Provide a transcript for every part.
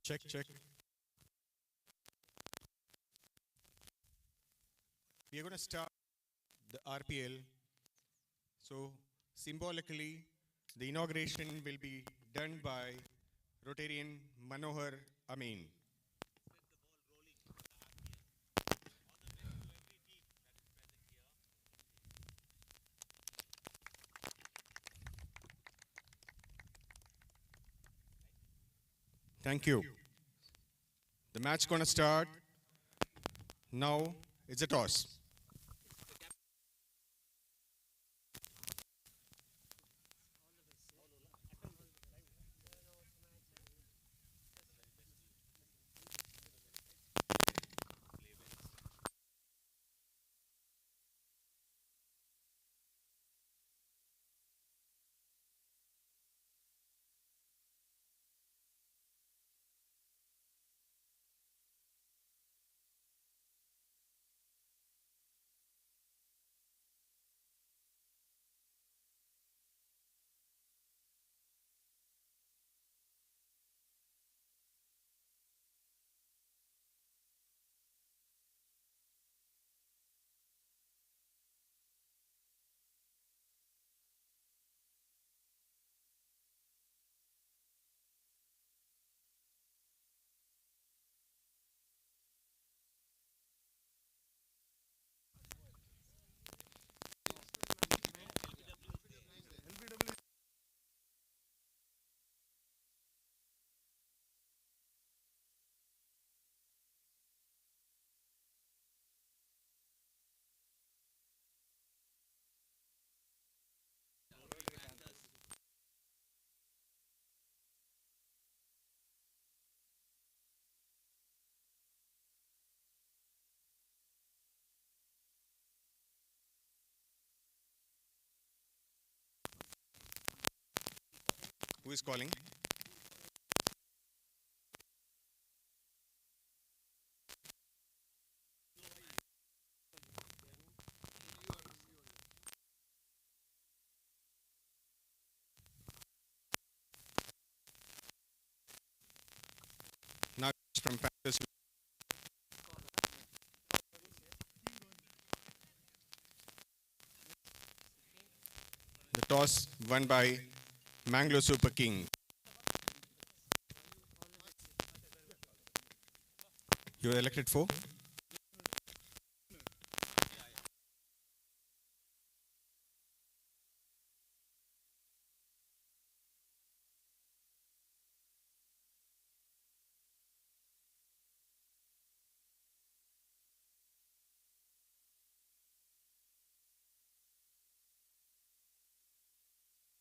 Check, check. We are going to start the RPL. So, symbolically, the inauguration will be done by Rotarian Manohar Amin. Thank you. The match going to start. Now, it's a toss. Who is calling? Now it's from Panthers. The toss won by Mangalore Super King. You are elected for?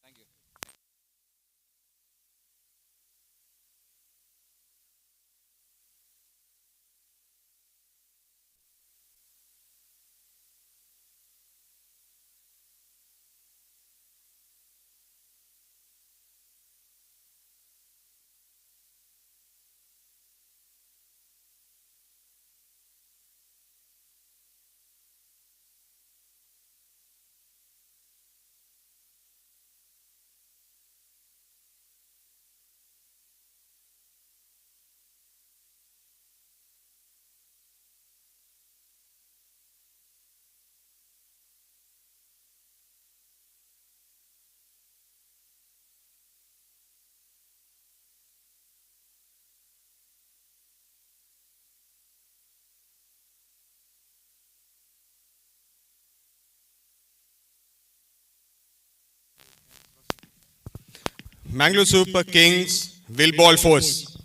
Thank you. Mangalore Super Kings will ball force.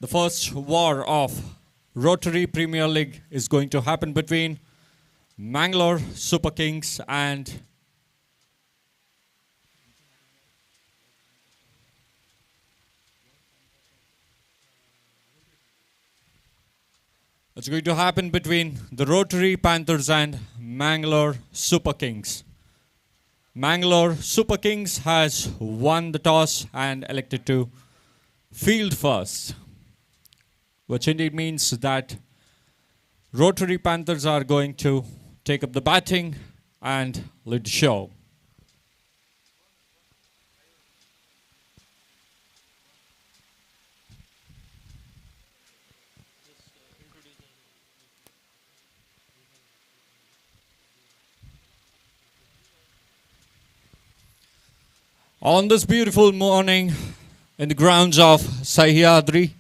The first war of Rotary Premier League is going to happen between Mangalore Super Kings and it's going to happen between the Rotary Panthers and Mangalore Super Kings. Mangalore Super Kings has won the toss and elected to field first, which indeed means that Rotary Panthers are going to take up the batting and lead the show. On this beautiful morning in the grounds of Sahyadri,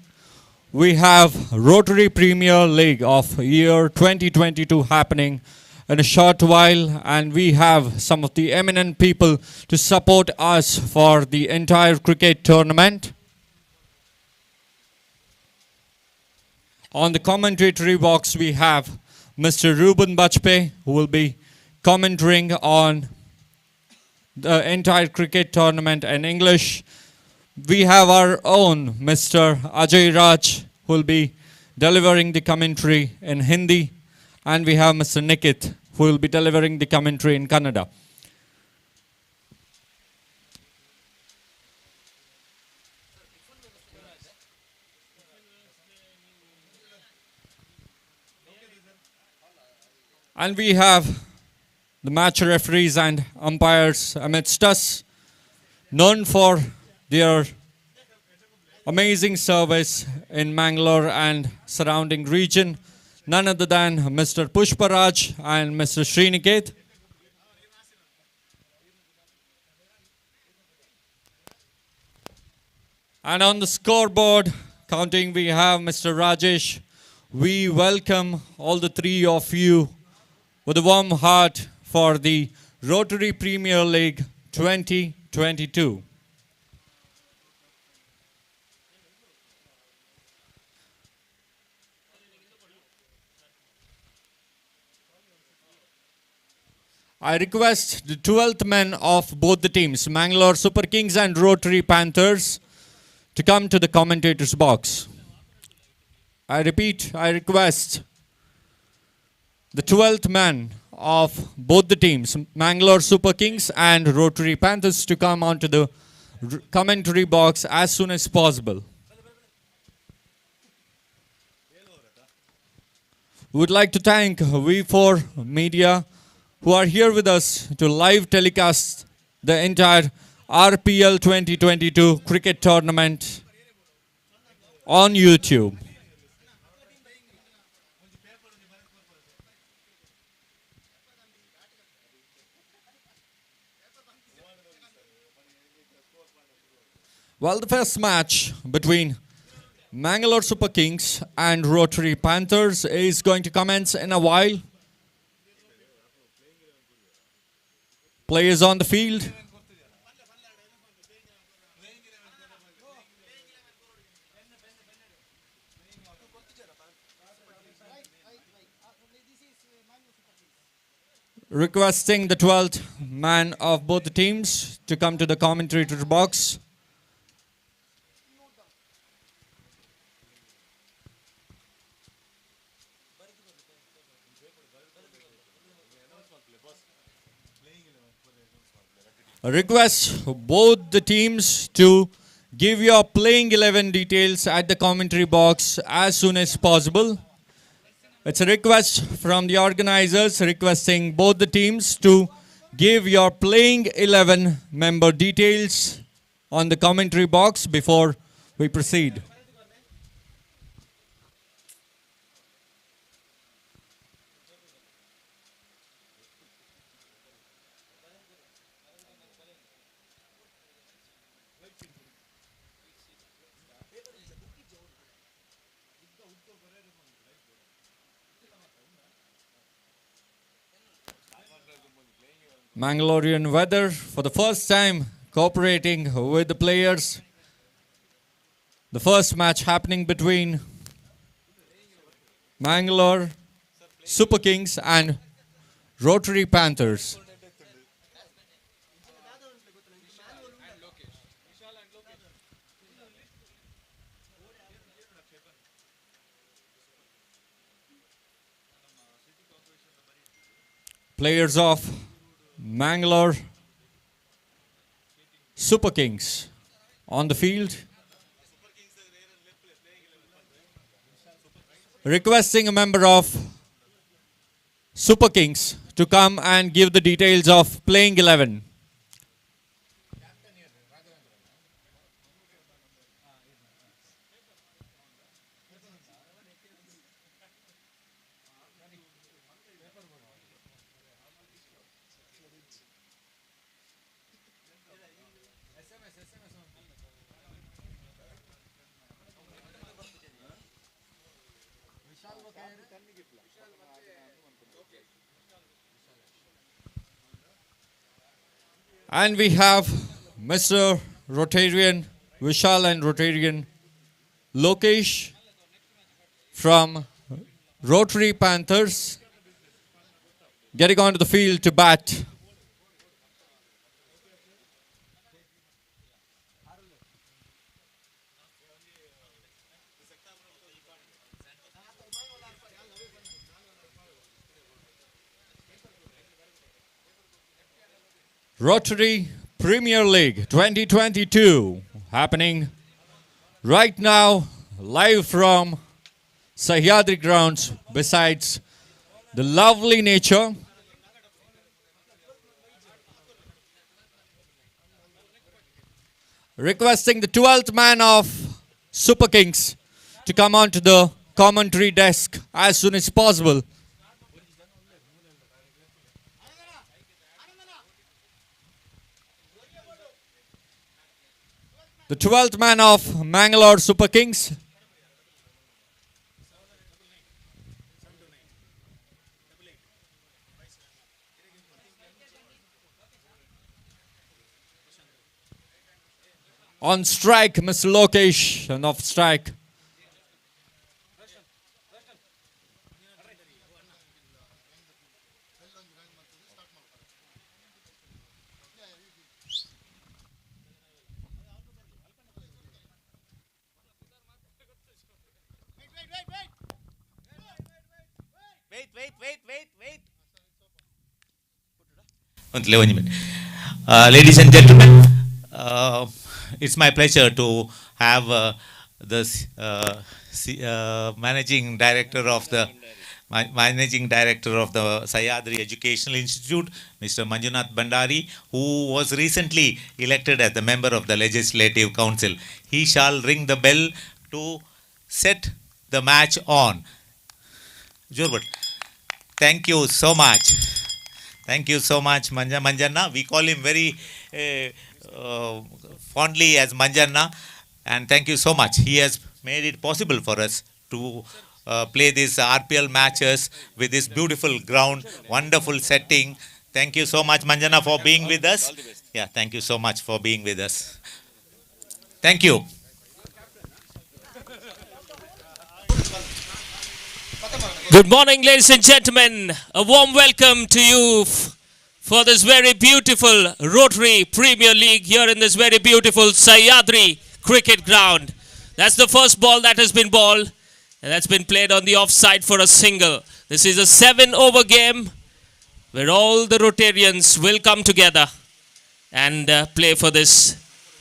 we have Rotary Premier League of year 2022 happening in a short while, and we have some of the eminent people to support us for the entire cricket tournament. On the commentary box, we have Mr. Ruben Bajpayee, who will be commentating on the entire cricket tournament in English. We have our own Mr. Ajay Raj, who will be delivering the commentary in Hindi. And we have Mr. Nikit, who will be delivering the commentary in Kannada. And we have the match referees and umpires amidst us, known for their amazing service in Mangalore and surrounding region, none other than Mr. Pushparaj and Mr. Sriniket. And on the scoreboard counting, we have Mr. Rajesh. We welcome all the three of you with a warm heart for the Rotary Premier League 2022. I request the 12th men of both the teams, Mangalore Super Kings and Rotary Panthers, to come to the commentators box. I repeat, I request the 12th man of both the teams, Mangalore Super Kings and Rotary Panthers, to come onto the commentary box as soon as possible. We would like to thank V4 Media, who are here with us to live telecast the entire RPL 2022 cricket tournament on YouTube. Well, the first match between Mangalore Super Kings and Rotary Panthers is going to commence in a while. Players on the field. Requesting the 12th man of both the teams to come to the commentator box. A request for both the teams to give your playing 11 details at the commentary box as soon as possible. It's a request from the organizers requesting both the teams to give your playing 11 member details on the commentary box before we proceed. Mangalorean weather for the first time cooperating with the players. The first match happening between Mangalore Super Kings and Rotary Panthers. Players of Mangalore Super Kings on the field. Requesting a member of Super Kings to come and give the details of playing 11. And we have Mr. Rotarian Vishal and Rotarian Lokesh from Rotary Panthers getting onto the field to bat. Rotary Premier League 2022 happening right now live from Sahyadri grounds besides the lovely nature. Requesting the 12th man of Super Kings to come onto the commentary desk as soon as possible. The 12th man of Mangalore Super Kings. On strike, Mr. Lokesh, and off strike. Wait. Ladies and gentlemen, it's my pleasure to have managing director of the Sayadri Educational Institute, Mr. Manjunath Bandari, who was recently elected as the member of the Legislative Council. He shall ring the bell to set the match on. Thank you so much. Thank you so much, Manjanna. We call him very fondly as Manjanna. And thank you so much. He has made it possible for us to play these RPL matches with this beautiful ground, wonderful setting. Thank you so much, Manjanna, for being with us. Yeah, thank you so much for being with us. Thank you. Good morning, ladies and gentlemen. A warm welcome to you for this very beautiful Rotary Premier League here in this very beautiful Sayadri cricket ground. That's the first ball that has been bowled, and that's been played on the offside for a single. This is a 7-over game where all the Rotarians will come together and play for this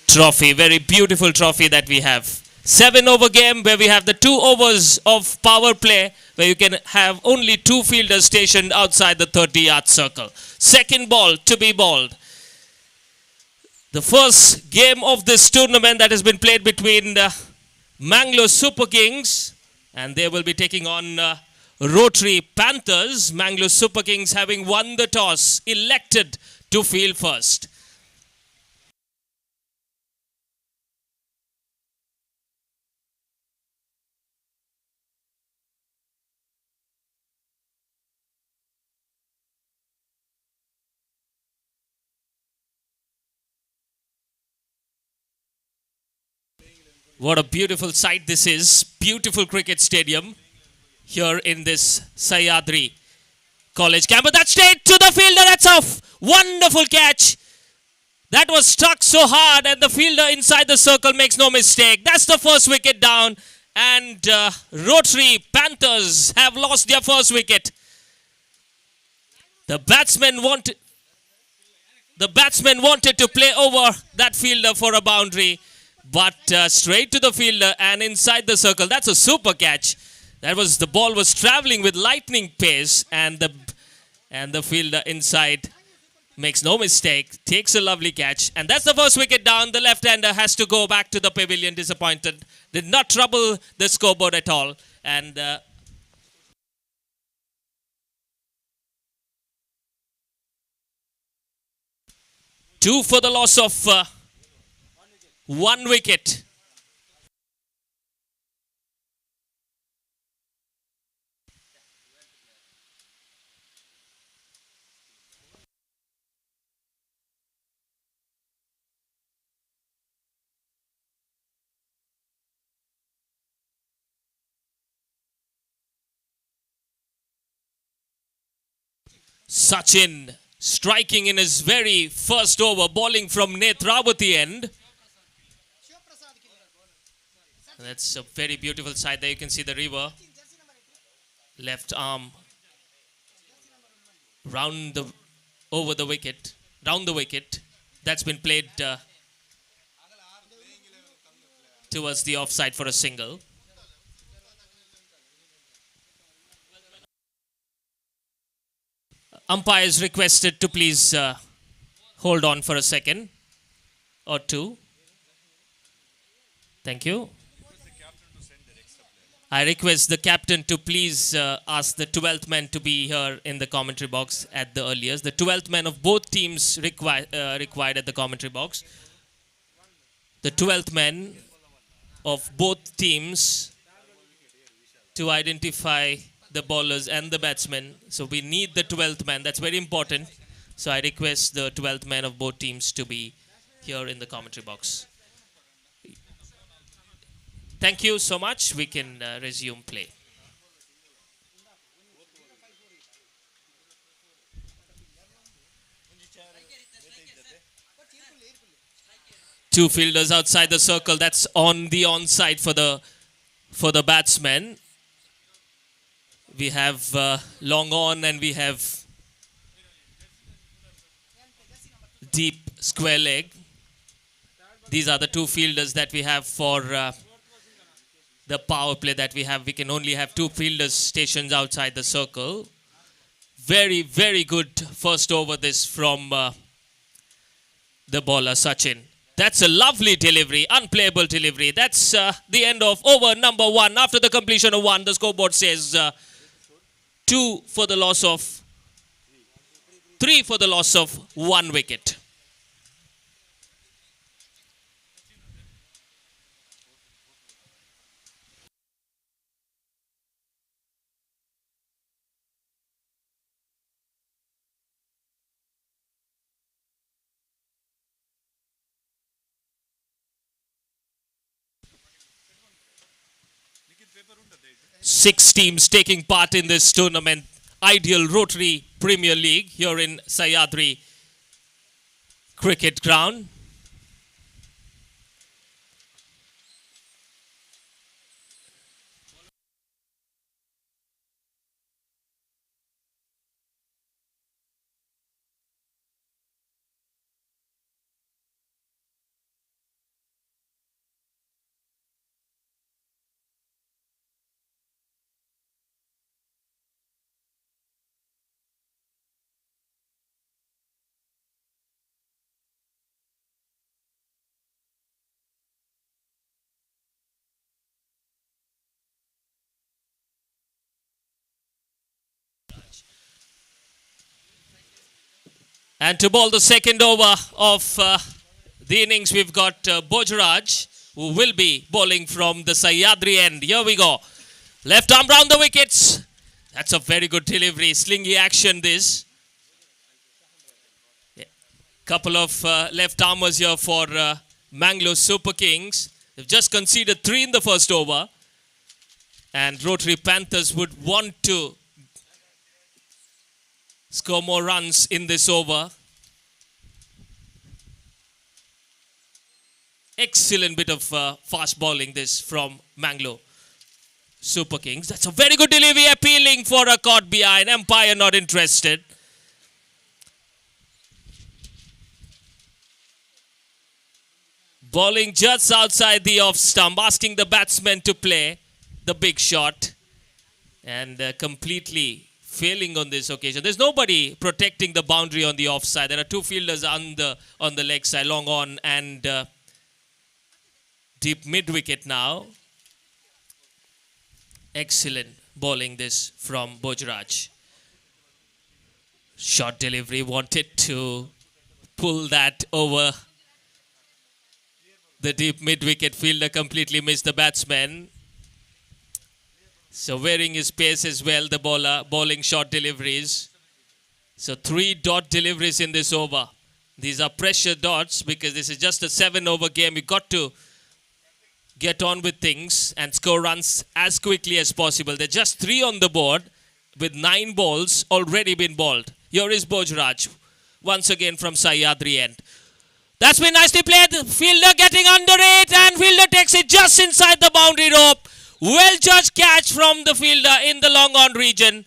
trophy, very beautiful trophy that we have. 7-over game where we have the 2 overs of power play, where you can have only 2 fielders stationed outside the 30-yard circle. Second ball to be bowled. The first game of this tournament that has been played between the Mangalore Super Kings, and they will be taking on Rotary Panthers. Mangalore Super Kings having won the toss, elected to field first. What a beautiful sight this is. Beautiful cricket stadium here in this Sayadri College campus. That's straight to the fielder. That's off. Wonderful catch. That was struck so hard, and the fielder inside the circle makes no mistake. That's the first wicket down, and Rotary Panthers have lost their first wicket. The batsman wanted to play over that fielder for a boundary, but straight to the fielder and inside the circle. That's a super catch. The ball was traveling with lightning pace, and the fielder inside makes no mistake, takes a lovely catch, and that's the first wicket down. The left-hander has to go back to the pavilion disappointed. Did not trouble the scoreboard at all, and two for the loss of one wicket. Sachin striking in his very first over, bowling from Netravati end. That's a very beautiful sight there. You can see the river. Left arm round the wicket. That's been played towards the offside for a single. Umpire is requested to please hold on for a second or two. Thank you. I request the captain to please ask the 12th man to be here in the commentary box at the earliest. The 12th man of both teams required at the commentary box. The 12th man of both teams to identify the bowlers and the batsmen. So we need the 12th man. That's very important. So I request the 12th man of both teams to be here in the commentary box. Thank you so much. We can resume play. Two fielders outside the circle. That's on the onside for the batsmen. We have long on and we have deep square leg. These are the two fielders that we have for the power play that we have. We can only have two fielders stationed outside the circle. Very, very good first over this from the bowler Sachin. That's a lovely delivery, unplayable delivery. That's the end of over number one. After the completion of one, the scoreboard says 3 for the loss of one wicket. Six teams taking part in this tournament. Ideal Rotary Premier League here in Sayadri Cricket Ground. And to bowl the second over of the innings, we've got Bojaraj, who will be bowling from the Sayadri end. Here we go. Left arm round the wickets. That's a very good delivery. Slingy action this. Couple of left armers here for Mangalore Super Kings. They've just conceded 3 in the first over. And Rotary Panthers would want to score more runs in this over. Excellent bit of fast bowling this from Mangalore Super Kings. That's a very good delivery, appealing for a caught behind. Umpire not interested. Bowling just outside the off stump, asking the batsman to play the big shot. And completely failing on this occasion. There's nobody protecting the boundary on the offside. There are 2 fielders on the leg side, long on and deep mid wicket now. Excellent bowling this from Bojraj. Short delivery, wanted to pull that over the deep mid wicket. Fielder completely missed the batsman. So wearing his pace as well, the bowler bowling short deliveries. So 3 dot deliveries in this over. These are pressure dots because this is just a 7-over game. You got to get on with things and score runs as quickly as possible. There are just 3 on the board with 9 balls already been bowled. Here is Bojraj once again from Sahyadri end. That's been nicely played. Fielder getting under it and fielder takes it just inside the boundary rope. Well judged catch from the fielder in the long on region.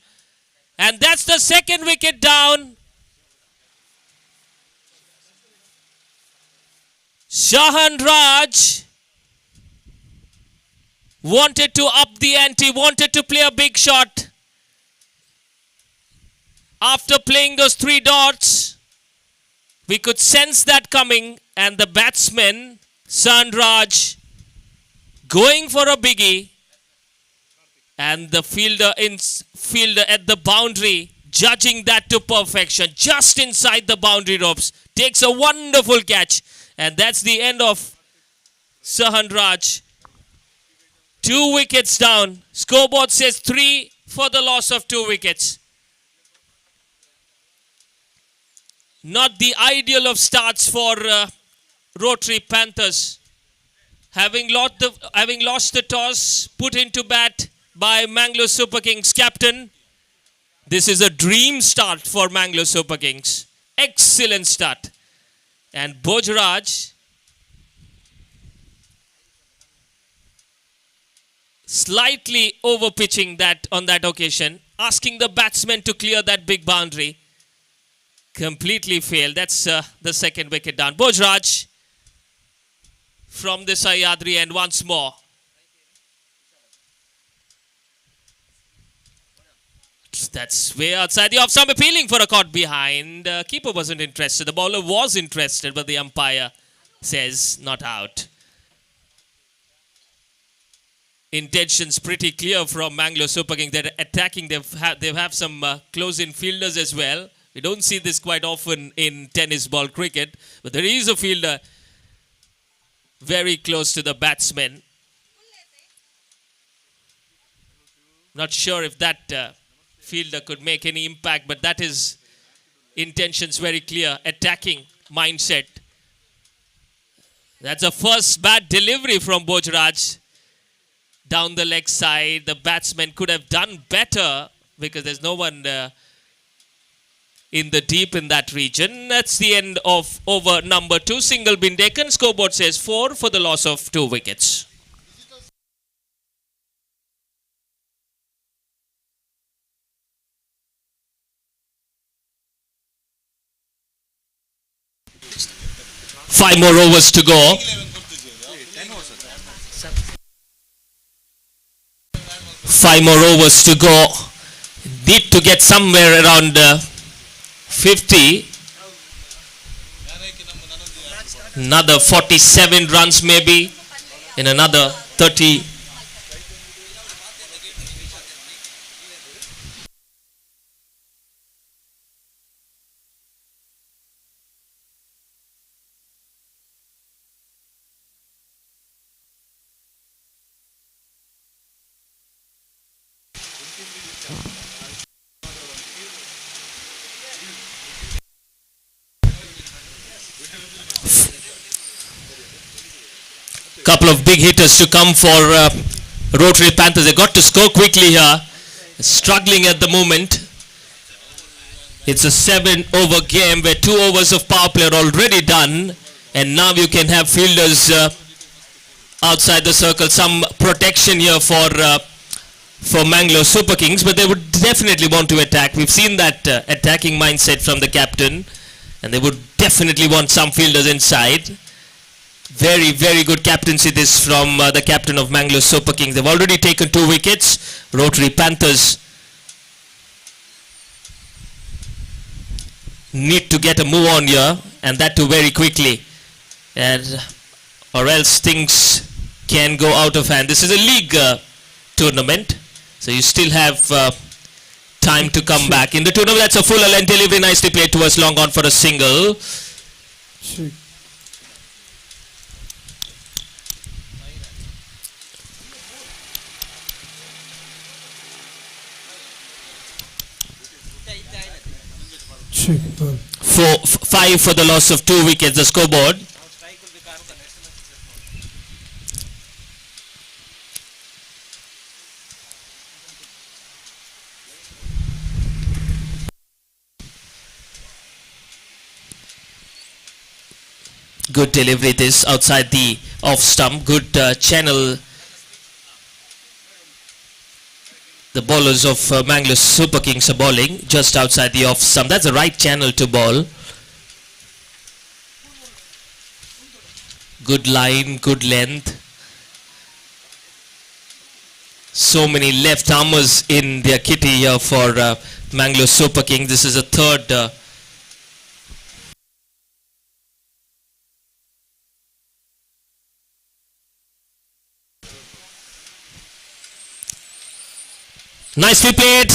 And that's the 2nd wicket down. Shahan Raj wanted to up the ante, wanted to play a big shot. After playing those 3 dots, we could sense that coming. And the batsman, Shahan Raj, going for a biggie. And the fielder at the boundary, judging that to perfection, just inside the boundary ropes, takes a wonderful catch. And that's the end of Shahan Raj. 2 wickets down. Scoreboard says 3 for the loss of 2 wickets. Not the ideal of starts for Rotary Panthers. Having lost the toss, put into bat by Mangalore Super Kings captain. This is a dream start for Mangalore Super Kings. Excellent start. And Bojraj slightly over pitching that on that occasion, asking the batsman to clear that big boundary. Completely failed. That's the 2nd wicket down. Bojraj from the Sahyadri end once more. That's way outside the off stump, appealing for a caught behind. Keeper wasn't interested. The bowler was interested, but the umpire says not out. Intentions pretty clear from Mangalore Super Kings. They're attacking. They have some close-in fielders as well. We don't see this quite often in tennis ball cricket, but there is a fielder very close to the batsman. Not sure if that fielder could make any impact, but that is intentions very clear. Attacking mindset. That's the first bad delivery from Bojraj. Down the leg side, the batsman could have done better because there's no one in the deep in that region. That's the end of over number 2. Single been taken. Scoreboard says 4 for the loss of 2 wickets. Five more overs to go. 5 more overs to go. Need to get somewhere around 50. Another 47 runs maybe in another 30. Couple of big hitters to come for Rotary Panthers. They got to score quickly here. Struggling at the moment. It's a 7-over game where 2 overs of power play are already done. And now you can have fielders outside the circle. Some protection here for Mangalore Super Kings, but they would definitely want to attack. We've seen that attacking mindset from the captain, and they would definitely want some fielders inside. Very, very good captaincy this from the captain of Mangalore Super Kings. They've already taken 2 wickets. Rotary Panthers need to get a move on here, and that too very quickly, or else things can go out of hand. This is a league tournament, so you still have time to come back. In the tournament, that's a full length delivery, nicely played towards long on for a single. Five for the loss of 2 wickets, the scoreboard. Good delivery this outside the off stump. Good channel. The bowlers of Mangalore Super Kings are bowling just outside the off stump. That's the right channel to bowl. Good line, good length. So many left armers in their kitty here for Mangalore Super Kings. This is a third nicely played,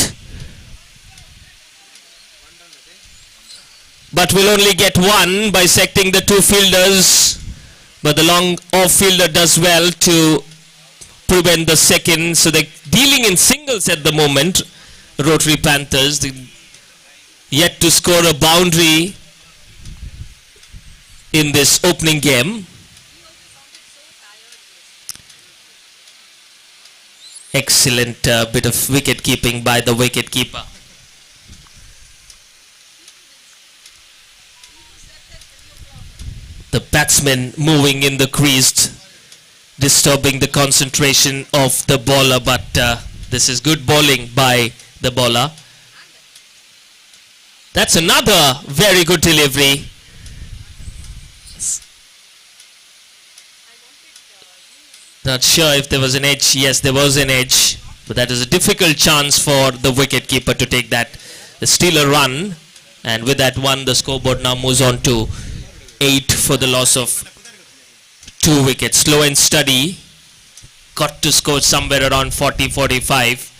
but will only get one, bisecting the 2 fielders, but the long off fielder does well to prevent the second. So they're dealing in singles at the moment. Rotary Panthers yet to score a boundary in this opening game. Excellent bit of wicket keeping by the wicket keeper. The batsman moving in the crease, disturbing the concentration of the bowler, but this is good bowling by the bowler. That's another very good delivery. Not sure if there was an edge. Yes, there was an edge, but that is a difficult chance for the wicket keeper to take that, steal a run, and with that one, the scoreboard now moves on to 8 for the loss of 2 wickets. Slow and steady, got to score somewhere around 40-45.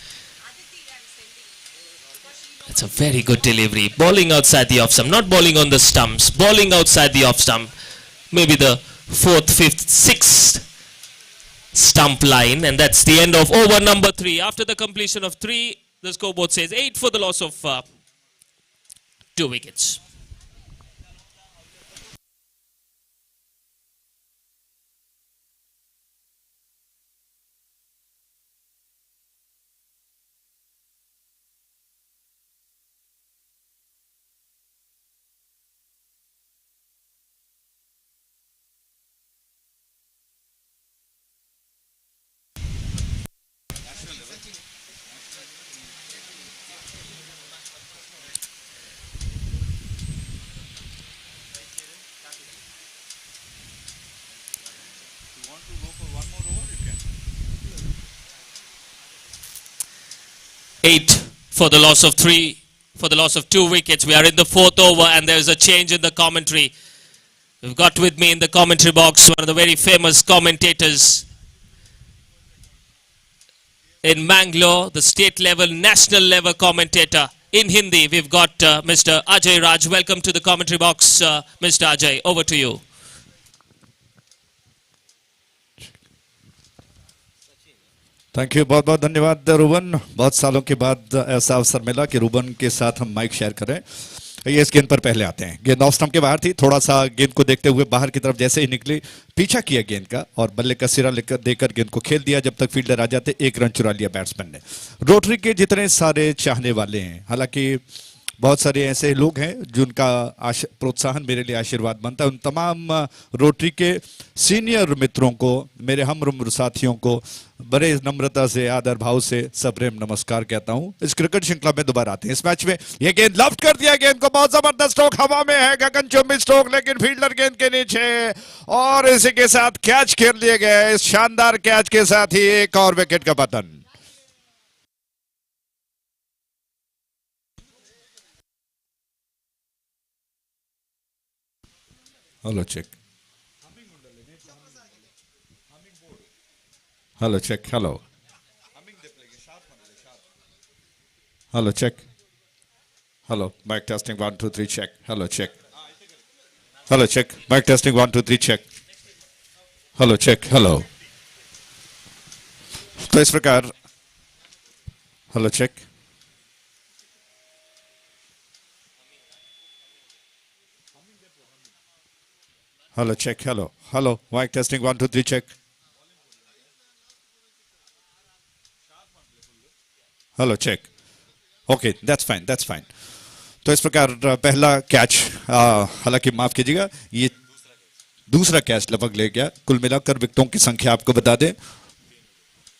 It's a very good delivery. Bowling outside the off stump, not bowling on the stumps, bowling outside the off stump. Maybe the 4th, 5th, 6th stump line, and that's the end of over number 3. After the completion of 3, the scoreboard says 8 for the loss of 2 wickets. Eight for the loss of 3, for the loss of 2 wickets. We are in the 4th over, and there's a change in the commentary. We've got with me in the commentary box one of the very famous commentators in Mangalore, the state level, national level commentator in Hindi. We've got Mr. Ajay Raj. Welcome to the commentary box, Mr. Ajay. Over to you. Thank you, बहुत बहुत धन्यवाद Ruben. बहुत सालों के बाद ऐसा अवसर मिला कि रूबन के साथ हम माइक शेयर करें. ये इस गेंद पर पहले आते हैं। गेंद ऑफ स्टंप के बाहर थी, थोड़ा सा गेंद को देखते हुए बाहर की तरफ जैसे ही निकली, पीछा किया गेंद का और बल्ले का सिरा लेकर देकर गेंद को खेल दिया। जब तक फील्डर आ जाते 1 रन चुरा लिया बैट्समैन ने। रोटरी के जितने सारे चाहने वाले हैं, हालांकि बहुत सारे ऐसे लोग हैं जिनका प्रोत्साहन मेरे लिए आशीर्वाद बनता है, उन तमाम रोटरी के सीनियर मित्रों को, मेरे हम उम्र साथियों को बड़े नम्रता से, आदर भाव से सप्रेम नमस्कार कहता हूं। इस क्रिकेट श्रृंखला में दोबारा आते हैं। इस मैच में यह गेंद लफ्ट कर दिया, गेंद को बहुत जबरदस्त स्ट्रोक हवा में है, गगनचुंबी स्ट्रोक, लेकिन फील्डर गेंद के नीचे और इसी के साथ कैच खेल लिए गए। इस शानदार कैच के साथ ही एक और विकेट का पतन। Hello check, hello check, hello hello check, hello mic testing 1 2 3 check, hello check, hello check, mic testing 1 2 3 check, hello check, hello. तो इस प्रकार hello check, hello check, hello hello mic testing 1 2 3 check, hello check, okay that's fine, that's fine. तो इस प्रकार पहला catch, हालांकि माफ कीजिएगा, ये दूसरा कैच लगभग ले गया। कुल मिलाकर विकेटों की संख्या आपको बता दें,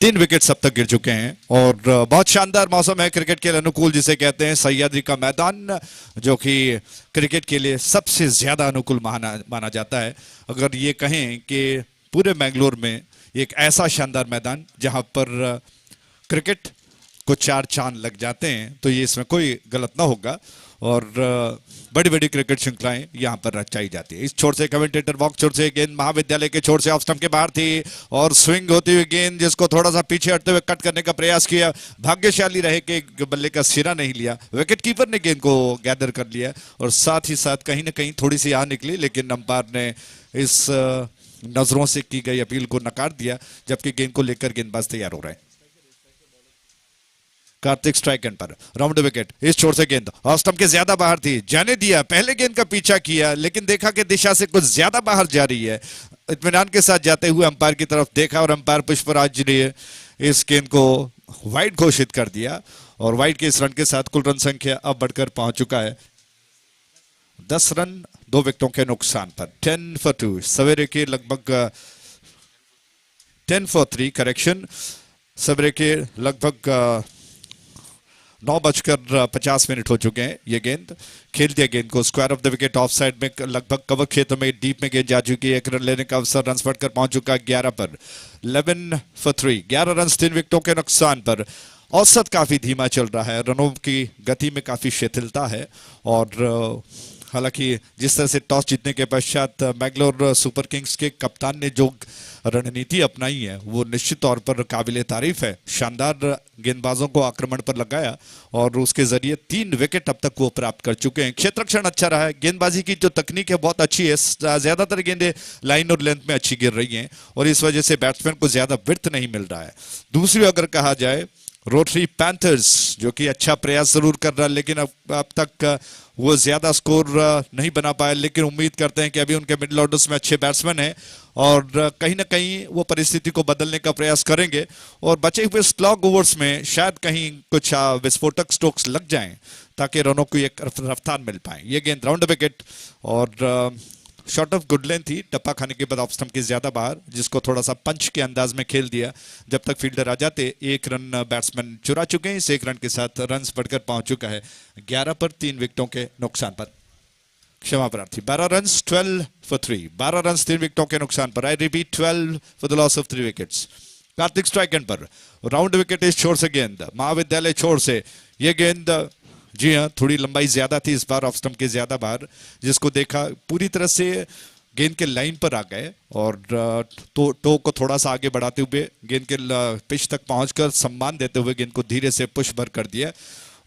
3 विकेट अब तक गिर चुके हैं और बहुत शानदार मौसम है क्रिकेट के लिए अनुकूल, जिसे कहते हैं सह्याद्री का मैदान, जो कि क्रिकेट के लिए सबसे ज्यादा अनुकूल माना जाता है। अगर ये कहें कि पूरे मैंगलोर में एक ऐसा शानदार मैदान जहां पर क्रिकेट को 4 चांद लग जाते हैं, तो ये इसमें कोई गलत ना होगा। और बड़ी बड़ी क्रिकेट श्रृंखलाएं यहां पर रचाई जाती है। इस छोर से कमेंटेटर बॉक्स छोर से गेंद महाविद्यालय के छोर से ऑफ स्टंप के बाहर थी और स्विंग होती हुई गेंद, जिसको थोड़ा सा पीछे हटते हुए कट करने का प्रयास किया। भाग्यशाली रहे कि बल्ले का सिरा नहीं लिया, विकेट कीपर ने गेंद को गैदर कर लिया और साथ ही साथ कहीं ना कहीं थोड़ी सी आ निकली, लेकिन अंपायर ने इस नजरों से की गई अपील को नकार दिया, जबकि गेंद को लेकर गेंदबाज तैयार हो रहे हैं। कार्तिक स्ट्राइक एंड पर राउंड विकेट, इस छोर से गेंद ऑफ स्टंप के ज्यादा बाहर थी, जाने दिया, पहले गेंद का पीछा किया, लेकिन देखा कि दिशा से कुछ ज्यादा बाहर जा रही है। इत्मीनान के साथ जाते हुए अंपायर की तरफ देखा और अंपायर पुष्पराज ने इस गेंद को वाइड घोषित कर दिया और वाइड के इस रन के साथ कुल रन संख्या अब बढ़कर पहुंच चुका है 10 रन 2 विकेटों के नुकसान पर। 10 for 2 सवेरे के लगभग 10 for 3 करेक्शन, सवेरे के लगभग 9:50 हो चुके हैं। ये गेंद खेल दिया, गेंद को square of the wicket of side में लगभग कवर क्षेत्र में डीप में गेंद जा चुकी है। 1 रन लेने का अवसर, रन बढ़कर पहुंच चुका 11 पर। 11 for 3 11 रन 3 विकेटों के नुकसान पर। औसत काफी धीमा चल रहा है, रनों की गति में काफी शिथिलता है और हालांकि जिस तरह से टॉस जीतने के पश्चात मैंगलोर सुपर किंग्स के कप्तान ने जो रणनीति अपनाई है वो निश्चित तौर पर काबिले तारीफ है। शानदार गेंदबाजों को आक्रमण पर लगाया और उसके जरिए 3 विकेट अब तक वो प्राप्त कर चुके हैं। क्षेत्ररक्षण अच्छा रहा है, गेंदबाजी की जो तकनीक है बहुत अच्छी है, ज्यादातर गेंदें लाइन और लेंथ में अच्छी गिर रही हैं और इस वजह से बैट्समैन को ज्यादा विड्थ नहीं मिल रहा है। दूसरी अगर कहा जाए रोटरी पैंथर्स, जो कि अच्छा प्रयास जरूर कर रहा है, लेकिन अब तक वो ज्यादा स्कोर नहीं बना पाए, लेकिन उम्मीद करते हैं कि अभी उनके मिडिल ऑर्डर्स में अच्छे बैट्समैन हैं और कहीं ना कहीं वो परिस्थिति को बदलने का प्रयास करेंगे और बचे हुए स्लॉग ओवर्स में शायद कहीं कुछ विस्फोटक स्ट्रोक्स लग जाएं ताकि रनों को एक रफ्तार मिल पाए। ये गेंद राउंड विकेट और शॉट ऑफ गुड लेंथ थी, टप्पा खाने के बाद ऑफ स्टंप के ज्यादा बाहर, जिसको थोड़ा सा पंच के अंदाज में खेल दिया। जब तक फील्डर आ जाते 1 रन बैट्समैन चुरा चुके हैं। इस 1 रन के साथ रन बढ़कर पहुंच चुका है 11 पर 3 विकेटों के नुकसान पर। क्षमा प्रार्थी, 12 रन 12 for 3 12 रन 3 विकेटों के नुकसान पर। I repeat 12 for the loss of 3 wickets. Kartik strike end पर राउंड विकेट इस छोर से गेंद, महाविद्यालय छोर से ये गेंद, जी हाँ, थोड़ी लंबाई ज्यादा थी इस बार ऑफ स्टंप के ज्यादा बाहर, जिसको देखा पूरी तरह से गेंद के लाइन पर आ गए और टो को थोड़ा सा आगे बढ़ाते हुए गेंद के पिच तक पहुंचकर सम्मान देते हुए गेंद को धीरे से पुश भर कर दिया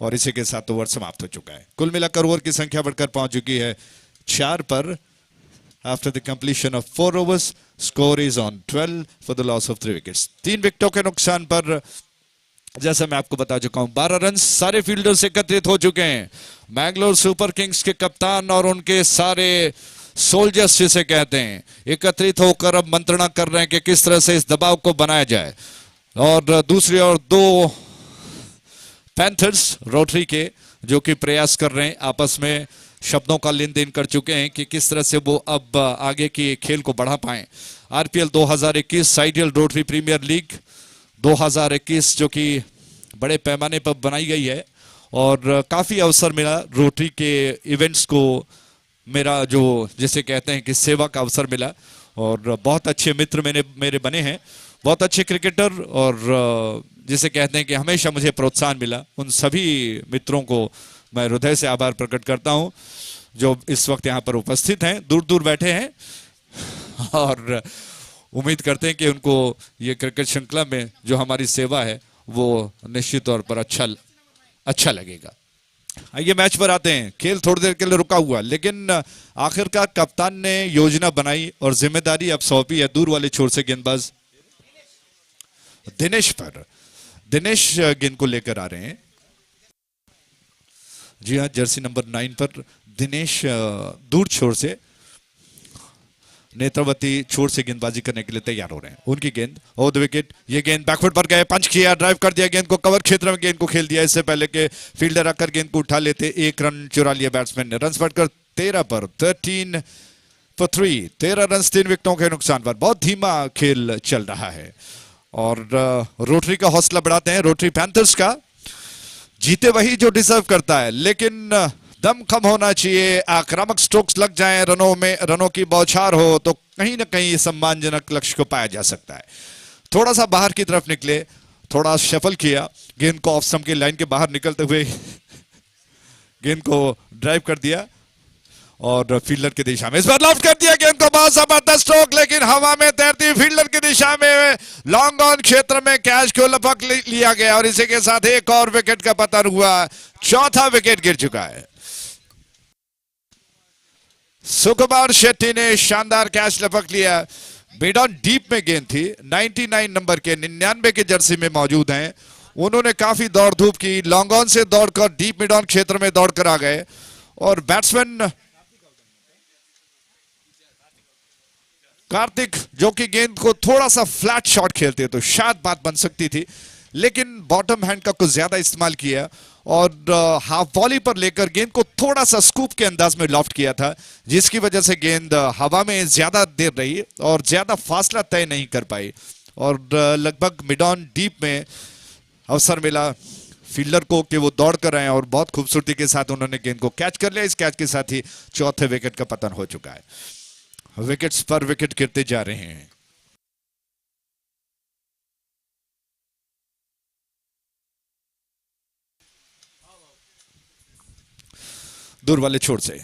और इसी के साथ ओवर समाप्त हो चुका है। कुल मिलाकर ओवर की संख्या बढ़कर पहुंच चुकी है 4 पर। After the completion of 4 overs, score is on 12 for the loss of 3 wickets। 3 विकेटों के नुकसान पर जैसा मैं आपको बता चुका हूं 12 रन सारे फील्डर्स एकत्रित हो चुके हैं। मैंगलोर सुपर किंग्स के कप्तान और उनके सारे सोल्जर्स जिसे कहते हैं एकत्रित होकर अब मंत्रणा कर रहे हैं कि किस तरह से इस दबाव को बनाया जाए। और दूसरी ओर 2 पैंथर्स रोटरी के जो कि प्रयास कर रहे हैं, आपस में शब्दों का लेन देन कर चुके हैं कि किस तरह से वो अब आगे की खेल को बढ़ा पाएं। RPL 2021 ideal rotary premier league 2021 जो कि बड़े पैमाने पर बनाई गई है और काफ़ी अवसर मिला रोटरी के इवेंट्स को, मेरा जो जिसे कहते हैं कि सेवा का अवसर मिला और बहुत अच्छे मित्र मेरे बने हैं, बहुत अच्छे क्रिकेटर और जिसे कहते हैं कि हमेशा मुझे प्रोत्साहन मिला। उन सभी मित्रों को मैं हृदय से आभार प्रकट करता हूं जो इस वक्त यहाँ पर उपस्थित हैं, दूर दूर बैठे हैं और उम्मीद करते हैं कि उनको ये क्रिकेट श्रृंखला में जो हमारी सेवा है वो निश्चित तौर पर अच्छा लगेगा। आइए मैच पर आते हैं। खेल थोड़ी देर के लिए रुका हुआ, लेकिन आखिरकार कप्तान ने योजना बनाई और जिम्मेदारी अब सौंपी है दूर वाले छोर से गेंदबाज दिनेश पर। दिनेश गेंद को लेकर आ रहे हैं। जी हाँ, जर्सी नंबर 9 पर दिनेश दूर छोर से नेत्रवती छोर से गेंदबाजी करने के लिए तैयार हो रहे हैं। उनकी गेंद ओवर द विकेट, ये गेंद बैकफुट पर गए, पंच किया, ड्राइव कर दिया, गेंद को कवर क्षेत्र में गेंद को खेल दिया। इससे पहले के फील्डर आकर गेंद को उठा लेते, 1 रन चुरा लिया बैट्समैन ने। रन बढ़कर 13 पर 13 for 3, 13 रन 3 विकेटों के नुकसान पर। बहुत धीमा खेल चल रहा है और रोटरी का हौसला बढ़ाते हैं। रोटरी पैंथर्स का जीते वही जो डिजर्व करता है, लेकिन दम कम होना चाहिए। आक्रामक स्ट्रोक्स लग जाएं, रनों की बौछार हो तो कहीं ना कहीं सम्मानजनक लक्ष्य को पाया जा सकता है। थोड़ा सा बाहर की तरफ निकले, थोड़ा शफल किया, गेंद को ऑफ स्टंप की लाइन के बाहर निकलते हुए गेंद को ड्राइव कर दिया और फील्डर की दिशा में इस बार लॉफ्ट कर दिया गेंद को। बहुत जबरदस्त स्ट्रोक, लेकिन हवा में तैरती फील्डर की दिशा में लॉन्ग ऑन क्षेत्र में कैच को लपक लिया गया और इसी के साथ एक और विकेट का पतन हुआ। चौथा विकेट गिर चुका है। सुकुमार शेट्टी ने शानदार कैच लपक लिया। मिड ऑन डीप में गेंद थी, 99 नंबर के 99 के जर्सी में मौजूद हैं। उन्होंने काफी दौड़ धूप की, लॉन्ग ऑन से दौड़कर डीप मिड ऑन क्षेत्र में दौड़कर आ गए और बैट्समैन कार्तिक जो कि गेंद को थोड़ा सा फ्लैट शॉट खेलते तो शायद बात बन सकती थी, लेकिन बॉटम हैंड का कुछ ज्यादा इस्तेमाल किया और हाफ वॉली पर लेकर गेंद को थोड़ा सा स्कूप के अंदाज में लॉफ्ट किया था, जिसकी वजह से गेंद हवा में ज्यादा देर रही और ज्यादा फासला तय नहीं कर पाई और लगभग मिड ऑन डीप में अवसर मिला फील्डर को कि वो दौड़ कर आए और बहुत खूबसूरती के साथ उन्होंने गेंद को कैच कर लिया। इस कैच के साथ ही चौथे विकेट का पतन हो चुका है। विकेट्स पर विकेट गिरते जा रहे हैं। दूर वाले छोर से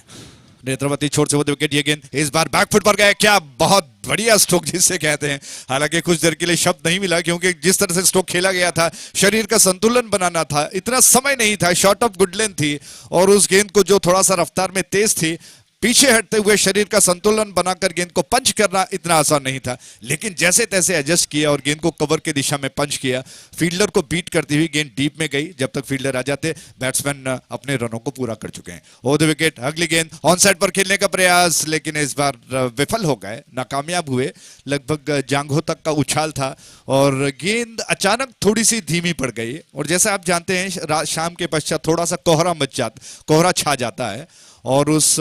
नेत्रवती छोर से वो विकेट, ये गेंद इस बार बैकफुट पर गए। क्या बहुत बढ़िया स्ट्रोक जिसे कहते हैं। हालांकि कुछ देर के लिए शब्द नहीं मिला क्योंकि जिस तरह से स्ट्रोक खेला गया था, शरीर का संतुलन बनाना था, इतना समय नहीं था, शॉर्ट ऑफ गुड लेंथ थी और उस गेंद को जो थोड़ा सा रफ्तार में तेज थी, पीछे हटते हुए शरीर का संतुलन बनाकर गेंद को पंच करना इतना आसान नहीं था, लेकिन जैसे तैसे एडजस्ट किया और गेंद को कवर की दिशा में पंच किया। फील्डर को बीट करती हुई गेंद डीप में गई। जब तक फील्डर आ जाते, बैट्समैन अपने रनों को पूरा कर चुके हैं। ओवर द विकेट, अगली गेंद ऑन साइड पर खेलने का प्रयास, लेकिन इस बार विफल हो गए, नाकामयाब हुए। लगभग जांघों तक का उछाल था और गेंद अचानक थोड़ी सी धीमी पड़ गई और जैसा आप जानते हैं शाम के पश्चात थोड़ा सा कोहरा छा जाता है और उस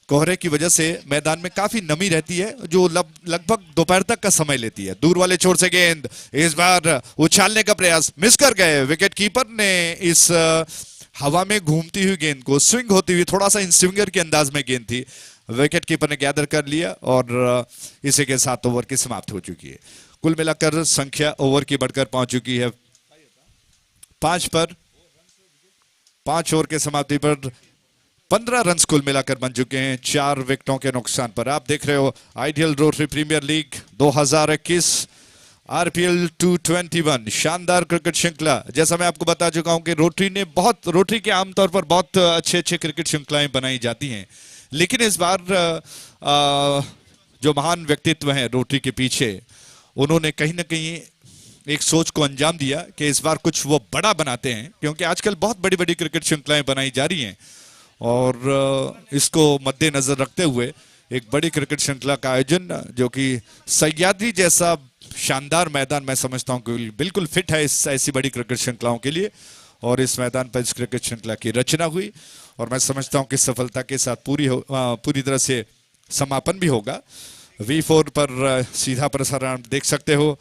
कोहरे की वजह से मैदान में काफी नमी रहती है जो लगभग दोपहर तक का समय लेती है। दूर वाले छोर से गेंद इस बार उछालने का प्रयास, मिस कर गए। विकेट कीपर ने इस हवा में घूमती हुई गेंद को स्विंग होती हुई, थोड़ा सा इन स्विंगर के अंदाज में गेंद थी, विकेट कीपर ने गैदर कर लिया और इसी के साथ ओवर की समाप्त हो चुकी है। कुल मिलाकर संख्या ओवर की बढ़कर पहुंच चुकी है 5 पर। 5 ओवर के समाप्ति पर 15 रन कुल मिलाकर बन चुके हैं 4 विकेटों के नुकसान पर। आप देख रहे हो ideal rotary premier league 2021 RPL 221 शानदार क्रिकेट श्रृंखला। जैसा मैं आपको बता चुका हूं कि रोटरी के आमतौर पर बहुत अच्छे क्रिकेट श्रृंखलाएं बनाई जाती हैं, लेकिन इस बार जो महान व्यक्तित्व हैं रोटरी के पीछे, उन्होंने कहीं ना कहीं एक सोच को अंजाम दिया कि इस बार कुछ वो बड़ा बनाते हैं, क्योंकि आजकल बहुत बड़ी बड़ी क्रिकेट श्रृंखलाएं बनाई जा रही हैं और इसको मद्देनजर रखते हुए एक बड़ी क्रिकेट श्रृंखला का आयोजन, जो कि सह्याद्री जैसा शानदार मैदान मैं समझता हूं कि बिल्कुल फिट है इस ऐसी बड़ी क्रिकेट श्रृंखलाओं के लिए, और इस मैदान पर इस क्रिकेट श्रृंखला की रचना हुई और मैं समझता हूं कि सफलता के साथ पूरी तरह से समापन भी होगा। V4 पर सीधा प्रसारण देख सकते हो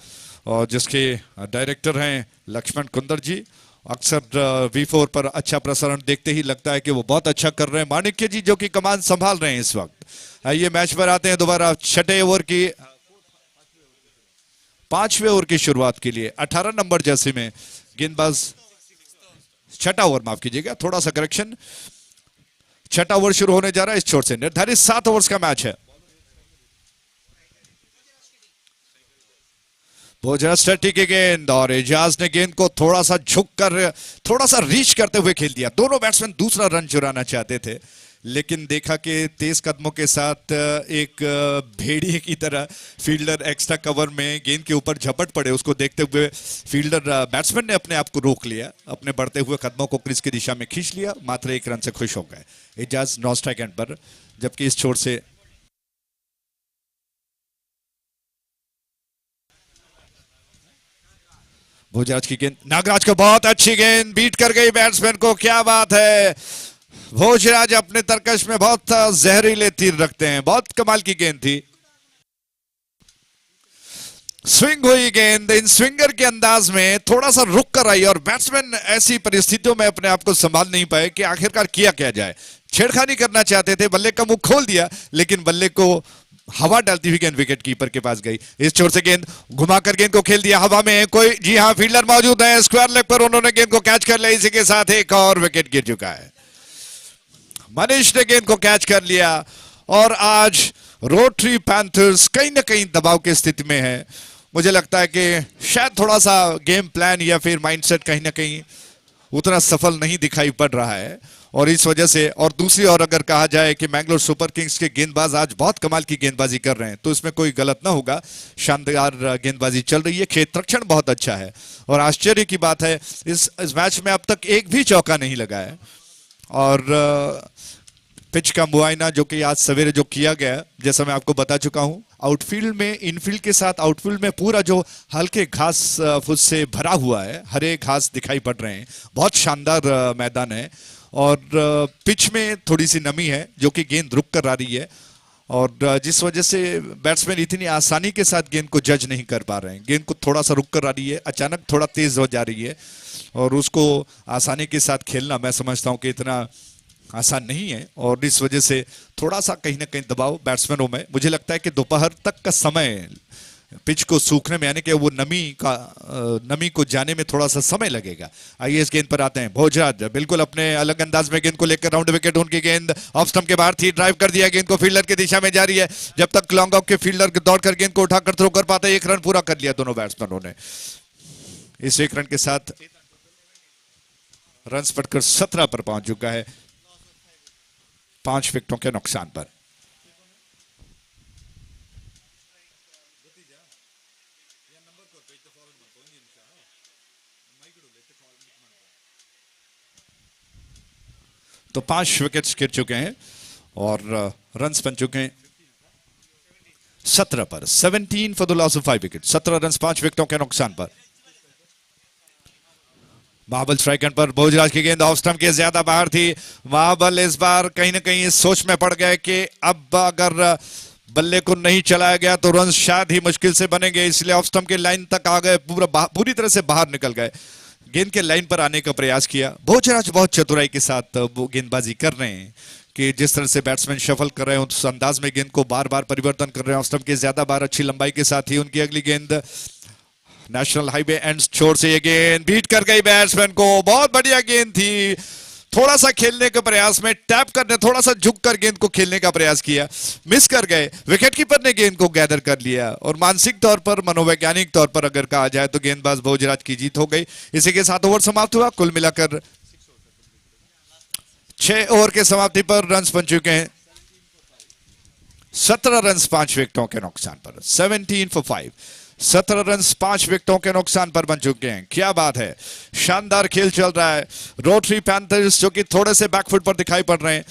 और जिसके डायरेक्टर हैं लक्ष्मण कुंदर जी। अक्सर V4 पर अच्छा प्रसारण देखते ही लगता है कि वो बहुत अच्छा कर रहे हैं। माणिक्य जी जो कि कमान संभाल रहे हैं इस वक्त। आइए मैच पर आते हैं दोबारा। छठे ओवर की 5वें ओवर की शुरुआत के लिए 18 नंबर जर्सी में गेंदबाज, छठा ओवर माफ कीजिएगा, थोड़ा सा करेक्शन, छठा ओवर शुरू होने जा रहा है इस छोर से। निर्धारित 7 ओवर्स का मैच है। भोजरा स्टटी की गेंद और एजाज ने गेंद को थोड़ा सा झुक कर, थोड़ा सा रीच करते हुए खेल दिया। दोनों बैट्समैन दूसरा रन चुराना चाहते थे, लेकिन देखा कि तेज कदमों के साथ एक भेड़िए की तरह फील्डर एक्स्ट्रा कवर में गेंद के ऊपर झपट पड़े। उसको देखते हुए फील्डर बैट्समैन ने अपने आप को रोक लिया, अपने बढ़ते हुए कदमों को क्रीज की दिशा में खींच लिया। मात्र 1 रन से खुश हो गए एजाज नॉन स्ट्राइक एंड पर, जबकि इस छोर से भोजराज की गेंद, नागराज को बहुत अच्छी गेंद, बीट कर गई बैट्समैन को। क्या बात है, भोजराज अपने तरकश में बहुत जहरीले तीर रखते हैं। बहुत कमाल की गेंद थी। स्विंग हुई गेंद, इन स्विंगर के अंदाज में थोड़ा सा रुक कर आई और बैट्समैन ऐसी परिस्थितियों में अपने आप को संभाल नहीं पाए कि आखिरकार किया क्या जाए। छेड़खानी करना चाहते थे, बल्ले का मुंह खोल दिया, लेकिन बल्ले को हवा डालती हुई गेंद विकेट कीपर के पास गई। इस छोर से गेंद घुमाकर गेंद को खेल दिया हवा में। कोई, जी हां, फील्डर मौजूद है स्क्वायर लेग पर, उन्होंने गेंद को कैच कर लिया। इसी के साथ एक और विकेट गिर चुका है। मनीष ने गेंद को कैच कर लिया और आज रोटरी पैंथर्स कहीं ना कहीं दबाव की स्थिति में है। मुझे लगता है कि शायद थोड़ा सा गेम प्लान या फिर माइंडसेट कहीं ना कहीं उतना सफल नहीं दिखाई पड़ रहा है और इस वजह से, और दूसरी ओर अगर कहा जाए कि मैंगलोर सुपर किंग्स के गेंदबाज आज बहुत कमाल की गेंदबाजी कर रहे हैं, तो इसमें कोई गलत ना होगा। शानदार गेंदबाजी चल रही है, क्षेत्ररक्षण बहुत अच्छा है और आश्चर्य की बात है इस मैच में अब तक एक भी चौका नहीं लगा है। और पिच का मुआयना जो कि आज सवेरे जो किया गया, जैसा मैं आपको बता चुका हूं, आउटफील्ड में, इनफील्ड के साथ आउटफील्ड में पूरा जो हल्के घास फूस से भरा हुआ है, हरे घास दिखाई पड़ रहे हैं। बहुत शानदार मैदान है और पिच में थोड़ी सी नमी है जो कि गेंद रुक कर आ रही है और जिस वजह से बैट्समैन इतनी आसानी के साथ गेंद को जज नहीं कर पा रहे हैं। गेंद को थोड़ा सा रुक कर आ रही है, अचानक थोड़ा तेज हो जा रही है और उसको आसानी के साथ खेलना मैं समझता हूं कि इतना आसान नहीं है और इस वजह से थोड़ा सा कहीं ना कहीं दबाव बैट्समैनों में। मुझे लगता है कि दोपहर तक का समय पिच को सूखने में, यानी कि वो नमी को जाने में थोड़ा सा समय लगेगा। आइए इस गेंद पर आते हैं। भोजराज बिल्कुल अपने अलग अंदाज में गेंद को लेकर राउंड विकेट, उनकी गेंद ऑफ स्टंप के बाहर थी, ड्राइव कर दिया, गेंद को फील्डर की दिशा में जा रही है। जब तक लॉन्ग ऑफ के फील्डर दौड़कर गेंद को उठाकर थ्रो कर पाते, 1 रन पूरा कर लिया दोनों बैट्समैनों ने। इस 1 रन के साथ रन बढ़कर 17 पर पहुंच चुका है, 5 विकेटों के नुकसान पर। तो 5 विकेट्स गिर चुके हैं और रन्स बन चुके हैं 17 पर। 17 for the loss of 5 wicket. 17 run 5 विकेटों के नुकसान पर। महाबल स्ट्राइक एंड पर, भोजराज की गेंद ऑफ स्टंप के ज्यादा बाहर थी। महाबल इस बार कहीं ना कहीं इस सोच में पड़ गए कि अब अगर बल्ले को नहीं चलाया गया तो रन शायद ही मुश्किल से बनेंगे, इसलिए ऑफ स्टंप के लाइन तक आ गए, पूरी तरह से बाहर निकल गए। गेंद के लाइन पर आने का प्रयास किया। भोजराज बहुत चतुराई के साथ वो गेंदबाजी कर रहे हैं कि जिस तरह से बैट्समैन शफल कर रहे हैं उस अंदाज में गेंद को बार बार परिवर्तन कर रहे हैं। ऑफ स्टंप के ज्यादा बार अच्छी लंबाई के साथ ही उनकी अगली गेंद नेशनल हाईवे एंड छोर से ये गेंद बीट कर गई बैट्समैन को। बहुत बढ़िया गेंद थी। थोड़ा सा खेलने के प्रयास में टैप करने, थोड़ा सा झुक कर गेंद को खेलने का प्रयास किया, मिस कर गए। विकेटकीपर ने गेंद को गैदर कर लिया और मानसिक तौर पर, मनोवैज्ञानिक तौर पर अगर कहा जाए तो गेंदबाज भोजराज की जीत हो गई। इसी के साथ ओवर समाप्त हुआ। कुल मिलाकर 6 ओवर के समाप्ति पर रन बन चुके हैं 17 रन 5 विकेटों के नुकसान पर। 17 for 5। 17 रन 5 विकेटों के नुकसान पर बन चुके हैं। क्या बात है, शानदार खेल चल रहा है। रोटरी पैंथर्स जो कि थोड़े से बैकफुट पर दिखाई पड़ रहे हैं,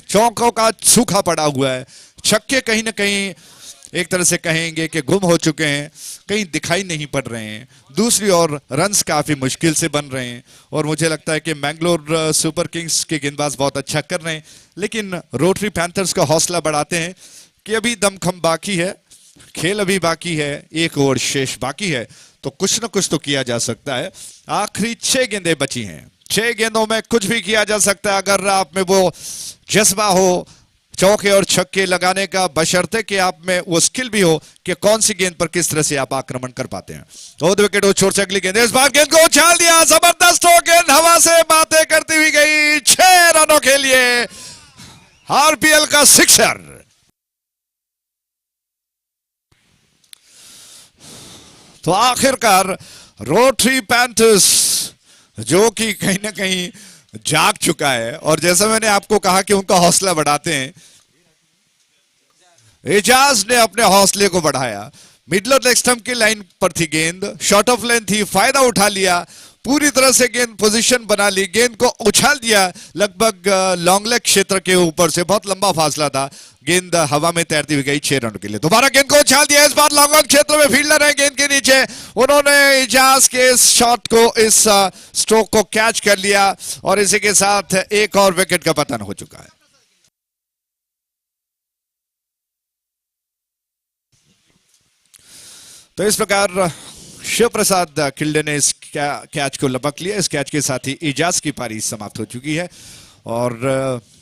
चौकों का सूखा पड़ा हुआ है, छक्के कहीं ना कहीं एक तरह से कहेंगे कि गुम हो चुके हैं, कहीं दिखाई नहीं पड़ रहे हैं। दूसरी ओर रन्स काफी मुश्किल से बन रहे हैं और मुझे लगता है कि मैंगलोर सुपर किंग्स के गेंदबाज बहुत अच्छा कर रहे हैं, लेकिन रोटरी पैंथर्स का हौसला बढ़ाते हैं कि अभी दमखम बाकी है, खेल अभी बाकी है, एक ओवर शेष बाकी है, तो कुछ ना कुछ तो किया जा सकता है। आखिरी 6 गेंदें बची हैं, 6 गेंदों में कुछ भी किया जा सकता है अगर आप में वो जज्बा हो चौके और छक्के लगाने का, बशर्ते कि आप में वो स्किल भी हो कि कौन सी गेंद पर किस तरह से आप आक्रमण कर पाते हैं। ओवर विकेट वो छोड़ से अगली गेंद, इस बार गेंद को उछाल दिया, जबरदस्त हो गेंद हवा से बातें करती हुई गई, 6 रनों के लिए आरपीएल का सिक्सर। तो आखिरकार रोटरी पैंथर्स जो कि कहीं ना कहीं जाग चुका है, और जैसा मैंने आपको कहा कि उनका हौसला बढ़ाते हैं, एजाज ने अपने हौसले को बढ़ाया। मिडल लेग स्टंप की लाइन पर थी गेंद, शॉर्ट ऑफ लाइन थी, फायदा उठा लिया, पूरी तरह से गेंद पोजीशन बना ली, गेंद को उछाल दिया लगभग लॉन्ग लेग क्षेत्र के ऊपर से, बहुत लंबा फासला था, गेंद हवा में तैरती हुई गई 6 रन के लिए। दोबारा गेंद को उछाल दिया, इस बार लॉन्ग ऑन क्षेत्र में फील्डर है गेंद के नीचे, उन्होंने एजाज के इस शॉट को, इस स्ट्रोक को कैच कर लिया और इसी के साथ एक और विकेट का पतन हो चुका है। तो इस प्रकार शिव प्रसाद खिल्डे ने इस कैच को लपक लिया। इस कैच के साथ ही एजाज की पारी समाप्त हो चुकी है और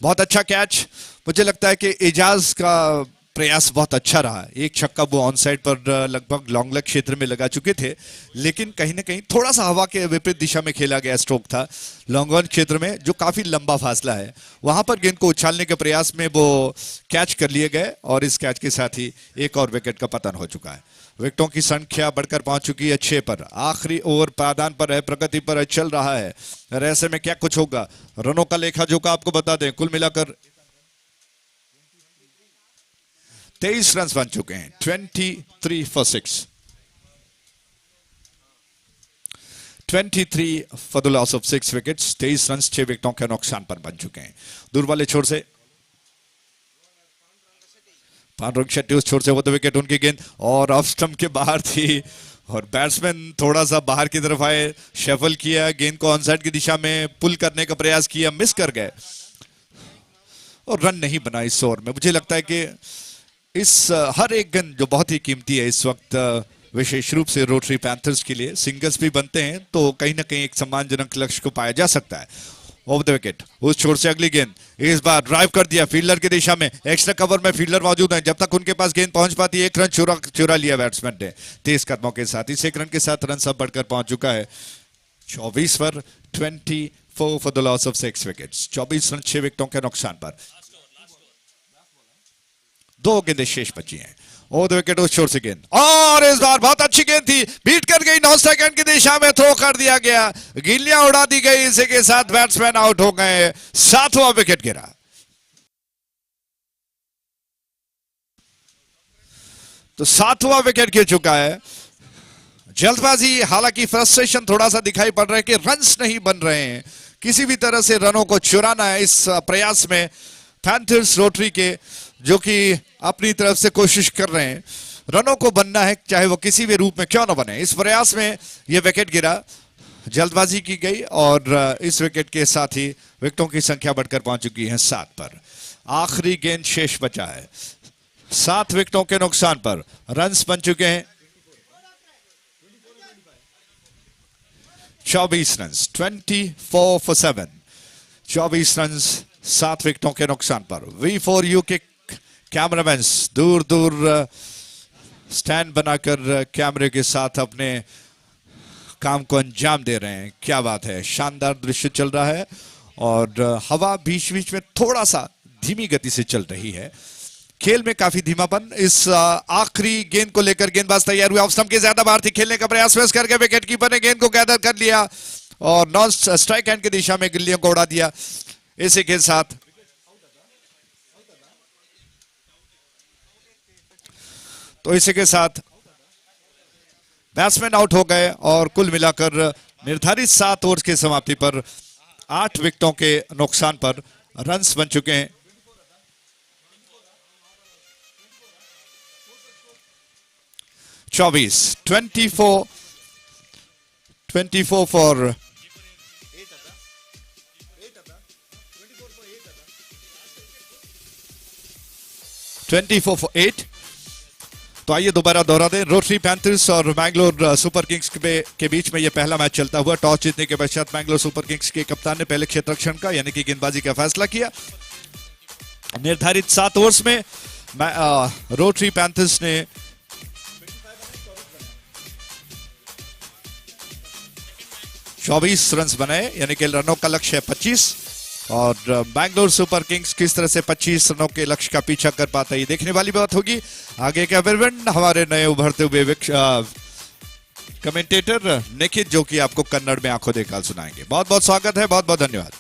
बहुत अच्छा कैच। मुझे लगता है कि एजाज का प्रयास बहुत अच्छा रहा। एक छक्का वो ऑन साइड पर लगभग लॉन्ग लेग क्षेत्र में लगा चुके थे, लेकिन कहीं ना कहीं थोड़ा सा हवा के विपरीत दिशा में खेला गया स्ट्रोक था लॉन्ग ऑन क्षेत्र में, जो काफी लंबा फासला है, वहां पर गेंद को उछालने के प्रयास में वो कैच कर लिए गए और इस कैच के साथ ही एक और विकेट का पतन हो चुका है। विकेटों की संख्या बढ़कर पहुंच चुकी है 6 पर। आखिरी ओवर पायदान पर है, प्रगति पर चल रहा है। ऐसे में क्या कुछ होगा, रनों का लेखा जोखा आपको बता दें, कुल मिलाकर 23 रन बन चुके हैं, 23 for 6, 23 for the loss of 6 wickets। 23 run 6 विकेटों के नुकसान पर बन चुके हैं। दूर वाले छोर से पांडुरंग शेट्टी उस छोर से वो तो विकेट उनकी गेंद और ऑफ स्टंप के बाहर थी और बैट्समैन थोड़ा सा बाहर की तरफ आए, शफल किया, गेंद को ऑनसाइड की दिशा में पुल करने का प्रयास किया, मिस कर गए और रन नहीं बना इस ओवर में। मुझे लगता है कि इस हर एक गेंद जो बहुत ही कीमती है इस वक्त, विशेष रूप से रोटरी पैंथर्स के लिए, सिंगल्स भी बनते हैं तो कहीं ना कहीं एक सम्मानजनक लक्ष्य को पाया जा सकता है। ओवर द विकेट उस छोर से अगली गेंद, इस बार ड्राइव कर दिया फील्डर की दिशा में, एक्स्ट्रा कवर में फील्डर मौजूद है, जब तक उनके पास गेंद पहुंच पाती है 1 रन चुरा लिया बैट्समैन ने तेज कदमों के साथ। इस 1 रन के साथ रन सब बढ़कर पहुंच चुका है 24 पर, 24 for the loss of 6 wickets. 24 run 6 विकेटों के नुकसान पर 2 गेंदें शेष बची हैं। ओवर द विकेट उस छोर से गेंद और इस बार बहुत अच्छी गेंद थी, बीट कर गई, 9 सेकंड की दिशा में थ्रो कर दिया गया, गिल्लियां उड़ा दी गई, इसी के साथ बैट्समैन आउट हो गए, 7वां विकेट गिरा। तो 7वां विकेट गिर चुका है। जल्दबाजी, हालांकि फ्रस्ट्रेशन थोड़ा सा दिखाई पड़ रहा है कि रन्स नहीं बन रहे हैं, किसी भी तरह से रनों को चुराना है इस प्रयास में पैंथर्स रोटरी के, जो कि अपनी तरफ से कोशिश कर रहे हैं, रनों को बनना है चाहे वो किसी भी रूप में क्यों ना बने। इस प्रयास में यह विकेट गिरा, जल्दबाजी की गई और इस विकेट के साथ ही विकेटों की संख्या बढ़कर पहुंच चुकी है 7 पर। आखिरी गेंद शेष बचा है, 7 विकेटों के नुकसान पर रन्स बन चुके हैं 24 रन, 24 for 7, 24 रन 7 विकेटों के नुकसान पर। V4U के कैमरामैन दूर दूर स्टैंड बनाकर कैमरे के साथ अपने काम को अंजाम दे रहे हैं। क्या बात है, शानदार दृश्य चल रहा है और हवा बीच बीच में थोड़ा सा धीमी गति से चल रही है, खेल में काफी धीमापन। इस आखिरी गेंद को लेकर गेंदबाज तैयार हुए, ऑफ स्टंप के ज्यादा बाहर थी, खेलने का प्रयास मिस करके विकेट कीपर ने गेंद को गैदर कर लिया और नॉन स्ट्राइक हैंड की दिशा में गिल्लियों को उड़ा दिया। इसी के साथ तो इसी के साथ बैट्समैन आउट हो गए और कुल मिलाकर निर्धारित 7 ओवर की समाप्ति पर 8 विकेटों के नुकसान पर रन्स बन चुके हैं 24 फॉर 8। तो आइए दोबारा दोहरा दें रोटरी पैंथर्स और मैंगलोर सुपर किंग्स के बीच में यह पहला मैच चलता हुआ टॉस जीतने के पश्चात मैंगलोर सुपर किंग्स के कप्तान ने पहले क्षेत्ररक्षण का यानी कि गेंदबाजी का फैसला किया निर्धारित 7 ओवर्स में रोटरी पैंथर्स ने 24 रन्स बनाए यानी कि रनों का लक्ष्य है 25 और बैंगलोर सुपर किंग्स किस तरह से 25 रनों के लक्ष्य का पीछा कर पाता है ये देखने वाली बात होगी आगे का विवरण हमारे नए उभरते हुए कमेंटेटर निखित जो कि आपको कन्नड़ में आंखों देखकर सुनाएंगे बहुत बहुत स्वागत है बहुत बहुत धन्यवाद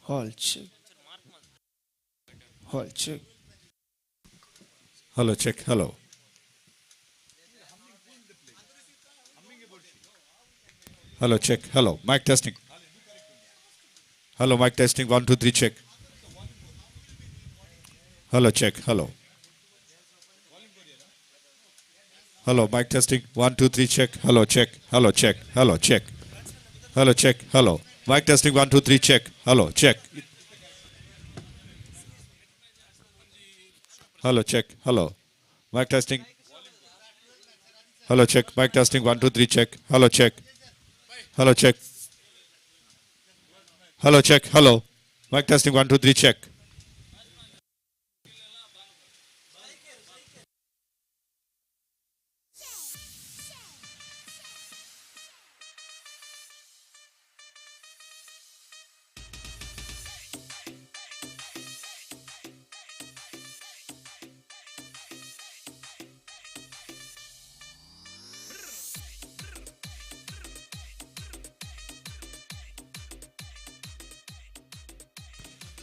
Hall check. Hall check. Hello check hello hello check hello mic testing hello mic testing 1 2 3 check hello check hello hello mic testing 1 2 3 check hello check hello check hello check hello check hello mic testing 1 2 3 check hello check hello check hello mic testing hello check mic testing 1 2 3 check hello check hello check hello check hello mic testing 1 2 3 check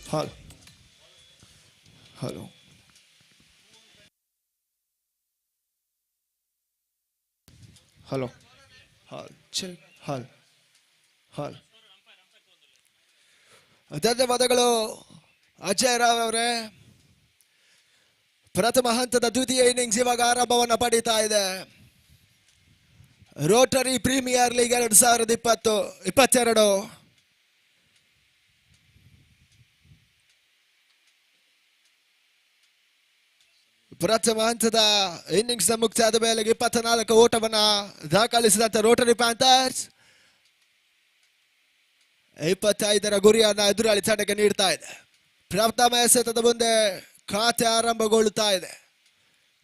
Hall. Hello. Hello. Hall. Check. Hall. Hall. ಧನ್ಯವಾದಗಳು ಅಜಯ್ ರಾವ್ ಅವರೇ ಪ್ರಥಮ ಹಂತದ ದ್ವಿತೀಯ innings ಇವಾಗ ಆರಂಭವನ್ನು ಪಡೀತಾ ಇದೆ Rotary premier league 2020-22 ಪ್ರಥಮ ಹಂತದ ಇನ್ನಿಂಗ್ಸ್ ಮುಕ್ತಾಯದ ಮೇಲೆಗೆ 24 ಓಟವನ್ನ ದಾಖಲಿಸಿದಂತ ರೋಟರಿ ಪ್ಯಾಂಥರ್ಸ್ 25ರ ಗುರಿಯನ್ನ ಎದುರಾಳಿ ತಂಡಕ್ಕೆ ನೀಡ್ತಾ ಇದೆ. ಪ್ರಥಮ ಎಸೆತದ ಮುಂದೆ ಖಾತೆ ಆರಂಭಗೊಳ್ಳುತ್ತಾ ಇದೆ.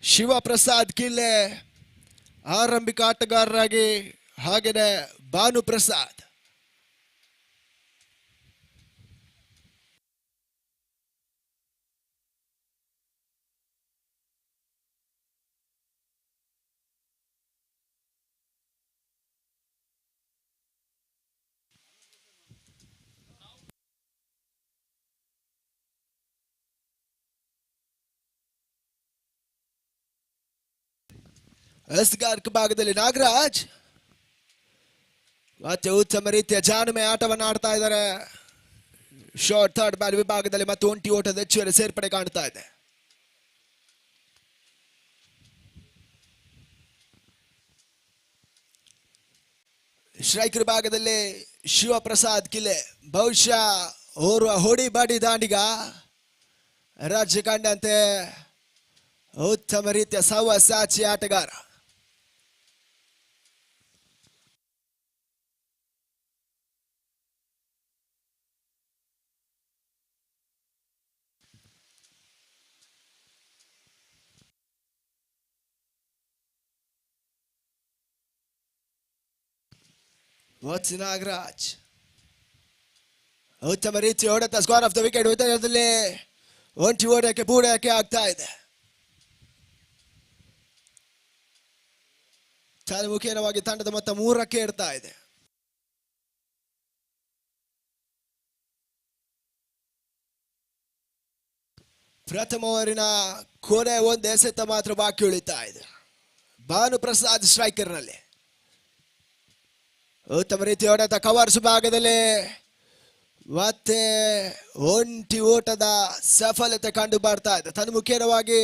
ಶಿವಪ್ರಸಾದ್ ಕಿಲ್ಲೆ ಆರಂಭಿಕ ಆಟಗಾರರಾಗಿ, ಹಾಗೆಯೇ ಭಾನುಪ್ರಸಾದ್. ಎಸ್ಗಾರ್ಕ್ ಭಾಗದಲ್ಲಿ ನಾಗರಾಜ್ ಮತ್ತೆ ಉತ್ತಮ ರೀತಿಯ ಜಾಣ್ಮೆ ಆಟವನ್ನು ಆಡ್ತಾ ಇದ್ದಾರೆ. ಶಾರ್ಟ್ ಥರ್ಡ್ ಬಾಲ್ ವಿಭಾಗದಲ್ಲಿ ಮತ್ತು ಒಂಟಿ ಓಟದ ಹೆಚ್ಚುವರಿ ಸೇರ್ಪಡೆ ಕಾಣ್ತಾ ಇದೆ. ಸ್ಟ್ರೈಕರ್ ಭಾಗದಲ್ಲಿ ಶಿವಪ್ರಸಾದ್ ಕಿಲ್ಲೆ, ಬಹುಶಃ ಓರ್ವ ಹೊಡಿ ಬಾಡಿ ದಾಂಡಿಗ, ರಾಜ್ಯ ಕಂಡಂತೆ ಉತ್ತಮ ರೀತಿಯ ಸವ್ಯಸಾಚಿ ಆಟಗಾರ. ನಾಗರಾಜ್ ಉತ್ತಮ ರೀತಿ ಹೊಡೆತ, ಸ್ಕೋರ್ ಆಫ್ ದ ವಿಕೆಟ್. ಉತ್ತರದಲ್ಲಿ ಒಂಟಿ ಓಡಕ್ಕೆ ಪೂರೈಕೆ ಆಗ್ತಾ ಇದೆ. ಮುಖೇನವಾಗಿ ತಂಡದ ಮೊತ್ತ 3ಕ್ಕೆ ಇರ್ತಾ ಇದೆ. ಪ್ರಥಮ ಓವರಿನ ಕೊನೆ ಒಂದು ಎಸೆತ ಮಾತ್ರ ಬಾಕಿ ಉಳಿತಾ ಇದೆ. ಭಾನುಪ್ರಸಾದ್ ಸ್ಟ್ರೈಕರ್ ನಲ್ಲಿ ಉತ್ತಮ ರೀತಿ ಹೊಡೆತ, ಕವರ್ಸ್ ಭಾಗದಲ್ಲಿ ಮತ್ತೆ ಒಂಟಿ ಓಟದ ಸಫಲತೆ ಕಂಡು ಬರ್ತಾ ಇದೆ. ತನ್ಮುಖೇನವಾಗಿ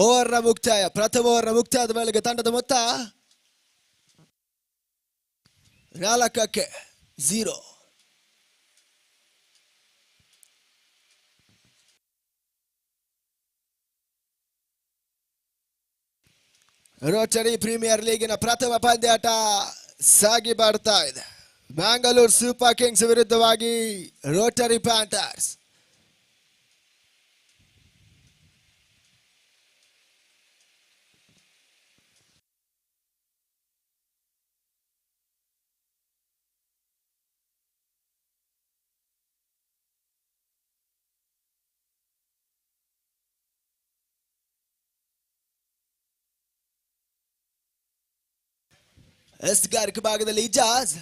ಓವರ್ನ ಮುಕ್ತಾಯ, ಪ್ರಥಮ ಓವರ್ನ ಮುಕ್ತಾಯದ ಮೇಲೆಗೆ ತಂಡದ ಮೊತ್ತ 4ಕ್ಕೆ 0. ರೋಟರಿ ಪ್ರೀಮಿಯರ್ ಲೀಗಿನ ಪ್ರಥಮ ಪಂದ್ಯಾಟ ಸಾಗಿ ಬರ್ತಾ ಇದೆ. ಬ್ಯಾಂಗಲೂರು ಸೂಪರ್ ಕಿಂಗ್ಸ್ ವಿರುದ್ಧವಾಗಿ ರೋಟರಿ ಪ್ಯಾಂಥರ್ಸ್. ಎಸ್ಗಾರ್ಕ್ ಭಾಗದಲ್ಲಿ ಇಜಾಜ್,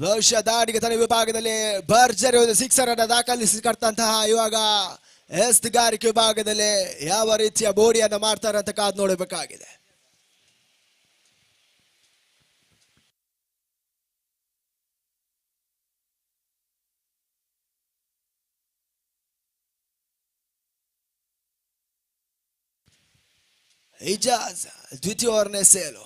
ಬಹುಶಃ ದಾಡಿಗೆ ತನ್ನ ವಿಭಾಗದಲ್ಲಿ ಭರ್ಜರಿ ಒಂದು 6 ಅನ್ನು ದಾಖಲಿಸಿಕೊಟ್ಟಂತಹ ಇವಾಗ ಎಸ್ಗಾರಿಕೆ ವಿಭಾಗದಲ್ಲಿ ಯಾವ ರೀತಿಯ ಬೋಡಿಯನ್ನು ಮಾಡ್ತಾರೆ ಅಂತ ಕಾದು ನೋಡಬೇಕಾಗಿದೆ. ಇಜಾಜ್ ದ್ವಿತೀಯ ಓವರ್ನ ಸೇಲು.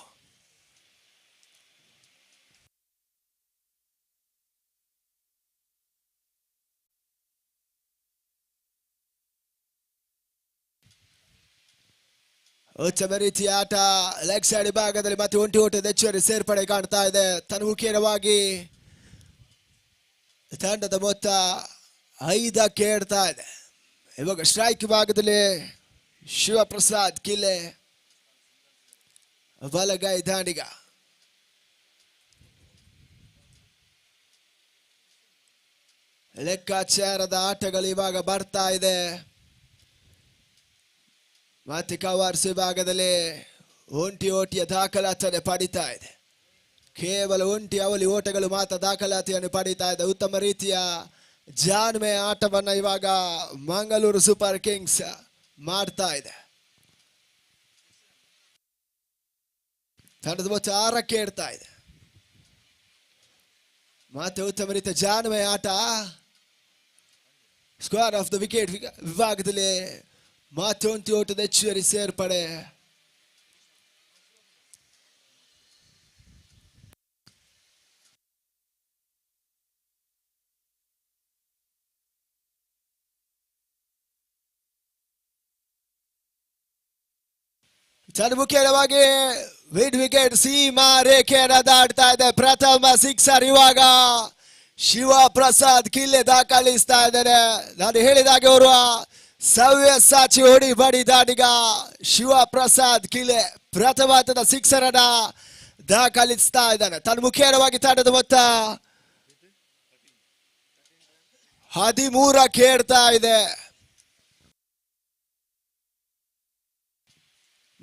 ಉತ್ತಮ ರೀತಿಯ ಆಟ ಲೆಗ್ ಸೈಡ್ ಭಾಗದಲ್ಲಿ ಮತ್ತೆ ಒಂಟಿ ಓಟದ ಹೆಚ್ಚುವರಿ ಸೇರ್ಪಡೆ ಕಾಣ್ತಾ ಇದೆ. ತನ್ಮುಖೇನವಾಗಿ ತಂಡದ ಮೊತ್ತ 5ಕ್ಕೆ ಏರ್ತಾ ಇದೆ. ಇವಾಗ ಸ್ಟ್ರೈಕ್ ಭಾಗದಲ್ಲಿ ಶಿವಪ್ರಸಾದ್ ಕಿಲ್ಲೆ, ಬಲಗೈ ದಾಂಡಿಗ. ಲೆಕ್ಕಾಚಾರದ ಆಟಗಳು ಇವಾಗ ಬರ್ತಾ ಇದೆ. ಮತ್ತೆ ಕವರ್ಸ್ ವಿಭಾಗದಲ್ಲಿ ಒಂಟಿ ಓಟಿಯ ದಾಖಲಾತಿಯನ್ನು ಪಡಿತಾ ಇದೆ. ಕೇವಲ ಒಂಟಿ ಅವಲಿ ಓಟಗಳು ಮಾತ್ರ ದಾಖಲಾತಿಯನ್ನು ಪಡಿತಾ ಇದೆ. ಉತ್ತಮ ರೀತಿಯ ಜಾಣ್ಮೆ ಆಟವನ್ನು ಇವಾಗ ಮಂಗಳೂರು ಸೂಪರ್ ಕಿಂಗ್ಸ್ ಮಾಡ್ತಾ ಇದೆ. ತಂಡದ ಮೊತ್ತ 6ಕ್ಕೆ ಇಡ್ತಾ ಇದೆ. ಮತ್ತೆ ಉತ್ತಮ ರೀತಿಯ ಜಾಣ್ಮೆ ಆಟ, ಸ್ಕ್ವೇರ್ ಆಫ್ ದ ವಿಕೆಟ್ ವಿಭಾಗದಲ್ಲಿ ಮತ್ತೊಂದು ಓಟದ ಹೆಚ್ಚುವರಿ ಸೇರ್ಪಡೆ. ಮುಖ್ಯವಾಗಿ ಮಿಡ್ ವಿಕೆಟ್ ಸೀಮಾ ರೇಖೆಯನ್ನು ದಾಟ್ತಾ ಇದೆ. ಪ್ರಥಮ ಸಿಕ್ಸರ್ ಇವಾಗ ಶಿವ ಪ್ರಸಾದ್ ಕಿಲ್ಲೆ ದಾಖಲಿಸ್ತಾ ಇದ್ದಾರೆ. ನಾನು ಹೇಳಿದಾಗೆ ಅವರು ಸವ್ಯಸಾಚಿ ಹೊಡಿ ಬಡಿದಾಡಿಗ ಶಿವ ಪ್ರಸಾದ್ ಕಿಲ್ಲೆ ಪ್ರಥಮ ಹಂತದ ಸಿಕ್ಸರ್ ಅನ್ನ ದಾಖಲಿಸ್ತಾ ಇದ್ದಾನೆ. ಮುಖ್ಯವಾಗಿ ತಂಡದ ಮೊತ್ತ 13 ಕೇಳ್ತಾ ಇದೆ.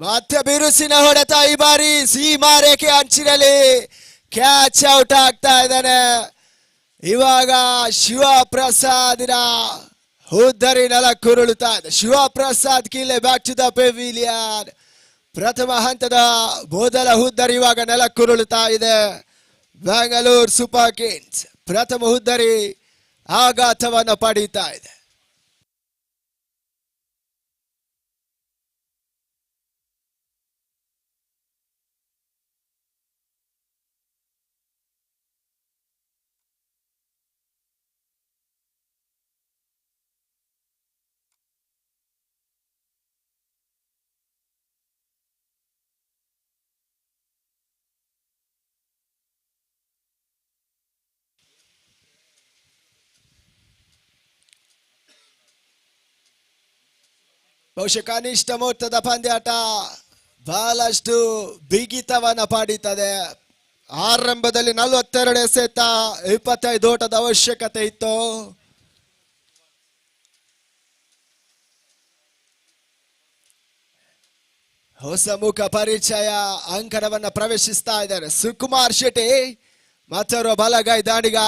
ಮತ್ತೆ ಬಿರುಸಿನ ಹೊಡೆತ ಈ ಬಾರಿ ಸೀಮಾ ರೇಖೆ ಅಂಚಿನಲ್ಲಿ ಕ್ಯಾಚ್ ಔಟ್ ಆಗ್ತಾ ಇದ್ದಾನೆ. ಇವಾಗ ಶಿವ ಪ್ರಸಾದಿನ ಹುದ್ದರಿ ನೆಲಕ್ಕುರುಳುತ್ತಾ ಇದೆ. ಶಿವ ಪ್ರಸಾದ್ ಕಿಲ್ಲೆ ಬ್ಯಾಕ್ ಟು ದ ಪೆವಿಲಿಯನ್. ಪ್ರಥಮ ಹಂತದ ಮೊದಲ ಹುದ್ದರಿ ಇವಾಗ ನೆಲಕ್ಕುರುಳುತ್ತಾ ಇದೆ. ಬೆಂಗಳೂರು ಸೂಪರ್ ಕಿಂಗ್ಸ್ ಪ್ರಥಮ ಹುದ್ದರಿ ಆಘಾತವನ್ನು ಪಡೀತಾ ಇದೆ. ಬಹುಶಃ ಕನಿಷ್ಠ ಮೊತ್ತದ ಪಂದ್ಯಾಟ ಬಹಳಷ್ಟು ಬಿಗಿತವನ್ನ ಪಡೀತದೆ. ಆರಂಭದಲ್ಲಿ 42 ಎಸೆತ 25 ಓಟದ ಅವಶ್ಯಕತೆ ಇತ್ತು. ಹೊಸ ಮುಖ ಪರಿಚಯ ಅಂಕಣವನ್ನ ಪ್ರವೇಶಿಸ್ತಾ ಇದ್ದಾರೆ. ಸುಕುಮಾರ್ ಶೆಟ್ಟಿ ಮತ್ತೋರ್ವ ಬಲಗೈ ದಾಂಡಿಗ.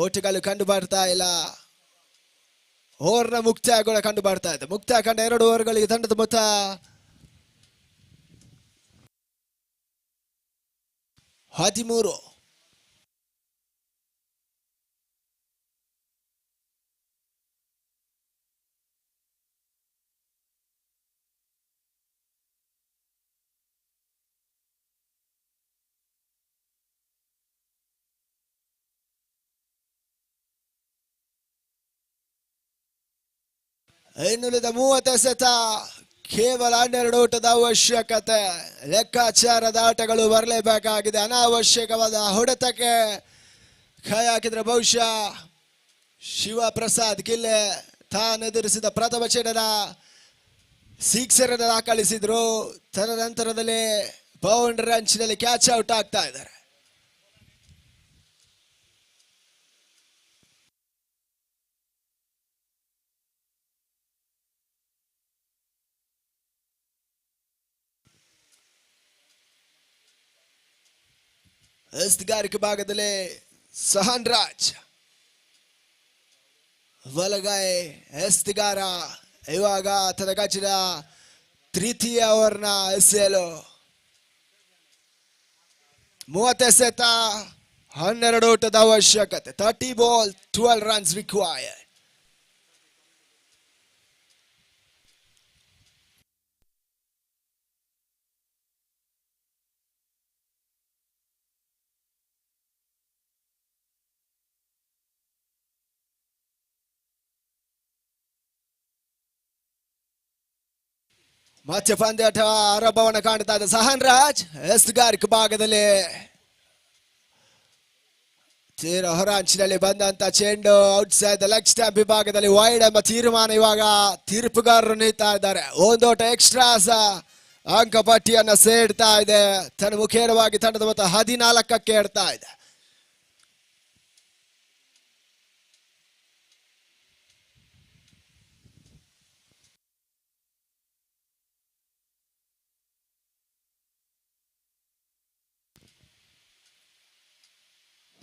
ಓಟುಗಳು ಕಂಡು ಬರ್ತಾ ಇಲ್ಲ. ಓವರ್ನ ಮುಕ್ತಾಯ ಕೂಡ ಕಂಡು ಬರ್ತಾ ಇದೆ. ಮುಕ್ತಾಯ ಕಂಡ 2 ಓವರ್ಗಳಿಗೆ ತಂಡದ ಮೊತ್ತ 13. ಇನ್ನುಳಿದ 30 ಎಸೆತ ಕೇವಲ 12 ಓಟದ ಅವಶ್ಯಕತೆ. ಲೆಕ್ಕಾಚಾರದ ಆಟಗಳು ಬರಲೇಬೇಕಾಗಿದೆ. ಅನಾವಶ್ಯಕವಾದ ಹೊಡೆತಕ್ಕೆ ಕೈ ಹಾಕಿದ್ರೆ ಬಹುಶಃ ಶಿವ ಪ್ರಸಾದ್ ಕಿಲ್ಲೆ ತಾನೆದುರಿಸಿದ ಪ್ರಥಮ ಛೇದನ ಸಿಕ್ಸರ್ ಅನ್ನು ದಾಖಲಿಸಿದ್ರು. ತದನಂತರದಲ್ಲಿ ಬೌಂಡರಿ ಅಂಚಿನಲ್ಲಿ ಕ್ಯಾಚ್ ಔಟ್ ಆಗ್ತಾ ಇದ್ದಾರೆ. ಎಸ್ತಿಗಾರಿಕೆ ಭಾಗದಲ್ಲಿ ಸಹನ್ ರಾಜ್ ಬಲಗೈ ಎಸ್ತಿಗಾರ ಇವಾಗ ತದಗಚ್ಚಿದ ತೃತೀಯ ಓವರ್ನ ಎಸೆಯಲು 30 ಎಸೆತ 12 ಓಟದ ಅವಶ್ಯಕತೆ. 30 ಬಾಲ್ 12 ರನ್ಸ್ ರಿಕ್ವೈರ್ಡ್. ಮತ್ತೆ ಪಂದ್ಯಾಟ ಆರಂಭವನ್ನು ಕಾಣ್ತಾ ಇದೆ. ಸಹನ್ ರಾಜ್ ಎಸ್ಗಾರಿಕೆ ಭಾಗದಲ್ಲಿ ತೀರ ಹೊರಾಂಚಿನಲ್ಲಿ ಬಂದಂತ ಚೆಂಡು ಔಟ್ ಸೈಡ್ ಲೆಗ್ ಸ್ಟ್ಯಾಂಪ್ ವಿಭಾಗದಲ್ಲಿ ವೈಡ್ ಎಂಬ ತೀರ್ಮಾನ ಇವಾಗ ತೀರ್ಪುಗಾರರು ನೀಡ್ತಾ ಇದ್ದಾರೆ. ಒಂದೋಟ ಎಕ್ಸ್ಟ್ರಾಸ್ ಅಂಕ ಪಟ್ಟಿಯನ್ನು ಸೇಡ್ತಾ ಇದೆ. ತನ್ನ ಮುಖೇನವಾಗಿ ತಂಡದ ಮೊತ್ತ 14ಕ್ಕೆ ಏರ್ತಾ ಇದೆ.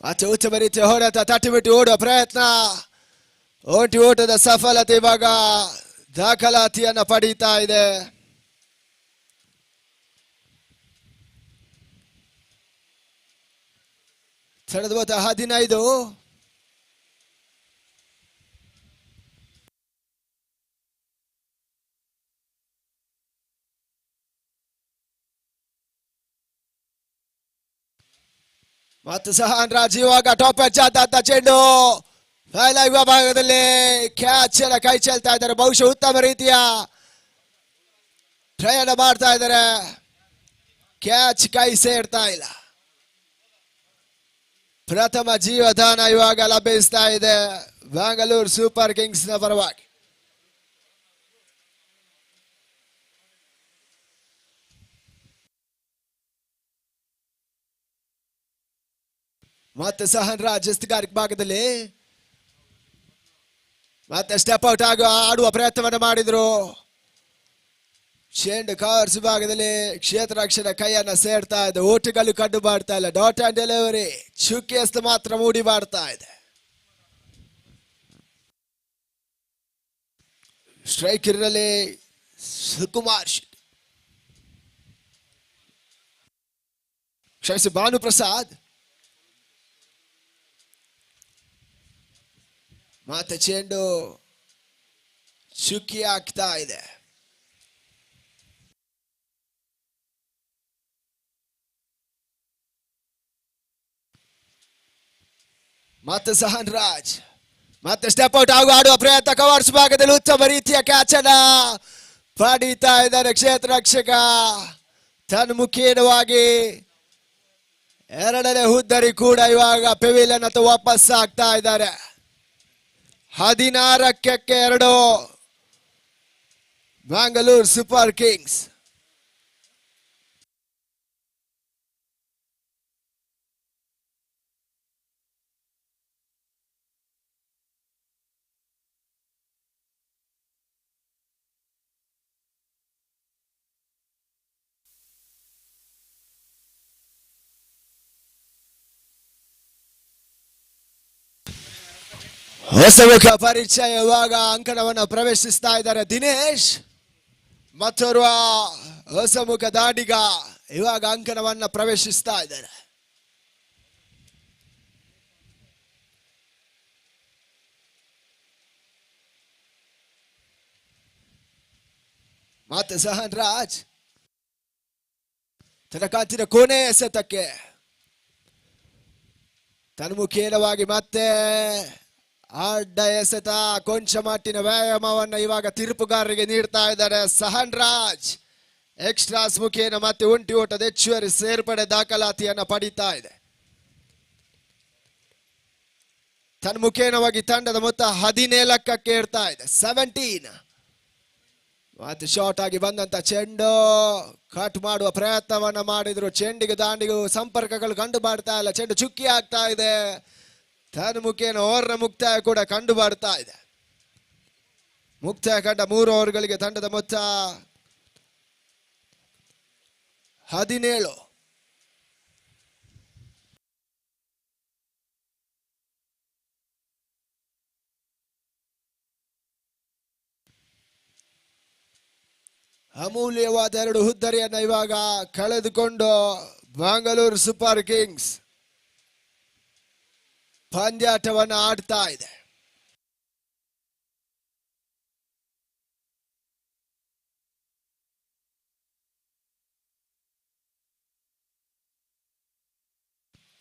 ಮತ್ತೆ ಉತ್ತಮ ರೀತಿಯ ಹೊಡೆತ ತಟ್ಟಿಬಿಟ್ಟು ಓಡುವ ಪ್ರಯತ್ನ. ಓಟದ ಸಫಲತೆ ಇವಾಗ ದಾಖಲಾತಿಯನ್ನ ಪಡೀತಾ ಇದೆ. ತಂಡದ ಮೊತ್ತ 15. ಮತ್ತು ಸಹನ್ ರಾಜ್ ಇವಾಗ ಟಾಪ್ ಎಚ್ ಆದಂತ ಚೆಂಡು ಭಾಗದಲ್ಲಿ ಕ್ಯಾಚ್ ಎಲ್ಲ ಕೈ ಚೆಲ್ತಾ ಇದ್ದಾರೆ. ಬಹುಶಃ ಉತ್ತಮ ರೀತಿಯ ಪ್ರಯಾಣ ಮಾಡ್ತಾ ಇದ್ದಾರೆ. ಕ್ಯಾಚ್ ಕೈ ಸೇರ್ತಾ ಇಲ್ಲ. ಪ್ರಥಮ ಜೀವದಾನ ಇವಾಗ ಲಭಿಸ್ತಾ ಇದೆ ಬ್ಯಾಂಗಲೂರು ಸೂಪರ್ ಕಿಂಗ್ಸ್ ನ ಪರವಾಗಿ. ಮತ್ತೆ ಸಹನ್ ರಾಜ್ ಎಸ್ತುಗಾರಿಕೆ ಭಾಗದಲ್ಲಿ ಮತ್ತೆ ಸ್ಟೆಪ್ ಔಟ್ ಆಡುವ ಪ್ರಯತ್ನವನ್ನು ಮಾಡಿದ್ರು. ಚೆಂಡು ಕವರ್ಸ್ ಭಾಗದಲ್ಲಿ ಕ್ಷೇತ್ರ ರಕ್ಷಣೆ ಕೈಯನ್ನ ಸೇರ್ತಾ ಇದೆ. ಓಟುಗಳು ಕಂಡು ಮಾಡ್ತಾ ಇಲ್ಲ. ಡಾಟ್ ಅಂಡ್ ಡೆಲಿವರಿ ಚುಕ್ಕಿಯಷ್ಟು ಮಾತ್ರ ಮೂಡಿ ಮಾಡ್ತಾ ಇದೆ. ಸ್ಟ್ರೈಕರ್ ನಲ್ಲಿ ಸುಕುಮಾರ್ ಕ್ಷಮಿಸಿ ಭಾನುಪ್ರಸಾದ್. ಮತ್ತೆ ಚೆಂಡು ಚುಕ್ಕಿ ಆಗ್ತಾ ಇದೆ. ಮತ್ತೆ ಸಹನ್ ರಾಜ್ ಮತ್ತೆ ಸ್ಟೆಪ್ ಔಟ್ ಆಡುವ ಪ್ರಯತ್ನ. ಕವರ್ಸ್ ಭಾಗದಲ್ಲಿ ಉತ್ತಮ ರೀತಿಯ ಕ್ಯಾಚ್ ಅನ್ನ ಪಡೀತಾ ಇದ್ದಾರೆ ಕ್ಷೇತ್ರ ರಕ್ಷಕ. ತನ್ಮುಖೀನವಾಗಿ ಎರಡನೇ ಹುದ್ದರಿ ಕೂಡ ಇವಾಗ ಪೆವಿಲಿಯನ್ ಅಥವಾ ವಾಪಸ್ ಆಗ್ತಾ ಇದ್ದಾರೆ. 16-2 ಬ್ಯಾಂಗಲೂರು ಸೂಪರ್ ಕಿಂಗ್ಸ್. ಹೊಸಮುಖ ಪರಿಚಯ ಇವಾಗ ಅಂಕಣವನ್ನು ಪ್ರವೇಶಿಸ್ತಾ ಇದ್ದಾರೆ ದಿನೇಶ್. ಮತ್ತೋರ್ವ ಹೊಸಮುಖ ದಾಂಡಿಗ ಇವಾಗ ಅಂಕಣವನ್ನು ಪ್ರವೇಶಿಸ್ತಾ ಇದ್ದಾರೆ. ಮತ್ತೆ ಸಹನ್ ರಾಜ್ ತನಕಾಂತಿನ ಕೊನೆ ಎಸೆತಕ್ಕೆ ತನ್ಮುಖೀನವಾಗಿ ಮತ್ತೆ ಅಡ್ಡ ಎಸೆತ ಕೊಂಚ ಮಟ್ಟಿನ ವ್ಯಾಯಾಮವನ್ನು ಇವಾಗ ತೀರ್ಪುಗಾರರಿಗೆ ನೀಡ್ತಾ ಇದ್ದಾರೆ ಸಹನ್ ರಾಜ್. ಎಕ್ಸ್ಟ್ರಾಸ್ ಮುಖೇನ ಮತ್ತೆ ಒಂಟಿ ಓಟದ ಹೆಚ್ಚುವರಿ ಸೇರ್ಪಡೆ ದಾಖಲಾತಿಯನ್ನ ಪಡೀತಾ ಇದೆ. ತನ್ಮುಖೇನವಾಗಿ ತಂಡದ ಮೊತ್ತ 17ಕ್ಕೆ ಏರ್ತಾ ಇದೆ. 17. ಮತ್ತೆ ಶಾರ್ಟ್ ಆಗಿ ಬಂದಂತ ಚೆಂಡು ಕಟ್ ಮಾಡುವ ಪ್ರಯತ್ನವನ್ನ ಮಾಡಿದ್ರು. ಚೆಂಡಿಗೆ ದಾಂಡಿಗೂ ಸಂಪರ್ಕಗಳು ಕಂಡು ಬರ್ತಾ ಇಲ್ಲ. ಚೆಂಡು ಚುಕ್ಕಿ ಆಗ್ತಾ ಇದೆ. ತನ್ಮುಖೇನ ಓವರ್ನ ಮುಕ್ತಾಯ ಕೂಡ ಕಂಡು ಬರ್ತಾ ಇದೆ. ಮುಕ್ತಾಯ ಕಂಡ 3 ಓವರ್ಗಳಿಗೆ ತಂಡದ ಮೊತ್ತ 17. ಅಮೂಲ್ಯವಾದ 2 ಹುದ್ದರಿಯನ್ನ ಇವಾಗ ಕಳೆದುಕೊಂಡು ಬ್ಯಾಂಗಲೂರು ಸೂಪರ್ ಕಿಂಗ್ಸ್ ಪಂದ್ಯಾಟವನ್ನು ಆಡ್ತಾ ಇದೆ.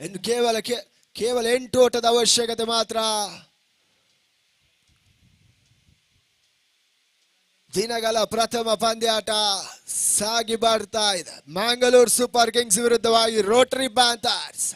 ಇನ್ನು ಕೇವಲ 8 ಓಟದ ಅವಶ್ಯಕತೆ ಮಾತ್ರ. ದಿನಗಳ ಪ್ರಥಮ ಪಂದ್ಯಾಟ ಸಾಗಿ ಬರ್ತಾ ಇದೆ. ಮ್ಯಾಂಗಳೂರು ಸೂಪರ್ ಕಿಂಗ್ಸ್ ವಿರುದ್ಧವಾಗಿ ರೋಟರಿ ಪ್ಯಾಂಥರ್ಸ್.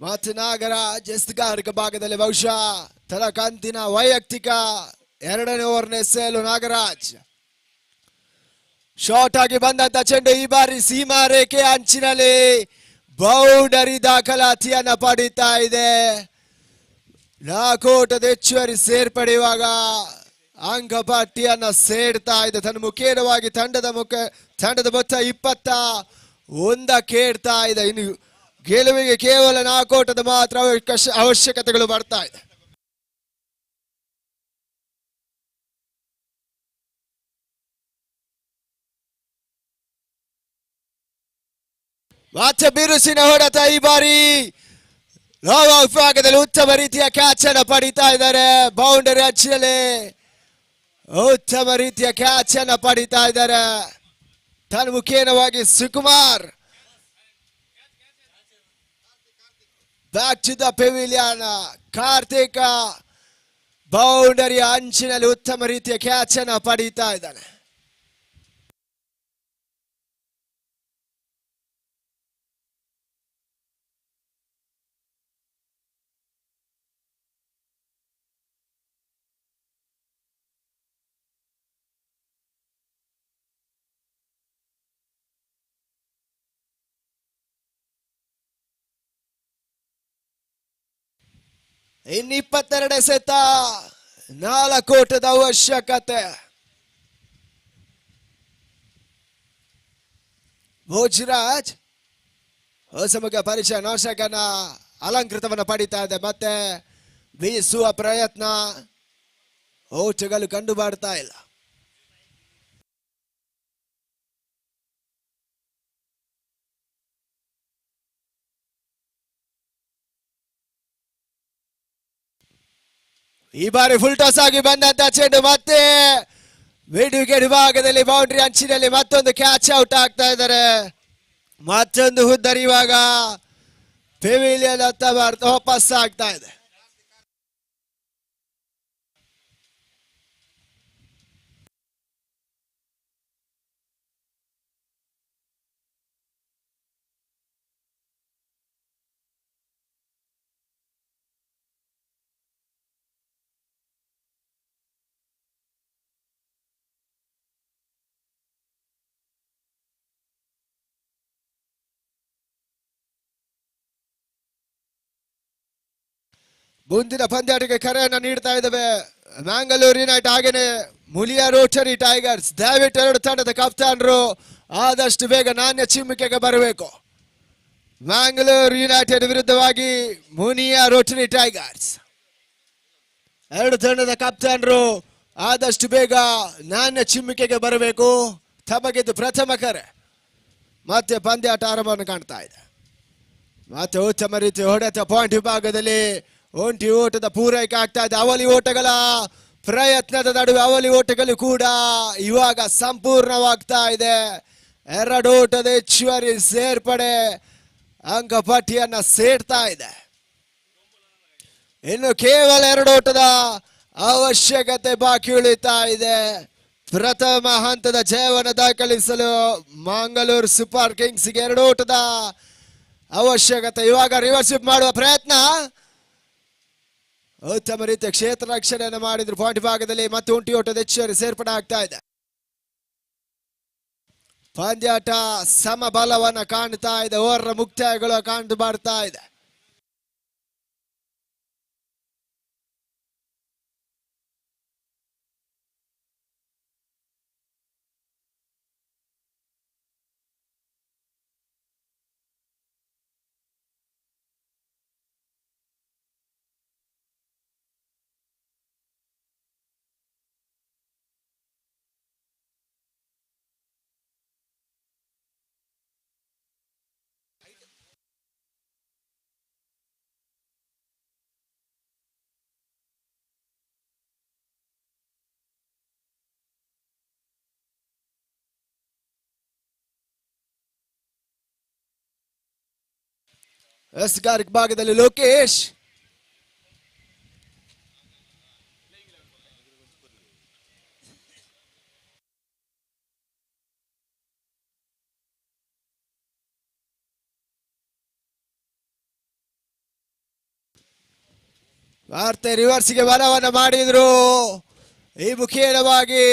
ಮತ್ತು ನಾಗರಾಜ್ ಎಸ್ತುಗಾರಿಕೆ ಭಾಗದಲ್ಲಿ ಬಹುಶಃ ತಲಕಂತಿನ ವೈಯಕ್ತಿಕ 2ನೇ ಓವರ್ನ ಎಸೆಯಲು ನಾಗರಾಜ್. ಶಾರ್ಟ್ ಆಗಿ ಬಂದಂತ ಚೆಂಡು ಈ ಬಾರಿ ಸೀಮಾ ರೇಖೆ ಅಂಚಿನಲ್ಲಿ ಬೌಂಡರಿ ದಾಖಲಾತಿಯನ್ನ ಪಡೀತಾ ಇದೆ. 4 ಓಟದ ಹೆಚ್ಚುವರಿ ಸೇರ್ಪಡೆಯುವಾಗ ಅಂಕಪಟ್ಟಿಯನ್ನ ಸೇರ್ತಾ ಇದೆ. ತನ್ನ ಮುಖೇನವಾಗಿ ತಂಡದ ಮೊತ್ತ 21ಕ್ಕೆ ಏರ್ತಾ ಇದೆ. ಇನ್ನು ಗೆಲುವಿಗೆ ಕೇವಲ 4 ಓಟದ ಮಾತ್ರ ಅವಶ್ಯಕತೆಗಳು ಬರ್ತಾ ಇದೆ. ಮತ್ತೆ ಬಿರುಸಿನ ಹೊಡೆತ ಈ ಬಾರಿ ಲೋವ ವಿಭಾಗದಲ್ಲಿ ಉತ್ತಮ ರೀತಿಯ ಕ್ಯಾಚ್ ಅನ್ನು ಪಡಿತಾ ಇದ್ದಾರೆ. ಬೌಂಡರಿ ಅಂಚಿನಲ್ಲಿ ಉತ್ತಮ ರೀತಿಯ ಕ್ಯಾಚ್ ಅನ್ನು ಪಡಿತಾ ಇದ್ದಾರೆ. ತನ್ಮುಖೇನವಾಗಿ Sukumar back to the pavilion. Karthik ಬೌಂಡರಿಯ ಅಂಚಿನಲ್ಲಿ ಉತ್ತಮ ರೀತಿಯ ಕ್ಯಾಚ್ ಅನ್ನು ಪಡಿತಾ ಇದ್ದಾನೆ. ಇನ್ನು 22 ಎಸೆತ 4 ಓಟದ ಅವಶ್ಯಕತೆ. ಭೋಜರಾಜ್ ಹೊಸಮುಖ ಪರಿಚಯ ನಾಶಕನ ಅಲಂಕೃತವನ್ನು ಪಡಿತಾ ಇದೆ. ಮತ್ತೆ ಬೀಸುವ ಪ್ರಯತ್ನ, ಓಟಗಳು ಕಂಡು ಬರ್ತಾ ಇಲ್ಲ. ಈ ಬಾರಿ ಫುಲ್ ಟಾಸ್ ಆಗಿ ಬಂದಂತ ಚೆಂಡು ಮತ್ತೆ ಮಿಡ್ ವಿಕೆಟ್ ವಿಭಾಗದಲ್ಲಿ ಬೌಂಡ್ರಿ ಅಂಚಿನಲ್ಲಿ ಮತ್ತೊಂದು ಕ್ಯಾಚ್ ಔಟ್ ಆಗ್ತಾ ಇದ್ದಾರೆ. ಮತ್ತೊಂದು ಹುದ್ದರಿ ಇವಾಗ ಪೆವಿಲಿಯನ್ ಹತ್ತ ವಾಪಸ್ ಆಗ್ತಾ ಇದೆ. ಮುಂದಿನ ಪಂದ್ಯಾಟಕ್ಕೆ ಕರೆಯನ್ನು ನೀಡ್ತಾ ಇದ್ದೇವೆ. ಮ್ಯಾಂಗಳೂರು ಯುನೈಟೆಡ್ ಹಾಗೇನೆ ಮುಲಿಯಾ ರೋಟರಿ ಟೈಗರ್ಸ್. ದಯವಿಟ್ಟು ಎರಡು ತಂಡದ ಕಪ್ತಾನರು ಆದಷ್ಟು ಬೇಗ ನಾಣ್ಯ ಚಿಮ್ಮಿಕೆಗೆ ಬರಬೇಕು. ಮ್ಯಾಂಗಳೂರು ಯುನೈಟೆಡ್ ವಿರುದ್ಧವಾಗಿ ಮುನಿಯಾ ರೋಟರಿ ಟೈಗರ್ಸ್. ಎರಡು ತಂಡದ ಕಪ್ತಾನರು ಆದಷ್ಟು ಬೇಗ ನಾಣ್ಯ ಚಿಮ್ಮಿಕೆಗೆ ಬರಬೇಕು. ತಮಗಿದ್ದು ಪ್ರಥಮ ಕರೆ. ಮತ್ತೆ ಪಂದ್ಯಾಟ ಆರಂಭವನ್ನು ಕಾಣ್ತಾ ಇದೆ. ಮತ್ತೆ ಉತ್ತಮ ರೀತಿ ಹೊಡೆತ ಪಾಯಿಂಟ್ ವಿಭಾಗದಲ್ಲಿ ಒಂಟಿ ಓಟದ ಪೂರೈಕೆ ಆಗ್ತಾ ಇದೆ. ಅವಲಿ ಓಟಗಳ ಪ್ರಯತ್ನದ ನಡುವೆ ಅವಲಿ ಓಟಗಳು ಕೂಡ ಇವಾಗ ಸಂಪೂರ್ಣವಾಗ್ತಾ ಇದೆ. ಎರಡು ಓಟದ ಹೆಚ್ಚುವರಿ ಸೇರ್ಪಡೆ ಅಂಕಪಟ್ಟಿಯನ್ನ ಸೇರ್ತಾ ಇದೆ. ಇನ್ನು ಕೇವಲ ಎರಡು ಓಟದ ಅವಶ್ಯಕತೆ ಬಾಕಿ ಉಳಿತಾ ಇದೆ. ಪ್ರಥಮ ಹಂತದ ಜಯವನ್ನು ದಾಖಲಿಸಲು ಮಂಗಳೂರು ಸೂಪರ್ ಕಿಂಗ್ಸ್ಗೆ ಎರಡು ಓಟದ ಅವಶ್ಯಕತೆ. ಇವಾಗ ರಿವರ್ಸಿಪ್ ಮಾಡುವ ಪ್ರಯತ್ನ, ಉತ್ತಮ ರೀತಿಯ ಕ್ಷೇತ್ರ ರಕ್ಷಣೆಯನ್ನು ಮಾಡಿದ್ರು ಪಾಯಿಂಟ್ ಭಾಗದಲ್ಲಿ. ಮತ್ತೆ ಒಂಟಿ ಓಟದ ಹೆಚ್ಚುವರಿ ಸೇರ್ಪಡೆ ಆಗ್ತಾ ಇದೆ. ಪಂದ್ಯಾಟ ಸಮಬಲವನ್ನು ಕಾಣ್ತಾ ಇದೆ. ಓವರ್ ಮುಕ್ತಾಯಗಳು ಕಾಣು ಬರ್ತಾ ಇದೆ. ಎಸ್ಗಾರ್ ಭಾಗದಲ್ಲಿ ಲೋಕೇಶ್, ವಾರ್ತೆ ರಿವರ್ಸ್ಗೆ ಬಲವನ್ನು ಮಾಡಿದ್ರು. ಈ ಮುಖೇನವಾಗಿ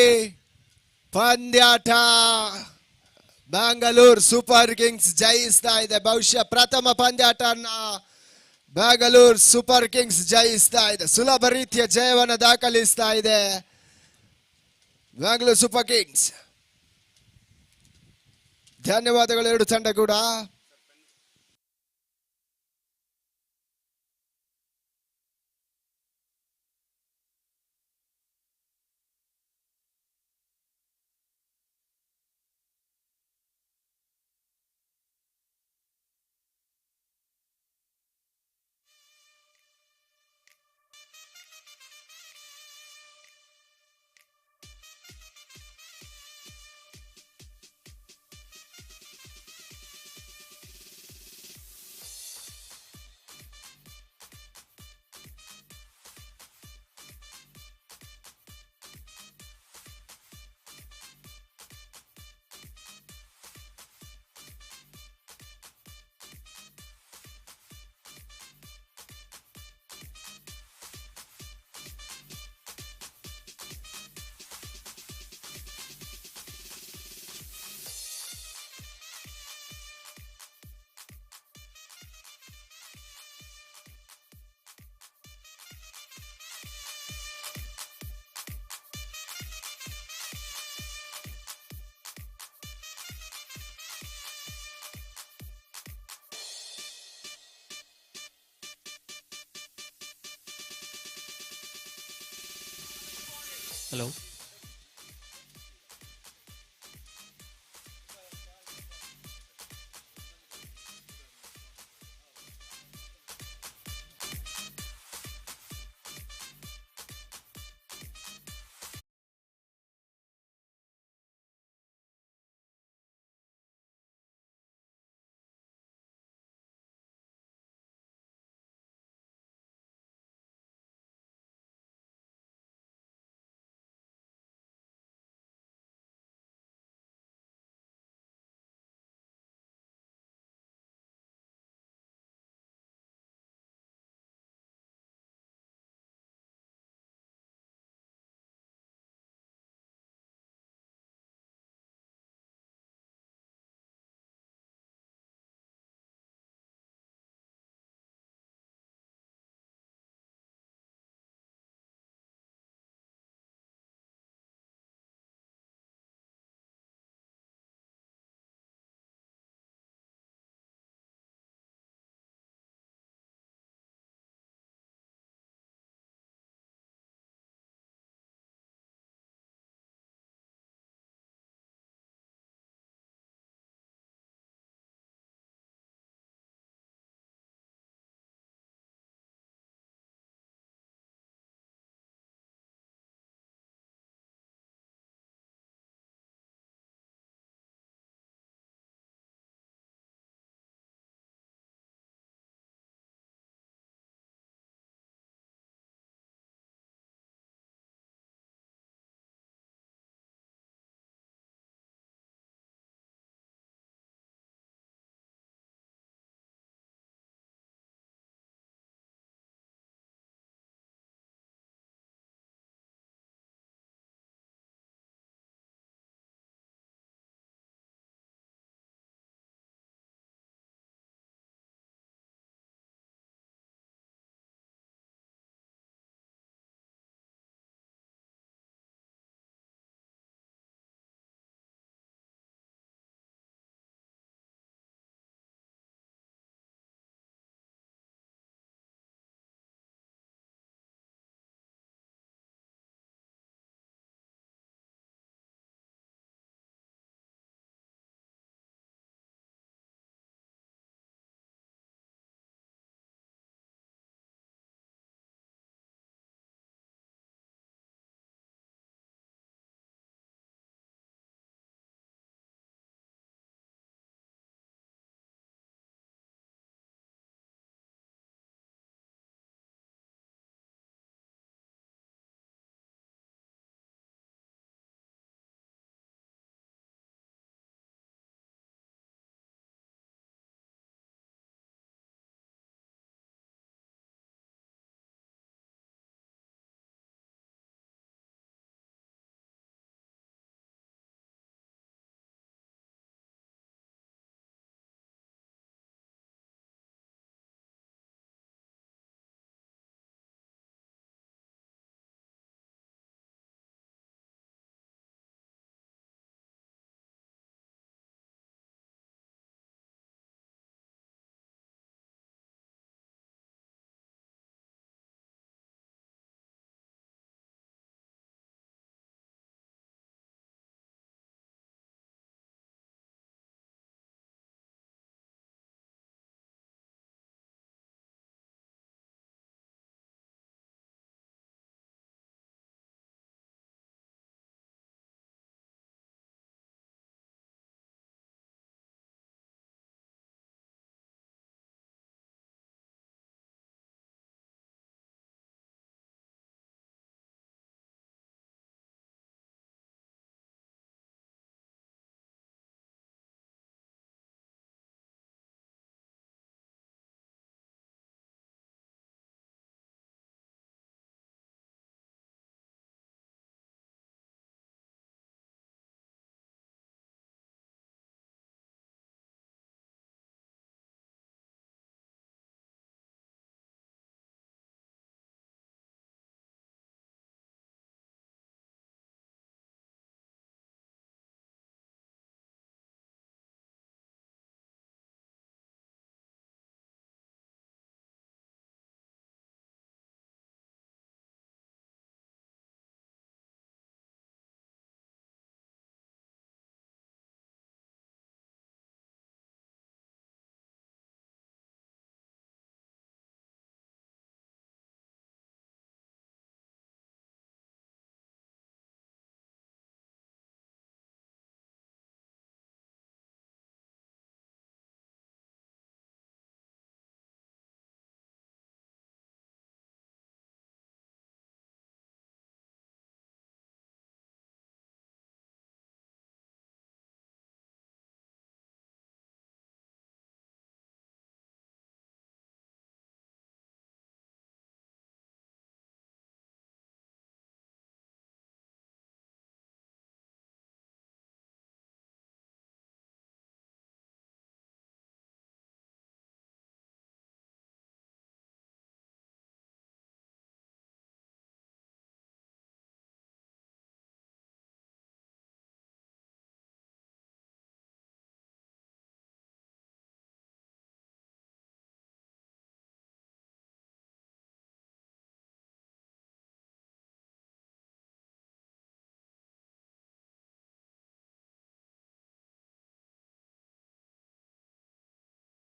ಪಂದ್ಯಾಟ ಬ್ಯಾಂಗಲೂರ್ ಸೂಪರ್ ಕಿಂಗ್ಸ್ ಜಯಿಸ್ತಾ ಇದೆ. ಬಹುಶಃ ಪ್ರಥಮ ಪಂದ್ಯಾಟನ ಬ್ಯಾಂಗಲೂರ್ ಸೂಪರ್ ಕಿಂಗ್ಸ್ ಜಯಿಸ್ತಾ ಇದೆ. ಸುಲಭ ರೀತಿಯ ಜಯವನ್ನು ದಾಖಲಿಸ್ತಾ ಇದೆ ಬ್ಯಾಂಗ್ಳೂರ್ ಸೂಪರ್ ಕಿಂಗ್ಸ್. ಧನ್ಯವಾದಗಳು ಎರಡು ತಂಡ ಕೂಡ. Hello.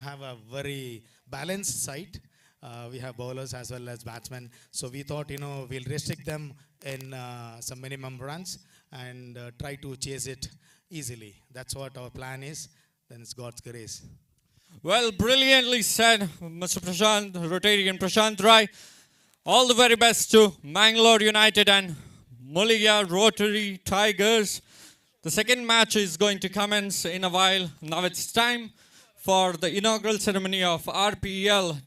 have a very balanced side. We have bowlers as well as batsmen. So we thought, we'll restrict them in some minimum runs and try to chase it easily. That's what our plan is. Then it's God's grace. Well, brilliantly said, Mr. Prashant, Rotarian Prashant Rai. All the very best to Mangalore United and Muliya Rotary Tigers. The second match is going to commence in a while. Now it's time for the inaugural ceremony of RPL.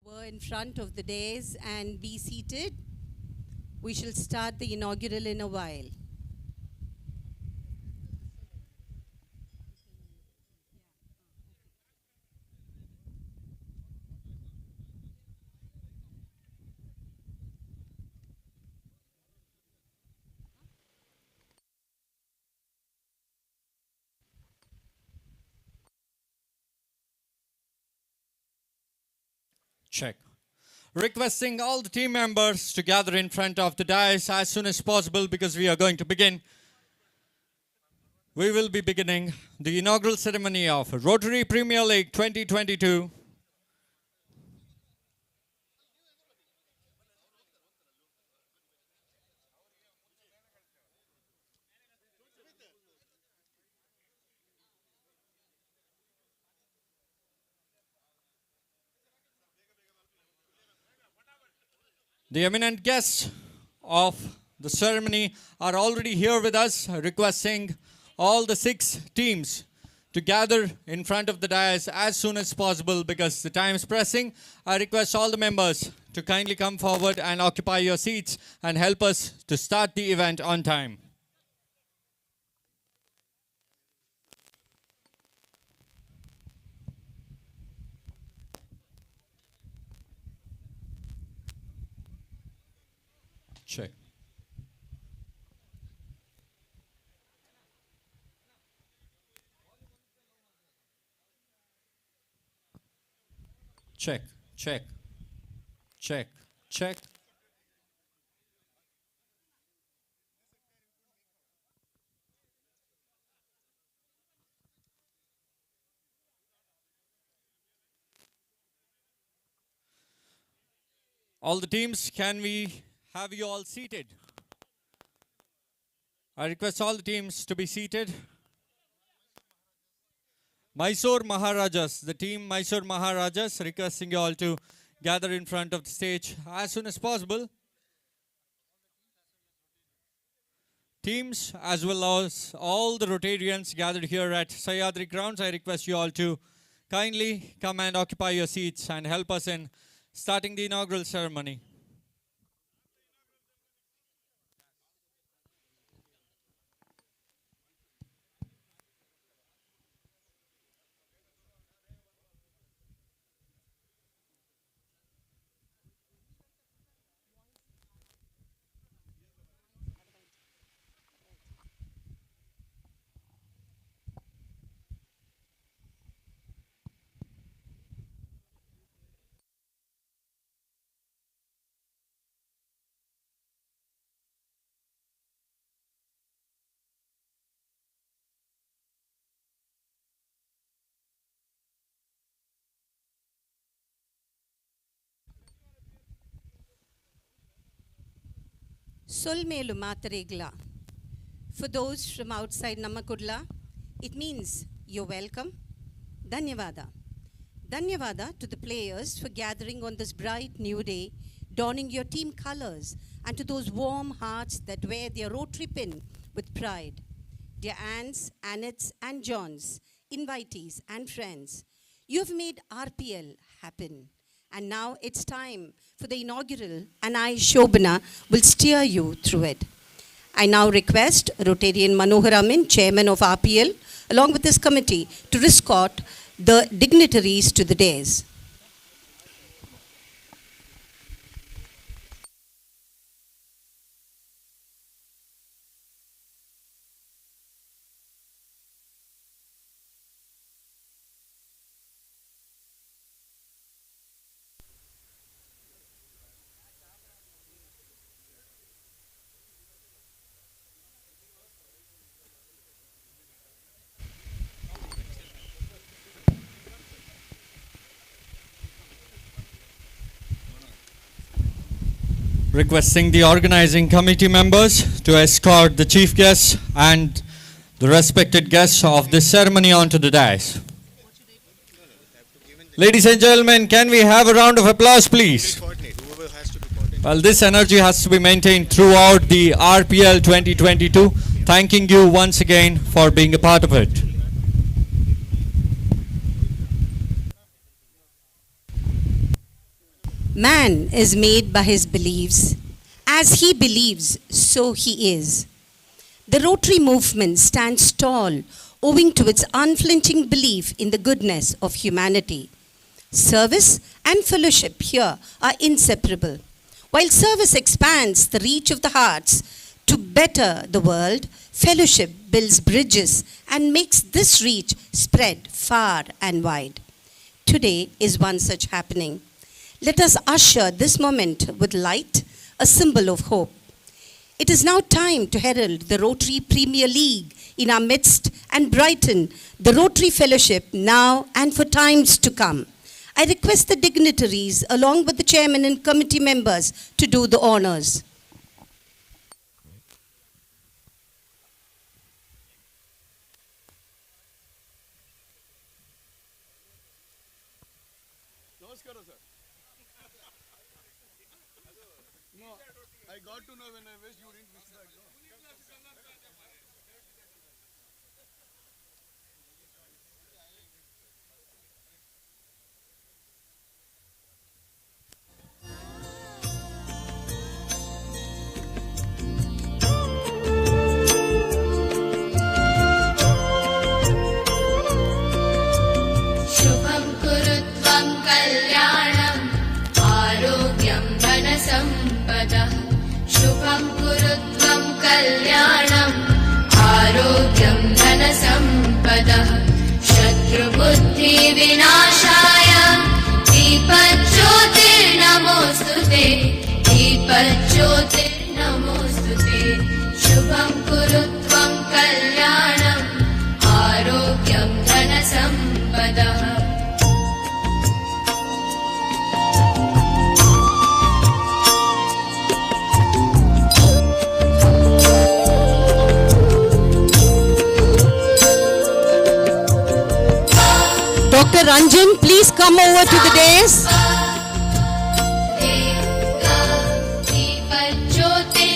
Were in front of the dais and be seated. We shall start the inaugural in a while. Check. Requesting all the team members to gather in front of the dais as soon as possible because we are going to begin. We will be beginning the inaugural ceremony of Rotary Premier League 2022. The eminent guests of the ceremony are already here with us, requesting all the 6 teams to gather in front of the dais as soon as possible because the time is pressing. I request all the members to kindly come forward and occupy your seats and help us to start the event on time. Check. Check, check, check, check. All the teams, can we have you all seated? I request all the teams to be seated. Mysore Maharajas, the team Mysore Maharajas, requesting you all to gather in front of the stage as soon as possible. Teams as well as all the Rotarians gathered here at Sahyadri grounds, I request you all to kindly come and occupy your seats and help us in starting the inaugural ceremony. Solmelu Mataregla. For those from outside Namakudla, it means you're welcome. Dhanyavada. Dhanyavada to the players for gathering on this bright new day, donning your team colors, and to those warm hearts that wear their Rotary pin with pride. Dear aunts, Annets, and Johns, invitees and friends, you have made RPL happen. And now it's time for the inaugural, and I, Shobana, will steer you through it. I now request Rotarian Manohar Amin, Chairman of RPL, along with this committee, to escort the dignitaries to the dais. Requesting the organizing committee members to escort the chief guests and the respected guests of this ceremony onto the dais. Ladies and gentlemen, can we have a round of applause, please? Well, this energy has to be maintained throughout the RPL 2022. Thanking you once again for being a part of it. Man is made by his beliefs. As he believes, so he is. The Rotary movement stands tall owing to its unflinching belief in the goodness of humanity. Service and fellowship here are inseparable. While service expands the reach of the hearts to better the world, fellowship builds bridges and makes this reach spread far and wide. Today is one such happening. Let us usher this moment with light, a symbol of hope. It is now time to herald the Rotary Premier League in our midst and brighten the Rotary Fellowship now and for times to come. I request the dignitaries along with the chairman and committee members to do the honors. I got to know when I wish you didn't wish that. शुभं कुरु त्वं कल्याणम् आरोग्यं धनसम्पदः शुभं कुरु त्वं कल्याणम् आरोग्यं धनसम्पदः शत्रुबुद्धिविनाशाय दीपज्योतिर्नमोऽस्तुते दीपज्योतिर्नमोऽस्तुते शुभं कुरु त्वं कल्याणम् आरोग्यं धनसम्पदः Dr. Ranjan, please come over to the dais.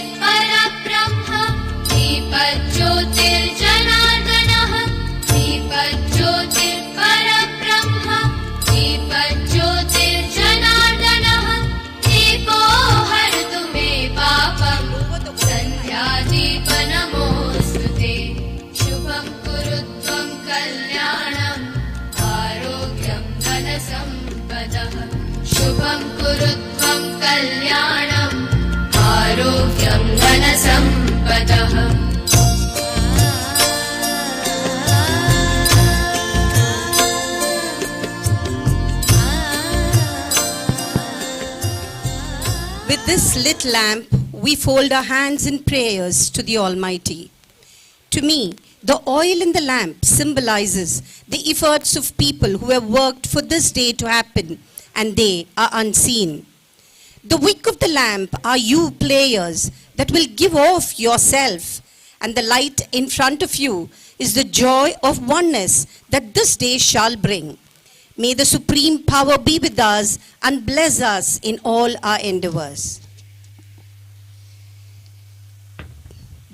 दीपज्योतिर्परब्रह्म दीपज्योतिर्जनार्दनः दीपज्योतिर्परब्रह्म दीपज्योतिर्जनार्दनः दीपो हरतु मे पापं सन्ध्यादीपनमोऽस्तुते शुभं कुरु त्वं कल्याणम् आरोग्यं धनसम्पदः शुभं कुरु त्वं कल्याणम् आरोग्यं धनसम्पदः With this lit lamp, we fold our hands in prayers to the Almighty. To me, the oil in the lamp symbolizes the efforts of people who have worked for this day to happen, and they are unseen. The wick of the lamp are you players that will give off yourself, and the light in front of you is the joy of oneness that this day shall bring. May the supreme power be with us and bless us in all our endeavors.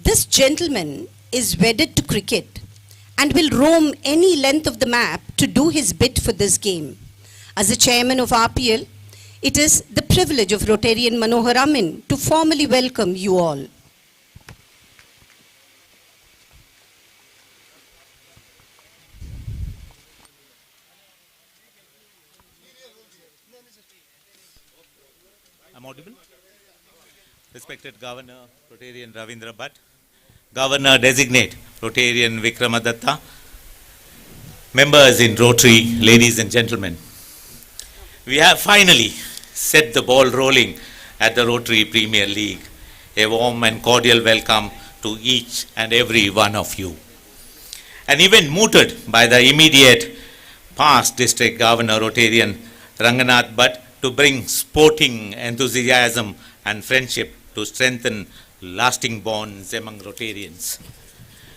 This gentleman is wedded to cricket and will roam any length of the map to do his bit for this game. As the chairman of RPL, it is the privilege of Rotarian Manohar Amin to formally welcome you all. I'm audible? Respected Governor Rotarian Ravindra Bhatt, Governor Designate Rotarian Vikramadatha, members in Rotary, ladies and gentlemen. We have finally set the ball rolling at the Rotary Premier League. A warm and cordial welcome to each and every one of you. An event mooted by the immediate past District Governor Rotarian Ranganath Bhatt to bring sporting enthusiasm and friendship to strengthen lasting bonds among Rotarians.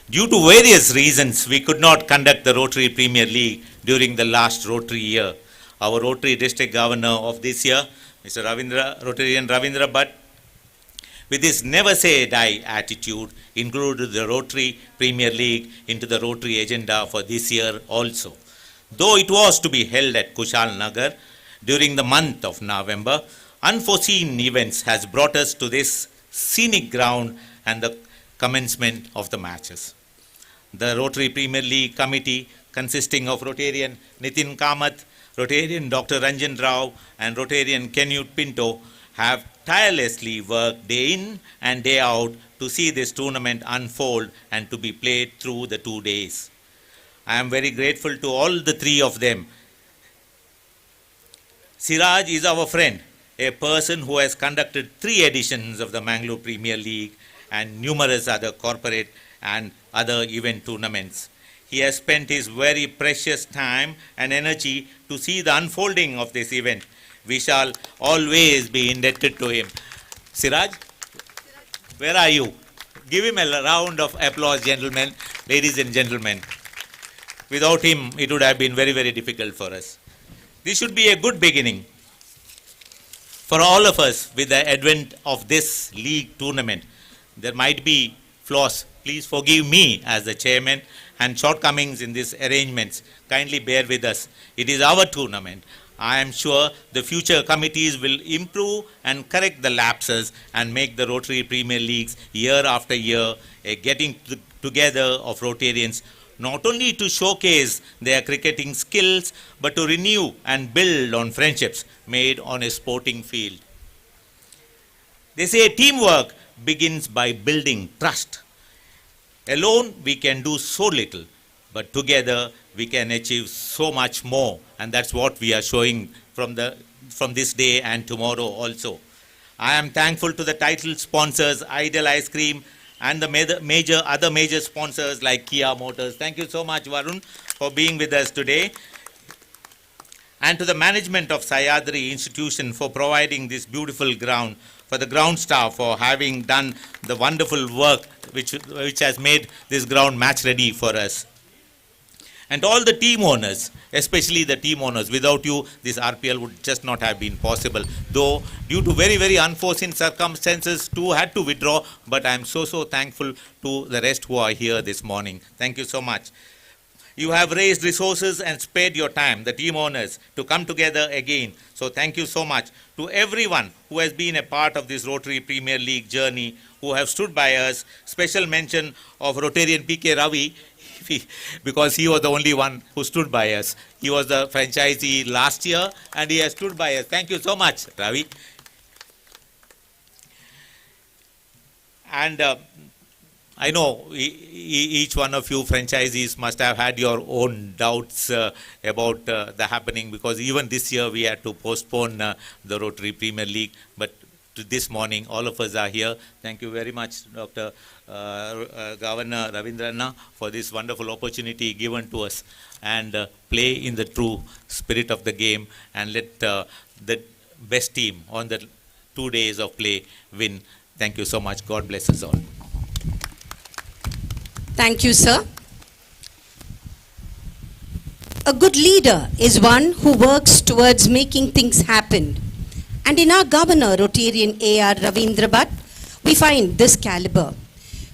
Due to various reasons, we could not conduct the Rotary Premier League during the last Rotary year. Our Rotary District Governor of this year, Mr. Rotarian Ravindra Bhatt, with his never say die attitude, included the Rotary Premier League into the Rotary agenda for this year also. Though it was to be held at Kushal Nagar during the month of November, unforeseen events has brought us to this scenic ground and the commencement of the matches. The Rotary Premier League Committee, consisting of Rotarian Nitin Kamath, Rotarian Dr. Ranjan Rao, and Rotarian Kenute Pinto, have tirelessly worked day in and day out to see this tournament unfold and to be played through the 2 days. I am very grateful to all the three of them. Siraj is our friend, a person who has conducted 3 editions of the Mangalore Premier League and numerous other corporate and other event tournaments. He has spent his very precious time and energy to see the unfolding of this event. We shall always be indebted to him. Siraj, where are you? Give him a round of applause, gentlemen, ladies and gentlemen. Without him, it would have been very, very difficult for us. This should be a good beginning for all of us with the advent of this league tournament. There might be flaws. Please forgive me as the chairman and shortcomings in these arrangements. Kindly bear with us. It is our tournament. I am sure the future committees will improve and correct the lapses and make the Rotary Premier Leagues year after year a getting together of Rotarians, not only to showcase their cricketing skills, but to renew and build on friendships made on a sporting field. They say teamwork begins by building trust. Alone we can do so little, but together we can achieve so much more, and that's what we are showing from this day and tomorrow also. I am thankful to the title sponsors, Ideal Ice Cream, and the other major sponsors like Kia Motors. Thank you so much, Varun, for being with us today. And to the management of Sayadri Institution for providing this beautiful ground, for the ground staff for having done the wonderful work which has made this ground match ready for us. And all the team owners, especially the team owners, without you, this RPL would just not have been possible. Though, due to very, very unforeseen circumstances, two had to withdraw, but I am so thankful to the rest who are here this morning. Thank you so much. You have raised resources and spared your time, the team owners, to come together again. So thank you so much to everyone who has been a part of this Rotary Premier League journey, who have stood by us. Special mention of Rotarian PK Ravi, because he was the only one who stood by us. He was the franchisee last year and he has stood by us. Thank you so much, Ravi. And I know each one of you franchisees must have had your own doubts about the happening, because even this year we had to postpone the Rotary Premier League. But to this morning, all of us are here. Thank you very much, Dr. Governor Ravindrana, for this wonderful opportunity given to us, and play in the true spirit of the game and let the best team on the 2 days of play win. Thank you so much. God bless us all. Thank you, sir. A good leader is one who works towards making things happen. And in our governor, Rotarian A.R. Ravindra Bhatt, we find this caliber.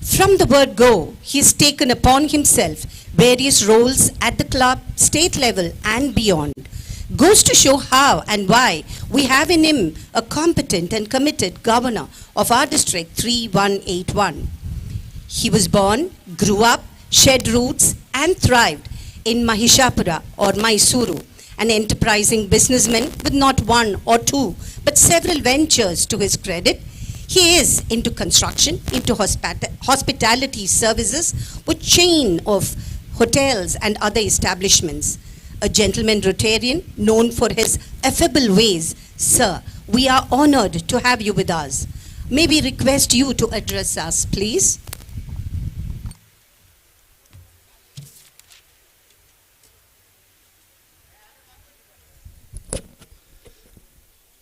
From the word go, he has taken upon himself various roles at the club, state level and beyond. Goes to show how and why we have in him a competent and committed governor of our district 3181. He was born, grew up, shed roots and thrived in Mahishapura or Mysuru, an enterprising businessman with not one or two, but several ventures to his credit. He is into construction, into hospitality services with chain of hotels and other establishments. A gentleman Rotarian known for his affable ways. Sir, we are honored to have you with us. May we request you to address us, please?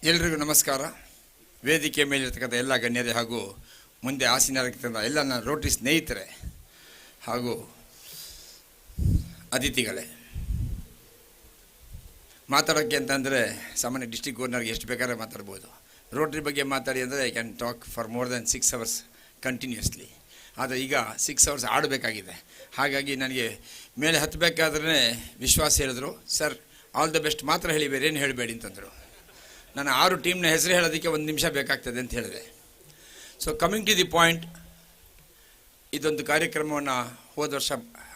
ಎಲ್ರಿಗೂ ನಮಸ್ಕಾರ. ವೇದಿಕೆ ಮೇಲಿರ್ತಕ್ಕಂಥ ಎಲ್ಲ ಗಣ್ಯರೇ ಹಾಗೂ ಮುಂದೆ ಆಸೀನರಾಗಿರ್ತಕ್ಕಂಥ ಎಲ್ಲ ನನ್ನ Rotary ಸ್ನೇಹಿತರೆ ಹಾಗೂ ಅತಿಥಿಗಳೇ, ಮಾತಾಡೋಕ್ಕೆ ಅಂತಂದರೆ ಸಾಮಾನ್ಯ ಡಿಸ್ಟ್ರಿಕ್ಟ್ ಗವರ್ನರ್ಗೆ ಎಷ್ಟು ಬೇಕಾದ್ರೆ ಮಾತಾಡ್ಬೋದು. ರೋಟ್ರಿ ಬಗ್ಗೆ ಮಾತಾಡಿ ಅಂದರೆ I can talk for more than 6 hours continuously. ಆದರೆ ಈಗ 6 hours ಆಡಬೇಕಾಗಿದೆ. ಹಾಗಾಗಿ ನನಗೆ ಮೇಲೆ ಹತ್ತಬೇಕಾದ್ರೆ ವಿಶ್ವಾಸ ಹೇಳಿದ್ರು, ಸರ್ ಆಲ್ ದ ಬೆಸ್ಟ್ ಮಾತ್ರ ಹೇಳಿ, ಬೇರೆ ಏನು ಹೇಳಬೇಡಿ ಅಂತಂದರು. ನಾನು 6 ಟೀಮ್ನ ಹೆಸರು ಹೇಳೋದಕ್ಕೆ 1 ನಿಮಿಷ ಬೇಕಾಗ್ತದೆ ಅಂತ ಹೇಳಿದೆ. So coming to the point, ಇದೊಂದು ಕಾರ್ಯಕ್ರಮವನ್ನು ಹೋದ ವರ್ಷ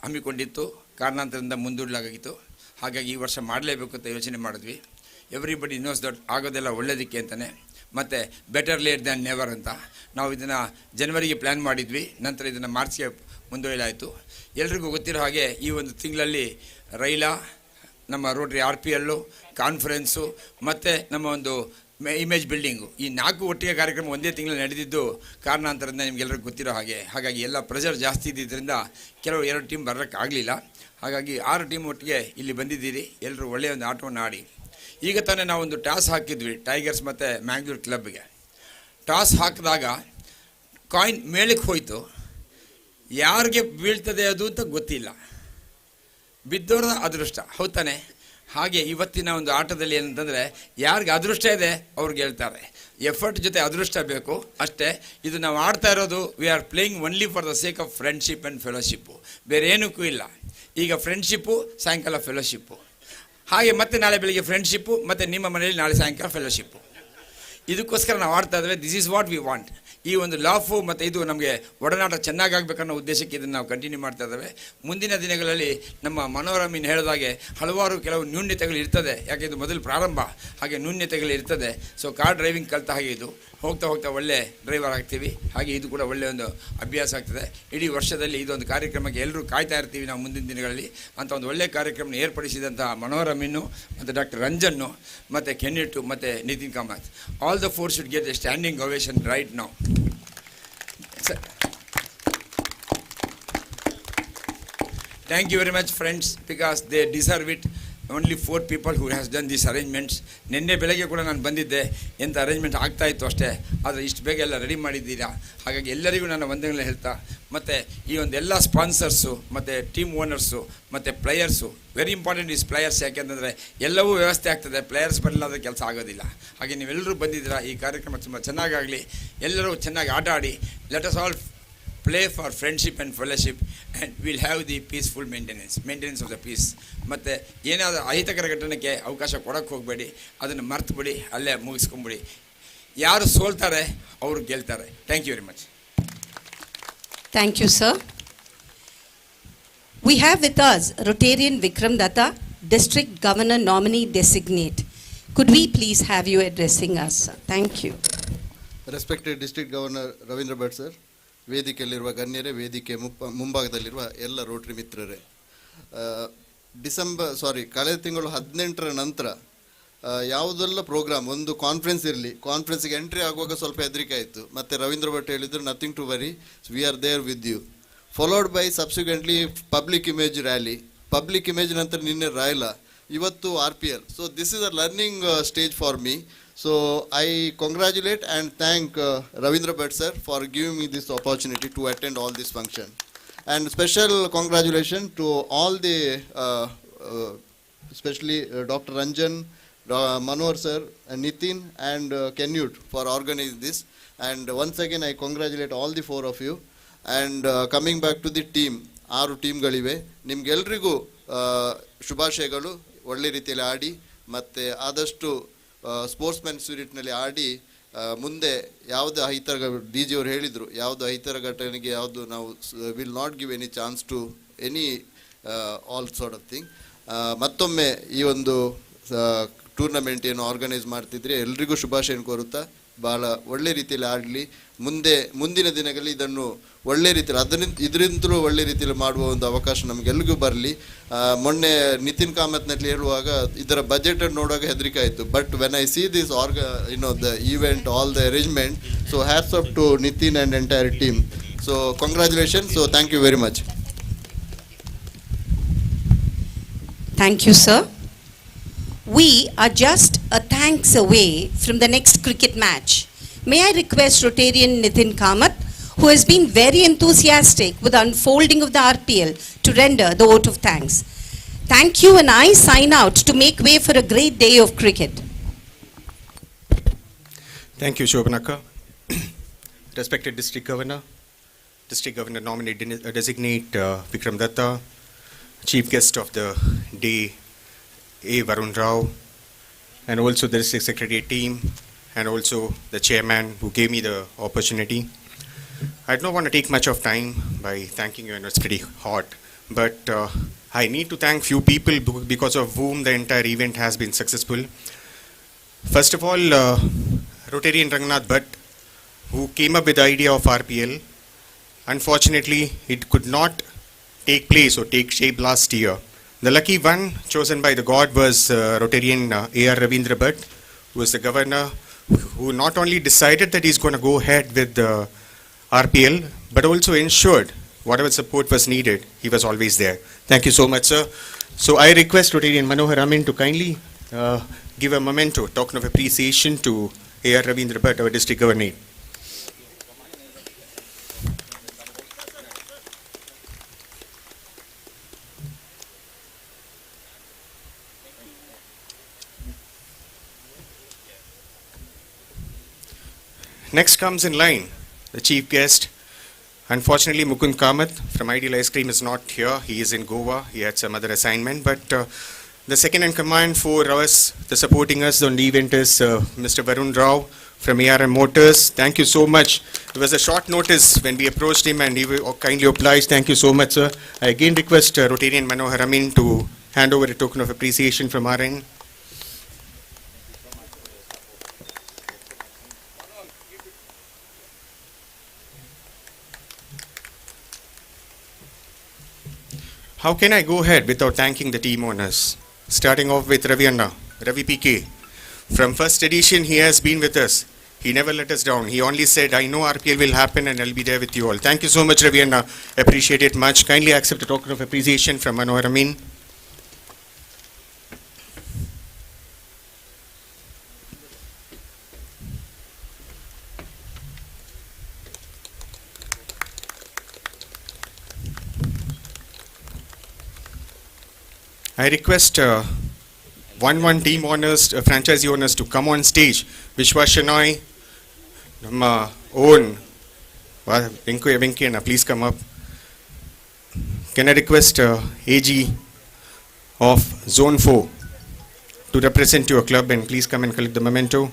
ಹಮ್ಮಿಕೊಂಡಿತ್ತು, ಕಾರಣಾಂತರದಿಂದ ಮುಂದೂಡಲಾಗಿತ್ತು. ಹಾಗಾಗಿ ಈ ವರ್ಷ ಮಾಡಲೇಬೇಕು ಅಂತ ಯೋಚನೆ ಮಾಡಿದ್ವಿ. ಎವ್ರಿಬಡಿ ನೋಸ್ ದಟ್ ಆಗೋದೆಲ್ಲ ಒಳ್ಳೆಯದಕ್ಕೆ ಅಂತಲೇ, ಮತ್ತು ಬೆಟರ್ ಲೇಟ್ ದ್ಯಾನ್ ನೆವರ್ ಅಂತ ನಾವು ಇದನ್ನು ಜನವರಿಗೆ ಪ್ಲ್ಯಾನ್ ಮಾಡಿದ್ವಿ. ನಂತರ ಇದನ್ನು ಮಾರ್ಚ್ಗೆ ಮುಂದೂಡಲಾಯಿತು. ಎಲ್ರಿಗೂ ಗೊತ್ತಿರೋ ಹಾಗೆ ಈ ಒಂದು ತಿಂಗಳಲ್ಲಿ ರೈಲಾ, ನಮ್ಮ ರೋಟ್ರಿ RPL, ಕಾನ್ಫರೆನ್ಸು ಮತ್ತು ನಮ್ಮ ಒಂದು ಇಮೇಜ್ ಬಿಲ್ಡಿಂಗು, ಈ 4 ಒಟ್ಟಿಗೆ ಕಾರ್ಯಕ್ರಮ ಒಂದೇ ತಿಂಗಳಲ್ಲಿ ನಡೆದಿದ್ದು ಕಾರಣಾಂತರದಿಂದ ನಿಮಗೆಲ್ಲರಿಗೂ ಗೊತ್ತಿರೋ ಹಾಗೆ. ಹಾಗಾಗಿ ಎಲ್ಲ ಪ್ರೆಷರ್ ಜಾಸ್ತಿ ಇದ್ದಿದ್ದರಿಂದ ಕೆಲವು 2 ಟೀಮ್ ಬರೋಕ್ಕಾಗಲಿಲ್ಲ. ಹಾಗಾಗಿ 6 ಟೀಮ್ ಒಟ್ಟಿಗೆ ಇಲ್ಲಿ ಬಂದಿದ್ದೀರಿ. ಎಲ್ಲರೂ ಒಳ್ಳೆಯ ಒಂದು ಆಟವನ್ನು ಆಡಿ. ಈಗ ತಾನೇ ನಾವೊಂದು ಟಾಸ್ ಹಾಕಿದ್ವಿ ಟೈಗರ್ಸ್ ಮತ್ತು ಮ್ಯಾಂಗ್ಳೂರ್ ಕ್ಲಬ್ಗೆ. ಟಾಸ್ ಹಾಕಿದಾಗ ಕಾಯಿನ್ ಮೇಳಕ್ಕೆ ಹೋಯಿತು, ಯಾರಿಗೆ ಬೀಳ್ತದೆ ಅದು ಅಂತ ಗೊತ್ತಿಲ್ಲ, ಬಿದ್ದೋರ ಅದೃಷ್ಟ, ಹೌದಾನೆ? ಹಾಗೆ ಇವತ್ತಿನ ಒಂದು ಆಟದಲ್ಲಿ ಏನಂತಂದರೆ ಯಾರಿಗೆ ಅದೃಷ್ಟ ಇದೆ ಅವ್ರಿಗೆ ಹೇಳ್ತಾರೆ, ಎಫರ್ಟ್ ಜೊತೆ ಅದೃಷ್ಟ ಬೇಕು ಅಷ್ಟೇ. ಇದು ನಾವು ಆಡ್ತಾ ಇರೋದು we are playing only for the sake of friendship and ಫೆಲೋಶಿಪ್ಪು, ಬೇರೆ ಏನಕ್ಕೂ ಇಲ್ಲ. ಈಗ ಫ್ರೆಂಡ್ಶಿಪ್ಪು, ಸಾಯಂಕಾಲ ಫೆಲೋಶಿಪ್ಪು, ಹಾಗೆ ಮತ್ತೆ ನಾಳೆ ಬೆಳಿಗ್ಗೆ ಫ್ರೆಂಡ್ಶಿಪ್ಪು, ಮತ್ತು ನಿಮ್ಮ ಮನೆಯಲ್ಲಿ ನಾಳೆ ಸಾಯಂಕಾಲ ಫೆಲೋಶಿಪ್ಪು. ಇದಕ್ಕೋಸ್ಕರ ನಾವು ಆಡ್ತಾ ಇದ್ದೇವೆ. This is what we want. ಈ ಒಂದು ಲಾಫು ಮತ್ತು ಇದು ನಮಗೆ ಒಡನಾಟ ಚೆನ್ನಾಗಾಗಬೇಕನ್ನೋ ಉದ್ದೇಶಕ್ಕೆ ಇದನ್ನು ನಾವು ಕಂಟಿನ್ಯೂ ಮಾಡ್ತಾ ಇದ್ದೇವೆ. ಮುಂದಿನ ದಿನಗಳಲ್ಲಿ ನಮ್ಮ ಮನೋರಮೀನ್ ಹೇಳಿದಾಗೆ ಹಲವಾರು ಕೆಲವು ನ್ಯೂನ್ಯತೆಗಳು ಇರ್ತದೆ, ಯಾಕೆ ಇದು ಮೊದಲು ಪ್ರಾರಂಭ, ಹಾಗೆ ನ್ಯೂನ್ಯತೆಗಳು ಇರ್ತದೆ. ಸೊ ಕಾರ್ ಡ್ರೈವಿಂಗ್ ಕಲಿತ ಹಾಗೆ ಇದು ಹೋಗ್ತಾ ಹೋಗ್ತಾ ಒಳ್ಳೆ ಡ್ರೈವರ್ ಆಗ್ತೀವಿ. ಹಾಗೆ ಇದು ಕೂಡ ಒಳ್ಳೆಯ ಒಂದು ಅಭ್ಯಾಸ ಆಗ್ತದೆ. ಇಡೀ ವರ್ಷದಲ್ಲಿ ಇದೊಂದು ಕಾರ್ಯಕ್ರಮಕ್ಕೆ ಎಲ್ಲರೂ ಕಾಯ್ತಾ ಇರ್ತೀವಿ ನಾವು ಮುಂದಿನ ದಿನಗಳಲ್ಲಿ. ಅಂತ ಒಂದು ಒಳ್ಳೆಯ ಕಾರ್ಯಕ್ರಮ ಏರ್ಪಡಿಸಿದಂಥ ಮನೋರಮೀನು ಮತ್ತು ಡಾಕ್ಟರ್ ರಂಜನ್ನು ಮತ್ತು ಕೆನ್ನಿಟ್ಟು ಮತ್ತು Nitin Kamath, all the 4 should get A standing ovation right now. Thank you very much friends, because they deserve it. Only 4 people who has done these arrangements. ನಿನ್ನೆ ಬೆಳಗ್ಗೆ ಕೂಡ ನಾನು ಬಂದಿದ್ದೆ, ಎಂಥ ಅರೇಂಜ್ಮೆಂಟ್ ಆಗ್ತಾಯಿತ್ತು ಅಷ್ಟೇ, ಆದರೆ ಇಷ್ಟು ಬೇಗ ಎಲ್ಲ ರೆಡಿ ಮಾಡಿದ್ದೀರಾ. ಹಾಗಾಗಿ ಎಲ್ಲರಿಗೂ ನನ್ನ ವಂದನೆಗಳನ್ನ ಹೇಳ್ತಾ, ಮತ್ತು ಈ ಒಂದು ಎಲ್ಲ ಸ್ಪಾನ್ಸರ್ಸು ಮತ್ತು ಟೀಮ್ ಓನರ್ಸು ಮತ್ತು players, very important is players. ಯಾಕೆಂತಂದರೆ ಎಲ್ಲವೂ ವ್ಯವಸ್ಥೆ ಆಗ್ತದೆ, ಪ್ಲೇಯರ್ಸ್ ಬರಲಾದ ಕೆಲಸ ಆಗೋದಿಲ್ಲ. ಹಾಗೆ ನೀವೆಲ್ಲರೂ ಬಂದಿದ್ದೀರಾ. ಈ ಕಾರ್ಯಕ್ರಮ ತುಂಬ ಚೆನ್ನಾಗಾಗಲಿ, ಎಲ್ಲರೂ ಚೆನ್ನಾಗಿ ಆಟ ಆಡಿ. Let us all play for friendship and fellowship, and we'll have the peaceful maintenance of the peace. ಮತ್ತು ಏನಾದರೂ ಅಹಿತಕರ ಘಟನೆಗೆ ಅವಕಾಶ ಕೊಡೋಕ್ಕೆ ಹೋಗಬೇಡಿ, ಅದನ್ನು ಮರ್ತು ಬಿಡಿ, ಅಲ್ಲೇ ಮುಗಿಸ್ಕೊಂಬಿಡಿ. ಯಾರು ಸೋಲ್ತಾರೆ ಅವರು ಗೆಲ್ತಾರೆ. Thank you very much. Thank you, sir. We have with us Rotarian Vikram Datta, District Governor Nominee Designate. Could we please have you addressing us, sir? Thank you. Respected District Governor Ravindra Bhatt sir, ವೇದಿಕೆಯಲ್ಲಿರುವ ಗಣ್ಯರೇ, ವೇದಿಕೆ ಮುಂಭಾಗದಲ್ಲಿರುವ ಎಲ್ಲ Rotary ಮಿತ್ರರೇ, ಕಳೆದ ತಿಂಗಳು 18ರ ನಂತರ ಯಾವುದೆಲ್ಲ program, ಒಂದು conference ಇರಲಿ, ಕಾನ್ಫರೆನ್ಸ್ಗೆ entry ಆಗುವಾಗ ಸ್ವಲ್ಪ ಹೆದರಿಕೆ ಆಯಿತು. ಮತ್ತು ರವೀಂದ್ರ ಭಟ್ ಹೇಳಿದರು nothing to worry, we are there with you. Followed by subsequently public image rally, public image ನಂತರ ನಿನ್ನೆ ರಾಯ್ಲಾ, ಇವತ್ತು RPL. So this is a learning stage for me. So I congratulate and thank Ravindra Bhatt sir for giving me this opportunity to attend all this function. And special congratulations to all the, especially Dr. Ranjan, Manohar sir, and Nitin and Kenyut for organizing this. And once again I congratulate all the 4 of you. And coming back to the team, 6 ಟೀಮ್ಗಳಿವೆ. ನಿಮ್ಗೆಲ್ರಿಗೂ ಶುಭಾಶಯಗಳು. ಒಳ್ಳೆ ರೀತಿಯಲ್ಲಿ ಆಡಿ ಮತ್ತು ಆದಷ್ಟು sportsman ಸ್ಪಿರಿಟ್ನಲ್ಲಿ ಆಡಿ ಮುಂದೆ ಯಾವುದೇ ಅಹಿತರ, ಡಿ ಜಿ ಅವರು ಹೇಳಿದರು, ಯಾವುದು ಅಹಿತರ ಘಟನೆಗೆ ಯಾವುದು ನಾವು will not give any chance to any all sort of thing. ಮತ್ತೊಮ್ಮೆ ಈ ಒಂದು ಟೂರ್ನಮೆಂಟ್ ಏನು ಆರ್ಗನೈಸ್ ಮಾಡ್ತಿದ್ರೆ ಎಲ್ರಿಗೂ ಶುಭಾಶಯ ಕೋರುತ್ತಾ, ಭಾಳ ಒಳ್ಳೆ ರೀತಿಯಲ್ಲಿ ಆಡಲಿ. ಮುಂದಿನ ದಿನಗಳಲ್ಲಿ ಇದನ್ನು ಒಳ್ಳೆ ರೀತಿಯಲ್ಲಿ ಇದರಿಂದಲೂ ಒಳ್ಳೆ ರೀತಿಯಲ್ಲಿ ಮಾಡುವ ಒಂದು ಅವಕಾಶ ನಮಗೆಲ್ರಿಗೂ ಬರಲಿ. ಮೊನ್ನೆ ನಿತಿನ್ ಕಾಮತ್ನಲ್ಲಿ ಹೇಳುವಾಗ ಇದರ ಬಜೆಟ್ ನೋಡುವಾಗ ಹೆದರಿಕೆ ಆಯಿತು. But when I see this the event, all the arrangement, so hats off to Nitin and entire team. So congratulation. So thank you very much. Thank you, sir. We are just a thanks away from the next cricket match. May I request Rotarian Nitin Kamath, who has been very enthusiastic with the unfolding of the RPL, to render the vote of thanks. Thank you, and I sign out to make way for a great day of cricket. Thank you, Shobhanaka. Respected District Governor nominee designate Vikram Datta, Chief Guest of the day A. Varun Rao, and also the District Secretariat team, and also the Chairman who gave me the opportunity. I don't want to take much of time by thanking you, and it's pretty hot, but I need to thank few people because of whom the entire event has been successful. First of all, Rotarian Rangnath Bhatt, who came up with the idea of RPL. Unfortunately, it could not take place or take shape last year. The lucky one chosen by the God was Rotarian A.R. Ravindra Bhatt, who was the governor, who not only decided that he's going to go ahead with the RPL, but also ensured whatever support was needed, he was always there. Thank you so much, sir. So I request Rotarian Manohar Amin to kindly give a memento, token of appreciation to A.R. Ravindra Bhatt, our district governor. Next comes in line the chief guest. Unfortunately, Mukund Kamath from Ideal Ice Cream is not here. He is in Goa. He had some other assignment. But the second in command for us, the supporting us on the event is Mr. Varun Rao from ARM Motors. Thank you so much. It was a short notice when we approached him, and he kindly obliged. Thank you so much, sir. I again request Rotarian Manohar Amin to hand over a token of appreciation from our end. How can I go ahead without thanking the team owners? Starting off with Ravi Anna, Ravi PK. From first edition, he has been with us. He never let us down. He only said, I know RPL will happen and I'll be there with you all. Thank you so much, Ravi Anna. Appreciate it much. Kindly accept a token of appreciation from Manohar Amin. I request one team owners, franchisee owners to come on stage. Vishwa Shenoy, Namma own, Venkuya Venkayana, please come up. Can I request AG of Zone 4 to represent your club, and please come and collect the memento.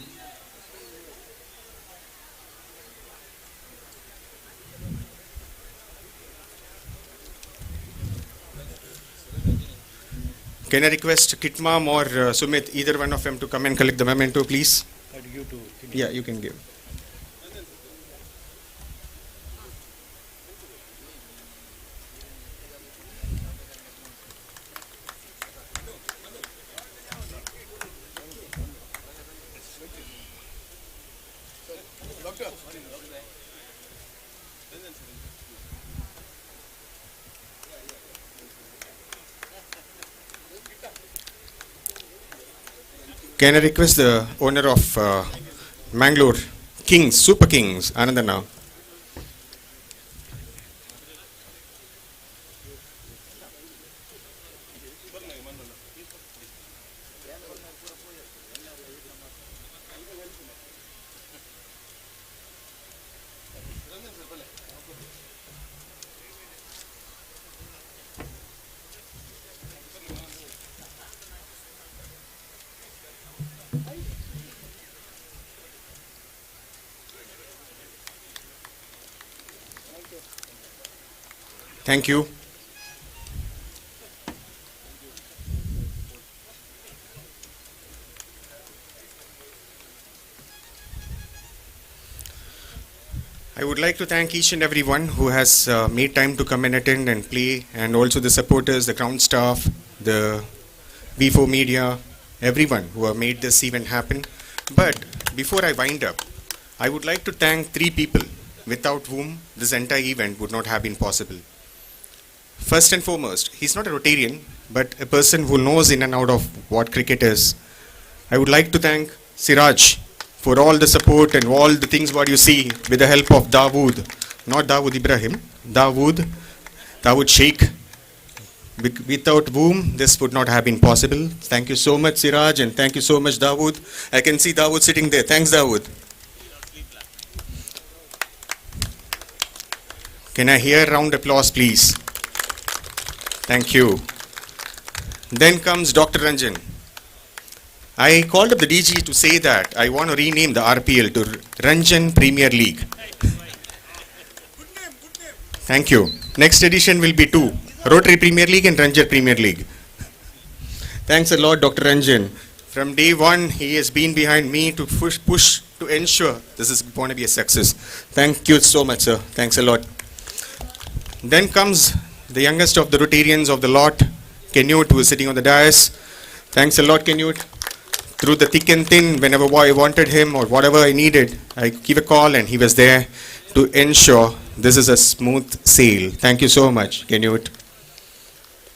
Can I request Kitmam or Sumit, either one of them, to come and collect the memento, please? Yeah, you can give. Can I request the owner of Mangalore Kings, Super Kings, Anandana? Thank you. I would like to thank each and everyone who has made time to come and attend and play, and also the supporters, the ground staff, the V4 media, everyone who have made this event happen. But before I wind up, I would like to thank three people without whom this entire event would not have been possible. First and foremost, he's not a Rotarian, but a person who knows in and out of what cricket is. I would like to thank Siraj for all the support and all the things what you see with the help of Dawood, not Dawood Ibrahim, Dawood Sheikh, without whom this would not have been possible. Thank you so much, Siraj, and thank you so much, Dawood. I can see Dawood sitting there. Thanks, Dawood. Can I hear a round applause, please? Thank you. Then comes Dr. Ranjan. I called up the DG to say that I want to rename the RPL to Ranjan Premier League. Thank you. Next edition will be two, Rotary Premier League and Ranjan Premier League. Thanks a lot, Dr. Ranjan. From day one, he has been behind me to push to ensure this is going to be a success. Thank you so much, sir. Thanks a lot. Then comes the youngest of the Rotarians of the lot, Kenute, who is sitting on the dais. Thanks a lot, Kenute. Through the thick and thin, whenever I wanted him or whatever I needed, I give a call and he was there to ensure this is a smooth sail. Thank you so much, Kenute.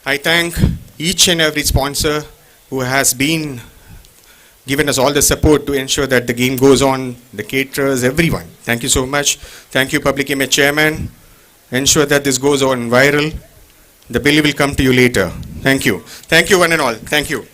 I thank each and every sponsor who has been given us all the support to ensure that the game goes on, the caterers, everyone. Thank you so much. Thank you, Public Image Chairman. Ensure that this goes on viral. The bill will come to you later. Thank you. Thank you, one and all. Thank you.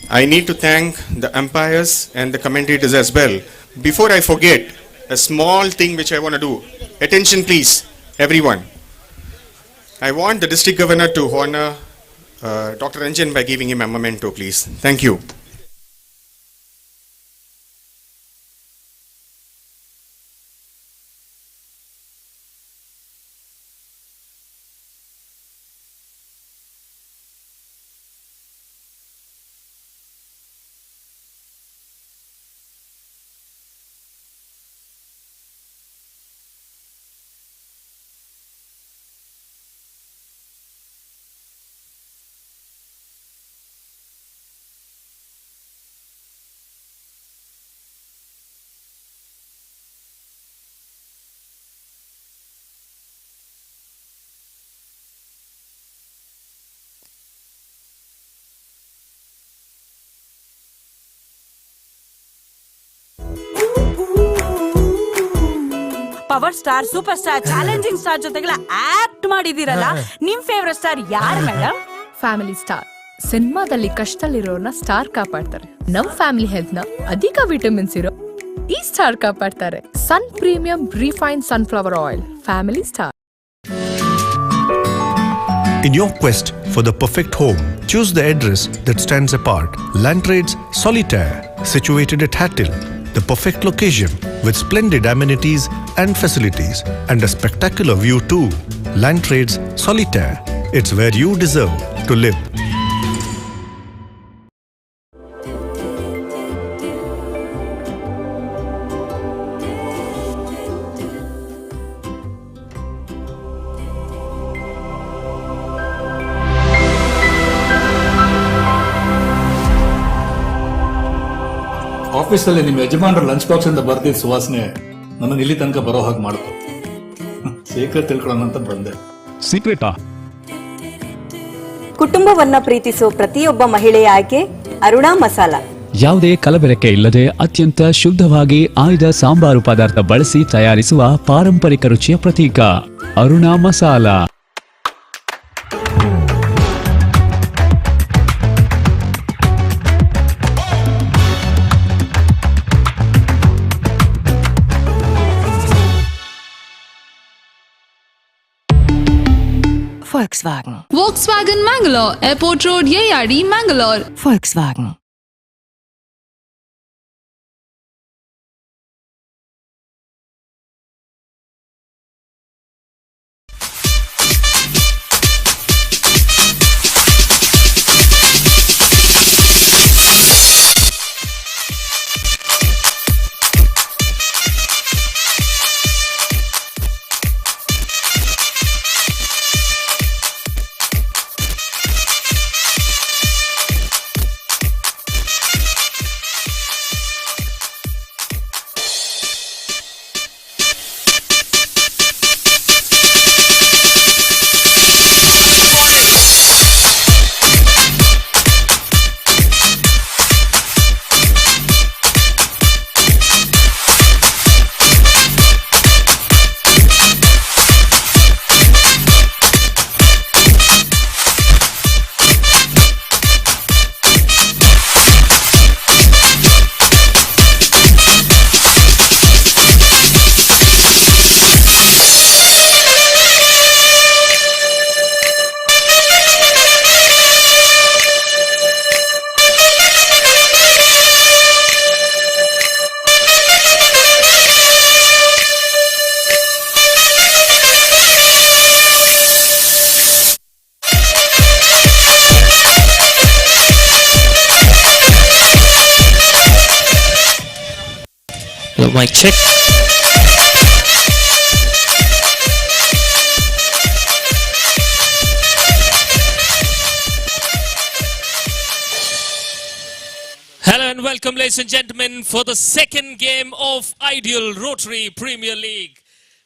I need to thank the umpires and the commentators as well. Before I forget, a small thing which I want to do. Attention please, everyone. I want the district governor to honor Dr. Ranjan by giving him a memento, please. Thank you. Power star super star challenging star ಜೊತೆಗೆಲ್ಲ act ಮಾಡಿದಿರಲ್ಲ, ನಿಮ್ favourite star ಯಾರು madam? Family star. ಸಿನಿಮಾದಲ್ಲಿ ಕಷ್ಟದಲ್ಲಿರೋರ್ನ star ಕಾಪಾಡ್ತಾರೆ. ನಮ್ family health ನ ಅಧಿಕ vitamins ಇರೋ ಈ star ಕಾಪಾಡ್ತಾರೆ. Sun premium refined sunflower oil. Family star. In your quest for the perfect home, choose the address that stands apart. Land Trades Solitaire, situated at Hattil. The perfect location with splendid amenities and facilities and a spectacular view too. Land Trades Solitaire. It's where you deserve to live. ಆಫೀಸಲ್ಲಿ ನಿಮ್ಮ ಯಜಮಾನರ lunch box ಇಂದ ಬರ್ದಿದ್ದ ಸುವಾಸನೆ ನನ್ನ ಇಲ್ಲಿ ತನಕ ಬರೋ ಹಾಗೆ ಮಾಡ್ತು. ಸೀಕ್ರೆಟ್ ತಿಳ್ಕೊಳ್ಳೋಣ ಅಂತ ಬಂದೆ. ಸೀಕ್ರೆಟಾ? ಕುಟುಂಬವನ್ನ ಪ್ರೀತಿಸೋ ಪ್ರತಿಯೊಬ್ಬ ಮಹಿಳೆಯ ಆಯ್ಕೆ ಅರುಣಾ ಮಸಾಲ. ಯಾವುದೇ ಕಲಬೆರಕೆ ಇಲ್ಲದೆ ಅತ್ಯಂತ ಶುದ್ಧವಾಗಿ ಆಯ್ದ ಸಾಂಬಾರು ಪದಾರ್ಥ ಬಳಸಿ ತಯಾರಿಸುವ ಪಾರಂಪರಿಕ ರುಚಿಯ ಪ್ರತೀಕ Aruna masala. Volkswagen Mangalore, Airport Road, Yeyadi, Mangalore. Volkswagen. Mic check. Hello and welcome, ladies and gentlemen, for the second game of Ideal Rotary Premier League.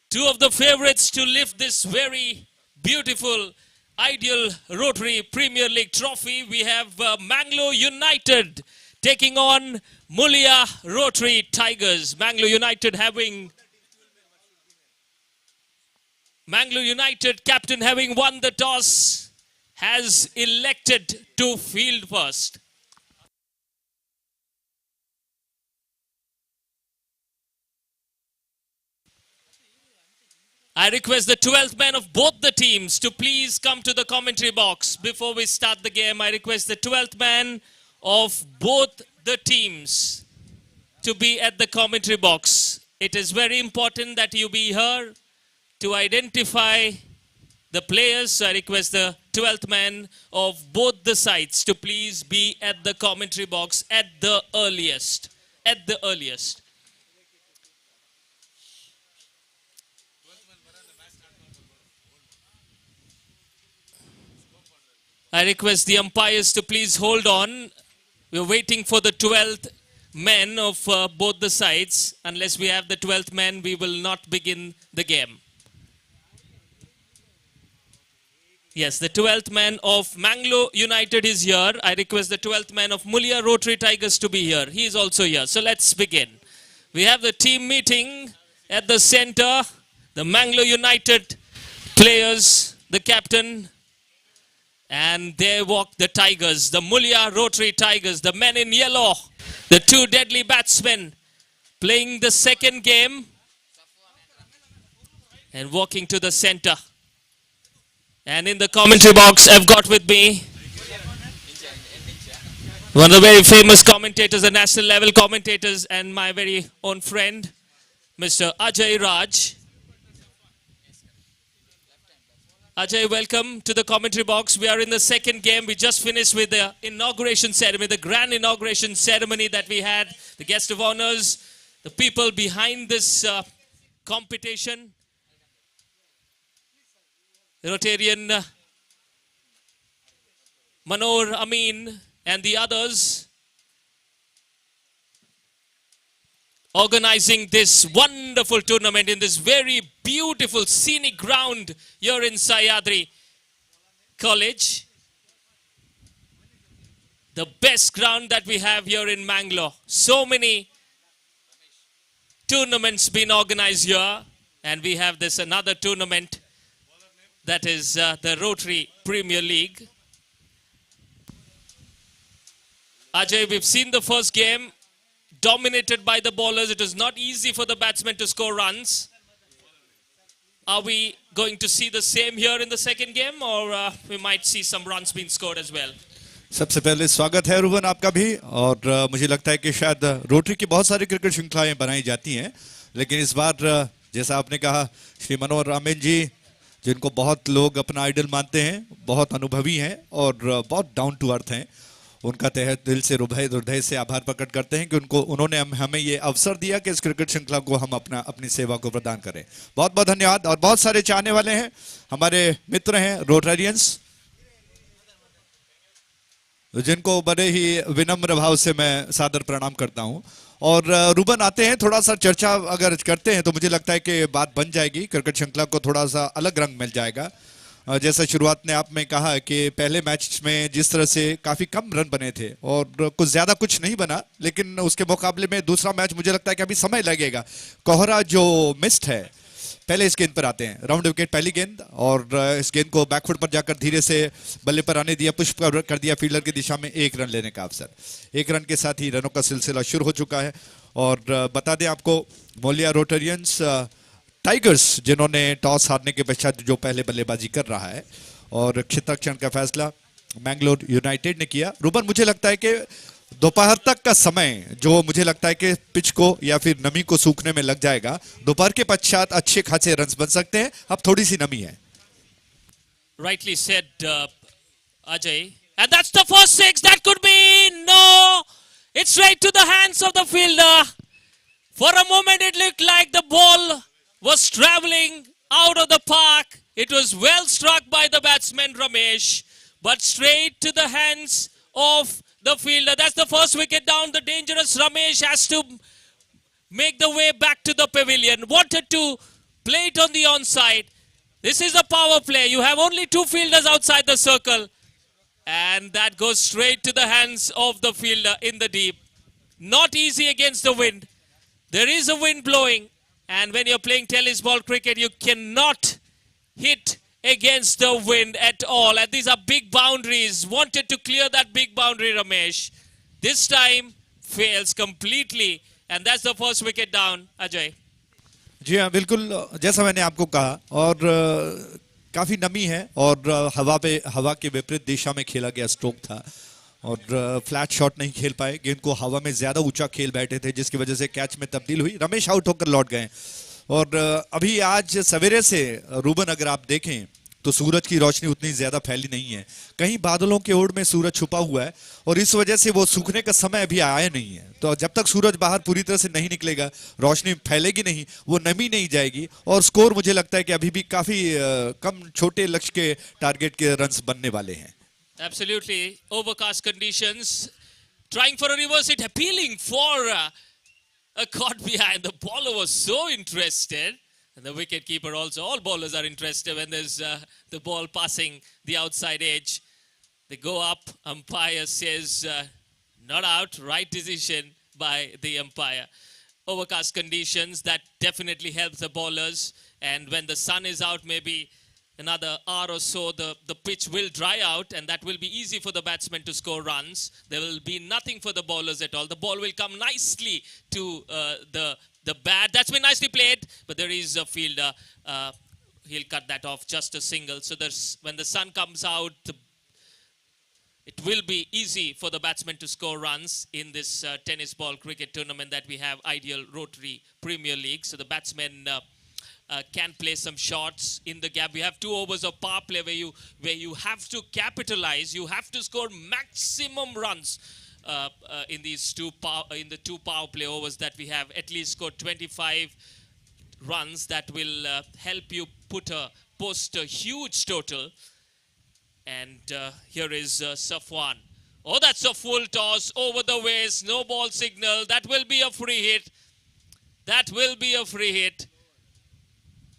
Two of the favorites to lift this very beautiful Ideal Rotary Premier League trophy. We have Manglo United taking on Mulia Rotary Tigers. Manglo United captain having won the toss has elected to field first. I request the 12th man of both the teams to please come to the commentary box before we start the game. I request the 12th man of both the teams to be at the commentary box. It is very important that you be here to identify the players. So I request the 12th man of both the sides to please be at the commentary box at the earliest. At the earliest. I request the umpires to please hold on. We're waiting for the 12th man of both the sides. Unless we have the 12th man, we will not begin the game. Yes, the 12th man of Manglo United is here. I request the 12th man of Mulia Rotary Tigers to be here. He is also here. So let's begin. We have the team meeting at the center. The Manglo United players, the captain, and there walk the Tigers, the Mulia Rotary Tigers, the men in yellow, the two deadly batsmen playing the second game and walking to the center. And in the commentary box, I've got with me one of the very famous commentators, the national level commentators, and my very own friend, Mr. Ajay Raj. Ajay, welcome to the commentary box. We are in the second game. We just finished with the inauguration ceremony, the grand inauguration ceremony that we had, the guest of honors, the people behind this competition, the Rotarian Manor Amin and the others organizing this wonderful tournament in this very beautiful scenic ground here in Sahyadri College. The best ground that we have here in Mangalore. So many tournaments been organized here, and we have this another tournament that is the Rotary Premier League. Ajay, we've seen the first game. Dominated by the bowlers. It was not easy for the batsmen to score runs. Are we going to see the same here in the second game, or we might see some runs being scored as well? सबसे पहले स्वागत है रुबन आपका भी, और मुझे लगता है कि शायद रोटरी की बहुत सारी क्रिकेट श्रृंखलाएं बनाई जाती हैं, लेकिन इस बार जैसा आपने कहा श्री मनोहर अमीन जी, जिनको बहुत लोग अपना आइडल मानते हैं, बहुत अनुभवी हैं और बहुत डाउन टू अर्थ हैं, उनका तहे दिल से हृदय से आभार प्रकट करते हैं कि उन्होंने हमें ये अवसर दिया कि इस क्रिकेट श्रृंखला को हम अपनी सेवा को प्रदान करें। बहुत बहुत धन्यवाद। और बहुत सारे चाहने वाले हैं, हमारे मित्र हैं रोटेरियंस, जिनको बड़े ही विनम्र भाव से मैं सादर प्रणाम करता हूं। और रुबन आते हैं, थोड़ा सा चर्चा अगर करते हैं तो मुझे लगता है कि बात बन जाएगी, क्रिकेट श्रृंखला को थोड़ा सा अलग रंग मिल जाएगा। जैसा शुरुआत में आप में कहा कि पहले मैच में जिस तरह से काफी कम रन बने थे और कुछ नहीं बना, लेकिन उसके मुकाबले में दूसरा मैच मुझे लगता है कि अभी समय लगेगा। कोहरा जो मिस्ड है, पहले इस गेंद पर आते हैं, राउंड विकेट पहली गेंद, और इस गेंद को बैकफुट पर जाकर धीरे से बल्ले पर आने दिया, पुश कर दिया फील्डर की दिशा में, एक रन लेने का अवसर। एक रन के साथ ही रनों का सिलसिला शुरू हो चुका है। और बता दें आपको, मोलिया रोटेरियंस टाइगर्स जिन्होंने टॉस हारने के पश्चात जो पहले बल्लेबाजी कर रहा है, और क्षेत्ररक्षण का फैसला मैंगलोर यूनाइटेड ने किया। रुबन, मुझे लगता है कि दोपहर तक का समय जो मुझे लगता है कि पिच को या फिर नमी को सूखने में लग जाएगा, दोपहर के पश्चात अच्छे खासे रन्स बन सकते हैं, अब थोड़ी सी नमी है। Rightly said, Ajay. And that's the first six. That could be no. It's right to the hands of the fielder. For a moment, it looked like the ball was traveling out of the park. It was well struck by the batsman Ramesh, but straight to the hands of the fielder. That's the first wicket down. The dangerous Ramesh has to make the way back to the pavilion. Wanted to play it on the onside. This is a power play. You have only two fielders outside the circle. And that goes straight to the hands of the fielder in the deep. Not easy against the wind. There is a wind blowing. And when you're playing tennis ball cricket, you cannot hit against the wind at all. And these are big boundaries. Wanted to clear that big boundary, Ramesh. This time fails completely. And that's the first wicket down, Ajay. जी हाँ बिल्कुल जैसा मैंने आपको कहा और काफ़ी नमी है और हवा के विपरीत दिशा में खेला गया स्ट्रोक था और फ्लैट शॉट नहीं खेल पाए गेंद को हवा में ज़्यादा ऊंचा खेल बैठे थे जिसकी वजह से कैच में तब्दील हुई रमेश आउट होकर लौट गए और अभी आज सवेरे से रूबन अगर आप देखें तो सूरज की रोशनी उतनी ज़्यादा फैली नहीं है कहीं बादलों के ओर में सूरज छुपा हुआ है और इस वजह से वो सूखने का समय अभी आया नहीं है तो जब तक सूरज बाहर पूरी तरह से नहीं निकलेगा रोशनी फैलेगी नहीं वो नमी नहीं जाएगी और स्कोर मुझे लगता है कि अभी भी काफ़ी कम छोटे लक्ष्य के टारगेट के रन्स बनने वाले हैं Absolutely. Overcast conditions. Trying for a reverse hit. Appealing for a caught behind. The bowler was so interested. And the wicketkeeper also. All bowlers are interested when there's the ball passing the outside edge. They go up. Umpire says not out. Right decision by the umpire. Overcast conditions. That definitely helps the bowlers. And when the sun is out, maybe another hour or so, the pitch will dry out and that will be easy for the batsmen to score runs. There will be nothing for the bowlers at all. The ball will come nicely to the bat. That's been nicely played, but there is a fielder. He'll cut that off, just a single. So when the sun comes out, it will be easy for the batsmen to score runs in this tennis ball cricket tournament that we have, Ideal Rotary Premier League. So the batsmen can play some shots in the gap. We have 2 overs of power play where you have to capitalize. You have to score maximum runs in these two power play overs that we have. At least score 25 runs. That will help you post a huge total. And here is Safwan. Oh, that's a full toss over the waist. No ball signal. That will be a free hit. That will be a free hit.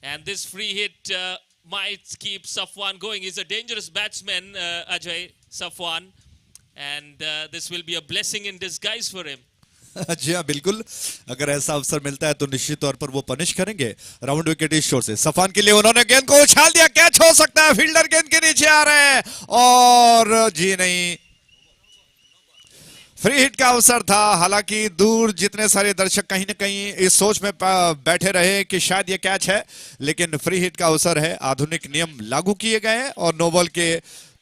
And this free hit might keep Safwan going. He's a dangerous batsman, Ajay, Safwan. And this will be a blessing in disguise for him. जी हाँ बिल्कुल अगर ऐसा अवसर मिलता है तो निश्चित तौर पर वो पनिश करेंगे राउंड विकेट इस शोर से सफान के लिए उन्होंने गेंद को उछाल दिया कैच हो सकता है फील्डर गेंद के नीचे आ रहे हैं और जी नहीं फ्री हिट का अवसर था हालांकि दूर जितने सारे दर्शक कहीं न कहीं इस सोच में बैठे रहे कि शायद ये कैच है लेकिन फ्री हिट का अवसर है आधुनिक नियम लागू किए गए हैं और नो बॉल के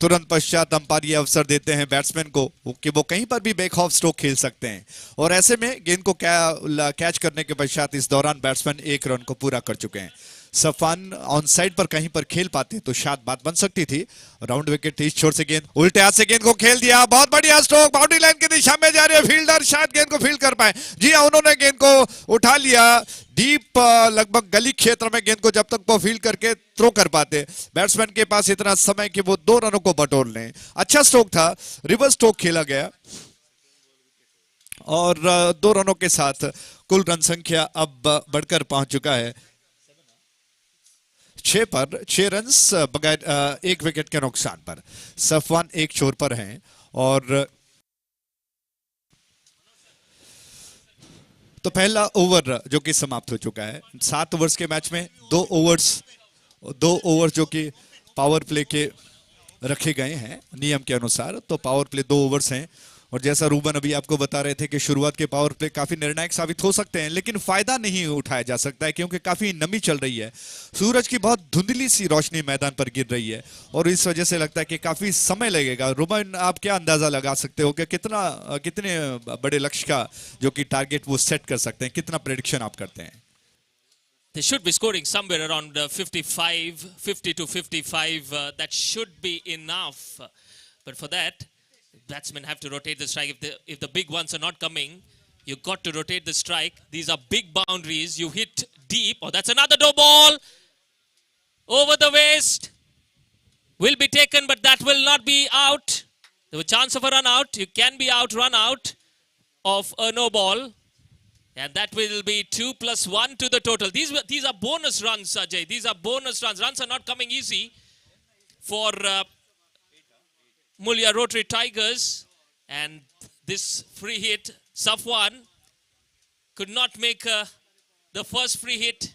तुरंत पश्चात अंपायर ये अवसर देते हैं बैट्समैन को कि वो कहीं पर भी बैक ऑफ स्ट्रोक खेल सकते हैं और ऐसे में गेंद को कैच करने के पश्चात इस दौरान बैट्समैन 1 रन को पूरा कर चुके हैं सफान ऑन साइड पर कहीं पर खेल पाते तो शायद बात बन सकती थी राउंड विकेट इस छोर से गेंद उल्टे हाथ से गेंद को खेल दिया बहुत बढ़िया स्ट्रोक बाउंड्री लाइन की दिशा में जा रही है फील्डर शायद गेंद को फील्ड कर पाए जी हाँ उन्होंने गेंद को उठा लिया डीप लगभग गली क्षेत्र में गेंद को जब तक वो फील्ड करके थ्रो कर पाते बैट्समैन के पास इतना समय कि वो 2 रनों को बटोर लें अच्छा स्ट्रोक था रिवर्स स्ट्रोक खेला गया और 2 रनों के साथ कुल रन संख्या अब बढ़कर पहुंच चुका है 6 रन बगैर 1 विकेट के नुकसान पर सफवान 1 छोर पर हैं और तो पहला ओवर जो कि समाप्त हो चुका है 7 ओवर्स के मैच में 2 ओवर जो कि पावर प्ले के रखे गए हैं नियम के अनुसार तो पावर प्ले 2 ओवर्स हैं और जैसा रूबन अभी आपको बता रहे थे कि शुरुआत के पावर प्ले काफी निर्णायक साबित हो सकते हैं लेकिन फायदा नहीं उठाया जा सकता है क्योंकि काफी नमी चल रही है सूरज की बहुत धुंधली सी रोशनी मैदान पर गिर रही है और इस वजह से लगता है कि काफी समय लगेगा रूबन आप क्या अंदाजा लगा सकते हो कि कितने बड़े लक्ष्य का जो कि टारगेट वो सेट कर सकते हैं कितना प्रेडिक्शन आप करते हैं They should be scoring somewhere around 50 to 55. That should be enough. But for that, batsmen have to rotate the strike. If the big ones are not coming, You got to rotate the strike. These are big boundaries. You hit deep. Oh, that's another no ball. Over the waist. Will be taken, but that will not be out. There was a chance of a run out. You can be out, run out of a no ball. And that will be 2 plus 1 to the total. These are bonus runs, Ajay. These are bonus runs. Runs are not coming easy for Mulya Rotary Tigers. And this free hit, Safwan could not make the first free hit.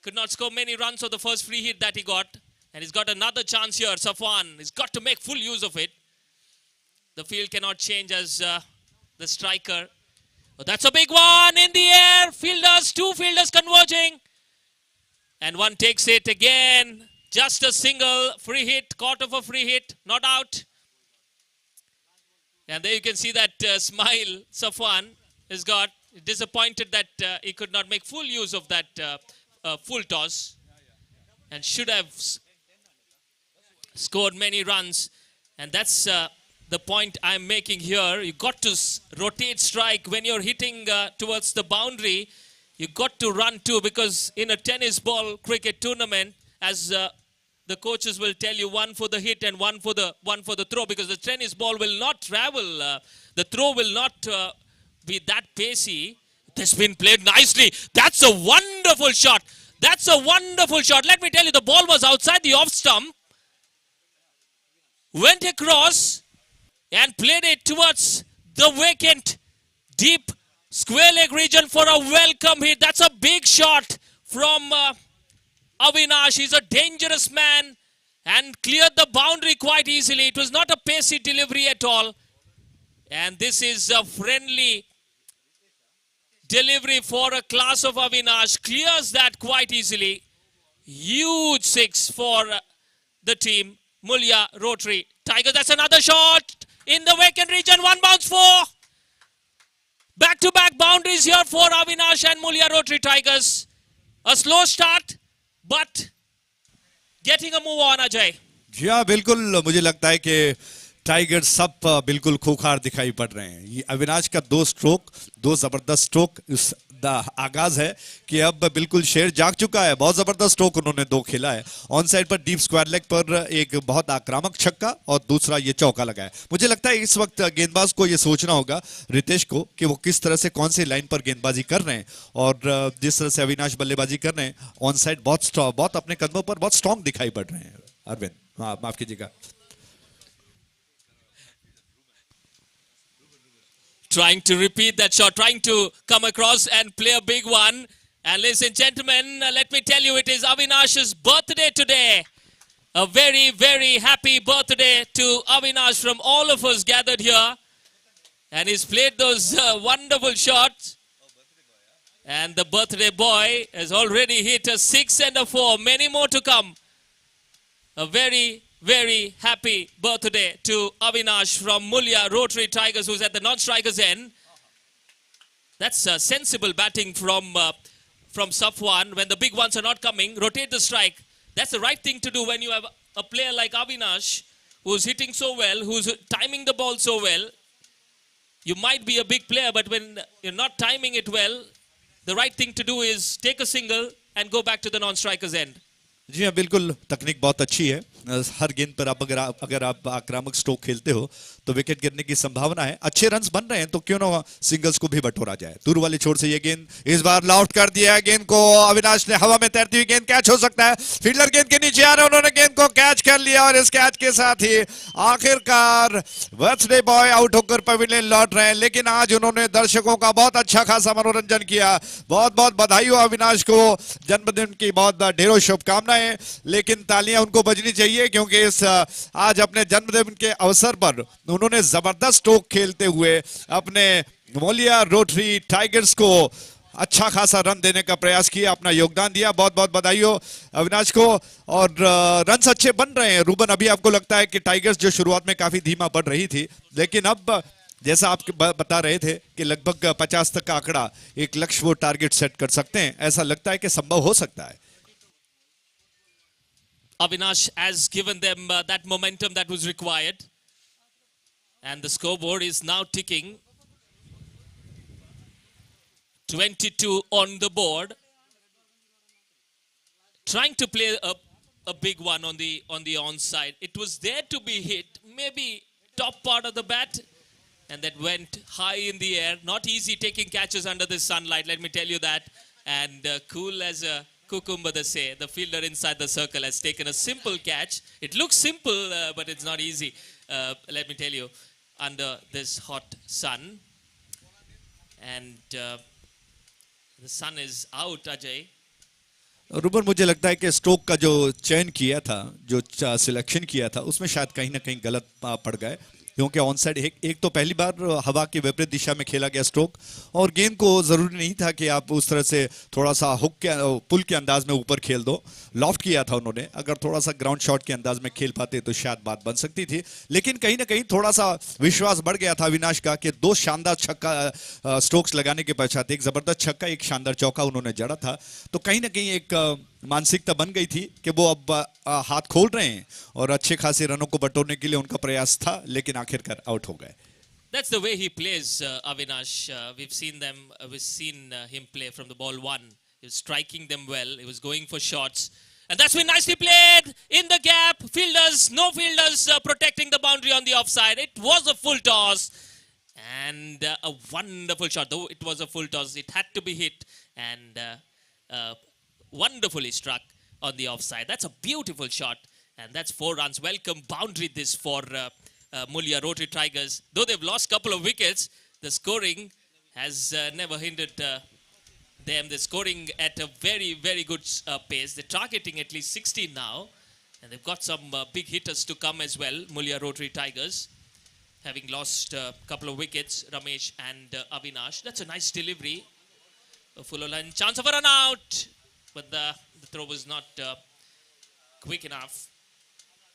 Could not score many runs for the first free hit that he got. And he's got another chance here. Safwan has got to make full use of it. The field cannot change as the striker. Oh, that's a big one in the air. Fielders, two fielders converging. And one takes it again. Just a single free hit, caught of a free hit, not out. And there you can see that smile Safwan has got. Disappointed that he could not make full use of that full toss. And should have scored many runs. And that's the point I'm making here. You got to rotate strike when you're hitting towards the boundary. You got to run too, because in a tennis ball cricket tournament, as the coaches will tell you, one for the hit and one for the throw, because the tennis ball will not travel. The throw will not be that pacey. That's been played nicely. That's a wonderful shot. That's a wonderful shot. Let me tell you, the ball was outside the off stump. Went across and played it towards the vacant, deep square leg region for a welcome hit. That's a big shot from Avinash. He's a dangerous man and cleared the boundary quite easily. It was not a pacey delivery at all. And this is a friendly delivery for a class of Avinash. Clears that quite easily. Huge six for the team. Mulya Rotary Tigers. That's another shot in the vacant region. One bounce for. Back-to-back boundaries here for Avinash and Mulya Rotary Tigers. A slow start, but getting a move on, Ajay. जी हाँ बिल्कुल, मुझे लगता है कि tiger सब बिल्कुल खूंखार दिखाई पड़ रहे हैं. ये अविनाश का दो जबरदस्त स्ट्रोक इस आगाज है कि अब बिल्कुल शेर जाग चुका है. बहुत जबरदस्त स्ट्रोक उन्होंने दो खेला है. ऑन साइड पर डीप स्क्वायर लेग पर एक बहुत आक्रामक छक्का और दूसरा ये चौका लगा है. मुझे लगता है इस वक्त गेंदबाज को ये सोचना होगा, रितेश को, कि वो किस तरह से कौन सी लाइन पर गेंदबाजी कर रहे हैं. और जिस तरह से अविनाश बल्लेबाजी कर रहे हैं, ऑन साइड बहुत अपने कदमों पर बहुत स्ट्रांग दिखाई पड़ रहे हैं. अरविंद, हाँ माफ कीजिएगा. Trying to repeat that shot, trying to come across and play a big one. And ladies and gentlemen, let me tell you, it is Avinash's birthday today. A very, very happy birthday to Avinash from all of us gathered here. And he's played those wonderful shots. And the birthday boy has already hit a 6 and a 4. Many more to come. A very, very happy birthday to Avinash from Mulya Rotary Tigers, who's at the non-strikers end. That's sensible batting from Safwan. When the big ones are not coming, rotate the strike. That's the right thing to do when you have a player like Avinash, who's hitting so well, who's timing the ball so well. You might be a big player, but when you're not timing it well, the right thing to do is take a single and go back to the non-strikers end. जी हाँ बिल्कुल, तकनीक बहुत अच्छी है. हर गेंद पर अगर आप आक्रामक स्ट्रोक खेलते हो तो विकेट गिरने की संभावना है. अच्छे रन्स बन रहे हैं तो क्यों ना सिंगल्स को भी बटोरा जाए. दूर वाले छोर से ये गेंद इस बार लॉफ्ट कर दिया है. गेंद को अविनाश ने हवा में तैरती हुई गेंद कैच हो सकता है. फील्डर गेंद के नीचे आ रहे हैं, उन्होंने गेंद को कैच कर लिया और इस कैच के साथ ही आखिरकार बर्थडे बॉय आउट होकर पवेलियन लौट रहे हैं. लेकिन आज उन्होंने दर्शकों का बहुत अच्छा खासा मनोरंजन किया. बहुत बहुत बधाई हो अविनाश को, जन्मदिन की बहुत ढेरों शुभकामनाएं. लेकिन तालियां उनको बजनी चाहिए क्योंकि इस आज अपने जन्मदिन के अवसर पर उन्होंने जबरदस्त स्ट्रोक खेलते हुए अपने मुल्या रोटरी टाइगर्स को अच्छा खासा रन देने का प्रयास किया, अपना योगदान दिया. बहुत बहुत बधाई हो अविनाश को. और रन्स अच्छे बन रहे हैं. रूबन, अभी आपको लगता है कि टाइगर्स जो शुरुआत में काफी धीमा बढ़ रही थी, लेकिन अब जैसा आप बता रहे थे कि लगभग 50 तक का आंकड़ा एक लक्ष्य वो टारगेट सेट कर सकते हैं, ऐसा लगता है कि संभव हो सकता है. Avinash has given them that momentum that was required. And the scoreboard is now ticking. 22 on the board. Trying to play a big one on the onside. It was there to be hit, maybe top part of the bat, and that went high in the air. Not easy taking catches under the sunlight, let me tell you that. And cool as a cucumber, they say. The fielder inside the circle has taken a simple catch. It looks simple, but it's not easy, let me tell you, under this hot sun. And the sun is out, Ajay. Ruben, मुझे लगता है कि stroke का जो चयन किया था, जो सिलेक्शन किया था, उसमें शायद कहीं ना कहीं गलत पड़ गए, क्योंकि ऑन साइड एक तो पहली बार हवा के विपरीत दिशा में खेला गया स्ट्रोक, और गेंद को जरूरी नहीं था कि आप उस तरह से थोड़ा सा हुक के पुल के अंदाज में ऊपर खेल दो. लॉफ्ट किया था उन्होंने. अगर थोड़ा सा ग्राउंड शॉट के अंदाज में खेल पाते तो शायद बात बन सकती थी, लेकिन कहीं ना कहीं थोड़ा सा विश्वास बढ़ गया था अविनाश का कि दो शानदार छक्का स्ट्रोक्स लगाने के पश्चात, एक जबरदस्त छक्का, एक शानदार चौका उन्होंने जड़ा था, तो कहीं ना कहीं एक मानसिकता बन गई थी कि वो अब हाथ खोल रहे हैं और अच्छे खासे रनों को बटोरने के लिए उनका प्रयास था, लेकिन आखिरकार आउट हो गए. That's the way he plays, Avinash. We've seen him play from the ball one. He was striking them well. He was going for shots. And that's been nicely played in the gap. No fielders protecting the boundary on the offside. It was a full toss. And a wonderful shot. Though it was a full toss, it had to be hit. And wonderfully struck on the offside. That's a beautiful shot. And that's 4 runs. Welcome boundary this for Mulya Rotary Tigers. Though they've lost a couple of wickets, the scoring has never hindered them. They're scoring at a very, very good pace. They're targeting at least 60 now. And they've got some big hitters to come as well, Mulya Rotary Tigers. Having lost a couple of wickets, Ramesh and Avinash. That's a nice delivery. A full line chance of a run out. But the throw was not quick enough.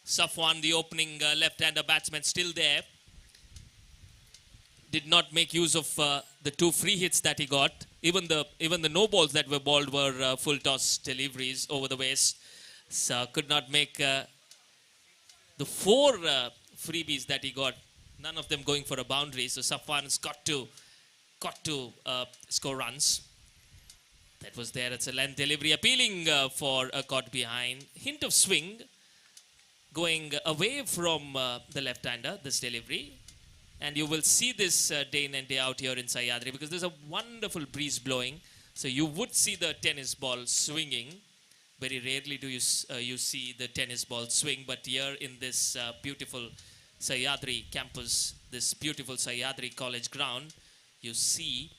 Safwan, the opening left-hander batsman, still there. Did not make use of the 2 free hits that he got. Even the no balls that were balled were full toss deliveries over the waist. So could not make the 4 freebies that he got. None of them going for a boundary. So Safwan's got to score runs. That was there. It's a length delivery, appealing for a caught behind. Hint of swing, going away from the left-hander, this delivery. And you will see this day in and day out here in Sahyadri, because there's a wonderful breeze blowing. So you would see the tennis ball swinging. Very rarely do you see the tennis ball swing, but here in this beautiful Sahyadri campus, this beautiful Sahyadri College ground, you see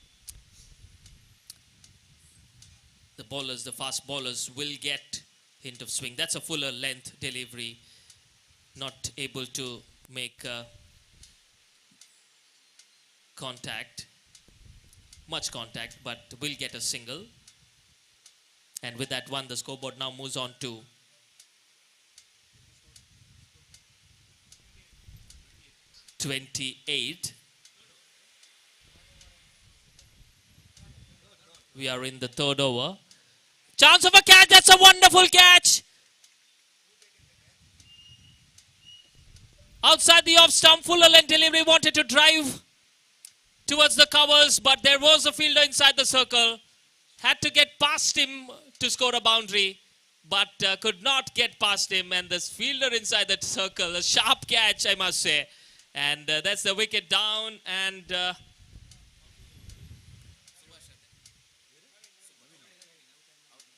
the bowlers, the fast bowlers will get hint of swing. That's a fuller length delivery. Not able to make much contact, but will get a single. And with that one, the scoreboard now moves on to 28. We are in the 3rd over. Chance of a catch. That's a wonderful catch. Outside the off stump, fuller length delivery, wanted to drive towards the covers, but there was a fielder inside the circle. Had to get past him to score a boundary, but could not get past him. And this fielder inside that circle, a sharp catch, I must say. And that's the wicket down. And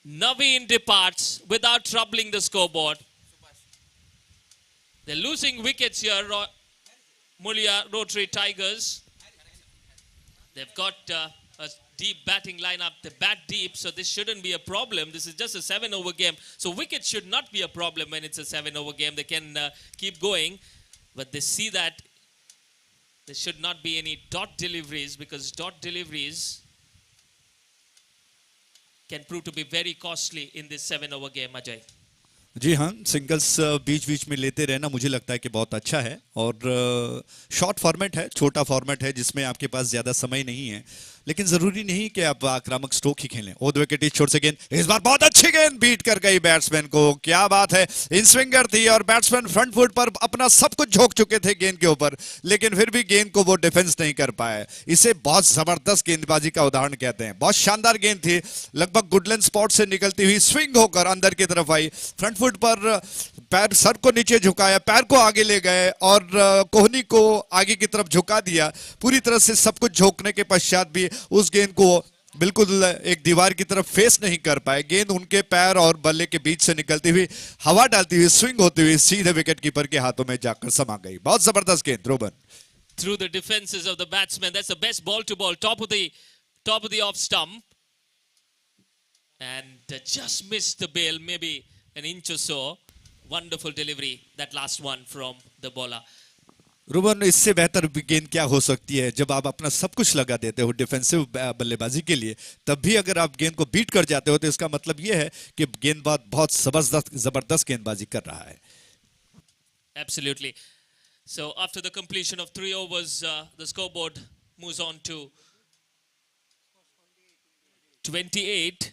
Naveen departs without troubling the scoreboard. They're losing wickets here, Mulya Rotary Tigers. They've got a deep batting lineup. They bat deep, so this shouldn't be a problem. This is just a 7-over game. So wickets should not be a problem when it's a 7-over game. They can keep going. But they see that there should not be any dot deliveries, because dot deliveries can prove to be very costly in this 7-over game, Ajay. जी हाँ, singles बीच बीच में लेते रहना मुझे लगता है कि बहुत अच्छा है. और शॉर्ट फॉर्मेट है, छोटा फॉर्मेट है, जिसमें आपके पास ज़्यादा समय नहीं है. लेकिन जरूरी नहीं कि आप आक्रामक स्ट्रोक ही खेलें। ऑन द विकेट छोड़ से गेंद, इस बार बहुत अच्छी गेंद बीट कर गई बैट्समैन को, क्या बात है, इन स्विंगर थी और बैट्समैन फ्रंट फुट पर अपना सब कुछ झोंक चुके थे गेंद के ऊपर, लेकिन फिर भी गेंद को वो डिफेंस नहीं कर पाए। इसे बहुत जबरदस्त गेंदबाजी का उदाहरण कहते हैं। बहुत शानदार गेंद थी, लगभग गुडलैंड स्पॉट से निकलती हुई स्विंग होकर अंदर की तरफ आई, फ्रंट फुट पर पैर, सर को नीचे झुकाया, पैर को आगे ले गए और कोहनी को आगे की तरफ झुका दिया। पूरी तरह से सब कुछ झोंकने के पश्चात भी उस गेंद को बिल्कुल एक दीवार की तरफ फेस नहीं कर पाए। गेंद उनके पैर और बल्ले के बीच से निकलती हुई, हवा डालती हुई, स्विंग होती हुई सीधे विकेट कीपर के हाथों में जाकर समा गई। बहुत जबरदस्त गेंद robin. Through the defenses of the batsman, that's the best ball to ball, top of the off stump, and just missed the bail, maybe an inch or so. Wonderful delivery, that last one from the bowler. Ruban, इससे बेहतर गेंद क्या हो सकती है? जब आप अपना सब कुछ लगा देते हो डिफेंसिव बल्लेबाजी के लिए, तब भी अगर आप गेंद को बीट कर जाते हो तो इसका मतलब यह है कि गेंदबाज बहुत जबरदस्त गेंदबाजी कर रहा है। Absolutely. So after the completion of 3 overs, the scoreboard moves on to 28.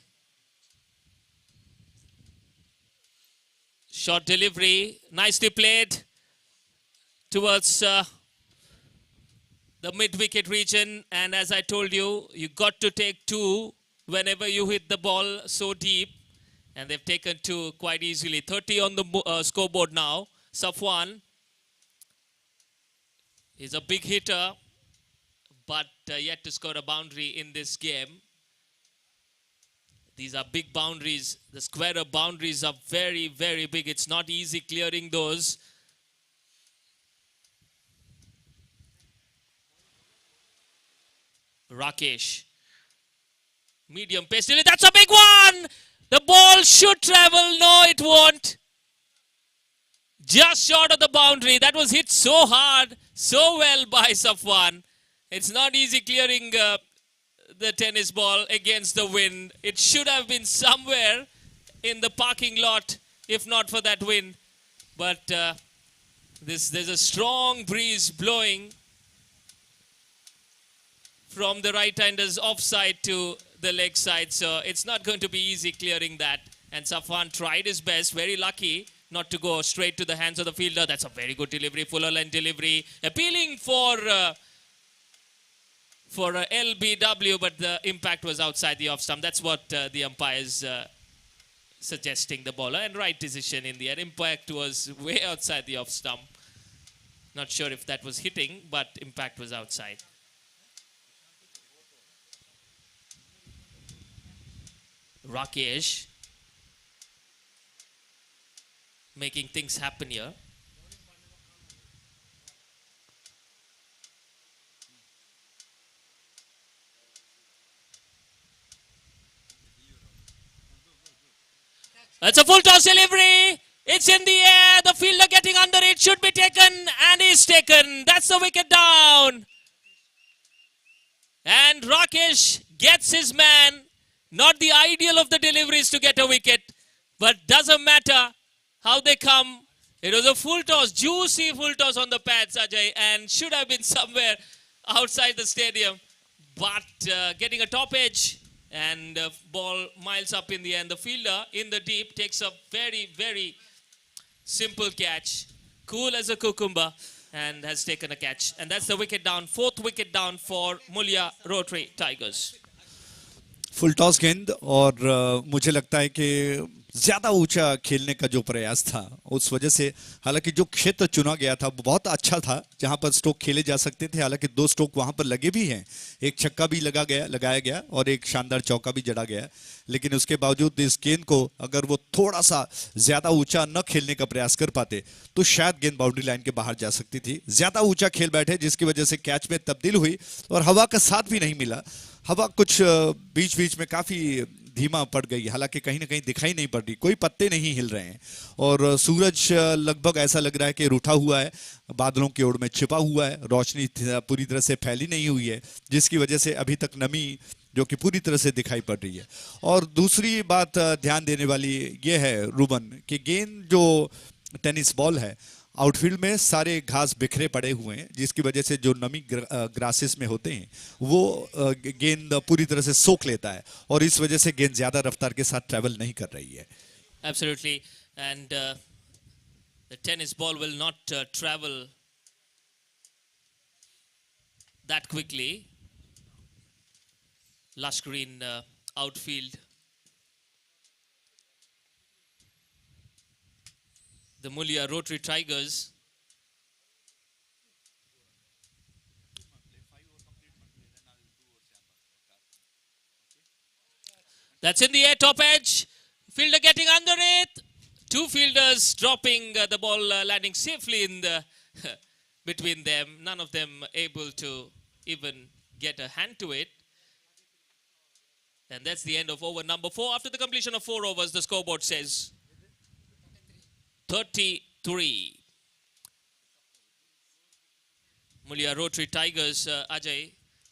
Short delivery, nicely played towards the mid-wicket region, and as I told you, you got to take 2 whenever you hit the ball so deep, and they've taken 2 quite easily. 30 on the scoreboard now. Safwan is a big hitter, but yet to score a boundary in this game. These are big boundaries. The squarer boundaries are very, very big. It's not easy clearing those. Rakesh. Medium pace. That's a big one! The ball should travel. No, it won't. Just short of the boundary. That was hit so hard, so well by Safwan. It's not easy clearing the tennis ball against the wind. It should have been somewhere in the parking lot, if not for that wind. But there's a strong breeze blowing from the right-handers offside to the leg side, so it's not going to be easy clearing that. And Safwan tried his best, very lucky not to go straight to the hands of the fielder. That's a very good delivery, fuller length delivery, appealing for LBW, but the impact was outside the off stump. That's what the umpires suggesting the bowler, and right decision in the end. Impact was way outside the off stump. Not sure if that was hitting, but impact was outside. Rakesh making things happen here. That's a full toss delivery. It's in the air. The fielder getting under it. Should be taken and is taken. That's the wicket down. And Rakesh gets his man. Not the ideal of the deliveries to get a wicket, but doesn't matter how they come. It was a full toss, juicy full toss on the pads, Ajay, and should have been somewhere outside the stadium. But getting a top edge and ball miles up in the end. The fielder in the deep takes a very, very simple catch, cool as a cucumber, and has taken a catch. And that's the wicket down, 4th wicket down for Mulya Rotary Tigers. Full toss गेंद और मुझे लगता है कि ज्यादा ऊंचा खेलने का जो प्रयास था उस वजह से, हालांकि जो क्षेत्र चुना गया था वो बहुत अच्छा था जहां पर स्ट्रोक खेले जा सकते थे। हालांकि 2 स्ट्रोक वहां पर लगे भी हैं, एक छक्का भी लगाया गया और एक शानदार चौका भी जड़ा गया, लेकिन उसके बावजूद इस गेंद को अगर वो थोड़ा सा ज्यादा ऊंचा न खेलने का प्रयास कर पाते तो शायद गेंद बाउंड्री लाइन के बाहर जा सकती थी। ज्यादा ऊंचा खेल बैठे जिसकी वजह से कैच में तब्दील हुई और हवा का साथ भी नहीं मिला। हवा कुछ बीच बीच में काफी धीमा पड़ गई, हालांकि कहीं ना कहीं दिखाई नहीं पड़ रही, कोई पत्ते नहीं हिल रहे हैं और सूरज लगभग ऐसा लग रहा है कि रूठा हुआ है, बादलों की ओर में छिपा हुआ है, रोशनी पूरी तरह से फैली नहीं हुई है, जिसकी वजह से अभी तक नमी जो कि पूरी तरह से दिखाई पड़ रही है। और दूसरी बात ध्यान देने वाली ये है रूबन कि गेंद जो टेनिस बॉल है आउटफील्ड में सारे घास बिखरे पड़े हुए हैं, जिसकी वजह से जो नमी ग्रासेस में होते हैं वो गेंद पूरी तरह से सोख लेता है और इस वजह से गेंद ज्यादा रफ्तार के साथ ट्रैवल नहीं कर रही है. Absolutely, and the tennis ball will not travel that quickly. Lush green outfield. The Mulia Rotary Tigers. That's in the air, top edge. Fielder getting under it. Two fielders dropping the ball, landing safely in the between them. None of them able to even get a hand to it. And that's the end of over number 4. After the completion of 4 overs, the scoreboard says 33. Mulia Rotary Tigers, Ajay,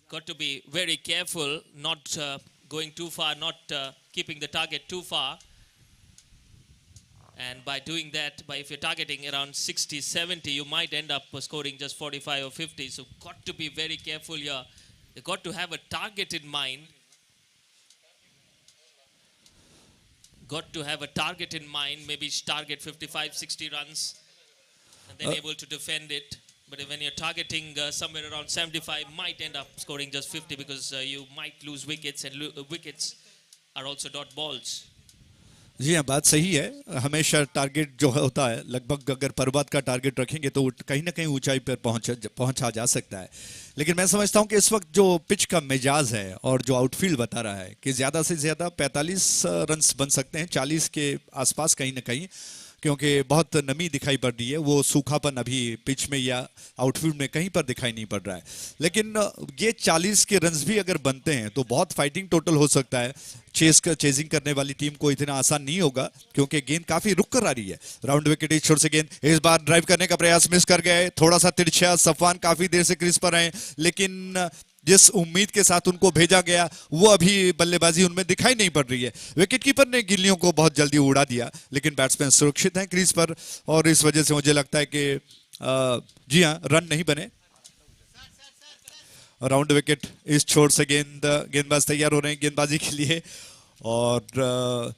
got to be very careful, not going too far, not keeping the target too far. And by doing that, if you're targeting around 60, 70, you might end up scoring just 45 or 50. So got to be very careful here. You got to have a target in mind. Got to have a target in mind, maybe target 55, 60 runs, and then able to defend it. But when you're targeting somewhere around 75, might end up scoring just 50 because you might lose wickets, and wickets are also dot balls. जी हाँ, बात सही है. हमेशा target जो होता है, लगभग अगर पर्वत का टारगेट रखेंगे तो कहीं ना कहीं ऊंचाई पर पहुंचा जा सकता है. लेकिन मैं समझता हूं कि इस वक्त जो पिच का मिजाज है और जो आउटफील्ड बता रहा है कि ज़्यादा से ज़्यादा 45 रन्स बन सकते हैं, 40 के आसपास कहीं ना कहीं, क्योंकि बहुत नमी दिखाई पड़ रही है. वो सूखापन अभी पिच में या आउटफील्ड में कहीं पर दिखाई नहीं पड़ रहा है. लेकिन ये 40 के रन्स भी अगर बनते हैं तो बहुत फाइटिंग टोटल हो सकता है. चेजिंग करने वाली टीम को इतना आसान नहीं होगा क्योंकि गेंद काफी रुक कर आ रही है. राउंड विकेट इस छोर से गेंद इस बार ड्राइव करने का प्रयास मिस कर गए. थोड़ा सा तिरछा. सफवान काफी देर से क्रीज पर रहे, लेकिन जिस उम्मीद के साथ उनको भेजा गया वो अभी बल्लेबाजी उनमें दिखाई नहीं पड़ रही है. विकेटकीपर ने गिल्लियों को बहुत जल्दी उड़ा दिया, लेकिन बैट्समैन सुरक्षित हैं क्रीज पर और इस वजह से मुझे लगता है कि जी हाँ, रन नहीं बने. राउंड विकेट इस छोर से गेंदबाज तैयार हो रहे हैं गेंदबाजी के लिए और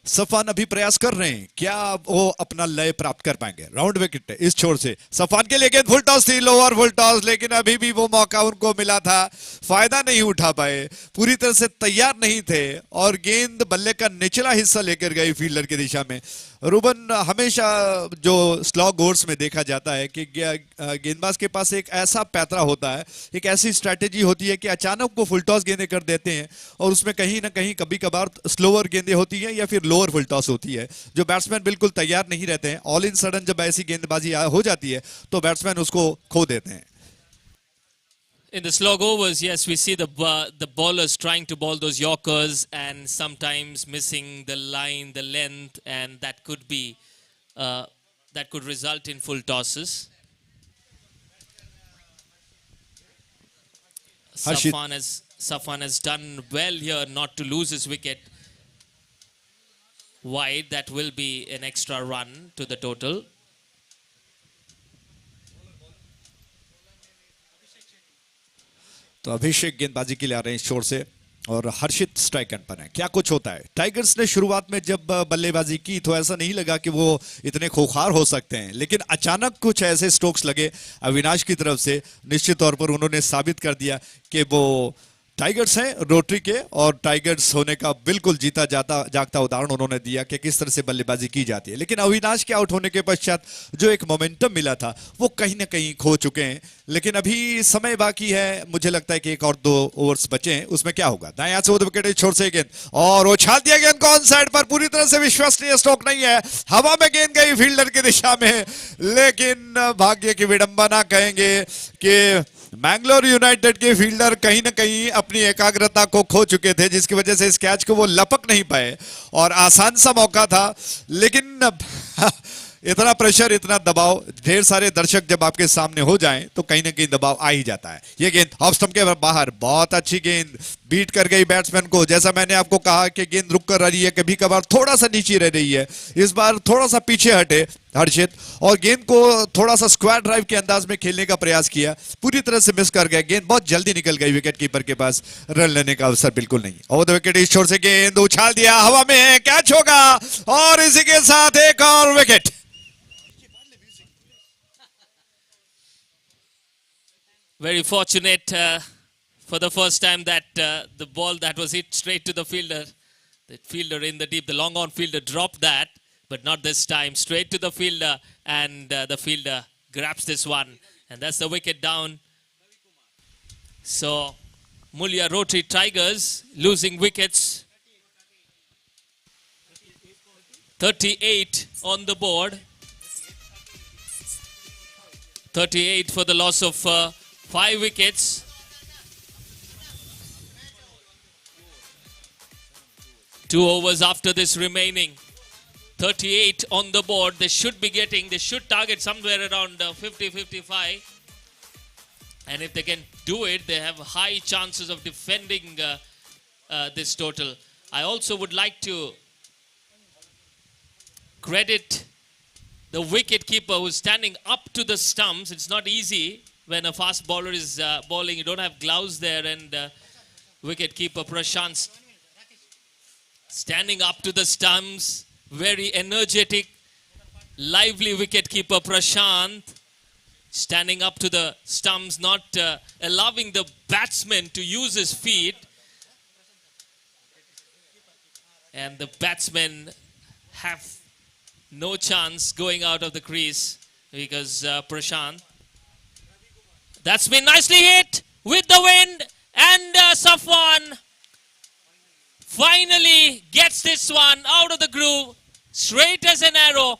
सफान अभी प्रयास कर रहे हैं. क्या वो अपना लय प्राप्त कर पाएंगे? राउंड विकेट इस छोर से सफान के लिए गेंद फुल टॉस थी, लोअर फुल टॉस, लेकिन अभी भी वो मौका उनको मिला था, फायदा नहीं उठा पाए. पूरी तरह से तैयार नहीं थे और गेंद बल्ले का निचला हिस्सा लेकर गई फील्डर की दिशा में. रूबन, हमेशा जो स्लॉग ओवर्स में देखा जाता है कि गेंदबाज के पास एक ऐसा पैतरा होता है, एक ऐसी स्ट्रैटेजी होती है कि अचानक वो फुल टॉस गेंदें कर देते हैं और उसमें कहीं ना कहीं कभी कभार स्लोअर गेंदें होती हैं या फिर लोअर फुल टॉस होती है. जो बैट्समैन बिल्कुल तैयार नहीं रहते हैं, ऑल इन सडन जब ऐसी गेंदबाजी हो जाती है तो बैट्समैन उसको खो देते हैं. In the slog overs, yes, we see the bowlers trying to bowl those yorkers and sometimes missing the line, the length, and that could be that could result in full tosses. Safwan has done well here not to lose his wicket wide. That will be an extra run to the total. तो अभिषेक गेंदबाजी के लिए आ रहे हैं इस छोर से और हर्षित स्ट्राइक एंड पर है. क्या कुछ होता है? टाइगर्स ने शुरुआत में जब बल्लेबाजी की तो ऐसा नहीं लगा कि वो इतने खोखार हो सकते हैं, लेकिन अचानक कुछ ऐसे स्ट्रोक्स लगे अविनाश की तरफ से. निश्चित तौर पर उन्होंने साबित कर दिया कि वो टाइगर्स हैं रोटरी के और टाइगर्स होने का बिल्कुल जीता जागता उदाहरण उन्होंने दिया कि किस तरह से बल्लेबाजी की जाती है. लेकिन अविनाश के आउट होने के पश्चात जो एक मोमेंटम मिला था वो कहीं ना कहीं खो चुके हैं. लेकिन अभी समय बाकी है, मुझे लगता है कि 1 और 2 ओवर्स बचे हैं. उसमें क्या होगा? दाएं से विकेट छोड़ से गेंद और उछाल दिया गेंद को ऑन साइड पर. पूरी तरह से विश्वसनीय स्ट्रोक नहीं है, हवा में गेंद गई फील्डर की दिशा में, लेकिन भाग्य की विडंबना कहेंगे कि मैंगलोर यूनाइटेड के फील्डर कहीं ना कहीं अपनी एकाग्रता को खो चुके थे, जिसकी वजह से इस कैच को वो लपक नहीं पाए और आसान सा मौका था. लेकिन इतना प्रेशर, इतना दबाव, ढेर सारे दर्शक जब आपके सामने हो जाएं तो कहीं ना कहीं दबाव आ ही जाता है. ये गेंद ऑफ स्टंप के बाहर, बहुत अच्छी गेंद बीट कर गई बैट्समैन को। जैसा मैंने आपको कहा कि गेंद रुक कर रही है, कभी कभार थोड़ा सा नीचे रह रही है, इस बार थोड़ा सा पीछे हटे हर्षित और गेंद को थोड़ा सा स्क्वायर ड्राइव के अंदाज में खेलने का प्रयास किया, पूरी तरह से मिस कर गया। गेंद बहुत जल्दी निकल गई, विकेट कीपर के पास रन लेने का अवसर बिल्कुल नहीं। ओवर द विकेट इस छोर से गेंद उछाल दिया हवा में, कैच होगा और इसी के साथ एक और wicket. Very fortunate for the first time that the ball that was hit straight to the fielder in the deep, the long on fielder dropped that, but not this time. Straight to the fielder, and the fielder grabs this one, and that's the wicket down. So Mulya Rotary Tigers losing wickets. 38 on the board. 38 for the loss of 5 wickets. Two overs after this remaining. 38 on the board. They should target somewhere around 50-55. And if they can do it, they have high chances of defending this total. I also would like to credit the wicket keeper who's standing up to the stumps. It's not easy when a fast bowler is bowling. You don't have gloves there, and wicket keeper Prashant standing up to the stumps. Very energetic, lively wicket keeper Prashant standing up to the stumps, not allowing the batsman to use his feet. And the batsmen have no chance going out of the crease because Prashant. That's been nicely hit with the wind, and Safwan finally gets this one out of the groove, straight as an arrow.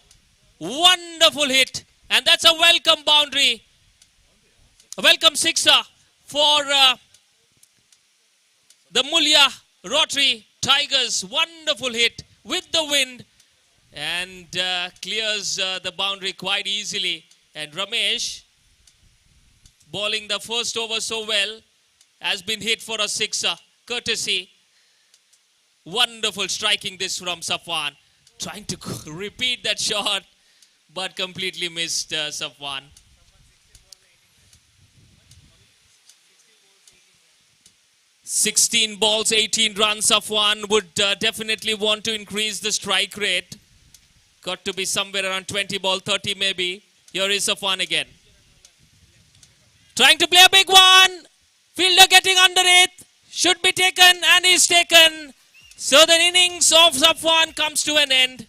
Wonderful hit, and that's a welcome boundary, a welcome sixer for the Mulya Rotary Tigers. Wonderful hit with the wind, and clears the boundary quite easily. And Ramesh, bowling the first over so well, has been hit for a sixer, courtesy. Wonderful striking this from Safwan. Trying to repeat that shot, but completely missed Safwan. "16 balls, 18 runs." Safwan would definitely want to increase the strike rate. Got to be somewhere around 20 ball, 30 maybe. Here is Safwan again. Trying to play a big one. Fielder getting under it. Should be taken, and is taken. So the innings of Safwan comes to an end.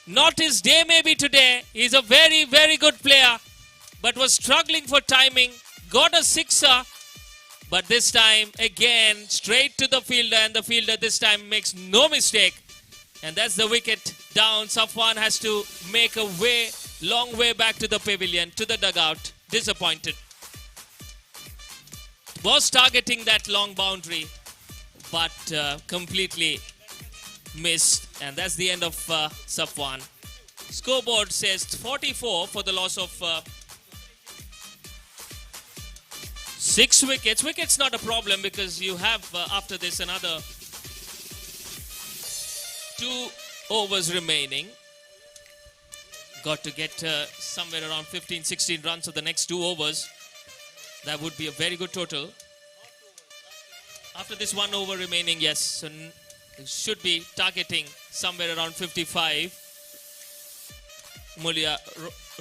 Not his day maybe today. He's a very, very good player, but was struggling for timing. Got a sixer, but this time again straight to the fielder, and the fielder this time makes no mistake. And that's the wicket down. Safwan has to make a long way back to the pavilion, to the dugout. Disappointed. Was targeting that long boundary, but completely missed. And that's the end of Safwan. Scoreboard says 44 for the loss of 6 wickets. Wickets not a problem because you have after this another 2 overs remaining. Got to get somewhere around 15-16 runs of the next 2 overs. That would be a very good total. After this 1 over remaining, yes, so should be targeting somewhere around 55. Mulya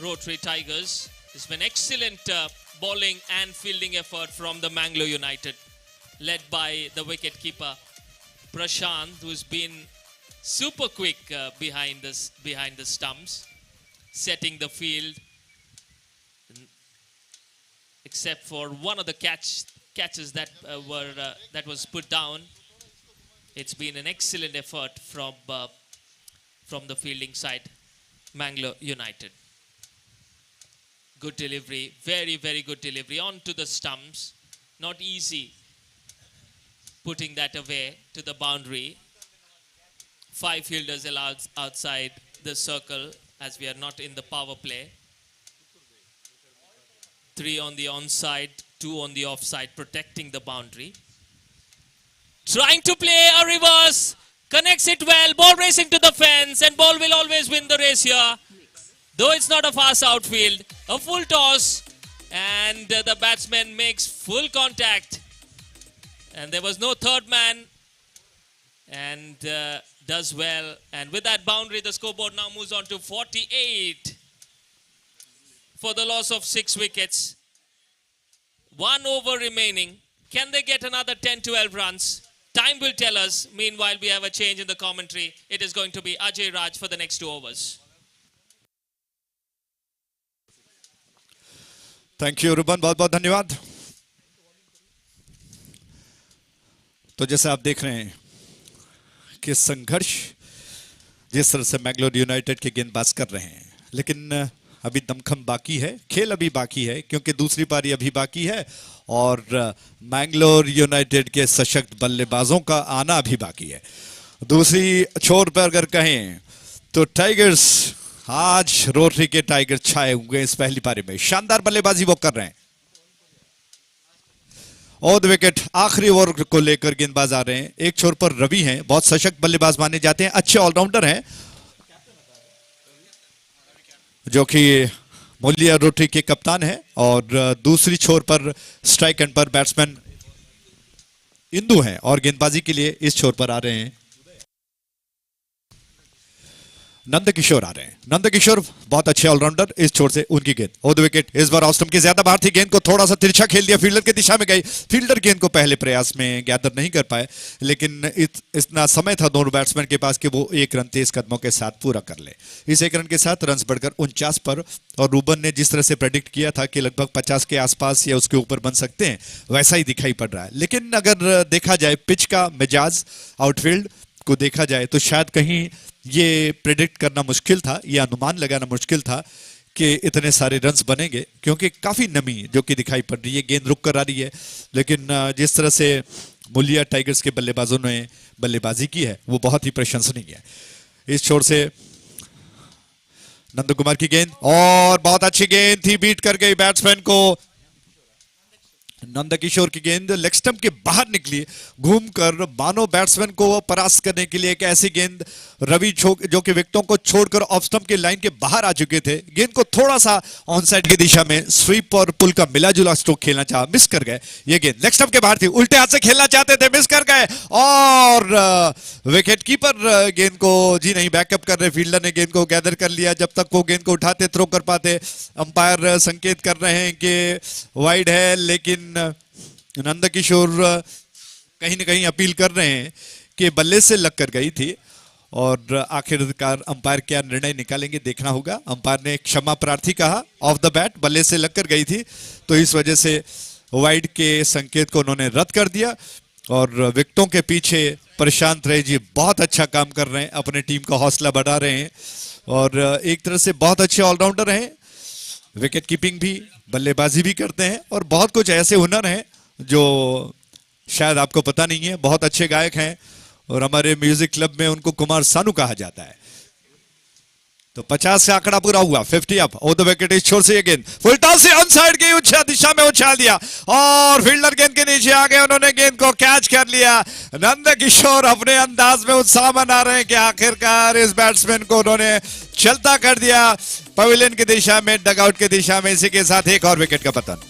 Rotary Tigers. It's been excellent bowling and fielding effort from the Mangalore United, led by the wicket keeper Prashant, who's been super quick behind the stumps, setting the field. Except for one of the catches that was put down, it's been an excellent effort from the fielding side, Mangalore United. Good delivery, very, very good delivery onto the stumps. Not easy putting that away to the boundary. 5 fielders allowed outside the circle as we are not in the power play. 3 on the onside, 2 on the offside, protecting the boundary. Trying to play a reverse. Connects it well. Ball racing to the fence. And ball will always win the race here. Though it's not a fast outfield. A full toss. And the batsman makes full contact. And there was no third man. And does well. And with that boundary, the scoreboard now moves on to 48. For the loss of 6 wickets. 1 over remaining. Can they get another 10-12 runs? Time will tell us. Meanwhile, we have a change in the commentary. It is going to be Ajay Raj for the next 2 overs. Thank you Ruban, बहुत बहुत धन्यवाद। तो जैसे आप देख रहे हैं कि संघर्ष जिस तरह से मैंगलोर यूनाइटेड के गेंदबाज कर रहे हैं, लेकिन अभी दमखम बाकी है, खेल अभी बाकी है, क्योंकि दूसरी पारी अभी बाकी है और मैंगलोर यूनाइटेड के सशक्त बल्लेबाजों का आना अभी बाकी है। दूसरी छोर पर अगर कहें तो टाइगर्स, आज रोटरी के टाइगर छाए हुए इस पहली पारी में, शानदार बल्लेबाजी वो कर रहे हैं। ऑफ द विकेट आखिरी ओवर को लेकर गेंदबाज आ रहे हैं। एक छोर पर रवि हैं, बहुत सशक्त बल्लेबाज माने जाते हैं, अच्छे ऑलराउंडर हैं, जो कि मोलिया रोटरी के कप्तान है। और दूसरी छोर पर स्ट्राइक एंड पर बैट्समैन इंदू हैं और गेंदबाजी के लिए इस छोर पर आ रहे हैं नंदकिशोर आ रहे हैं। नंदकिशोर बहुत अच्छे ऑलराउंडर, इस छोर से उनकी गेंद ऑफ द विकेट। इस बार ऑफ स्टंप की ज्यादा बाहर थी, गेंद को थोड़ा सा तिरछा खेल दिया, फील्डर की दिशा में गई। फील्डर गेंद को पहले प्रयास में गैदर नहीं कर पाए, लेकिन इतना समय था दोनों बैट्समैन के पास कि वो 1 रन तेज कदमों के साथ पूरा कर ले। इस 1 रन के साथ रन बढ़कर 49 पर, और रूबन ने जिस तरह से प्रेडिक्ट किया था कि लगभग 50 के आसपास या उसके ऊपर बन सकते हैं, वैसा ही दिखाई पड़ रहा है। लेकिन अगर देखा जाए पिच का मिजाज, आउटफील्ड को देखा जाए तो शायद कहीं ये प्रेडिक्ट करना मुश्किल था, ये अनुमान लगाना मुश्किल था कि इतने सारे रन्स बनेंगे, क्योंकि काफी नमी जो कि दिखाई पड़ रही है, गेंद रुक कर आ रही है। लेकिन जिस तरह से मुलिया टाइगर्स के बल्लेबाजों ने बल्लेबाजी की है वो बहुत ही प्रशंसनीय है। इस छोर से नंद कुमार की गेंद, और बहुत अच्छी गेंद थी, बीट कर गई बैट्समैन को। नंदकिशोर की गेंद लेग स्टंप के बाहर निकली, घूमकर मानो बैट्समैन को परास्त करने के लिए एक ऐसी गेंद रवि जो कि विकेटों को छोड़कर ऑफ स्टंप के लाइन के बाहर आ चुके थे, गेंद को थोड़ा सा ऑन साइड की दिशा में स्वीप और पुल का मिला जुला स्ट्रोक खेलना चाहा, मिस कर गए। ये गेंद लेग स्टंप के बाहर थी, उल्टे हाथ से खेलना चाहते थे, मिस कर गए। और विकेट कीपर गेंद को जी नहीं बैकअप कर रहे, फील्डर ने गेंद को गैदर कर लिया। जब तक वो गेंद को उठाते थ्रो कर पाते, अंपायर संकेत कर रहे हैं कि वाइड है, लेकिन नंदकिशोर कहीं ना कहीं अपील कर रहे हैं कि बल्ले से लग कर गई थी। और आखिरकार अंपायर क्या निर्णय निकालेंगे देखना होगा। अंपायर ने क्षमा प्रार्थी कहा, ऑफ द बैट बल्ले से लग कर गई थी, तो इस वजह से वाइड के संकेत को उन्होंने रद्द कर दिया। और विकेटों के पीछे प्रशांत रे जी बहुत अच्छा काम कर रहे हैं, अपने टीम का हौसला बढ़ा रहे हैं, और एक तरह से बहुत अच्छे ऑलराउंडर हैं, विकेट कीपिंग भी, बल्लेबाजी भी करते हैं, और बहुत कुछ ऐसे हुनर हैं जो शायद आपको पता नहीं है। बहुत अच्छे गायक हैं और हमारे म्यूजिक क्लब में उनको कुमार सानू कहा जाता है। तो 50 से आंकड़ा पूरा हुआ, 50 अप। ऑफ द विकेट इस छोर से ये गेंद फुल टॉस से ऑन साइड की दिशा में उछाल दिया, और फील्डर गेंद के नीचे आ गए, उन्होंने गेंद को कैच कर लिया। नंदकिशोर अपने अंदाज में उत्साह मना रहे हैं कि आखिरकार इस बैट्समैन को उन्होंने चलता कर दिया पवेलियन की दिशा में, डगआउट की दिशा में। इसी के साथ एक और विकेट का पतन।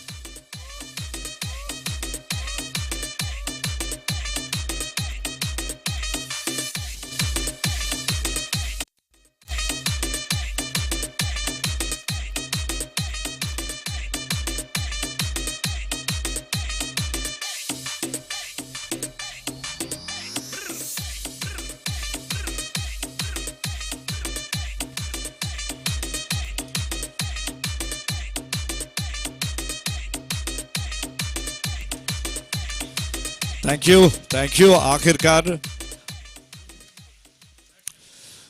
Thank you. आखिरकार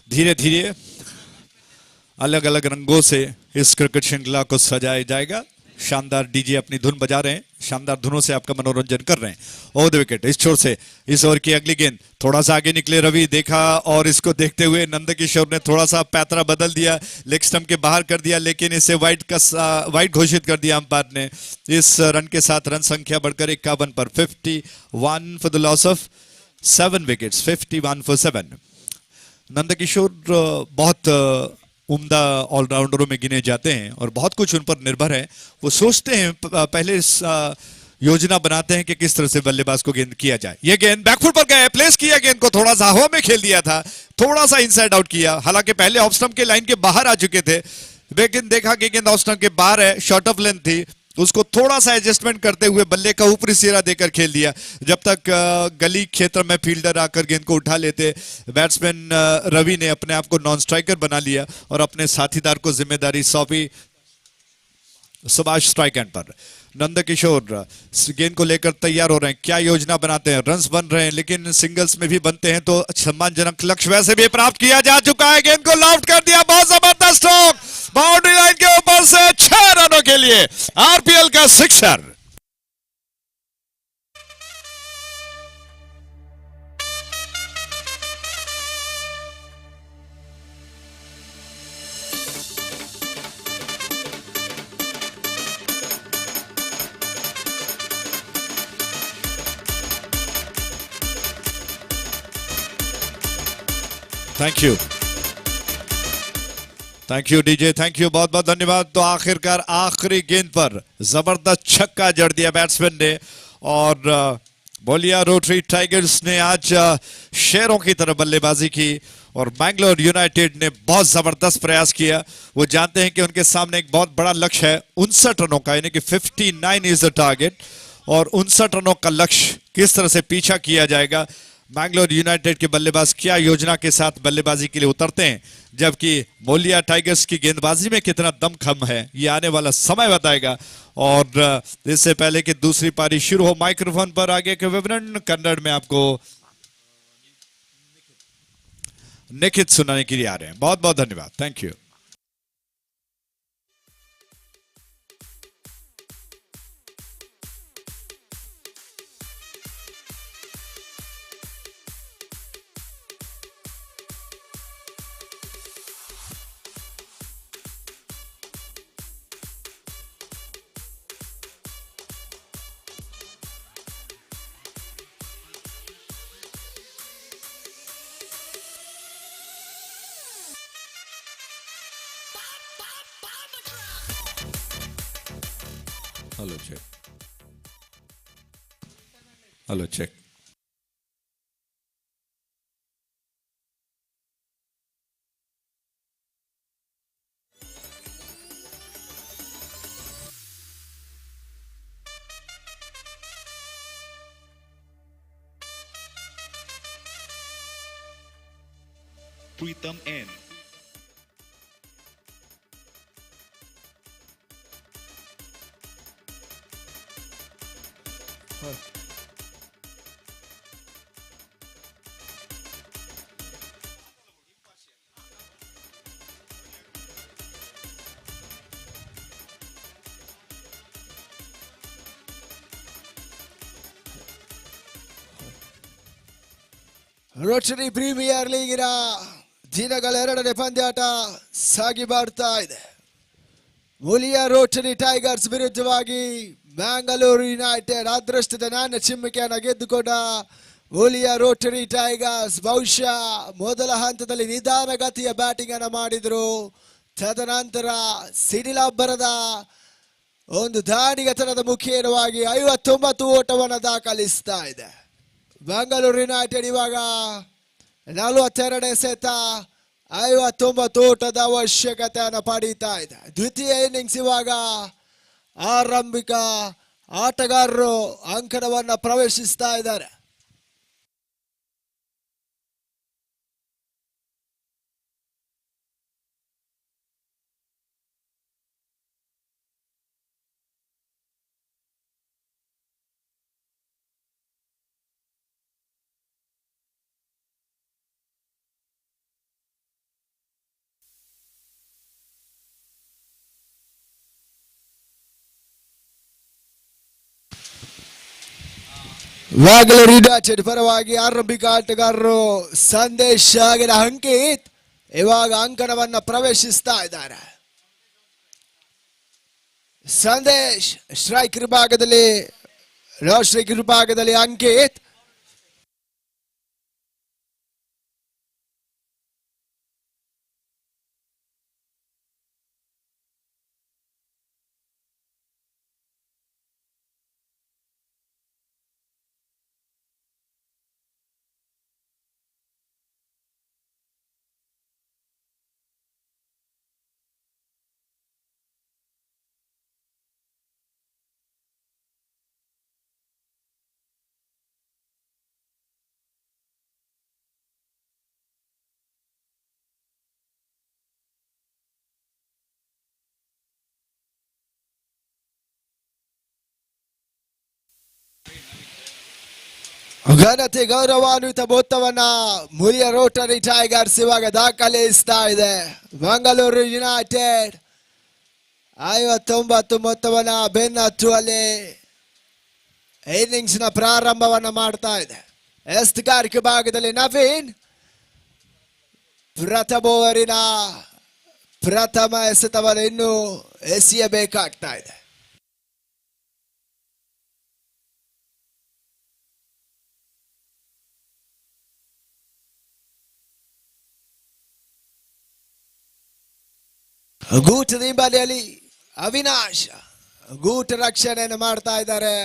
धीरे धीरे अलग अलग रंगों से इस क्रिकेट श्रृंखला को सजाया जाएगा। शानदार डीजे अपनी धुन बजा रहे हैं, शानदार धुनों से आपका मनोरंजन कर रहे हैं। ओवर द विकेट इस छोर से इस ओवर की अगली गेंद, थोड़ा सा आगे निकले रवि, देखा और इसको देखते हुए नंदकिशोर ने थोड़ा सा पैतरा बदल दिया, लेग स्टंप के बाहर कर दिया, लेकिन इसे वाइड घोषित कर दिया अंपायर ने। इस रन के साथ रन संख्या बढ़कर 51 पर 51 for the loss of 7 wickets, 51 फॉर 7। नंदकिशोर बहुत उम्दा ऑलराउंडरों में गिने जाते हैं और बहुत कुछ उन पर निर्भर है। वो सोचते हैं, पहले योजना बनाते हैं कि किस तरह से बल्लेबाज को गेंद किया जाए। ये गेंद बैकफुट पर गए, प्लेस किया गेंद को, थोड़ा सा हवा में खेल दिया था, थोड़ा सा इनसाइड आउट किया। हालांकि पहले ऑफ स्टंप के लाइन के बाहर आ चुके थे, लेकिन देखा कि गेंद ऑफ स्टंप के बाहर है, शॉर्ट ऑफ लेंथ थी, उसको थोड़ा सा एडजस्टमेंट करते हुए बल्ले का ऊपरी सिरा देकर खेल दिया। जब तक गली क्षेत्र में फील्डर आकर गेंद को उठा लेते, बैट्समैन रवि ने अपने आप को नॉन स्ट्राइकर बना लिया और अपने साथीदार को जिम्मेदारी सौंपी सुभाष स्ट्राइक एंड पर। नंदकिशोर गेंद को लेकर तैयार हो रहे हैं, क्या योजना बनाते हैं। रन्स बन रहे हैं, लेकिन सिंगल्स में भी बनते हैं तो सम्मानजनक लक्ष्य वैसे भी प्राप्त किया जा चुका है। गेंद को लॉफ्ट कर दिया, बहुत जबरदस्त स्ट्रोक, बाउंड्री लाइन के ऊपर से 6 रनों के लिए आरपीएल का sixer. Thank you DJ, thank you, बहुत बहुत धन्यवाद। तो आखिरकार आखिरी गेंद पर जबरदस्त छक्का जड़ दिया बैट्समैन ने और बोलिया रोटरी टाइगर्स ने आज शेरों की तरह बल्लेबाजी की और बैंगलोर यूनाइटेड ने बहुत जबरदस्त प्रयास किया। वो जानते हैं कि उनके सामने एक बहुत बड़ा लक्ष्य है 59 रनों का, यानी कि 59 इज द टारगेट, और 59 रनों का लक्ष्य किस तरह से पीछा किया जाएगा। बैंगलोर यूनाइटेड के बल्लेबाज क्या योजना के साथ बल्लेबाजी के लिए उतरते हैं, जबकि बोलिया टाइगर्स की गेंदबाजी में कितना दमखम है ये आने वाला समय बताएगा। और इससे पहले कि दूसरी पारी शुरू हो, माइक्रोफोन पर आगे के विवरण कन्नड़ में आपको निखित सुनाने के लिए आ रहे हैं। बहुत बहुत धन्यवाद, thank you. Hello check, hello check. Pritam N. Rotary premier ಲೀಗಿನ ದಿನಗಳ 2ನೇ ಪಂದ್ಯಾಟ ಸಾಗಿ ಬರ್ತಾ ಇದೆ. ಮುಲಿಯಾ ರೋಟರಿ ಟೈಗರ್ಸ್ ವಿರುದ್ಧವಾಗಿ ಬ್ಯಾಂಗಲೂರು ಯುನೈಟೆಡ್ ಅದೃಷ್ಟದ ನಾಣ್ಯ ಚಿಮ್ಮಿಕೆಯನ್ನು ಗೆದ್ದುಕೊಂಡ ಮುಲಿಯಾ ರೋಟರಿ ಟೈಗರ್ಸ್ ಬಹುಶಃ ಮೊದಲ ಹಂತದಲ್ಲಿ ನಿಧಾನಗತಿಯ ಬ್ಯಾಟಿಂಗ್ ಅನ್ನು ಮಾಡಿದ್ರು. ತದನಂತರ ಸಿಡಿಲಬ್ಬರದ ಒಂದು ದಾಳಿಗತನದ ಮುಖೇನವಾಗಿ 59 ಓಟವನ್ನು ದಾಖಲಿಸ್ತಾ ಇದೆ. ಬೆಂಗಳೂರು ಯುನೈಟೆಡ್ ಇವಾಗ 42 ಎಸೆತ 59 ಓಟದ ಅವಶ್ಯಕತೆಯನ್ನು ಪಡೀತಾ ಇದೆ. ದ್ವಿತೀಯ ಇನ್ನಿಂಗ್ಸ್ ಇವಾಗ ಆರಂಭಿಕ ಆಟಗಾರರು ಅಂಕಣವನ್ನು ಪ್ರವೇಶಿಸ್ತಾ ಇದ್ದಾರೆ. ವ್ಯಾಂಗ್ಳೂರ್ ಯುನೈಟೆಡ್ ಪರವಾಗಿ ಆರಂಭಿಕ ಆಟಗಾರರು ಸಂದೇಶ್ ಆಗಿನ ಅಂಕಿತ್ ಇವಾಗ ಅಂಕಣವನ್ನ ಪ್ರವೇಶಿಸ್ತಾ ಇದ್ದಾರೆ. ಸಂದೇಶ್ ಸ್ಟ್ರೈಕ್ ವಿಭಾಗದಲ್ಲಿ, ಸ್ಟ್ರೈಕ್ ವಿಭಾಗದಲ್ಲಿ ಅಂಕಿತ್, ಘನತೆ ಗೌರವಾನ್ವಿತ ಮೊತ್ತವನ್ನ ಮುರಿಯ ರೋಟರಿ ಟೈಗರ್ಸ್ ಇವಾಗ ದಾಖಲಿಸ್ತಾ ಇದೆ. ಮಂಗಳೂರು ಯುನೈಟೆಡ್ 59 ಮೊತ್ತವನ್ನ ಬೆನ್ನತ್ತುವಲ್ಲಿ ಇನ್ನಿಂಗ್ಸ್ ನ ಪ್ರಾರಂಭವನ್ನ ಮಾಡ್ತಾ ಇದೆ. ಎಸ್ತುಗಾರಿಕೆ ಭಾಗದಲ್ಲಿ ನವೀನ್ ಪ್ರಥಮ ಓವರಿನ ಪ್ರಥಮ ಎಸೆತವನ್ನು ಇನ್ನೂ ಎಸೆಯಬೇಕಾಗ್ತಾ ಇದೆ. ಗೂಟದ ಹಿಂಬದಿಯಲ್ಲಿ ಅವಿನಾಶ್ ಗೂಟ ರಕ್ಷಣೆಯನ್ನು ಮಾಡ್ತಾ ಇದ್ದಾರೆ.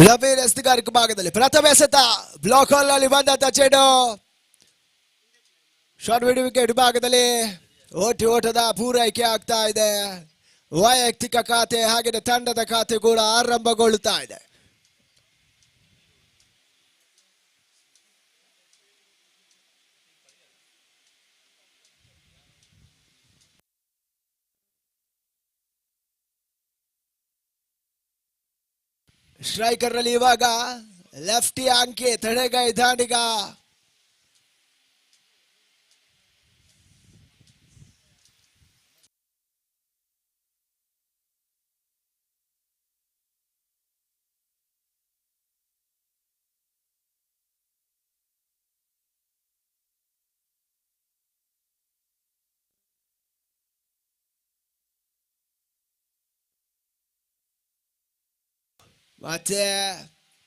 ನವೀನ್ ಎಸ್ತುಗಾರಿಕೆ ಭಾಗದಲ್ಲಿ ಪ್ರಥಮ ಎಸೆತ ಬ್ಲಾಕ್ ಹಾಲ್ ನಲ್ಲಿ ಬಂದಂತ ಚೆಂಡು ಶಾರ್ಟ್ ಮಿಡ್ ವಿಕೆಟ್ ಭಾಗದಲ್ಲಿ ಓಟದ ಪೂರೈಕೆ ಆಗ್ತಾ ಇದೆ. ವೈಯಕ್ತಿಕ ಖಾತೆ ಹಾಗೆ ತಂಡದ ಖಾತೆ ಕೂಡ ಆರಂಭಗೊಳ್ಳುತ್ತಾ ಇದೆ. ಸ್ಟ್ರೈಕರ್ ನಲ್ಲಿ ಇವಾಗ ಲೆಫ್ಟಿ ಅಂಕಿ ತಡೆಗೈ ದಾಂಡಿಗ ಮತ್ತೆ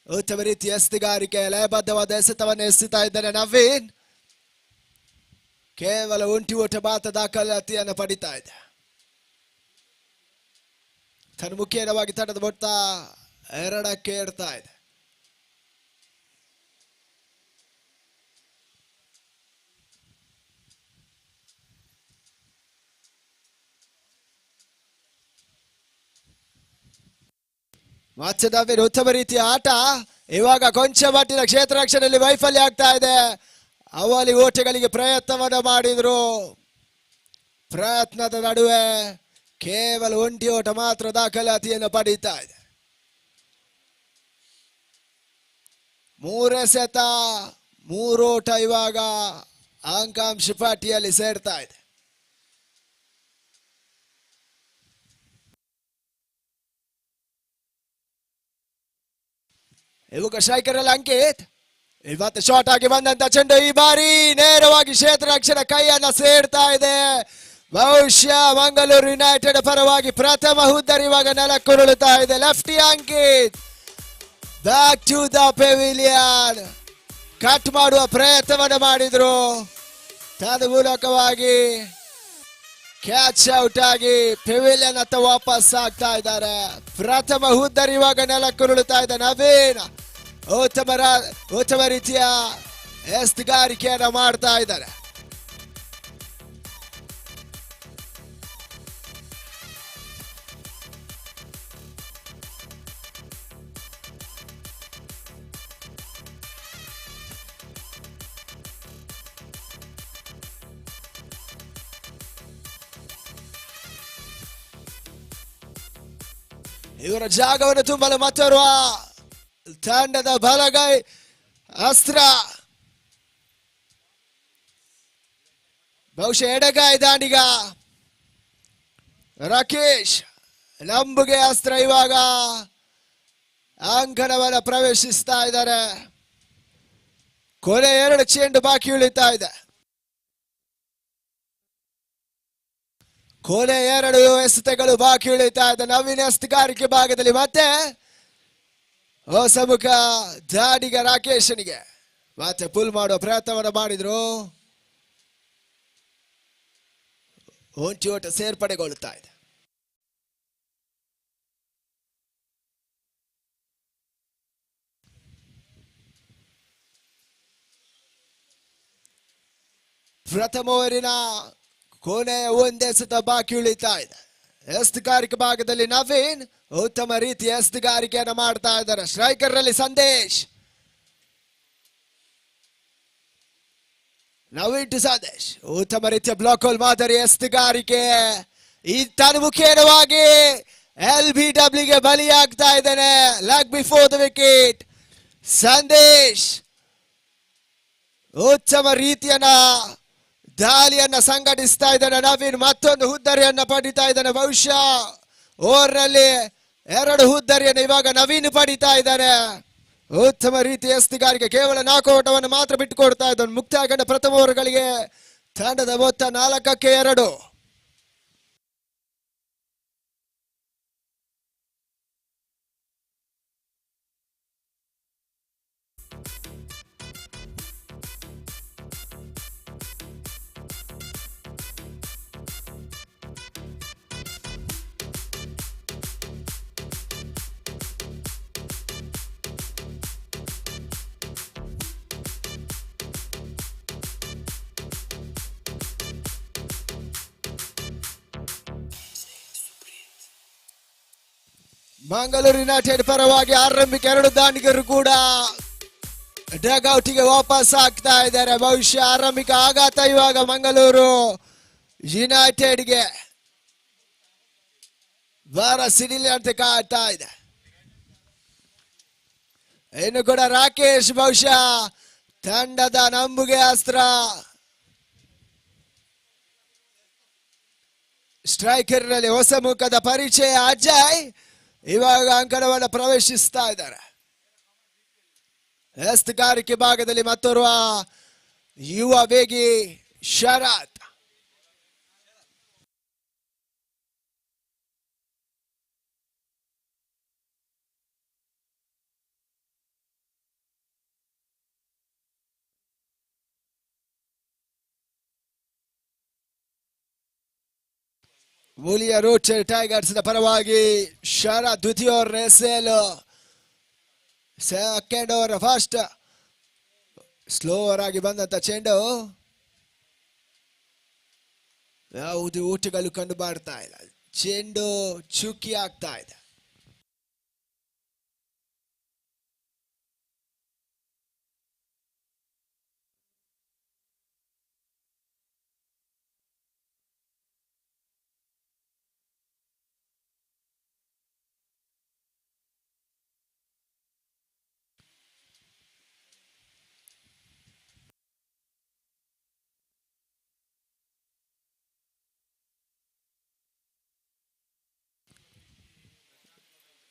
ಉತ್ತಮ ರೀತಿಯ ಎಸ್ತುಗಾರಿಕೆ ಲಯಬದ್ಧವಾದ ಎಸೆತವನ್ನು ಎಸೆತಾ ಇದ್ದಾನೆ ನವೀನ್. ಕೇವಲ ಒಂಟಿ ಓಟ ಮಾತ್ರ ದಾಖಲಾತಿಯನ್ನು ಪಡಿತಾ ಇದೆ. ತನ್ನ ಮುಖ್ಯವಾಗಿ ತಂಡದ ಮೊತ್ತ 2ಕ್ಕೆ ಏರ್ತಾ ಇದೆ. ಮತ್ತೆ ನವೀನ್ ಉತ್ತಮ ರೀತಿಯ ಆಟ. ಇವಾಗ ಕೊಂಚ ಮಟ್ಟಿನ ಕ್ಷೇತ್ರ ರಕ್ಷಣೆಯಲ್ಲಿ ವೈಫಲ್ಯ ಆಗ್ತಾ ಇದೆ. ಅವಲಿ ಓಟಗಳಿಗೆ ಪ್ರಯತ್ನವನ್ನು ಮಾಡಿದ್ರು. ಪ್ರಯತ್ನದ ನಡುವೆ ಕೇವಲ ಒಂಟಿ ಓಟ ಮಾತ್ರ ದಾಖಲಾತಿಯನ್ನು ಪಡೀತಾ ಇದೆ. 3 ಎಸೆತ 3 ಓಟ ಇವಾಗ ಅಂಕಾಂಶ ಪಟ್ಟಿಯಲ್ಲಿ ಸೇರ್ತಾ ಇದೆ. ಇವಾಗ ಸ್ಟ್ರೈಕರ್ ಅಲ್ಲಿ ಅಂಕಿತ್ ಇವತ್ತು ಶಾರ್ಟ್ ಆಗಿ ಬಂದಂತ ಚೆಂಡು ಈ ಬಾರಿ ನೇರವಾಗಿ ಕ್ಷೇತ್ರ ರಕ್ಷಣೆ ಕೈಯನ್ನ ಸೇರ್ತಾ ಇದೆ. ಬಹುಶಃ ಮಂಗಳೂರು ಯುನೈಟೆಡ್ ಪರವಾಗಿ ಪ್ರಥಮ ಹುದ್ದರಿ ಇವಾಗ ನೆಲಕ್ಕುರುಳುತ್ತಾ ಇದೆ. Lefty Ankit back to the pavilion cut ಮಾಡುವ ಪ್ರಯತ್ನವನ್ನು ಮಾಡಿದ್ರು. ತದ ಮೂಲಕವಾಗಿ ಕ್ಯಾಚ್ ಔಟ್ ಆಗಿ ಪೆವಿಲಿಯನ್ ಹತ್ತ ವಾಪಸ್ ಆಗ್ತಾ ಇದ್ದಾರೆ. ಪ್ರಥಮ ಹುದ್ದರಿ ಇವಾಗ ನೆಲಕ್ಕುರುಳುತ್ತಾ ಇದೆ. ನವೀನ್ ಉತ್ತಮ ರೀತಿಯ ಎಸ್ತುಗಾರಿಕೆಯನ್ನ ಮಾಡ್ತಾ ಇದ್ದಾರೆ. ಇವರ ಜಾಗವನ್ನು ತುಂಬಲು ಮತ್ತೋರ್ವ ತಂಡದ ಬಲಗೈ ಅಸ್ತ್ರ, ಬಹುಶಃ ಎಡಗೈ ದಾಂಡಿಗ ರಾಕೇಶ್ ನಂಬುಗೆ ಅಸ್ತ್ರ ಇವಾಗ ಅಂಕಣವನ್ನು ಪ್ರವೇಶಿಸ್ತಾ ಇದ್ದಾರೆ. ಕೊನೆ 2 ಚೆಂಡು ಬಾಕಿ ಉಳಿತಾ ಇದೆ. ಕೊನೆ 2 ಎಸೆತಗಳು ಬಾಕಿ ಉಳಿತಾ ಇದೆ. ನವೀನ ಎಸ್ತುಗಾರಿಕೆ ಭಾಗದಲ್ಲಿ ಮತ್ತೆ ಹೊಸಮುಖ ದಾಡಿಗ ರಾಕೇಶನಿಗೆ ಮತ್ತೆ ಪುಲ್ ಮಾಡುವ ಪ್ರಯತ್ನವನ್ನು ಮಾಡಿದ್ರು. ಒಂಟಿ ಓಟ ಸೇರ್ಪಡೆಗೊಳ್ಳುತ್ತಾ ಇದೆ. ಪ್ರಥಮ ಓವರಿನ ಕೊನೆ 1 ಎಸೆತ ಬಾಕಿ ಉಳಿತಾ ಇದೆ. ಎಸ್ತುಗಾರಿಕೆ ಭಾಗದಲ್ಲಿ ನವೀನ್ ಉತ್ತಮ ರೀತಿಯ ಎಸ್ತುಗಾರಿಕೆಯನ್ನು ಮಾಡ್ತಾ ಇದ್ದಾರೆ. ಸ್ಟ್ರೈಕರ್ ರಲ್ಲಿ ಸಂದೇಶ್, ನವೀನ್ ಟು ಸಂದೇಶ್, ಉತ್ತಮ ರೀತಿಯ ಬ್ಲಾಕ್ ಹೋಲ್ ಮಾದರಿ ಎಸ್ತುಗಾರಿಕೆ. ಈ ತನ್ಮುಖೇನವಾಗಿ LBW ಗೆ ಬಲಿಯಾಗ್ತಾ ಇದ್ದಾನೆ. Leg before the wicket. Sandesh ಉತ್ತಮ ರೀತಿಯನ್ನ ದಾಳಿಯನ್ನ ಸಂಘಟಿಸ್ತಾ ಇದ್ದಾನೆ. ನವೀನ್ ಮತ್ತೊಂದು ಹುದ್ದರಿಯನ್ನ ಪಡಿತಾ ಇದ್ದಾನೆ. ಬಹುಶಃ ಓವರ್ನಲ್ಲಿ 2 ಹುದ್ದರಿಯನ್ನು ಇವಾಗ ನವೀನ್ ಪಡಿತಾ ಇದ್ದಾನೆ. ಉತ್ತಮ ರೀತಿಯ ಎಸ್ತುಗಾರಿಕೆ. ಕೇವಲ 4 ಓಟವನ್ನು ಮಾತ್ರ ಬಿಟ್ಟುಕೊಡ್ತಾ ಇದ್ದಾನೆ. ಮುಕ್ತಾಯಗೊಂಡ ಪ್ರಥಮ ಓವರ್ಗಳಿಗೆ ತಂಡದ ಮೊತ್ತ 4-2. ಮಂಗಳೂರು ಯುನೈಟೆಡ್ ಪರವಾಗಿ ಆರಂಭಿಕ 2 ದಾಂಡಿಗರು ಕೂಡ ಡಗ್ಔಟಿಗೆ ವಾಪಸ್ ಆಗ್ತಾ ಇದ್ದಾರೆ. ಬಹುಶಃ ಆರಂಭಿಕ ಆಘಾತ ಇವಾಗ ಮಂಗಳೂರು ಯುನೈಟೆಡ್ಗೆ ಬಾರ ಸಿಡಿಲಿ ಅಂತ ಕಾಡ್ತಾ ಇದೆ. ಇನ್ನು ಕೂಡ ರಾಕೇಶ್ ಬಹುಶಃ ತಂಡದ ನಂಬುಗೆ ಅಸ್ತ್ರ. ಸ್ಟ್ರೈಕರ್ ನಲ್ಲಿ ಹೊಸ ಮುಖದ ಪರಿಚಯ ಅಜಯ್ ಇವಾಗ ಅಂಕಣವನ್ನು ಪ್ರವೇಶಿಸ್ತಾ ಇದ್ದಾರೆ. ಎಸ್ತುಗಾರಿಕೆ ಭಾಗದಲ್ಲಿ ಮತ್ತೋರ್ವ ಯುವ ವೇಗಿ ಶರತ್. ಮೂಲಿಯ ರೋಟರಿ ಟೈಗರ್ಸ್ ಪರವಾಗಿ ಶರತ್ ದ್ವಿತೀಯ ಓವರ್ ಎಸೆಯಲು. ಸೆಕೆಂಡ್ ಓವರ್ ಫಸ್ಟ್ ಸ್ಲೋವರ್ ಆಗಿ ಬಂದಂತ ಚೆಂಡು ಯಾವುದು ಊಟಗಳು ಕಂಡು ಬರ್ತಾ ಇಲ್ಲ. ಚೆಂಡು ಚುಕ್ಕಿ ಆಗ್ತಾ ಇದೆ.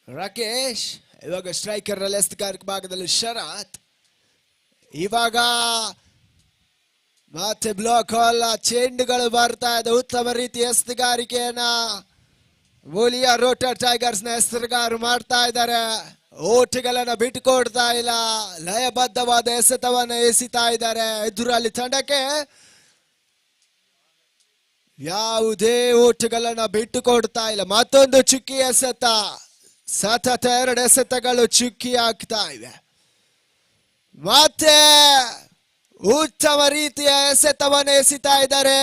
ರಾಕೇಶ್ ಇವಾಗ ಸ್ಟ್ರೈಕರ್ ರಲ್ಲಿ ಎಸ್ತುಗಾರಿಕೆ ಭಾಗದಲ್ಲಿ ಶರತ್. ಇವಾಗ ಮತ್ತೆ ಬ್ಲಾಕ್ ಹಾಲ್ ಚೆಂಡುಗಳು ಬರ್ತಾ ಇದೆ. ಉತ್ತಮ ರೀತಿಯ ಎಸ್ತುಗಾರಿಕೆಯನ್ನ ಮೂಲಿಯ ರೋಟರ್ ಟೈಗರ್ಸ್ ನ ಎಸ್ತುಗಾರರು ಮಾಡ್ತಾ ಇದ್ದಾರೆ. ಓಟುಗಳನ್ನ ಬಿಟ್ಟುಕೊಡ್ತಾ ಇಲ್ಲ. ಲಯಬದ್ಧವಾದ ಎಸೆತವನ್ನು ಎಸಿತಾ ಇದ್ದಾರೆ. ಎದುರಲ್ಲಿ ತಂಡಕ್ಕೆ ಯಾವುದೇ ಓಟುಗಳನ್ನ ಬಿಟ್ಟು ಕೊಡ್ತಾ ಇಲ್ಲ. ಮತ್ತೊಂದು ಚುಕ್ಕಿ ಎಸೆತ, ಸತತ 2 ಎಸೆತಗಳು ಚುಕ್ಕಿ ಆಗ್ತಾ ಇವೆ. ಮತ್ತೆ ಉತ್ತಮ ರೀತಿಯ ಎಸೆತವನ್ನು ಎಸಿತಾ ಇದ್ದಾರೆ.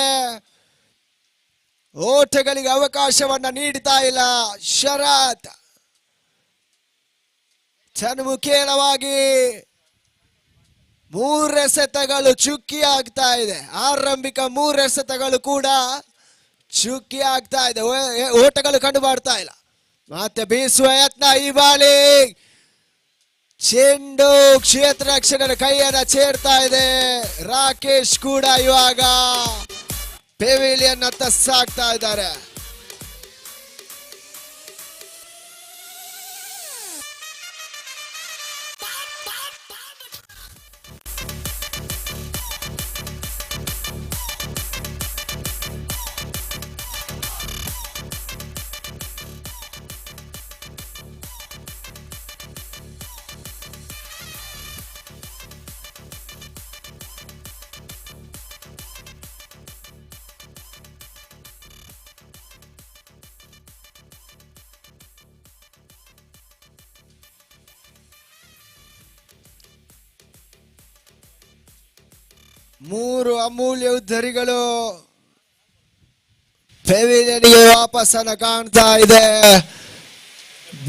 ಓಟಗಳಿಗೆ ಅವಕಾಶವನ್ನ ನೀಡ್ತಾ ಇಲ್ಲ ಶರತ್. ಚನ್ಮುಖೇನವಾಗಿ 3 ಎಸೆತಗಳು ಚುಕ್ಕಿ ಆಗ್ತಾ ಇದೆ. ಆರಂಭಿಕ 3 ಎಸೆತಗಳು ಕೂಡ ಚುಕ್ಕಿ ಆಗ್ತಾ ಇದೆ. ಓಟಗಳು ಕಂಡು ಬರ್ತಾ ಇಲ್ಲ. ಮತ್ತೆ ಬೀಸುವ ಯತ್ನ, ಈ ಬಾಳಿ ಚೆಂಡು ಕ್ಷೇತ್ರ ರಕ್ಷಣೆ ಕೈಯನ್ನ ಸೇರ್ತಾ ಇದೆ. ರಾಕೇಶ್ ಕೂಡ ಇವಾಗ ಪೆವಿಲಿಯನ್ ಅತ್ತ ಸಾಗ್ತಾ ಇದ್ದಾರೆ. ಮೂರು ಅಮೂಲ್ಯ ಉದ್ಧರಿಗಳು ಪೆವಿಲಿಯನ್ಗೆ ವಾಪಸ್ಸನ್ನ ಕಾಣ್ತಾ ಇದೆ.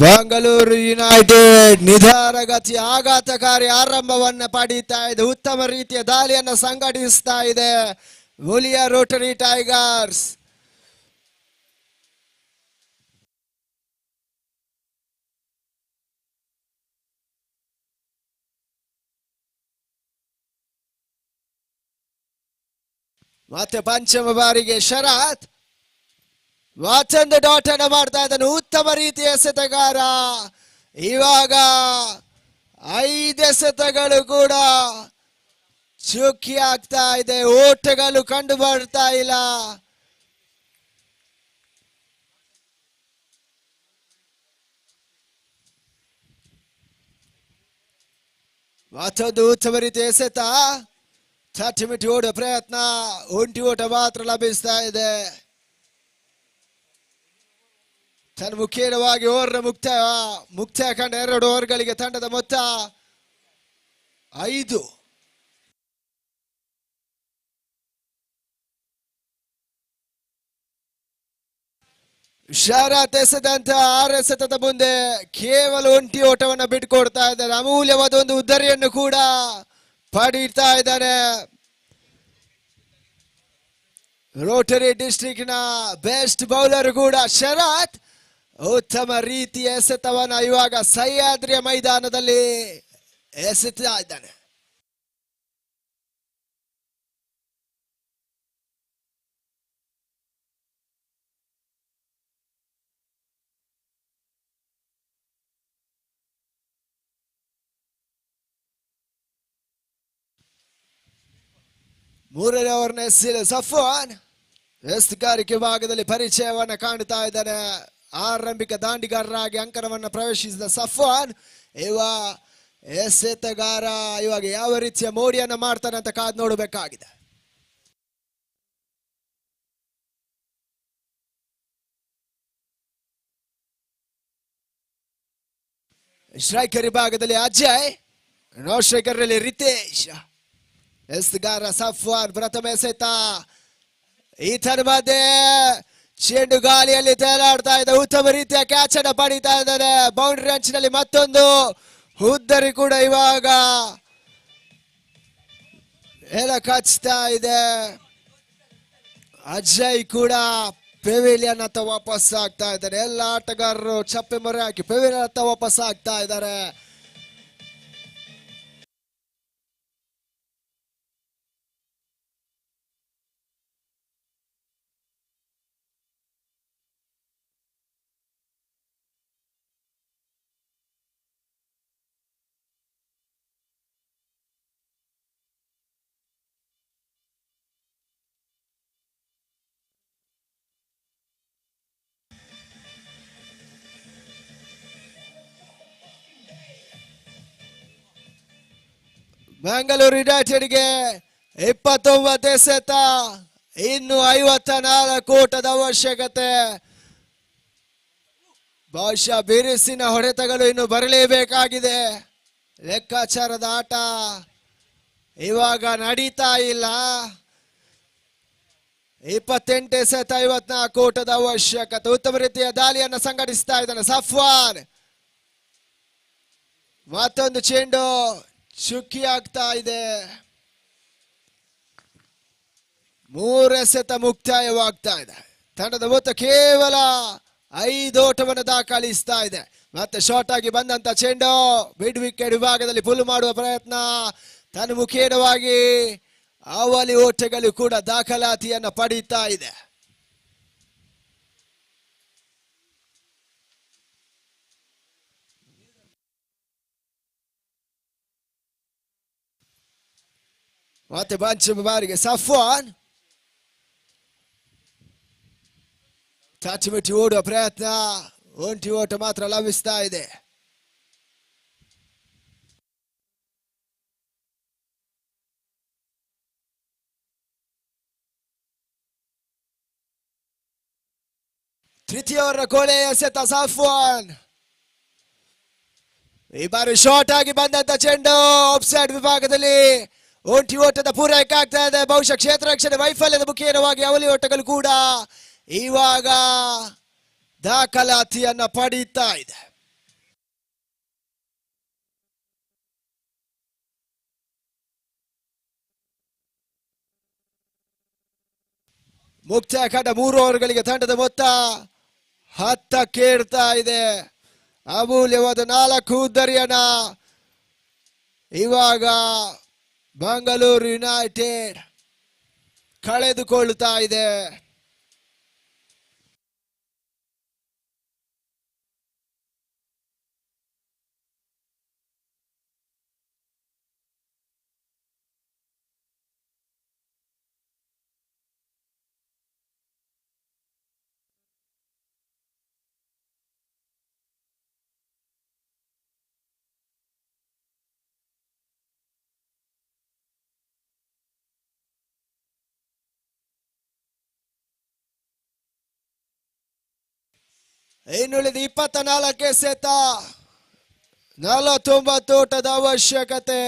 ಬೆಂಗಳೂರು ಯುನೈಟೆಡ್ ನಿಧಾನಗತಿ ಆಘಾತಕಾರಿ ಆರಂಭವನ್ನ ಪಡೀತಾ ಇದೆ. ಉತ್ತಮ ರೀತಿಯ ದಾಳಿಯನ್ನ ಸಂಘಟಿಸ್ತಾ ಇದೆ ಮುಲಿಯಾ ರೋಟರಿ ಟೈಗರ್ಸ್. ಮತ್ತೆ ಪಂಚಮ ಬಾರಿಗೆ ಶರತ್ ಮತ್ತೊಂದು ಡಾಟ್ ಅನ್ನು ಮಾಡ್ತಾ ಇದ್ದಾನೆ. ಉತ್ತಮ ರೀತಿಯ ಎಸೆತಗಾರ. ಇವಾಗ 5 ಎಸೆತಗಳು ಕೂಡ ಚುಕ್ಕಿ ಆಗ್ತಾ ಇದೆ. ಓಟಗಳು ಕಂಡು ಬರ್ತಾ ಇಲ್ಲ. ಮತ್ತೊಂದು ಉತ್ತಮ ರೀತಿಯ ಎಸೆತ. ಚಟಿಮಿಟಿ ಓಡುವ ಪ್ರಯತ್ನ, ಒಂಟಿ ಓಟ ಮಾತ್ರ ಲಭಿಸ್ತಾ ಇದೆ. ಮುಖೇನವಾಗಿ ಓವರ್ ಮುಕ್ತಾಯ ಕಂಡ 2 ಓವರ್ಗಳಿಗೆ ತಂಡದ ಮೊತ್ತ 5. ಶರತ್ ಎಸೆದಂತ 6 ಎಸೆತದ ಮುಂದೆ ಕೇವಲ ಒಂಟಿ ಓಟವನ್ನು ಬಿಟ್ಟುಕೊಡ್ತಾ ಇದ್ದಾರೆ. ಅಮೂಲ್ಯವಾದ ಒಂದು ಉದ್ದರಿಯನ್ನು ಕೂಡ ಪಡೀತಾ ಇದ್ದಾನೆ. ರೋಟರಿ ಡಿಸ್ಟ್ರಿಕ್ಟ್ ನ ಬೆಸ್ಟ್ ಬೌಲರ್ ಕೂಡ ಶರತ್ ಉತ್ತಮ ರೀತಿಯ ಎಸೆತವನ್ನ ಇವಾಗ ಸಹ್ಯಾದ್ರಿಯ ಮೈದಾನದಲ್ಲಿ ಎಸೆತಾ ಇದ್ದಾನೆ. ಮೂರನೇ ಓವರ್ನ ಎಸೆಯಲು ಸಫ್ವಾನ್ ಎಸ್ತುಗಾರಿಕೆ ಭಾಗದಲ್ಲಿ ಪರಿಚಯವನ್ನ ಕಾಣ್ತಾ ಇದ್ದಾನೆ. ಆರಂಭಿಕ ದಾಂಡಿಗಾರರಾಗಿ ಅಂಕಣವನ್ನು ಪ್ರವೇಶಿಸಿದ ಸಫ್ವಾನ್ ಎಸೆತಗಾರ ಇವಾಗ ಯಾವ ರೀತಿಯ ಮೋಡಿಯನ್ನ ಮಾಡ್ತಾನೆ ಅಂತ ಕಾದು ನೋಡಬೇಕಾಗಿದೆ. ಸ್ಟ್ರೈಕರ್ ವಿಭಾಗದಲ್ಲಿ ಅಜಯ್, ನಾನ್ ಸ್ಟ್ರೈಕರ್ ಅಲ್ಲಿ ರಿತೇಶ್. ಎಸ್ತುಗಾರ ಸಫ್ವಾನ್ ಪ್ರಥಮ ಎಸೆತ. ಈತನ ಮಧ್ಯೆ ಚೆಂಡು ಗಾಳಿಯಲ್ಲಿ ತೇಲಾಡ್ತಾ ಇದೆ. ಉತ್ತಮ ರೀತಿಯ ಕ್ಯಾಚ್ ಅನ್ನು ಪಡೀತಾ ಇದ್ದಾರೆ. ಬೌಂಡ್ರಿ ಅಂಚಿನಲ್ಲಿ ಮತ್ತೊಂದು ಉದ್ದರಿ ಕೂಡ ಇವಾಗ ಎಲ ಕಚ್ತಾ ಇದೆ. ಅಜಯ್ ಕೂಡ ಪೆವಿಲಿಯನ್ ಹತ್ತ ವಾಪಸ್ ಆಗ್ತಾ ಇದ್ದಾರೆ. ಎಲ್ಲ ಆಟಗಾರರು ಚಪ್ಪೆ ಮೊರೆ ಹಾಕಿ ಪೆವಿಲಿಯನ್ ಹತ್ತ ವಾಪಸ್ ಆಗ್ತಾ ಇದ್ದಾರೆ. ಬೆಂಗಳೂರು ಯುನೈಟೆಡ್ಗೆ 29 ಎಸೆತ, ಇನ್ನು 54 ಓಟದ ಅವಶ್ಯಕತೆ. ಬಹುಶಃ ಬಿರುಸಿನ ಹೊಡೆತಗಳು ಇನ್ನು ಬರಲೇಬೇಕಾಗಿದೆ. ಲೆಕ್ಕಾಚಾರದ ಆಟ ಇವಾಗ ನಡೀತಾ ಇಲ್ಲ. 28-54 ಓಟದ ಅವಶ್ಯಕತೆ. ಉತ್ತಮ ರೀತಿಯ ದಾಳಿಯನ್ನು ಸಂಘಟಿಸ್ತಾ ಇದ್ದಾನೆ ಸಫ್ವಾನ್. ಮತ್ತೊಂದು ಚೆಂಡು ಚುಕ್ಕಿ ಆಗ್ತಾ ಇದೆ. 3 ಎಸೆತ ಮುಕ್ತಾಯವಾಗ್ತಾ ಇದೆ. ತಂಡದ ಮೊತ್ತ ಕೇವಲ 5 ಓಟವನ್ನು ದಾಖಲಿಸ್ತಾ ಇದೆ. ಮತ್ತೆ ಶಾರ್ಟ್ ಆಗಿ ಬಂದಂತ ಚೆಂಡು ಮಿಡ್ ವಿಕೆಟ್ ವಿಭಾಗದಲ್ಲಿ ಪುಲ್ ಮಾಡುವ ಪ್ರಯತ್ನ. ತನ್ಮುಖೇನವಾಗಿ ಅವಲಿ ಓಟಗಳು ಕೂಡ ದಾಖಲಾತಿಯನ್ನು ಪಡೀತಾ ಇದೆ. ಮತ್ತೆ ಪಂಚಮ ಬಾರಿಗೆ ಸಫ್ವಾನ್ ಚಾಚಿಮಿಟಿ ಓಡುವ ಪ್ರಯತ್ನ. ಒಂಟಿ ಓಟ ಮಾತ್ರ ಲಭಿಸ್ತಾ ಇದೆ. ತೃತೀಯ ಓವರ್ ಕೊನೆ ಎಸೆತ ಸಫ್ವಾನ್. ಈ ಬಾರಿ ಶಾರ್ಟ್ ಆಗಿ ಬಂದಂತ ಚೆಂಡು ಆಫ್ ಸೈಡ್ ವಿಭಾಗದಲ್ಲಿ ಒಂಟಿ ಓಟದ ಪೂರೈಕೆ ಆಗ್ತಾ ಇದೆ. ಬಹುಶಃ ಕ್ಷೇತ್ರ ರಕ್ಷಣೆ ವೈಫಲ್ಯದ ಮುಖೇನವಾಗಿ ಅವಲಿ ಓಟಗಳು ಕೂಡ ಇವಾಗ ದಾಖಲಾತಿಯನ್ನ ಪಡೀತಾ ಇದೆ. ಮುಕ್ತಾಯ ಕಂಡ 3 ಓವರ್ಗಳಿಗೆ ತಂಡದ ಮೊತ್ತ 10 ಇದೆ. ಅಮೂಲ್ಯವಾದ 4 ಉದ್ದರಿಯನ್ನ ಇವಾಗ ಬೆಂಗಳೂರು ಯುನೈಟೆಡ್ ಕಳೆದುಕೊಳ್ಳುತ್ತಾ ಇದೆ. ಇನ್ನುಳಿದ 24 ಎಸೆತ 49 ಓಟದ ಅವಶ್ಯಕತೆ.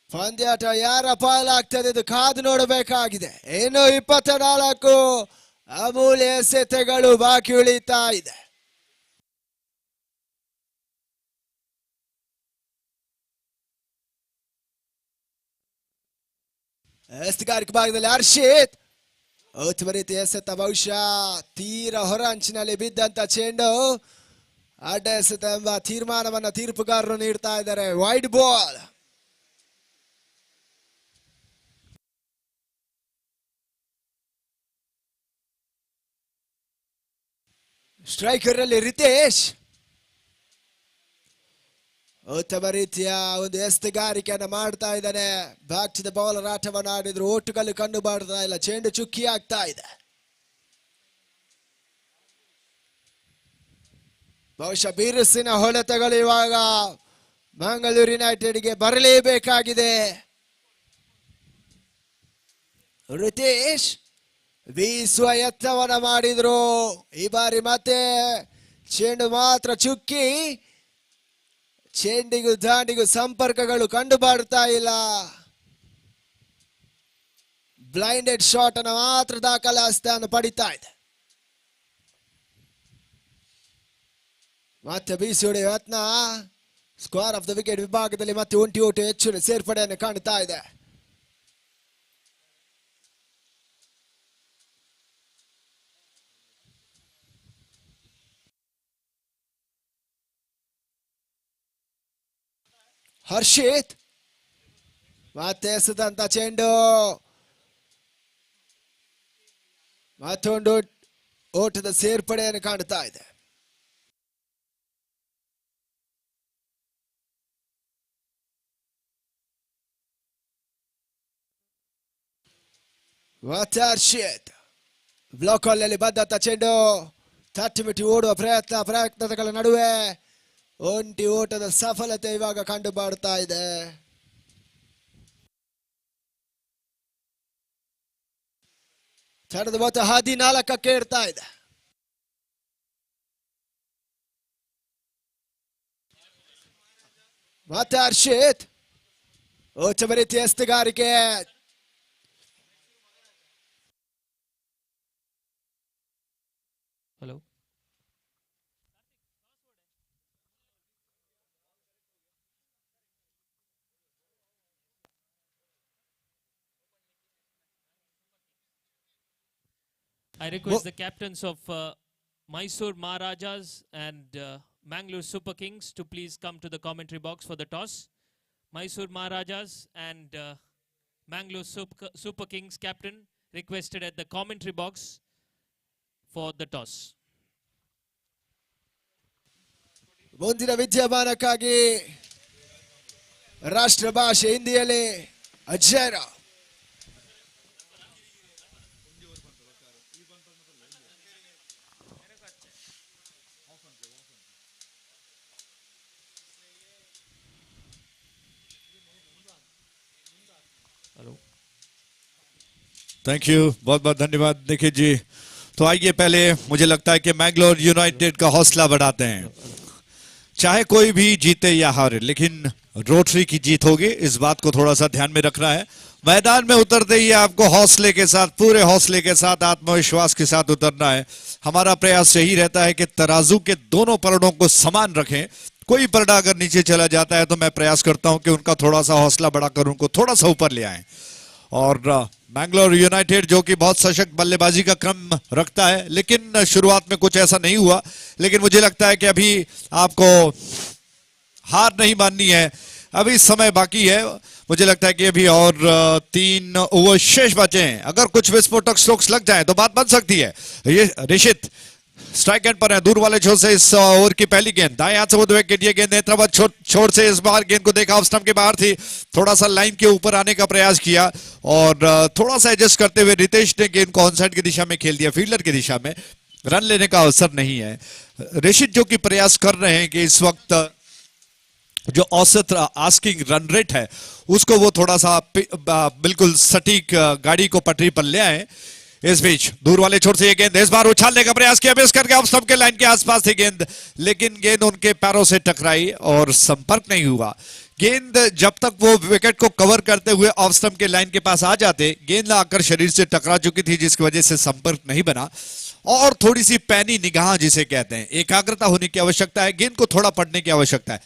ಪಂದ್ಯಾಟ ಯಾರ ಪಾಲಾಗ್ತದೆ ಇದು ಕಾದು ನೋಡಬೇಕಾಗಿದೆ. ಇನ್ನು 24 ಅಮೂಲ್ಯ ಎಸೆತಗಳು ಬಾಕಿ ಉಳಿತಾ ಇದೆ. ಎಸ್ತುಗಾರಿಕೆ ಭಾಗದಲ್ಲಿ ಹರ್ಷಿತ್ ಉತ್ತಮ ರೀತಿ ಎಸೆತ. ಬಹುಶಃ ತೀರ ಹೊರ ಅಂಚಿನಲ್ಲಿ ಬಿದ್ದಂತ ಚೆಂಡು ಅಡ್ಡ ಎಸೆತ ಎಂಬ ತೀರ್ಮಾನವನ್ನ ತೀರ್ಪುಗಾರರು ನೀಡ್ತಾ ಇದ್ದಾರೆ. Wide ball. ಸ್ಟ್ರೈಕರ್ ಅಲ್ಲಿ ರಿತೇಶ್ ಉತ್ತಮ ರೀತಿಯ ಒಂದು ಎಸ್ತುಗಾರಿಕೆಯನ್ನು ಮಾಡ್ತಾ ಇದ್ದಾನೆ. ಬ್ಯಾಕ್ ಟು ದ ಬೌಲರ್ ಆಟವನ್ನು ಆಡಿದ್ರು ಓಟುಗಳು ಕಂಡು ಬರ್ತಾ ಇಲ್ಲ. ಚೆಂಡು ಚುಕ್ಕಿ ಆಗ್ತಾ ಇದೆ. ಬಹುಶಃ ಬಿರುಸಿನ ಹೊಡೆತಗಳು ಇವಾಗ ಮಂಗಳೂರು ಯುನೈಟೆಡ್ಗೆ ಬರಲೇಬೇಕಾಗಿದೆ. ರಿತೇಶ್ ಬೀಸುವ ಯತ್ನವನ್ನ ಮಾಡಿದ್ರು. ಈ ಬಾರಿ ಮತ್ತೆ ಚೆಂಡು ಮಾತ್ರ ಚುಕ್ಕಿ. ಚೆಂಡಿಗೂ ದಾಂಡಿಗೂ ಸಂಪರ್ಕಗಳು ಕಂಡು ಬರ್ತಾ ಇಲ್ಲ. ಬ್ಲೈಂಡೆಡ್ ಶಾಟ್ ಅನ್ನು ಮಾತ್ರ ದಾಖಲಾತಿಯನ್ನು ಪಡಿತಾ ಇದೆ. ಮತ್ತೆ ಬೀಸಿ ಹೊಡೆಯುವ ಯತ್ನ. ಸ್ಕ್ವೇರ್ ಆಫ್ ದ ವಿಕೆಟ್ ವಿಭಾಗದಲ್ಲಿ ಮತ್ತೆ ಒಂಟಿ ಓಟ ಹೆಚ್ಚು ಸೇರ್ಪಡೆಯನ್ನು ಕಾಣುತ್ತಾ ಇದೆ. ಹರ್ಷಿತ್ ಮತ್ತೆ ಎಸೆದಂತ ಚೆಂಡು ಮತ್ತೊಂದು ಓಟದ ಸೇರ್ಪಡೆಯನ್ನು ಕಾಣುತ್ತಾ ಇದೆ. ಮತ್ತೆ ಹರ್ಷಿತ್ ಬ್ಲಾಕ್ ಅಲ್ಲಿ ಬಂದಂತ ಚೆಂಡು ತಟ್ಟಿ ಮಿಟ್ಟಿ ಓಡುವ ಪ್ರಯತ್ನಗಳ ನಡುವೆ ಒಂಟಿ ಓಟದ ಸಫಲತೆ ಇವಾಗ ಕಂಡು ಬರ್ತಾ ಇದೆ. ತಂಡದ ಮೊತ್ತ 14ಕ್ಕೆ ಏರ್ತಾ ಇದೆ. ಮತ್ತೆ ಹರ್ಷಿತ್ ಉತ್ತಮ ರೀತಿಯ ಎಸ್ತುಗಾರಿಕೆ. Hello. I request the captains of Mysore Maharajas and Mangalore Super Kings to please come to the commentary box for the toss. Mysore Maharajas and Mangalore Super Kings captain requested at the commentary box for the toss. ಮುಂದಿನ ವಿದ್ಯಮಾನಕ್ಕಾಗಿ ರಾಷ್ಟ್ರ ಭಾಷೆ ಹಿಂದಿಯಲ್ಲಿ Ajay Rao. Thank you, बहुत बहुत धन्यवाद निखिल जी. तो आइए पहले मुझे लगता है कि मैंगलोर यूनाइटेड का हौसला बढ़ाते हैं. चाहे कोई भी जीते या हारे, लेकिन रोटरी की जीत होगी, इस बात को थोड़ा सा ध्यान में रखना है. मैदान में उतरते ही आपको हौसले के साथ, पूरे हौसले के साथ, आत्मविश्वास के साथ उतरना है. हमारा प्रयास यही रहता है कि तराजू के दोनों पलड़ों को समान रखें. कोई पलड़ा अगर नीचे चला जाता है तो मैं प्रयास करता हूं कि उनका थोड़ा सा हौसला बढ़ाकर उनको थोड़ा सा ऊपर ले आए. और मैंगलोर यूनाइटेड जो कि बहुत सशक्त बल्लेबाजी का क्रम रखता है, लेकिन शुरुआत में कुछ ऐसा नहीं हुआ. लेकिन मुझे लगता है कि अभी आपको हार नहीं माननी है, अभी समय बाकी है. मुझे लगता है कि अभी और 3 ओवर शेष बचे हैं. अगर कुछ विस्फोटक स्ट्रोक्स लग जाए तो बात बन सकती है. ये ऋषित स्ट्राइक एंड पर है, दूर वाले छोर से इस ओवर की पहली गेंद. दाएं हाथ से वो विकेट, ये गेंद नेत्रावत छोर से इस बार गेंद को देखा, ऑफ स्टंप के बाहर थी. थोड़ा सा लाइन के ऊपर आने का प्रयास किया और थोड़ा सा एडजस्ट करते हुए रितेश ने गेंद को ऑन साइड की दिशा में खेल दिया, फील्डर की दिशा में. रन लेने का अवसर नहीं है. ऋषित जो कि प्रयास कर रहे हैं कि इस वक्त जो औसत आस्किंग रन रेट है उसको वो थोड़ा सा बिल्कुल सटीक गाड़ी को पटरी पर ले आए. इस बीच दूर वाले छोर से ये गेंद इस बार उछालने का प्रयास किया, मिस करके ऑफ स्टंप के लाइन के आसपास थी गेंद, लेकिन गेंद उनके पैरों से टकराई और संपर्क नहीं हुआ. गेंद जब तक वो विकेट को कवर करते हुए ऑफ स्टंप के लाइन के पास आ जाते, गेंद आकर शरीर से टकरा चुकी थी, जिसकी वजह से संपर्क नहीं बना. और थोड़ी सी पैनी निगाह जिसे कहते हैं, एकाग्रता होने की आवश्यकता है, गेंद को थोड़ा पढ़ने की आवश्यकता है.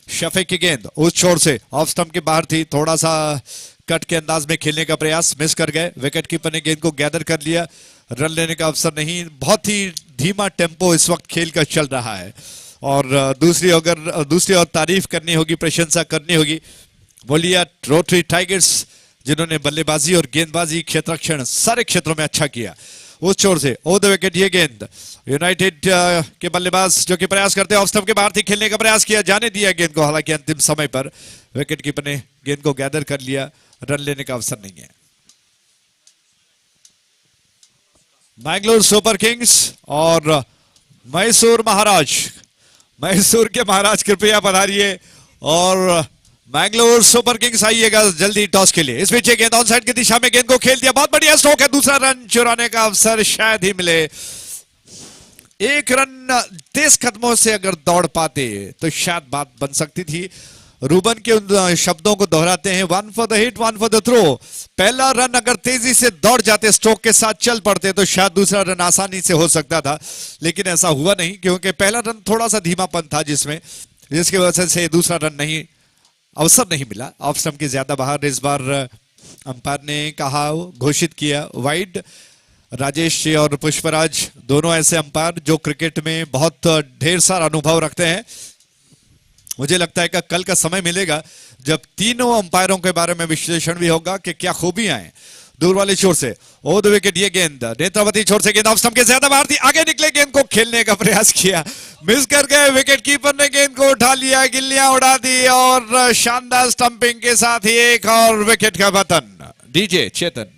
शफे की गेंद उस छोर से ऑफ स्टंप के बाहर थी, थोड़ा सा कट के अंदाज में खेलने का प्रयास, मिस कर गए. विकेट कीपर ने गेंद को गैदर कर लिया, रन लेने का अवसर नहीं. बहुत ही धीमा टेम्पो इस वक्त खेल का चल रहा है. और दूसरी ओर तारीफ करनी होगी, प्रशंसा करनी होगी बोलिए रोटरी टाइगर्स, जिन्होंने बल्लेबाजी और गेंदबाजी, क्षेत्ररक्षण सारे क्षेत्रों में अच्छा किया. उस छोर से ओ द विकेट, ये गेंद यूनाइटेड के बल्लेबाज जो कि प्रयास करते ऑफ स्टंप के बाहर थी, खेलने का प्रयास किया, जाने दिया गेंद को, हालांकि अंतिम समय पर विकेट कीपर ने गेंद को गैदर कर लिया, रन लेने का अवसर नहीं है. मैंगलोर सुपर किंग्स और मैसूर महाराज, मैसूर के महाराज कृपया पधारिए और मैंगलोर सुपर किंग्स आइएगा जल्दी टॉस के लिए. इस पीछे गेंद ऑन साइड की दिशा में गेंद को खेल दिया, बहुत बढ़िया स्ट्रोक है, दूसरा रन चुराने का अवसर शायद ही मिले. एक रन तेज कदमों से अगर दौड़ पाते तो शायद बात बन सकती थी. रूबन के उन शब्दों को दोहराते हैं, 1 for the hit 1 for the throw. पहला रन अगर तेजी से दौड़ जाते, स्ट्रोक के साथ चल पड़ते, तो शायद दूसरा रन आसानी से हो सकता था, लेकिन ऐसा हुआ नहीं, क्योंकि पहला रन थोड़ा सा धीमापन था जिसकी वजह से दूसरा रन नहीं, अवसर नहीं मिला. ऑफ स्टंप के ज्यादा बाहर इस बार अंपायर ने कहा, घोषित किया वाइड. राजेश जी और पुष्पराज दोनों ऐसे अंपायर जो क्रिकेट में बहुत ढेर सारा अनुभव रखते हैं. मुझे लगता है कि कल का समय मिलेगा जब तीनों अंपायरों के बारे में विश्लेषण भी होगा कि क्या खूबियां हैं. दूर वाले छोर से ओ द विकेट, ये गेंद नेत्रावती छोर से गेंद ऑफ स्टंप के ज्यादा बाहर थी, आगे निकले, गेंद को खेलने का प्रयास किया, मिस कर गए. विकेट कीपर ने गेंद को उठा लिया, गिल्लियां उड़ा दी और शानदार स्टंपिंग के साथ ही एक और विकेट का पतन. DJ Chetan.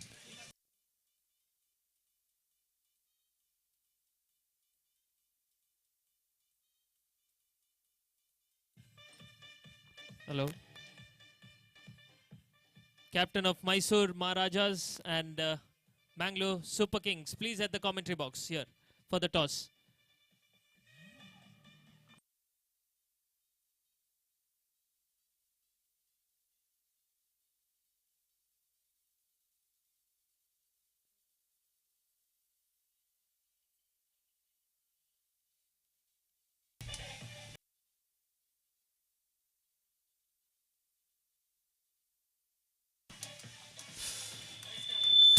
Hello. Captain of Mysore Maharajas and Mangalore Super Kings, please at the commentary box here for the toss.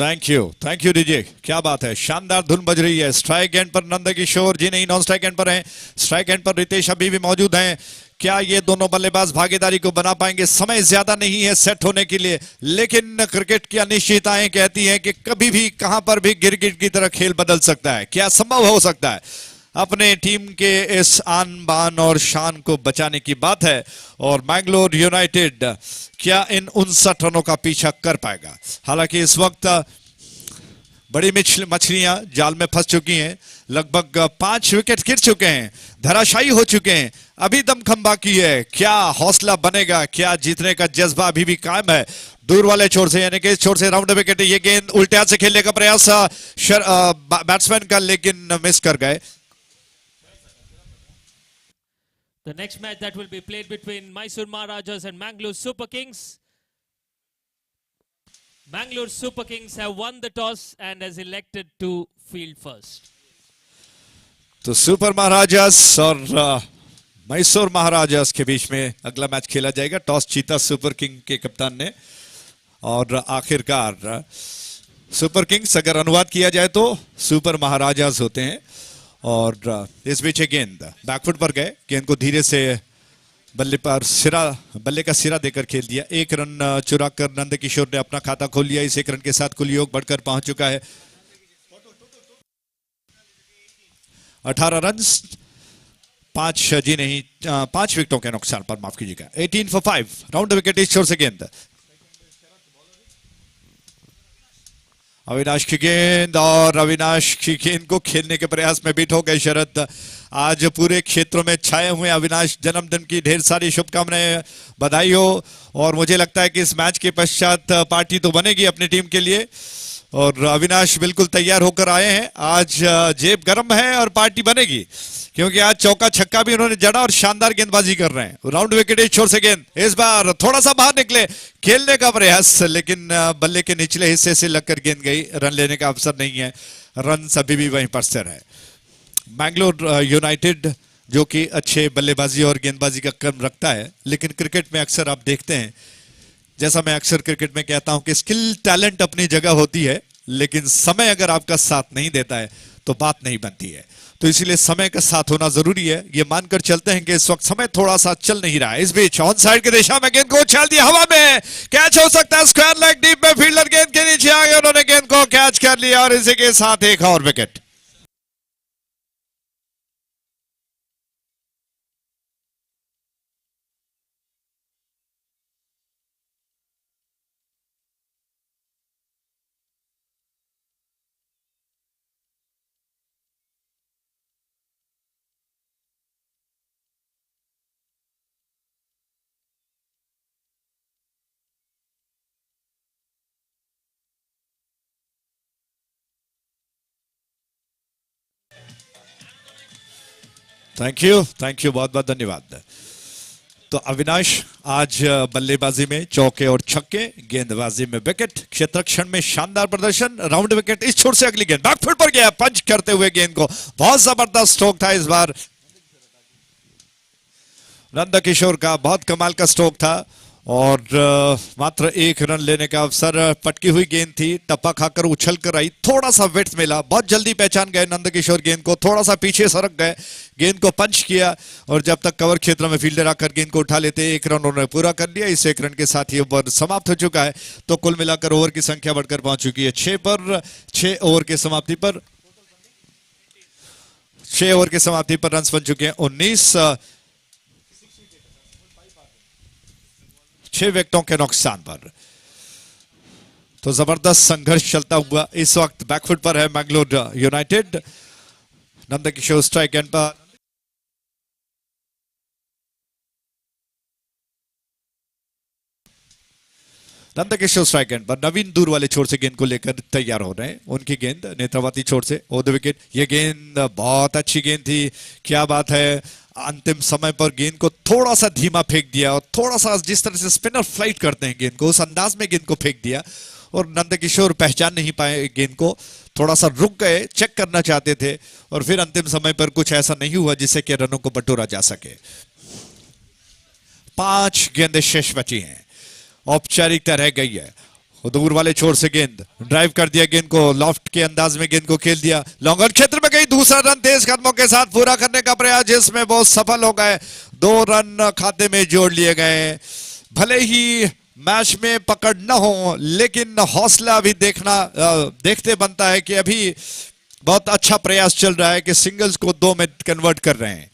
Thank you DJ, क्या बात है, शानदार धुन बज रही है। स्ट्राइक एंड पर नंद किशोर जी नहीं, नॉन स्ट्राइक एंड पर हैं। स्ट्राइक एंड पर रितेश अभी भी मौजूद हैं। क्या ये दोनों बल्लेबाज भागीदारी को बना पाएंगे? समय ज्यादा नहीं है सेट होने के लिए, लेकिन क्रिकेट की अनिश्चितताएं कहती हैं कि कभी भी कहां पर भी गिरगिट की तरह खेल बदल सकता है। क्या संभव हो सकता है? अपने टीम के इस आन बान और शान को बचाने की बात है, और मैंगलोर यूनाइटेड क्या इन 59 रनों का पीछा कर पाएगा? हालांकि इस वक्त बड़ी मछलियां जाल में फंस चुकी हैं। लगभग 5 विकेट गिर चुके हैं, धराशायी हो चुके हैं। अभी दमखम बाकी है। क्या हौसला बनेगा? क्या जीतने का जज्बा अभी भी कायम है? दूर वाले छोर से, यानी कि इस छोर से राउंड विकेट। ये गेंद उल्टे हाथ से खेलने का प्रयास बैट्समैन का, लेकिन मिस कर गए। The next match that will be played between Mysore Maharajas and Mangalore Super Kings. Mangalore Super Kings have won the toss and has elected to field first. तो सुपर महाराजास और मैसूर महाराजास के बीच में अगला मैच खेला जाएगा। टॉस जीता सुपर किंग के कप्तान ने, और आखिरकार सुपर किंग्स अगर अनुवाद किया जाए तो सुपर महाराजास होते हैं। और इस बीच गेंद बैकफुट पर गए, गेंद को धीरे से बल्ले का सिरा देकर खेल दिया। 1 रन चुरा कर नंद किशोर ने अपना खाता खोल लिया। इस 1 रन के साथ कुल योग बढ़कर पहुंच चुका है 18 रन, 5 विकेटों के नुकसान पर, माफ कीजिएगा, 18 for 5। राउंड विकेट इस छोर से गेंद, अविनाश की गेंद, और अविनाश की गेंद को खेलने के प्रयास में बीट हो गए शरद। आज पूरे क्षेत्रों में छाए हुए अविनाश, जन्मदिन की ढेर सारी शुभकामनाएं, बधाई हो। और मुझे लगता है कि इस मैच के पश्चात पार्टी तो बनेगी अपनी टीम के लिए, और अविनाश बिल्कुल तैयार होकर आए हैं। आज जेब गर्म है और पार्टी बनेगी, क्योंकि आज चौका छक्का भी उन्होंने जड़ा और शानदार गेंदबाजी कर रहे हैं। राउंड विकेट इस छोर से गेंद, इस बार थोड़ा सा बाहर निकले, खेलने का प्रयास, लेकिन बल्ले के निचले हिस्से से लगकर गेंद गई। रन लेने का अवसर नहीं है, रन अभी भी वहीं पर स्थिर है। मैंगलोर यूनाइटेड जो कि अच्छे बल्लेबाजी और गेंदबाजी का क्रम रखता है, लेकिन क्रिकेट में अक्सर आप देखते हैं, जैसा मैं अक्सर क्रिकेट में कहता हूं कि स्किल टैलेंट अपनी जगह होती है, लेकिन समय अगर आपका साथ नहीं देता है तो बात नहीं बनती है। तो इसीलिए समय का साथ होना जरूरी है। ये मानकर चलते हैं कि इस वक्त समय थोड़ा सा चल नहीं रहा है। इस बीच ऑन साइड की दिशा में गेंद को उछाल दिया हवा में, कैच हो सकता है स्क्वायर लेग डीप में। फील्डर गेंद के नीचे आ गए, उन्होंने गेंद को कैच कर लिया, और इसी के साथ एक और विकेट। थैंक यू, बहुत बहुत धन्यवाद। तो अविनाश आज बल्लेबाजी में चौके और छक्के, गेंदबाजी में विकेट, क्षेत्ररक्षण में शानदार प्रदर्शन। राउंड विकेट इस छोर से अगली गेंद बैकफुट पर गया, पंच करते हुए गेंद को, बहुत जबरदस्त स्ट्रोक था इस बार नंद किशोर का, बहुत कमाल का स्ट्रोक था। और मात्र 1 रन लेने का अवसर, पटकी हुई गेंद थी, टप्पा खाकर उछल कर आई, थोड़ा सा विड्थ मिला, बहुत जल्दी पहचान गए नंद किशोर गेंद को, थोड़ा सा पीछे सरक गए, गेंद को पंच किया, और जब तक कवर क्षेत्र में फील्डर आकर गेंद को उठा लेते 1 रन उन्होंने पूरा कर लिया। इस 1 रन के साथ ही ओवर समाप्त हो चुका है। तो कुल मिलाकर ओवर की संख्या बढ़कर पहुंच चुकी है 6 ओवर के समाप्ति पर 6 ओवर के समाप्ति पर रन बन चुके हैं 19, 6 विकेटों के नुकसान पर। तो जबरदस्त संघर्ष चलता हुआ इस वक्त बैकफुट पर है Mangalore United. Nand Kishore strike end पर नंदकिशोर स्ट्राइक एंड पर नवीन दूर वाले छोर से गेंद को लेकर तैयार हो रहे हैं। उनकी गेंद नेत्रावती छोर से ओवर द विकेट। ये गेंद बहुत अच्छी गेंद थी, क्या बात है। अंतिम समय पर गेंद को थोड़ा सा धीमा फेंक दिया और थोड़ा सा जिस तरह से स्पिनर फ्लाइट करते हैं गेंद को, उस अंदाज में गेंद को फेंक दिया और नंदकिशोर पहचान नहीं पाए गेंद को, थोड़ा सा रुक गए, चेक करना चाहते थे और फिर अंतिम समय पर कुछ ऐसा नहीं हुआ जिससे कि रनों को बटोरा जा सके। 5 गेंदें शेष बची हैं, औपचारिकता रह गई है। दूर वाले छोर से गेंद ड्राइव कर दिया, गेंद को लॉफ्ट के अंदाज में गेंद को खेल दिया, लॉन्ग ऑन क्षेत्र में गई, दूसरा रन तेज कदमों के साथ पूरा करने का प्रयास जिसमें बहुत सफल हो गए। 2 रन खाते में जोड़ लिए गए। भले ही मैच में पकड़ न हो लेकिन हौसला भी देखते बनता है कि अभी बहुत अच्छा प्रयास चल रहा है कि सिंगल्स को 2 में कन्वर्ट कर रहे हैं।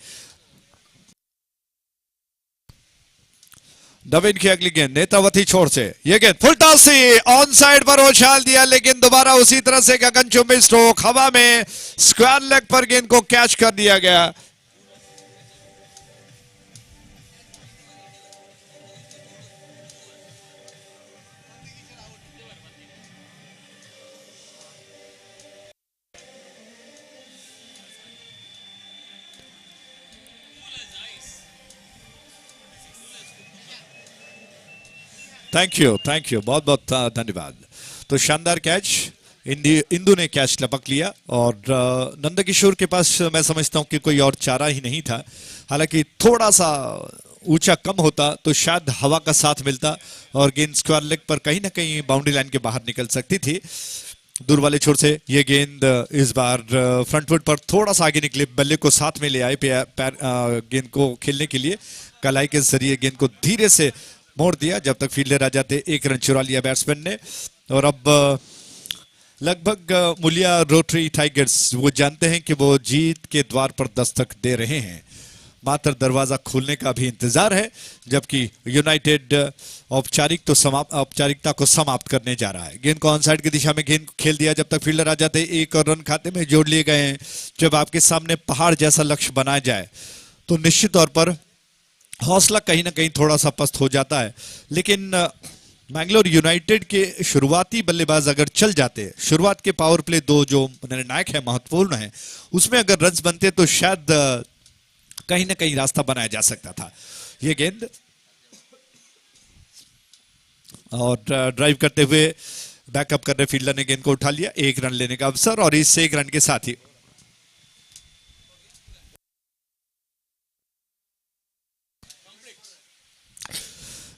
नवीन की अगली गेंद नेत्रावती छोर से, ये गेंद फुल टॉस से ऑन साइड पर उछाल दिया लेकिन दोबारा उसी तरह से गगनचुंबी स्ट्रोक, हवा में स्क्वायर लेग पर गेंद को कैच कर दिया गया। थैंक यू, बहुत बहुत धन्यवाद। तो शानदार कैच, इंदु ने कैच लपक लिया और नंदकिशोर के पास मैं समझता हूं कि कोई और चारा ही नहीं था। हालांकि थोड़ा सा ऊंचा कम होता तो शायद हवा का साथ मिलता और गेंद स्क्वायर लेग पर कहीं ना कहीं बाउंड्री लाइन के बाहर निकल सकती थी। दूर वाले छोर से ये गेंद इस बार फ्रंट फुट पर थोड़ा सा आगे निकले, बल्ले को साथ में ले आए गेंद को खेलने के लिए, कलाई के जरिए गेंद को धीरे से मोड़ दिया जब तक फील्डर आ जाते। 1 रन चुरा लिया बैट्समैन ने और अब लगभग मुलिया रोटरी टाइगर्स वो जानते हैं कि वो जीत के द्वार पर दस्तक दे रहे हैं, मात्र दरवाजा खोलने का भी इंतजार है, जबकि यूनाइटेड औपचारिकता को समाप्त करने जा रहा है। गेंद को ऑन साइड की दिशा में गेंद खेल दिया जब तक फील्डर आ जाते। 1 और रन खाते में जोड़ लिए गए हैं। जब आपके सामने पहाड़ जैसा लक्ष्य बनाया जाए तो निश्चित तौर पर हौसला कहीं ना कहीं थोड़ा सा पस्त हो जाता है, लेकिन मैंगलोर यूनाइटेड के शुरुआती बल्लेबाज अगर चल जाते, शुरुआत के पावर प्ले 2 जो निर्णायक है, महत्वपूर्ण है, उसमें अगर रन्स बनते तो शायद कहीं ना कहीं रास्ता बनाया जा सकता था। ये गेंद और ड्राइव करते हुए बैकअप कर रहे फील्डर ने गेंद को उठा लिया। 1 रन लेने का अवसर और इस 1 रन के साथ ही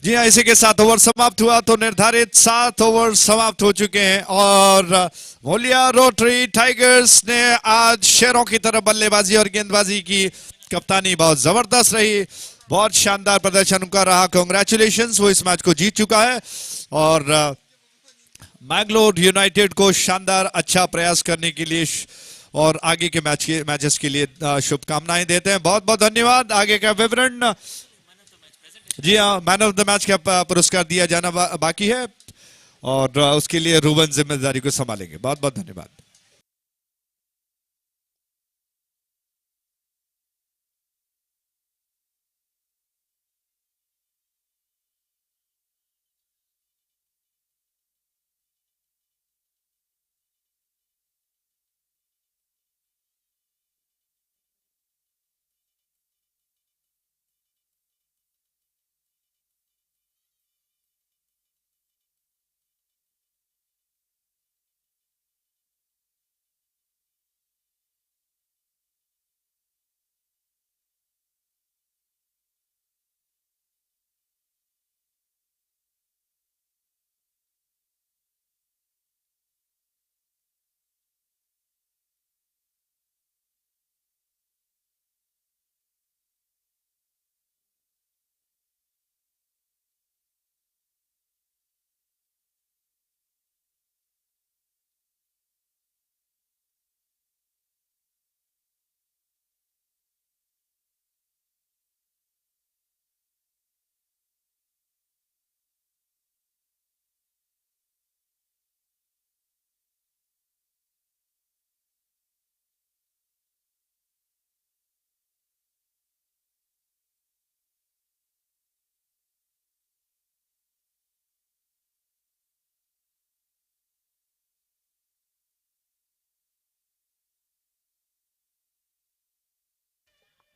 जी हाँ, इसी के 7 ओवर समाप्त हुआ तो निर्धारित 7 ओवर समाप्त हो चुके हैं और मोलिया रोटरी टाइगर्स ने आज शेरों की तरह बल्लेबाजी और गेंदबाजी की। कप्तानी बहुत जबरदस्त रही, बहुत शानदार प्रदर्शन उनका रहा। कांग्रेचुलेशंस, वो इस मैच को जीत चुका है और मैंगलोर यूनाइटेड को शानदार अच्छा प्रयास करने के लिए और आगे के मैचेस के लिए शुभकामनाएं देते हैं। बहुत बहुत धन्यवाद। आगे का विवरण, जी हाँ, मैन ऑफ द मैच का पुरस्कार दिया जाना बाकी है और उसके लिए रूबन जिम्मेदारी को संभालेंगे। बहुत बहुत धन्यवाद।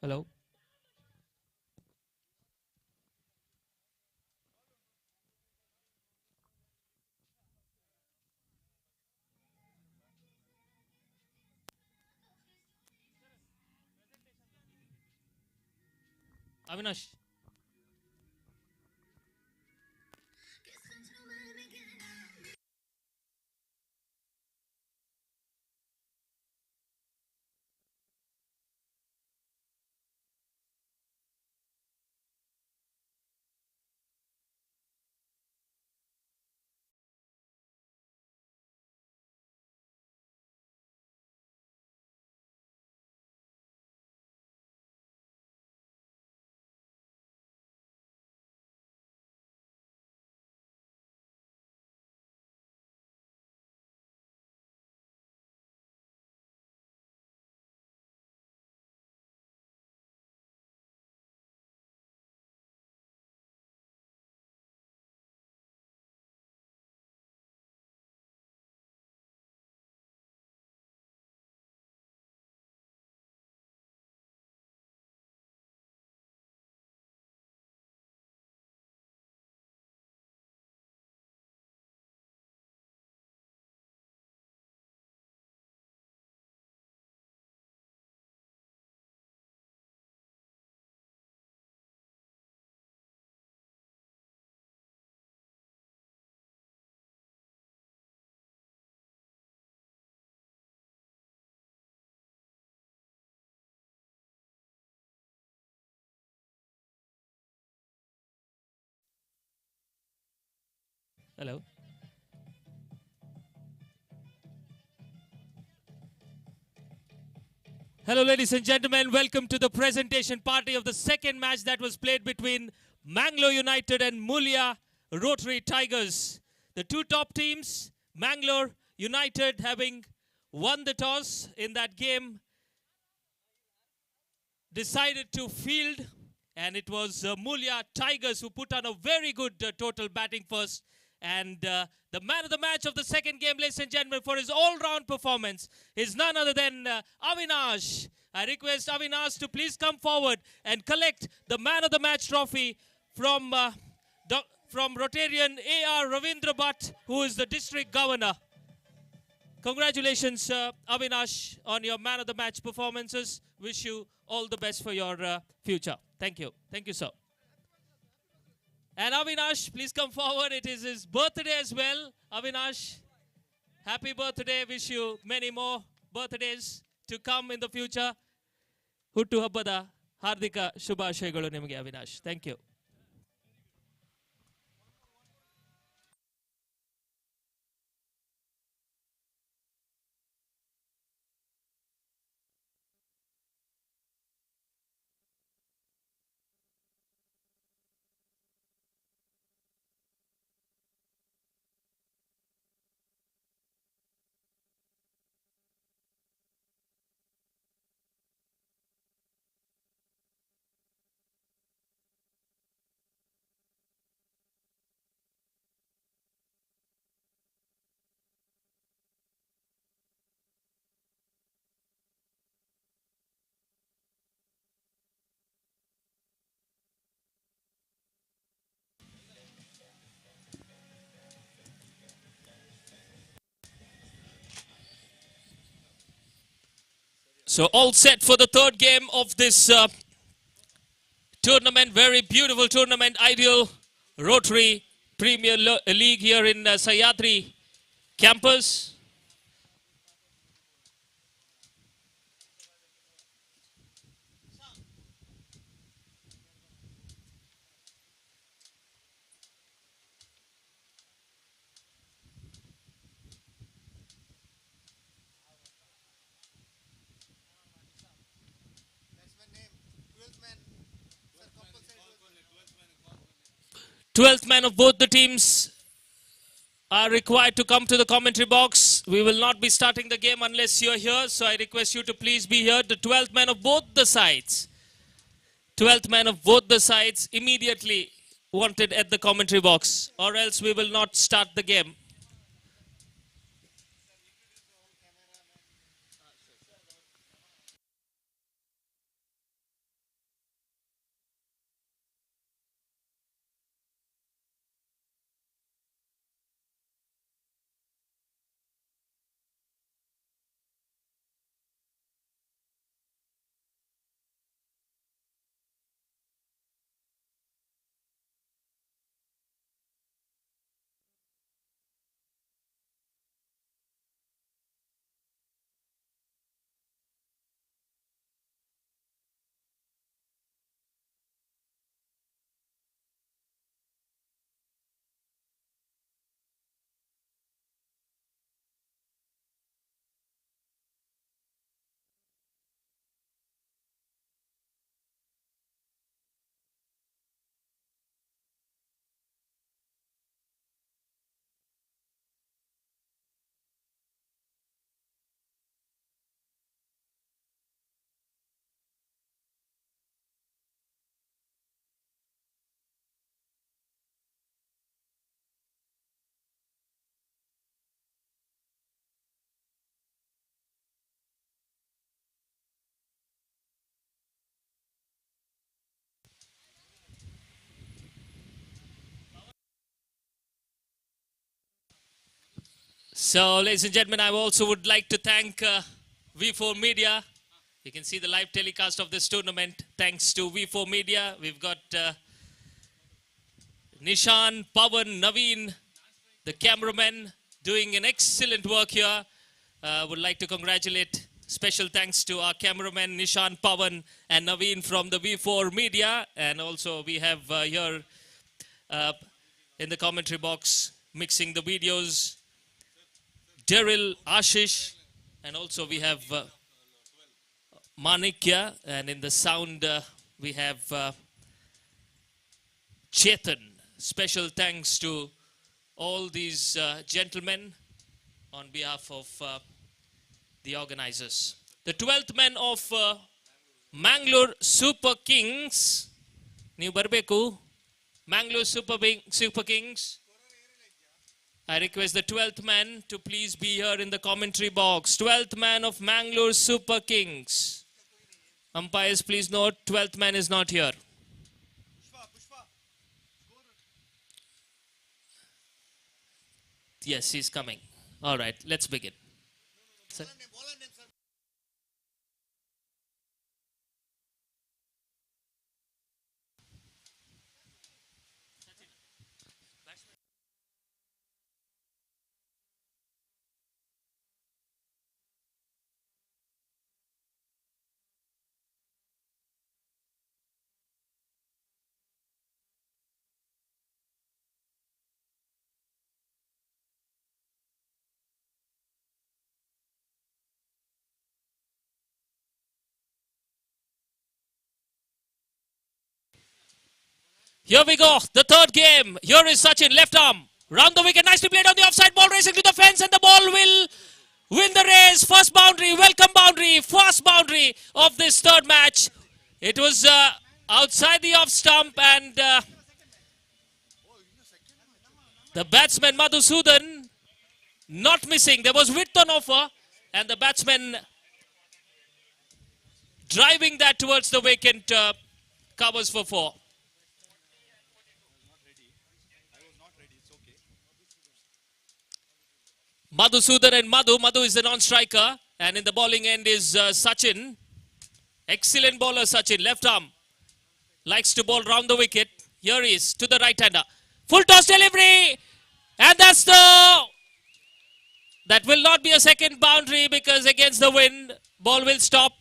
Hello. Avinash. Hello. Hello, ladies and gentlemen. Welcome to the presentation party of the second match that was played between Mangalore United and Mulya Rotary Tigers. The two top teams, Mangalore United having won the toss in that game, decided to field, and it was Mulya Tigers who put on a very good total batting first. And the man of the match of the second game, ladies and gentlemen, for his all-round performance is none other than Avinash. I request Avinash to please come forward and collect the man of the match trophy from Rotarian A.R. Ravindra Bhatt, who is the district governor. Congratulations, Avinash, on your man of the match performances. Wish you all the best for your future. Thank you. Thank you, sir. And Avinash, please come forward. It is his birthday as well. Avinash, happy birthday. Wish you many more birthdays to come in the future. Huttu Habbada Hardika Shubhashayagalu nimage, Avinash. Thank you. So all set for the third game of this tournament. Very beautiful tournament. Ideal Rotary Premier League here in Sahyadri campus. Twelfth man of both the teams are required to come to the commentary box. We will not be starting the game unless you're here, so I request you to please be here. The 12th man of both the sides. 12th man of both the sides immediately wanted at the commentary box, or else we will not start the game. So, ladies and gentlemen, I also would like to thank V4 Media. You can see the live telecast of this tournament. Thanks to V4 Media, we've got Nishan, Pawan, Naveen, the cameramen, doing an excellent work here. Would like to congratulate, special thanks to our cameramen Nishan, Pawan and Naveen from the V4 Media. And also we have here in the commentary box mixing the videos, Daryl, Ashish, and also we have Manikya, and in the sound we have Chetan. Special thanks to all these gentlemen on behalf of the organizers. The 12th man of Mangalore Super Kings, ನೀವು ಬರಬೇಕು, Mangalore Super Kings. I request the 12th man to please be here in the commentary box. 12th man of Mangalore Super Kings. Umpires, please note, 12th man is not here. Yes, he's coming. All right, let's begin. Sir? Here we go, the third game. Here is Sachin, left arm. Round the wicket, nicely played on the offside ball, racing to the fence, and the ball will win the race. First boundary, welcome boundary, first boundary of this third match. It was outside the off stump, and the batsman Madhusudan not missing. There was width on offer, and the batsman driving that towards the vacant covers for 4. Madhusudan and Madhu is the non-striker, and in the bowling end is Sachin. Excellent bowler Sachin, left arm. Likes to bowl round the wicket. Here he is, to the right-hander. Full toss delivery, and that will not be a second boundary because against the wind, ball will stop.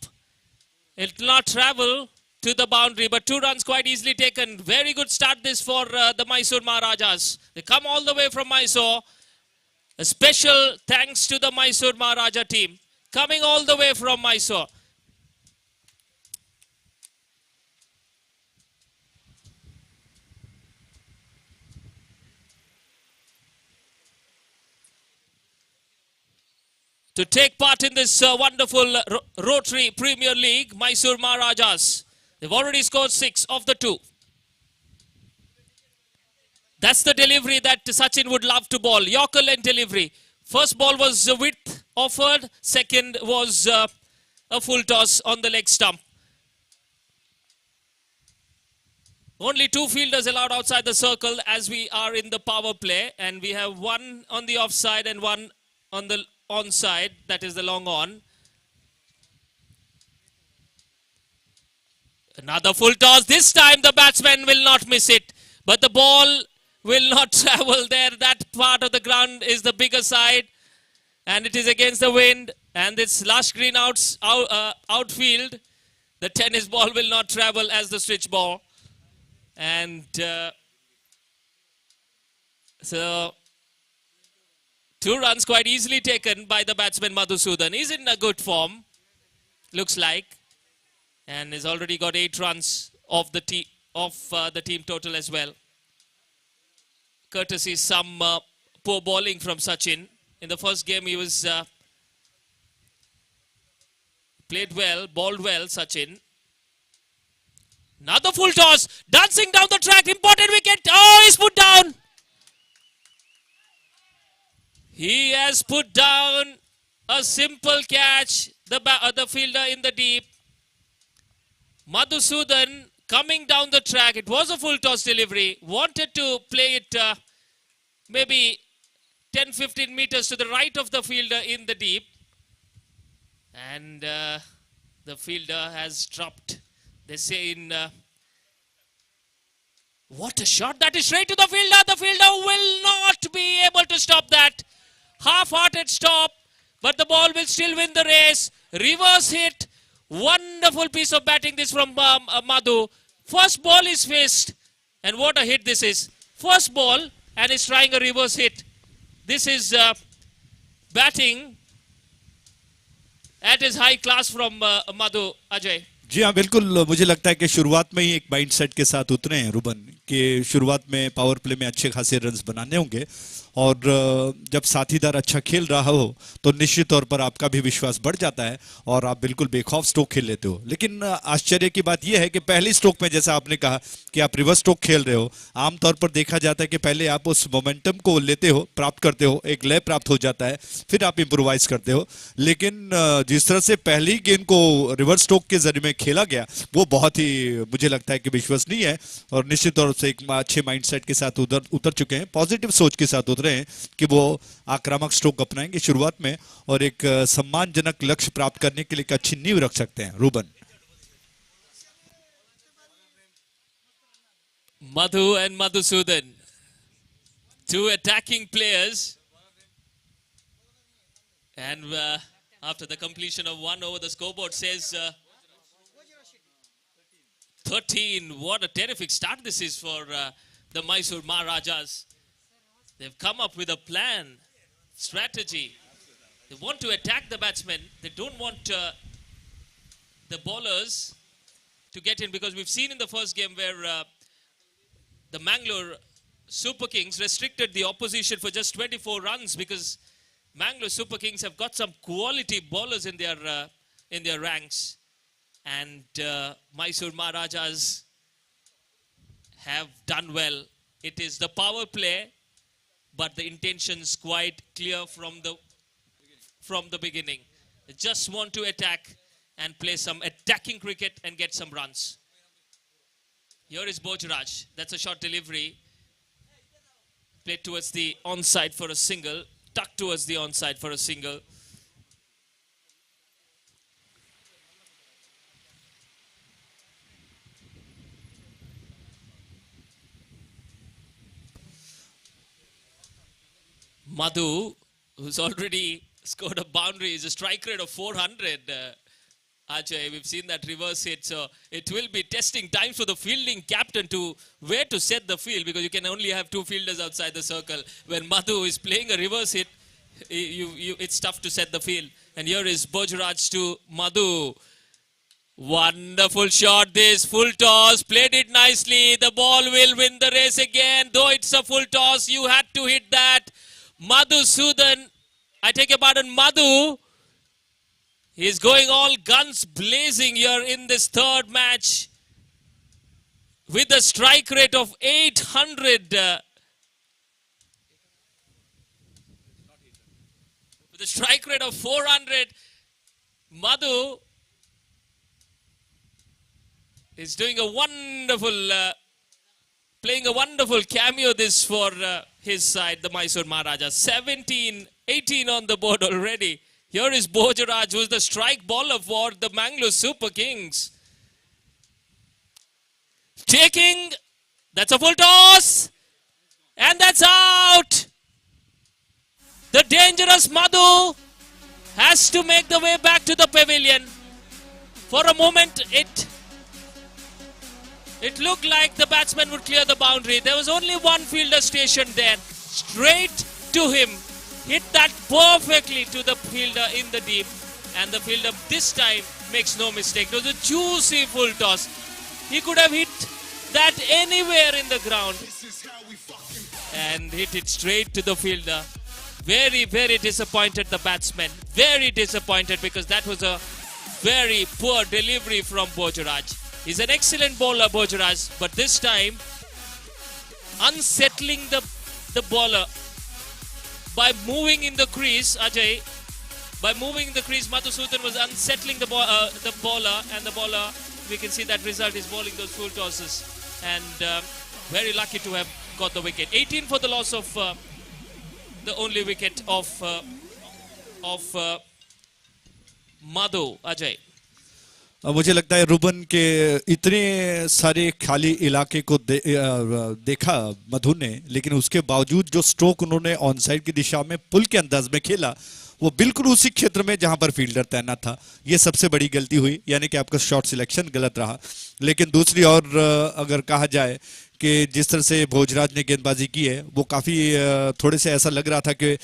It will not travel to the boundary, but 2 runs quite easily taken. Very good start this for the Mysore Maharajas. They come all the way from Mysore. A special thanks to the Mysore Maharaja team, coming all the way from Mysore. To take part in this wonderful Rotary Premier League, Mysore Maharajas. They've already scored 6 of the 2. That's the delivery that Sachin would love to bowl. Yorker length delivery. First ball was width offered. Second was a full toss on the leg stump. Only 2 fielders allowed outside the circle as we are in the power play. And we have 1 on the offside and 1 on the onside. That is the long on. Another full toss. This time the batsman will not miss it. But the ball will not travel there. That part of the ground is the bigger side, and it is against the wind, and this lush green outfield, the tennis ball will not travel as the switch ball. And so 2 runs quite easily taken by the batsman Madhusudan. He's in a good form, looks like, and has already got 8 runs of the team total as well. Courtesy some poor bowling from Sachin. In the first game, he was played well, bowled well, Sachin. Another full toss, dancing down the track, important wicket. Oh, he's put down. He has put down a simple catch, the fielder in the deep. Madhusudan coming down the track. It was a full toss delivery. Wanted to play it maybe 10-15 meters to the right of the fielder in the deep. And the fielder has dropped. They say in... what a shot. That is straight to the fielder. The fielder will not be able to stop that. Half-hearted stop. But the ball will still win the race. Reverse hit. Wonderful piece of batting this from Madhu. First ball is faced. And what a hit this is. First ball and is trying a reverse hit. This is batting at his high class from Madhu. Ajay. जी हाँ बिल्कुल मुझे लगता है कि शुरुआत में ही एक mindset के साथ उतरे हैं रुबन कि शुरुआत में पावर प्ले में अच्छे खासे रन्स बनाने होंगे और जब साथीदार अच्छा खेल रहा हो तो निश्चित तौर पर आपका भी विश्वास बढ़ जाता है और आप बिल्कुल बेखौफ स्ट्रोक खेल लेते हो। लेकिन आश्चर्य की बात यह है कि पहली स्ट्रोक में जैसा आपने कहा कि आप रिवर्स स्ट्रोक खेल रहे हो, आमतौर पर देखा जाता है कि पहले आप उस मोमेंटम को लेते हो, प्राप्त करते हो, एक लय प्राप्त हो जाता है, फिर आप इम्प्रोवाइज करते हो। लेकिन जिस तरह से पहली गेंद को रिवर्स स्ट्रोक के जरिए में खेला गया वो बहुत ही मुझे लगता है कि विश्वसनीय है और निश्चित तौर से एक अच्छे माइंडसेट के साथ उतर चुके हैं, पॉजिटिव सोच के साथ उतरे हैं कि वो आक्रामक स्ट्रोक अपनाएंगे शुरुआत में और एक सम्मानजनक लक्ष्य प्राप्त करने के लिए एक अच्छी नींव रख सकते हैं। Ruben Madhu and Madhusudan, two attacking players, and after the completion of 1 over, the scoreboard says 13. What a terrific start this is for the Mysore Maharajas. They've come up with a plan, strategy. They want to attack the batsmen. They don't want the bowlers to get in, because we've seen in the first game where the Mangalore Super Kings restricted the opposition for just 24 runs because Mangalore Super Kings have got some quality bowlers in their ranks. And Mysore Maharajas have done well. It is the power play, but the intention's quite clear from the beginning. They just want to attack and play some attacking cricket and get some runs. Here is Bojraj. That's a short delivery. Played towards the onside for a single. Tucked towards the onside for a single. Madhu, who's already scored a boundary, is a strike rate of 400. Ajay, we've seen that reverse hit, so it will be testing time for the fielding captain to where to set the field, because you can only have two fielders outside the circle. When Madhu is playing a reverse hit, it's tough to set the field. And here is Bojraj to Madhu. Wonderful shot this, full toss, played it nicely. The ball will win the race again. Though it's a full toss, you had to hit that. Madhusudan, I take your pardon, Madhu. He's going all guns blazing here in this third match with a strike rate of 800. With a strike rate of 400, Madhu is doing a wonderful, playing a wonderful cameo this for his side, the Mysore Maharajas. 18 on the board already. Here is Bojraj, who's the strike bowler for the Mangalore Super Kings. Taking, that's a full toss, and that's out. The dangerous Madhu has to make the way back to the pavilion. For a moment, it looked like the batsman would clear the boundary. There was only one fielder stationed there. Straight to him. Hit that perfectly to the fielder in the deep. And the fielder this time makes no mistake. It was a juicy full toss. He could have hit that anywhere in the ground. And hit it straight to the fielder. Very, very disappointed, the batsman. Very disappointed, because that was a very poor delivery from Bojraj. He's an excellent bowler, Bojraj, but this time unsettling the bowler by moving in the crease. Ajay, by moving in the crease, Madhusudan was unsettling the bowler, and the bowler, we can see that result is bowling those full tosses, and very lucky to have got the wicket. 18 for the loss of the only wicket of Madhu. Ajay. मुझे लगता है रुबन के इतने सारे खाली इलाके को देखा मधु ने, लेकिन उसके बावजूद जो स्ट्रोक उन्होंने ऑन साइड की दिशा में पुल के अंदाज में खेला, वो बिल्कुल उसी क्षेत्र में जहां पर फील्डर तैनात था। ये सबसे बड़ी गलती हुई, यानी कि आपका शॉट सिलेक्शन गलत रहा। लेकिन दूसरी ओर अगर कहा जाए कि जिस तरह से भोजराज ने गेंदबाजी की है, वो काफ़ी थोड़े से ऐसा लग रहा था कि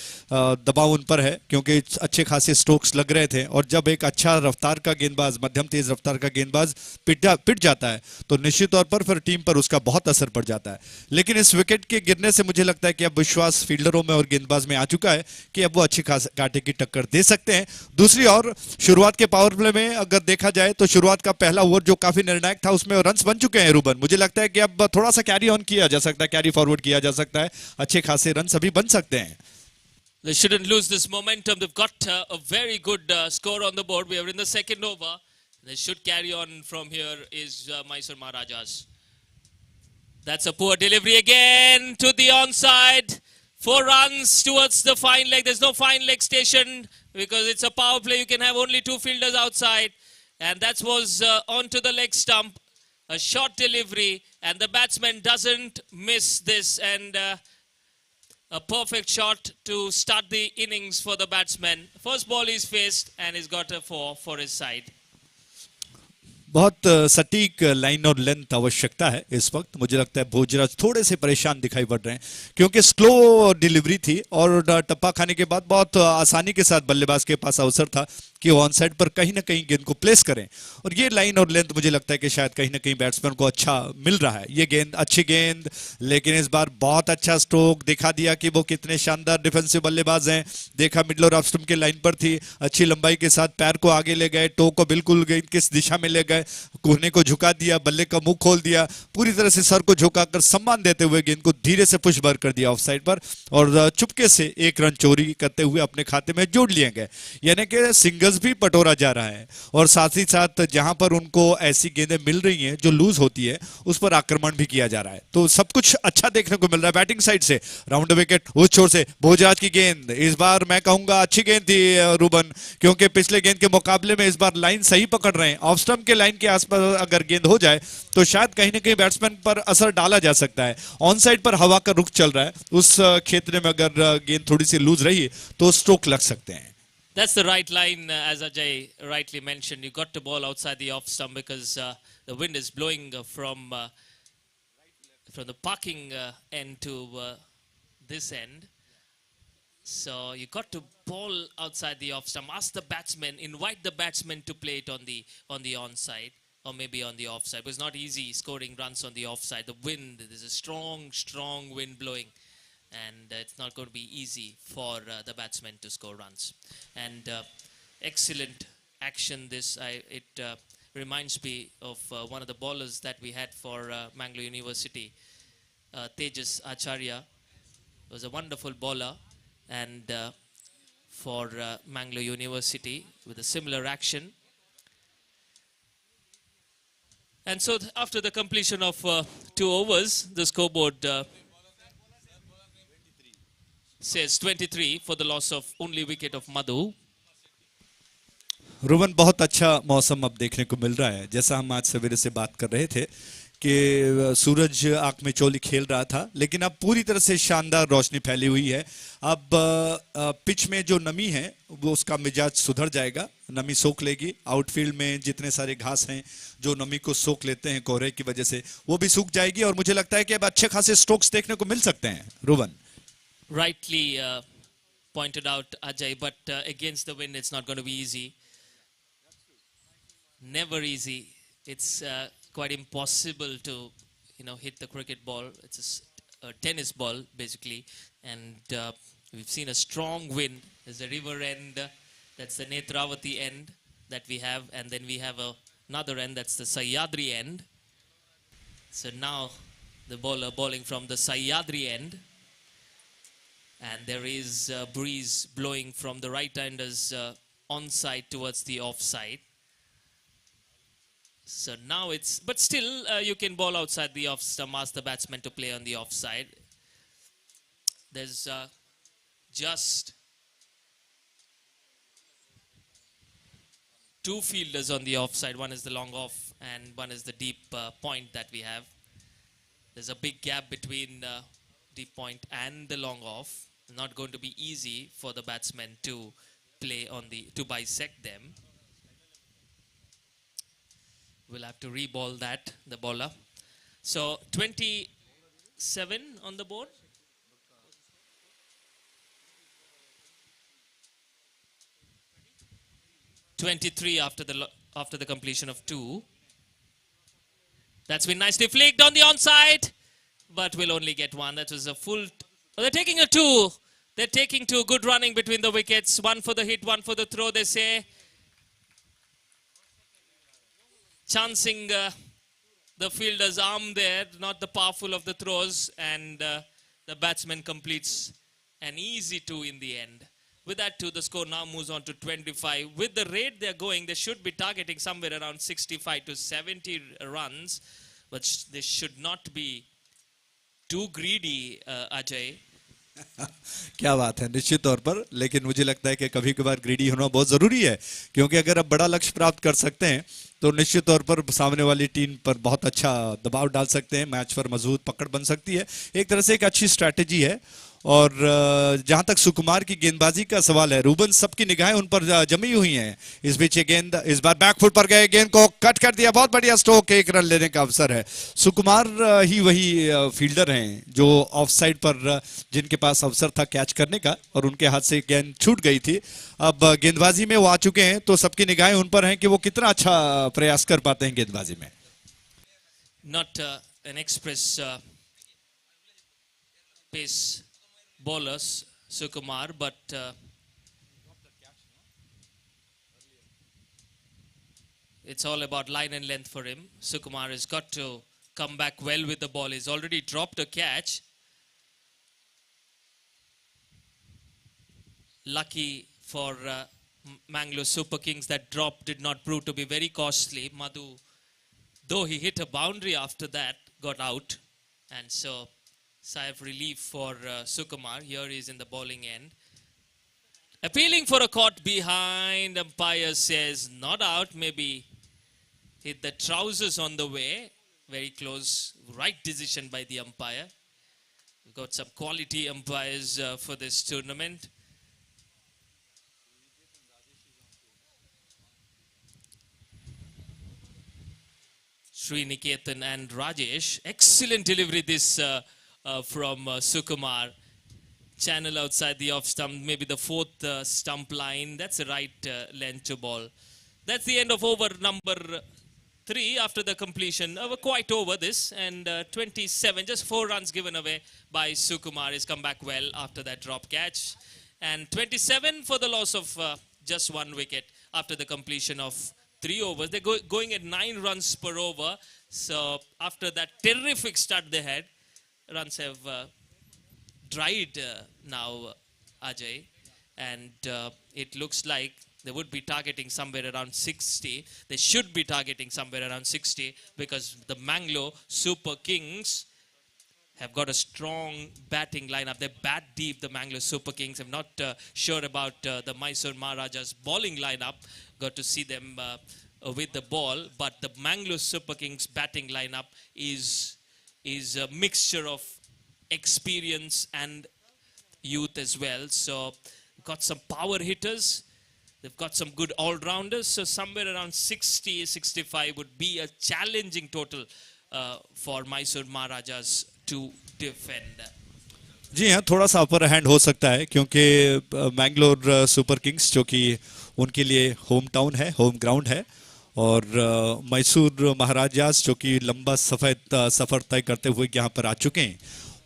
दबाव उन पर है, क्योंकि अच्छे खासे स्ट्रोक्स लग रहे थे। और जब एक अच्छा रफ्तार का गेंदबाज, मध्यम तेज रफ्तार का गेंदबाज पिट जाता है, तो निश्चित तौर पर फिर टीम पर उसका बहुत असर पड़ जाता है। लेकिन इस विकेट के गिरने से मुझे लगता है कि अब विश्वास फील्डरों में और गेंदबाज में आ चुका है कि अब वो अच्छी खास कांटे की टक्कर दे सकते हैं। दूसरी ओर शुरुआत के पावर प्ले में अगर देखा जाए तो शुरुआत का पहला ओवर जो काफी निर्णायक था, उसमें रन्स बन चुके हैं रुबन। मुझे लगता है कि अब थोड़ा सा कैरी ऑन किया जा सकता है, कैरी फॉरवर्ड किया जा सकता है, अच्छे खासे रन अभी बन सकते हैं। They shouldn't lose this momentum. They've got a very good score on the board. We are in the second over. They should carry on from here is Mysore Maharajas. That's a poor delivery again to the onside. 4 runs towards the fine leg. There's no fine leg station because it's a power play. You can have only 2 fielders outside. And that was onto the leg stump. A short delivery, and the batsman doesn't miss this, and a perfect shot to start the innings for the batsman. First ball he's faced, and he's got a 4 for his side. बहुत सटीक line और length आवश्यकता है इस वक्त। मुझे लगता है भोजराज थोड़े से परेशान दिखाई पड़ रहे हैं, क्योंकि स्लो डिलीवरी थी और टप्पा खाने के बाद बहुत आसानी के साथ बल्लेबाज के पास अवसर था कि ऑन साइड पर कहीं ना कहीं गेंद को प्लेस करें। और ये लाइन और लेंथ मुझे लगता है कि शायद कहीं ना कहीं बैट्समैन को अच्छा मिल रहा है। ये गेंद अच्छी गेंद, लेकिन इस बार बहुत अच्छा स्ट्रोक दिखा दिया कि वो कितने शानदार डिफेंसिव बल्लेबाज हैं। देखा मिडल और ऑफ स्टंप के लाइन पर थी, अच्छी लंबाई के साथ पैर को आगे ले गए, टो को बिल्कुल गेंद किस दिशा में ले गए, कोहने को झुका दिया, बल्ले का मुंह खोल दिया, पूरी तरह से सर को झुकाकर सम्मान देते हुए गेंद को धीरे से पुश बार कर दिया ऑफ साइड पर, और चुपके से 1 रन चोरी करते हुए अपने खाते में जोड़ लिए गए। यानी कि सिंगल्स भी पटोरा जा रहा है, और साथ ही साथ जहां पर उनको ऐसी गेंदें मिल रही हैं जो लूज होती है, उस पर आक्रमण भी किया जा रहा है। तो सब कुछ अच्छा देखने को मिल रहा है बैटिंग साइड से। राउंड विकेट उस छोर से भोजराज की गेंद, इस बार मैं कहूंगा अच्छी गेंद थी रुबन, क्योंकि पिछले गेंद के मुकाबले में इस बार लाइन सही पकड़ रहे हैं। ऑफ स्टंप के लाइन के आसपास अगर गेंद हो जाए तो शायद कहीं ना कहीं बैट्समैन पर असर डाला जा सकता है। ऑन साइड पर हवा का रुख चल रहा है, उस क्षेत्र में अगर गेंद थोड़ी सी लूज रही तो स्ट्रोक लग सकते हैं। That's the right line, as Ajay rightly mentioned. You got the ball outside the off stump because the wind is blowing from the parking end to this end. So you got to ball outside the off stump. Ask the batsman, invite the batsman to play it on the onside or maybe on the offside. But it's not easy scoring runs on the offside. The wind, there's a strong wind blowing, and it's not going to be easy for the batsmen to score runs. And excellent action this. It reminds me of one of the bowlers that we had for Mangalore University, Tejas Acharya. Was a wonderful bowler, and for Mangalore University with a similar action. And so after the completion of 2 overs, the scoreboard says 23 for the loss of only wicket of Madhu. Ruban, बहुत अच्छा मौसम अब देखने को मिल रहा है। जैसा हम आज सवेरे से बात कर रहे थे कि सूरज आंख में चोली खेल रहा था, लेकिन अब पूरी तरह से शानदार रोशनी फैली हुई है। अब पिच में जो नमी है वो उसका मिजाज सुधर जाएगा, नमी सोख लेगी। आउटफील्ड में जितने सारे घास हैं जो नमी को सोख लेते हैं कोहरे की वजह से, वो भी सूख जाएगी, और मुझे लगता है कि अब अच्छे खासे स्ट्रोक्स देखने को मिल सकते हैं। Ruban, Rightly pointed out, Ajay, but against the wind it's not going to be easy. Never easy. It's quite impossible to hit the cricket ball. It's a tennis ball basically, and we've seen a strong wind. There's a river end, that's the Netravati end that we have, and then we have another end, that's the Sahyadri end. So now the bowler bowling from the Sahyadri end, and there is a breeze blowing from the right-handers onside towards the offside. So now it's, but still you can bowl outside the off stump, ask the batsman to play on the offside. There's Just two fielders on the offside. One is the long off and one is the deep point that we have. There's a big gap between deep point and the long off. Not going to be easy for the batsmen to play on to bisect them. We'll have to re-ball that, the bowler. So 27 on the board. (23) after the completion of 2. That's been nicely flicked on the onside, but we'll only get 1. That was a full. They're taking a 2. They're taking 2. Good running between the wickets. 1 for the hit, 1 for the throw. They say chancing the fielder's arm there, not the powerful of the throws, and the batsman completes an easy 2 in the end. With that 2, the score now moves on to 25. With the rate they're going, they should be targeting somewhere around 65 to 70 runs, but they should not be too greedy, Ajay. क्या बात है, निश्चित तौर पर. लेकिन मुझे लगता है कि कभी कभार ग्रीडी होना बहुत जरूरी है, क्योंकि अगर आप बड़ा लक्ष्य प्राप्त कर सकते हैं तो निश्चित तौर पर सामने वाली टीम पर बहुत अच्छा दबाव डाल सकते हैं, मैच पर मजबूत पकड़ बन सकती है. एक तरह से एक अच्छी स्ट्रैटेजी है. और जहां तक सुकुमार की गेंदबाजी का सवाल है, रूबन सबकी निगाहें उन पर जमी हुई हैं. इस बीच ये गेंद इस बार बैकफुट पर गए, गेंद को कट कर दिया. बहुत बढ़िया स्ट्रोक, 1 रन लेने का अवसर है. सुकुमार ही वही फील्डर हैं जो ऑफ साइड पर जिनके पास अवसर था कैच करने का और उनके हाथ से गेंद छूट गई थी. अब गेंदबाजी में वो आ चुके हैं तो सबकी निगाहें उन पर हैं कि वो कितना अच्छा प्रयास कर पाते हैं गेंदबाजी में. Not an express pace bowlers, Sukumar, but it's all about line and length for him. Sukumar has got to come back well with the ball. He's already dropped a catch. Lucky for Mangalore Super Kings, that drop did not prove to be very costly. Madhu, though he hit a boundary after that, got out, and so sigh of relief for Sukumar. Here he is in the bowling end. Appealing for a caught behind. Umpire says not out. Maybe hit the trousers on the way. Very close. Right decision by the umpire. We've got some quality umpires for this tournament. Sriniketan and Rajesh. Excellent delivery this from Sukumar. Channel outside the off stump, maybe the 4th stump line. That's the right length to ball. That's the end of over number 3 after the completion. We're quite over this, and 27, just 4 runs given away by Sukumar. He's come back well after that drop catch. And 27 for the loss of just 1 wicket after the completion of 3 overs. They're going at 9 runs per over. So after that terrific start they had, runs have dried now, Ajay, and it looks like they would be targeting somewhere around 60. They should be targeting somewhere around 60 because the Mangalore Super Kings have got a strong batting lineup. They bat deep, the Mangalore Super Kings. I'm not sure about the Mysore Maharajas bowling lineup. Got to see them with the ball, but the Mangalore Super Kings batting lineup is a mixture of experience and youth as well. So got some power hitters, they've got some good all-rounders, so somewhere around 60, 65 would be a challenging total for Mysore Maharajas to defend. जी हाँ, थोड़ा सा upper hand हो सकता है क्योंकि Mangalore super Kings जो कि उनके लिए होम टाउन है, होम ग्राउंड है, और मैसूर महाराजास जो कि लंबा सफ़र तय करते हुए यहाँ पर आ चुके हैं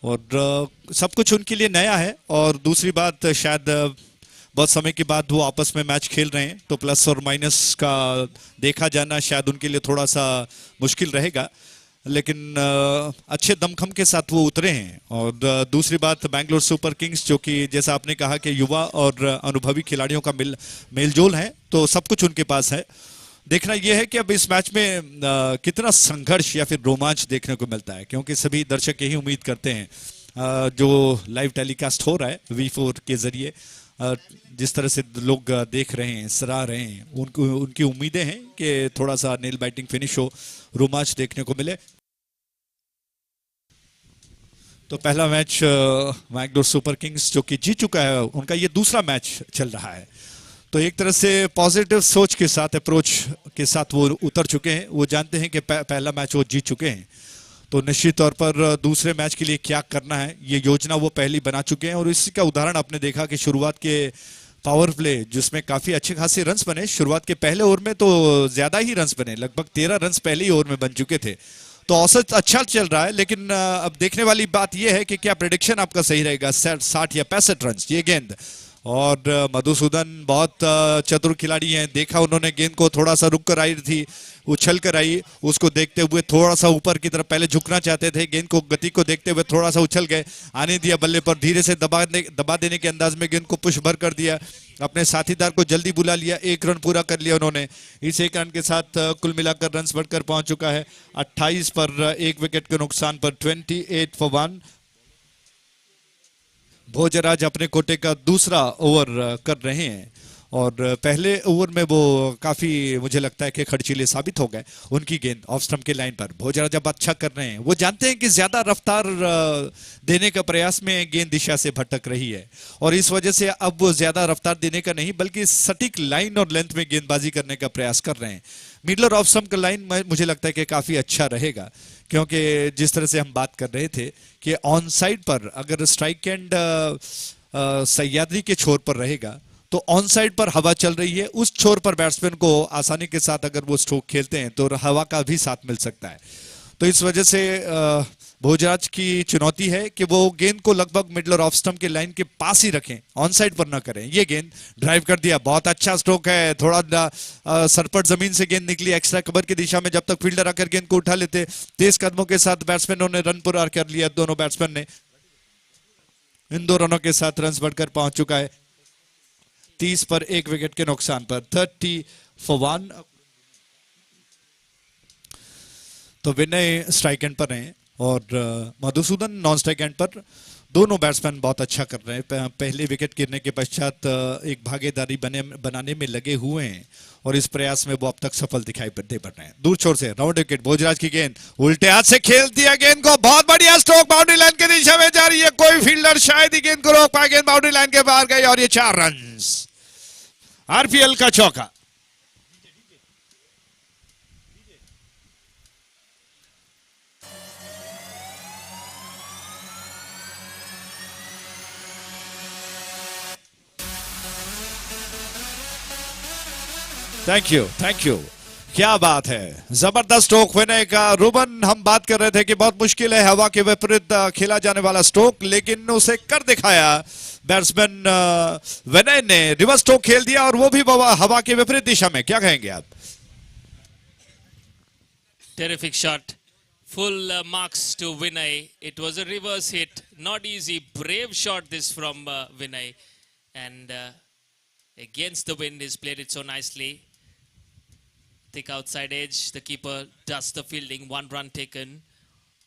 और सब कुछ उनके लिए नया है. और दूसरी बात, शायद बहुत समय के बाद वो आपस में मैच खेल रहे हैं तो प्लस और माइनस का देखा जाना शायद उनके लिए थोड़ा सा मुश्किल रहेगा, लेकिन अच्छे दमखम के साथ वो उतरे हैं. और दूसरी बात, बैंगलोर सुपर किंग्स जो कि जैसा आपने कहा कि युवा और अनुभवी खिलाड़ियों का मेलजोल है, तो सब कुछ उनके पास है. देखना यह है कि अब इस मैच में कितना संघर्ष या फिर रोमांच देखने को मिलता है, क्योंकि सभी दर्शक यही उम्मीद करते हैं जो लाइव टेलीकास्ट हो रहा है V4 के जरिए, जिस तरह से लोग देख रहे हैं, सराह रहे हैं, उनकी उम्मीदें हैं कि थोड़ा सा नेल बाइटिंग फिनिश हो, रोमांच देखने को मिले। तो पहला मैच मैंगलोर सुपर किंग्स जो कि जीत चुका है, उनका ये दूसरा मैच चल रहा है। तो एक तरह से पॉजिटिव सोच के साथ, अप्रोच के साथ वो उतर चुके हैं। वो जानते हैं कि पहला मैच वो जीत चुके हैं, तो निश्चित तौर पर दूसरे मैच के लिए क्या करना है ये योजना वो पहले बना चुके हैं। और इसी का उदाहरण आपने देखा कि शुरुआत के पावर प्ले जिसमें काफी अच्छे खासे रन्स बने, शुरुआत के पहले ओवर में तो ज्यादा ही रन्स बने, लगभग 13 रन्स पहले ही ओवर में बन चुके थे। तो औसत अच्छा चल रहा है, लेकिन अब देखने वाली बात यह है कि क्या प्रेडिक्शन आपका सही रहेगा। 60 या 65 रन्स ये गेंद, और मधुसूदन बहुत चतुर खिलाड़ी हैं। देखा उन्होंने गेंद को थोड़ा सा रुक कर आई थी, उछल कर आई, उसको देखते हुए थोड़ा सा ऊपर की तरफ पहले झुकना चाहते थे, गेंद को गति को देखते हुए थोड़ा सा उछल गए, आने दिया बल्ले पर, धीरे से दबा देने के अंदाज में गेंद को पुश भर कर दिया, अपने साथीदार को जल्दी बुला लिया, 1 रन पूरा कर लिया उन्होंने। इस 1 रन के साथ कुल मिलाकर रन बढ़कर पहुंच चुका है 28 पर, 1 विकेट के नुकसान पर 28 for 1। भोजराज अपने कोटे का दूसरा ओवर कर रहे हैं, और पहले ओवर में वो काफी मुझे लगता है कि खर्चीले साबित हो गए। उनकी गेंद ऑफ स्टंप के लाइन पर, भोजराज अब अच्छा कर रहे हैं। वो जानते हैं कि ज्यादा रफ्तार देने का प्रयास में गेंद दिशा से भटक रही है, और इस वजह से अब वो ज्यादा रफ्तार देने का नहीं बल्कि सटीक लाइन और लेंथ में गेंदबाजी करने का प्रयास कर रहे हैं। मिडल और ऑफ स्टंप का लाइन मुझे लगता है कि काफी अच्छा रहेगा, क्योंकि जिस तरह से हम बात कर रहे थे कि ऑन साइड पर अगर स्ट्राइक एंड सह्याद्री के छोर पर रहेगा, तो ऑन साइड पर हवा चल रही है, उस छोर पर बैट्समैन को आसानी के साथ अगर वो स्ट्रोक खेलते हैं तो हवा का भी साथ मिल सकता है। तो इस वजह से भोजराज की चुनौती है कि वो गेंद को लगभग मिडल और ऑफ स्टंप के लाइन के पास ही रखें, ऑन साइड पर ना करें। ये गेंद ड्राइव कर दिया, बहुत अच्छा स्ट्रोक है, थोड़ा सरपट जमीन से गेंद निकली एक्स्ट्रा कवर की दिशा में, जब तक फील्डर आकर गेंद को उठा लेते। तेज कदमों के साथ बैट्समैनों ने रन पूरा कर लिया, दोनों बैट्समैन ने। इन 2 रनों के साथ रन बढ़कर पहुंच चुका है 30 पर, 1 विकेट के नुकसान पर 30 for 1। तो विनय स्ट्राइक एंड पर हैं और मधुसूदन नॉन स्ट्राइक एंड पर। दोनों बैट्समैन बहुत अच्छा कर रहे हैं। पहले विकेट गिरने के पश्चात एक भागीदारी बनाने में लगे हुए हैं, और इस प्रयास में वो अब तक सफल दिखाई दे पड़ रहे हैं। दूर छोर से राउंड विकेट, भोजराज की गेंद उल्टे हाथ से खेल दिया गेंद को, बहुत बढ़िया स्ट्रोक, बाउंड्री लाइन की दिशा में जा रही है, कोई फील्डर शायद ही गेंद को रोक पाए, गेंद बाउंड्री लाइन के बाहर गई, और ये 4 रन। आरपीएल का चौका। थैंक यू, थैंक यू, क्या बात है, जबरदस्त स्ट्रोक विनय का। रुबन, हम बात कर रहे थे कि बहुत मुश्किल है हवा के विपरीत खेला जाने वाला स्ट्रोक, लेकिन उसे कर दिखाया बैट्समैन विनय ने। रिवर्स स्ट्रोक खेल दिया, और वो भी हवा के विपरीत दिशा में। क्या कहेंगे आप? Terrific shot. Full marks to Vinay. It was a reverse hit. Not easy. Brave shot this from Vinay. And against the wind, he's played it so nicely. Thick outside edge. The keeper does the fielding. 1 run taken.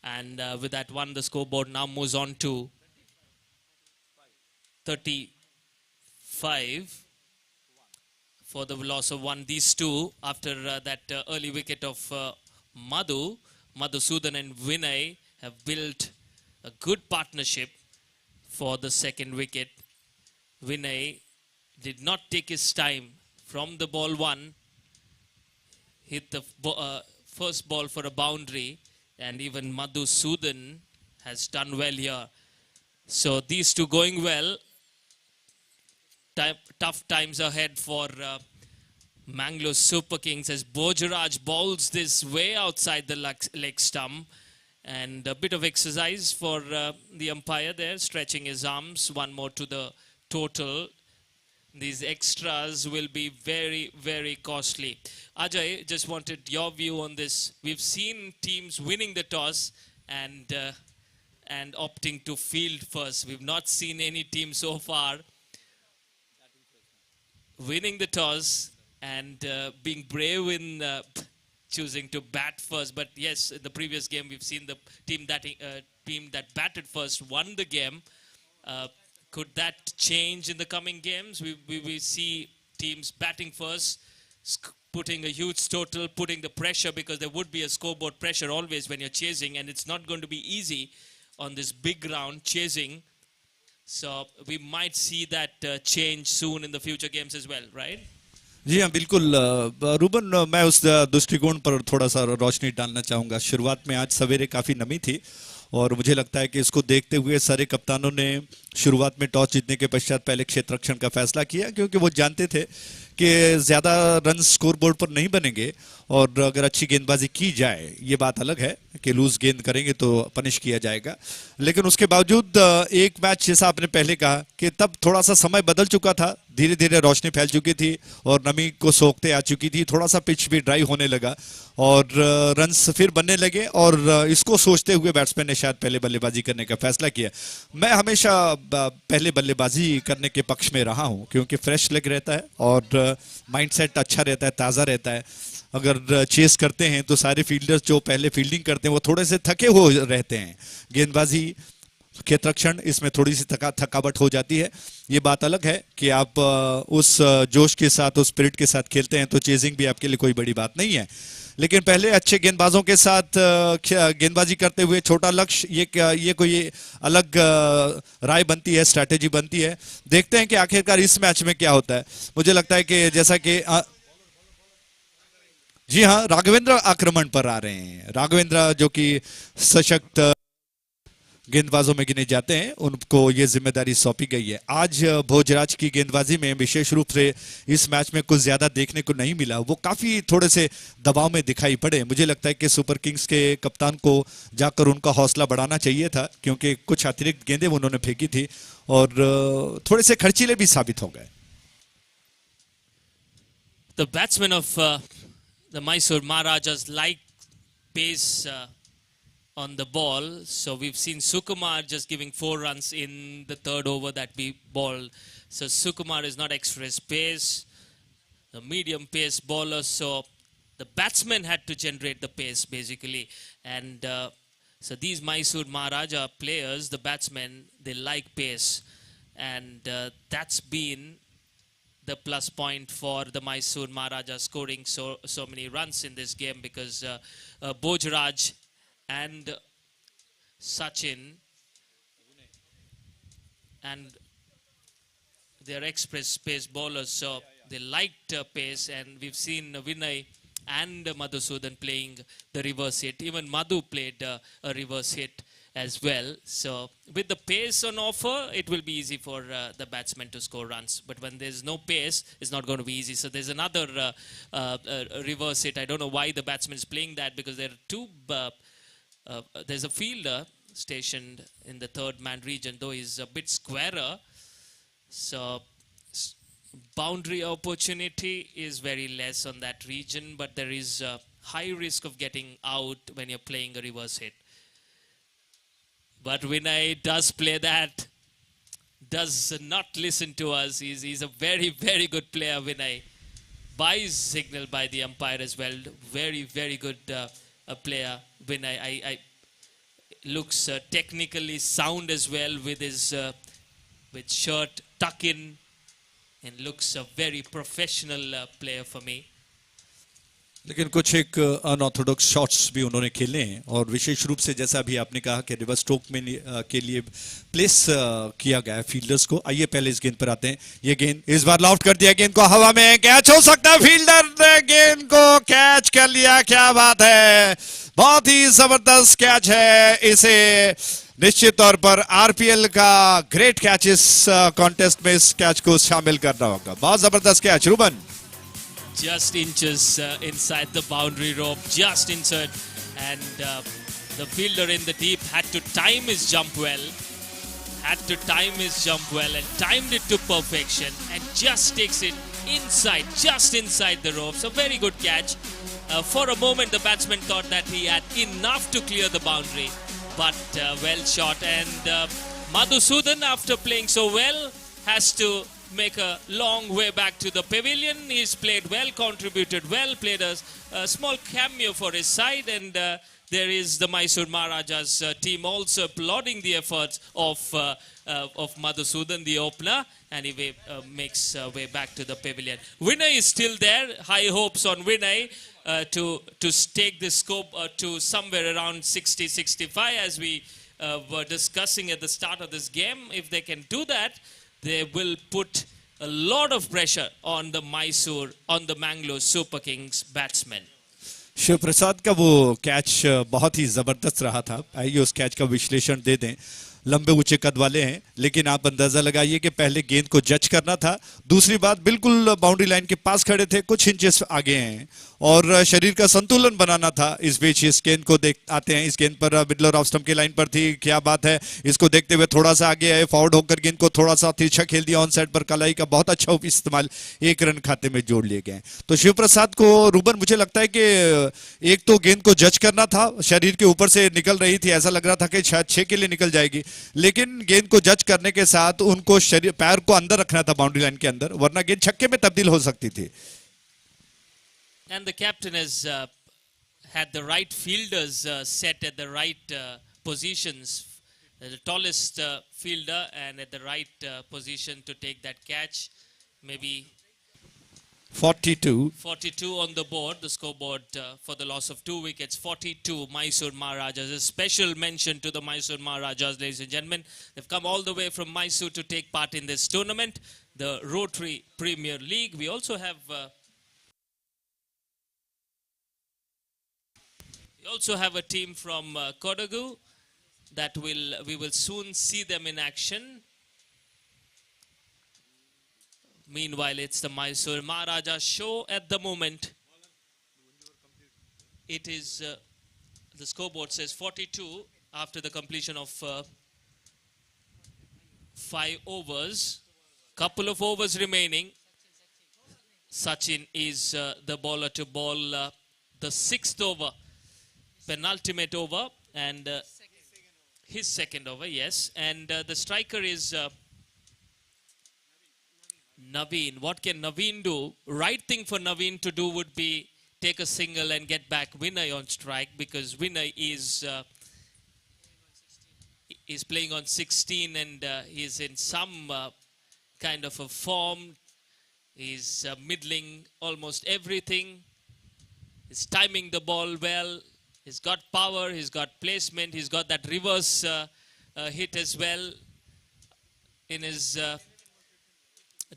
And with that one, the scoreboard now moves on to 35 for the loss of 1. These two, after that early wicket of Madhusudan and Vinay, have built a good partnership for the second wicket. Vinay did not take his time from the ball 1, hit the first ball for a boundary, and even Madhusudan has done well here. So these two going well. Tough times ahead for Mangalore Super Kings as Bojaraj bowls this way outside the leg stump, and a bit of exercise for the umpire there, stretching his arms. 1 more to the total. These extras will be very, very costly. Ajay, just wanted your view on this. We've seen teams winning the toss and opting to field first. We've not seen any team so far winning the toss and being brave in choosing to bat first. But yes, in the previous game, we've seen the team that batted first won the game. Could that change in the coming games? We see teams batting first, putting a huge total, putting the pressure, because there would be a scoreboard pressure always when you're chasing, and it's not going to be easy on this big ground chasing. So we might see that change soon in the future games as well, right? जी हाँ बिल्कुल Ruben मैं उस दृष्टिकोण पर थोड़ा सा रोशनी डालना चाहूँगा। शुरुआत में आज सवेरे काफ़ी नमी थी और मुझे लगता है कि इसको देखते हुए सारे कप्तानों ने शुरुआत में टॉस जीतने के पश्चात पहले क्षेत्ररक्षण का फैसला किया, क्योंकि वो जानते थे कि ज़्यादा रन स्कोरबोर्ड पर नहीं बनेंगे और अगर अच्छी गेंदबाजी की जाए, ये बात अलग है कि लूज गेंद करेंगे तो पनिश किया जाएगा। लेकिन उसके बावजूद एक मैच जैसा आपने पहले कहा कि तब थोड़ा सा समय बदल चुका था, धीरे धीरे रोशनी फैल चुकी थी और नमी को सोखते आ चुकी थी, थोड़ा सा पिच भी ड्राई होने लगा और रन्स फिर बनने लगे और इसको सोचते हुए बैट्समैन ने शायद पहले बल्लेबाजी करने का फैसला किया। मैं हमेशा पहले बल्लेबाजी करने के पक्ष में रहा हूं, क्योंकि फ्रेश लग रहता है और माइंडसेट अच्छा रहता है, ताज़ा रहता है। अगर चेस करते हैं तो सारे फील्डर्स जो पहले फील्डिंग करते हैं वो थोड़े से थके हो रहते हैं। गेंदबाजी, क्षेत्ररक्षण, इसमें थोड़ी सी थकावट हो जाती है। ये बात अलग है कि आप उस जोश के साथ, उस स्पिरिट के साथ खेलते हैं तो चेजिंग भी आपके लिए कोई बड़ी बात नहीं है। लेकिन पहले अच्छे गेंदबाजों के साथ गेंदबाजी करते हुए छोटा लक्ष्य, ये कोई अलग राय बनती है, स्ट्रैटेजी बनती है। देखते हैं कि आखिरकार इस मैच में क्या होता है। मुझे लगता है कि जैसा कि जी हाँ, राघवेंद्र आक्रमण पर आ रहे हैं। राघवेंद्र जो कि सशक्त गेंदबाजों में गिने जाते हैं, उनको ये जिम्मेदारी सौंपी गई है। आज भोजराज की गेंदबाजी में विशेष रूप से इस मैच में कुछ ज्यादा देखने को नहीं मिला, वो काफी थोड़े से दबाव में दिखाई पड़े। मुझे लगता है कि सुपर किंग्स के कप्तान को जाकर उनका हौसला बढ़ाना चाहिए था, क्योंकि कुछ अतिरिक्त गेंदें उन्होंने फेंकी थी और थोड़े से खर्चीले भी साबित हो गए। The batsmen of the Mysore Maharajas like pace on the ball. So we've seen Sukumar just giving 4 runs in the third over that we bowled. So Sukumar is not express pace, the medium pace bowler. So the batsmen had to generate the pace basically. And so these Mysore Maharaja players, the batsmen, they like pace. And that's been the plus point for the Mysore Maharaja scoring so many runs in this game, because Bojraj and Sachin and their express pace bowlers, so they liked pace, and we've seen Vinay and Madhusudan playing the reverse hit. Even Madhu played a reverse hit as well. So with the pace on offer, it will be easy for the batsmen to score runs. But when there's no pace, it's not going to be easy. So there's another reverse hit. I don't know why the batsman is playing that, because there are two. There's a fielder stationed in the third man region, though he's a bit squarer. So boundary opportunity is very less on that region, but there is a high risk of getting out when you're playing a reverse hit. But Vinay does play that, does not listen to us. He's a very, very good player, Vinay. By signal by the umpire as well. Very, very good player, Vinay. I looks technically sound as well with his with shirt tuck in, and looks a very professional player for me. लेकिन कुछ एक unorthodox shots भी उन्होंने खेले हैं, और विशेष रूप से जैसा अभी आपने कहा कि रिवर्स स्ट्रोक में के लिए प्लेस किया गया है फील्डर्स को। आइए पहले इस गेंद पर आते हैं। ये गेंद इस बार लॉफ्ट कर दिया, गेंद को हवा में, कैच हो सकता है, फील्डर ने गेंद को कैच कर लिया। क्या बात है, बहुत ही जबरदस्त कैच है। इसे निश्चित तौर पर आरपीएल का ग्रेट कैच इस कॉन्टेस्ट में इस कैच को शामिल करना होगा। बहुत जबरदस्त catch Ruben. Just inches inside the boundary rope, just inside, and the fielder in the deep had to time his jump well, and timed it to perfection, and just takes it inside, just inside the rope. So very good catch. For a moment the batsman thought that he had enough to clear the boundary, but well shot, and Madhusudan, after playing so well, has to make a long way back to the pavilion. He's played well, contributed well, played a small cameo for his side, and there is the Mysore Maharajas team also applauding the efforts of Madhusudan, the opener, and he makes way back to the pavilion. Vinay is still there. High hopes on Vinay to take the scope to somewhere around 60-65, as we were discussing at the start of this game. If they can do that, they will put a lot of pressure on the Mangalore Super Kings batsmen. Shiva Prasad का वो catch बहुत ही जबरदस्त रहा था. आइए उस catch का विश्लेषण दे दें. लंबे ऊंचे कद वाले हैं, लेकिन आप अंदाजा लगाइए कि पहले गेंद को जज करना था. दूसरी बात, बिल्कुल बाउंड्री लाइन के पास खड़े थे, कुछ इंचेस आगे हैं, और शरीर का संतुलन बनाना था. इस बीच इस गेंद को देख आते हैं. इस गेंद पर मिडलर ऑफ स्टंप की लाइन पर थी. क्या बात है. इसको देखते हुए थोड़ा सा आगे आए, फॉरवर्ड होकर गेंद को थोड़ा सा तिरछा खेल दिया. ऑन साइड पर कलाई का बहुत अच्छा इस्तेमाल, 1 रन खाते में जोड़ लिए गए. तो शिव प्रसाद को रूबन, मुझे लगता है कि एक तो गेंद को जज करना था. शरीर के ऊपर से निकल रही थी, ऐसा लग रहा था कि शायद 6 के लिए निकल जाएगी, लेकिन गेंद को जज करने के साथ उनको शरीर पैर को अंदर रखना था बाउंड्री लाइन के अंदर, वरना गेंद छक्के में तब्दील हो सकती थी. And the captain has had the right fielders set at the right positions. The tallest fielder and at the right position to take that catch. Maybe 42 on the board, the scoreboard for the loss of 2 wickets. 42 Mysore Maharajas. A special mention to the Mysore Maharajas, ladies and gentlemen. They've come all the way from Mysore to take part in this tournament, the Rotary Premier League. We also have a team from Kodagu that we will soon see them in action. Meanwhile, it's the Mysore Maharaja show at the moment. It is, the scoreboard says 42 after the completion of 5 overs. Couple of overs remaining. Sachin is the bowler to bowl the 6th over, penultimate over, and his second over, yes. And the striker is Naveen. What can Naveen do? Right thing for Naveen to do would be take a single and get back Vinay on strike, because Vinay is playing on 16 and he's in some kind of a form. He's middling almost everything. He's timing the ball well. He's got power, he's got placement, he's got that reverse hit as well in his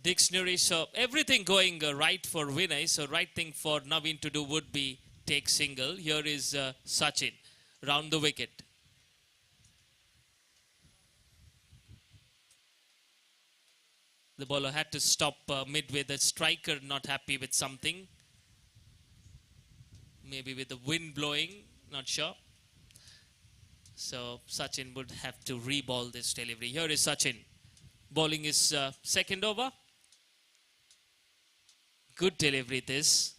dictionary. So everything going right for Vinay. So right thing for Naveen to do would be take single. Here is Sachin round the wicket. The bowler had to stop midway. The striker not happy with something. Maybe with the wind blowing, not sure. So Sachin would have to re-ball this delivery. Here is Sachin bowling his second over. Good delivery this.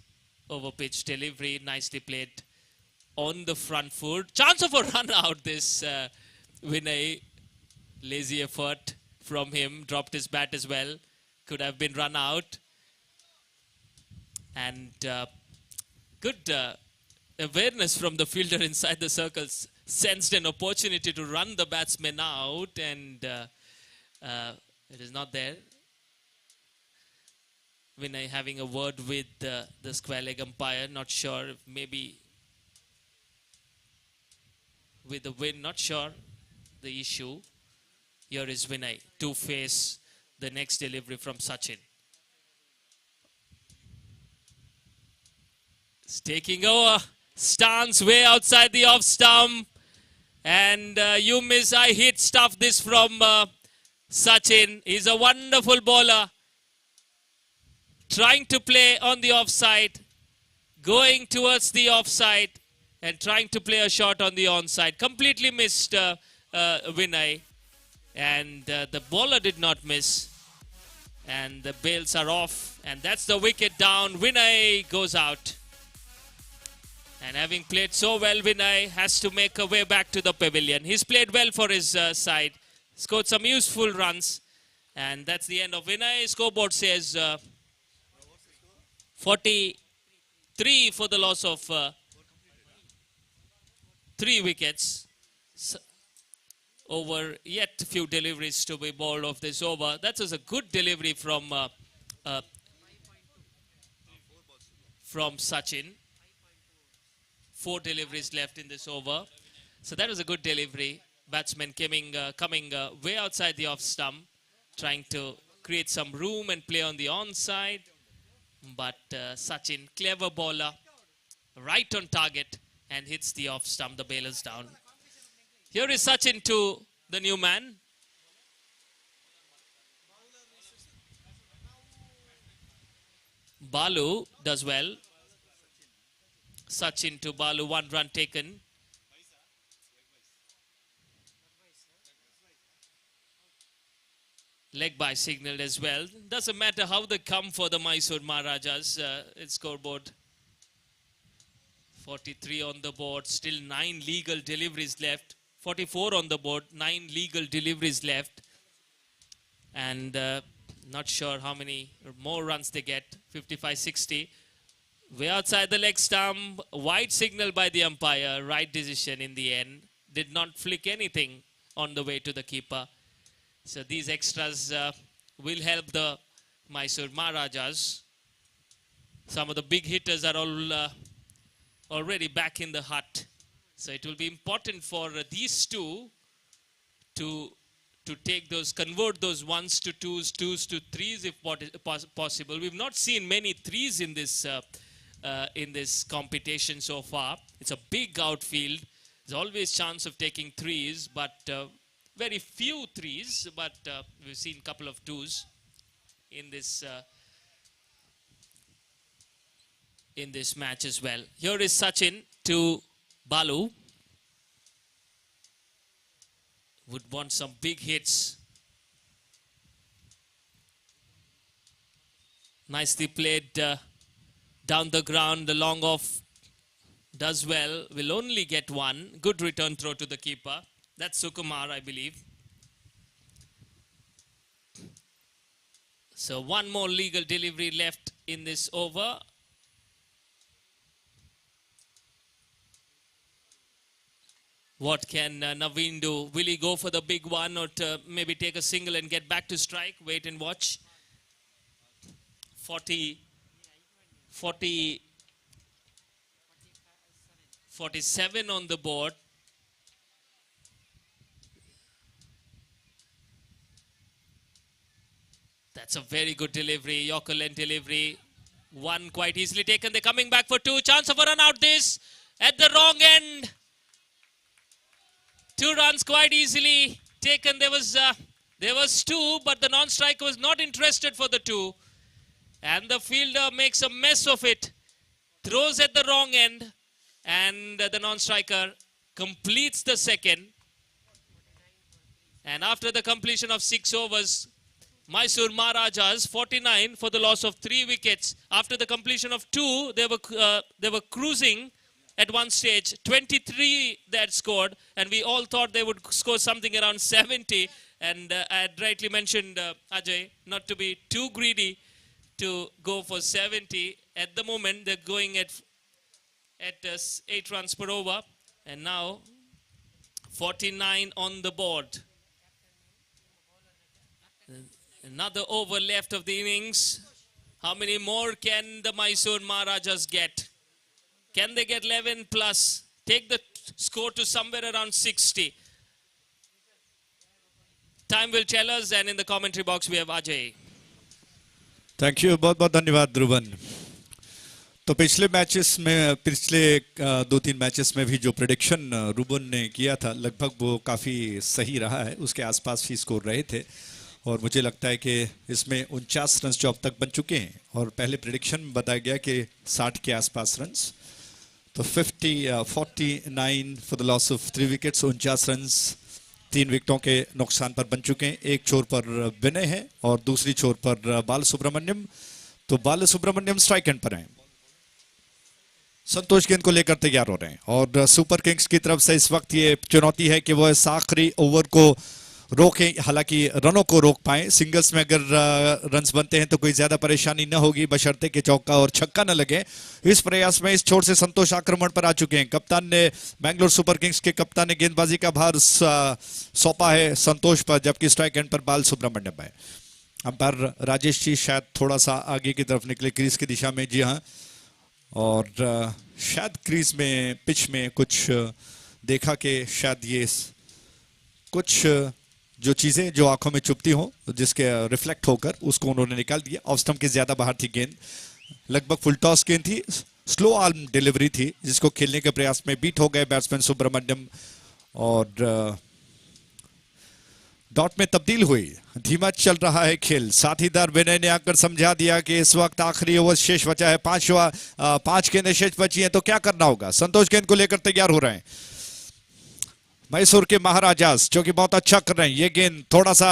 Over pitch delivery, nicely played on the front foot. Chance of a run out this Vinay. Lazy effort from him. Dropped his bat as well. Could have been run out. And good awareness from the fielder inside the circles. Sensed an opportunity to run the batsman out, and it is not there. Vinay having a word with the square leg umpire. Not sure if maybe with the wind, not sure the issue. Here is Vinay to face the next delivery from Sachin. It's taking over. Stance way outside the off stump. And you miss, I hit stuff this from Sachin. He's a wonderful bowler. Trying to play on the offside. Going towards the offside. And trying to play a shot on the onside. Completely missed Vinay. And the bowler did not miss. And the bails are off. And that's the wicket down. Vinay goes out. And having played so well, Vinay has to make a way back to the pavilion. He's played well for his side. Scored some useful runs. And that's the end of Vinay. Scoreboard says 43 for the loss of 3 wickets. Over yet few deliveries to be bowled of this over. That was a good delivery from Sachin. 4 deliveries left in this over. So that was a good delivery. Batsman coming way outside the off stump, trying to create some room and play on the onside. But Sachin, clever bowler, right on target and hits the off stump. The bailer's down. Here is Sachin to the new man. Balu does well. Sachin to Balu, 1 run taken. Leg by signaled as well. Doesn't matter how they come for the Mysore Maharajas. It's scoreboard 43 on the board. Still 9 legal deliveries left. 44 on the board. 9 legal deliveries left. And not sure how many more runs they get. 55-60. Way outside the leg stump. Wide signal by the umpire. Right decision in the end. Did not flick anything on the way to the keeper. So these extras will help the Mysore Maharajas. Some of the big hitters are all already back in the hut. So it will be important for these two to convert those 1s to 2s, 2s to 3s if possible. We've not seen many 3s in this competition so far. It's a big outfield. There's always chance of taking 3s, but very few 3s, but we've seen a couple of 2s in this match as well. Here is Sachin to Balu. Would want some big hits. Nicely played down the ground. The long off does well. Will only get 1. Good return throw to the keeper. That's Sukumar, I believe. So 1 more legal delivery left in this over. What can Naveen do? Will he go for the big one or maybe take a single and get back to strike? Wait and watch. 47 on the board. That's a very good delivery. Yorker length delivery. 1 quite easily taken. They're coming back for 2. Chance of a run out this. At the wrong end. 2 runs quite easily taken. There was 2, but the non-striker was not interested for the 2. And the fielder makes a mess of it. Throws at the wrong end. And the non-striker completes the second. And after the completion of 6 overs, Mysore Maharajas 49 for the loss of 3 wickets. After the completion of 2, they were cruising at one stage. 23 they had scored, and we all thought they would score something around 70. And I had rightly mentioned, Ajay, not to be too greedy to go for 70. At the moment, they're going at 8 runs per over, and now 49 on the board. Another over left of the innings. How many more can the Mysore Maharajas get? Can they get 11 plus? Take the score to somewhere around 60. Time will tell us, and in the commentary box we have Ajay. Thank you, बहुत बहुत धन्यवाद ध्रुवन. तो पिछले 2-3 matches में भी जो prediction Ruben ने किया था लगभग वो काफ़ी सही रहा है. उसके आसपास ही स्कोर रहे थे और मुझे लगता है कि इसमें 49 रन जो अब तक बन चुके हैं और पहले प्रेडिक्शन में बताया गया कि 60 के आसपास रन. तो 49 for the loss of 3 wickets. 49 run 3 विकेटों के नुकसान पर बन चुके हैं. एक छोर पर विनय है और दूसरी छोर पर बालसुब्रमण्यम. तो बालसुब्रमण्यम स्ट्राइक एंड पर हैं. संतोष गेंद को लेकर तैयार हो रहे हैं और सुपर किंग्स की तरफ से इस वक्त ये चुनौती है कि वो इस आखिरी ओवर को रोकें, हालांकि रनों को रोक पाए। सिंगल्स में अगर रन्स बनते हैं तो कोई ज्यादा परेशानी न होगी, बशर्ते कि चौका और छक्का न लगे। इस प्रयास में इस छोर से संतोष आक्रमण पर आ चुके हैं। कप्तान ने, बैंगलोर सुपर किंग्स के कप्तान ने गेंदबाजी का भार सौंपा है संतोष पर, जबकि स्ट्राइक एंड पर बाल सुब्रमण्यम है। अंपायर राजेश जी शायद थोड़ा सा आगे की तरफ निकले क्रीज की दिशा में, जी हाँ, और शायद क्रीज में पिच में कुछ देखा कि शायद ये कुछ जो चीजें जो आंखों में चुभती हो, जिसके रिफ्लेक्ट होकर उसको उन्होंने निकाल दिया। ऑफ स्टंप के ज्यादा बाहर थी गेंद, लगभग फुल टॉस गेंद थी, स्लो आर्म डिलीवरी थी, जिसको खेलने के प्रयास में बीट हो गए बैट्समैन सुब्रमण्यम और डॉट में तब्दील हुई। धीमा चल रहा है खेल। साथीदार विनय ने आकर समझा दिया कि इस वक्त आखिरी ओवर शेष बचा है, 5 गेंदें शेष बची हैं तो क्या करना होगा। संतोष गेंद को लेकर तैयार हो रहे हैं। मैसूर के महाराजास जो कि बहुत अच्छा कर रहे हैं। ये गेंद थोड़ा सा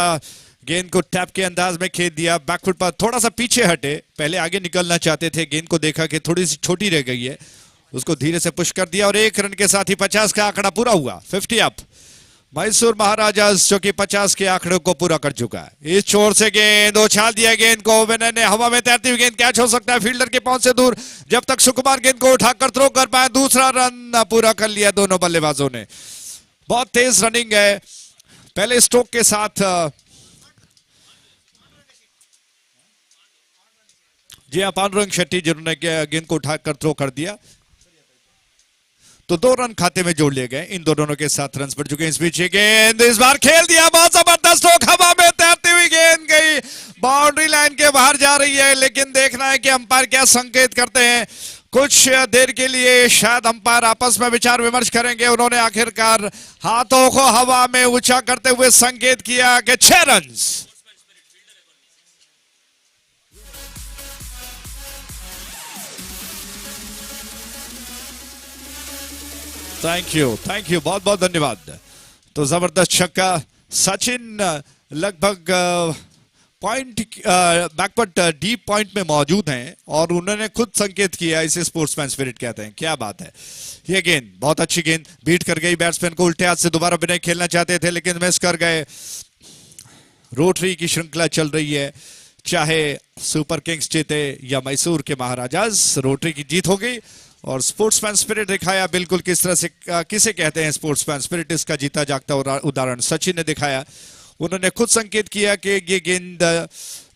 गेंद को टैप के अंदाज में खेल दिया, बैकफुट पर थोड़ा सा पीछे हटे, पहले आगे निकलना चाहते थे, गेंद को देखा कि थोड़ी सी छोटी रह गई है, उसको धीरे से पुश कर दिया और 1 रन के साथ ही 50 का आंकड़ा पूरा हुआ। 50 अप। मैसूर महाराजास जो कि 50 के आंकड़े को पूरा कर चुका है। इस छोर से गेंद उछाल दिया, गेंद को विनय ने हवा में तैरती हुई गेंद कैच हो सकता है फील्डर के पहुंच से दूर, जब तक सुकुमार गेंद को उठाकर थ्रो कर पाए। दूसरा रन पूरा कर लिया दोनों बल्लेबाजों ने। बहुत तेज रनिंग है। पहले स्ट्रोक के साथ जी हाँ, पांडुरंग शेट्टी जिन्होंने गेंद को उठाकर थ्रो कर दिया, तो 2 रन खाते में जोड़ लिए गए। इन दोनों के 7 रन बढ़ चुके हैं। इस बीच गेंद इस बार खेल दिया, बहुत जबरदस्त स्ट्रोक, हवा में तैरती हुई गेंद गई, बाउंड्री लाइन के बाहर जा रही है, लेकिन देखना है कि अंपायर क्या संकेत करते हैं। कुछ देर के लिए शायद अंपायर आपस में विचार विमर्श करेंगे। उन्होंने आखिरकार हाथों को हवा में ऊंचा करते हुए संकेत किया कि 6 रन। थैंक यू, बहुत बहुत धन्यवाद। तो जबरदस्त छक्का। सचिन लगभग पॉइंट बैकवर्ड डीप पॉइंट में मौजूद हैं और उन्होंने खुद संकेत किया, इसे स्पोर्ट्समैन स्पिरिट कहते हैं। क्या बात है। ये गेंद बहुत अच्छी गेंद, बीट कर गई बैट्समैन को। उल्टे हाथ से दोबारा विनय खेलना चाहते थे लेकिन मिस कर गए। रोटरी की श्रृंखला चल रही है, चाहे सुपर किंग्स जीते या मैसूर के महाराजास, रोटरी की जीत हो गई और स्पोर्ट्समैन स्पिरिट दिखाया। बिल्कुल किस तरह से किसे कहते हैं स्पोर्ट्समैन स्पिरिट, इसका जीता जागता उदाहरण सचिन ने दिखाया। उन्होंने खुद संकेत किया कि ये गेंद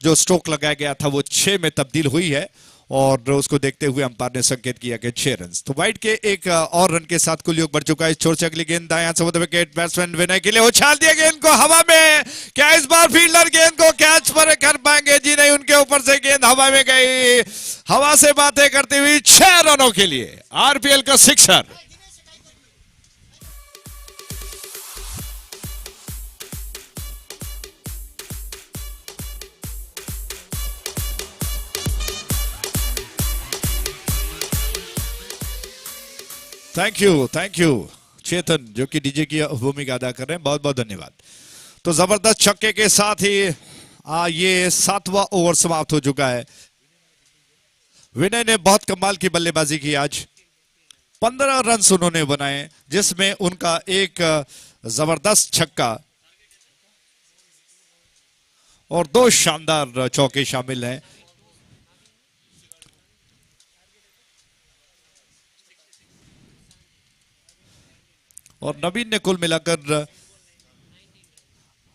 जो स्ट्रोक लगाया गया था वो 6 में तब्दील हुई है और उसको देखते हुए अंपायर ने संकेत किया कि 6 रन। तो वाइड के 1 और रन के साथ कुल योग बढ़ चुका है। इस छोर से अगली गेंद दाएं हाथ से विकेट, बैट्समैन विनय के लिए उछाल दिया गेंद को हवा में। क्या इस बार फील्डर गेंद को कैच पर कर पाएंगे? जी नहीं, उनके ऊपर से गेंद हवा में गई। हवा से बातें करती हुई 6 रनों के लिए आरपीएल का सिक्सर। थैंक यू चेतन जो कि डीजे की भूमिका अदा कर रहे हैं, बहुत बहुत धन्यवाद। तो जबरदस्त छक्के के साथ ही ये 7वां ओवर समाप्त हो चुका है। विनय ने बहुत कमाल की बल्लेबाजी की आज। 15 रन उन्होंने बनाए, जिसमें उनका एक जबरदस्त छक्का और 2 शानदार चौके शामिल हैं। और नवीन ने कुल मिलाकर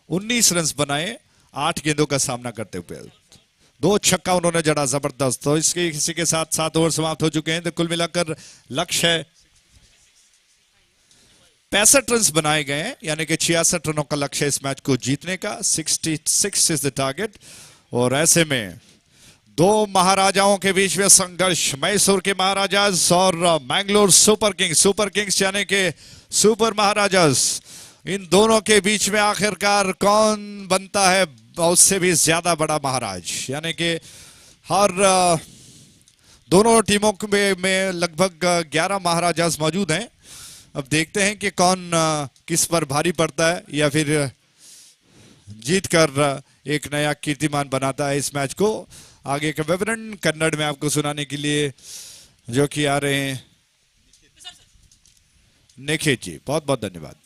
19 रन बनाए 8 गेंदों का सामना करते हुए। 2 छक्का उन्होंने जड़ा जबरदस्त। तो इसके इसी के साथ 7 ओवर समाप्त हो चुके हैं। तो कुल मिलाकर लक्ष्य है 65 रन बनाए गए हैं, यानी कि 66 रनों का लक्ष्य इस मैच को जीतने का। 66 इज द टारगेट। और ऐसे में 2 महाराजाओं के बीच में संघर्ष, मैसूर के महाराजास और मैंगलोर सुपर किंग्स यानी कि सुपर महाराजास, इन दोनों के बीच में आखिरकार कौन बनता है उससे भी ज्यादा बड़ा महाराज। यानी कि हर दोनों टीमों में लगभग 11 महाराजास मौजूद हैं। अब देखते हैं कि कौन किस पर भारी पड़ता है या फिर जीतकर एक नया कीर्तिमान बनाता है इस मैच को। आगे का विवरण कन्नड़ में आपको सुनाने के लिए जो कि आ रहे हैं निखित जी, बहुत बहुत धन्यवाद।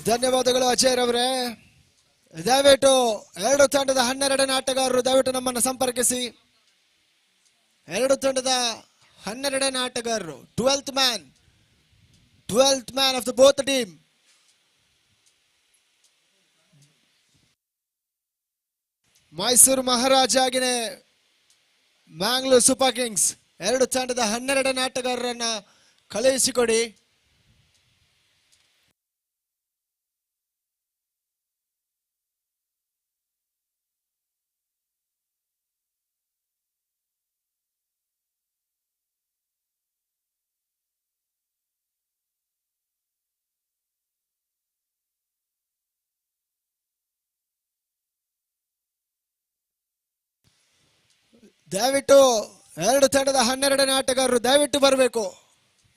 ಧನ್ಯವಾದಗಳು ಅಜಯ್ ರವರೇ. ದಯವಿಟ್ಟು ಎರಡು ತಂಡದ 12ನೇ ಆಟಗಾರರು ದಯವಿಟ್ಟು ನಮ್ಮನ್ನು ಸಂಪರ್ಕಿಸಿ. ಎರಡು ತಂಡದ 12ನೇ ಆಟಗಾರರು, 12th man of the both team. Mysuru Maharaj ಆಗಿನೇ ಮ್ಯಾಂಗ್ಳೂರ್ ಸೂಪರ್ ಕಿಂಗ್ಸ್ ಎರಡು ತಂಡದ 12ನೇ ಆಟಗಾರರನ್ನ ಕಳುಹಿಸಿಕೊಡಿ. ದಯವಿಟ್ಟು ಎರಡು ತಂಡದ 12ನೇ ಆಟಗಾರರು ದಯವಿಟ್ಟು ಬರಬೇಕು.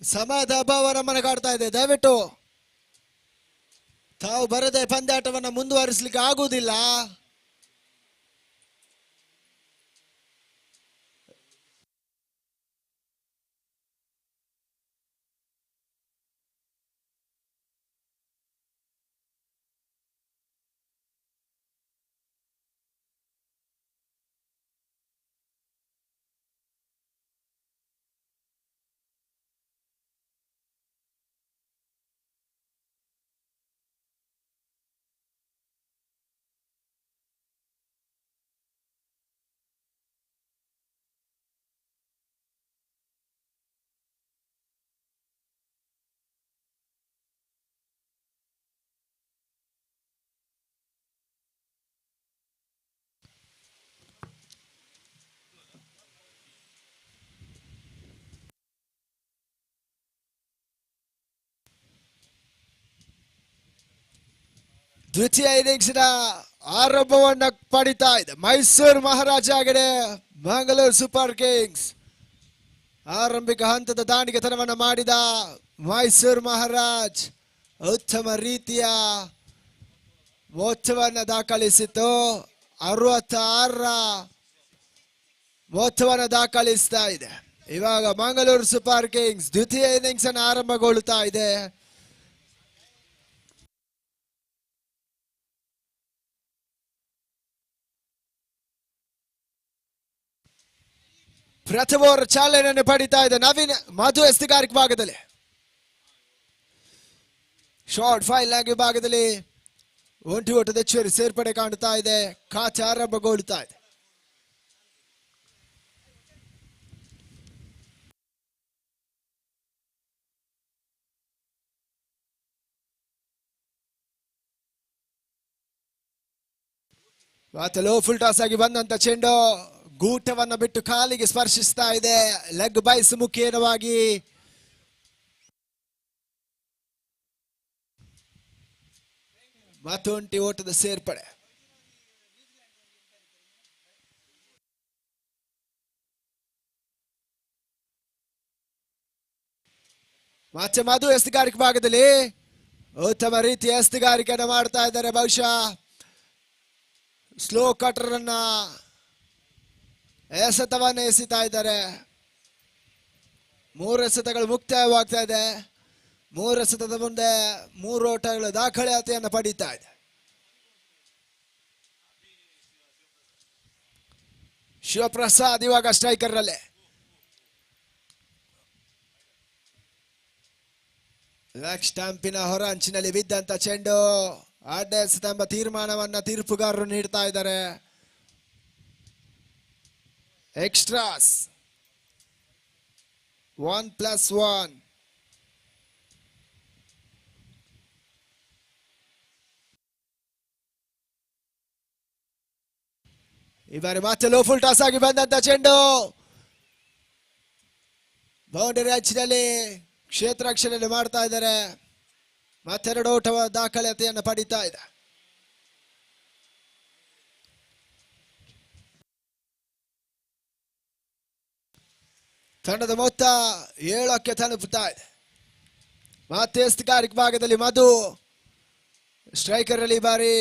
ಸಮಯದ ಅಭಾವ ನಮ್ಮನ್ನು ಕಾಡ್ತಾ ಇದೆ. ದಯವಿಟ್ಟು ತಾವು ಬರದೆ ಪಂದ್ಯಾಟವನ್ನು ಮುಂದುವರಿಸಲಿಕ್ಕೆ ಆಗುವುದಿಲ್ಲ. ದ್ವಿತೀಯ ಇನ್ನಿಂಗ್ಸ್ನ ಆರಂಭವನ್ನು ಪಡಿತಾ ಇದೆ ಮೈಸೂರು ಮಹಾರಾಜ ಆಗಿದೆ ಮಂಗಳೂರು ಸೂಪರ್ ಕಿಂಗ್ಸ್. ಆರಂಭಿಕ ಹಂತದ ದಾಂಡಿಗೆತನವನ್ನು ಮಾಡಿದ ಮೈಸೂರು ಮಹಾರಾಜ್ ಉತ್ತಮ ರೀತಿಯ ಮೊತ್ತವನ್ನು ದಾಖಲಿಸಿತು. 66ರ ಮೊತ್ತವನ್ನು ದಾಖಲಿಸ್ತಾ ಇದೆ. ಇವಾಗ ಮಂಗಳೂರು ಸೂಪರ್ ಕಿಂಗ್ಸ್ ದ್ವಿತೀಯ ಇನ್ನಿಂಗ್ಸ್ ಅನ್ನು ಆರಂಭಗೊಳ್ಳುತ್ತಾ ಇದೆ. ಪ್ರಥಮ ಓವರ್ ಚಾಲನೆಯನ್ನು ಪಡಿತಾ ಇದೆ ನವೀನ್ ಮಧು ಎಸ್ತಿಗಾರಿಕೆ ಭಾಗದಲ್ಲಿ. ಶಾರ್ಟ್ ಫೈಲ್ ಲ್ಯಾಗ್ ವಿಭಾಗದಲ್ಲಿ ಒಂಟಿ ಓಟದ ಹೆಚ್ಚುವರಿ ಸೇರ್ಪಡೆ ಕಾಣುತ್ತಾ ಇದೆ. ಖಾತೆ ಆರಂಭಗೊಳ್ಳುತ್ತಾ ಇದೆ. ಮತ್ತೆ ಲೋ ಫುಲ್ ಟಾಸ್ ಆಗಿ ಬಂದಂತ ಚೆಂಡು ಗೂಟವನ್ನು ಬಿಟ್ಟು ಕಾಲಿಗೆ ಸ್ಪರ್ಶಿಸ್ತಾ ಇದೆ. ಲೆಗ್ ಬೈಸ್ ಮುಖೇನವಾಗಿ ಮತ್ತೊಂಟಿ ಓಟದ ಸೇರ್ಪಡೆ. ಮತ್ತೆ ಮಧು ಎಸ್ತುಗಾರಿಕೆ ಭಾಗದಲ್ಲಿ ಉತ್ತಮ ರೀತಿಯ ಎಸ್ತುಗಾರಿಕೆಯನ್ನು ಮಾಡ್ತಾ ಇದ್ದಾರೆ. ಬಹುಶಃ ಸ್ಲೋ ಕಟರ್ ಅನ್ನ ಎಸೆತವನ್ನು ಎಸಿತಾ ಇದ್ದಾರೆ. 3 ಎಸೆತಗಳು ಮುಕ್ತಾಯವಾಗ್ತಾ ಇದೆ. 3 ಎಸೆತದ ಮುಂದೆ 3 ಓಟಗಳು ದಾಖಲಾತಿಯನ್ನು ಪಡೀತಾ ಇದೆ. ಶಿವಪ್ರಸಾದ್ ಇವಾಗ ಸ್ಟ್ರೈಕರ್ ಅಲ್ಲೇ. ಲೆಗ್ ಸ್ಟಂಪಿನ ಹೊರ ಅಂಚಿನಲ್ಲಿ ಬಿದ್ದಂತ ಚೆಂಡು ಅಡ್ಡ ಎಸೆತ ಎಂಬ ತೀರ್ಮಾನವನ್ನ ತೀರ್ಪುಗಾರರು ನೀಡ್ತಾ ಇದ್ದಾರೆ. ಎಕ್ಸ್ಟ್ರಾಸ್ 1+1. ಈ ಬಾರಿ ಮತ್ತೆ ಲೋ ಫುಲ್ ಟಾಸ್ ಆಗಿ ಬಂದಂತ ಚೆಂಡು ಬೌಂಡರಿ ಅಂಚಿನಲ್ಲಿ ಕ್ಷೇತ್ರ ರಕ್ಷಣೆ ಮಾಡ್ತಾ ಇದ್ದಾರೆ. ಮತ್ತೆರಡು ಓಟವ ದಾಖಲಾತಿಯನ್ನು ಪಡೀತಾ ಇದೆ. ತಂಡದ ಮೊತ್ತ 7ಕ್ಕೆ ತಲುಪುತ್ತಾ ಇದೆ. ಮತ್ತೆ ಎಸ್ತುಗಾರಿಕೆ ಭಾಗದಲ್ಲಿ ಮಧು, ಸ್ಟ್ರೈಕರ್ ಅಲ್ಲಿ ಬಾರಿ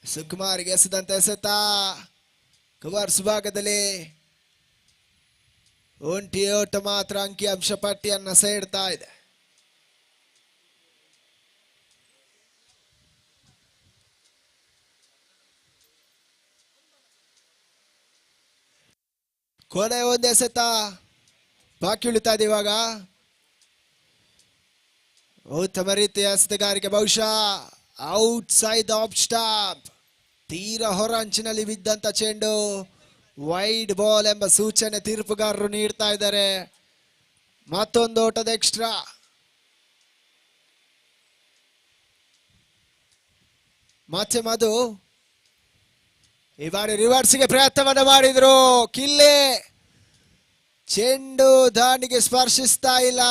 ಸುಕುಮಾರ್ಗೆ ಎಸೆದಂತೆ ಎಸೆತ ಕವರ್ಸ್ ಭಾಗದಲ್ಲಿ ಒಂಟಿ ಓಟ ಮಾತ್ರ ಅಂಕಿಅಂಶ ಪಟ್ಟಿಯನ್ನು ಸೇರ್ತಾ ಇದೆ. ಕೊನೆ ಒಂದು ಎಸೆತ ಬಾಕಿ ಉಳಿತಾ ಇದೆ ಇವಾಗ. ಉತ್ತಮ ರೀತಿಯ ಎಸೆತಗಾರಿಕೆ, ಬಹುಶಃ ಔಟ್ ಸೈಡ್ ಆಫ್ ಸ್ಟಾಂಪ್, ತೀರಾ ಹೊರ ಅಂಚಿನಲ್ಲಿ ಬಿದ್ದಂತ ಚೆಂಡು, ವೈಡ್ ಬಾಲ್ ಎಂಬ ಸೂಚನೆ ತೀರ್ಪುಗಾರರು ನೀಡ್ತಾ ಇದ್ದಾರೆ. ಮತ್ತೊಂದು ಓಟದ ಎಕ್ಸ್ಟ್ರಾ. ಮತ್ತೆ ಮಧು ಈ ಬಾರಿ ರಿವರ್ಸ್ಗೆ ಪ್ರಯತ್ನವನ್ನು ಮಾಡಿದ್ರು. ಕಿಲ್ಲೆ ಚೆಂಡು ದಾಂಡಿಗೆ ಸ್ಪರ್ಶಿಸ್ತಾ ಇಲ್ಲ,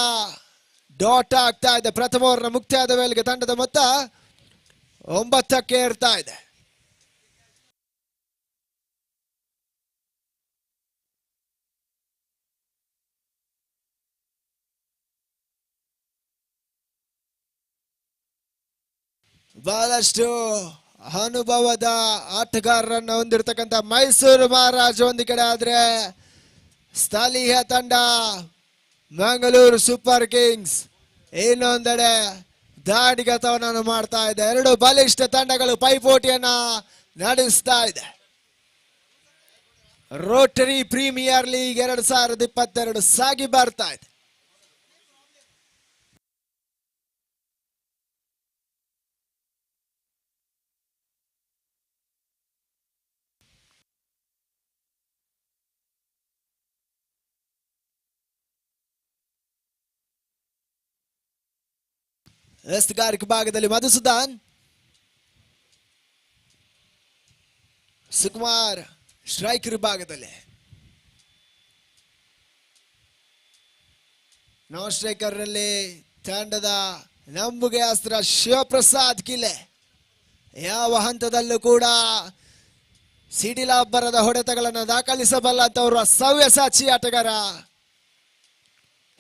ಡಾಟ್ ಆಗ್ತಾ ಇದೆ. ಪ್ರಥಮ ಓವರ್ನ ಮುಕ್ತಾಯದ ವೇಳೆಗೆ ತಂಡದ ಮೊತ್ತ 9ಕ್ಕೆ ಏರ್ತಾ ಇದೆ. ಬಹಳಷ್ಟು ಅನುಭವದ ಆಟಗಾರರನ್ನು ಹೊಂದಿರತಕ್ಕಂಥ ಮೈಸೂರು ಮಹಾರಾಜ್ ಒಂದು ಕಡೆ ಆದ್ರೆ, ಸ್ಥಳೀಯ ತಂಡ ಮಂಗಳೂರು ಸೂಪರ್ ಕಿಂಗ್ಸ್ ಇನ್ನೊಂದೆಡೆ ದಾಂಡಿಗತವನ್ನು ಮಾಡ್ತಾ ಇದೆ. ಎರಡು ಬಲಿಷ್ಠ ತಂಡಗಳು ಪೈಪೋಟಿಯನ್ನ ನಡೆಸ್ತಾ ಇದೆ. ರೋಟರಿ ಪ್ರೀಮಿಯರ್ ಲೀಗ್ 2022 ಸಾಗಿ ಬರ್ತಾ ಇದೆ. ಎಸ್ತುಗಾರಿಕೆ ಭಾಗದಲ್ಲಿ ಮಧುಸೂದನ್, ಸುಕುಮಾರ್ ಸ್ಟ್ರೈಕರ್ ಭಾಗದಲ್ಲಿ, ನಾನ್ ಸ್ಟ್ರೈಕರ್ ನಲ್ಲಿ ತಂಡದ ನಂಬುಗೆ ಅಸ್ತ್ರ ಶಿವಪ್ರಸಾದ್ ಕಿಲೆ. ಯಾವ ಹಂತದಲ್ಲೂ ಕೂಡ ಸಿಡಿಲಾಬ್ಬರದ ಹೊಡೆತಗಳನ್ನು ದಾಖಲಿಸಬಲ್ಲಂತವರು ಸವ್ಯಸಾಚಿ ಆಟಗಾರ.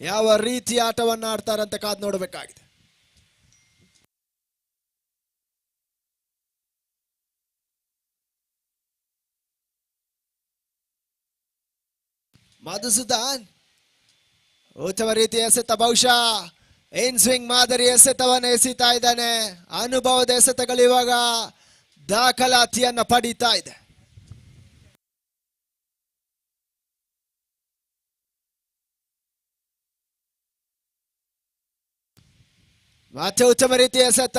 ಯಾವ ರೀತಿಯ ಆಟವನ್ನು ಆಡ್ತಾರಂತ ಕಾದು ನೋಡಬೇಕಾಗಿದೆ. ಮಧುಸೂದನ್ ಉತ್ತಮ ರೀತಿಯ ಎಸೆತ, ಬಹುಶಃ ಇನ್ ಸ್ವಿಂಗ್ ಮಾದರಿ ಎಸೆತವನ್ನು ಎಸೀತಾ ಇದ್ದಾನೆ. ಅನುಭವದ ಎಸೆತಗಳು ಇವಾಗ ದಾಖಲಾತಿಯನ್ನ ಪಡೀತಾ ಇದೆ. ಮತ್ತೆ ಉತ್ತಮ ರೀತಿಯ ಎಸೆತ,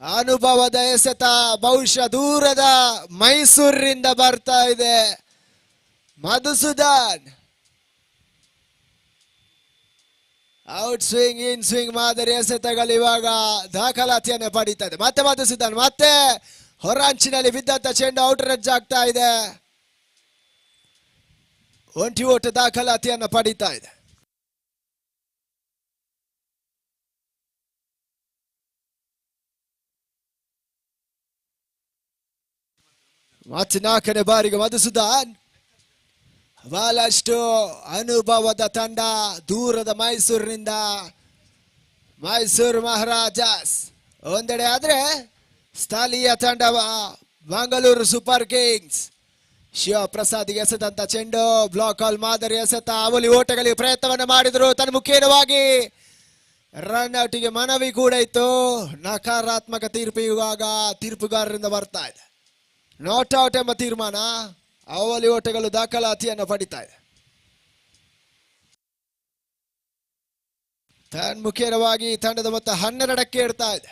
ಅನುಭವದ ಎಸೆತ, ಬಹುಶಃ ದೂರದ ಮೈಸೂರಿನಿಂದ ಬರ್ತಾ ಇದೆ. ಮಧುಸೂದನ್ ಔಟ್ ಸ್ವಿಂಗ್ ಇನ್ ಸ್ವಿಂಗ್ ಮಾದರಿ ಎಸೆತಗಳು ಇವಾಗ ದಾಖಲಾತಿಯನ್ನು ಪಡೀತಾ ಇದೆ. ಮತ್ತೆ ಮಧುಸೂದನ್ ಮತ್ತೆ ಹೊರಾಂಚಿನಲ್ಲಿ ಬಿದ್ದಂತ ಚೆಂಡು ಔಟ್ ರಜ್ ಆಗ್ತಾ ಇದೆ. ಒಂಟಿ ಓಟ ದಾಖಲಾತಿಯನ್ನು ಪಡೀತಾ ಇದೆ. ಮತ್ತೆ 4ನೇ ಬಾರಿಗೆ ಮಧುಸೂದನ್. ಬಹಳಷ್ಟು ಅನುಭವದ ತಂಡ ದೂರದ ಮೈಸೂರಿನಿಂದ, ಮೈಸೂರು ಮಹಾರಾಜಾಸ್ ಒಂದೆಡೆ ಆದ್ರೆ, ಸ್ಥಳೀಯ ತಂಡ ಮಂಗಳೂರು ಸೂಪರ್ ಕಿಂಗ್ಸ್. ಶಿವಪ್ರಸಾದ್ಗೆ ಎಸೆದಂತ ಚೆಂಡು ಬ್ಲಾಕ್ ಹಾಲ್ ಮಾದರಿ ಎಸೆತ, ಅವಲಿ ಓಟಗಳಿಗೆ ಪ್ರಯತ್ನವನ್ನು ಮಾಡಿದ್ರು. ತನ್ಮುಖೇನವಾಗಿ ರನ್ ಔಟಿಗೆ ಮನವಿ ಕೂಡ ಇತ್ತು. ನಕಾರಾತ್ಮಕ ತೀರ್ಪು ಇವಾಗ ತೀರ್ಪುಗಾರರಿಂದ ಬರ್ತಾ ಇದೆ. ನಾಟ್ ಔಟ್ ಎಂಬ ತೀರ್ಮಾನ. ಅವಲಿ ಓಟಗಳು ದಾಖಲಾತಿಯನ್ನು ಪಡಿತಾ ಇದೆ. ತನ್ಮುಖೇನವಾಗಿ ತಂಡದ ಮೊತ್ತ 12ಕ್ಕೆ ಏರ್ತಾ ಇದೆ.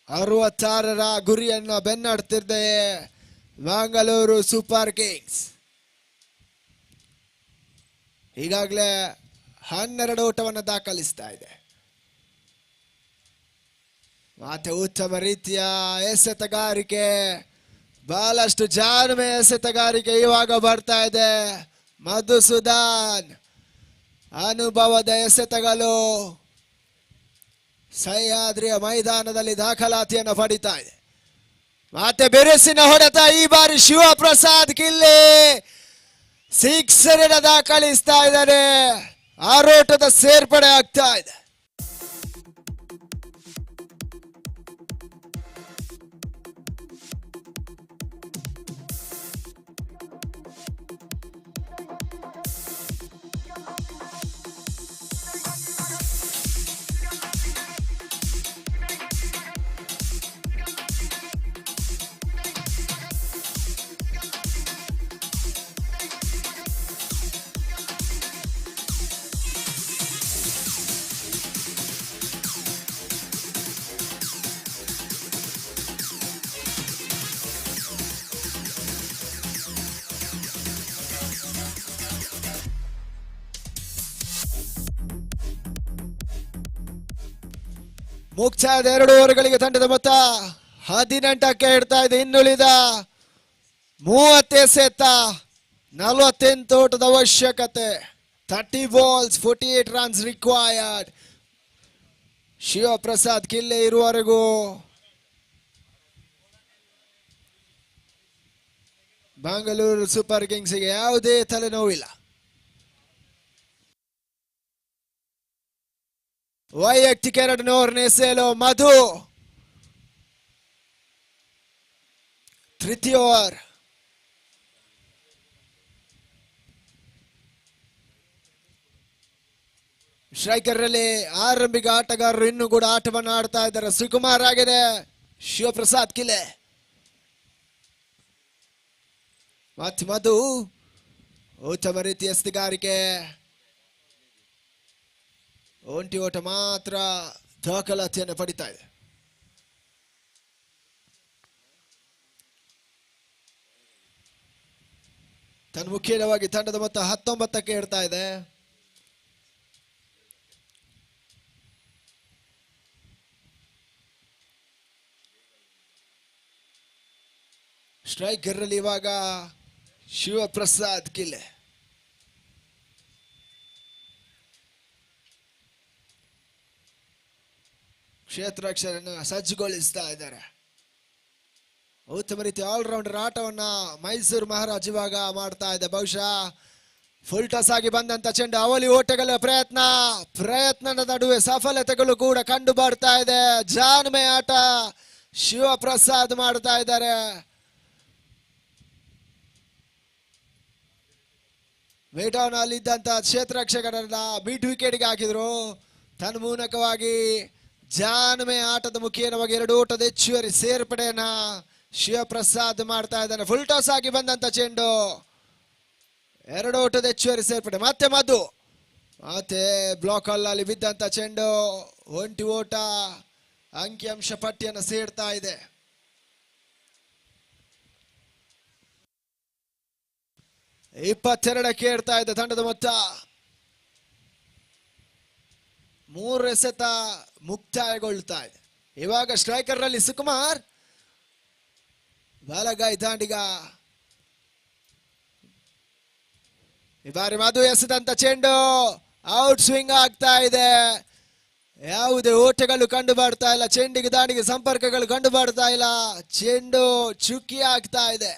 ಅರವತ್ತಾರರ ಗುರಿಯನ್ನು ಬೆನ್ನಡ್ತಿದ್ದೆ ಮಂಗಳೂರು ಸೂಪರ್ ಕಿಂಗ್ಸ್. ಈಗಾಗಲೇ 12 ಓಟವನ್ನು ದಾಖಲಿಸ್ತಾ ಇದೆ. ಮತ್ತೆ ಉತ್ತಮ ರೀತಿಯ ಎಸೆತಗಾರಿಕೆ, ಬಹಳಷ್ಟು ಜಾಣ್ಮೆ ಎಸೆತಗಾರಿಕೆ ಇವಾಗ ಬರ್ತಾ ಇದೆ. ಮಧುಸೂದನ್ ಅನುಭವದ ಎಸೆತಗಳು ಸಹ್ಯಾದ್ರಿಯ ಮೈದಾನದಲ್ಲಿ ದಾಖಲಾತಿಯನ್ನು ಪಡಿತಾ ಇದೆ. ಮತ್ತೆ ಬೆರೆಸಿನ ಹೊಡೆತ, ಈ ಬಾರಿ ಶಿವಪ್ರಸಾದ್ ಕಿಲ್ಲೆ ಸಿಕ್ಸರ್ ದಾಖಲಿಸ್ತಾ ಇದ್ದಾರೆ. ಆರೋಟದ ಸೇರ್ಪಡೆ ಆಗ್ತಾ ಇದೆ. ಮುಕ್ತಾಯದ 2 ಓವರ್ಗಳಿಗೆ ತಂಡದ ಮೊತ್ತ 18ಕ್ಕೆ ಇಡ್ತಾ ಇದೆ. ಇನ್ನುಳಿದ 30 ಎಸೆತ 48 ಓಟದ ಅವಶ್ಯಕತೆ. 30 balls 48 runs required. ಶಿವಪ್ರಸಾದ್ ಕಿಲ್ಲೆ ಇರುವವರೆಗೂ ಬೆಂಗಳೂರು ಸೂಪರ್ ಕಿಂಗ್ಸ್ಗೆ ಯಾವುದೇ ತಲೆನೋವಿಲ್ಲ. ವೈಯಕ್ತಿಕ 2 ಓವರ್ನ ಎಸೆಯಲು ಮಧು. ತೃತೀಯ ಓವರ್. ಸ್ಟ್ರೈಕರ್ ರಲ್ಲಿ ಆರಂಭಿಕ ಆಟಗಾರರು ಇನ್ನೂ ಕೂಡ ಆಟವನ್ನು ಆಡ್ತಾ ಇದ್ದಾರೆ. ಸುಕುಮಾರ್ ಆಗಿದೆ. ಶಿವಪ್ರಸಾದ್ ಕಿಲೆ ಮತ್ತೆ ಮಧು ಉತ್ತಮ ರೀತಿಯ ಎಸೆಗಾರಿಕೆ. ಒಂಟಿ ಓಟ ಮಾತ್ರ ದಾಖಲಾತಿಯನ್ನು ಪಡಿತಾ ಇದೆ. ತನ್ನ ಮುಖ್ಯವಾಗಿ ತಂಡದ ಮೊತ್ತ 19ಕ್ಕೆ ಇಡ್ತಾ ಇದೆ. ಸ್ಟ್ರೈಕರ್ ಅಲ್ಲಿ ಇವಾಗ ಶಿವಪ್ರಸಾದ್ ಕಿಲೆ. ಕ್ಷೇತ್ರರಕ್ಷಕರನ್ನು ಸಜ್ಜುಗೊಳಿಸ್ತಾ ಇದ್ದಾರೆ. ಉತ್ತಮ ರೀತಿ ಆಲ್ರೌಂಡರ್ ಆಟವನ್ನ ಮೈಸೂರು ಮಹಾರಾಜ್ ಇವಾಗ ಮಾಡ್ತಾ ಇದೆ. ಬಹುಶಃ ಫುಲ್ ಟಾಸ್ ಆಗಿ ಬಂದಂತ ಚೆಂಡು ಅವಲಿ ಓಟಗಳ ಪ್ರಯತ್ನದ ನಡುವೆ ಸಫಲತೆಗಳು ಕೂಡ ಕಂಡು ಬರ್ತಾ ಇದೆ. ಜಾನ್ಮೆ ಆಟ ಶಿವಪ್ರಸಾದ್ ಮಾಡ್ತಾ ಇದ್ದಾರೆ. ವೇಟೌನ್ ಅಲ್ಲಿ ಇದ್ದಂತ ಕ್ಷೇತ್ರರಕ್ಷಕರನ್ನ ಮಿಡ್ ವಿಕೆಟ್ಗೆ ಹಾಕಿದ್ರು. ತನ್ನ ಮೂಲಕವಾಗಿ ಜಾನ್ಮೆ ಆಟದ ಮುಖೇನವಾಗಿ 2 ಓಟದ ಹೆಚ್ಚುವರಿ ಸೇರ್ಪಡೆಯನ್ನ ಶಿವಪ್ರಸಾದ್ ಮಾಡ್ತಾ ಇದ್ದಾನೆ. ಫುಲ್ ಟಾಸ್ ಆಗಿ ಬಂದಂತ ಚೆಂಡು 2 ಓಟದ ಹೆಚ್ಚುವರಿ ಸೇರ್ಪಡೆ. ಮತ್ತೆ ಮಧು ಮತ್ತೆ ಬ್ಲಾಕ್ ಅಲ್ಲಿ ಬಿದ್ದಂತ ಚೆಂಡು 1 ಓಟ ಅಂಕಿಅಂಶ ಪಟ್ಟಿಯನ್ನು ಸೇರ್ತಾ ಇದೆ. ಕ್ಕೆ ಇಡ್ತಾ ಇದೆ ತಂಡದ ಮೊತ್ತ. 3 ಎಸೆತ ಮುಕ್ತಾಯಗೊಳ್ತಾ ಇದೆ. ಇವಾಗ ಸ್ಟ್ರೈಕರ್ ರಲ್ಲಿ ಸುಕುಮಾರ್, ಬಲಗೈ ದಾಂಡಿಗ. ಈ ಬಾರಿ ಮಧು ಎಸೆದಂತ ಚೆಂಡು ಔಟ್ ಸ್ವಿಂಗ್ ಆಗ್ತಾ ಇದೆ. ಯಾವುದೇ ಓಟಗಳು ಕಂಡು ಬರ್ತಾ ಇಲ್ಲ. ಚೆಂಡಿಗೆ ದಾಂಡಿಗೆ ಸಂಪರ್ಕಗಳು ಕಂಡು ಬರ್ತಾ ಇಲ್ಲ. ಚೆಂಡು ಚುಕ್ಕಿ ಆಗ್ತಾ ಇದೆ.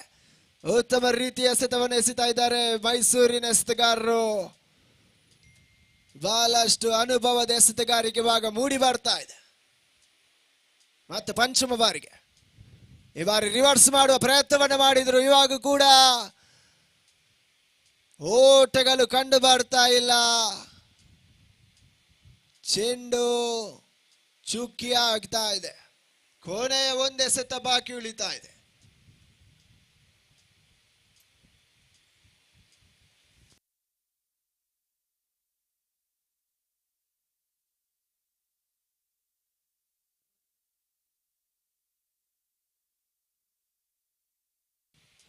ಉತ್ತಮ ರೀತಿಯ ಎಸೆತವನ್ನು ಎಸೆತಾ ಇದ್ದಾರೆ ಮೈಸೂರಿನ ಎಸೆತಗಾರರು. ಬಹಳಷ್ಟು ಅನುಭವದ ಎಸೆತಗಾರಿಕೆ ಇವಾಗ ಮೂಡಿ ಬರ್ತಾ ಇದೆ. ಮತ್ತೆ ಪಂಚಮ ಬಾರಿಗೆ ಈ ಬಾರಿ ರಿವರ್ಸ್ ಮಾಡುವ ಪ್ರಯತ್ನವನ್ನು ಮಾಡಿದ್ರು. ಇವಾಗ ಕೂಡ ಓಟಗಳು ಕಂಡು ಬರ್ತಾ ಇಲ್ಲ. ಚೆಂಡು ಚುಕ್ಕಿ ಆಗ್ತಾ ಇದೆ. ಕೊನೆಯ 1 ಎಸೆತ ಬಾಕಿ ಉಳಿತಾ ಇದೆ.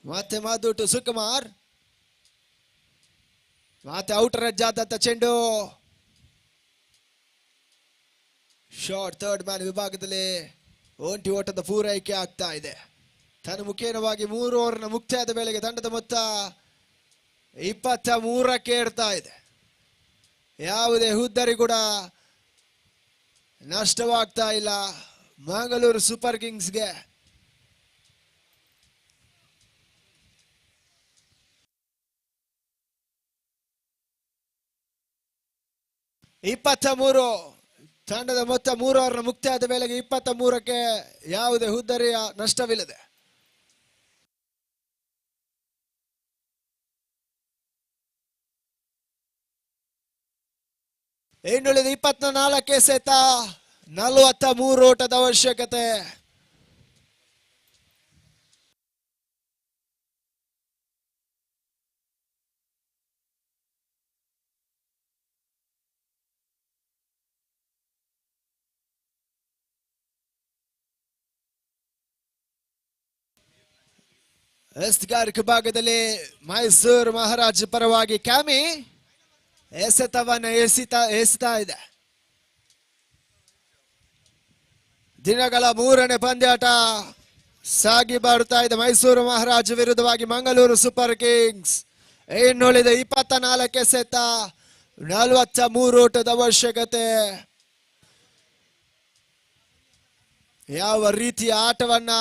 ಮತ್ತೆ ಮಧು ಟು ಸುಕುಮಾರ್. ಮತ್ತೆ ಔಟರ್ ಎಡ್ಜ್ ಆದಂತ ಚೆಂಡು ಶಾರ್ಟ್. ಥರ್ಡ್ ಮ್ಯಾನ್ ವಿಭಾಗದಲ್ಲಿ 1 ಓಟದ ಪೂರೈಕೆ ಆಗ್ತಾ ಇದೆ. ತನ್ನ ಮುಖೇನವಾಗಿ 3 ಓವರ್ನ ಮುಕ್ತಾಯದ ವೇಳೆಗೆ ತಂಡದ ಮೊತ್ತ 23ಕ್ಕೆ ಇಡ್ತಾ ಇದೆ. ಯಾವುದೇ ಹುದ್ದರಿ ಕೂಡ ನಷ್ಟವಾಗ್ತಾ ಇಲ್ಲ ಮಂಗಳೂರು ಸೂಪರ್ ಕಿಂಗ್ಸ್ಗೆ. ತಂಡದ ಮೊತ್ತ 3 ಓವರ್ನ ಮುಕ್ತಾಯದ ವೇಳೆಗೆ 23ಕ್ಕೆ ಯಾವುದೇ ಹುದ್ದರಿಯ ನಷ್ಟವಿಲ್ಲದೆ. ಇನ್ನುಳಿದ 24 ಎಸೆತ 43 ಓಟದ ಅವಶ್ಯಕತೆ. ಎಸ್ಗಾರಿಕೆ ಭಾಗದಲ್ಲಿ ಮೈಸೂರು ಮಹಾರಾಜ್ ಪರವಾಗಿ ಕ್ಯಾಮಿ ಎಸೆತವನ್ನು ಎಸಿತಾ ಇದೆ. ದಿನಗಳ ಮೂರನೇ ಪಂದ್ಯಾಟ ಸಾಗಿ ಬರ್ತಾ ಇದೆ. ಮೈಸೂರು ಮಹಾರಾಜ ವಿರುದ್ಧವಾಗಿ ಮಂಗಳೂರು ಸೂಪರ್ ಕಿಂಗ್ಸ್. ಇನ್ನುಳಿದ 24 ಎಸೆತ, 43 ಓಟದ ಅವಶ್ಯಕತೆ. ಯಾವ ರೀತಿಯ ಆಟವನ್ನ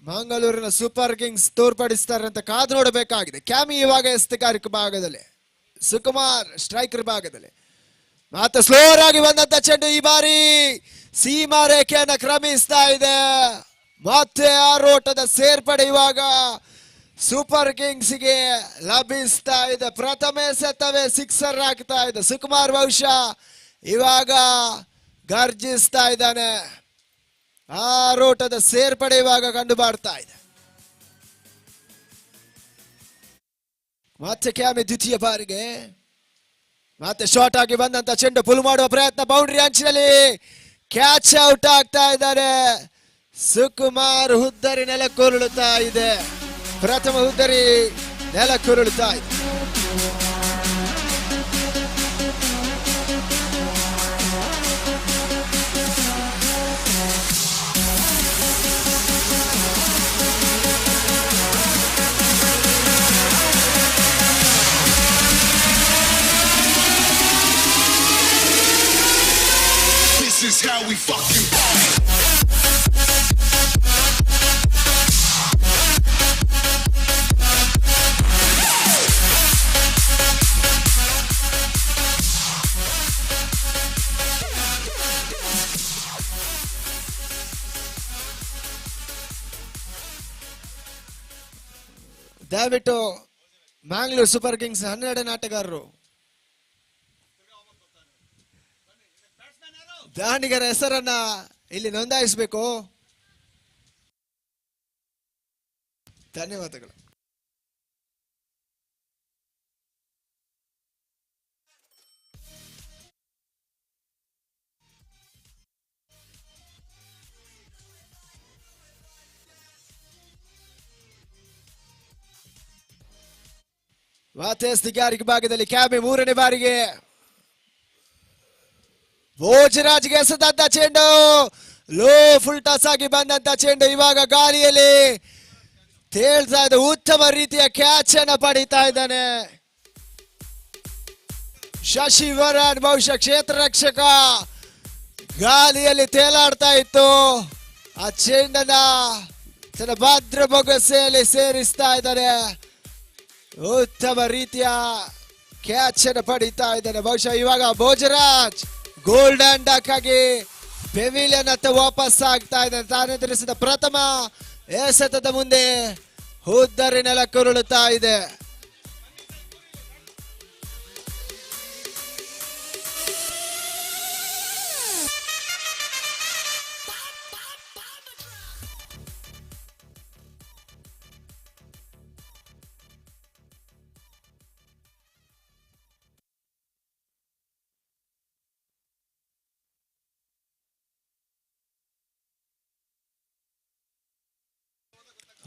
ಮಂಗಳೂರಿನ ಸೂಪರ್ ಕಿಂಗ್ಸ್ ತೋರ್ಪಡಿಸ್ತಾರೆ ಅಂತ ಕಾದು ನೋಡಬೇಕಾಗಿದೆ. ಕ್ಯಾಮಿ ಇವಾಗ ಎಸ್ತಗಾರಿಕ ಭಾಗದಲ್ಲಿ, ಸುಕುಮಾರ್ ಸ್ಟ್ರೈಕರ್ ಭಾಗದಲ್ಲಿ. ಮತ್ತೆ ಸ್ಲೋರ್ ಆಗಿ ಬಂದಂತ ಚೆಂಡು ಈ ಬಾರಿ ಸೀಮಾ ರೇಖೆಯನ್ನ ಕ್ರಮಿಸ್ತಾ ಇದೆ. ಮತ್ತೆ 6 ಓಟದ ಸೇರ್ಪಡೆ ಇವಾಗ ಸೂಪರ್ ಕಿಂಗ್ಸ್ಗೆ ಲಭಿಸ್ತಾ ಇದೆ. ಪ್ರಥಮ ಎಸೆತವೇ ಸಿಕ್ಸರ್ ಆಗ್ತಾ ಇದೆ. ಸುಕುಮಾರ್ ಬಹುಶಃ ಇವಾಗ ಗರ್ಜಿಸ್ತಾ ಇದ್ದಾನೆ. 6 ಓಟದ ಸೇರ್ಪಡೆ ಇವಾಗ ಕಂಡು ಬರ್ತಾ ಇದೆ. ಮತ್ತೆ ಕ್ಯಾಮಿ ದ್ವಿತೀಯ ಬಾರಿಗೆ ಮತ್ತೆ ಶಾರ್ಟ್ ಆಗಿ ಬಂದಂತ ಚೆಂಡು ಪುಲ್ ಮಾಡುವ ಪ್ರಯತ್ನ, ಬೌಂಡ್ರಿ ಅಂಚಿನಲ್ಲಿ ಕ್ಯಾಚ್ ಔಟ್ ಆಗ್ತಾ ಇದ್ದಾರೆ. ಸುಕುಮಾರ್ ಹುದ್ದರಿ ನೆಲಕ್ಕುರುಳುತ್ತಾ ಇದೆ. ಪ್ರಥಮ ಹುದ್ದರಿ ನೆಲಕ್ಕುರುಳುತ್ತಾ ಇದೆ. This is how we fucking party. ದಯವಿಟ್ಟು ಮ್ಯಾಂಗ್ಳೂರ್ ಸೂಪರ್ ಕಿಂಗ್ಸ್ 12 ಆಟಗಾರರು ದಾಂಡಿಗರ ಹೆಸರನ್ನ ಇಲ್ಲಿ ನೋಂದಾಯಿಸಬೇಕು. ಧನ್ಯವಾದಗಳು. ವಾತೇಸ್ತಿಗಾರಿಕೆ ಭಾಗದಲ್ಲಿ ಕ್ಯಾಮಿ 3ನೇ ಬಾರಿಗೆ ಭೋಜರಾಜ್ಗೆ ಎಸೆದಂತ ಚೆಂಡು, ಲೋ ಫುಲ್ ಟಾಸ್ ಆಗಿ ಬಂದಂತ ಚೆಂಡು ಇವಾಗ ಗಾಳಿಯಲ್ಲಿ ತೇಳ್ತಾ ಇದೆ. ಉತ್ತಮ ರೀತಿಯ ಕ್ಯಾಚ್ ಅನ್ನ ಪಡೀತಾ ಇದ್ದಾನೆ ಶಶಿವರನ್. ಬಹುಶಃ ಕ್ಷೇತ್ರ ರಕ್ಷಕ ಗಾಳಿಯಲ್ಲಿ ತೇಲಾಡ್ತಾ ಇತ್ತು. ಆ ಚೆಂಡನ್ನ ತನ್ನ ಭದ್ರ ಬೊಗಸೆಯಲ್ಲಿ ಸೇರಿಸ್ತಾ ಇದ್ದಾರೆ. ಉತ್ತಮ ರೀತಿಯ ಕ್ಯಾಚ್ ಅನ್ನು ಪಡೀತಾ ಇದ್ದಾನೆ. ಬಹುಶಃ ಇವಾಗ ಭೋಜರಾಜ್ ಗೋಲ್ಡನ್ ಡಕ್ ಆಗಿ ಪೆವಿಲಿಯನ್ ಹತ್ತ ವಾಪಸ್ ಆಗ್ತಾ ಇದ್ದಾನೆ. ತಾನೆದುರಿಸಿದ ಪ್ರಥಮ ಎಸೆತದ ಮುಂದೆ ಹುದ್ದರಿ ನೆಲಕ್ಕುರುಳುತ್ತಾ ಇದೆ.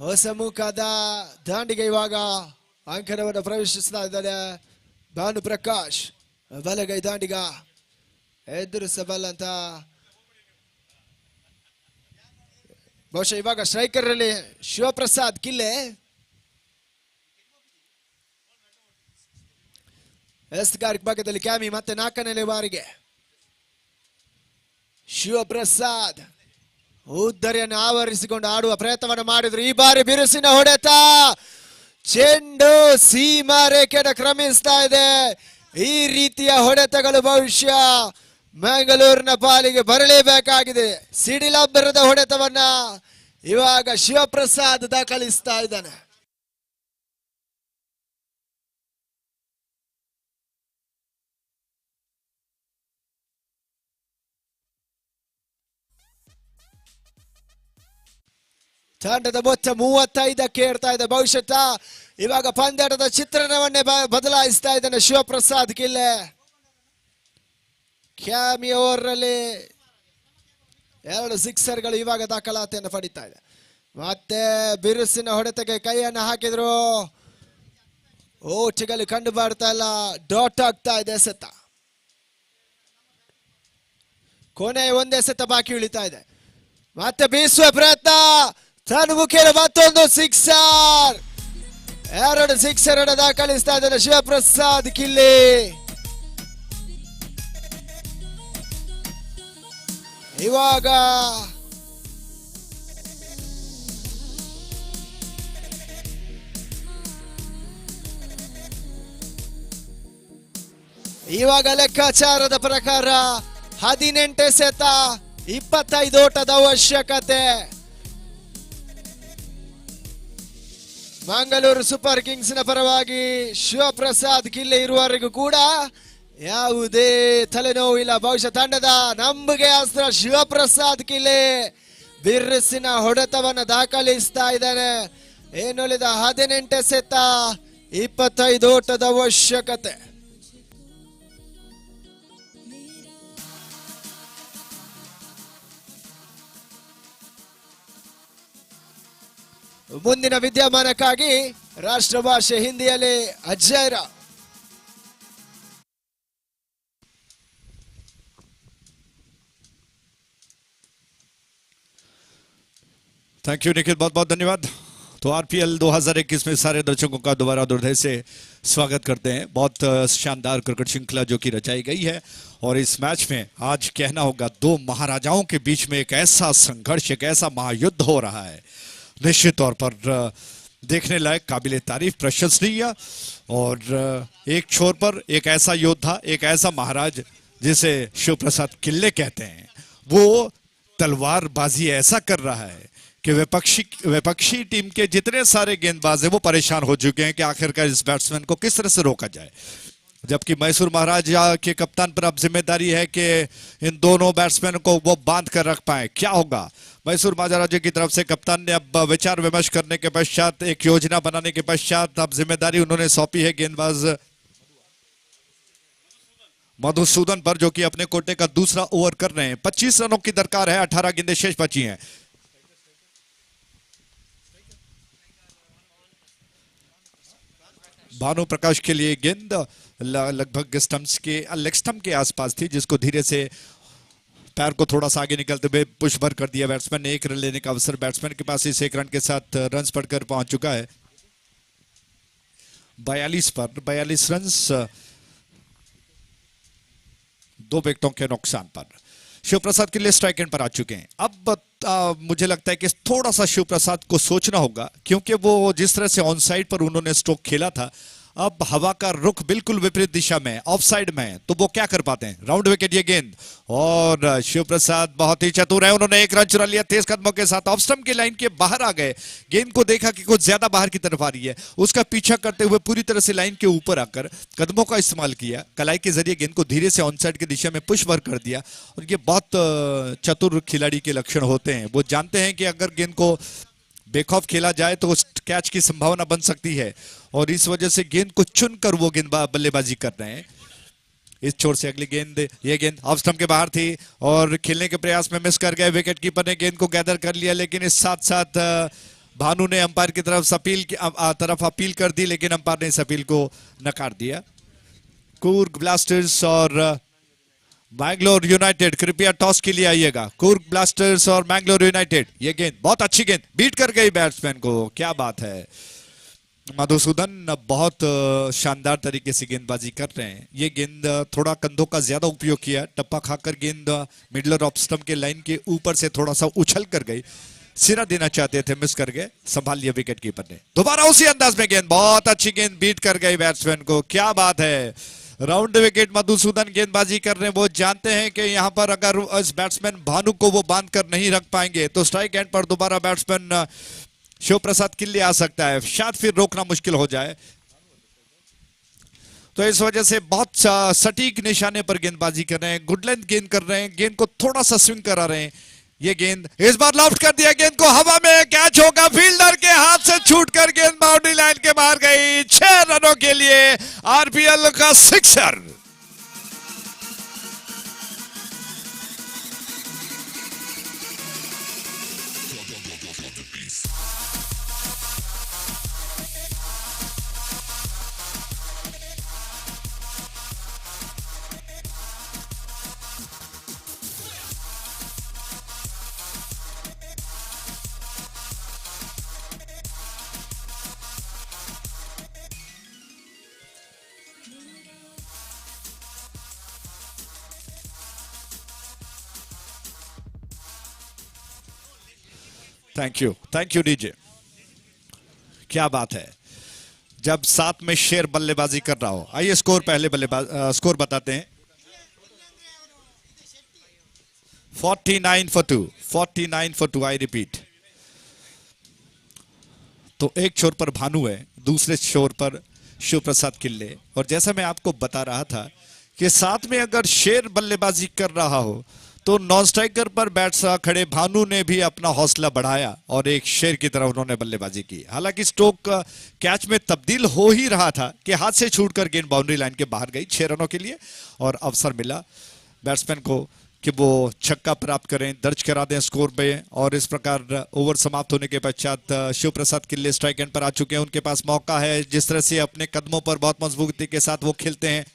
ಹೊಸ ಮುಖದ ದಾಂಡಿಗೆ ಇವಾಗ ಅಂಕಣವನ್ನು ಪ್ರವೇಶಿಸ್ತಾ ಇದ್ದಾರೆ ಭಾನು ಪ್ರಕಾಶ್. ಬಲಗೈ ದಾಂಡಿಗ ಎದುರಿಸಬಲ್ಲಂತ ಬಹುಶಃ ಇವಾಗ ಸ್ಟ್ರೈಕರ್ ಅಲ್ಲಿ ಶಿವಪ್ರಸಾದ್ ಕಿಲ್ಲೆ. ಎಸ್ಗಾರಿಕ್ ಭಾಗದಲ್ಲಿ ಕ್ಯಾಮಿ ಮತ್ತೆ 4ನೇ ಬಾರಿಗೆ ಶಿವಪ್ರಸಾದ್ ಉದ್ದರಿಯನ್ನು ಆವರಿಸಿಕೊಂಡು ಆಡುವ ಪ್ರಯತ್ನವನ್ನು ಮಾಡಿದ್ರು. ಈ ಬಾರಿ ಬಿರುಸಿನ ಹೊಡೆತ, ಚೆಂಡು ಸೀಮಾ ರೇಖೆಯನ್ನು ಕ್ರಮಿಸ್ತಾ ಇದೆ. ಈ ರೀತಿಯ ಹೊಡೆತಗಳು ಬಹುಶಃ ಮಂಗಳೂರಿನ ಪಾಲಿಗೆ ಬರಲೇಬೇಕಾಗಿದೆ. ಸಿಡಿಲಬ್ಬರದ ಹೊಡೆತವನ್ನ ಇವಾಗ ಶಿವಪ್ರಸಾದ್ ದಾಖಲಿಸ್ತಾ ಇದ್ದಾನೆ. ತಂಡದ ಮೊತ್ತ 35ಕ್ಕೆ ಏರ್ತಾ ಇದೆ. ಬಹುಶಃ ಇವಾಗ ಪಂದ್ಯಾಟದ ಚಿತ್ರಣವನ್ನೇ ಬದಲಾಯಿಸ್ತಾ ಇದ್ದಾನೆ ಶಿವಪ್ರಸಾದ್ ಕಿಲ್ಲೆ. ಕ್ಯಾಮಿ ಓವರ್ನಲ್ಲಿ 2 ಸಿಕ್ಸರ್ಗಳು ಇವಾಗ ದಾಖಲಾತಿಯನ್ನು ಪಡಿತಾ ಇದೆ. ಮತ್ತೆ ಬಿರುಸಿನ ಹೊಡೆತಕ್ಕೆ ಕೈಯನ್ನು ಹಾಕಿದ್ರು. ಓಟುಗಳು ಕಂಡು ಬರ್ತಾ ಇಲ್ಲ. ಡಾಟ್ ಆಗ್ತಾ ಇದೆ ಎಸೆತ. ಕೊನೆ ಒಂದೇ ಸೆತ ಬಾಕಿ ಉಳಿತಾ ಇದೆ. ಮತ್ತೆ ಬೀಸುವ ಪ್ರಯತ್ನ, ತನ್ಮುಖೇನ ಮತ್ತೊಂದು ಸಿಕ್ಸರ್, 2 ಸಿಕ್ಸರ್ ಅನ್ನು ದಾಖಲಿಸ್ತಾ ಇದ್ದಾನೆ ಶಿವಪ್ರಸಾದ್ ಕಿಲ್ಲಿ. ಇವಾಗ ಲೆಕ್ಕಾಚಾರದ ಪ್ರಕಾರ 18 ಸೆತ 25 ಓಟದ ಅವಶ್ಯಕತೆ. ಮಂಗಳೂರು ಸೂಪರ್ ಕಿಂಗ್ಸ್ ನ ಪರವಾಗಿ ಶಿವಪ್ರಸಾದ್ ಕಿಲ್ಲಿ ಇರುವವರೆಗೂ ಕೂಡ ಯಾವುದೇ ತಲೆನೋವಿಲ್ಲ. ಬಹುಶಃ ತಂಡದ ನಂಬಿಕೆ ಅಸ್ತ್ರ ಶಿವಪ್ರಸಾದ್ ಕಿಲ್ಲಿ ಬಿರ್ರಿಸಿನ ಹೊಡೆತವನ್ನು ದಾಖಲಿಸ್ತಾ ಇದ್ದಾನೆ. ಏನುಳಿದ 18 ಸೆತ 25 ಓಟದ ಅವಶ್ಯಕತೆ. ಮುಂದಿನ ವಿದ್ಯಮಾನಕ್ಕಾಗಿ ರಾಷ್ಟ್ರ ಭಾಷೆ ಹಿಂದಿಯಲ್ಲಿ ಅಜಯ್ ರಾವ್. थैंक यू निखिल, बहुत बहुत धन्यवाद। तो आरपीएल 2021 में सारे दर्शकों का दोबारा हृदय से स्वागत करते हैं। बहुत शानदार क्रिकेट श्रृंखला जो कि रचाई गई है और इस मैच में आज कहना होगा दो महाराजाओं के बीच में एक ऐसा संघर्ष, एक ऐसा महायुद्ध हो रहा है, निश्चित तौर पर देखने लायक, काबिले तारीफ, प्रशंसनीय। और एक छोर पर एक ऐसा योद्धा, एक ऐसा महाराज जिसे शिवप्रसाद किल्ले कहते हैं, वो तलवारबाजी ऐसा कर रहा है कि विपक्षी टीम के जितने सारे गेंदबाज हैं वो परेशान हो चुके हैं कि आखिरकार इस बैट्समैन को किस तरह से रोका जाए। जबकि मैसूर महाराजा के कप्तान पर अब जिम्मेदारी है कि इन दोनों बैट्समैन को वो बांध कर रख पाए। क्या होगा? मैसूर महाराजा की तरफ से कप्तान ने अब विचार विमर्श करने के पश्चात, एक योजना बनाने के पश्चात अब जिम्मेदारी उन्होंने सौंपी है गेंदबाज मधुसूदन पर, जो कि अपने कोटे का दूसरा ओवर कर रहे हैं। 25 रनों की दरकार है, 18 गेंदें शेष बची हैं। भानु प्रकाश के लिए गेंद लगभग लेग स्टंप के आसपास थी, जिसको धीरे से पैर को थोड़ा सा आगे निकलते हुए पुश भर कर दिया बैट्समैन ने। 1 रन लेने का अवसर बैट्समैन के पास इस 1 रन के साथ रन्स बढ़कर पहुंच चुका है 42 पर। 42 रन्स 2 विकेटों के नुकसान पर शिवप्रसाद के लिए स्ट्राइक एंड पर आ चुके हैं। अब मुझे लगता है कि थोड़ा सा शिवप्रसाद को सोचना होगा, क्योंकि वो जिस तरह से ऑन साइड पर उन्होंने स्ट्रोक खेला था, अब हवा का रुख बिल्कुल विपरीत दिशा में, ऑफ साइड में, तो वो क्या कर पाते हैं? राउंड विकेट ये गेंद, और शिवप्रसाद बहुत ही चतुर है, उन्होंने 1 रन चुरा लिया तेज कदमों के साथ। ऑफ स्टंप की लाइन के बाहर आ गए, गेंद को देखा कि कुछ ज्यादा बाहर की तरफ आ रही है, उसका पीछा करते हुए पूरी तरह से लाइन के ऊपर आकर कदमों का इस्तेमाल किया, कलाई के जरिए गेंद को धीरे से ऑन साइड की दिशा में पुश भर कर दिया। और ये बहुत चतुर खिलाड़ी के लक्षण होते हैं। वो जानते हैं कि अगर गेंद को बेखौफ खेला जाए तो उस कैच की संभावना बन सकती है, और इस वजह से गेंद को चुनकर वो गेंदबाज बल्लेबाजी कर रहे हैं। इस छोर से अगली गेंद, ये गेंद ऑफ स्टंप के बाहर थी और खेलने के प्रयास में मिस कर गए। विकेट कीपर ने गेंद को गैदर कर लिया, लेकिन इस साथ साथ भानु ने अंपायर की तरफ अपील कर दी, लेकिन अंपायर ने इस अपील को नकार दिया। कूर्ग ब्लास्टर्स और बैंगलोर यूनाइटेड, कृपया टॉस के लिए आइएगा। कूर्ग ब्लास्टर्स और बैंगलोर यूनाइटेड, ये गेंद बहुत अच्छी गेंद, बीट कर गई बैट्समैन को, क्या बात है। मधुसूदन बहुत शानदार तरीके से गेंदबाजी कर रहे हैं। ये गेंद थोड़ा कंधों का ज्यादा उपयोग किया, टप्पा खाकर गेंद मिडलर ऑफ स्टंप के लाइन के ऊपर से थोड़ा सा उछल कर गई, सिरा देना चाहते थे, मिस कर गए, संभाल लिया विकेट कीपर ने। दोबारा उसी अंदाज में गेंद, बहुत अच्छी गेंद, बीट कर गई बैट्समैन को, क्या बात है। राउंड विकेट मधुसूदन गेंदबाजी कर रहे हैं। वो जानते हैं कि यहां पर अगर इस बैट्समैन भानु को वो बांध कर नहीं रख पाएंगे तो स्ट्राइक एंड पर दोबारा बैट्समैन शिवप्रसाद किल्ले आ सकता है, शायद फिर रोकना मुश्किल हो जाए। तो इस वजह से बहुत सटीक निशाने पर गेंदबाजी कर रहे हैं, गुड लेंथ गेंद कर रहे हैं, गेंद को थोड़ा सा स्विंग करा रहे हैं। ये गेंद इस बार लॉफ्ट कर दिया, गेंद को हवा में, कैच होगा, फील्डर के हाथ से छूटकर गेंद बाउंड्री लाइन के बाहर गई। 6 रनों के लिए आरपीएल का सिक्सर। Thank you DJ. क्या बात है जब साथ में शेर बल्लेबाजी कर रहा हो। आइए स्कोर पहले स्कोर बताते हैं। 49 for 2, 49 for 2, आई रिपीट। तो एक छोर पर भानु है, दूसरे छोर पर शिव प्रसाद किल्ले। और जैसा मैं आपको बता रहा था कि साथ में अगर शेर बल्लेबाजी कर रहा हो तो नॉन स्ट्राइकर पर बैट्समैन खड़े भानु ने भी अपना हौसला बढ़ाया और एक शेर की तरह उन्होंने बल्लेबाजी की। हालांकि स्टोक कैच में तब्दील हो ही रहा था कि हाथ से छूटकर गेंद बाउंड्री लाइन के बाहर गई 6 रनों के लिए और अवसर मिला बैट्समैन को कि वो छक्का प्राप्त करें, दर्ज करा दें स्कोर पे। और इस प्रकार ओवर समाप्त होने के पश्चात शिव प्रसाद किल्ले स्ट्राइक एंड पर आ चुके हैं। उनके पास मौका है, जिस तरह से अपने कदमों पर बहुत मजबूती के साथ वो खेलते हैं।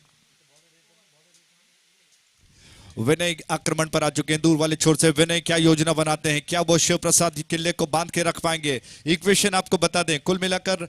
विनय आक्रमण पर आ चुके हैं दूर वाले छोर से। विनय क्या योजना बनाते हैं, क्या वो शिव प्रसाद किल्ले को बांध के रख पाएंगे? इक्वेशन आपको बता दें, कुल मिलाकर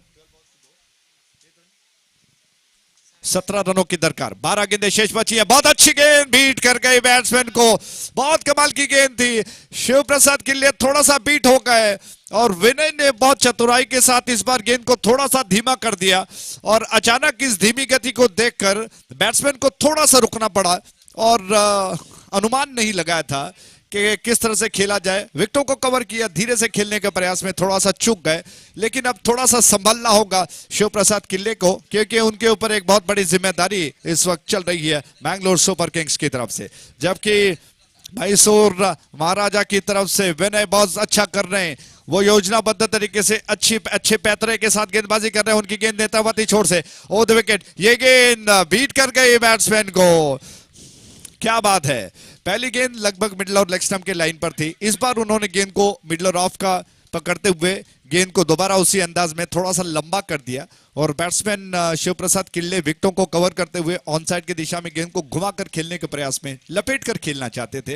17 रनों की दरकार, 12 गेंदें शेष बची है। बहुत अच्छी गेंद बीट कर गई बैट्समैन को, बहुत कमाल की गेंद थी। शिव प्रसाद किल्ले थोड़ा सा बीट हो गए और विनय ने बहुत चतुराई के साथ इस बार गेंद को थोड़ा सा धीमा कर दिया। और अचानक इस धीमी गति को देखकर बैट्समैन को थोड़ा सा रुकना पड़ा और अनुमान नहीं लगाया था कि किस तरह से खेला जाए। विकेटों को कवर किया, धीरे से खेलने के प्रयास में थोड़ा सा चूक गए। लेकिन अब थोड़ा सा संभलना होगा शिव प्रसाद किल्ले को, क्योंकि उनके ऊपर एक बहुत बड़ी जिम्मेदारी इस वक्त चल रही है मैंगलोर सुपर किंग्स की तरफ से। जबकि मैसूर महाराजा की तरफ से विनय बहुत अच्छा कर रहे हैं, वो योजनाबद्ध तरीके से अच्छे पैतरे के साथ गेंदबाजी कर रहे हैं। उनकी गेंद नेत्रावती छोर से ओ द विकेट, ये गेंद बीट कर गई बैट्समैन को। क्या बात है, पहली गेंद लगभग मिडल और लेग स्टंप के लाइन पर थी। इस बार उन्होंने गेंद को मिडल और ऑफ का पकड़ते हुए गेंद को दोबारा उसी अंदाज में थोड़ा सा लंबा कर दिया और बैट्समैन शिव प्रसाद किल्ले विकेटों को कवर करते हुए ऑन साइड की दिशा में गेंद को घुमाकर खेलने के प्रयास में लपेट कर खेलना चाहते थे।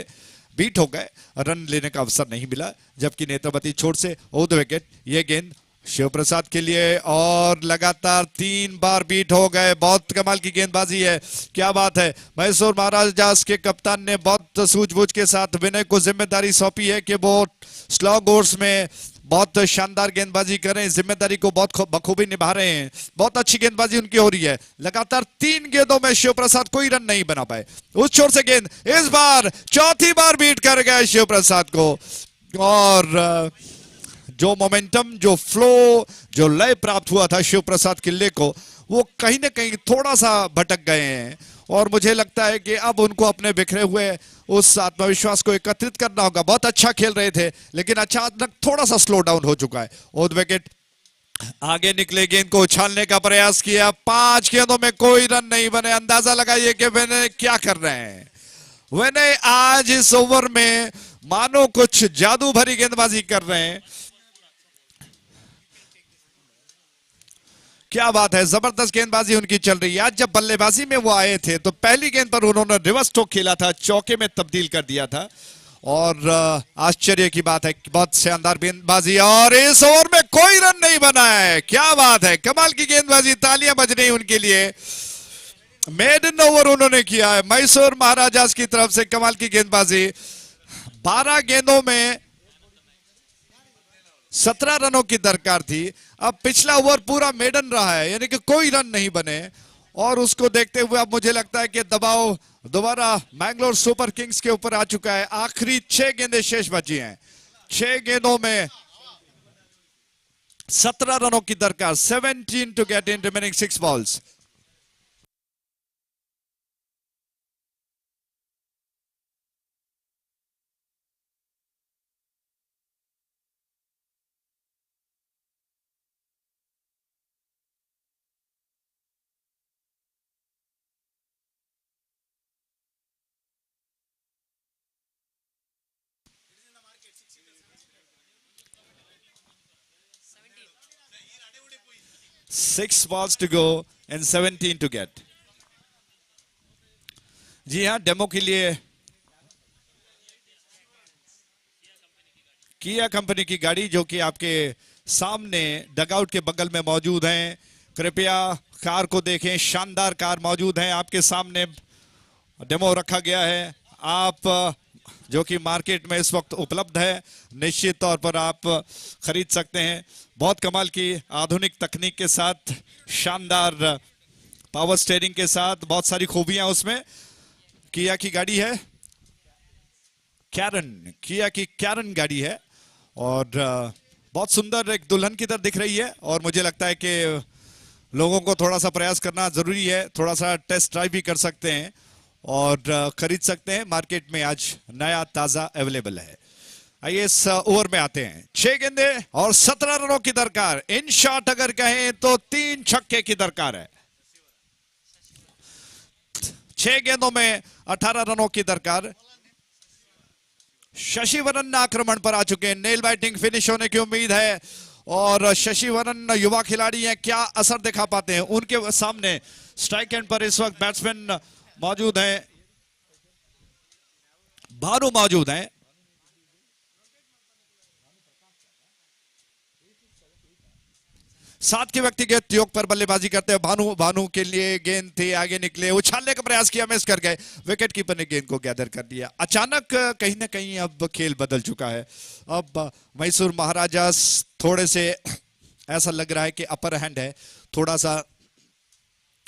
बीट हो गए, रन लेने का अवसर नहीं मिला। जबकि नेत्रावती छोर से ओ द विकेट, ये गेंद शिव प्रसाद के लिए और लगातार 3 बार बीट हो गए। बहुत कमाल की गेंदबाजी है, क्या बात है। मैसूर महाराजास के कप्तान ने बहुत सूझबूझ के साथ विनय को जिम्मेदारी सौंपी है कि वो स्लो ओवर्स में बहुत शानदार गेंदबाजी कर रहे हैं, जिम्मेदारी को बहुत बखूबी निभा रहे हैं। बहुत अच्छी गेंदबाजी उनकी हो रही है। लगातार 3 गेंदों में शिव प्रसाद कोई रन नहीं बना पाए। उस छोर से गेंद इस बार चौथी बार बीट कर गए शिव प्रसाद को और जो मोमेंटम, जो फ्लो, जो लय प्राप्त हुआ था शिव प्रसाद किल्ले को, वो कहीं ना कहीं थोड़ा सा भटक गए हैं। और मुझे लगता है कि अब उनको अपने बिखरे हुए उस आत्मविश्वास को एकत्रित करना होगा। बहुत अच्छा खेल रहे थे लेकिन अचानक थोड़ा सा स्लो डाउन हो चुका है। ओद विकेट आगे निकले, गेंद को उछालने का प्रयास किया, 5 गेंदों में कोई रन नहीं बने। अंदाजा लगाइए कि विनय क्या कर रहे हैं। विनय आज इस ओवर में मानो कुछ जादू भरी गेंदबाजी कर रहे हैं। क्या बात है, जबरदस्त गेंदबाजी उनकी चल रही है। आज जब बल्लेबाजी में वो आए थे तो पहली गेंद पर उन्होंने रिवर्स स्ट्रोक खेला था, चौके में तब्दील कर दिया था। और आश्चर्य की बात है, बहुत शानदार गेंदबाजी और इस ओवर में कोई रन नहीं बना है। क्या बात है, कमाल की गेंदबाजी, तालियां बज रही उनके लिए। मेडन ओवर उन्होंने किया है मैसूर महाराजास की तरफ से। कमाल की गेंदबाजी, 12 गेंदों में 17 रनों की दरकार थी। अब पिछला ओवर पूरा मेडन रहा है, यानी कि कोई रन नहीं बने। और उसको देखते हुए अब मुझे लगता है कि दबाव दोबारा मैंगलोर सुपर किंग्स के ऊपर आ चुका है। आखिरी 6 गेंदें शेष बची हैं। 6 गेंदों में 17 रनों की दरकार, 17 to get in remaining 6 balls. Six balls to go and 17 to get. जी हाँ, डेमो के लिए किया कंपनी की गाड़ी जो कि आपके सामने डगआउट के बगल में मौजूद हैं। कृपया कार को देखें, शानदार कार मौजूद है आपके सामने, डेमो रखा गया है। आप जो कि मार्केट में इस वक्त उपलब्ध है, निश्चित तौर पर आप खरीद सकते हैं। बहुत कमाल की आधुनिक तकनीक के साथ, शानदार पावर स्टीयरिंग के साथ, बहुत सारी खूबियां उसमें। किया की गाड़ी है, किया की कैरन गाड़ी है और बहुत सुंदर एक दुल्हन की तरह दिख रही है। और मुझे लगता है कि लोगों को थोड़ा सा प्रयास करना जरूरी है, थोड़ा सा टेस्ट ड्राइव भी कर सकते हैं और खरीद सकते हैं। मार्केट में आज नया ताजा अवेलेबल है। आइए इस ओवर में आते हैं। 6 गेंदे और 17 रनों की दरकार। इन शॉट अगर कहें तो 3 छक्के की दरकार है। 6 गेंदों में 18 रनों की दरकार। शशिवरन आक्रमण पर आ चुके हैं, नेल बैटिंग फिनिश होने की उम्मीद है और शशिवरन युवा खिलाड़ी हैं, क्या असर दिखा पाते हैं। उनके सामने स्ट्राइक एंड पर इस वक्त बैट्समैन मौजूद हैं, भानु मौजूद हैं। सात के व्यक्तिगत योग पर बल्लेबाजी करते हैं भानु के लिए गेंद थी, आगे निकले, उछालने का प्रयास किया, मिस कर गए। विकेट कीपर ने गेंद को गैदर कर दिया। अचानक कहीं ना कहीं अब खेल बदल चुका है। अब मैसूर महाराजास थोड़े से ऐसा लग रहा है कि अपर हैंड है, थोड़ा सा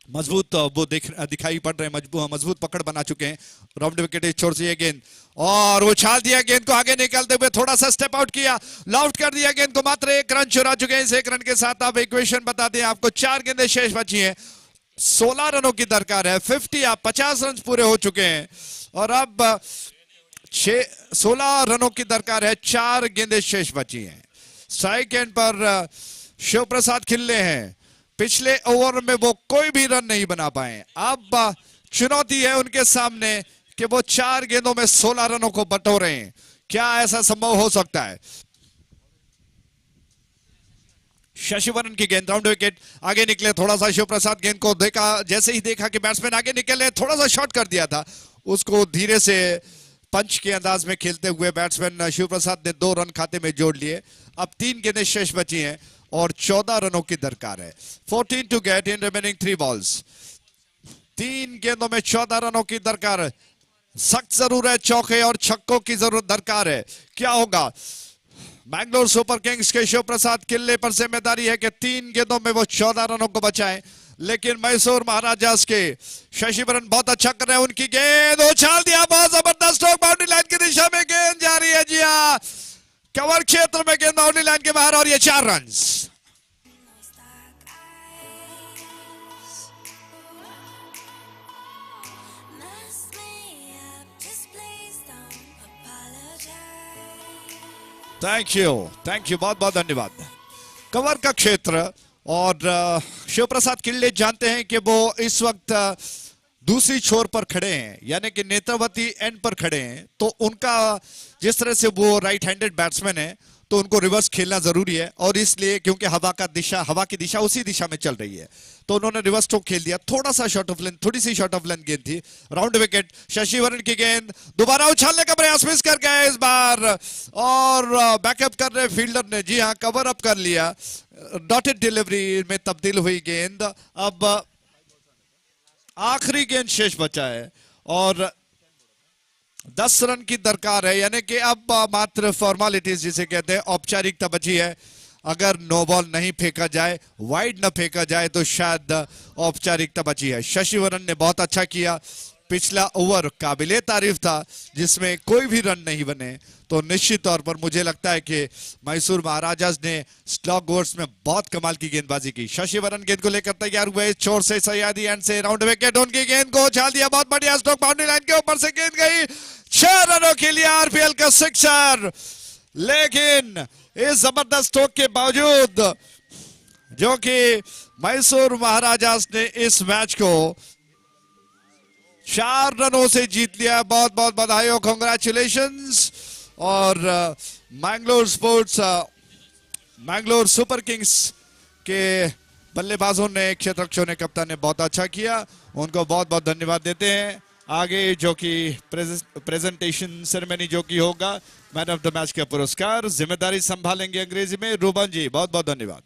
मजबूत वो दिखाई पड़ रहे हैं, मजबूत पकड़ बना चुके हैं। राउंड विकेट छोड़ से ये गेंद और उछाल दिया गेंद को, आगे निकलते हुए थोड़ा सा स्टेप आउट किया, लॉफ्ट कर दिया गेंद को। मात्र 1 रन चुरा चुके हैं। इस 1 रन के साथ आप इक्वेशन बता दें आपको, 4 गेंदें शेष बची हैं, 16 रनों की दरकार है। 50 रन पूरे हो चुके हैं और अब 16 रनों की दरकार है, 4 गेंदें शेष बची हैं। स्ट्राइक एंड पर शिव प्रसाद खिल्ले हैं। पिछले ओवर में वो कोई भी रन नहीं बना पाए। अब चुनौती है उनके सामने कि वो 4 गेंदों में 16 रनों को बटोरे। क्या ऐसा संभव हो सकता है? शशिवरन की गेंद, राउंड विकेट, आगे निकले, थोड़ा सा शिव प्रसाद गेंद को देखा, जैसे ही देखा कि बैट्समैन आगे निकले, थोड़ा सा शॉट कर दिया था, उसको धीरे से पंच के अंदाज में खेलते हुए बैट्समैन शिव प्रसाद ने 2 रन खाते में जोड़ लिए। अब 3 गेंदें शेष बची हैं और 14 रनों की दरकार है। 14 to get in remaining 3 balls. 3 गेंदों में 14 रनों की दरकार। सख्त जरूर है, चौके और छक्कों की जरूरत दरकार है। क्या होगा? बैंगलोर सुपर किंग्स के शिव प्रसाद किल्ले पर जिम्मेदारी है कि 3 गेंदों में वो 14 रनों को बचाएं, लेकिन मैसूर महाराजास के शशिवरन बहुत अच्छा कर रहे हैं। उनकी गेंद उछाल दिया, बहुत जबरदस्त स्ट्रोक, बाउंड्री लाइन की दिशा में गेंद जा रही है। जी हाँ, कवर क्षेत्र में गेंद बाउंड्री लाइन के बाहर और ये 4 रन। थैंक यू, बहुत बहुत धन्यवाद। कवर का क्षेत्र और शिव प्रसाद किल्ले जानते हैं कि वो इस वक्त दूसरी छोर पर खड़े हैं, यानी कि नेत्रावती एंड पर खड़े हैं। तो उनका जिस तरह से वो राइट हैंडेड बैट्समैन है तो उनको रिवर्स खेलना जरूरी है, और इसलिए क्योंकि हवा की दिशा उसी दिशा में चल रही है तो उन्होंने रिवर्स स्ट्रोक खेल दिया। थोड़ा सा शॉर्ट ऑफ लेंथ, थोड़ी सी शॉर्ट ऑफ लेंथ गेंद थी। राउंड विकेट, शशिवरन की गेंद, दोबारा उछालने का प्रयास मिस कर गया इस बार और बैकअप कर रहे फील्डर ने, जी हाँ, कवर अप कर लिया। डॉटेड डिलीवरी में तब्दील हुई गेंद। अब आखिरी गेंद शेष बचा है और 10 रन की दरकार है, यानी कि अब मात्र फॉर्मेलिटीज जिसे कहते हैं, औपचारिकता बची है। अगर नो बॉल नहीं फेंका जाए, वाइड न फेंका जाए तो शायद औपचारिकता बची है। शशिवरन ने बहुत अच्छा किया। पिछला ओवर काबिले तारीफ था जिसमें कोई भी रन नहीं बने, तो निश्चित तौर पर मुझे लगता है कि मैसूर महाराजास ने स्लॉग ओवर्स में बहुत कमाल की गेंदबाजी की। शशिवरन गेंद को लेकर तैयार हुए, छोर से सयादी एंड से राउंड विकेट, उनकी गेंद को उछाल दिया, बहुत बढ़िया स्ट्रोक, बाउंड्री लाइन के ऊपर से गेंद गई, 6 रनों के लिए आरपीएल का सिक्सर। लेकिन इस जबरदस्त स्ट्रोक के बावजूद जो कि मैसूर महाराजास ने इस मैच को 4 रनों से जीत लिया, बहुत बहुत बधाई हो, कांग्रेचुलेशंस। और मैंगलोर सुपर किंग्स के बल्लेबाजों ने, क्षेत्ररक्षकों ने, कप्तान ने बहुत अच्छा किया, उनको बहुत बहुत धन्यवाद देते हैं। आगे जो कि प्रेजेंटेशन सेरेमनी जो कि होगा, मैन ऑफ द मैच का पुरस्कार जिम्मेदारी संभालेंगे अंग्रेजी में रूबन जी, बहुत बहुत धन्यवाद।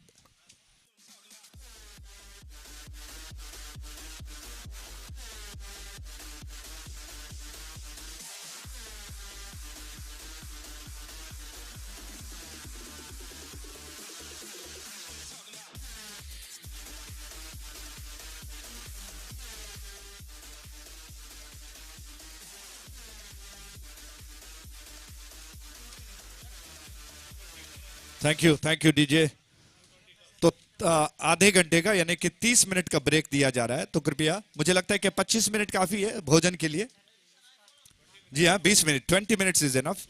Thank you DJ. तो आधे घंटे का यानी कि 30 मिनट का ब्रेक दिया जा रहा है, तो कृपया, मुझे लगता है कि 25 मिनट काफी है भोजन के लिए। जी हाँ, 20 मिनट, 20 मिनट्स इज इनफ।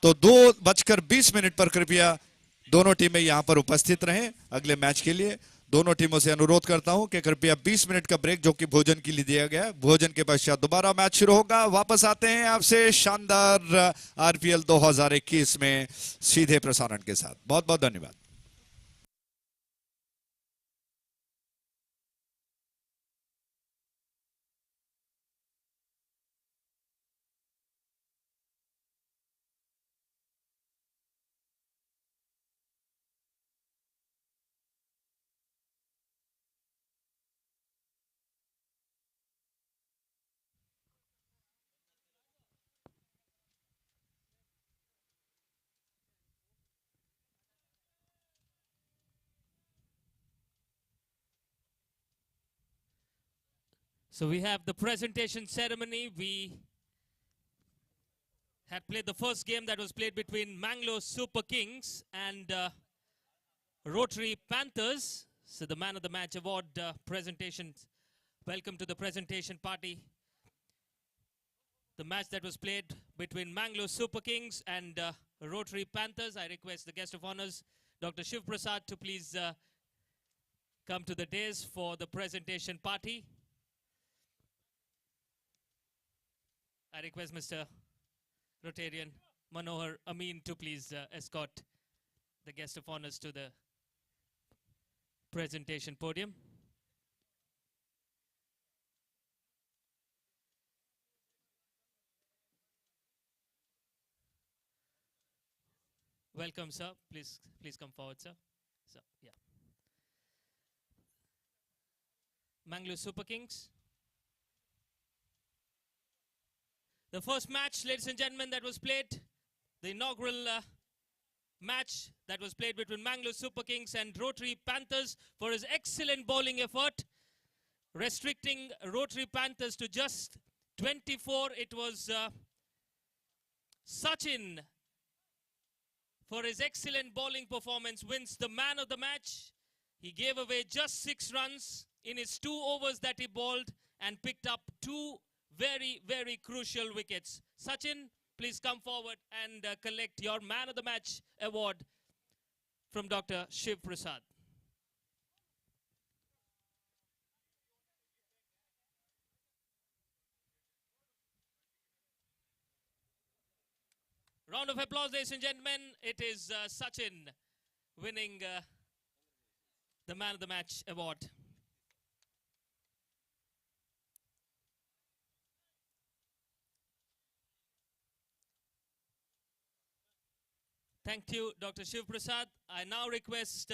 तो 2:20 पर कृपया दोनों टीमें यहां पर उपस्थित रहें अगले मैच के लिए। दोनों टीमों से अनुरोध करता हूं कि कृपया 20 मिनट का ब्रेक जो कि भोजन के लिए दिया गया है, भोजन के पश्चात दोबारा मैच शुरू होगा। वापस आते हैं आपसे शानदार आरपीएल 2021 में सीधे प्रसारण के साथ। बहुत बहुत धन्यवाद। So we have the presentation ceremony. We had played the first game that was played between Mangalore Super Kings and Rotary Panthers. So the Man of the Match Award presentation. Welcome to the presentation party. The match that was played between Mangalore Super Kings and Rotary Panthers. I request the guest of honors, Dr. Shiv Prasad, to please come to the dais for the presentation party. I request Mr. Rotarian Manohar Amin to please escort the guest of honors to the presentation podium. Welcome, sir. Please come forward, sir. So, yeah. Mangalore Super Kings. The first match, ladies and gentlemen, that was played, the inaugural match that was played between Mangalore Super Kings and Rotary Panthers for his excellent bowling effort, restricting Rotary Panthers to just 24. It was Sachin, for his excellent bowling performance, wins the man of the match. He gave away just 6 runs in his 2 overs that he bowled and picked up 2 very, very crucial wickets. Sachin, please come forward and collect your Man of the Match award from Dr. Shiv Prasad. Round of applause, ladies and gentlemen. It is Sachin winning the Man of the Match award. Thank you, Dr. Shiv Prasad. I now request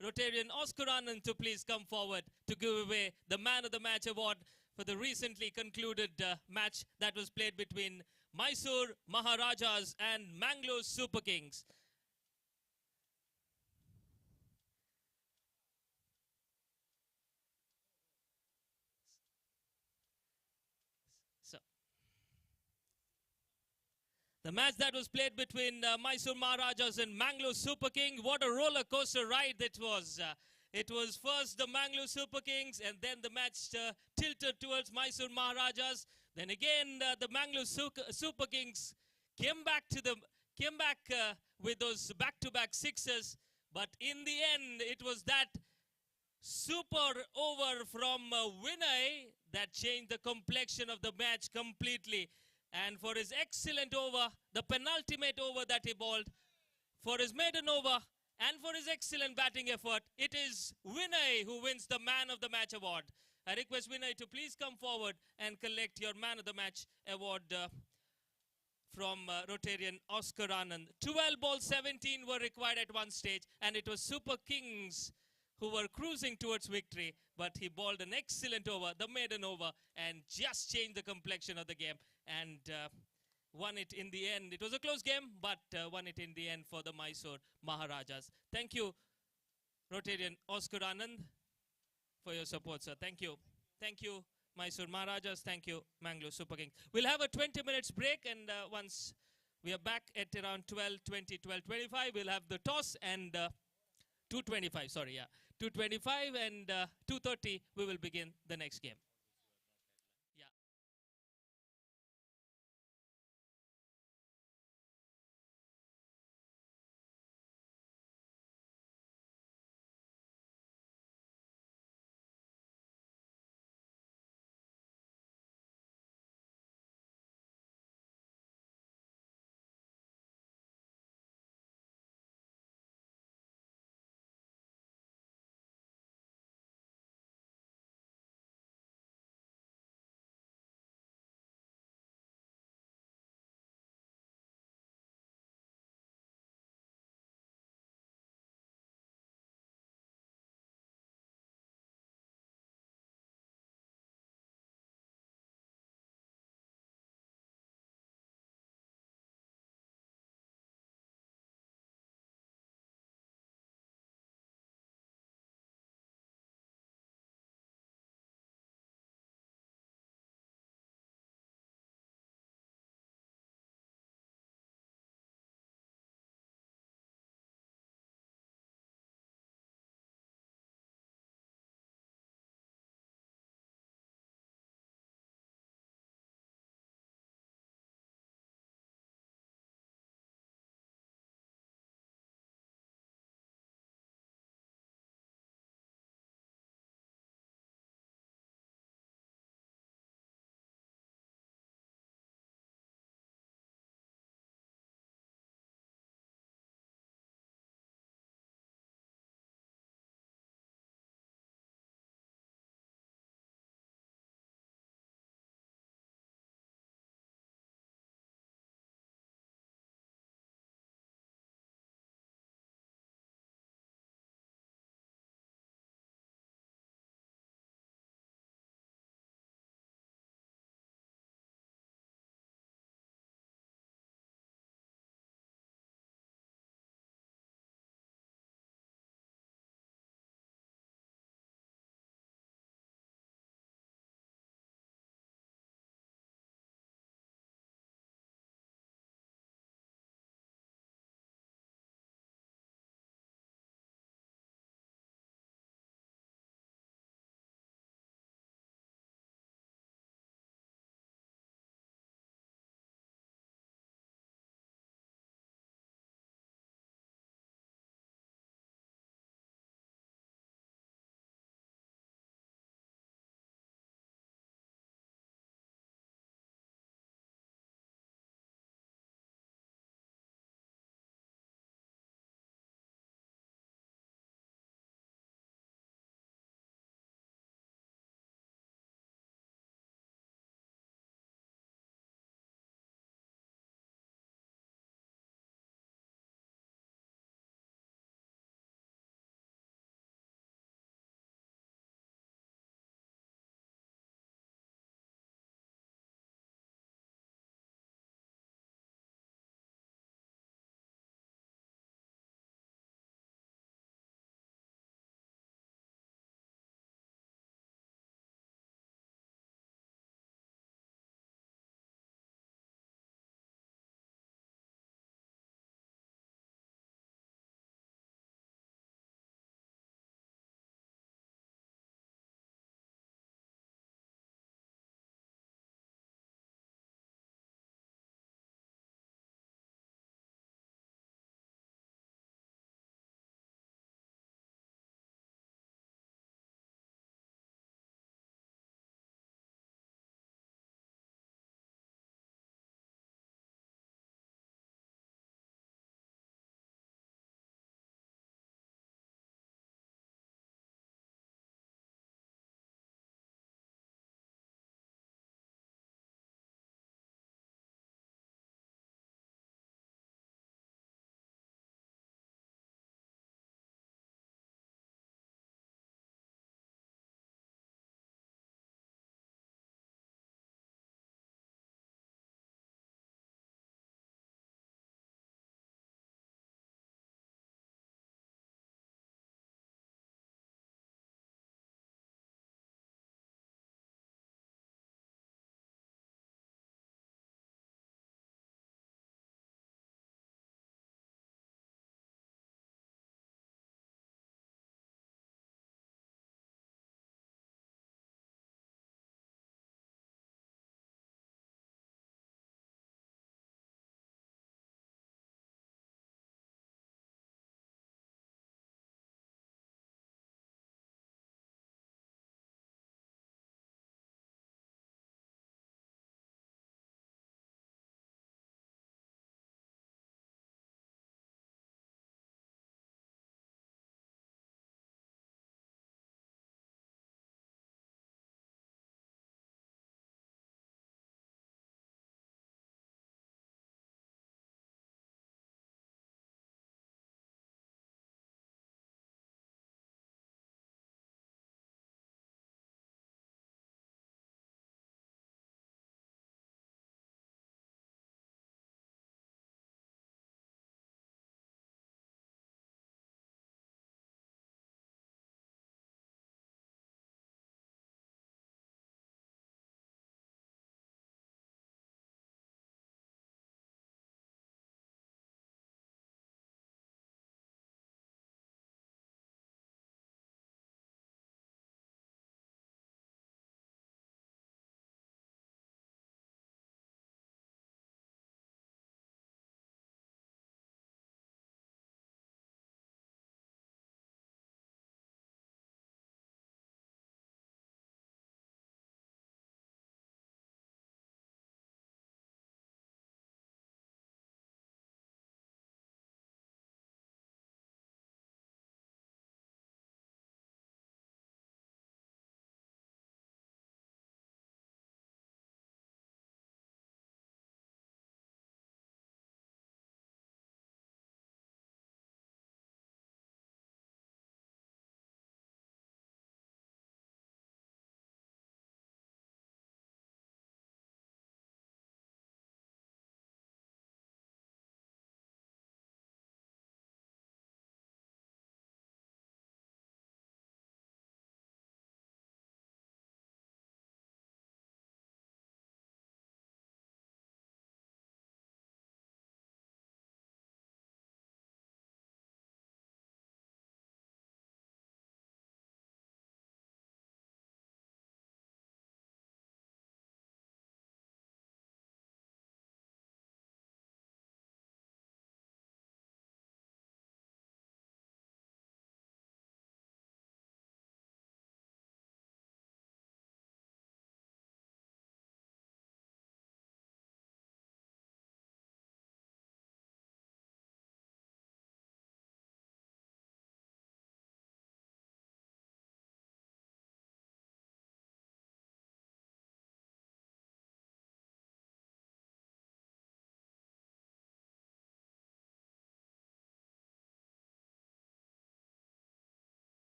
Rotarian Oscar Anand to please come forward to give away the Man of the Match award for the recently concluded match that was played between Mysore Maharajas and Mangalore Super Kings. The match that was played between Mysore Maharajas and Mangalore Super Kings, what a roller coaster ride it was. It was first the Mangalore Super Kings, and then the match tilted towards Mysore Maharajas. Then again, the Mangalore Super Kings came back with those back-to-back sixes. But in the end, it was that super over from Vinay that changed the complexion of the match completely. And for his excellent over, the penultimate over that he bowled, for his maiden over, and for his excellent batting effort, it is Vinay who wins the Man of the Match award. I request Vinay to please come forward and collect your Man of the Match award from Rotarian Oscar Anand. 12 balls, 17 were required at one stage, and it was Super Kings who were cruising towards victory, but he bowled an excellent over, the maiden over, and just changed the complexion of the game, and won it in the end. It was a close game, but won it in the end for the Mysore Maharajas. Thank you, Rotarian Oscar Anand, for your support, sir. Thank you. Thank you, Mysore Maharajas. Thank you, Mangalore Super Kings. We'll have a 20 minutes break, and once We are back at around 12:20, 12:25. We'll have the toss and 2:25. Sorry, yeah, 2:25 and 2:30. We will begin the next game.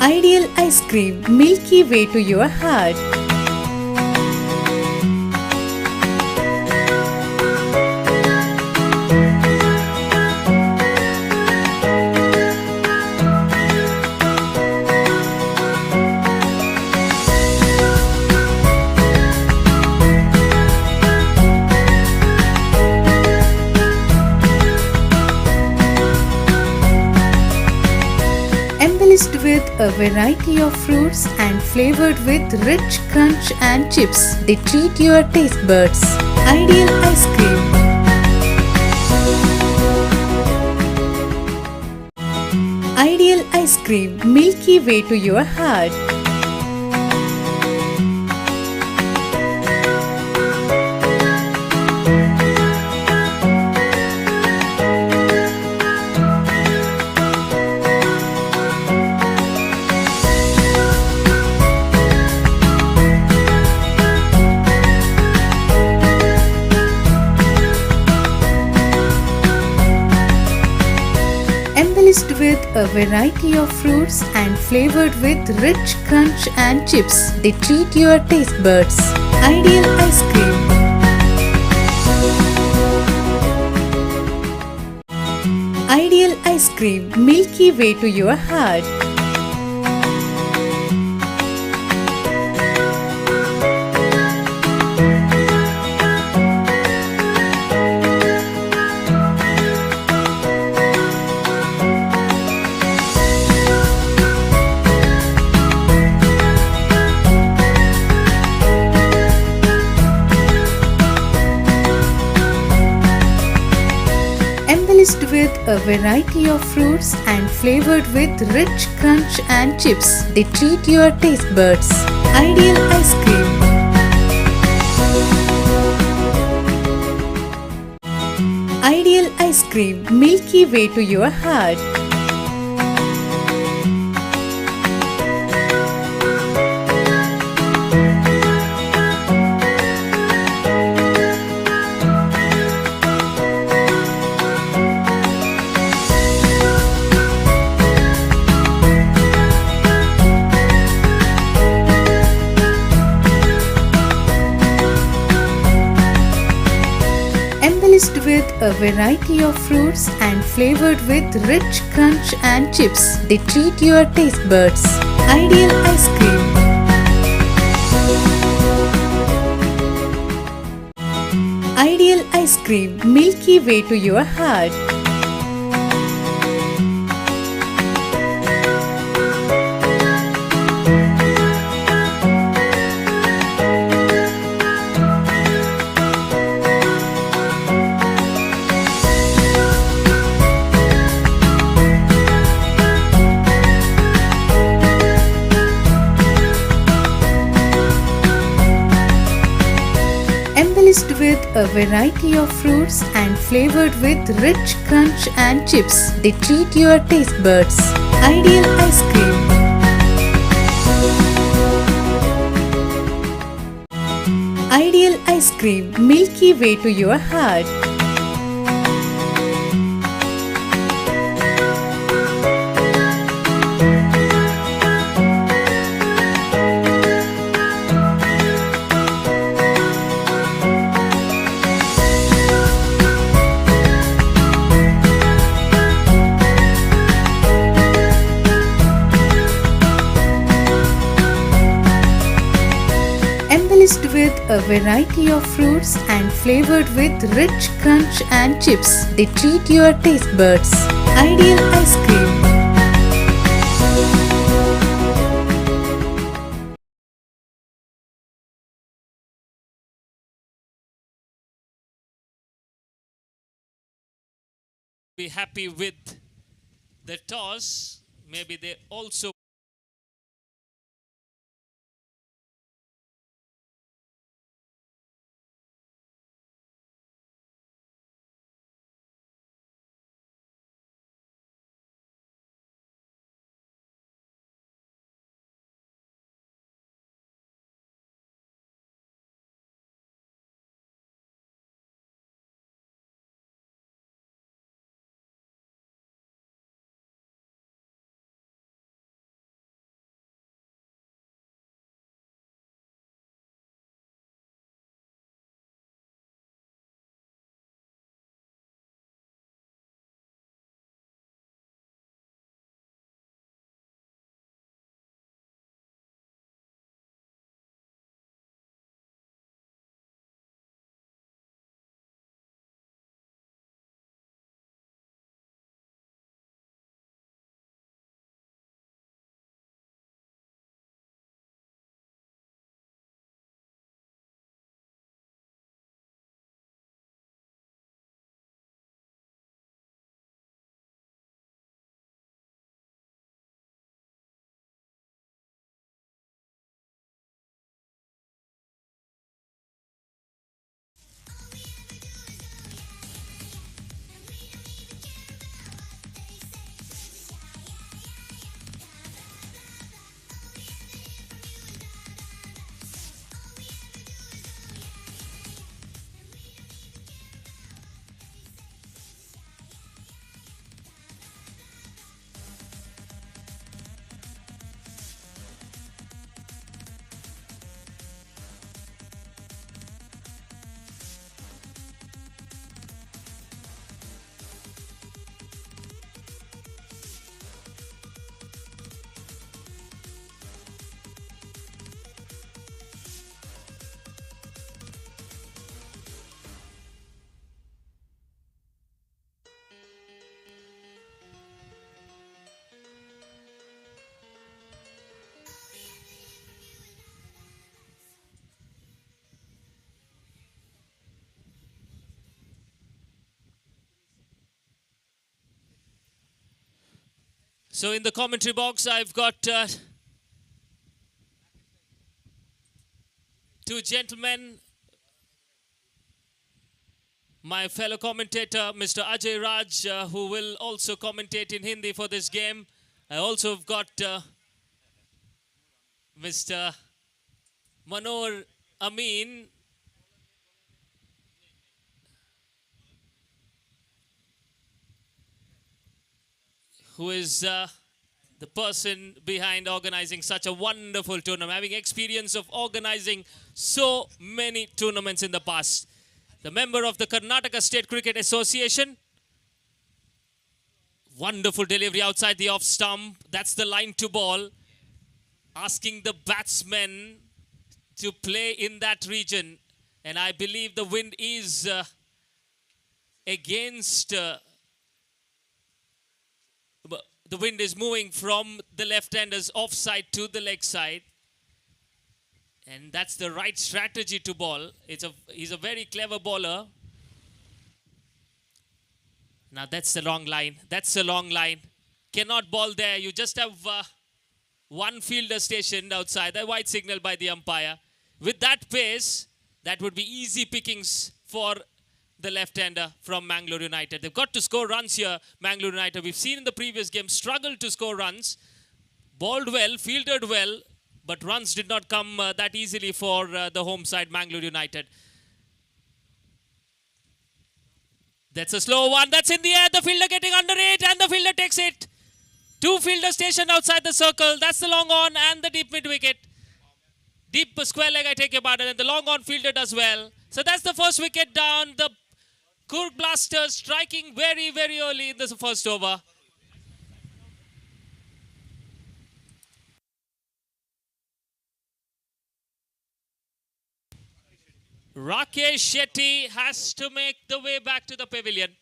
Ideal ice cream, milky way to your heart. Embellished with a variety of fruits and flavored with rich crunch and chips, they treat your taste buds. Ideal ice cream. Ideal ice cream, milky way to your heart. Embellished with a variety of fruits and flavored with rich crunch and chips, they treat your taste buds. Ideal ice cream. Ideal ice cream, milky way to your heart. Embellished with a variety of fruits and flavored with rich crunch and chips, they treat your taste buds. Ideal ice cream. Ideal ice cream, milky way to your heart. Embellished with a variety of fruits and flavored with rich crunch and chips, they treat your taste buds. Ideal ice cream. Ideal ice cream, milky way to your heart. Embellished with a variety of fruits and flavored with rich crunch and chips, they treat your taste buds. Ideal ice cream. Ideal ice cream, milky way to your heart. Embellished with a variety of fruits and flavored with rich crunch and chips, they treat your taste buds. Ideal ice cream. Be happy with the toss. Maybe they also So in the commentary box, I've got two gentlemen. My fellow commentator, Mr. Ajay Raj, who will also commentate in Hindi for this game. I also have got Mr. Manor Amin, who is the person behind organizing such a wonderful tournament, having experience of organizing so many tournaments in the past. The member of the Karnataka State Cricket Association. Wonderful delivery outside the off stump. That's the line to ball. Asking the batsmen to play in that region. And I believe the wind is against... the wind is moving from the left-handers offside to the leg side. And that's the right strategy to ball. He's a very clever bowler. Now that's the long line. That's a long line. Cannot ball there. You just have one fielder stationed outside. A white signal by the umpire. With that pace, that would be easy pickings for the left-hander from Mangalore United. They've got to score runs here, Mangalore United. We've seen in the previous game, struggled to score runs. Bowled well, fielded well, but runs did not come that easily for the home side, Mangalore United. That's a slow one. That's in the air. The fielder getting under it, and the fielder takes it. Two fielders stationed outside the circle. That's the long on and the deep mid-wicket. Deep square leg, I take your pardon, and the long on fielder does well. So that's the first wicket down. The Kurg Blasters striking very, very early in the first over. Rakesh Shetty has to make the way back to the pavilion.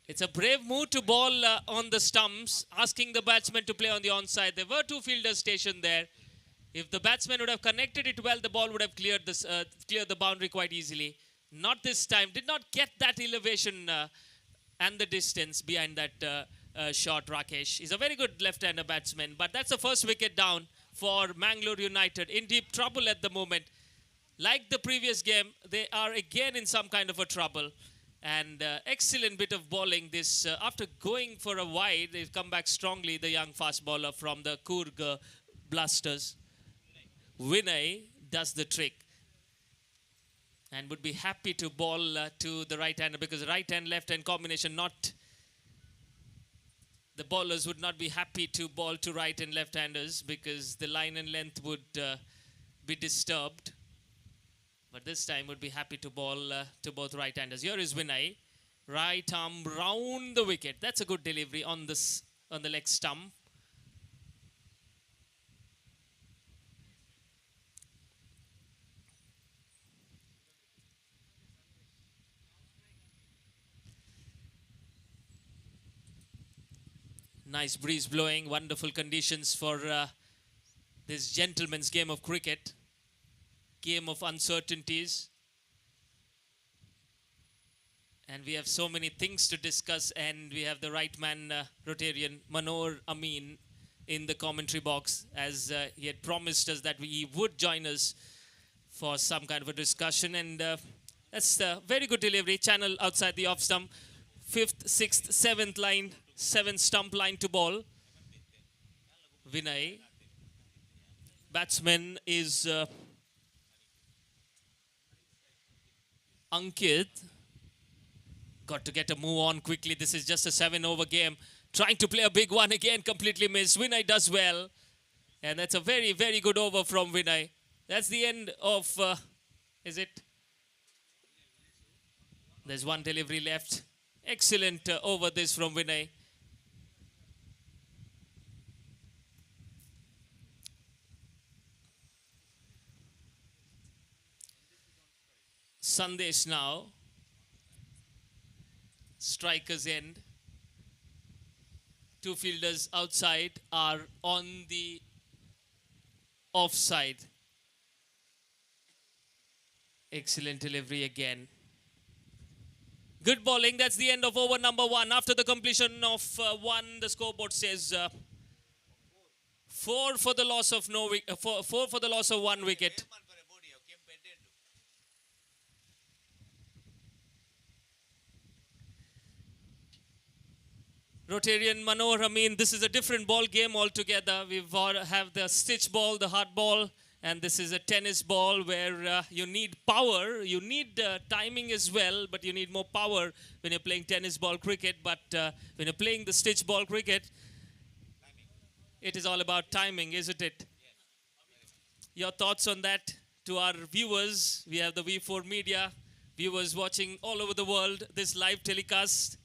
It's a brave move to ball on the stumps, asking the batsman to play on the onside. There were two fielders stationed there. If the batsman would have connected it well, the ball would have cleared the boundary quite easily. Not this time. Did not get that elevation and the distance behind that shot, Rakesh. He's a very good left-hander batsman, but that's the first wicket down for Mangalore United. In deep trouble at the moment. Like the previous game, they are again in some kind of a trouble. And excellent bit of bowling. This after going for a wide, they've come back strongly, the young fast bowler from the Kurg Blasters. Vinay does the trick. And would be happy to bowl to the right-hander, because right hand, left hand combination, the bowlers would not be happy to bowl to right and left-handers because the line and length would be disturbed. But this time would be happy to bowl to both right-handers. Here is Vinay. Right arm round the wicket. That's a good delivery on the leg stump. Nice breeze blowing. Wonderful conditions for this gentleman's game of cricket. Game of uncertainties. And we have so many things to discuss, and we have the right man, Rotarian Manor Amin, in the commentary box, as he had promised us that he would join us for some kind of a discussion. And that's a very good delivery. Channel outside the off stump. 5th, 6th, 7th line, 7th stump line to ball. Vinay. Batsman is Ankit. Got to get a move on quickly. This is just a 7-over game. Trying to play a big one again, completely missed. Vinay does well. And that's a very, very good over from Vinay. That's the end of, is it? There's one delivery left. Excellent over this from Vinay. Sandesh now. Striker's end. Two fielders outside are on the offside. Excellent delivery again. Good bowling. That's the end of over number 1. After the completion of 1, the scoreboard says 4 for the loss of 4 for the loss of 1 wicket. Rotarian Manohar Amin, this is a different ball game altogether. We have the stitch ball, the hard ball, and this is a tennis ball where you need power. You need timing as well, but you need more power when you're playing tennis ball cricket. But when you're playing the stitch ball cricket, it is all about timing, isn't it? Your thoughts on that to our viewers? We have the V4 Media viewers watching all over the world this live telecast.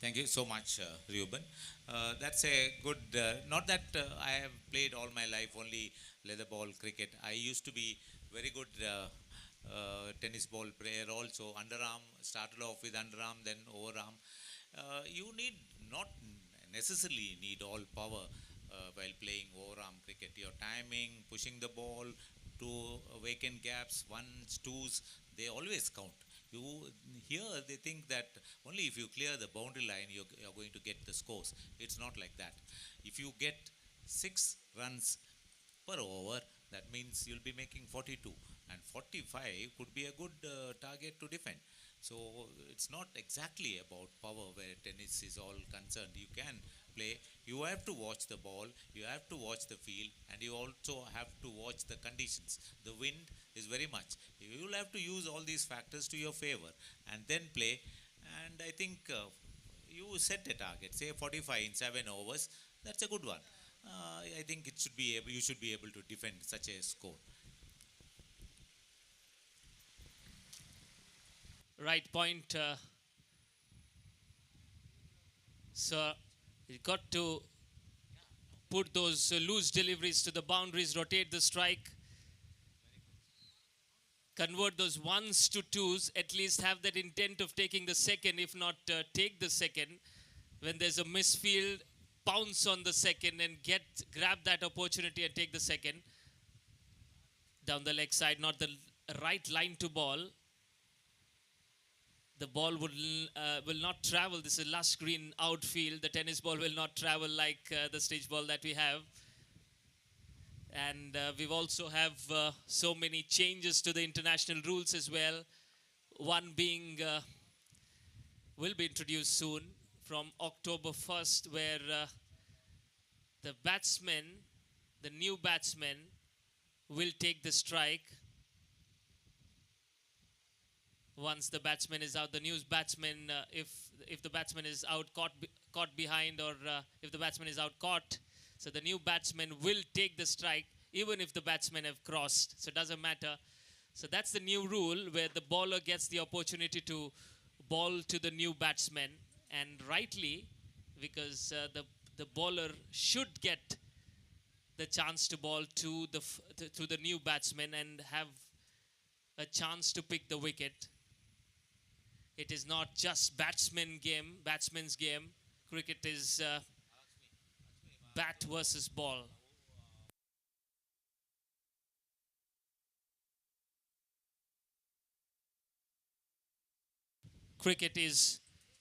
Thank you so much, Reuben. That's a good, not that I have played all my life only leather ball cricket. I used to be very good tennis ball player also. Underarm, started off with underarm, then overarm. You need not necessarily need all power while playing overarm cricket. Your timing, pushing the ball to vacant gaps, ones, twos, they always count. Here they think that only if you clear the boundary line you're going to get the scores. It's not like that. If you get 6 runs per over, that means you'll be making 42, and 45 could be a good target to defend. So it's not exactly about power where tennis is all concerned. You can play, you have to watch the ball, you have to watch the field, and you also have to watch the conditions. The wind is very much. You will have to use all these factors to your favor and then play. And I think you set a target, say 45 in 7 overs. That's a good one. I think it should be you should be able to defend such a score. Right point. So you got to put those loose deliveries to the boundaries, rotate the strike, convert those ones to twos, at least have that intent of taking the second, if not take the second. When there's a misfield, pounce on the second and grab that opportunity and take the second. Down the leg side, not the right line to ball. The ball will not travel. This is lush green outfield. The tennis ball will not travel like the stage ball that we have. And we also have so many changes to the international rules as well. One being will be introduced soon from October 1st, where the batsman, the new batsman, will take the strike. Once the batsman is out, the new batsman, if the batsman is out caught behind, or if the batsman is out caught, so the new batsman will take the strike even if the batsmen have crossed. So it doesn't matter. So that's the new rule, where the bowler gets the opportunity to ball to the new batsman, and rightly, because the bowler should get the chance to ball to the new batsman and have a chance to pick the wicket. It is not just batsman's game. Cricket is bat versus ball. Cricket is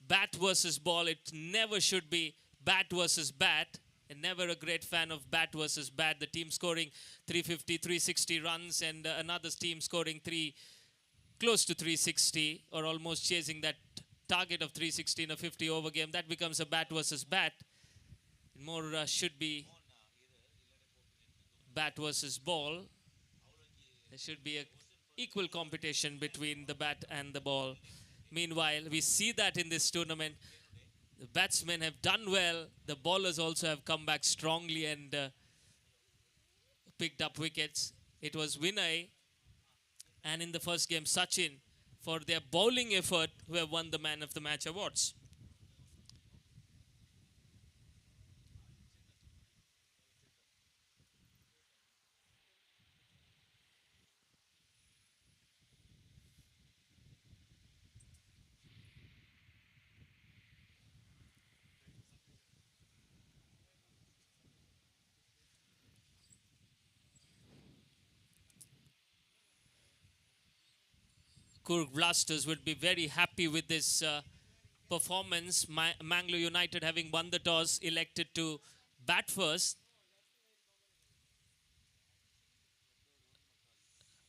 bat versus ball. It never should be bat versus bat. And never a great fan of bat versus bat. The team scoring 350, 360 runs, and another team scoring close to 360, or almost chasing that target of 360 in a 50 over game. That becomes a bat versus bat. More should be bat versus ball. There should be an equal competition between the bat and the ball. Meanwhile, we see that in this tournament, the batsmen have done well. The bowlers also have come back strongly and picked up wickets. It was Vinay and in the first game Sachin for their bowling effort who have won the Man of the Match awards. Kurg Blasters would be very happy with this performance. Mangalore United, having won the toss, elected to bat first.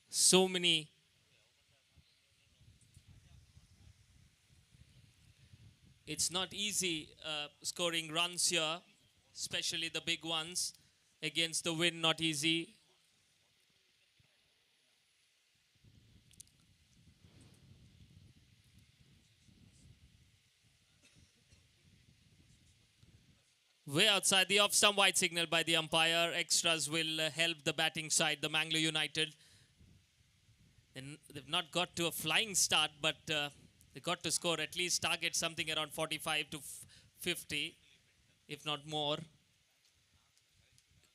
So many it's not easy scoring runs here, especially the big ones. Against the wind, not easy. Way outside the off-stump, wide signal by the umpire. Extras will help the batting side, the Mangalore United. And they've not got to a flying start, but they got to score at least target something around 45 to 50, if not more.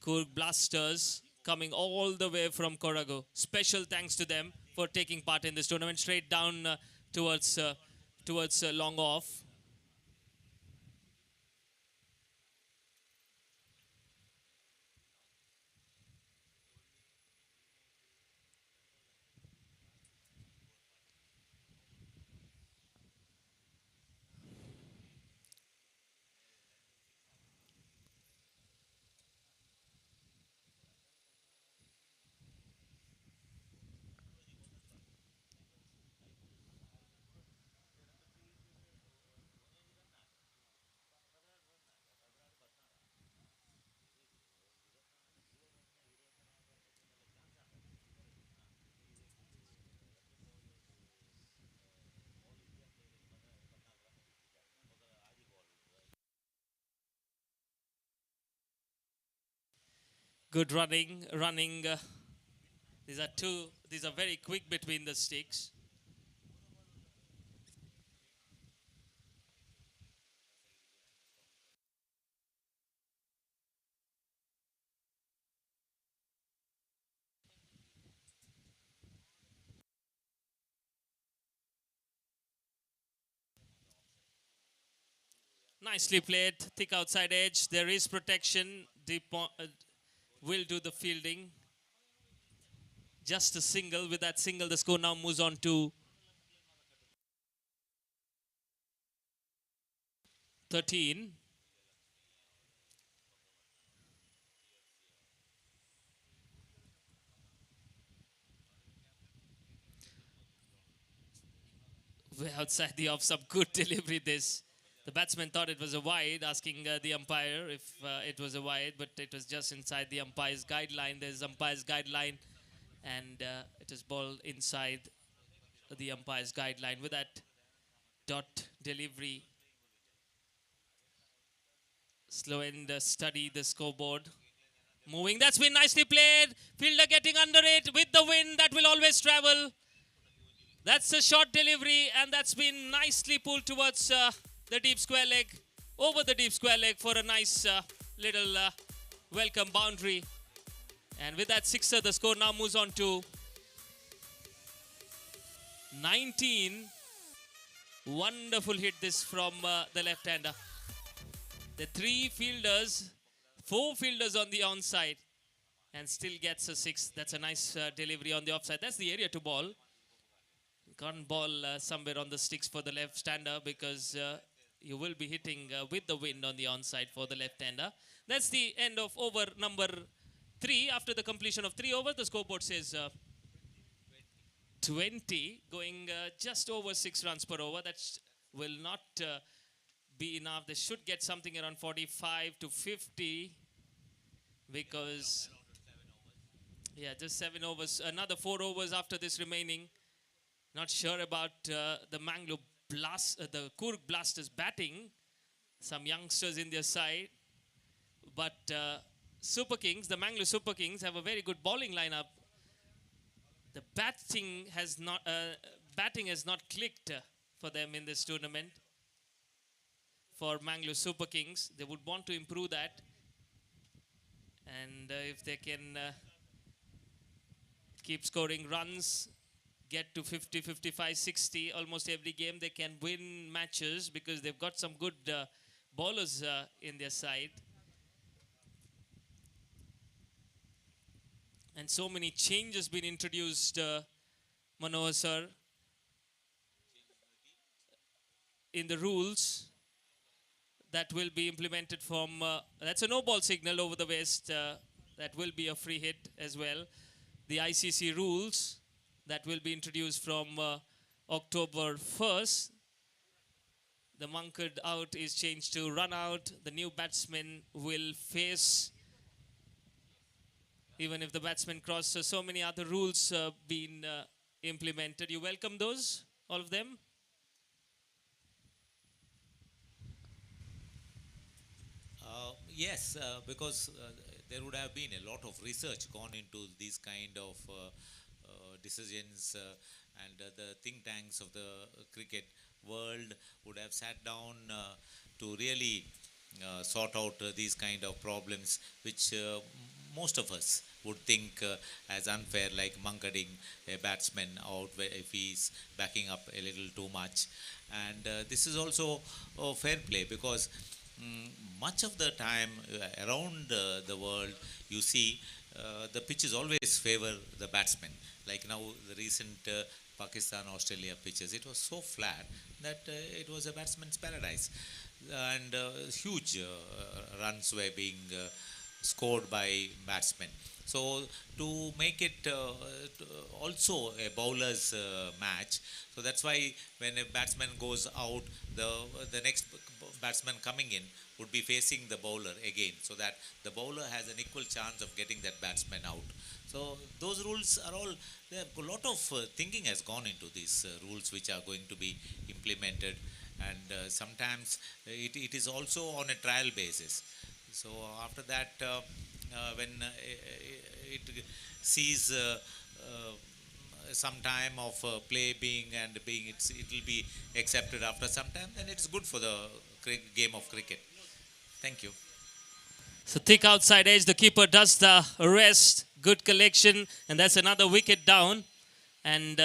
Kurg Blasters coming all the way from Koragu. Special thanks to them for taking part in this tournament. Straight down towards long off. Good running. These are very quick between the sticks. Nicely played, thick outside edge. There is protection. Deep will do the fielding. Just a single. With that single, the score now moves on to 13. Way outside the off, some good delivery this. The batsman thought it was a wide, asking the umpire if it was a wide, but it was just inside the umpire's guideline. There's umpire's guideline, and it is ball inside the umpire's guideline. With that dot delivery, slow and study the scoreboard. Moving, that's been nicely played. Fielder getting under it with the wind, that will always travel. That's a short delivery, and that's been nicely pulled towards the deep square leg, over the deep square leg for a nice little welcome boundary. And with that sixer, the score now moves on to 19. Wonderful hit this from the left-hander. The four fielders on the onside, and still gets a six. That's a nice delivery on the offside. That's the area to ball. Can't ball somewhere on the sticks for the left-hander, because you will be hitting with the wind on the onside for the left-hander. That's the end of over number 3. After the completion of 3 overs, the scoreboard says 20, going just over 6 runs per over. That will not be enough. They should get something around 45 to 50, because just 7 overs. Another 4 overs after this remaining. Not sure about the Mangalore the Kurg Blasters batting. Some youngsters in their side, but Super Kings, the Mangalore Super Kings, have a very good bowling lineup. The batting has not clicked for them in this tournament. For Mangalore Super Kings, they would want to improve that, and if they can keep scoring runs, get to 50, 55, 60 almost every game, they can win matches, because they've got some good bowlers in their side. And so many changes been introduced, Manohar sir. in the rules that will be implemented from, that's a no ball signal over the west, that will be a free hit as well. The ICC rules that will be introduced from October 1st. The monkered out is changed to run out. The new batsman will face, even if the batsman crosses, so many other rules been implemented. You welcome those, all of them? Yes, because there would have been a lot of research gone into these kind of decisions, and the think tanks of the cricket world would have sat down to really sort out these kind of problems, which most of us would think as unfair, like monketing a batsman out if he's backing up a little too much. And this is also fair play, because much of the time around the world, you see the pitches always favor the batsman. Like now, the recent Pakistan-Australia pitches, it was so flat that it was a batsman's paradise. And huge runs were being scored by batsmen. So to make it also a bowler's match, so that's why when a batsman goes out, the next batsman coming in would be facing the bowler again, so that the bowler has an equal chance of getting that batsman out. So those rules are all, there a lot of thinking has gone into these rules which are going to be implemented, and sometimes it is also on a trial basis. So after that, when it sees some time of play being and being, it will be accepted after some time, then it's good for the game of cricket. Thank you. So thick outside edge, the keeper does the rest. Good collection, and that's another wicket down. And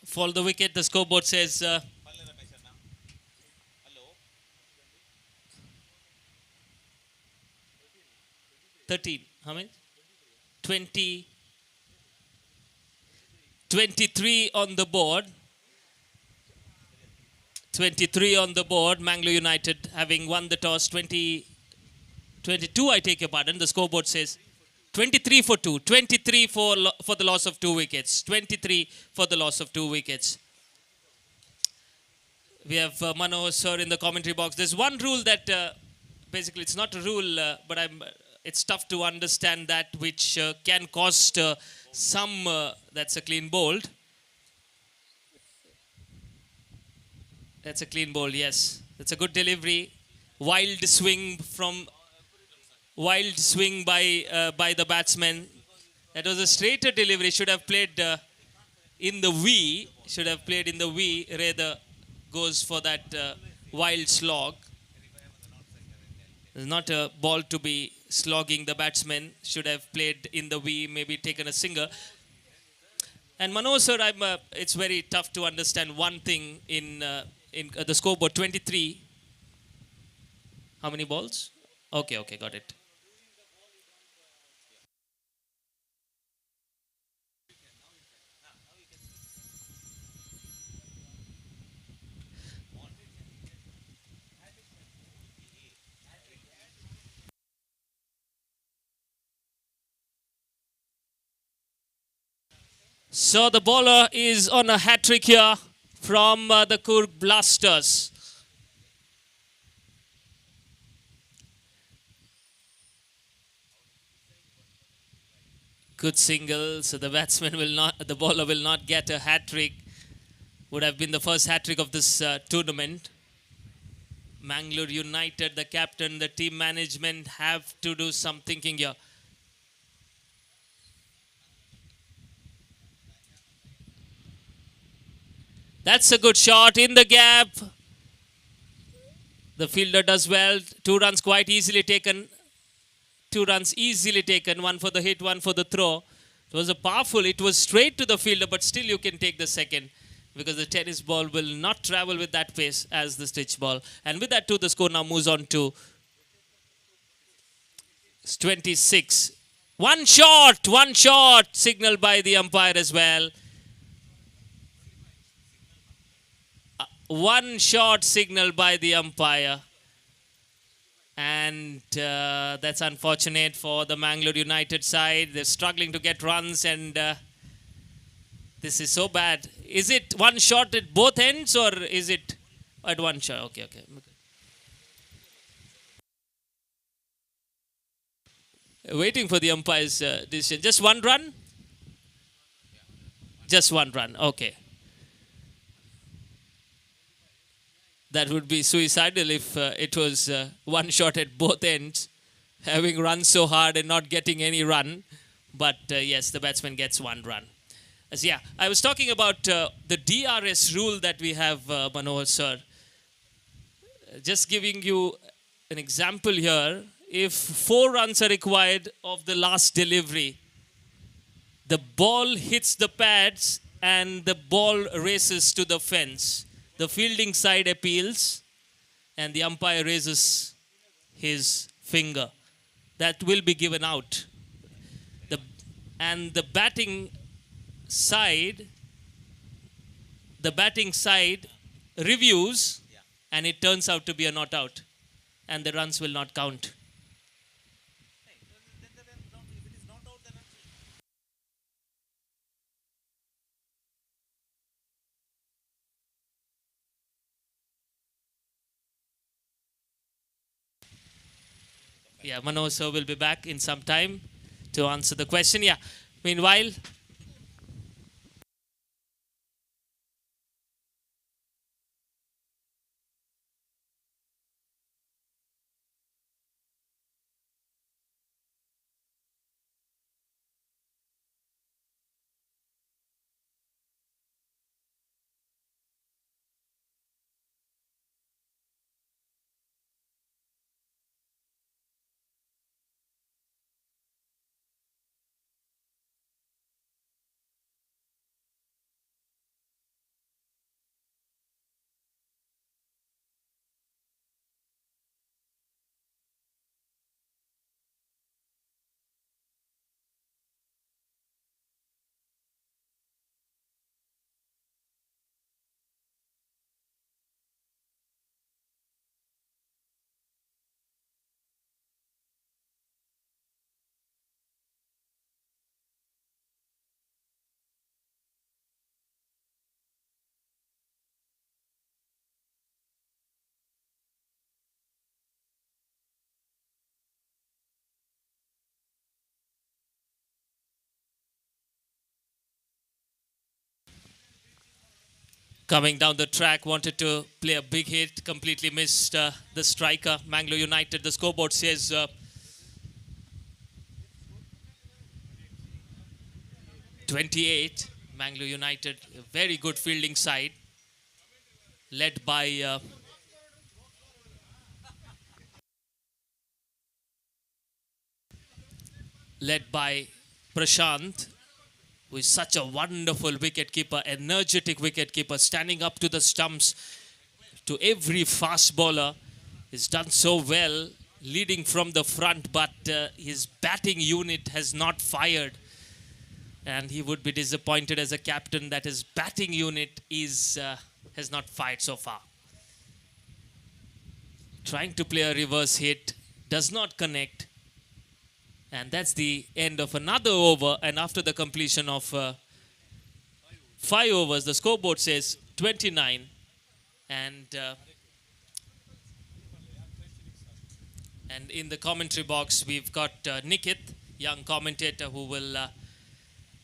for the wicket, the scoreboard says 13. How many? 20. 23 on the board. 23 on the board. Mangalore United having won the toss. 22, I take your pardon. The scoreboard says 23 for 2. 23 for the loss of 2 wickets. 23 for the loss of 2 wickets. We have Manohar sir in the commentary box. There's one rule that basically it's not a rule, but it's tough to understand that, which can cost some. That's a clean bowled. That's a clean bowled, yes. That's a good delivery. Wild swing by the batsman. That was a straighter delivery. Should have played in the V. Should have played in the V. Rather goes for that wild slog. It's not a ball to be slogging the batsman. Should have played in the V, maybe taken a singer. And Manohar sir, it's very tough to understand one thing in the scoreboard. 23. How many balls? Okay, got it. So the bowler is on a hat-trick here from the Coorg Blasters. Good single, so the bowler will not get a hat-trick. Would have been the first hat-trick of this tournament. Mangalore United, the captain, the team management have to do some thinking here. That's a good shot in the gap. The fielder does well. 2 runs quite easily taken. 2 runs easily taken. 1 for the hit, 1 for the throw. It was a powerful. It was straight to the fielder, but still you can take the second, because the tennis ball will not travel with that pace as the stitch ball. And with that too, the score now moves on to 26. One shot signaled by the umpire as well. one short signal by the umpire. And that's unfortunate for the Mangalore United side. They're struggling to get runs, and this is so bad. Is it one shot at both ends, or is it at one shot? Okay, okay. Waiting for the umpire's decision. Just one run? Just one run. Okay. That would be suicidal if it was one shot at both ends, having run so hard and not getting any run. But yes, the batsman gets one run. Yeah, I was talking about the DRS rule that we have, Manohar sir. Just giving you an example here. If 4 runs are required of the last delivery, the ball hits the pads and the ball races to the fence. The fielding side appeals and the umpire raises his finger. That will be given out. And the batting side reviews, and it turns out to be a not out, and the runs will not count. Yeah, Manoj sir will be back in some time to answer the question. Yeah, meanwhile, coming down the track, wanted to play a big hit, completely missed the striker. Mangalore United, the scoreboard says 28. Mangalore United, a very good fielding side, led by Prashant, who is such a wonderful wicketkeeper, energetic wicketkeeper, standing up to the stumps to every fast bowler. He's done so well, leading from the front, but his batting unit has not fired. And he would be disappointed as a captain that his batting unit has not fired so far. Trying to play a reverse hit, does not connect. And that's the end of another over. And after the completion of 5 overs, the scoreboard says 29. And in the commentary box, we've got Nikit, young commentator, who will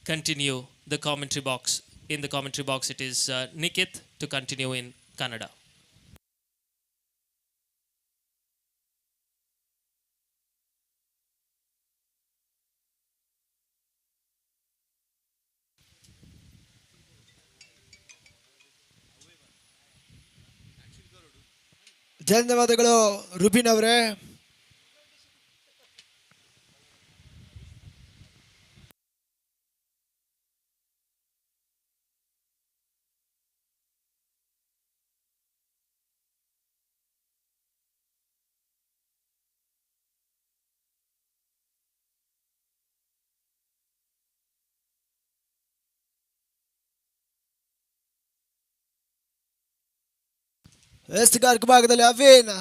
continue the commentary box. In the commentary box, it is Nikit to continue in Kannada. ಧನ್ಯವಾದಗಳು Ruben ಅವರೇ. ಎಸ್ತುಗಾರಿಕೆ ಭಾಗದಲ್ಲಿ ಅವೇನ್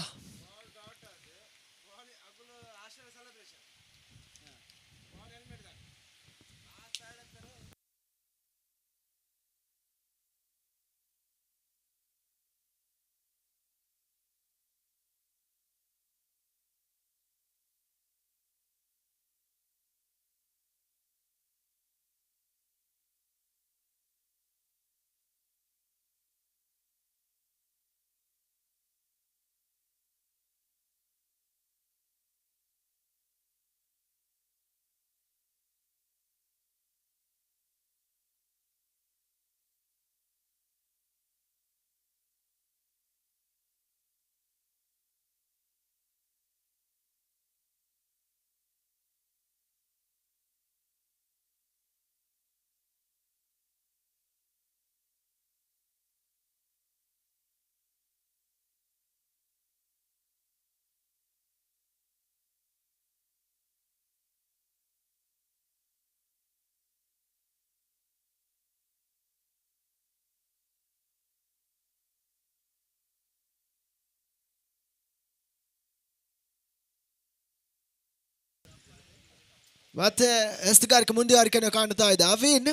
ಮತ್ತೆ ಎಸ್ತುಗಾರಿಕೆ ಮುಂದುವರಿಕೆಯನ್ನು ಕಾಣ್ತಾ ಇದೆ. Avin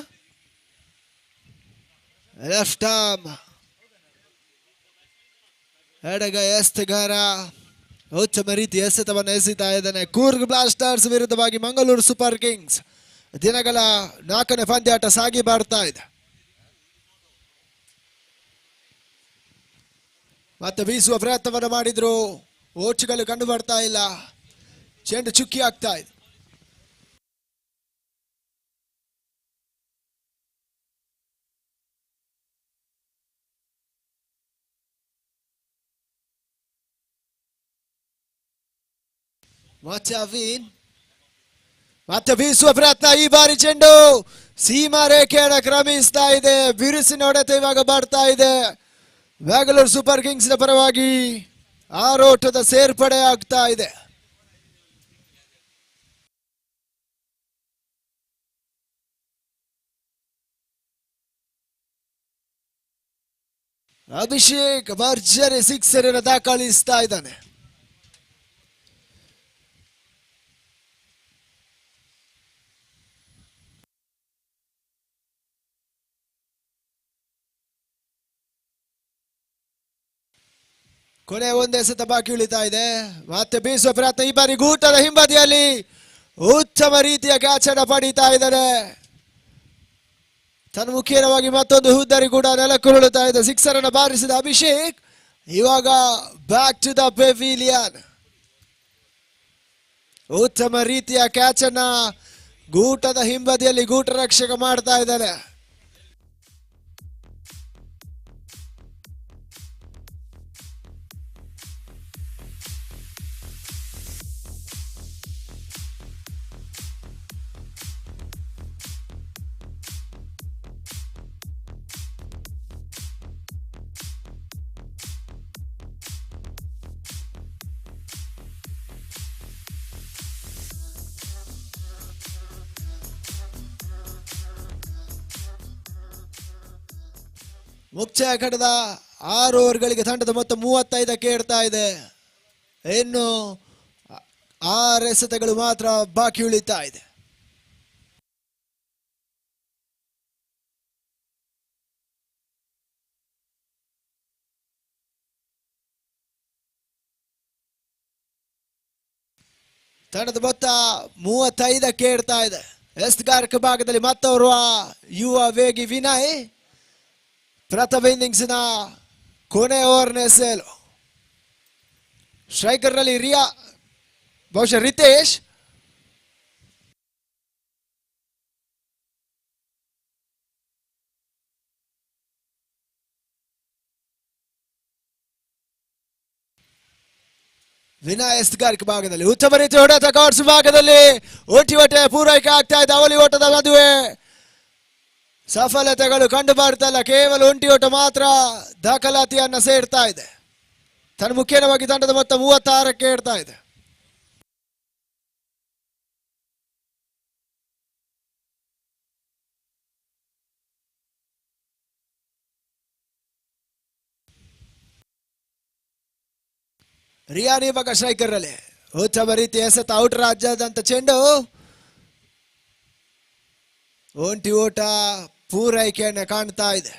left arm ಎಡಗೈ ಎಸ್ತುಗಾರ ಉತ್ತಮ ರೀತಿ ಎಸೆತವನ್ನು ಎಸೆತಾ ಇದ್ದಾನೆ. ಕೂರ್ಗ್ ಬ್ಲಾಸ್ಟರ್ಸ್ ವಿರುದ್ಧವಾಗಿ ಮಂಗಳೂರು ಸೂಪರ್ ಕಿಂಗ್ಸ್ ದಿನಗಳ 4ನೇ ಪಂದ್ಯಾಟ ಸಾಗಿ ಬರ್ತಾ ಇದೆ. ಮತ್ತೆ ಬೀಸುವ ಪ್ರಯತ್ನವನ್ನು ಮಾಡಿದ್ರು, ಓಟ್ಗಳು ಕಂಡು ಬರ್ತಾ ಇಲ್ಲ, ಚೆಂಡು ಚುಕ್ಕಿ ಆಗ್ತಾ ಇದೆ. ಮತ್ತೆ ಅವಿನ್ ಮತ್ತೆ ಬೀಸುವ ಪ್ರಯತ್ನ, ಈ ಬಾರಿ ಚೆಂಡು ಸೀಮಾ ರೇಖೆಯನ್ನು ಕ್ರಮಿಸ್ತಾ ಇದೆ. ಬಿರುಸಿನ ಹೊಡೆತ ಇವಾಗ ಬರ್ತಾ ಇದೆ. ಬೆಂಗಳೂರು ಸೂಪರ್ ಕಿಂಗ್ಸ್ ನ ಪರವಾಗಿ ಆರೋಟದ ಸೇರ್ಪಡೆ ಆಗ್ತಾ ಇದೆ. ಅಭಿಷೇಕ್ ಭರ್ಜರಿ ಸಿಕ್ಸರ್ ದಾಖಲಿಸ್ತಾ ಇದ್ದಾನೆ. ಕೊನೆ ಒಂದೇ ಸತ ಬಾಕಿ ಉಳಿತಾ ಇದೆ. ಮತ್ತೆ ಬೀಸುವ ಪ್ರಯತ್ನ, ಈ ಬಾರಿ ಗೂಟದ ಹಿಂಬದಿಯಲ್ಲಿ ಉತ್ತಮ ರೀತಿಯ ಕ್ಯಾಚ್ ಅನ್ನು ಪಡೀತಾ ಇದ್ದಾರೆ. ತನ್ಮುಖೀನವಾಗಿ ಮತ್ತೊಂದು ಹುದ್ದರಿ ಕೂಡ ನೆಲಕ್ಕುರುಳುತ್ತಾ ಇದೆ. ಸಿಕ್ಸರ್ ಅನ್ನು ಬಾರಿಸಿದ ಅಭಿಷೇಕ್ ಇವಾಗ ಬ್ಯಾಕ್ ಟು ದ ಪೆವಿಲಿಯನ್. ಉತ್ತಮ ರೀತಿಯ ಕ್ಯಾಚ್ ಅನ್ನ ಗೂಟದ ಹಿಂಬದಿಯಲ್ಲಿ ಗೂಟ ರಕ್ಷಕ ಮಾಡ್ತಾ ಇದ್ದಾರೆ. ಮುಕ್ತಾಯ ಕಡದ 6 ಓವರ್ಗಳಿಗೆ ತಂಡದ ಮೊತ್ತ 35ಕ್ಕೆ ಏರ್ತಾ ಇದೆ. ಇನ್ನು 6 ಎಸೆತಗಳು ಮಾತ್ರ ಬಾಕಿ ಉಳಿತಾ ಇದೆ. ತಂಡದ ಮೊತ್ತ 35ಕ್ಕೆ ಏರ್ತಾ ಇದೆ. ಎಸ್ತುಗಾರಿಕೆ ಭಾಗದಲ್ಲಿ ಮತ್ತವರು ಯುವ ವೇಗಿ ವಿನಯ್ ಪ್ರಥಮ ಇನ್ನಿಂಗ್ಸ್ನ ಕೊನೆ ಓವರ್ನ ಎಸೆಯಲು. ಸ್ಟ್ರೈಕರ್ ನಲ್ಲಿ ರಿಯಾ, ಬಹುಶಃ ರಿತೇಶ್, ವಿನಯ್ ಎಸ್ತುಗಾರಿಕೆ ಭಾಗದಲ್ಲಿ ಉತ್ತಮ ರೀತಿ ಹೊಡೆತ. ಗಾಡ್ಸ್ ಭಾಗದಲ್ಲಿ ಒಟ್ಟಿ ಹೊಟ್ಟೆ ಪೂರೈಕೆ ಆಗ್ತಾ ಇದೆ. ಅವಳಿ ಓಟದ ಮದುವೆ ಸಫಲತೆಗಳು ಕಂಡು ಬರ್ತಾ ಇಲ್ಲ. ಕೇವಲ ಒಂಟಿ ಓಟ ಮಾತ್ರ ದಾಖಲಾತಿಯನ್ನ ಸೇರ್ತಾ ಇದೆ. ತನ್ಮುಖೀನವಾಗಿ ತಂಡದ ಮೊತ್ತ 36ಕ್ಕೆ ಏರ್ತಾ ಇದೆ. ರಿಯಾನ್ ಇವಾಗ ಸ್ಟ್ರೈಕರ್ ಅಲ್ಲಿ ಉತ್ತಮ ರೀತಿ ಎಸೆತ ಔಟ್ ರಾಜ್ಯದಂತ ಚೆಂಡು. ಒಂಟಿ ಓಟ ಪೂರೈಕೆಯನ್ನು ಕಾಣ್ತಾ ಇದೆ.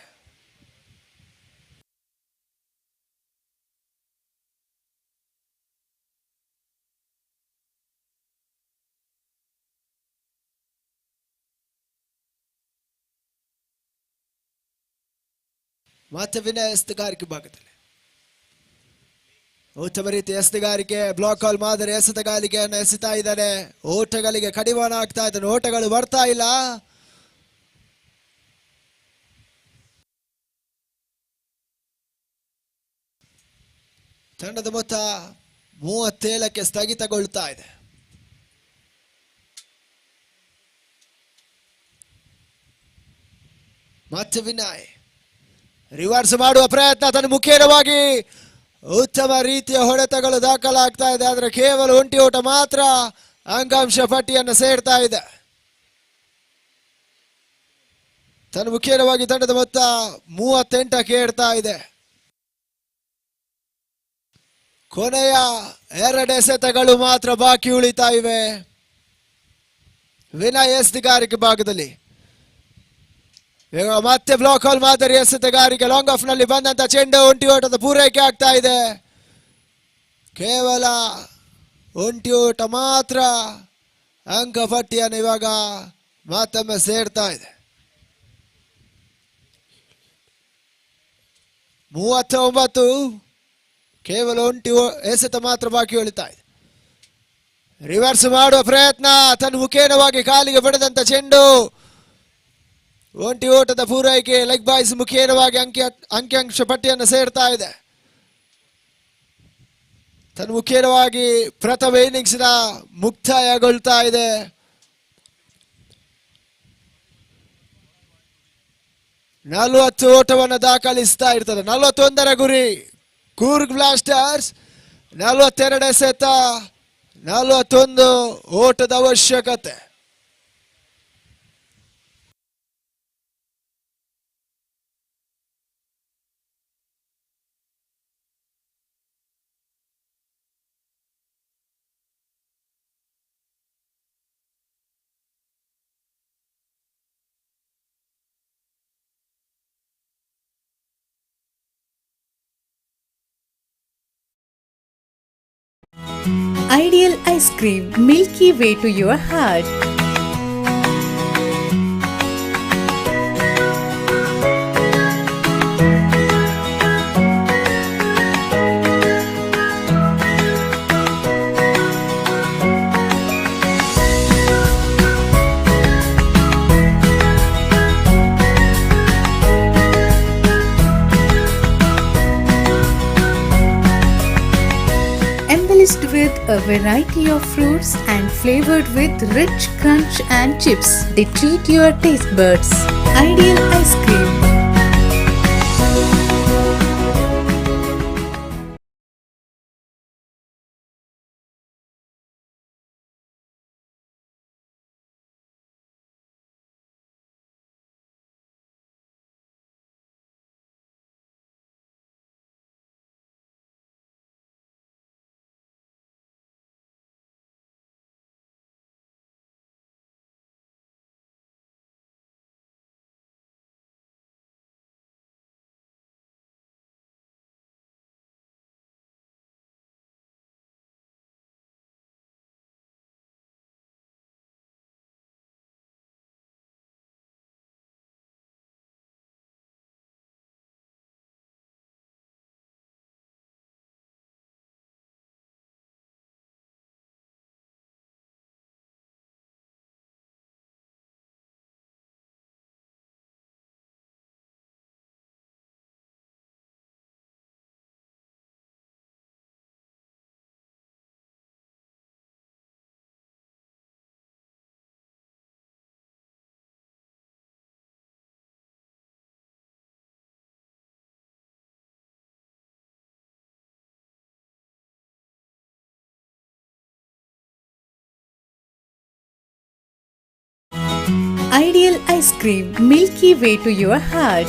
ಮತ್ತೆ ವಿನಯ ಎಸೆತಗಾರಿಕೆ ಭಾಗದಲ್ಲಿ ಉತ್ತಮ ರೀತಿ ಎಸೆತಗಾರಿಕೆ ಬ್ಲಾಕ್ ಕಾಲ್ ಮಾದರಿ ಎಸೆತಗಾರಿಕೆಯನ್ನು ಎಸೆತಾ ಇದ್ದಾನೆ. ಓಟಗಳಿಗೆ ಕಡಿವಾಣ ಆಗ್ತಾ ಇದ್ದಾನೆ, ಓಟಗಳು ಬರ್ತಾ ಇಲ್ಲ. ತಂಡದ ಮೊತ್ತ 37ಕ್ಕೆ ಸ್ಥಗಿತಗೊಳ್ತಾ ಇದೆ. ಮತ್ತೆ ವಿನಯ್ ರಿವರ್ಸ್ ಮಾಡುವ ಪ್ರಯತ್ನ, ತನ್ನ ಮುಖೇನವಾಗಿ ಉತ್ತಮ ರೀತಿಯ ಹೊಡೆತಗಳು ದಾಖಲಾಗ್ತಾ ಇದೆ. ಆದರೆ ಕೇವಲ ಒಂಟಿ ಓಟ ಮಾತ್ರ ಅಂಗಾಂಶ ಪಟ್ಟಿಯನ್ನು ಸೇರ್ತಾ ಇದೆ. ತನ್ನ ಮುಖೇನವಾಗಿ ತಂಡದ ಮೊತ್ತ 38ಕ್ಕೆ ಏರ್ತಾ ಇದೆ. ಕೊನೆಯ 2 ಎಸೆತಗಳು ಮಾತ್ರ ಬಾಕಿ ಉಳಿತಾ ಇವೆ. ವಿನಯ್ ಎಸೆತಗಾರಿಕೆ ಭಾಗದಲ್ಲಿ ಮತ್ತೆ ಬ್ಲಾಕ್ ಹಾಲ್ ಮಾದರಿ ಎಸೆತಗಾರಿಕೆ. ಲಾಂಗ್ ಆಫ್ ನಲ್ಲಿ ಬಂದಂತ ಚೆಂಡು ಒಂಟಿ ಓಟದ ಪೂರೈಕೆ ಆಗ್ತಾ ಇದೆ. ಕೇವಲ ಒಂಟಿ ಓಟ ಮಾತ್ರ ಅಂಕಪಟ್ಟಿಯನ್ನು ಇವಾಗ ಮತ್ತೊಮ್ಮೆ ಸೇರ್ತಾ ಇದೆ. 39, ಕೇವಲ ಒಂಟಿ ಎಸೆತ ಮಾತ್ರ ಬಾಕಿ ಉಳಿತಾ ಇದೆ. ರಿವರ್ಸ್ ಮಾಡುವ ಪ್ರಯತ್ನ, ತನ್ನ ಮುಖೇನವಾಗಿ ಕಾಲಿಗೆ ಬಡಿದಂತ ಚೆಂಡು ಒಂಟಿ ಓಟದ ಪೂರೈಕೆ. ಲೆಗ್ ಬಾಯ್ಸ್ ಮುಖೇನವಾಗಿ ಅಂಕಿಅಂಶ ಪಟ್ಟಿಯನ್ನು ಸೇರ್ತಾ ಇದೆ. ತನ್ನ ಮುಖೇನವಾಗಿ ಪ್ರಥಮ ಇನ್ನಿಂಗ್ಸ್ ಮುಕ್ತಾಯಗೊಳ್ತಾ ಇದೆ. ನಲವತ್ತು ಓಟವನ್ನು ದಾಖಲಿಸ್ತಾ ಇರ್ತದೆ. 41ರ ಗುರಿ ಕೂರ್ಗ್ ಬ್ಲಾಸ್ಟರ್ಸ್. 42 ಎಸೆತ, 41 ಓಟದ ಅವಶ್ಯಕತೆ. Ideal ice cream, milky way to your heart. Embellished with a variety of fruits and flavored with rich crunch and chips. They treat your taste buds. Ideal ice cream. Ideal ice cream, milky way to your heart.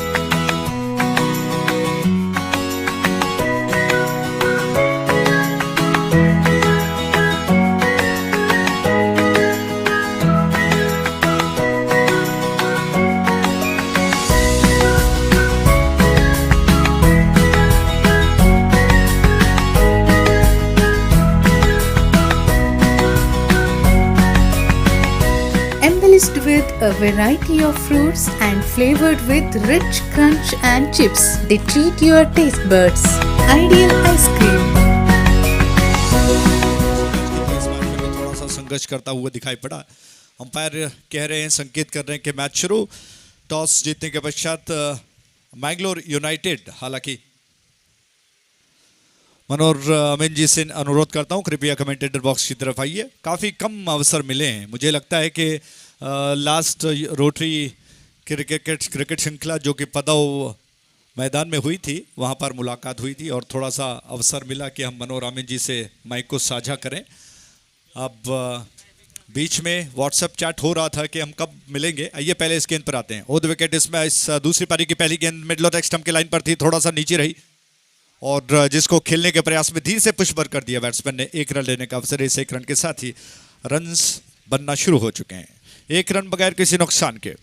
embellished with a variety of fruits and flavored with rich crunch and chips. They treat your taste buds. Ideal ice cream. थोड़ा सा संघर्ष करता हुआ दिखाई पड़ा। Umpire कह रहे हैं, संकेत कर रहे हैं कि मैच शुरू। टॉस जीतने के पश्चात मैंगलोर यूनाइटेड, हालांकि मनोहर अमीन जी से अनुरोध करता हूं कृपया कमेंटेटर बॉक्स की तरफ आइए। काफ़ी कम अवसर मिले हैं। मुझे लगता है कि लास्ट रोटरी क्रिकेट श्रृंखला जो कि पदव मैदान में हुई थी, वहां पर मुलाकात हुई थी और थोड़ा सा अवसर मिला कि हम मनोहर अमीन जी से माइक को साझा करें। अब बीच में व्हाट्सएप चैट हो रहा था कि हम कब मिलेंगे। आइए पहले इस गेंद पर आते हैं। ओवर द विकेट इसमें इस दूसरी पारी की पहली गेंद मिडल ऑफ स्टंप के लाइन पर थी, थोड़ा सा नीचे रही और जिसको खेलने के प्रयास में धीरे से पुश बर कर दिया बैट्समैन ने। 1 रन लेने का अवसर। इस 1 रन के साथ ही रन्स बनना शुरू हो चुके हैं। 1 रन बगैर किसी नुकसान के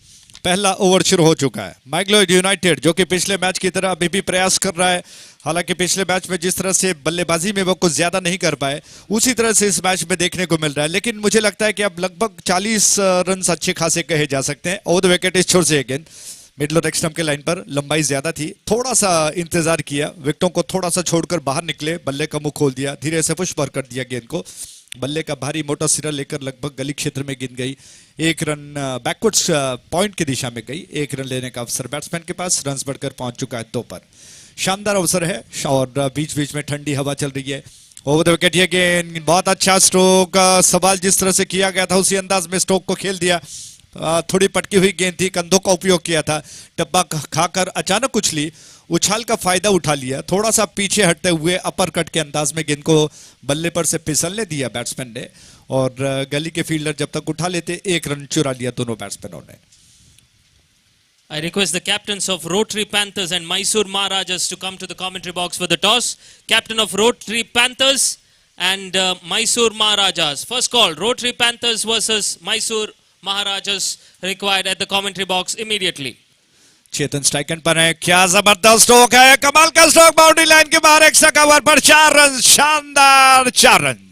पहला ओवर शुरू हो चुका है। मैंगलोर यूनाइटेड जो कि पिछले मैच की तरह अभी भी प्रयास कर रहा है। हालांकि पिछले मैच में जिस तरह से बल्लेबाजी में वो कुछ ज्यादा नहीं कर पाए, उसी तरह से इस मैच में देखने को मिल रहा है। लेकिन मुझे लगता है कि अब लगभग 40 रन अच्छे खासे कहे जा सकते हैं। ओवर द विकेट इस छोर से अगेन मिडल ऑफ स्टंप के लाइन पर लंबाई ज्यादा थी, थोड़ा सा इंतजार किया, विकेटों को थोड़ा सा छोड़कर बाहर निकले, बल्ले का मुंह खोल दिया, धीरे से पुश पर कर दिया गेंद को। बल्ले का भारी मोटा सिरा लेकर लगभग गली क्षेत्र में गिन गई। 1 रन बैकवर्ड्स पॉइंट की दिशा में गई। 1 रन लेने का अवसर बैट्समैन के पास। रन बढ़कर पहुंच चुका है 2 पर। शानदार अवसर है और बीच बीच में ठंडी हवा चल रही है। ओवर द विकेट ये गेंद, बहुत अच्छा स्ट्रोक। सवाल जिस तरह से किया गया था उसी अंदाज में स्ट्रोक को खेल दिया। थोड़ी पटकी हुई गेंद थी, कंधों का उपयोग किया था, डब्बा खाकर अचानक उछली, उछाल का फायदा उठा लिया, थोड़ा सा पीछे हटते हुए अपर कट के अंदाज में गेंद को बल्ले पर से फिसलने दिया बैट्समैन ने और गली के फील्डर जब तक उठा लेते 1 रन चुरा लिया दोनों बैट्समैनों ने। I request the captains of Rotary Panthers and Mysore Maharajas to come to the commentary box for the toss. Captain of Rotary Panthers and Mysore Maharajas. First call, Rotary Panthers versus Mysore Maharajas required at the commentary box immediately. Chetan strike end पर है। क्या जबरदस्त stroke है, कमाल का stroke, boundary line के बाहर extra cover पर 4 रन, शानदार 4 रन।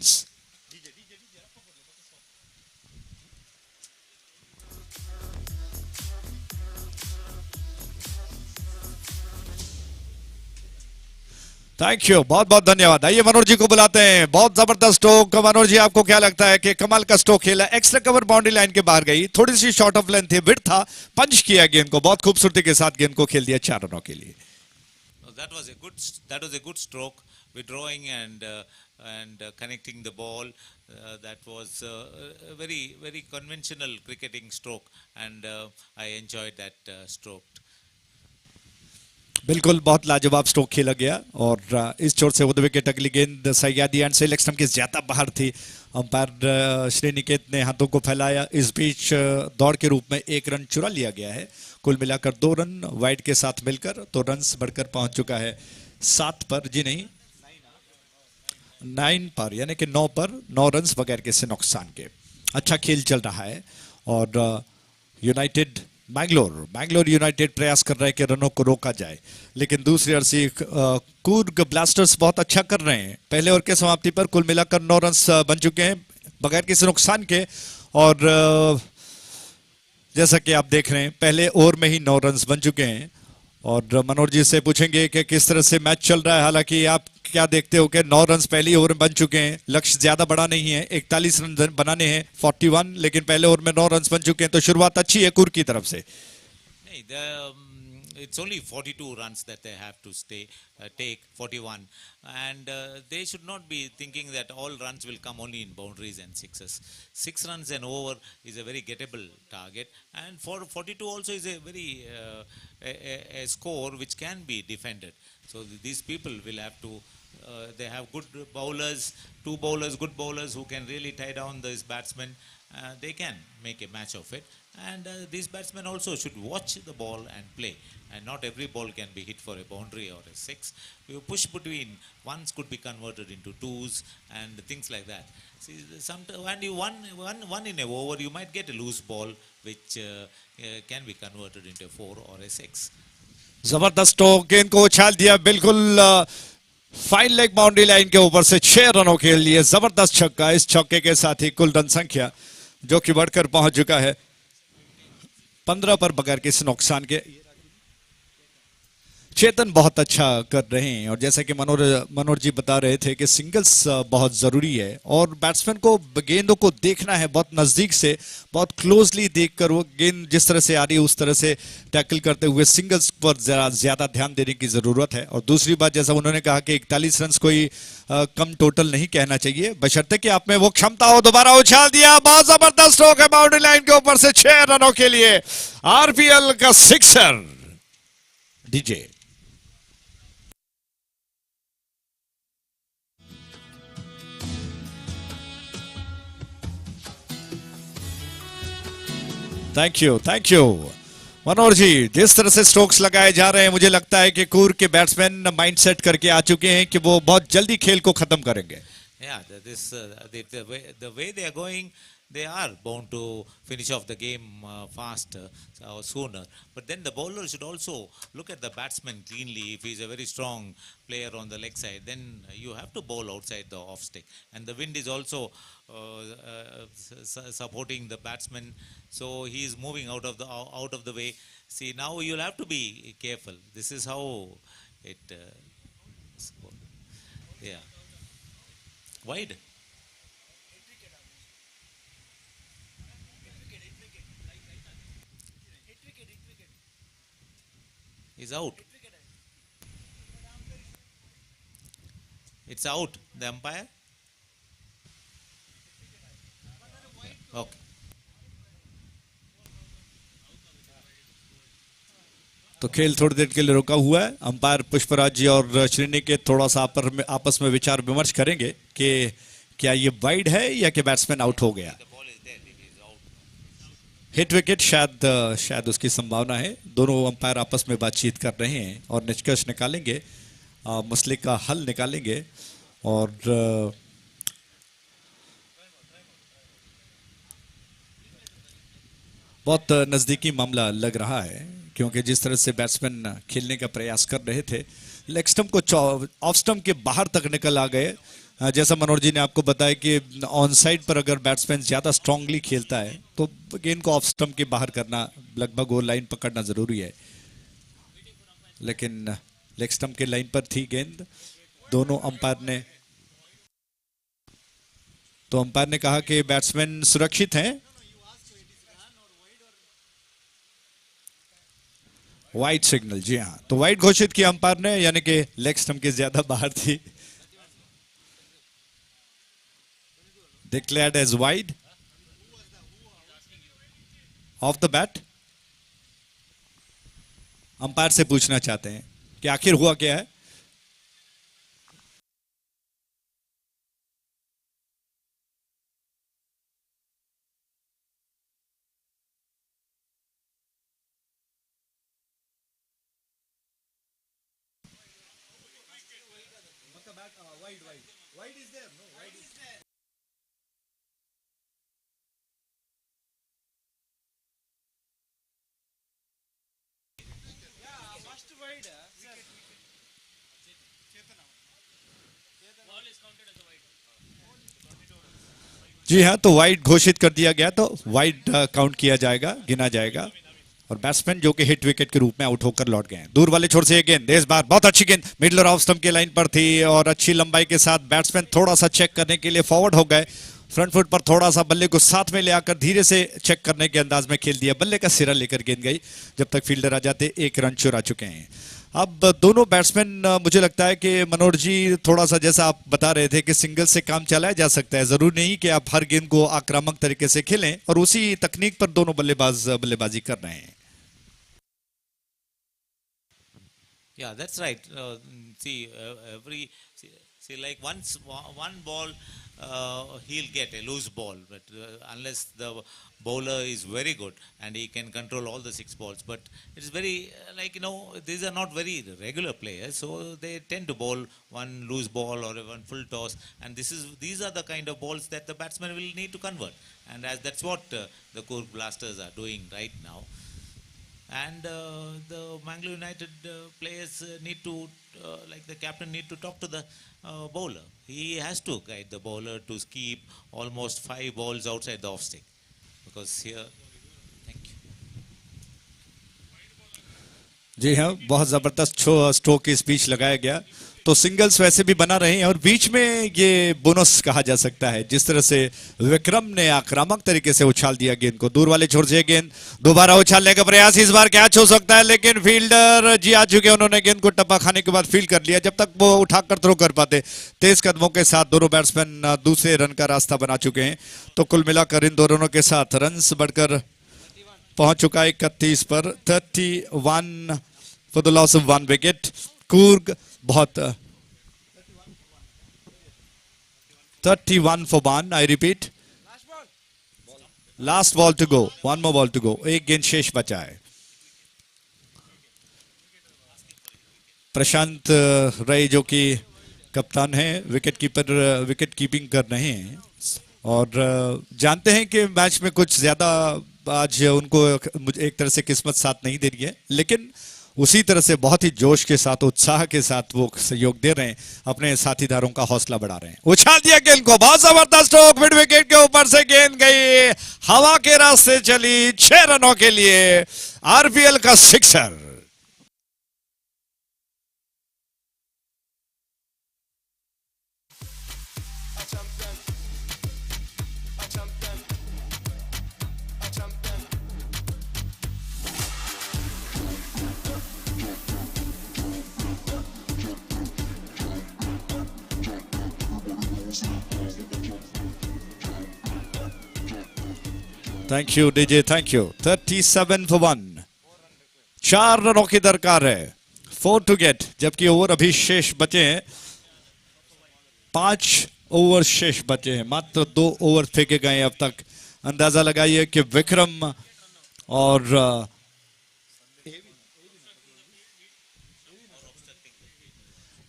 थैंक यू, बहुत बहुत धन्यवाद। आइए मनोहर जी को बुलाते हैं। बहुत जबरदस्त स्ट्रोक। मनोहर जी आपको क्या लगता है कि कमाल का स्ट्रोक खेला, एक्स्ट्रा कवर बाउंड्री लाइन के बाहर गई, थोड़ी सी शॉर्ट ऑफ लेंथ थी, विड्थ था, पंच किया गेंद को, बहुत खूबसूरती के साथ गेंद को खेल दिया 4 रनों के लिए। That was a good stroke, withdrawing and connecting the ball. That was a very conventional cricketing stroke, and I enjoyed that stroke. बिल्कुल बहुत लाजवाब स्ट्रोक खेला गया और इस छोर से ओवर विकेट अगली गेंद सैयादी एंड से लेग स्टंप के ज्यादा बाहर थी। अंपायर श्रीनिकेत ने हाथों को फैलाया। इस बीच दौड़ के रूप में 1 रन चुरा लिया गया है। कुल मिलाकर 2 रन वाइड के साथ मिलकर तो रन्स बढ़कर पहुंच चुका है 7 पर, जी नहीं 9 पर, यानी कि 9 पर 9 रन बगैर किसी नुकसान के। अच्छा खेल चल रहा है और यूनाइटेड मैंगलोर यूनाइटेड प्रयास कर रहा है कि रनों को रोका जाए, लेकिन दूसरी ओर से कूर्ग ब्लास्टर्स बहुत अच्छा कर रहे हैं। पहले ओवर के समाप्ति पर कुल मिलाकर 9 रन बन चुके हैं बगैर किसी नुकसान के और जैसा कि आप देख रहे हैं पहले ओवर में ही 9 रन बन चुके हैं। और मनोहर जी से पूछेंगे कि किस तरह से मैच चल रहा है। हालांकि आप क्या देखते हो कि 9 रन पहली ओवर में बन चुके हैं, लक्ष्य ज्यादा बड़ा नहीं है, 41 रन बनाने हैं 41, लेकिन पहले ओवर में 9 रन बन चुके हैं, तो शुरुआत अच्छी है कुर की तरफ से। It's only 42 runs that they have to take 41, and they should not be thinking that all runs will come only in boundaries and sixes. 6 runs and over is a very gettable target, and for 42 also is a very a score which can be defended. So these people will have to they have good bowlers, 2 bowlers, good bowlers who can really tie down this batsman. They can make a match of it, and these batsmen also should watch the ball and play, and not every ball can be hit for a boundary or a 6. You push between, ones could be converted into 2s and things like that. See, sometimes when you one in a over, you might get a loose ball which can be converted into a 4 or a 6. जबरदस्त stroke, गेंद को उछाल दिया बिल्कुल fine leg boundary line के ऊपर से 6 रनों के लिए। जबरदस्त छक्का। इस छक्के के साथ ही कुल रन संख्या जो कि बढ़कर पहुंच चुका है 15 पर बगैर किसी नुकसान के। चेतन बहुत अच्छा कर रहे हैं और जैसा कि मनोज जी बता रहे थे कि सिंगल्स बहुत ज़रूरी है और बैट्समैन को गेंदों को देखना है बहुत नज़दीक से, बहुत क्लोजली देखकर वो गेंद जिस तरह से आ रही है उस तरह से टैकल करते हुए सिंगल्स पर ज़्यादा ध्यान देने की ज़रूरत है। और दूसरी बात, जैसा उन्होंने कहा कि 41 रन कोई कम टोटल नहीं कहना चाहिए, बशर्ते कि आप में वो क्षमता हो। दोबारा उछाल दिया, बहुत जबरदस्त स्ट्रोक है बाउंड्री लाइन के ऊपर से 6 रनों के लिए आरपीएल का सिक्सर। डीजे थैंक यू मनोहर जी। जिस तरह से स्ट्रोक्स लगाए जा रहे हैं मुझे लगता है कि कूर के बैट्समैन माइंड सेट करके आ चुके हैं कि वो बहुत जल्दी खेल को खत्म करेंगे। Yeah, the way they are going, they are bound to finish off the game faster or sooner. But then the bowler should also look at the batsman cleanly. If he's a very strong player on the leg side, then you have to bowl outside the off stick. And the wind is also supporting the batsman, so he is moving out of the way. See, now you'll have to be careful. This is how it. Yeah. Wide. He's out. It's out. The umpire. Okay. तो खेल थोड़ी देर के लिए रुका हुआ है। Umpire Pushpraj जी और श्रीनी के थोड़ा सा आपस में विचार विमर्श करेंगे कि क्या ये वाइड है या कि बैट्समैन आउट हो गया। हिट विकेट शायद उसकी संभावना है। दोनों अंपायर आपस में बातचीत कर रहे हैं और निष्कर्ष निकालेंगे, मसले का हल निकालेंगे। और बहुत नज़दीकी मामला लग रहा है क्योंकि जिस तरह से बैट्समैन खेलने का प्रयास कर रहे थे, लेग स्टंप को ऑफ स्टंप के बाहर तक निकल आ गए। जैसा मनोहर जी ने आपको बताया कि ऑन साइड पर अगर बैट्समैन ज़्यादा स्ट्रांगली खेलता है तो गेंद को ऑफ स्टंप के बाहर करना, लगभग वो लाइन पकड़ना ज़रूरी है। लेकिन लेग स्टंप के लाइन पर थी गेंद। दोनों अंपायर ने कहा कि बैट्समैन सुरक्षित हैं। वाइड सिग्नल, जी हाँ, तो वाइड घोषित किया अंपायर ने, यानी कि लेग स्टंप के ज्यादा बाहर थी। Declared as wide off the bat. Umpire से पूछना चाहते हैं कि आखिर हुआ क्या है। जी हाँ, तो वाइड घोषित कर दिया गया, तो वाइड काउंट किया जाएगा, गिना जाएगा। और बैट्समैन जो कि हिट विकेट के रूप में आउट होकर लौट गए हैं। दूर वाले छोर से ये गेंद, इस बार बहुत अच्छी गेंद मिडल ऑफ स्टंप के लाइन पर थी और अच्छी लंबाई के साथ बैट्समैन थोड़ा सा चेक करने के लिए फॉरवर्ड हो गए। फ्रंट फुट पर थोड़ा सा बल्ले को साथ में ले आकर धीरे से चेक करने के अंदाज में खेल दिया। बल्ले का सिरा लेकर गेंद गई। जब तक फील्डर आ जाते 1 रन चुरा चुके हैं। अब दोनों बैट्समैन, मुझे लगता है कि मनोहर जी थोड़ा सा जैसा आप बता रहे थे कि सिंगल से काम चलाया जा सकता है। जरूरी नहीं कि आप हर गेंद को आक्रामक तरीके से खेलें, और उसी तकनीक पर दोनों बल्लेबाजी कर रहे हैं। Yeah, that's right. See, like one ball, he'll get a loose ball, but unless the bowler is very good and he can control all the 6 balls, but it's very these are not very regular players, so they tend to bowl one loose ball or one full toss, and these are the kind of balls that the batsman will need to convert, and that's what the Coorg Blasters are doing right now. And the Mangalore United players need to, like the captain, need to talk to the bowler. He has to guide the bowler to keep almost 5 balls outside the off stick. because here, thank you. जी हाँ, बहुत जबरदस्त stroke की speech लगाया गया। तो singles वैसे भी बना रहे हैं और बीच में ये बोनस कहा जा सकता है, जिस तरह से विक्रम ने आक्रामक तरीके से उछाल दिया गेंद को दूर वाले छोर से। गेंद दोबारा उछालने का प्रयास, इस बार कैच हो सकता है, लेकिन फील्डर जी आ चुके, उन्होंने गेंद को टप्पा खाने के बाद फील्ड कर लिया। जब तक वो उठाकर थ्रो कर पाते, तेज कदमों के साथ दोनों बैट्समैन दूसरे रन का रास्ता बना चुके हैं। तो कुल मिलाकर इन दोनों के साथ रन्स बढ़कर पहुंच चुका है 31 पर, 31 for the loss of 1 wicket. Coorg बहुत 31 for 1, I repeat. Last ball to go, one more ball to go. एक गेंद शेष बचा है। प्रशांत रई जो कि कप्तान है, विकेट कीपर, विकेट कीपिंग कर रहे हैं और जानते हैं कि मैच में कुछ ज्यादा आज उनको एक तरह से किस्मत साथ नहीं दे रही है, लेकिन उसी तरह से बहुत ही जोश के साथ, उत्साह के साथ वो सहयोग दे रहे हैं, अपने साथीदारों का हौसला बढ़ा रहे हैं। उछाल दिया गेंद को, बहुत जबरदस्त स्ट्रोक, मिड विकेट के ऊपर से गेंद गई, हवा के रास्ते चली, 6 रनों के लिए आरपीएल का sixer. Thank you DJ, thank you. 37 for 1, 4 रनों की दरकार है, 4 to get, जबकि ओवर अभी शेष बचे हैं, 5 ओवर शेष बचे हैं, मात्र 2 ओवर फेंके गए अब तक। अंदाजा लगाइए कि विक्रम और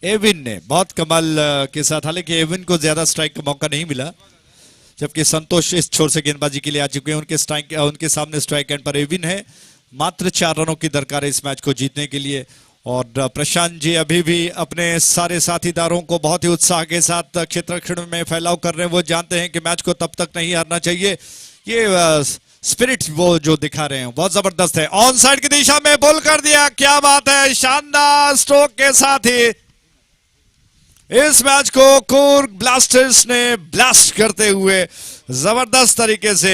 एविन ने बहुत कमाल के साथ, हालांकि एविन को ज्यादा स्ट्राइक का मौका नहीं मिला, जबकि संतोष इस छोर से गेंदबाजी के लिए आ चुके हैं। उनके सामने स्ट्राइक एंड पर एविन है। मात्र 4 रनों की दरकार है इस मैच को जीतने के लिए। और प्रशांत जी अभी भी अपने सारे साथीदारों को बहुत ही उत्साह के साथ क्षेत्रक्षण में फैलाव कर रहे हैं। वो जानते हैं कि मैच को तब तक नहीं हारना चाहिए। ये स्पिरिट वो जो दिखा रहे हैं बहुत जबरदस्त है। ऑन साइड की दिशा में बोल कर दिया, क्या बात है, शानदार स्ट्रोक के साथ ही इस मैच को कूर्ग ब्लास्टर्स ने ब्लास्ट करते हुए जबरदस्त तरीके से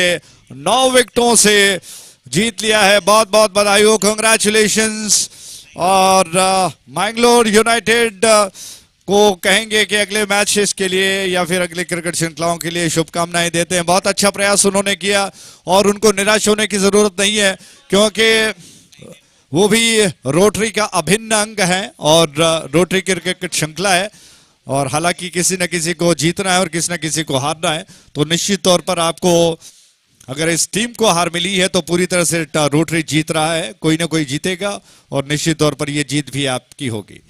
9 विकेटों से जीत लिया है। बहुत बहुत बधाई हो, कांग्रेचुलेशंस। और मैंगलोर यूनाइटेड को कहेंगे कि अगले मैचेस के लिए या फिर अगले क्रिकेट श्रृंखलाओं के लिए शुभकामनाएं देते हैं। बहुत अच्छा प्रयास उन्होंने किया और उनको निराश होने की जरूरत नहीं है, क्योंकि वो भी रोटरी का अभिन्न अंग है और रोटरी क्रिकेट श्रृंखला है। और हालांकि किसी न किसी को जीतना है और किसी न किसी को हारना है, तो निश्चित तौर पर आपको अगर इस टीम को हार मिली है तो पूरी तरह से रोटरी जीत रहा है, कोई ना कोई जीतेगा और निश्चित तौर पर ये जीत भी आपकी होगी।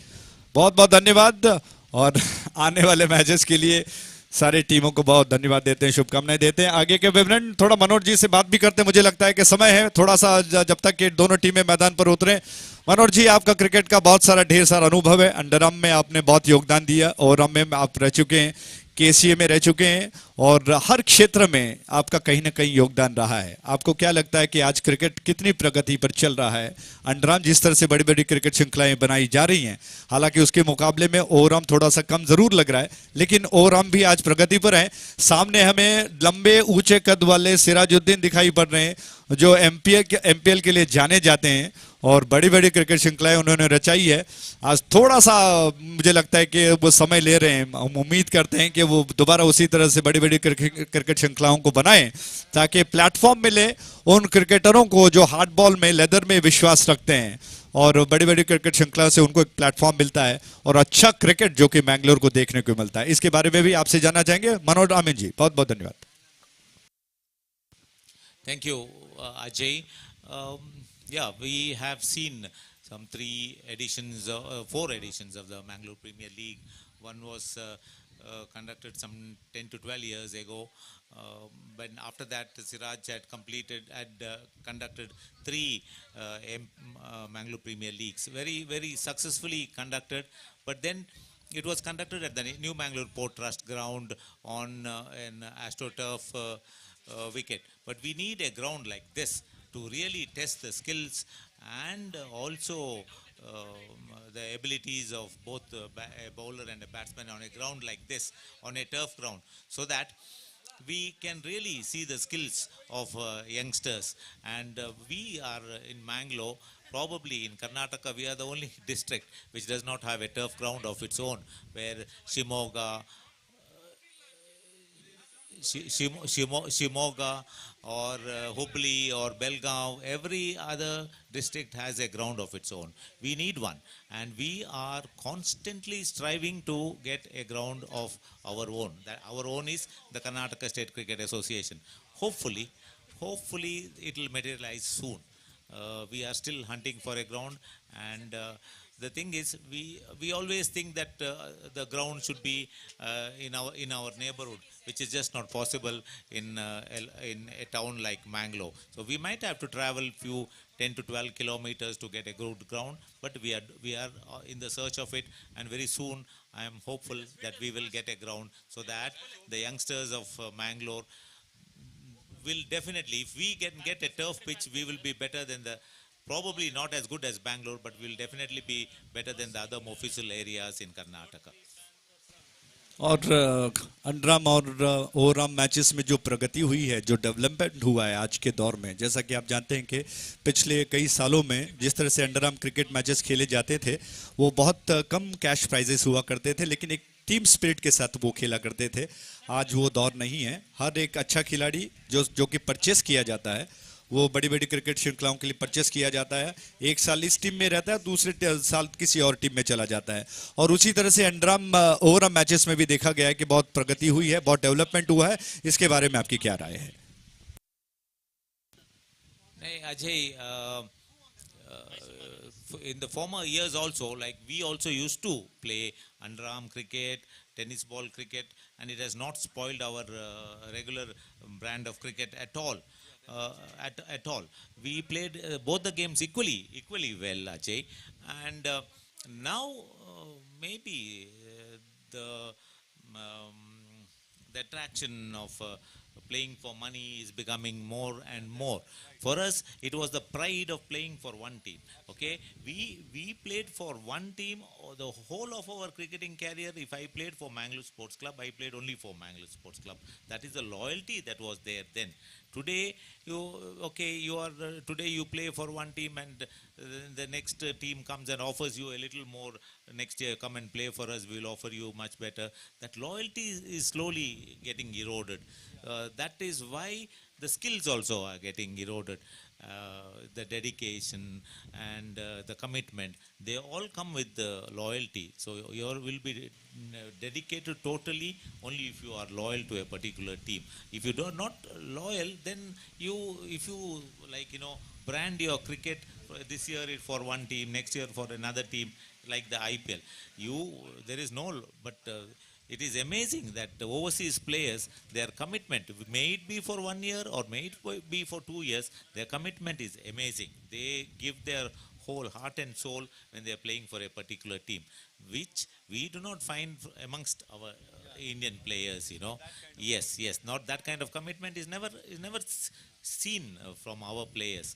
बहुत बहुत धन्यवाद और आने वाले मैचेस के लिए सारे टीमों को बहुत धन्यवाद देते हैं, शुभकामनाएं देते हैं। आगे के विवरण थोड़ा मनोज जी से बात भी करते हैं, मुझे लगता है कि समय है थोड़ा सा, जब तक कि दोनों टीमें मैदान पर उतरे। मनोज जी, आपका क्रिकेट का बहुत सारा ढेर सारा अनुभव है, अंडरआर्म में आपने बहुत योगदान दिया, ओवरआर्म में आप रह चुके हैं, केसीए में रह चुके हैं और हर क्षेत्र में आपका कहीं ना कहीं योगदान रहा है। आपको क्या लगता है कि आज क्रिकेट कितनी प्रगति पर चल रहा है? अंडरआर्म जिस तरह से बड़ी बड़ी क्रिकेट श्रृंखलाएं बनाई जा रही हैं, हालांकि उसके मुकाबले में ओवरआर्म थोड़ा सा कम जरूर लग रहा है, लेकिन ओवरआर्म भी आज प्रगति पर है। सामने हमें लंबे ऊंचे कद वाले सिराजुद्दीन दिखाई पड़ रहे हैं, जो एमपीएल के लिए जाने जाते हैं और बड़ी बड़ी क्रिकेट श्रृंखलाएं उन्होंने रचाई है। आज थोड़ा सा मुझे लगता है कि वो समय ले रहे हैं, हम उम्मीद करते हैं कि वो दोबारा उसी तरह से बड़ी बड़ी क्रिकेट श्रृंखलाओं को बनाएं, ताकि प्लेटफॉर्म मिले उन क्रिकेटरों को जो हार्ड बॉल में, लेदर में विश्वास रखते हैं, और बड़ी बड़ी क्रिकेट श्रृंखला से उनको एक प्लेटफॉर्म मिलता है और अच्छा क्रिकेट जो कि मैंगलोर को देखने को मिलता है। इसके बारे में भी आपसे जानना चाहेंगे मनोज आमिन जी। बहुत बहुत धन्यवाद। Thank you, Ajay. Yeah, we have seen some 4 editions of the Mangalore Premier League. One was conducted some 10 to 12 years ago. But after that, Siraj had conducted 3 Mangalore Premier Leagues. Very, very successfully conducted. But then it was conducted at the New Mangalore Port Trust ground on an AstroTurf wicket. But we need a ground like this to really test the skills and also the abilities of both a bowler and a batsman on a ground like this, on a turf ground, so that we can really see the skills of youngsters. And we are in Mangalore, probably in Karnataka, we are the only district which does not have a turf ground of its own, where Shimoga, Shimoga or Hubli or Belgaum, every other district has a ground of its own. We need one, and we are constantly striving to get a ground of our own. That our own is the Karnataka State Cricket Association. Hopefully it will materialize soon. We are still hunting for a ground, and the thing is, we always think that the ground should be in our neighborhood, which is just not possible in a town like Mangalore. So we might have to travel few 10 to 12 kilometers to get a good ground, but we are in the search of it, and very soon I am hopeful that we will get a ground so that the youngsters of Mangalore will definitely, if we can get a turf pitch, we will be better than probably not as good as Bangalore, but will definitely be better than the other official areas in Karnataka. और underarm और overarm matches में जो प्रगति हुई है, जो development हुआ है आज के दौर में, जैसा कि आप जानते हैं कि पिछले कई सालों में जिस तरह से अंडरआर्म क्रिकेट मैचेस खेले जाते थे, वो बहुत कम कैश प्राइजेस हुआ करते थे, लेकिन एक टीम स्पिरिट के साथ वो खेला करते थे। आज वो दौर नहीं है। हर एक अच्छा खिलाड़ी जो कि परचेस किया जाता है, वो बड़ी बड़ी क्रिकेट श्रृंखलाओं के लिए परचेस किया जाता है। एक साल इस टीम में रहता है, दूसरे साल किसी और टीम में चला जाता है। और उसी तरह से अंडरआर्म ओवरआर्म मैचेस में भी देखा गया है कि बहुत प्रगति हुई है, बहुत डेवलपमेंट हुआ है। इसके बारे में आपकी क्या राय है? नहीं Ajay, in the former years also, like we also used to play underarm cricket, tennis ball cricket, and it has not spoiled our regular brand of cricket at all. At all. We played both the games equally well, Ajay. And now maybe the attraction of playing for money is becoming more and more. For us, it was the pride of playing for one team. Okay, we played for one team the whole of our cricketing career. If I played for Mangalore Sports Club, I played only for Mangalore Sports Club. That is the loyalty that was there then. Today today you play for one team, and the next team comes and offers you a little more. Next year, come and play for us, we'll offer you much better. That loyalty is slowly getting eroded. That is why the skills also are getting eroded. The dedication and the commitment, they all come with the loyalty. So you will be dedicated totally only if you are loyal to a particular team. If you are not loyal, then if you brand your cricket this year for one team, next year for another team, like the IPL, there is no, but it is amazing that the overseas players, their commitment, may it be for 1 year or may it be for 2 years, their commitment is amazing. They give their whole heart and soul when they are playing for a particular team, which we do not find amongst our Indian players, Yes, not that kind of commitment is never seen from our players.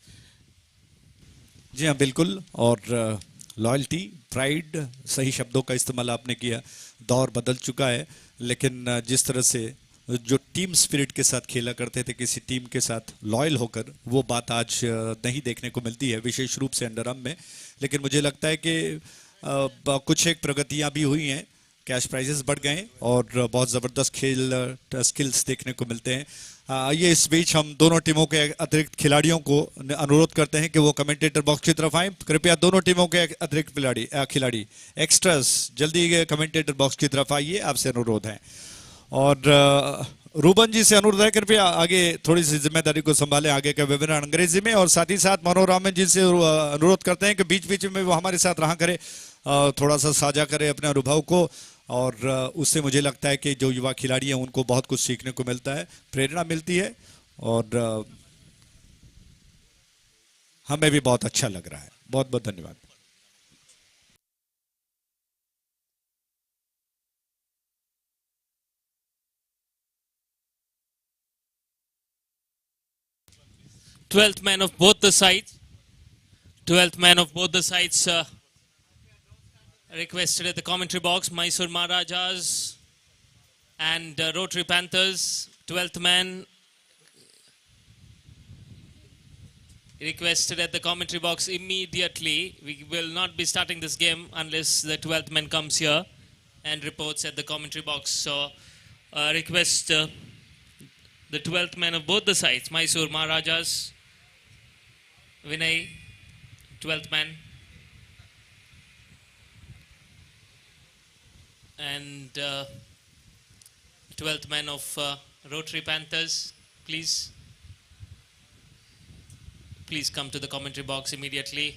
जी हाँ, बिल्कुल। और loyalty, pride, सही शब्दों का इस्तेमाल आपने किया। दौर बदल चुका है, लेकिन जिस तरह से जो टीम स्पिरिट के साथ खेला करते थे, किसी टीम के साथ लॉयल होकर, वो बात आज नहीं देखने को मिलती है, विशेष रूप से अंडरआर्म में। लेकिन मुझे लगता है कि कुछ एक प्रगतियां भी हुई हैं, कैश प्राइजेस बढ़ गए और बहुत ज़बरदस्त खेल स्किल्स देखने को मिलते हैं। आइए इस बीच हम दोनों टीमों के अतिरिक्त खिलाड़ियों को अनुरोध करते हैं कि वो कमेंटेटर बॉक्स की तरफ आएं। कृपया दोनों टीमों के अतिरिक्त खिलाड़ी एक्स्ट्रास जल्दी कमेंटेटर बॉक्स की तरफ आइए, आपसे अनुरोध है। और रूबन जी से अनुरोध है, कृपया आगे थोड़ी सी जिम्मेदारी को संभालें, आगे का वेबिनार अंग्रेजी में। और साथ ही साथ मनोरमन जी से अनुरोध करते हैं कि बीच बीच में वो हमारे साथ रहा करें, थोड़ा सा साझा करें अपने अनुभव को। और उससे मुझे लगता है कि जो युवा खिलाड़ी हैं उनको बहुत कुछ सीखने को मिलता है, प्रेरणा मिलती है, और हमें भी बहुत अच्छा लग रहा है। बहुत बहुत धन्यवाद। 12th man of both the sides. 12th man of both the sides requested at the commentary box. Mysore Maharajas and Rotary Panthers. 12th man requested at the commentary box immediately. We will not be starting this game unless the 12th man comes here and reports at the commentary box. So request the 12th man of both the sides. Mysore Maharajas, Vinay, 12th man. And 12th man of Rotary Panthers, please come to the commentary box immediately.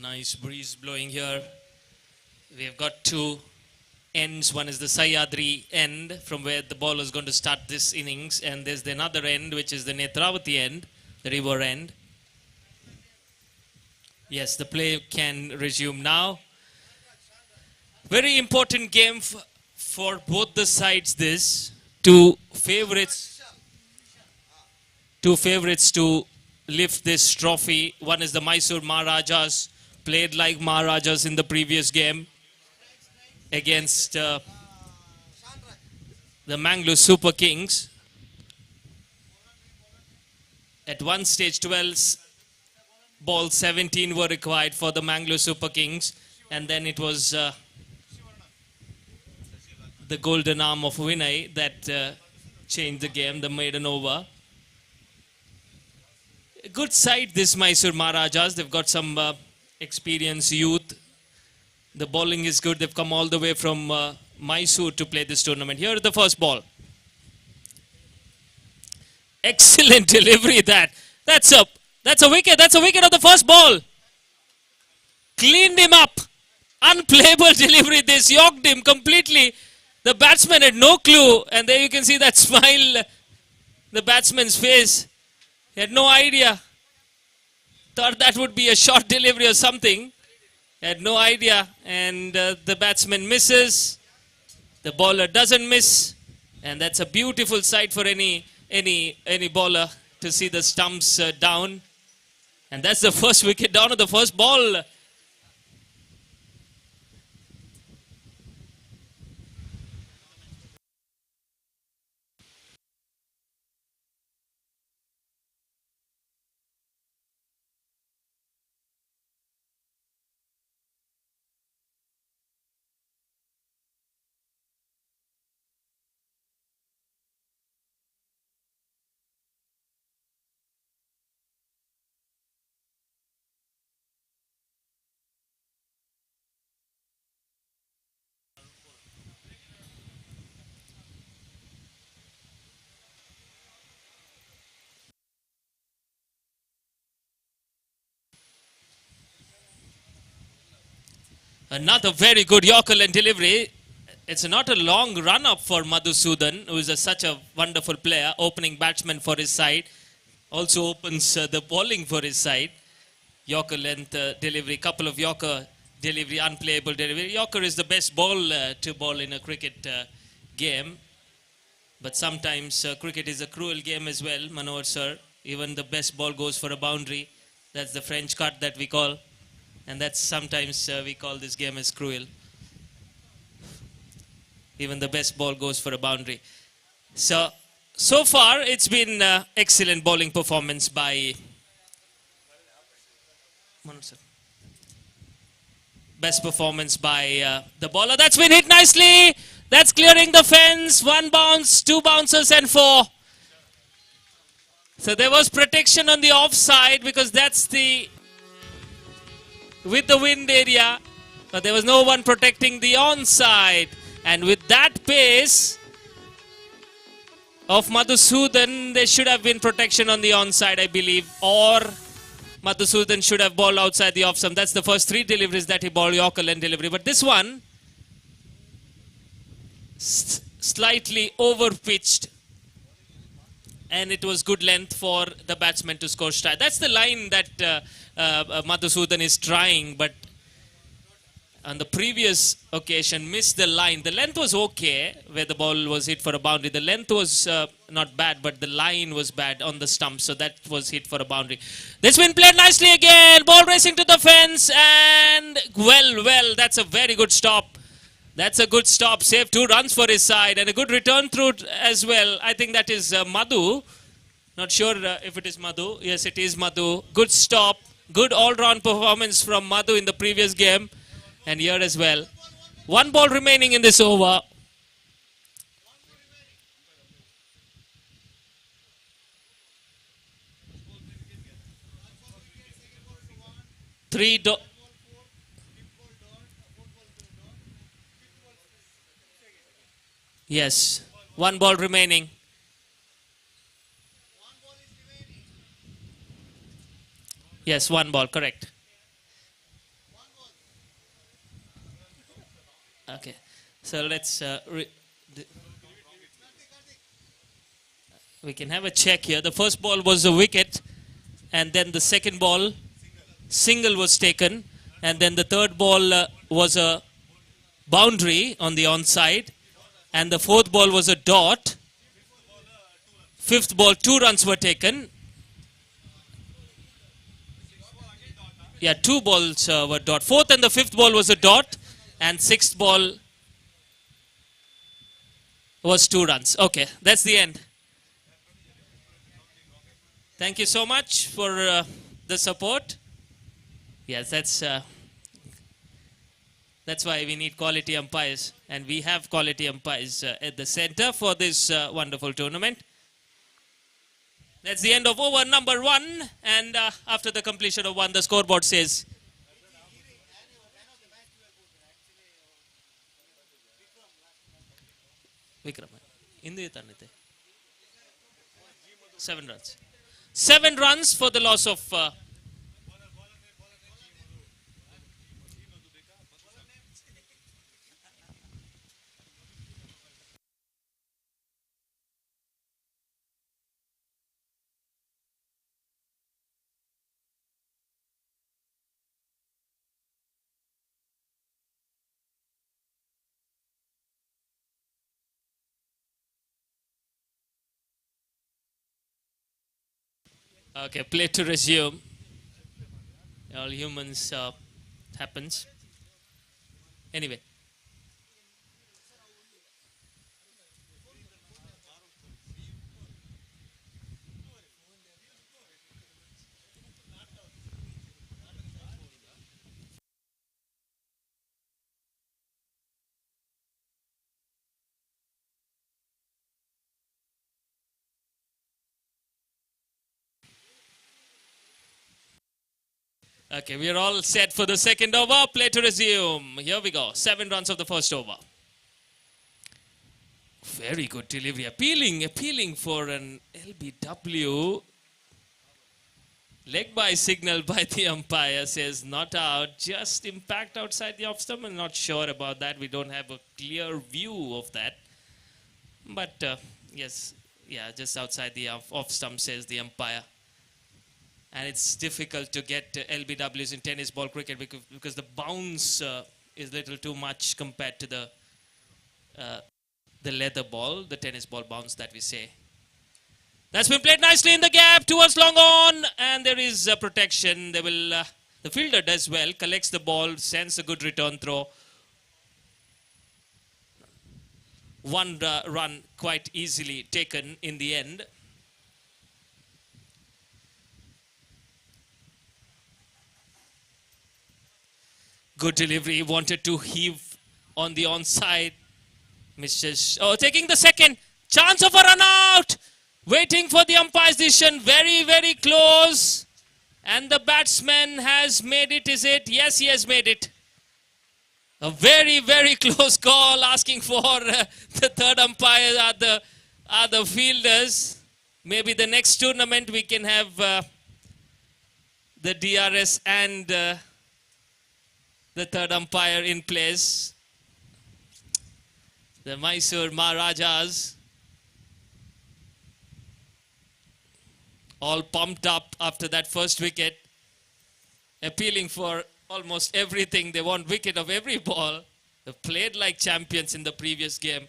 Nice breeze blowing here. We have got two ends. One is the Sahyadri end from where the ball is going to start this innings, and there's another end which is the Netravati end, the river end. Yes, the play can resume now. Very important game for both the sides. This two favorites to lift this trophy. One is the Mysore Maharajas, played like Maharajas in the previous game against the Mangalore Super Kings. At one stage, 12 balls, 17 were required for the Mangalore Super Kings, and then it was the golden arm of Vinay that changed the game, the maiden over. A good side, this Mysore Maharajas. They've got some experienced youth. The bowling is good. They've come all the way from Mysore to play this tournament. Here is the first ball. Excellent delivery. That's a wicket. That's a wicket of the first ball. Cleaned him up. Unplayable delivery. This yorked him completely. The batsman had no clue. And there you can see that smile. The batsman's face. He had no idea. Thought that would be a short delivery or something. Had no idea. And the batsman misses. The bowler doesn't miss. And that's a beautiful sight for any bowler to see the stumps down. And that's the first wicket down of the first ball. Another very good Yorker and delivery. It's not a long run-up for Madhusudan, who is such a wonderful player, opening batsman for his side. Also opens the bowling for his side. Yorker length delivery, couple of Yorker delivery, unplayable delivery. Yorker is the best ball to bowl in a cricket game. But sometimes cricket is a cruel game as well, Manohar sir. Even the best ball goes for a boundary. That's the French cut that we call. And that's sometimes we call this game as cruel. Even the best ball goes for a boundary. So far it's been excellent bowling performance by best performance by the bowler. That's been hit nicely. That's clearing the fence. 1 bounce, 2 bounces and 4. So there was protection on the offside because that's the with the wind area, but there was no one protecting the onside. And with that pace of Madhusudan, there should have been protection on the onside, I believe, or Madhusudan should have bowled outside the off stump. That's the first 3 deliveries that he bowled, Yorker and delivery. But this one, slightly over-pitched, and it was good length for the batsman to score strike. That's the line that Madhusudan is trying, but on the previous occasion missed the line. The length was okay where the ball was hit for a boundary. The length was not bad, but the line was bad on the stump, so that was hit for a boundary. This been played nicely again. Ball racing to the fence, and well, that's a very good stop. That's a good stop. Saved 2 runs for his side, and a good return through as well. I think that is Madhu. Not sure if it is Madhu. Yes, it is Madhu. Good stop. Good all-round performance from Madhu in the previous game. And here as well. 1 ball remaining in this over. Yes, 1 ball remaining. Yes, 1 ball, correct. Okay, so let's we can have a check here. The first ball was a wicket, and then the second ball single was taken, and then the third ball was a boundary on the onside, and the fourth ball was a dot. Fifth ball, 2 runs were taken. Yeah, 2 balls were dot. Fourth and the fifth ball was a dot, and sixth ball was 2 runs. Okay, that's the end. Thank you so much for the support. Yes, that's why we need quality umpires, and we have quality umpires at the center for this wonderful tournament. That's the end of over number 1, and after the completion of 1, the scoreboard says Vikram, 7 runs. 7 runs for the loss of Okay, play to resume. All humans happens. Anyway. Okay, we are all set for the second over. Play to resume. Here we go. 7 runs of the first over. Very good delivery. Appealing for an LBW. Leg by signal by the umpire says not out. Just impact outside the off stump. I'm not sure about that. We don't have a clear view of that. But yes, yeah, just outside the off stump says the umpire. And it's difficult to get LBWs in tennis ball cricket because the bounce is a little too much compared to the leather ball, the tennis ball bounce that we say. That's been played nicely in the gap towards long on, and there is protection. They will, the fielder does well, collects the ball, sends a good return throw. 1 run quite easily taken in the end. Good delivery, wanted to heave on the onside. Taking the second. Chance of a run out. Waiting for the umpire's decision. Very, very close. And the batsman has made it, is it? Yes, he has made it. A very, very close call, asking for the third umpire are the fielders. Maybe the next tournament we can have the DRS and the third umpire in place. The Mysore Maharajas all pumped up after that first wicket, appealing for almost everything. They want wicket of every ball. They played like champions in the previous game.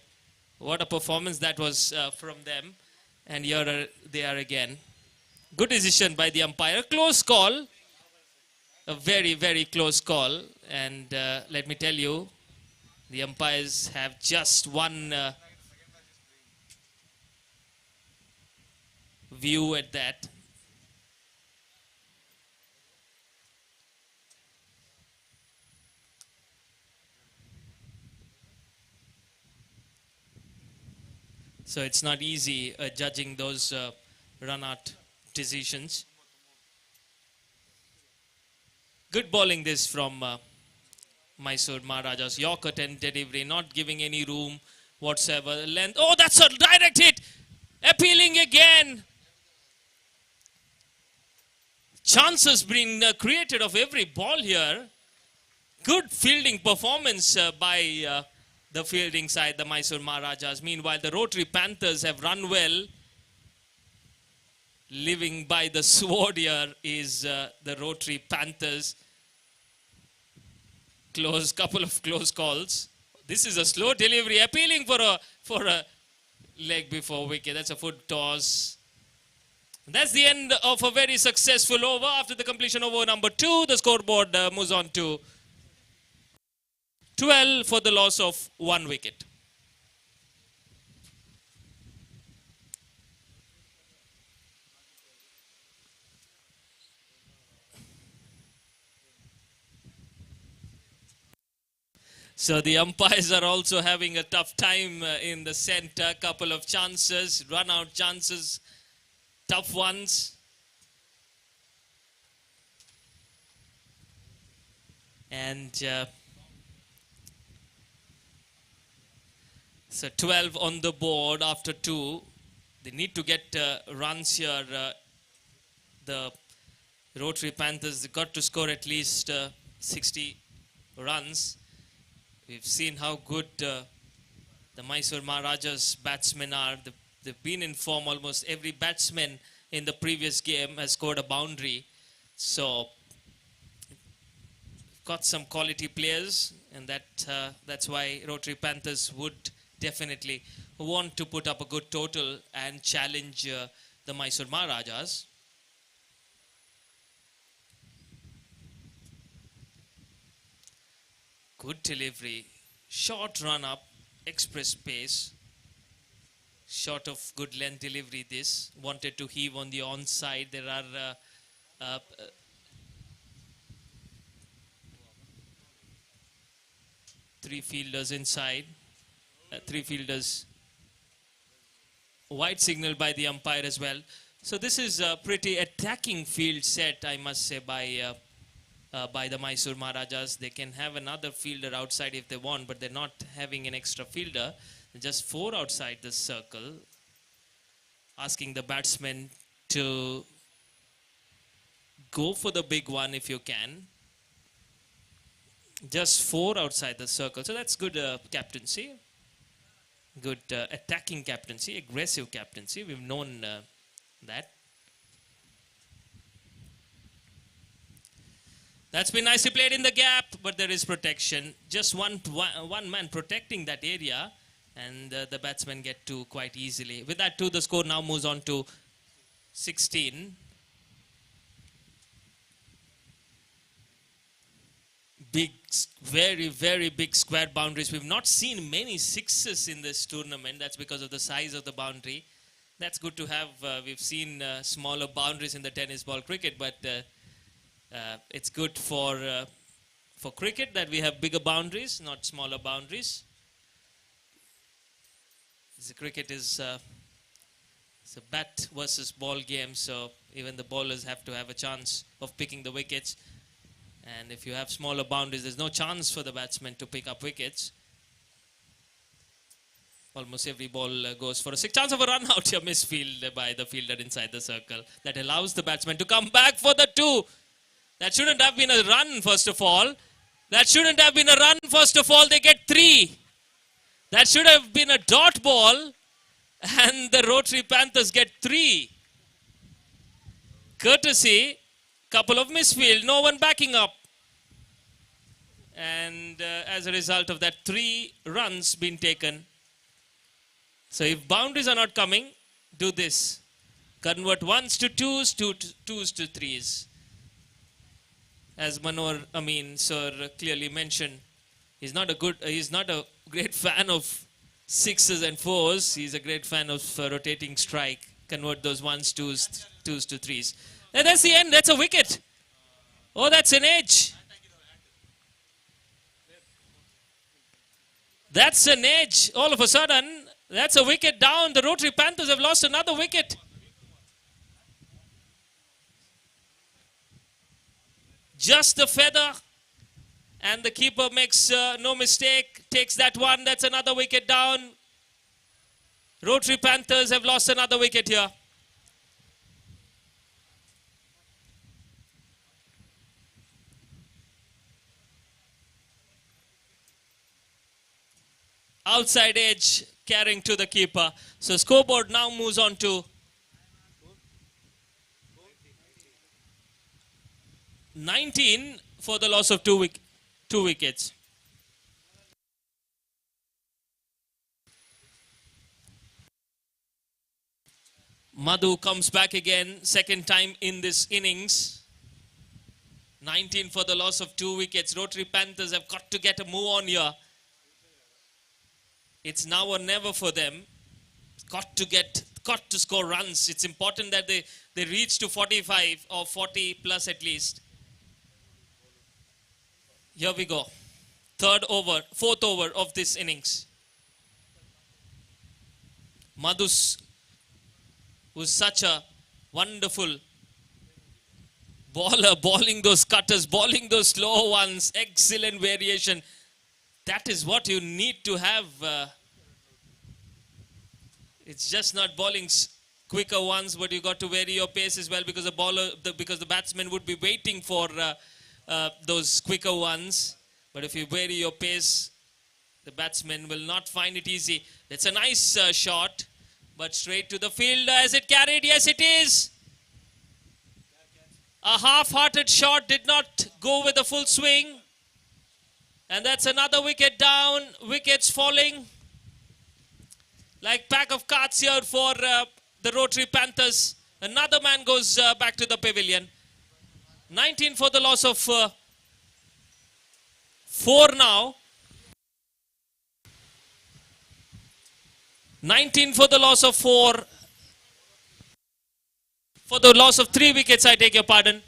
What a performance that was from them. And here they are again. Good decision by the umpire. Close call. A very, very close call. And let me tell you, the umpires have just one view at that. So it's not easy judging those run-out decisions. Good bowling this from Mysore Maharajas. Yorker 10 delivery, not giving any room whatsoever. Length. Oh, that's a direct hit. Appealing again. Chances being created of every ball here. Good fielding performance by the fielding side, the Mysore Maharajas. Meanwhile, the Rotary Panthers have run well. Living by the sword here is the Rotary Panthers. Couple of close calls. This is a slow delivery, appealing for a leg before wicket. That's a foot toss. That's the end of a very successful over. After the completion of over number 2, the scoreboard moves on to 12 for the loss of 1 wicket. So the umpires are also having a tough time in the center. Couple of chances, run out chances, tough ones. And so 12 on the board after 2. They need to get runs here. The Rotary Panthers got to score at least 60 runs. We've seen how good the Mysore Maharajas batsmen are. They've been in form. Almost every batsman in the previous game has scored a boundary. So got some quality players, and that's why Rotary Panthers would definitely want to put up a good total and challenge the Mysore Maharajas. Good delivery, short run up, express pace, short of good length delivery. This wanted to heave on the onside. There are 3 fielders inside, 3 fielders. Wide signal by the umpire as well. So this is a pretty attacking field set, I must say, by the Mysore Maharajas. They can have another fielder outside if they want, but they're not having an extra fielder. Just 4 outside the circle, asking the batsmen to go for the big one if you can. Just 4 outside the circle. So that's good captaincy. Good attacking captaincy, aggressive captaincy. We've known that. That's been nicely played in the gap, but there is protection. Just one man protecting that area, and the batsmen get to quite easily. With that too, the score now moves on to 16. Big, very, very big square boundaries. We've not seen many sixes in this tournament. That's because of the size of the boundary. That's good to have. We've seen smaller boundaries in the tennis ball cricket, but it's good for cricket that we have bigger boundaries, not smaller boundaries. The cricket is it's a bat versus ball game, so even the bowlers have to have a chance of picking the wickets. And if you have smaller boundaries, there's no chance for the batsman to pick up wickets. Almost every ball goes for a 6. Chance of a run out here, misfield by the fielder inside the circle. That allows the batsman to come back for the 2. That shouldn't have been a run, first of all. That shouldn't have been a run, first of all. They get 3. That should have been a dot ball. And the Rotary Panthers get 3. Courtesy, couple of misfield, no one backing up. And as a result of that, 3 runs been taken. So if boundaries are not coming, do this. Convert 1s to 2s, 2s to 3s. As Manor Amin sir clearly mentioned, he's not a great fan of 6s and 4s. He's a great fan of rotating strike. Convert those 1s, 2s to 3s. And that's the end. That's a wicket. Oh, that's an edge. That's an edge. All of a sudden, that's a wicket down. The Rotary Panthers have lost another wicket. Just the feather. And the keeper makes no mistake. Takes that one. That's another wicket down. Rotary Panthers have lost another wicket here. Outside edge carrying to the keeper. So scoreboard now moves on to 19 for the loss of two wickets. Madhu comes back again, second time in this innings. 19 for the loss of 2 wickets. Rotary Panthers have got to get a move on here. It's now or never for them. Got to score runs. It's important that they reach to 45 or 40 plus at least. Here we go. Fourth over of this innings. Madhus was such a wonderful bowler, bowling those cutters, bowling those slow ones, excellent variation. That is what you need to have. It's just not bowling quicker ones, but you got to vary your pace as well, because the batsman would be waiting for those quicker ones. But if you vary your pace, the batsman will not find it easy. It's a nice shot, but straight to the fielder. Is it carried? Yes, it is. A half-hearted shot did not go with a full swing. And that's another wicket down. Wickets falling like pack of cards here for the Rotary Panthers. Another man goes back to the pavilion. 19 for the loss of 4 now. 19 for the loss of 4. For the loss of 3 wickets, I take your pardon.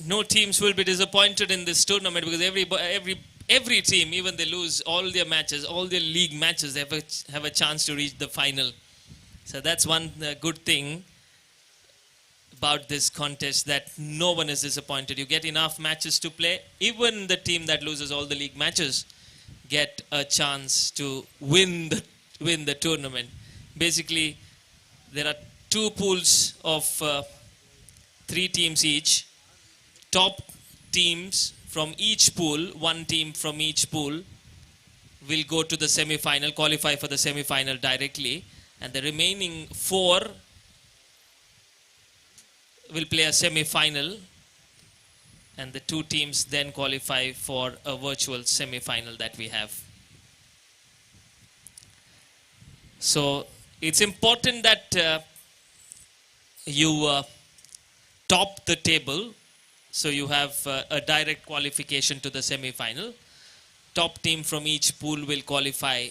No teams will be disappointed in this tournament, because every team, even they lose all their matches, all their league matches, they have a chance to reach the final. So that's one good thing about this contest, that no one is disappointed. You get enough matches to play. Even the team that loses all the league matches get a chance to win the tournament. Basically, there are 2 pools of 3 teams each. Top teams from each pool, 1 team from each pool, will go to the semi-final, qualify for the semi-final directly, and the remaining 4 will play a semi-final, and the 2 teams then qualify for a virtual semi-final that we have. So it's important that you top the table. So you have a direct qualification to the semi-final. Top team from each pool will qualify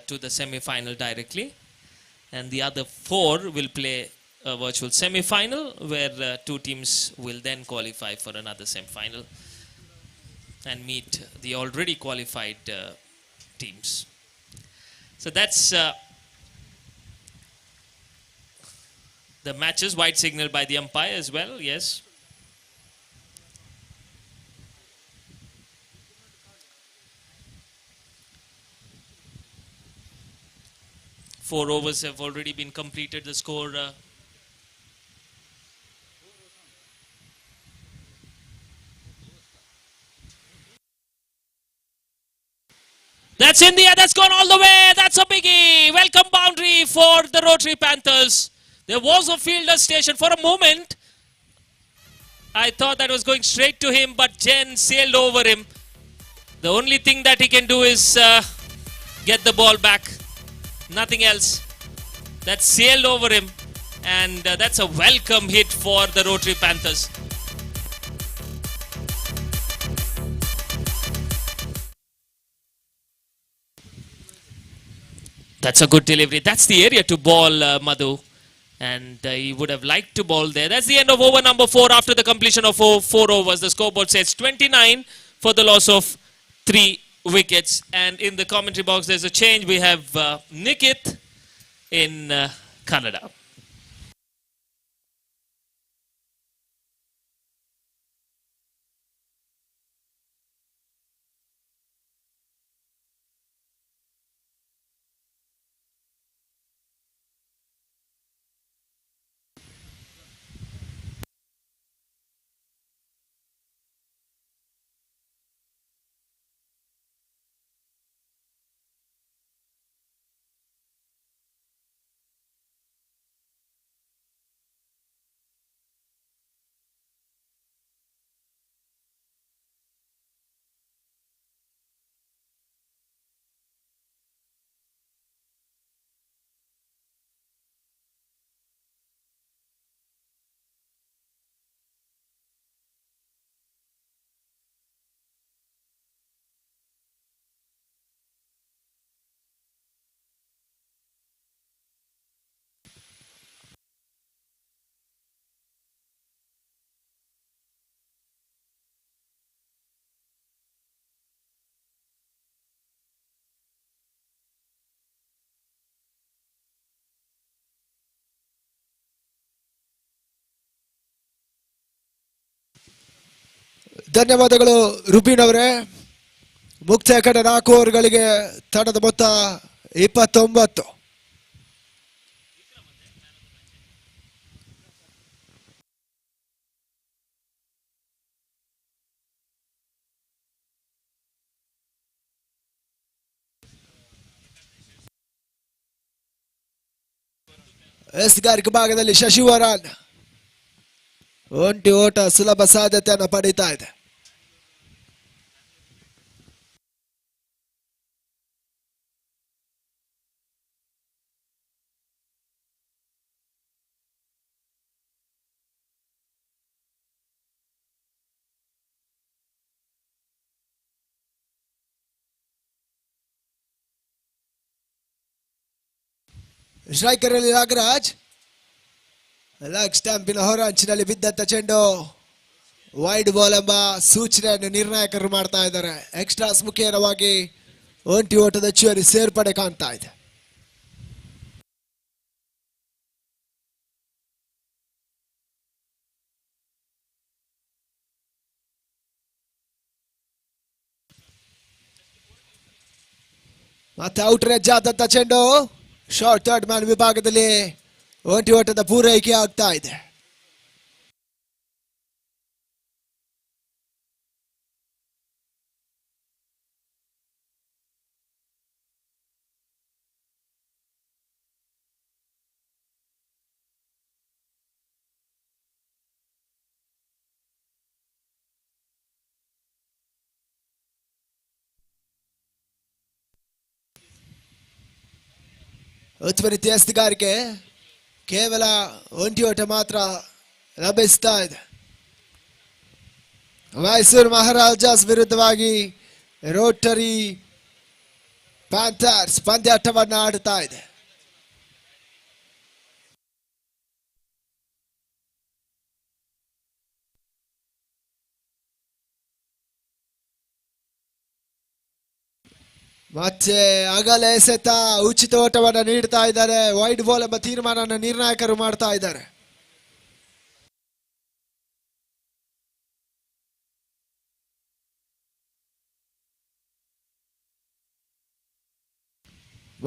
to the semi-final directly. And the other 4 will play a virtual semi-final, where 2 teams will then qualify for another semi-final and meet the already qualified teams. So that's the matches. White signal by the umpire as well, yes. Four overs have already been completed. The score That's in the air. That's gone all the way. That's a biggie. Welcome boundary for the Rotary Panthers. There was a fielder station for a moment. I thought that was going straight to him, but Jen sailed over him. The only thing that he can do is get the ball back. Nothing else. That sailed over him. And that's a welcome hit for the Rotary Panthers. That's a good delivery. That's the area to ball, Madhu. And he would have liked to ball there. That's the end of over number 4 after the completion of 4 overs. The scoreboard says 29 for the loss of 3 wickets. And in the commentary box, there's a change. We have Nikit in Kannada. ಧನ್ಯವಾದಗಳು Ruben ಅವರೇ. ಮುಕ್ತಾಯ ಕಂಡ 4 ಓವರ್ಗಳಿಗೆ ತಂಡದ ಮೊತ್ತ 29. ಎಸ್ಗಾರಿಕೆ ಭಾಗದಲ್ಲಿ ಶಶಿವರನ್ ಒಂಟಿ ಓಟ ಸುಲಭ ಸಾಧ್ಯತೆಯನ್ನು ಪಡೀತಾ ಇದೆ. ಸ್ಟ್ರೈಕರ್ ಅಲ್ಲಿ ನಾಗರಾಜ್ ಲೆಗ್ ಸ್ಟಂಪಿನ ಹೊರ ಅಂಚಿನಲ್ಲಿ ಬಿದ್ದಂತ ಚೆಂಡು ವೈಡ್ ಬಾಲ್ ಎಂಬ ಸೂಚನೆಯನ್ನು ನಿರ್ಣಾಯಕರು ಮಾಡ್ತಾ ಇದ್ದಾರೆ. ಎಕ್ಸ್ಟ್ರಾಸ್ ಮುಖೇನವಾಗಿ ಒಂಟಿ ಓಟದ ಚುರಿ ಸೇರ್ಪಡೆ ಕಾಣ್ತಾ ಇದೆ. ಮತ್ತೆ ಔಟ್ ರೇಂಜ್ ಆದಂತ ಚೆಂಡು ಶಾರ್ಟ್ ಥರ್ಡ್ ಮ್ಯಾನ್ ವಿಭಾಗದಲ್ಲಿ ಒಂಟಿ ಓಟದ ಪೂರೈಕೆ ಆಗ್ತಾ ಇದೆ. ಉತ್ಪನ್ನ ಎಸ್ತಿಗಾರಿಕೆ ಕೇವಲ ಒಂಟಿ ಓಟ ಮಾತ್ರ ಲಭಿಸ್ತಾ ಇದೆ. ಮೈಸೂರು ಮಹಾರಾಜಾಸ್ ವಿರುದ್ಧವಾಗಿ ರೋಟರಿ ಪ್ಯಾಂಥರ್ಸ್ ಪಂದ್ಯಾಟವನ್ನು ಆಡುತ್ತಾ ಇದೆ. ಮತ್ತೆ ಅಗಲ ಎಸೆತ ಉಚಿತ ಓಟವನ್ನು ನೀಡ್ತಾ ಇದ್ದಾರೆ. ವೈಡ್ ಬಾಲ್ ಎಂಬ ತೀರ್ಮಾನವನ್ನು ನಿರ್ಣಾಯಕರು ಮಾಡ್ತಾ ಇದ್ದಾರೆ.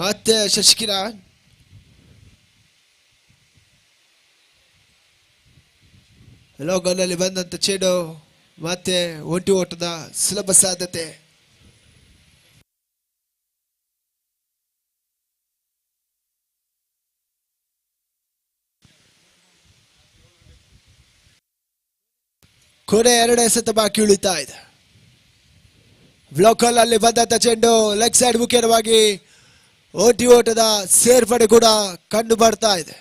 ಮತ್ತೆ ಶಶಿಕಿರಣ್ ಲೋಗೋನಲ್ಲಿ ಬಂದಂತ ಚೆಂಡು ಮತ್ತೆ ಒಂಟಿ ಓಟದ ಸುಲಭ ಸಾಧ್ಯತೆ. ಕೊನೆ 2 ಎಸೆತ ಬಾಕಿ ಉಳಿತಾ ಇದೆ. ಬ್ಲಾಕಲ್ ಅಲ್ಲಿ ಬಂದಂತ ಚೆಂಡು ಲೆಗ್ ಸೈಡ್ ಮುಖ್ಯವಾಗಿ ಓಟಿ ಓಟದ ಸೇರ್ಪಡೆ ಕೂಡ ಕಂಡು ಬರ್ತಾ ಇದೆ.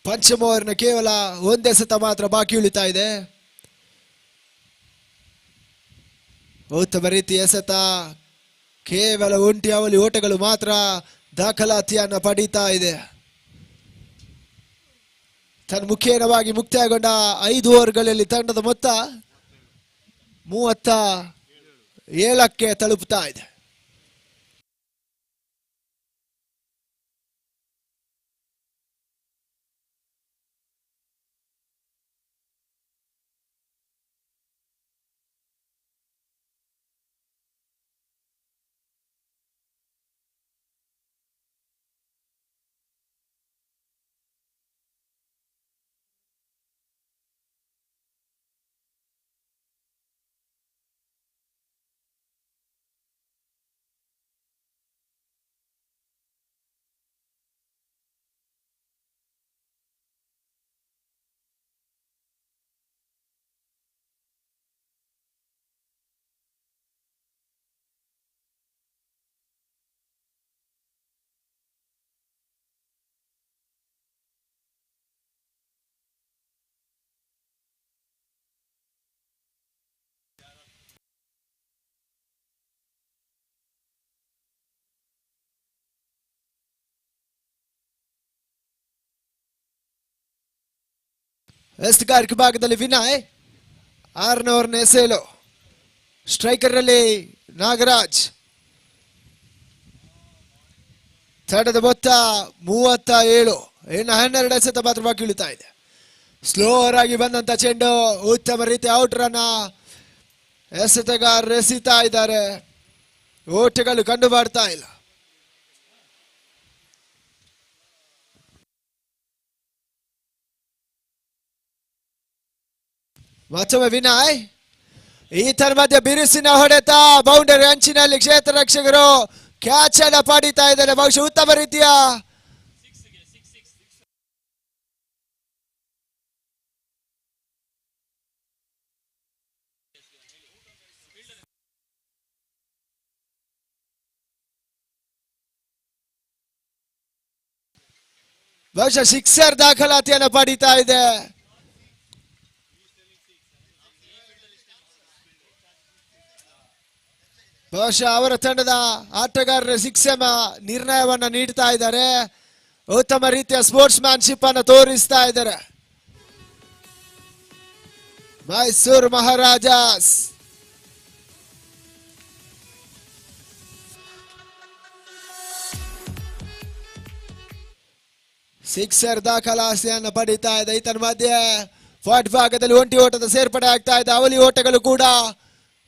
ಪಂಚಮ ಓವರ್ನ ಕೇವಲ 1 ಎಸೆತ ಮಾತ್ರ ಬಾಕಿ ಉಳಿತಾ ಇದೆ. ಉತ್ತಮ ರೀತಿ ಎಸೆತ, ಕೇವಲ ಒಂಟಿ ಅವಲಿ ಓಟಗಳು ಮಾತ್ರ ದಾಖಲಾತಿಯನ್ನು ಪಡೀತಾ ಇದೆ. ತನ್ನ ಮುಖೇನವಾಗಿ ಮುಕ್ತಾಯಗೊಂಡ 5 ಓವರ್ಗಳಲ್ಲಿ ತಂಡದ ಮೊತ್ತ 37ಕ್ಕೆ ತಲುಪುತ್ತಾ ಇದೆ. ವೆಸ್ಟ್ ಕಾರ್ಕ್ ಭಾಗದಲ್ಲಿ ವಿನಯ್, 6ನೇ ಓವರ್ನ ಎಸೆಯಲು. ಸ್ಟ್ರೈಕರ್ ಅಲ್ಲಿ ನಾಗರಾಜ್. ತಂಡದ ಮೊತ್ತ 37. ಇನ್ನು 12 ಎಸೆತ ಮಾತ್ರ ಬಾಕಿ ಉಳಿತಾ ಇದೆ. ಸ್ಲೋವರ್ ಆಗಿ ಬಂದಂತ ಚೆಂಡು, ಉತ್ತಮ ರೀತಿ ಔಟ್ ರನ್ ಎಸೆತಗಾರರು ಎಸೀತಾ ಇದ್ದಾರೆ. ಓಟಗಳು ಕಂಡು ಬರ್ತಾ ಇಲ್ಲ. ಮತ್ತೊಮ್ಮೆ ವಿನಯ್, ಈತನ ಮಧ್ಯೆ ಬಿರುಸಿನ ಹೊಡೆತ, ಬೌಂಡರಿ ಅಂಚಿನಲ್ಲಿ ಕ್ಷೇತ್ರ ರಕ್ಷಕರು ಕ್ಯಾಚ್ ಅನ್ನು ಪಡೀತಾ ಇದ್ದಾರೆ. ಬಹುಶಃ ಉತ್ತಮ ರೀತಿಯ ಸಿಕ್ಸರ್ ದಾಖಲಾತಿಯನ್ನು ಪಡೀತಾ ಇದೆ. ಬಹುಶಃ ಅವರ ತಂಡದ ಆಟಗಾರರ ಶಿಕ್ಷಣ ನಿರ್ಣಯವನ್ನ ನೀಡ್ತಾ ಇದ್ದಾರೆ. ಉತ್ತಮ ರೀತಿಯ ಸ್ಪೋರ್ಟ್ಸ್ ಮ್ಯಾನ್ಶಿಪ್ ಅನ್ನು ತೋರಿಸ್ತಾ ಇದ್ದಾರೆ ಮೈಸೂರು ಮಹಾರಾಜಾಸ್. ಸಿಕ್ಸರ್ ದಾಖಲಾತಿಯನ್ನು ಪಡೀತಾ ಇದೆ. ಈತನ ಮಧ್ಯೆ ಫಾಟ್ ಭಾಗದಲ್ಲಿ ಒಂಟಿ ಓಟದ ಸೇರ್ಪಡೆ ಆಗ್ತಾ ಇದೆ. ಅವಲಿ ಓಟಗಳು ಕೂಡ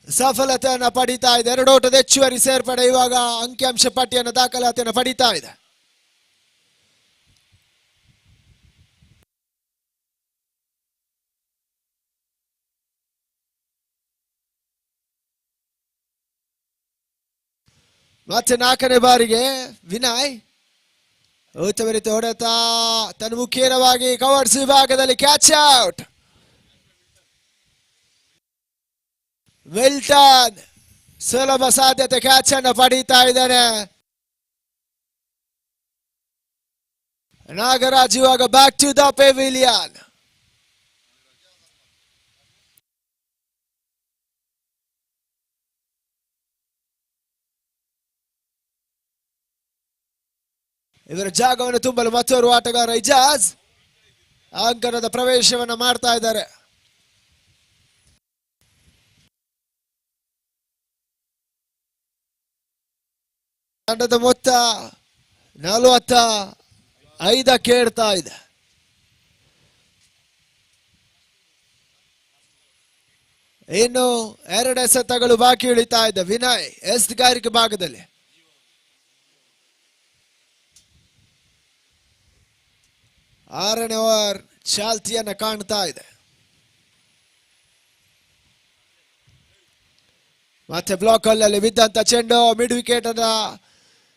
ಸಫಲತೆಯನ್ನು ಪಡೀತಾ ಇದೆ. 2 ಓಟದ ಹೆಚ್ಚುವರಿ ಸೇರ್ಪಡೆ ಇವಾಗ ಅಂಕಿಅಂಶ ಪಟ್ಟಿಯನ್ನು ದಾಖಲಾತಿಯನ್ನು ಪಡೀತಾ ಇದೆ. ಮತ್ತೆ 4ನೇ ಬಾರಿಗೆ ವಿನಯ್ ಉತ್ತಮ ರೀತಿ ಹೊಡೆತ, ತನ್ನ ಮುಖೇನವಾಗಿ ಕವರ್ಸ್ ವಿಭಾಗದಲ್ಲಿ ಕ್ಯಾಚ್ ಔಟ್. ವಿಲ್ಟನ್ ಸುಲಭ ಸಾಧ್ಯತೆ ಕ್ಯಾಚ್ ಅನ್ನು ಪಡೀತಾ ಇದ್ದಾನೆ. ನಾಗರಾಜ್ ಇವಾಗ ಬ್ಯಾಕ್ ಟು ದ ಪೆವಿಲಿಯನ್. ಇವರ ಜಾಗವನ್ನು ತುಂಬಲು ಮತ್ತೋರ್ವ ಆಟಗಾರ ಇಜಾಜ್ ಅಂಕಣದ ಪ್ರವೇಶವನ್ನು ಮಾಡ್ತಾ ಇದ್ದಾರೆ. ತಂಡದ ಮೊತ್ತ 45ಕ್ಕೆ ಏರ್ತಾ ಇದೆ. ಇನ್ನು 2 ಎಸೆತಗಳು ಬಾಕಿ ಉಳಿತಾ ಇದೆ. ವಿನಯ್ ಎಸ್ಗಾರಿಕೆ ಭಾಗದಲ್ಲಿ 6ನೇ ಓವರ್ ಚಾಲ್ತಿಯನ್ನು ಕಾಣ್ತಾ ಇದೆ. ಮತ್ತೆ ಬ್ಲಾಕ್ ಅಲ್ಲಿ ಬಿದ್ದಂತ ಚೆಂಡು ಮಿಡ್ ವಿಕೆಟ್ ಅನ್ನ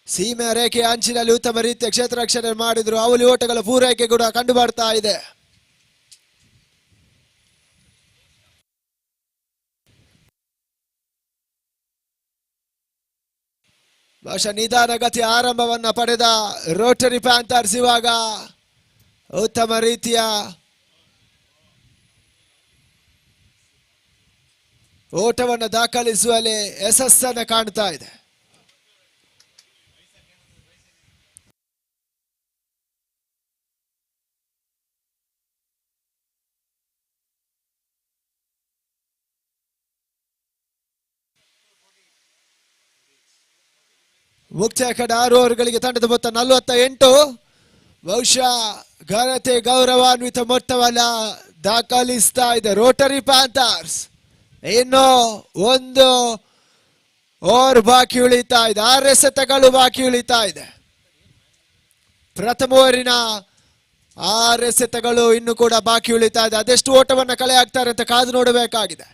ಸೀಮೆ ರೇಖೆ ಅಂಚಿನಲ್ಲಿ ಉತ್ತಮ ರೀತಿಯ ಕ್ಷೇತ್ರ ರಕ್ಷಣೆ ಮಾಡಿದ್ರು. ಅವಳಿ ಓಟಗಳ ಪೂರೈಕೆ ಕೂಡ ಕಂಡು ಬರ್ತಾ ಇದೆ. ಬಹುಶಃ ನಿಧಾನಗತಿ ಆರಂಭವನ್ನ ಪಡೆದ ರೋಟರಿ ಪ್ಯಾಂಥರ್ಸ್ ಇವಾಗ ಉತ್ತಮ ರೀತಿಯ ಓಟವನ್ನು ದಾಖಲಿಸುವಲ್ಲಿ ಯಶಸ್ಸನ್ನು ಕಾಣ್ತಾ ಇದೆ. ಮುಕ್ತಾಯ ಕಡ 6 ಓವರ್ಗಳಿಗೆ ತಂಡದ ಮೊತ್ತ 48. ಬಹುಶಃ ಘನತೆ ಗೌರವಾನ್ವಿತ ಮೊತ್ತವನ್ನ ದಾಖಲಿಸ್ತಾ ಇದೆ ರೋಟರಿ ಪ್ಯಾಂಥರ್ಸ್. ಇನ್ನು 1 ಓವರ್ ಬಾಕಿ ಉಳಿತಾ ಇದೆ. 6 ಎಸೆತಗಳು ಬಾಕಿ ಉಳಿತಾ ಇದೆ. ಪ್ರಥಮ ಓವರಿನ 6 ಎಸೆತಗಳು ಇನ್ನು ಕೂಡ ಬಾಕಿ ಉಳಿತಾ ಇದೆ. ಅದೆಷ್ಟು ಓಟವನ್ನು ಕಲೆ ಹಾಕ್ತಾರೆ ಅಂತ ಕಾದು ನೋಡಬೇಕಾಗಿದೆ.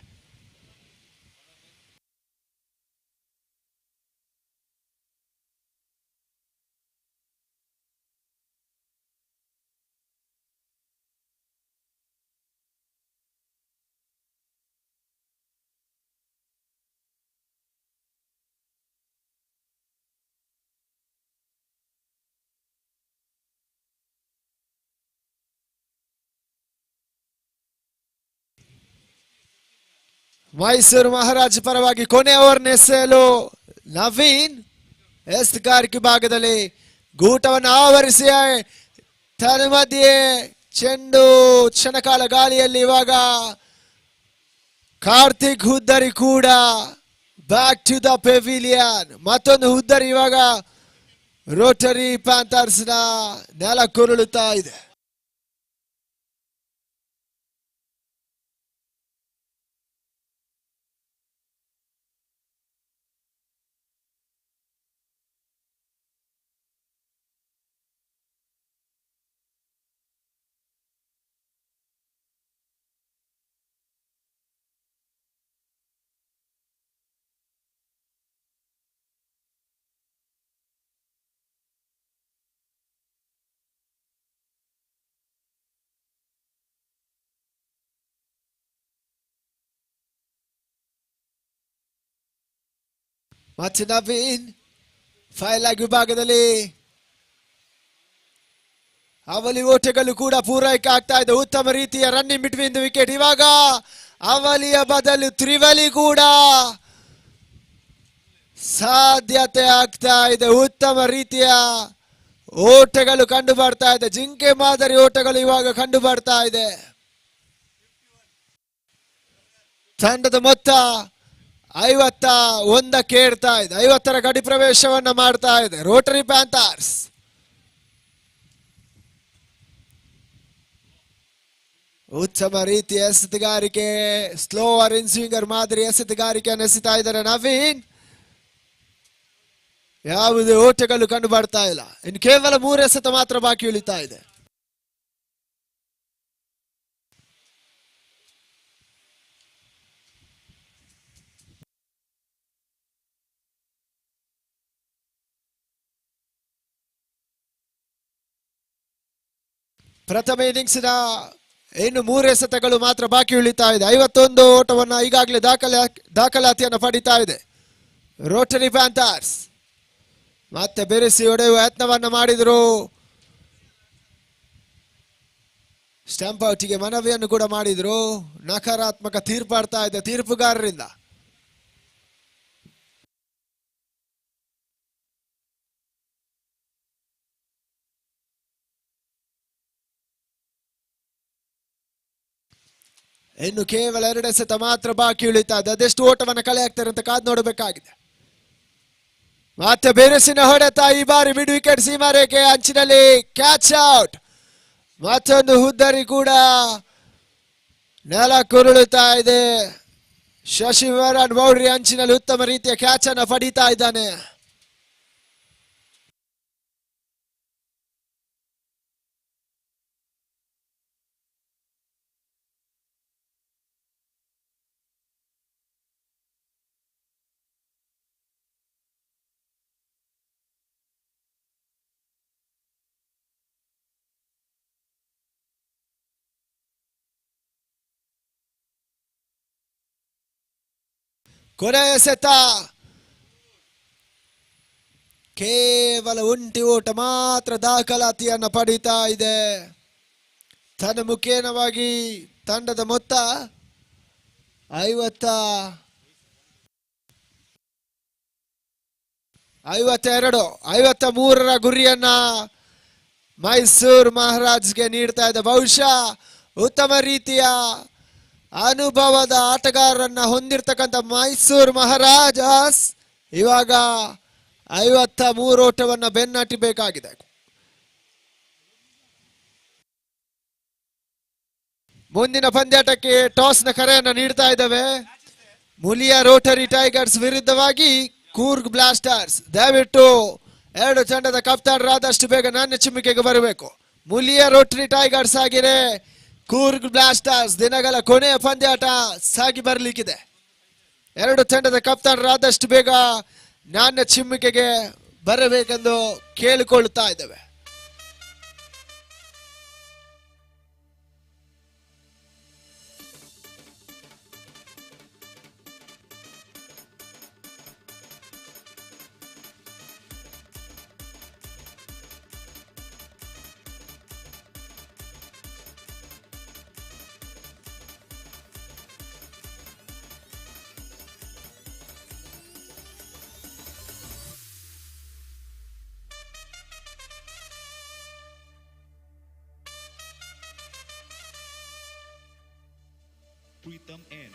ಮೈಸೂರು ಮಹಾರಾಜ್ ಪರವಾಗಿ ಕೊನೆ ಓವರ್ನ ಎಸೆಯಲು ನವೀನ್ ಎಸ್ತುಗಾರಿಕೆ ಭಾಗದಲ್ಲಿ ಗೂಟವನ್ನು ಆವರಿಸಿ ತನ್ಮಧ್ಯೆ ಚೆಂಡು ಕ್ಷಣಕಾಲ ಗಾಳಿಯಲ್ಲಿ ಇವಾಗ ಕಾರ್ತಿಕ್ ಹುದ್ದರಿ ಕೂಡ ಬ್ಯಾಕ್ ಟು ದ ಪೆವಿಲಿಯನ್. ಮತ್ತೊಂದು ಹುದ್ದರಿ ಇವಾಗ ರೋಟರಿ ಪ್ಯಾಂಥರ್ಸ್ ನ ನೆಲ ಕುರುಳುತ್ತಾ ಇದೆ. ಮತ್ತೆ ನವೀನ್ ಫೈಲ್ ಆಗಿ ವಿಭಾಗದಲ್ಲಿ ಅವಲಿ ಓಟಗಳು ಕೂಡ ಪೂರೈಕೆ ಆಗ್ತಾ ಇದೆ. ಉತ್ತಮ ರೀತಿಯ ರನ್ನಿಂಗ್ ಬಿಟ್ವೀನ್ ದ ವಿಕೆಟ್. ಇವಾಗ ಅವಲಿಯ ಬದಲು ತ್ರಿವಲಿ ಕೂಡ ಸಾಧ್ಯತೆ ಆಗ್ತಾ ಇದೆ. ಉತ್ತಮ ರೀತಿಯ ಓಟಗಳು ಕಂಡು ಬರ್ತಾ ಇದೆ. ಜಿಂಕೆ ಮಾದರಿ ಓಟಗಳು ಇವಾಗ ಕಂಡು ಬರ್ತಾ ಇದೆ. ತಂಡದ ಮೊತ್ತ 51ಕ್ಕೆ ಏರ್ತಾ ಇದೆ. 50ರ ಗಡಿ ಪ್ರವೇಶವನ್ನ ಮಾಡ್ತಾ ಇದೆ ರೋಟರಿ ಪ್ಯಾಂಥರ್ಸ್. ಉತ್ತಮ ರೀತಿಯ ಎಸೆತಗಾರಿಕೆ, ಸ್ಲೋವರ್ ಇನ್ ಸ್ವಿಂಗರ್ ಮಾದರಿ ಎಸೆತಗಾರಿಕೆಯನ್ನು ಎಸೆತಾ ಇದ್ದಾರೆ ನವೀನ್. ಯಾವುದೇ ಓಟಗಳು ಕಂಡು ಬರ್ತಾ ಇಲ್ಲ. ಇನ್ನು ಕೇವಲ 3 ಎಸೆತ ಮಾತ್ರ ಬಾಕಿ ಉಳಿತಾ ಇದೆ. ಪ್ರಥಮ ಇನ್ನಿಂಗ್ಸ್ನ ಇನ್ನು 3 ಎಸೆತಗಳು ಮಾತ್ರ ಬಾಕಿ ಉಳಿತಾ ಇದೆ. 51 ಓಟವನ್ನು ಈಗಾಗಲೇ ದಾಖಲಾತಿಯನ್ನು ಪಡಿತಾ ಇದೆ ರೋಟರಿ ಪ್ಯಾಂಥರ್ಸ್. ಮತ್ತೆ ಬೆರೆಸಿ ಹೊಡೆಯುವ ಯತ್ನವನ್ನು ಮಾಡಿದರು. ಸ್ಟಂಪ್ ಔಟಿಗೆ ಮನವಿಯನ್ನು ಕೂಡ ಮಾಡಿದರು. ನಕಾರಾತ್ಮಕ ತೀರ್ಪಾಡ್ತಾ ಇದೆ ತೀರ್ಪುಗಾರರಿಂದ. ಇನ್ನು ಕೇವಲ 2 ಎಸೆತ ಮಾತ್ರ ಬಾಕಿ ಉಳಿತಾ ಇದೆ. ಅದೆಷ್ಟು ಓಟವನ್ನು ಕಲೆ ಹಾಕ್ತಾರೆ ಅಂತ ಕಾದು ನೋಡಬೇಕಾಗಿದೆ. ಮತ್ತೆ ಬೆರಸಿನ ಹೊಡೆತ. ಈ ಬಾರಿ ಮಿಡ್ ವಿಕೆಟ್ ಸೀಮಾರೇಖೆ ಅಂಚಿನಲ್ಲಿ ಕ್ಯಾಚ್ ಔಟ್. ಮತ್ತೊಂದು ಹುದ್ದರಿ ಕೂಡ ನೆಲ ಕುರುಳುತ್ತಾ ಇದೆ. ಶಶಿವರನ್ ಬೌಂಡ್ರಿ ಅಂಚಿನಲ್ಲಿ ಉತ್ತಮ ರೀತಿಯ ಕ್ಯಾಚ್ ಅನ್ನು ಪಡೀತಾ ಇದ್ದಾನೆ. ಕೊನೆ ಎಸೆತ ಕೇವಲ ಒಂಟಿ ಓಟ ಮಾತ್ರ ದಾಖಲಾತಿಯನ್ನು ಪಡೀತಾ ಇದೆ. ತನ್ನ ಮುಖೇನವಾಗಿ ತಂಡದ ಮೊತ್ತ 53ರ ಗುರಿಯನ್ನ ಮೈಸೂರು ಮಹಾರಾಜ್ಗೆ ನೀಡ್ತಾ ಇದೆ. ಬಹುಶಃ ಉತ್ತಮ ರೀತಿಯ ಅನುಭವದ ಆಟಗಾರರನ್ನ ಹೊಂದಿರತಕ್ಕಂಥ ಮೈಸೂರು ಮಹಾರಾಜಾಸ್ ಇವಾಗ 53 ಓಟವನ್ನು ಬೆನ್ನಟ್ಟಬೇಕಾಗಿದೆ. ಮುಂದಿನ ಪಂದ್ಯಾಟಕ್ಕೆ ಟಾಸ್ನ ಕರೆಯನ್ನು ನೀಡ್ತಾ ಇದ್ದಾವೆ. ಮುಲಿಯಾ ರೋಟರಿ ಟೈಗರ್ಸ್ ವಿರುದ್ಧವಾಗಿ ಕೂರ್ಗ್ ಬ್ಲಾಸ್ಟರ್ಸ್. ದಯವಿಟ್ಟು ಎರಡು ತಂಡದ ಕಪ್ತಾನರಾದಷ್ಟು ಬೇಗ ನಾಣ್ಯ ಚಿಮ್ಮಿಕೆಗೆ ಬರಬೇಕು. ಮುಲಿಯಾ ರೋಟರಿ ಟೈಗರ್ಸ್ ಆಗಿದೆ ಕೂರ್ಗ್ ಬ್ಲಾಸ್ಟರ್ಸ್. ದಿನಗಳ ಕೊನೆಯ ಪಂದ್ಯಾಟ ಸಾಗಿ ಬರಲಿಕ್ಕಿದೆ. ಎರಡು ತಂಡದ ಕಪ್ತಾನರಾದಷ್ಟು ಬೇಗ ನಾಣ್ಯ ಚಿಮ್ಮಿಕೆಗೆ ಬರಬೇಕೆಂದು ಕೇಳಿಕೊಳ್ಳುತ್ತಾ ಇದ್ದೇವೆ. Pritam N.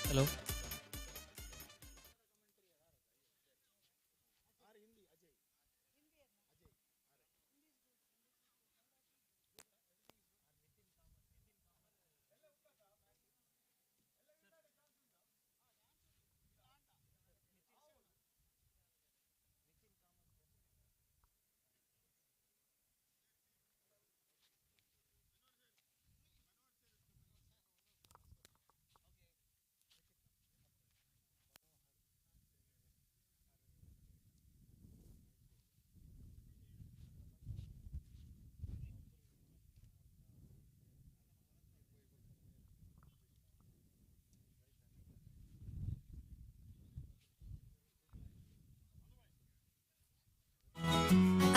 Hello.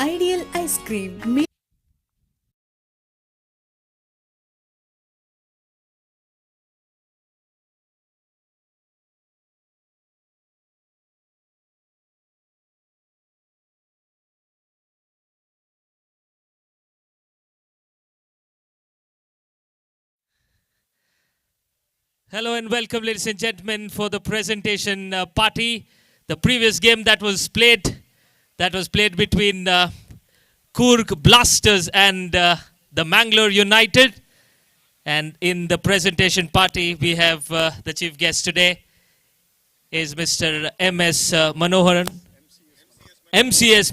Ideal ice cream. Hello and welcome, ladies and gentlemen, for the presentation party. The previous game that was played between Coorg Blasters and the Mangalore United. And in the presentation party, we have the chief guest today is Mr. MCS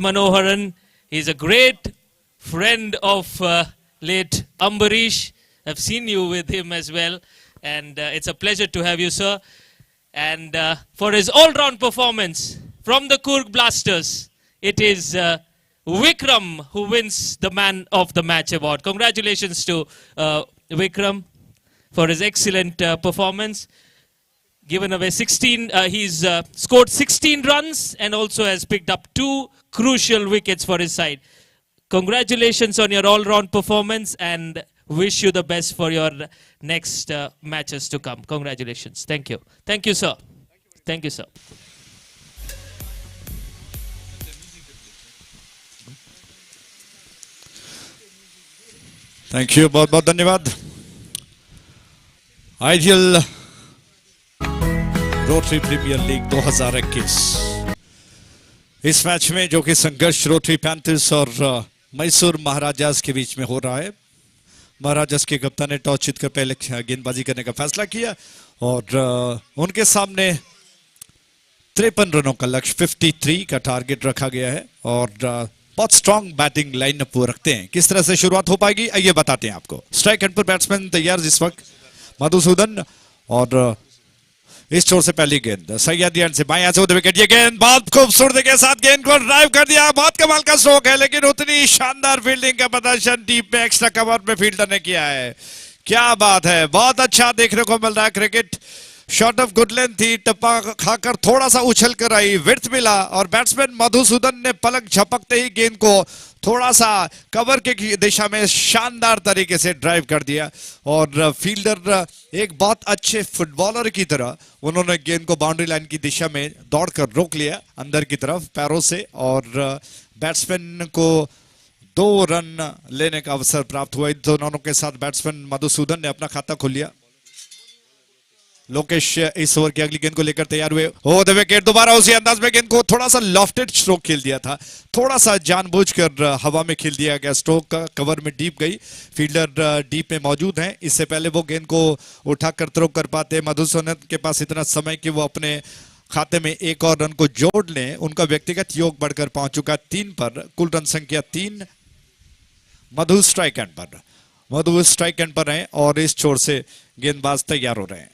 Manoharan. He's a great friend of late Ambarish. I've seen you with him as well. And it's a pleasure to have you, sir. And for his all-round performance from the Coorg Blasters, it is Vikram who wins the Man of the Match award. Congratulations to Vikram for his excellent performance. Given away 16, he's scored 16 runs and also has picked up 2 crucial wickets for his side. Congratulations on your all-round performance and wish you the best for your next matches to come. Congratulations. Thank you. Thank you, sir. Thank you, sir. Thank you, बहुत बहुत धन्यवाद. Ideal rotary premier league 2021 इस match में जो कि संघर्ष rotary panthers और मैसूर महाराजास के बीच में हो रहा है. महाराजास के कप्तान ने टॉस जीतकर पहले गेंदबाजी करने का फैसला किया और उनके सामने 53 रनों का लक्ष्य 53 का टारगेट रखा गया है और बहुत स्ट्रांग बैटिंग लाइनअप वो रखते हैं. किस तरह से शुरुआत हो पाएगी आइए बताते हैं आपको. स्ट्राइक एंड पर बैट्समैन तैयार इस वक्त मधुसूदन और इस छोर से पहली गेंद सैयद से बाएं से विकेट। ये गेंद बहुत खूबसूरती के साथ गेंद को ड्राइव कर दिया, बहुत कमाल का स्ट्रोक है, लेकिन उतनी शानदार फील्डिंग का प्रदर्शन डीप में एक्स्ट्रा कवर में फील्डर ने किया है। क्या बात है, बहुत अच्छा देखने को मिल रहा है cricket. Shot of good length थी, टप्पा खाकर थोड़ा सा उछल कर आई, विड्थ मिला और बैट्समैन मधुसूदन ने पलक झपकते ही गेंद को थोड़ा सा कवर के दिशा में शानदार तरीके से ड्राइव कर दिया और फील्डर एक बहुत अच्छे फुटबॉलर की तरह उन्होंने गेंद को बाउंड्री लाइन की दिशा में दौड़कर रोक लिया अंदर की तरफ पैरों से और बैट्समैन को 2 रन लेने का अवसर प्राप्त हुआ। इन दोनों के साथ बैट्समैन मधुसूदन ने अपना खाता खोल लिया। लोकेश इस ओवर की अगली गेंद को लेकर तैयार हुए। ओ द विकेट, दोबारा उसी अंदाज में गेंद को थोड़ा सा लॉफ्टेड स्ट्रोक खेल दिया था, थोड़ा सा जानबूझकर हवा में खेल दिया गया, स्ट्रोक का कवर में डीप गई। फील्डर डीप में मौजूद हैं, इससे पहले वो गेंद को उठाकर थ्रो कर पाते। मधुसूदन के पास इतना समय कि वो अपने खाते में एक और रन को जोड़ लें। उनका व्यक्तिगत योग बढ़कर पहुंच चुका 3 पर, कुल रन संख्या 3। मधु स्ट्राइक एंड पर हैं और इस छोर से गेंदबाज तैयार हो रहे हैं।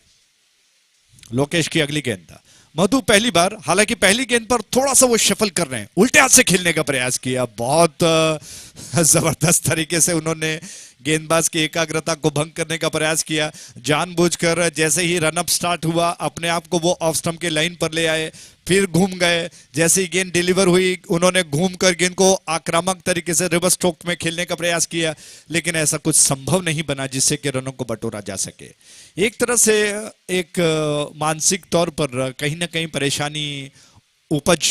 लोकेश की अगली गेंद, मधु पहली बार, हालांकि पहली गेंद पर थोड़ा सा वो शफल कर रहे हैं, उल्टे हाथ से खेलने का प्रयास किया। बहुत जबरदस्त तरीके से उन्होंने गेंदबाज की एकाग्रता को भंग करने का प्रयास किया, जानबूझकर। जैसे ही रनअप स्टार्ट हुआ अपने आप को वो ऑफ स्टंप के लाइन पर ले आए, फिर घूम गए। जैसे ही गेंद डिलीवर हुई उन्होंने घूमकर गेंद को आक्रामक तरीके से रिवर्स स्ट्रोक में खेलने का प्रयास किया, लेकिन ऐसा कुछ संभव नहीं बना जिससे कि रनों को बटोरा जा सके। एक तरह से एक मानसिक तौर पर कहीं ना कहीं परेशानी उपज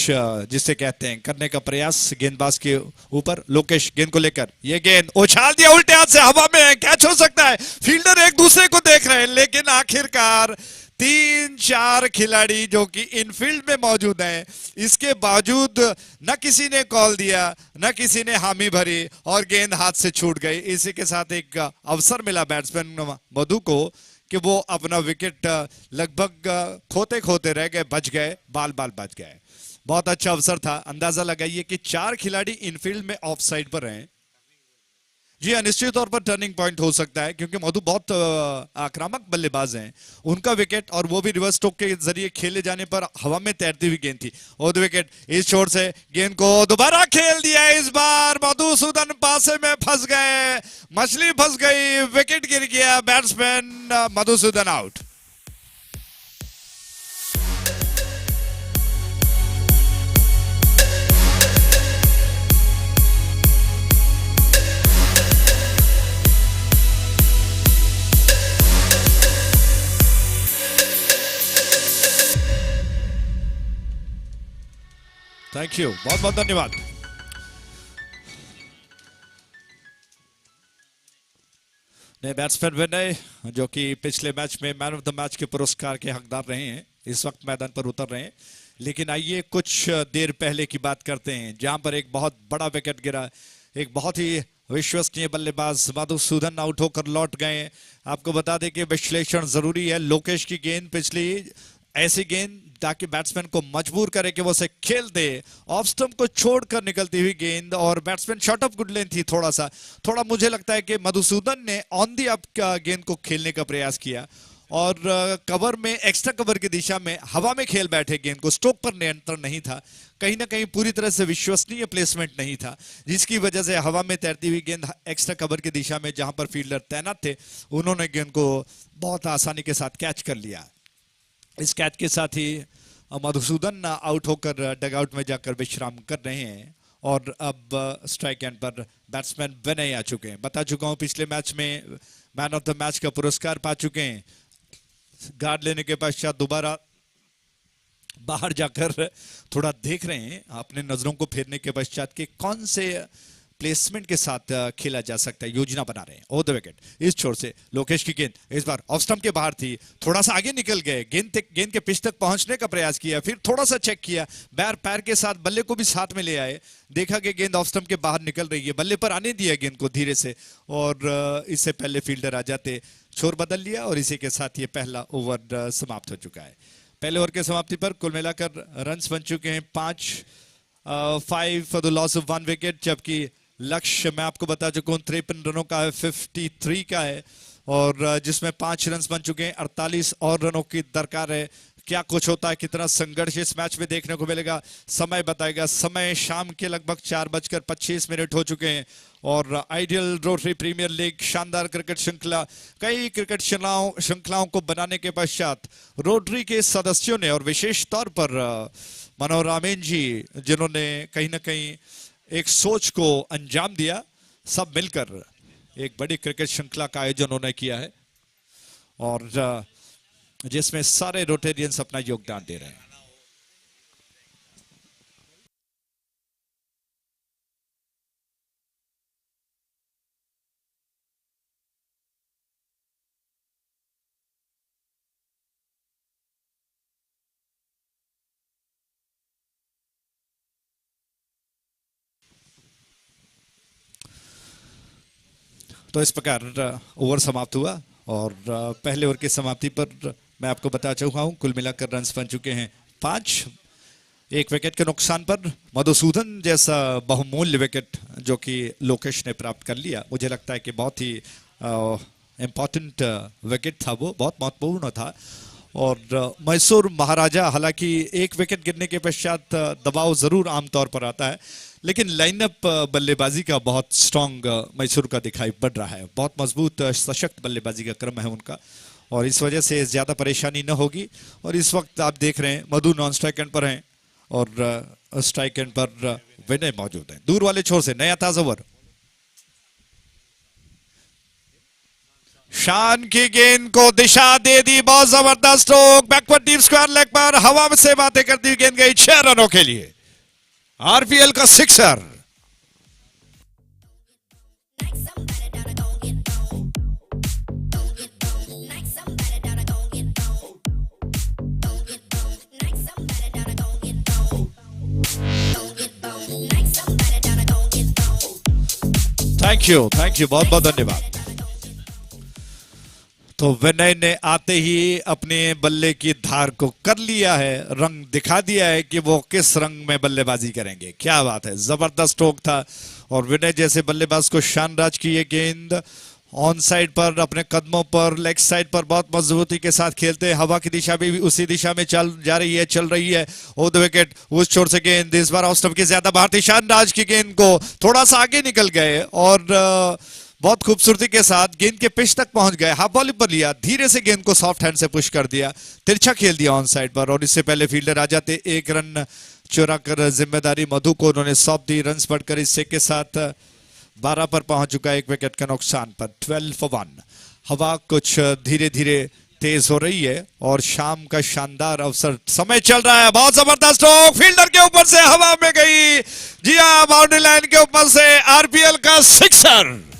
जिसे कहते हैं करने का प्रयास गेंदबाज के ऊपर। लोकेश गेंद को लेकर, ये गेंद उछाल दिया उल्टे हाथ से, हवा में कैच हो सकता है। फील्डर एक दूसरे को देख रहे हैं, लेकिन आखिरकार 3-4 खिलाड़ी जो कि इनफील्ड में मौजूद हैं, इसके बावजूद न किसी ने कॉल दिया, न किसी ने हामी भरी और गेंद हाथ से छूट गई। इसी के साथ एक अवसर मिला बैट्समैन मधु को कि वो अपना विकेट लगभग खोते खोते रह गए, बच गए, बाल बच गए। बहुत अच्छा अवसर था। अंदाजा लगाइए कि 4 खिलाड़ी इनफील्ड में ऑफ साइड पर हैं। जी, अनिश्चित तौर पर टर्निंग पॉइंट हो सकता है क्योंकि मधु बहुत आक्रामक बल्लेबाज हैं। उनका विकेट और वो भी रिवर्स स्ट्रोक के जरिए खेले जाने पर हवा में तैरती हुई गेंद थी। और विकेट इस छोर से गेंद को दोबारा खेल दिया। इस बार मधुसूदन पासे में फंस गए, मछली फंस गई, विकेट गिर गया, batsman Madhusudan out. Thank you, बहुत बहुत धन्यवाद। नए बैट्समैन विनय जो कि पिछले मैच में मैन ऑफ द मैच के पुरस्कार के हकदार रहे हैं, इस वक्त मैदान पर उतर रहे हैं। लेकिन आइए कुछ देर पहले की बात करते हैं जहां पर एक बहुत बड़ा विकेट गिरा। एक बहुत ही विश्वसनीय बल्लेबाज मधुसूदन आउट होकर लौट गए। आपको बता दें कि विश्लेषण जरूरी है। लोकेश की गेंद पिछली ऐसी गेंद ताकि बैट्समैन को मजबूर करे कि वो उसे खेल दे, ऑफ स्टंप को छोड़कर निकलती हुई गेंद और batsman shot of good length थी। थोड़ा मुझे लगता है कि मधुसूदन ने ऑन दी अप गेंद को खेलने का प्रयास किया और कवर में, एक्स्ट्रा कवर की दिशा में हवा में खेल बैठे गेंद को। स्ट्रोक पर नियंत्रण नहीं था, कहीं ना कहीं पूरी तरह से विश्वसनीय प्लेसमेंट नहीं था, जिसकी वजह से हवा में तैरती हुई गेंद एक्स्ट्रा कवर की दिशा में जहां पर फील्डर तैनात थे उन्होंने गेंद को बहुत आसानी के साथ कैच कर लिया। इस कैच के साथ ही मधुसूदन आउट होकर डगआउट में जाकर विश्राम कर रहे हैं और अब स्ट्राइक एंड पर बैट्समैन विनय आ चुके हैं। बता चुका हूं पिछले मैच में मैन ऑफ द मैच का पुरस्कार पा चुके हैं। गार्ड लेने के पश्चात दोबारा बाहर जाकर थोड़ा देख रहे हैं अपने नजरों को फेरने के पश्चात कि कौन से प्लेसमेंट के साथ खेला जा सकता है, योजना बना रहे हैं। ओवर द विकेट इस छोर से लोकेश की गेंद इस बार ऑफ स्टंप के बाहर थी, थोड़ा सा आगे निकल गए, गेंद के पिच तक पहुंचने का प्रयास किया, फिर थोड़ा सा चेक किया, पैर के साथ बल्ले को भी साथ में ले आए, देखा कि गेंद ऑफ स्टंप के बाहर निकल रही है, बल्ले पर आने दिया गेंद को धीरे से और इससे पहले फील्डर आ जाते, छोर बदल लिया और इसी के साथ ये पहला ओवर समाप्त हो चुका है। पहले ओवर के समाप्ति पर कुल मिलाकर रन्स बन चुके हैं 5 for the loss of 1 wicket, जबकि लक्ष्य मैं आपको बता चुका हूं 53 रनों का है, 53 का है और जिसमें 5 रन बन चुके हैं। 48 और रनों की दरकार है क्या कुछ होता है, कितना संघर्ष इस मैच में देखने को मिलेगा, समय बताएगा। समय शाम के लगभग 4:25 हो चुके हैं और आइडियल रोटरी प्रीमियर लीग शानदार क्रिकेट श्रृंखला, कई क्रिकेट श्रृंखलाओं को बनाने के पश्चात रोटरी के सदस्यों ने और विशेष तौर पर मनोहर आमीन जी, जिन्होंने कहीं ना कहीं एक सोच को अंजाम दिया, सब मिलकर एक बड़ी क्रिकेट श्रृंखला का आयोजन उन्होंने किया है और जिसमें सारे रोटेरियंस अपना योगदान दे रहे हैं। तो इस प्रकार ओवर समाप्त हुआ और पहले ओवर की समाप्ति पर मैं आपको बता चुका हूं कुल मिलाकर रन्स बन चुके हैं 5। 1 विकेट के नुकसान पर मधुसूदन जैसा बहुमूल्य विकेट जो कि लोकेश ने प्राप्त कर लिया, मुझे लगता है कि बहुत ही इम्पोर्टेंट विकेट था, वो बहुत महत्वपूर्ण था। और मैसूर महाराजा, हालांकि 1 विकेट गिरने के पश्चात दबाव जरूर आमतौर पर आता है, लेकिन लाइनअप बल्लेबाजी का बहुत स्ट्रांग मैसूर का दिखाई पड़ रहा है, बहुत मजबूत सशक्त बल्लेबाजी का क्रम है उनका और इस वजह से ज्यादा परेशानी न होगी। और इस वक्त आप देख रहे हैं मधु नॉन स्ट्राइक एंड पर हैं और स्ट्राइक एंड पर विनय मौजूद है। दूर वाले छोर से नया ताजा ओवर, शान की गेंद को दिशा दे दी, बहुत जबरदस्त stroke, backward deep square leg पर हवा में से बातें करती गेंद गई 6 रनों के लिए, आरपीएल का सिक्सर। थैंक यू, बहुत बहुत धन्यवाद। तो विनय ने आते ही अपने बल्ले की धार को कर लिया है, रंग दिखा दिया है कि वो किस रंग में बल्लेबाजी करेंगे। क्या बात है, जबरदस्त स्ट्रोक था और विनय जैसे बल्लेबाज को शानराज की ये गेंद ऑन साइड पर, अपने कदमों पर, लेग साइड पर बहुत मजबूती के साथ खेलते हैं। हवा की दिशा भी उसी दिशा में चल रही है। ओ द विकेट, उस छोर से गेंद इस बार ऑफ स्टंप की ज्यादा बाहर थी, शानराज की गेंद को थोड़ा सा आगे निकल गए और बहुत खूबसूरती के साथ गेंद के पिच तक पहुंच गए, हाफ बॉलिंग पर लिया, धीरे से गेंद को सॉफ्ट हैंड से पुश कर दिया, तिरछा खेल दिया ऑन साइड पर और इससे पहले फील्डर आ जाते। 1 रन चुरा कर जिम्मेदारी मधु को उन्होंने सौंप दी। रन बढ़कर इससे के साथ 12 पर पहुंच चुका है 1 विकेट के नुकसान पर, 12 for 1। हवा कुछ धीरे धीरे तेज हो रही है और शाम का शानदार अवसर, समय चल रहा है, बहुत जबरदस्त स्ट्रोक फील्डर के ऊपर से हवा में गई, जी हां, बाउंड्री लाइन के ऊपर से आरपीएल का सिक्सर।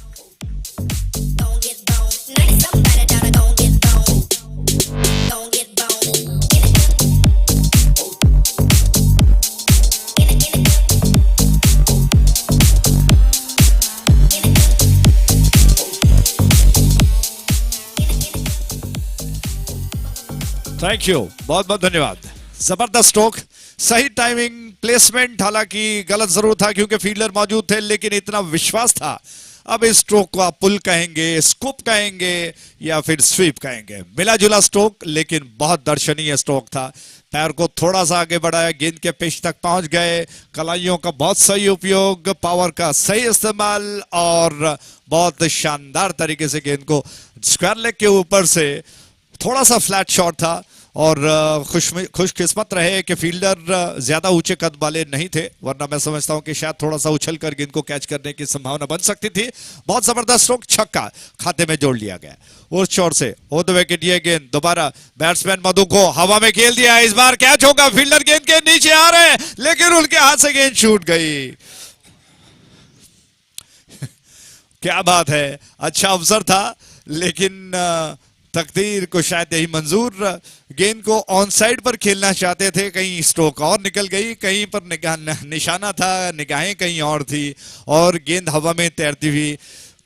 थैंक यू, बहुत बहुत धन्यवाद। जबरदस्त स्ट्रोक, सही टाइमिंग, प्लेसमेंट हालांकि गलत जरूर था क्योंकि फील्डर मौजूद थे, लेकिन इतना विश्वास था। अब इस स्ट्रोक को आप पुल कहेंगे, स्कूप कहेंगे या फिर स्वीप कहेंगे, मिला जुला स्ट्रोक लेकिन बहुत दर्शनीय स्ट्रोक था। पैर को थोड़ा सा आगे बढ़ाया, गेंद के पिच तक पहुंच गए, कलाइयों का बहुत सही उपयोग, पावर का सही इस्तेमाल और बहुत शानदार तरीके से गेंद को स्क्वायर लेग के ऊपर से, थोड़ा सा फ्लैट शॉट था और खुशकिस्मत रहे कि फील्डर ज्यादा ऊंचे कद वाले नहीं थे, वरना मैं समझता हूं कि शायद थोड़ा सा उछल कर गेंद को कैच करने की संभावना बन सकती थी। बहुत जबरदस्त स्ट्रोक, छक्का खाते में जोड़ लिया गया। उस छोर से ओ द विकेट, ये गेंद दोबारा बैट्समैन मधु को हवा में खेल दिया, इस बार कैच होगा, फील्डर गेंद के नीचे आ रहे हैं लेकिन उनके हाथ से गेंद छूट गई। क्या बात है, अच्छा अवसर था लेकिन तकदीर को शायद यही मंजूर, गेंद को ऑन साइड पर खेलना चाहते थे, कहीं स्ट्रोक और निकल गई, कहीं पर निशाना था, निगाहें कहीं और थी और गेंद हवा में तैरती हुई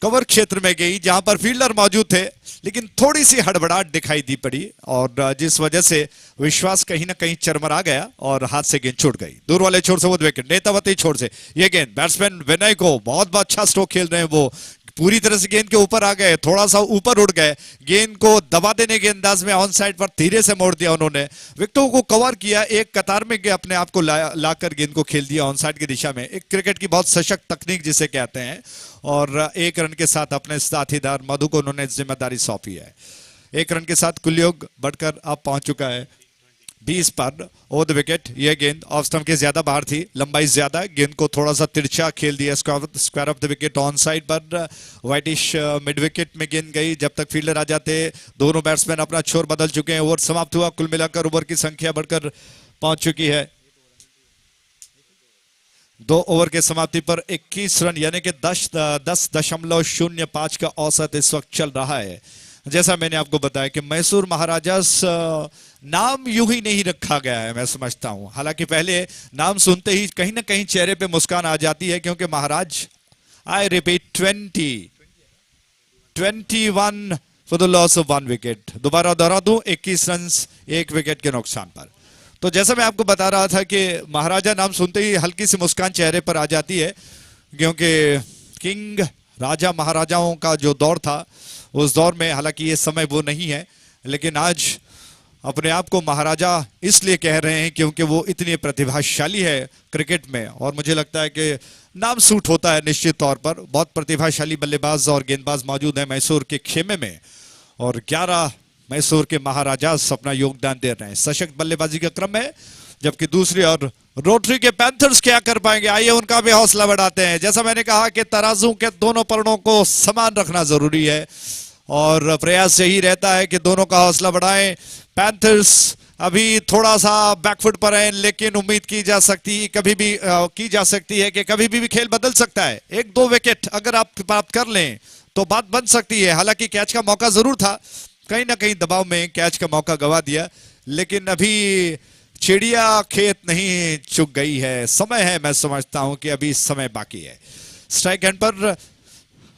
कवर क्षेत्र में गई जहां पर फील्डर मौजूद थे, लेकिन थोड़ी सी हड़बड़ाहट दिखाई दी पड़ी और जिस वजह से विश्वास कहीं ना कहीं चरमरा गया और हाथ से गेंद छूट गई। दूर वाले छोर से वो विकेट, नेतावती छोर से ये गेंद बैट्समैन विनय को, बहुत अच्छा स्ट्रोक खेल रहे हैं वो, पूरी तरह से गेंद के ऊपर आ गए, थोड़ा सा ऊपर उड़ गए, गेंद को दबा देने के अंदाज में ऑन साइड पर धीरे से मोड़ दिया उन्होंने, विकेटों को कवर किया, एक कतार में अपने आप को लाकर गेंद को खेल दिया ऑन साइड की दिशा में। एक क्रिकेट की बहुत सशक्त तकनीक जिसे कहते हैं, और एक रन के साथ अपने साथीदार मधु को उन्होंने जिम्मेदारी सौंपी है। एक रन के साथ कुल योग बढ़कर अब पहुंच चुका है 20 पर। ओवर द विकेट, यह गेंद ऑफ स्टंप के ज्यादा बाहर थी, लंबाई ज्यादा, गेंद को थोड़ा सा तिरछा खेल दिया, square of the wicket on side पर। वाइटिश मिड विकेट में गेंद गई, जब तक फील्डर आ जाते दोनों बैट्समैन अपना छोर बदल चुके हैं। ओवर समाप्त हुआ, कुल मिलाकर ओवर की संख्या बढ़कर पहुंच चुकी है 2 ओवर के समाप्ति पर 21 रन, यानी कि 10.05 का औसत इस वक्त चल रहा है। जैसा मैंने आपको बताया कि मैसूर महाराजास नाम यूं ही नहीं रखा गया है, मैं समझता हूं। हालांकि पहले नाम सुनते ही कहीं ना कहीं चेहरे पे मुस्कान आ जाती है, क्योंकि महाराज, I repeat, 21 for the loss of 1 wicket. दोबारा दोहरा दूं, 21 रन 1 विकेट के नुकसान पर। तो जैसा मैं आपको बता रहा था कि महाराजा नाम सुनते ही हल्की सी मुस्कान चेहरे पर आ जाती है, क्योंकि किंग राजा महाराजाओं का जो दौर था, उस दौर में, हालांकि ये समय वो नहीं है, लेकिन आज अपने आप को महाराजा इसलिए कह रहे हैं क्योंकि वो इतनी प्रतिभाशाली है क्रिकेट में, और मुझे लगता है कि नाम सूट होता है निश्चित तौर पर। बहुत प्रतिभाशाली बल्लेबाज और गेंदबाज मौजूद है मैसूर के खेमे में, और 11 मैसूर के महाराजा अपना योगदान दे रहे हैं। सशक्त बल्लेबाजी का क्रम है, जबकि दूसरी ओर रोटरी के पैंथर्स क्या कर पाएंगे, आइए उनका भी हौसला बढ़ाते हैं। जैसा मैंने कहा कि तराजू के दोनों पलड़ों को समान रखना जरूरी है, और प्रयास यही रहता है कि दोनों का हौसला बढ़ाएं। पैंथर्स अभी थोड़ा सा बैकफुट पर है, लेकिन उम्मीद की जा सकती है कि कभी भी खेल बदल सकता है। 1-2 विकेट अगर आप प्राप्त कर लें तो बात बन सकती है। हालांकि कैच का मौका जरूर था, कहीं ना कहीं दबाव में कैच का मौका गवा दिया, लेकिन अभी चिड़िया खेत नहीं चुग गई है, समय है, मैं समझता हूं कि अभी समय बाकी है। स्ट्राइक एंड पर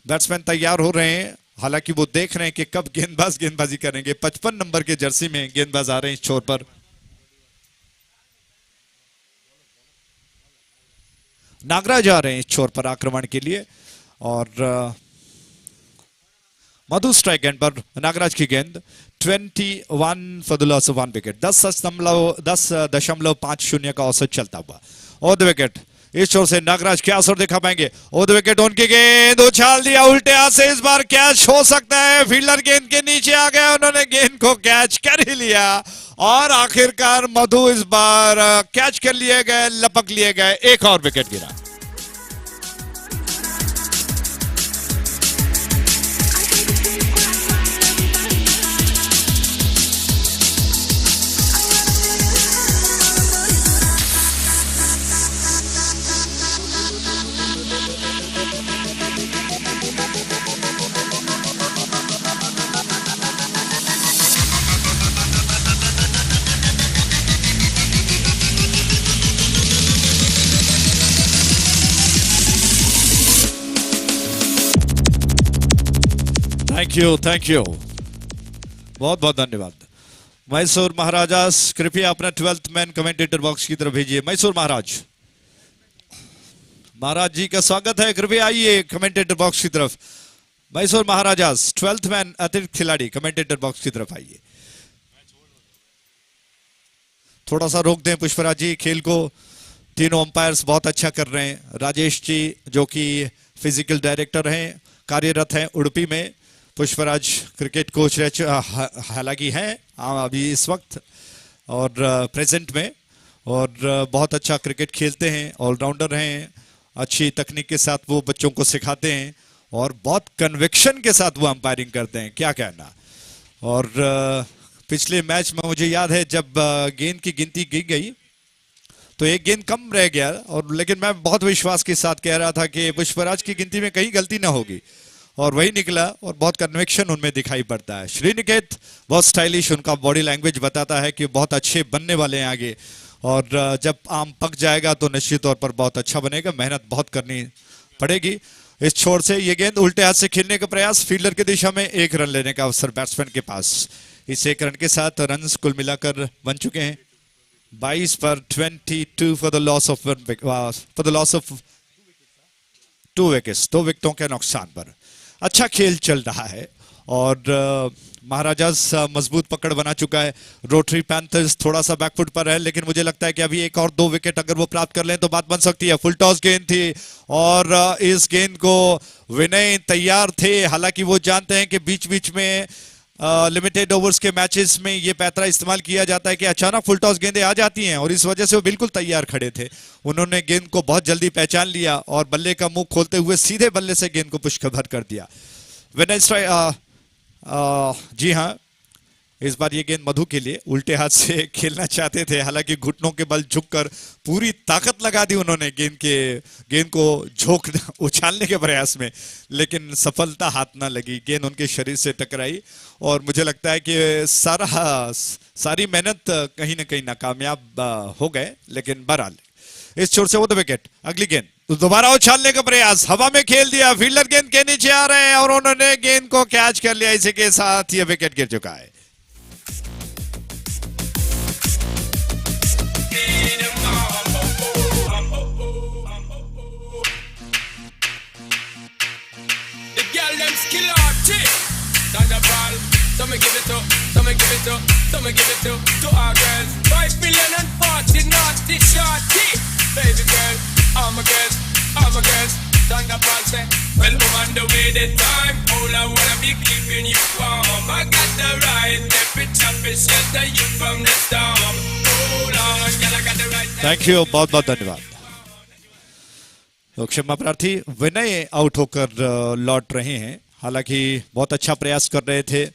बैट्समैन तैयार हो रहे हैं, हालांकि वो देख रहे हैं कि कब गेंदबाजी करेंगे। 55 नंबर के जर्सी में गेंदबाज आ रहे हैं इस छोर पर। नागराज आ रहे हैं इस छोर पर आक्रमण के लिए, और मधु स्ट्राइक एंड पर। नागराज की गेंद 21 for the loss of 1 wicket. 10.50 का औसत चलता हुआ। और द विकेट, इस छोर से नागराज क्या असर दिखा पाएंगे। और द विकेट, उनकी गेंद उछाल दिया उल्टे हाथ से, इस बार कैच हो सकता है। फील्डर गेंद के नीचे आ गया, उन्होंने गेंद को कैच कर ही लिया, और आखिरकार मधु इस बार कैच कर लिए गए, लपक लिए गए। एक और विकेट गिरा। थैंक यू, बहुत बहुत धन्यवाद। मैसूर महाराजास, कृपया अपना 12th मैन कमेंटेटर बॉक्स की तरफ भेजिए। मैसूर महाराज जी का स्वागत है, कृपया आइए कमेंटेटर बॉक्स की तरफ। मैसूर महाराजास 12th मैन अतिरिक्त खिलाड़ी कमेंटेटर बॉक्स की तरफ आइए। थोड़ा सा रोक दें पुष्पराज जी खेल को, तीनों अंपायर्स बहुत अच्छा कर रहे हैं। राजेश जी जो कि फिजिकल डायरेक्टर हैं, कार्यरत हैं उडुपी में। पुष्पराज क्रिकेट कोच हालांकि हैं अभी इस वक्त और प्रेजेंट में, और बहुत अच्छा क्रिकेट खेलते हैं, ऑलराउंडर हैं। अच्छी तकनीक के साथ वो बच्चों को सिखाते हैं, और बहुत कन्विक्शन के साथ वो अंपायरिंग करते हैं, क्या कहना। और पिछले मैच में मुझे याद है जब गेंद की गिनती की गई तो एक गेंद कम रह गया, और लेकिन मैं बहुत विश्वास के साथ कह रहा था कि पुष्पराज की गिनती में कहीं गलती ना होगी, और वही निकला, और बहुत कन्विक्शन उनमें दिखाई पड़ता है। श्रीनिकेत बहुत स्टाइलिश, उनका बॉडी लैंग्वेज बताता है कि बहुत अच्छे बनने वाले हैं आगे, और जब आम पक जाएगा तो निश्चित तौर पर बहुत अच्छा बनेगा। मेहनत बहुत करनी पड़ेगी। इस छोर से ये गेंद उल्टे हाथ से खेलने का प्रयास, फील्डर की दिशा में, 1 रन लेने का अवसर बैट्समैन के पास। इस 1 रन के साथ रन कुल मिलाकर बन चुके हैं 22 पर 22 for the loss of 2 wickets, 2 विकेटों के नुकसान पर। अच्छा खेल चल रहा है और महाराजास मजबूत पकड़ बना चुका है। रोटरी पैंथर्स थोड़ा सा बैकफुट पर है, लेकिन मुझे लगता है कि अभी एक और 2 विकेट अगर वो प्राप्त कर लें तो बात बन सकती है। फुल टॉस गेंद थी और इस गेंद को विनय तैयार थे, हालांकि वो जानते हैं कि बीच बीच में लिमिटेड ओवर्स के मैचेस में ये पैतरा इस्तेमाल किया जाता है कि अचानक फुल टॉस गेंदें आ जाती हैं, और इस वजह से वो बिल्कुल तैयार खड़े थे। उन्होंने गेंद को बहुत जल्दी पहचान लिया और बल्ले का मुंह खोलते हुए सीधे बल्ले से गेंद को पुष्कभर कर दिया। विनय जी हाँ, इस बार ये गेंद मधु के लिए उल्टे हाथ से खेलना चाहते थे, हालांकि घुटनों के बल झुककर पूरी ताकत लगा दी उन्होंने गेंद को झोंक उछालने के प्रयास में, लेकिन सफलता हाथ ना लगी। गेंद उनके शरीर से टकराई और मुझे लगता है कि सारी मेहनत कहीं ना कहीं नाकामयाब हो गए। लेकिन बहरहाल इस छोर से वो विकेट। अगली गेंद दोबारा उछालने का प्रयास, हवा में खेल दिया, फील्डर गेंद के नीचे आ रहे हैं और उन्होंने गेंद को कैच कर लिया। इसी के साथ ये विकेट गिर चुका है। I'm a guest, Thunderball say, well, move on the way the time, all I wanna be keeping you warm. I got the right temperature to shelter you from the storm. Hold on, girl, I got the right. Thank you, बहुत बहुत धन्यवाद। तो क्षमा प्रार्थी विनय out होकर लौट रहे हैं, हालांकि बहुत अच्छा प्रयास कर रहे थे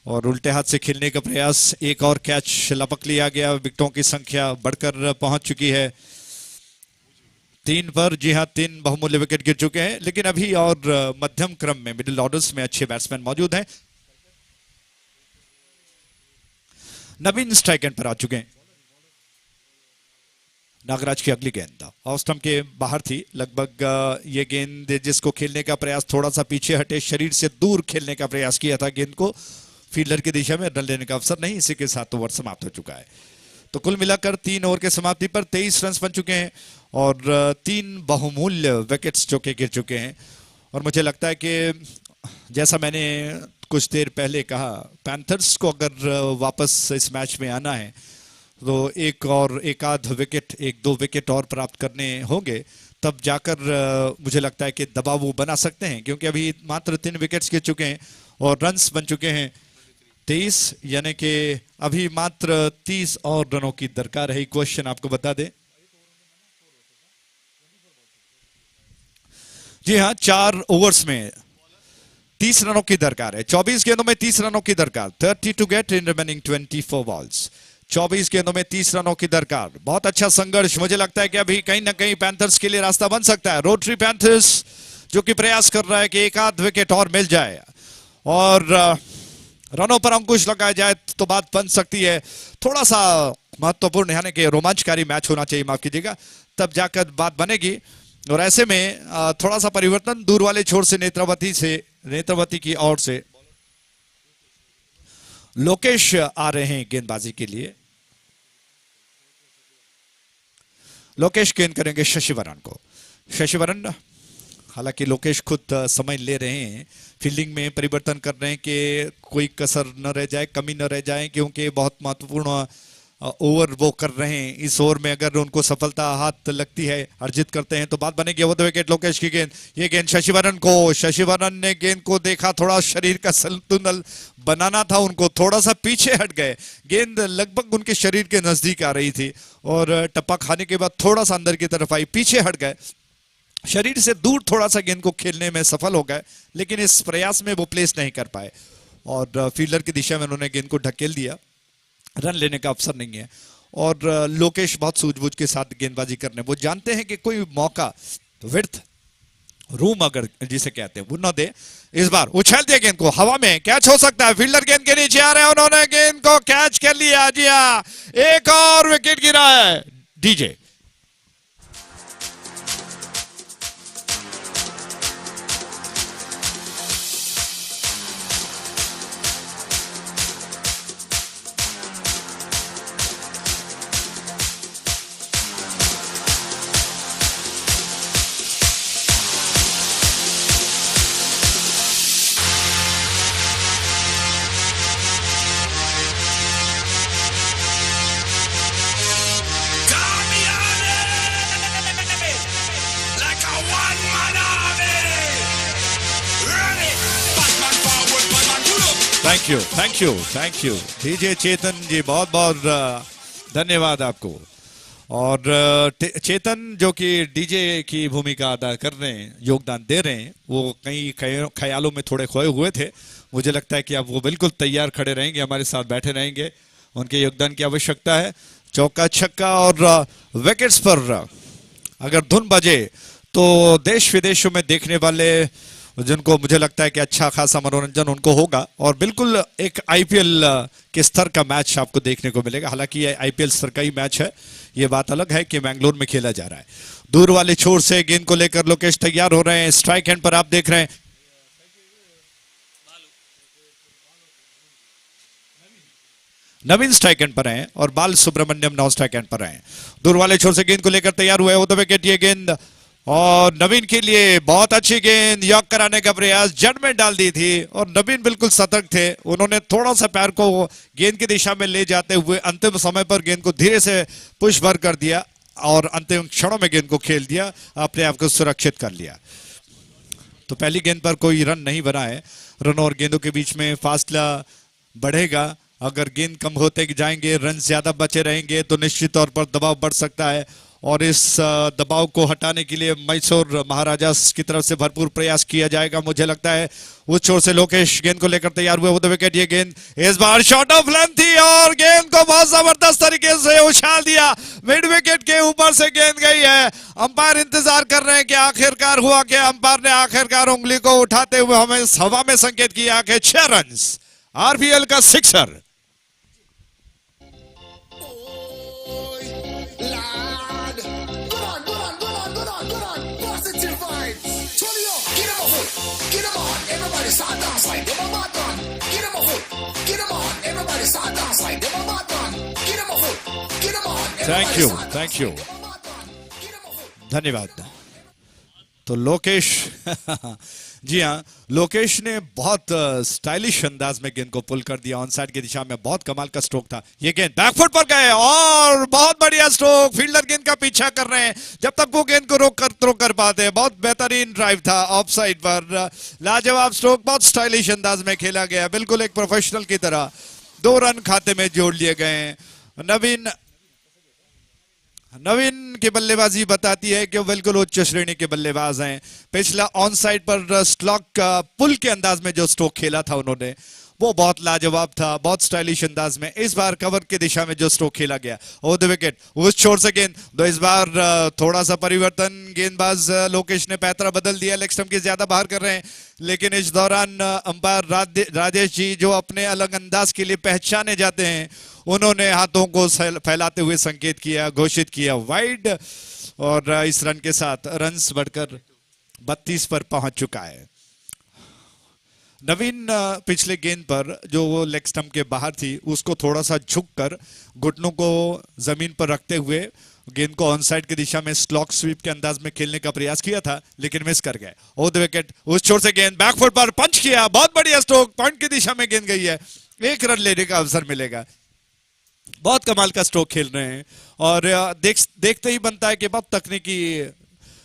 और उल्टे हाथ से खेलने का प्रयास, एक और कैच लपक लिया गया। विकेटों की संख्या बढ़कर पहुंच चुकी है 3 पर। जी हाँ, 3 बहुमूल्य विकेट गिर चुके हैं, लेकिन अभी और मध्यम क्रम में मिडिल ऑर्डर्स में अच्छे बैट्समैन मौजूद हैं। नवीन स्ट्राइक एंड पर आ चुके हैं। नागराज की अगली गेंद ऑफ स्टंप के बाहर थी लगभग। ये गेंद जिसको खेलने का प्रयास थोड़ा सा पीछे हटे, शरीर से दूर खेलने का प्रयास किया था, गेंद को फील्डर की दिशा में रन लेने का अवसर नहीं। इसी के साथ ओवर समाप्त हो चुका है। तो कुल मिलाकर 3 ओवर के समाप्ति पर 23 रन बन चुके हैं और 3 बहुमूल्य विकेट्स जो कि गिर चुके हैं। और मुझे लगता है कि जैसा मैंने कुछ देर पहले कहा, पैंथर्स को अगर वापस इस मैच में आना है तो एक आध विकेट, 1-2 विकेट और प्राप्त करने होंगे, तब जाकर मुझे लगता है कि दबाव वो बना सकते हैं, क्योंकि अभी मात्र 3 विकेट्स गिर चुके हैं और रन्स बन चुके हैं 23, यानी कि अभी मात्र 30 और रनों की दरकार है। क्वेश्चन आपको बता दें, जी हाँ, 4 ओवर्स में 30 रनों की दरकार है। 24 गेंदों में 30 रनों की दरकार, 30 to get in remaining 24 balls. 24 गेंदों में 30 रनों की दरकार। बहुत अच्छा संघर्ष, मुझे लगता है कि अभी कहीं ना कहीं पैंथर्स के लिए रास्ता बन सकता है। रोटरी पैंथर्स जो कि प्रयास कर रहा है कि एक आध विकेट और मिल जाए और रनों पर अंकुश लगाया जाए तो बात बन सकती है। थोड़ा सा महत्वपूर्ण, यानी कि रोमांचकारी मैच होना चाहिए, माफ कीजिएगा, तब जाकर बात बनेगी। और ऐसे में थोड़ा सा परिवर्तन, दूर वाले छोर से नेत्रवती की ओर से लोकेश आ रहे हैं गेंदबाजी के लिए। लोकेश गेंद करेंगे शशिवरन को। शशिवरन, हालांकि लोकेश खुद समय ले रहे हैं, फील्डिंग में परिवर्तन कर रहे हैं कि कोई कसर न रह जाए, कमी न रह जाए, क्योंकि बहुत महत्वपूर्ण ओवर वो कर रहे हैं। इस ओवर में अगर उनको सफलता हाथ लगती है, अर्जित करते हैं, तो बात बनेगी। वो तो विकेट लोकेश की गेंद, ये गेंद शशिवरन को। शशिवरन ने गेंद को देखा, थोड़ा शरीर का संतुलन बनाना था उनको, थोड़ा सा पीछे हट गए। गेंद लगभग उनके शरीर के नजदीक आ रही थी और टप्पा खाने के बाद थोड़ा सा अंदर की तरफ आई, पीछे हट गए, शरीर से दूर थोड़ा सा गेंद को खेलने में सफल हो गए, लेकिन इस प्रयास में वो प्लेस नहीं कर पाए और फील्डर की दिशा में उन्होंने गेंद को ढकेल दिया। रन लेने का अवसर नहीं है और लोकेश बहुत सूझबूझ के साथ गेंदबाजी करने, वो जानते हैं कि कोई मौका, विड्थ, रूम अगर जिसे कहते हैं, वो न दे। इस बार उछाल दिया गेंद को, हवा में कैच हो सकता है, फील्डर गेंद के नीचे आ रहे हैं, उन्होंने गेंद को कैच कर लिया। जी हाँ, एक और विकेट गिरा है। डीजे थैंक यू डीजे चेतन जी, बहुत बहुत धन्यवाद आपको। और चेतन जो कि डीजे की भूमिका अदा कर रहे हैं, योगदान दे रहे हैं, वो कई ख्यालों में थोड़े खोए हुए थे। मुझे लगता है कि अब वो बिल्कुल तैयार खड़े रहेंगे, हमारे साथ बैठे रहेंगे। उनके योगदान की आवश्यकता है। चौका छक्का और विकेट्स पर अगर धुन बजे तो देश विदेशों में देखने वाले, जिनको मुझे लगता है कि अच्छा खासा मनोरंजन उनको होगा, और बिल्कुल एक आईपीएल के स्तर का मैच आपको देखने को मिलेगा। हालांकि ये आईपीएल स्तर का ही मैच है, ये बात अलग है कि मैंगलोर में खेला जा रहा है। दूर वाले छोर से गेंद को लेकर लोकेश तैयार हो रहे हैं। स्ट्राइक हैंड पर आप देख रहे हैं नवीन स्ट्राइक एंड पर हैं और बाल सुब्रमण्यम नौ स्ट्राइक एंड पर हैं। दूर वाले छोर से गेंद को लेकर तैयार हुए होते हुए ये गेंद, और नवीन के लिए बहुत अच्छी गेंद, यॉक कराने का प्रयास, जड़ में डाल दी थी और नवीन बिल्कुल सतर्क थे। उन्होंने थोड़ा सा पैर को गेंद की दिशा में ले जाते हुए अंतिम समय पर गेंद को धीरे से पुश भर कर दिया और अंतिम क्षणों में गेंद को खेल दिया, अपने आप को सुरक्षित कर लिया। तो पहली गेंद पर कोई रन नहीं बना है। रन और गेंदों के बीच में फासला बढ़ेगा। अगर गेंद कम होते जाएंगे, रन ज्यादा बचे रहेंगे तो निश्चित तौर पर दबाव बढ़ सकता है, और इस दबाव को हटाने के लिए मैसूर महाराजास की तरफ से भरपूर प्रयास किया जाएगा। मुझे लगता है उस छोर से लोकेश गेंद को लेकर तैयार हुए विद विकेट। ये गेंद इस बार शॉट ऑफ लेंथ थी और गेंद को बहुत जबरदस्त तरीके से उछाल दिया। मिड विकेट के ऊपर से गेंद गई है। अंपायर इंतजार कर रहे हैं कि आखिरकार हुआ क्या। अंपायर ने आखिरकार उंगली को उठाते हुए हमें हवा में संकेत किया कि 6 रन, आरपीएल का सिक्सर। थैंक यू धन्यवाद। तो लोकेश जी हाँ, लोकेश ने बहुत स्टाइलिश अंदाज में गेंद को पुल कर दिया ऑन साइड की दिशा में। बहुत कमाल का स्ट्रोक था। ये गेंद बैकफुट पर गए और बहुत बढ़िया स्ट्रोक। फील्डर गेंद का पीछा कर रहे हैं जब तक वो गेंद को रोक कर थ्रो कर पाते हैं। बहुत बेहतरीन ड्राइव था ऑफ साइड पर। लाजवाब स्ट्रोक, बहुत स्टाइलिश अंदाज में खेला गया, बिल्कुल एक प्रोफेशनल की तरह। 2 रन खाते में जोड़ लिए गए। नवीन की बल्लेबाजी बताती है कि वो बिल्कुल उच्च श्रेणी के बल्लेबाज हैं। पिछला ऑन साइड पर स्लॉक पुल के अंदाज में जो स्ट्रोक खेला था उन्होंने, वो बहुत लाजवाब था, बहुत स्टाइलिश अंदाज में। इस बार कवर की दिशा में जो स्ट्रोक खेला गया ओवर द विकेट, उस छोर से गेंद। तो इस बार थोड़ा सा परिवर्तन, गेंदबाज लोकेश ने पैतरा बदल दिया, लेग स्टंप के ज्यादा बाहर कर रहे हैं। लेकिन इस दौरान अंपायर राजेश जी, जो अपने अलग अंदाज के लिए पहचाने जाते हैं, उन्होंने हाथों को फैलाते हुए संकेत किया, घोषित किया वाइड। और इस रन के साथ रन्स बढ़कर 32 पर पहुंच चुका है। नवीन पिछले गेंद पर जो वो लेग स्टंप के बाहर थी, उसको थोड़ा सा झुककर घुटनों को जमीन पर रखते हुए गेंद को ऑन साइड की दिशा में स्लॉक स्वीप के अंदाज में खेलने का प्रयास किया था, लेकिन मिस कर गए। ओवर द विकेट, उस छोर से गेंद बैकफुट पर पंच किया, बहुत बढ़िया स्ट्रोक, पॉइंट की दिशा में गेंद गई है। 1 रन लेने का अवसर मिलेगा। बहुत कमाल का स्ट्रोक खेल रहे हैं और देखते ही बनता है कि बहुत तकनीकी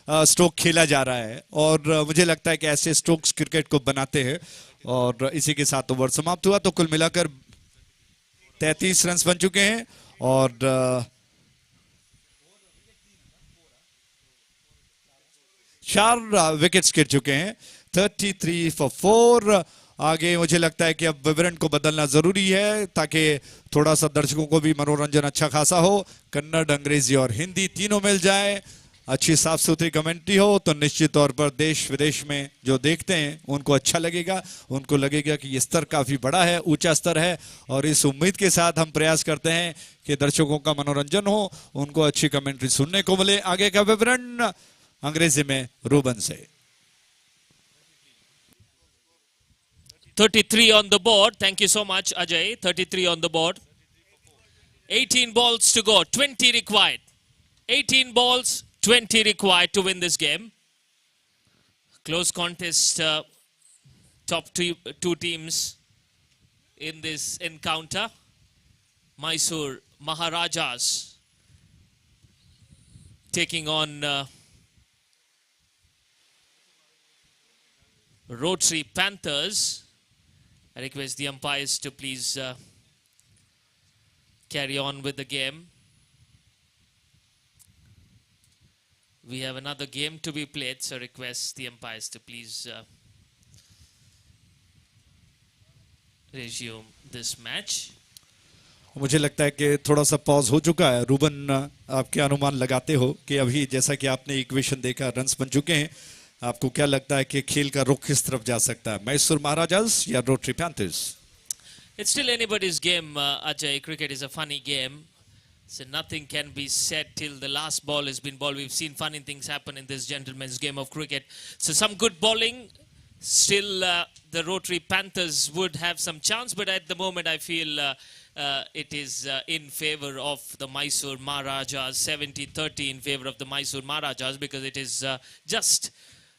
स्ट्रोक खेला जा रहा है, और मुझे लगता है कि ऐसे स्ट्रोक्स क्रिकेट को बनाते हैं। और इसी के साथ ओवर समाप्त हुआ। तो कुल मिलाकर 33 रन बन चुके हैं और 4 विकेट्स गिर चुके हैं। 33 for 4। आगे मुझे लगता है कि अब विवरण को बदलना जरूरी है ताकि थोड़ा सा दर्शकों को भी मनोरंजन अच्छा खासा हो। कन्नड़, अंग्रेजी और हिंदी तीनों मिल जाए, अच्छी साफ सुथरी कमेंट्री हो, तो निश्चित तौर पर देश विदेश में जो देखते हैं उनको अच्छा लगेगा। उनको लगेगा कि ये स्तर काफी बड़ा है, ऊंचा स्तर है, और इस उम्मीद के साथ हम प्रयास करते हैं कि दर्शकों का मनोरंजन हो, उनको अच्छी कमेंट्री सुनने को मिले। आगे का विवरण अंग्रेजी में रूबन से। 33 on the board. Thank you so much, Ajay. 33 on the board. 18 balls to go. 20 required. 18 balls, 20 required to win this game. Close contest. Top two teams in this encounter. Mysore Maharajas taking on Rotary Panthers. I request the umpires to please carry on with the game. We have another game to be played, so request the umpires to please resume this match. मुझे लगता है कि थोड़ा सा pause हो चुका है। Ruben, आप क्या अनुमान लगाते हो कि अभी जैसा कि आपने इक्वेशन देखा, रन्स बन चुके हैं, आपको क्या लगता है कि खेल का रुख किस तरफ जा सकता है, मैसूर महाराजास या rotary panthers? It's still anybody's game, Ajay. Cricket is a funny game. So nothing can be said till the last ball has been bowled. We've seen funny things happen in this gentleman's game of cricket. So some good bowling. Still, the Rotary Panthers would have some chance, but at the moment I feel it is in favor of the Mysore Maharajas, 70-30 in favor of the Mysore Maharajas, because it is just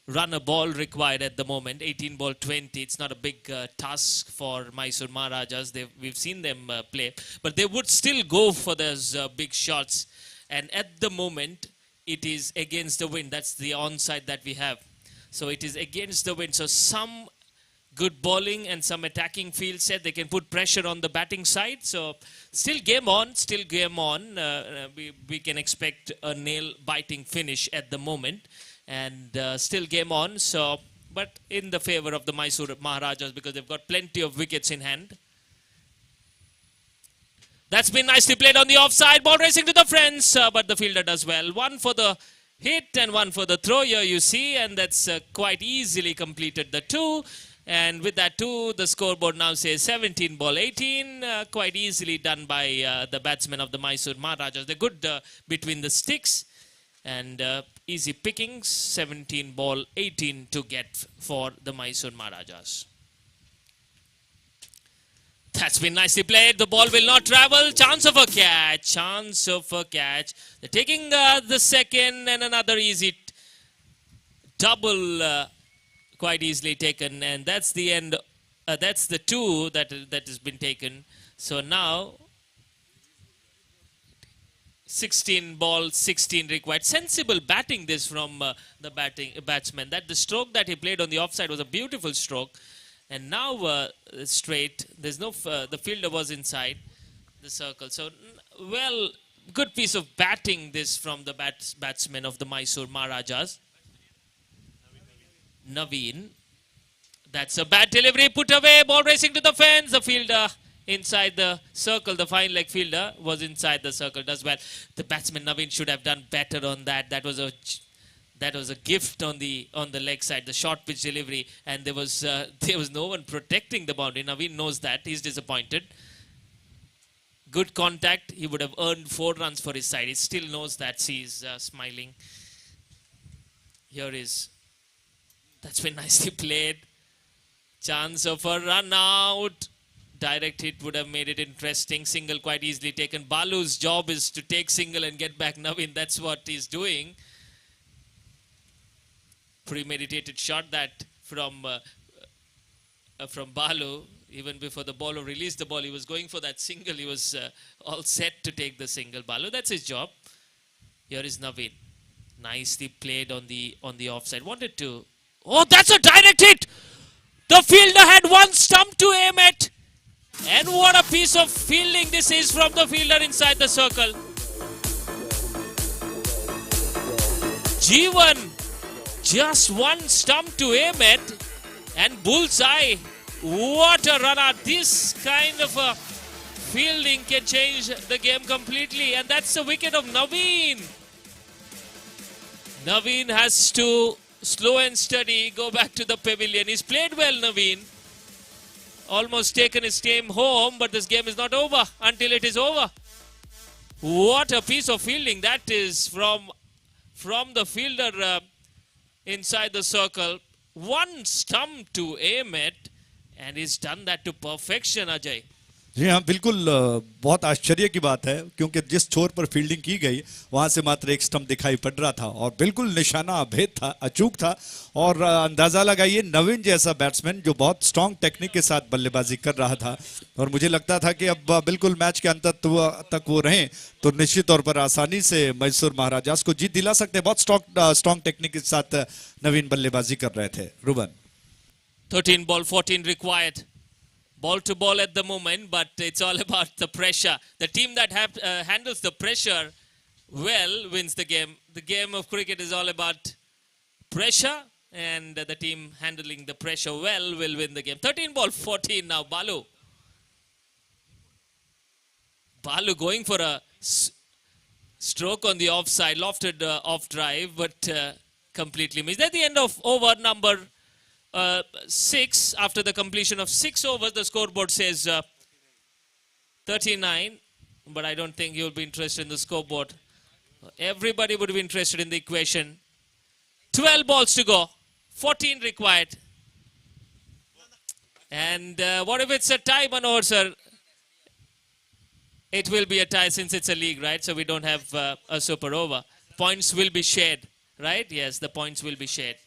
run a ball required at the moment, 18 ball 20. It's not a big task for Mysore Maharajas. We've seen them play, but they would still go for those big shots. And at the moment, it is against the wind. That's the onside that we have. So it is against the wind. So some good bowling and some attacking field set. They can put pressure on the batting side. So still game on, still game on. We can expect a nail-biting finish at the moment. And still game on. So, but in the favor of the Mysore Maharajas, because they've got plenty of wickets in hand. That's been nicely played on the offside. Ball racing to the fence, but the fielder does well. One for the hit and one for the throw here, you see, and that's quite easily completed the two. And with that two, the scoreboard now says 17 ball 18. Quite easily done by the batsmen of the Mysore Maharajas. They're good between the sticks. And easy pickings, 17 ball 18 to get for the Mysore Maharajas. That's been nicely played. The ball will not travel. Chance of a catch. Chance of a catch. They're taking the second, and another easy double quite easily taken. And that's the end. That's the two that has been taken. So now 16 ball 16 required. Sensible batting this from the batsman. That the stroke that he played on the offside was a beautiful stroke. And now straight. There's no the fielder was inside the circle. So well, good piece of batting this from the batsman of the Mysore Maharajas. Naveen. That's a bad delivery. Put away. Ball racing to the fence. The fielder inside the circle. The fine leg fielder was inside the circle. Does well. The batsman Naveen should have done better on that. That was a gift on the leg side, the short pitch delivery, and there was no one protecting the boundary. Naveen knows that. He's disappointed. Good contact. He would have earned 4 runs for his side. He still knows that. He's smiling. Here is. That's been nicely played. Chance of a run out. Direct hit would have made it interesting. Single quite easily taken. Balu's job is to take single and get back Naveen. That's what he's doing. Premeditated shot that from Balu. Even before the bowler released the ball, he was going for that single. He was all set to take the single. Balu, that's his job. Here is Naveen. Nicely played on the offside. Wanted to. Oh, that's a direct hit. The fielder had one stump to aim at. And what a piece of fielding this is from the fielder inside the circle. Jeevan. Just one stump to aim at and bullseye. What a runner. This kind of a fielding can change the game completely. And that's the wicket of Naveen. Naveen has to slow and steady go back to the pavilion. He's played well, Naveen. Almost taken his team home, but this game is not over until it is over. What a piece of fielding that is from the fielder inside the circle. One stump to aim at, and he's done that to perfection, Ajay. जी हाँ, बिल्कुल बहुत आश्चर्य की बात है, क्योंकि जिस छोर पर फील्डिंग की गई वहां से मात्र एक स्टंप दिखाई पड़ रहा था और बिल्कुल निशाना अभेद था, अचूक था। और अंदाजा लगाइए, नवीन जैसा बैट्समैन जो बहुत स्ट्रांग टेक्निक के साथ बल्लेबाजी कर रहा था, और मुझे लगता था कि अब बिल्कुल मैच के अंत तक वो रहें तो निश्चित तौर पर आसानी से मैसूर महाराजास को जीत दिला सकते हैं। बहुत स्ट्रांग टेक्निक के साथ नवीन बल्लेबाजी कर रहे थे। Ruben. 13 ball 14 required. ball to ball at the moment, but it's all about the pressure. The team that handles the pressure well wins the game. The game of cricket is all about pressure, and the team handling the pressure well will win the game. 13 ball 14 now. Balu going for a stroke on the offside, lofted off drive, but completely missed. At the end of over number 6, after the completion of 6 overs, the scoreboard says 39, but I don't think you'll be interested in the scoreboard. Everybody would be interested in the equation. 12 balls to go, 14 required. And what if it's a tie, Manoj sir? It will be a tie since it's a league, right? So we don't have a super over. Points will be shared, right? Yes, the points will be shared.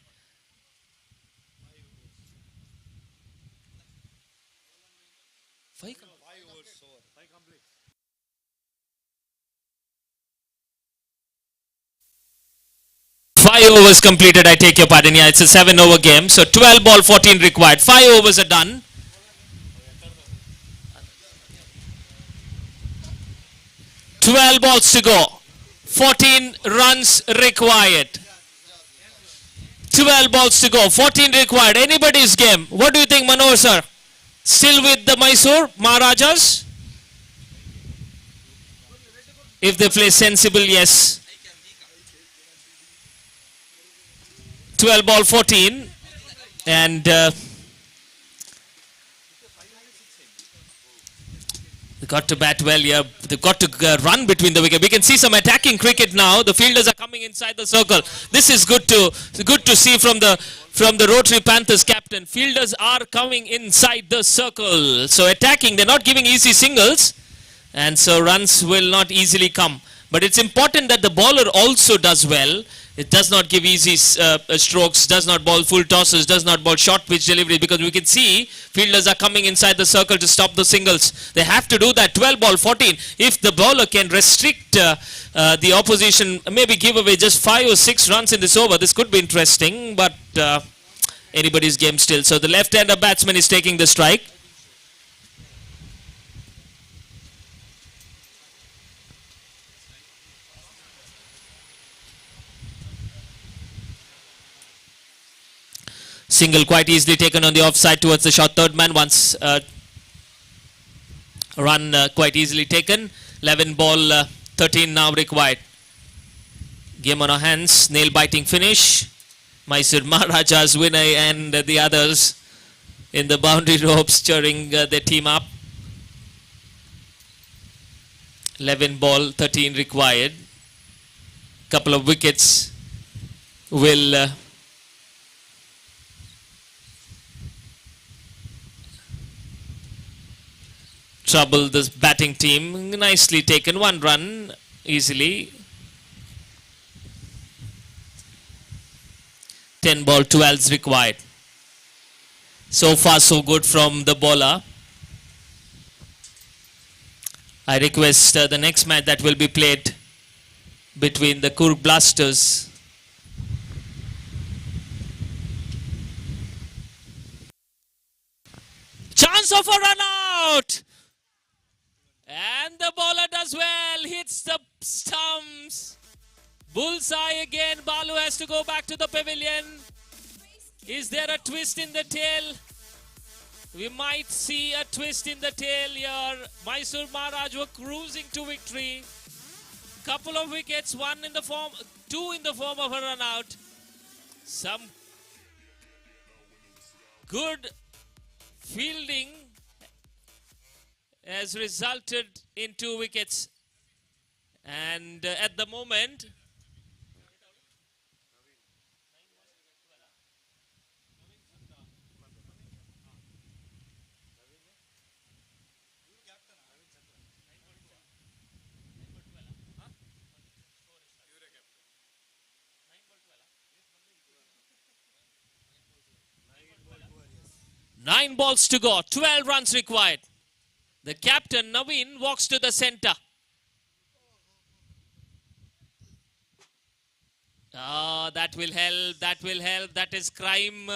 Five overs completed, I take your pardon. Yeah, it's a 7-over game. So 12 ball, 14 required. 5 overs are done. Twelve balls to go. 14 runs required. 12 balls to go. 14 required. Anybody's game. What do you think, Manoj sir? Still with the Mysore Maharajas? If they play sensible, yes. 12 ball 14. And they got to bat well here. They've got to run between the wicket. We can see some attacking cricket now. The fielders are coming inside the circle. This is good to see from the Rotary Panthers captain. Fielders are coming inside the circle. So attacking, they're not giving easy singles. And so runs will not easily come. But it's important that the bowler also does well. It does not give easy strokes, does not bowl full tosses, does not bowl short pitch delivery, because we can see fielders are coming inside the circle to stop the singles. They have to do that. 12 ball 14. If the bowler can restrict the opposition, maybe give away just 5 or 6 runs in this over, this could be interesting, but anybody's game still. So the left-hander batsman is taking the strike. Single quite easily taken on the offside towards the short third man. Once run quite easily taken. 11 ball 13 now required. Game on our hands. Nail biting finish. Mysore Maharajas, Vinay and the others in the boundary ropes cheering their team up. 11 ball 13 required. Couple of wickets will trouble this batting team. Nicely taken. 1 run easily. 10 ball 12 required. So far so good from the bowler. I request the next match that will be played between the Kurg Blasters chance of a run out. And the bowler does well, hits the stumps. Bullseye again. Balu has to go back to the pavilion. Is there a twist in the tail? We might see a twist in the tail here. Mysore Maharaj were cruising to victory. Couple of wickets, 2 in the form of a run out. Some good fielding has resulted in 2 wickets, and at the moment nine balls to go, 12 runs required. The captain, Naveen, walks to the center. Oh, that will help. That will help. That is crime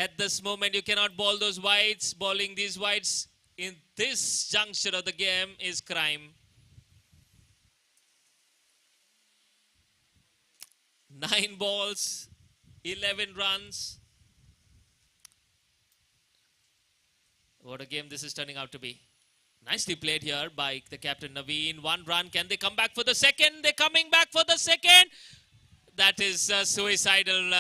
At this moment, you cannot ball those wides. Bowling these wides in this juncture of the game is crime. 9 balls, 11 runs. What a game this is turning out to be. Nicely played here by the captain Naveen. 1 run. Can they come back for the second? They're coming back for the second. That is suicidal.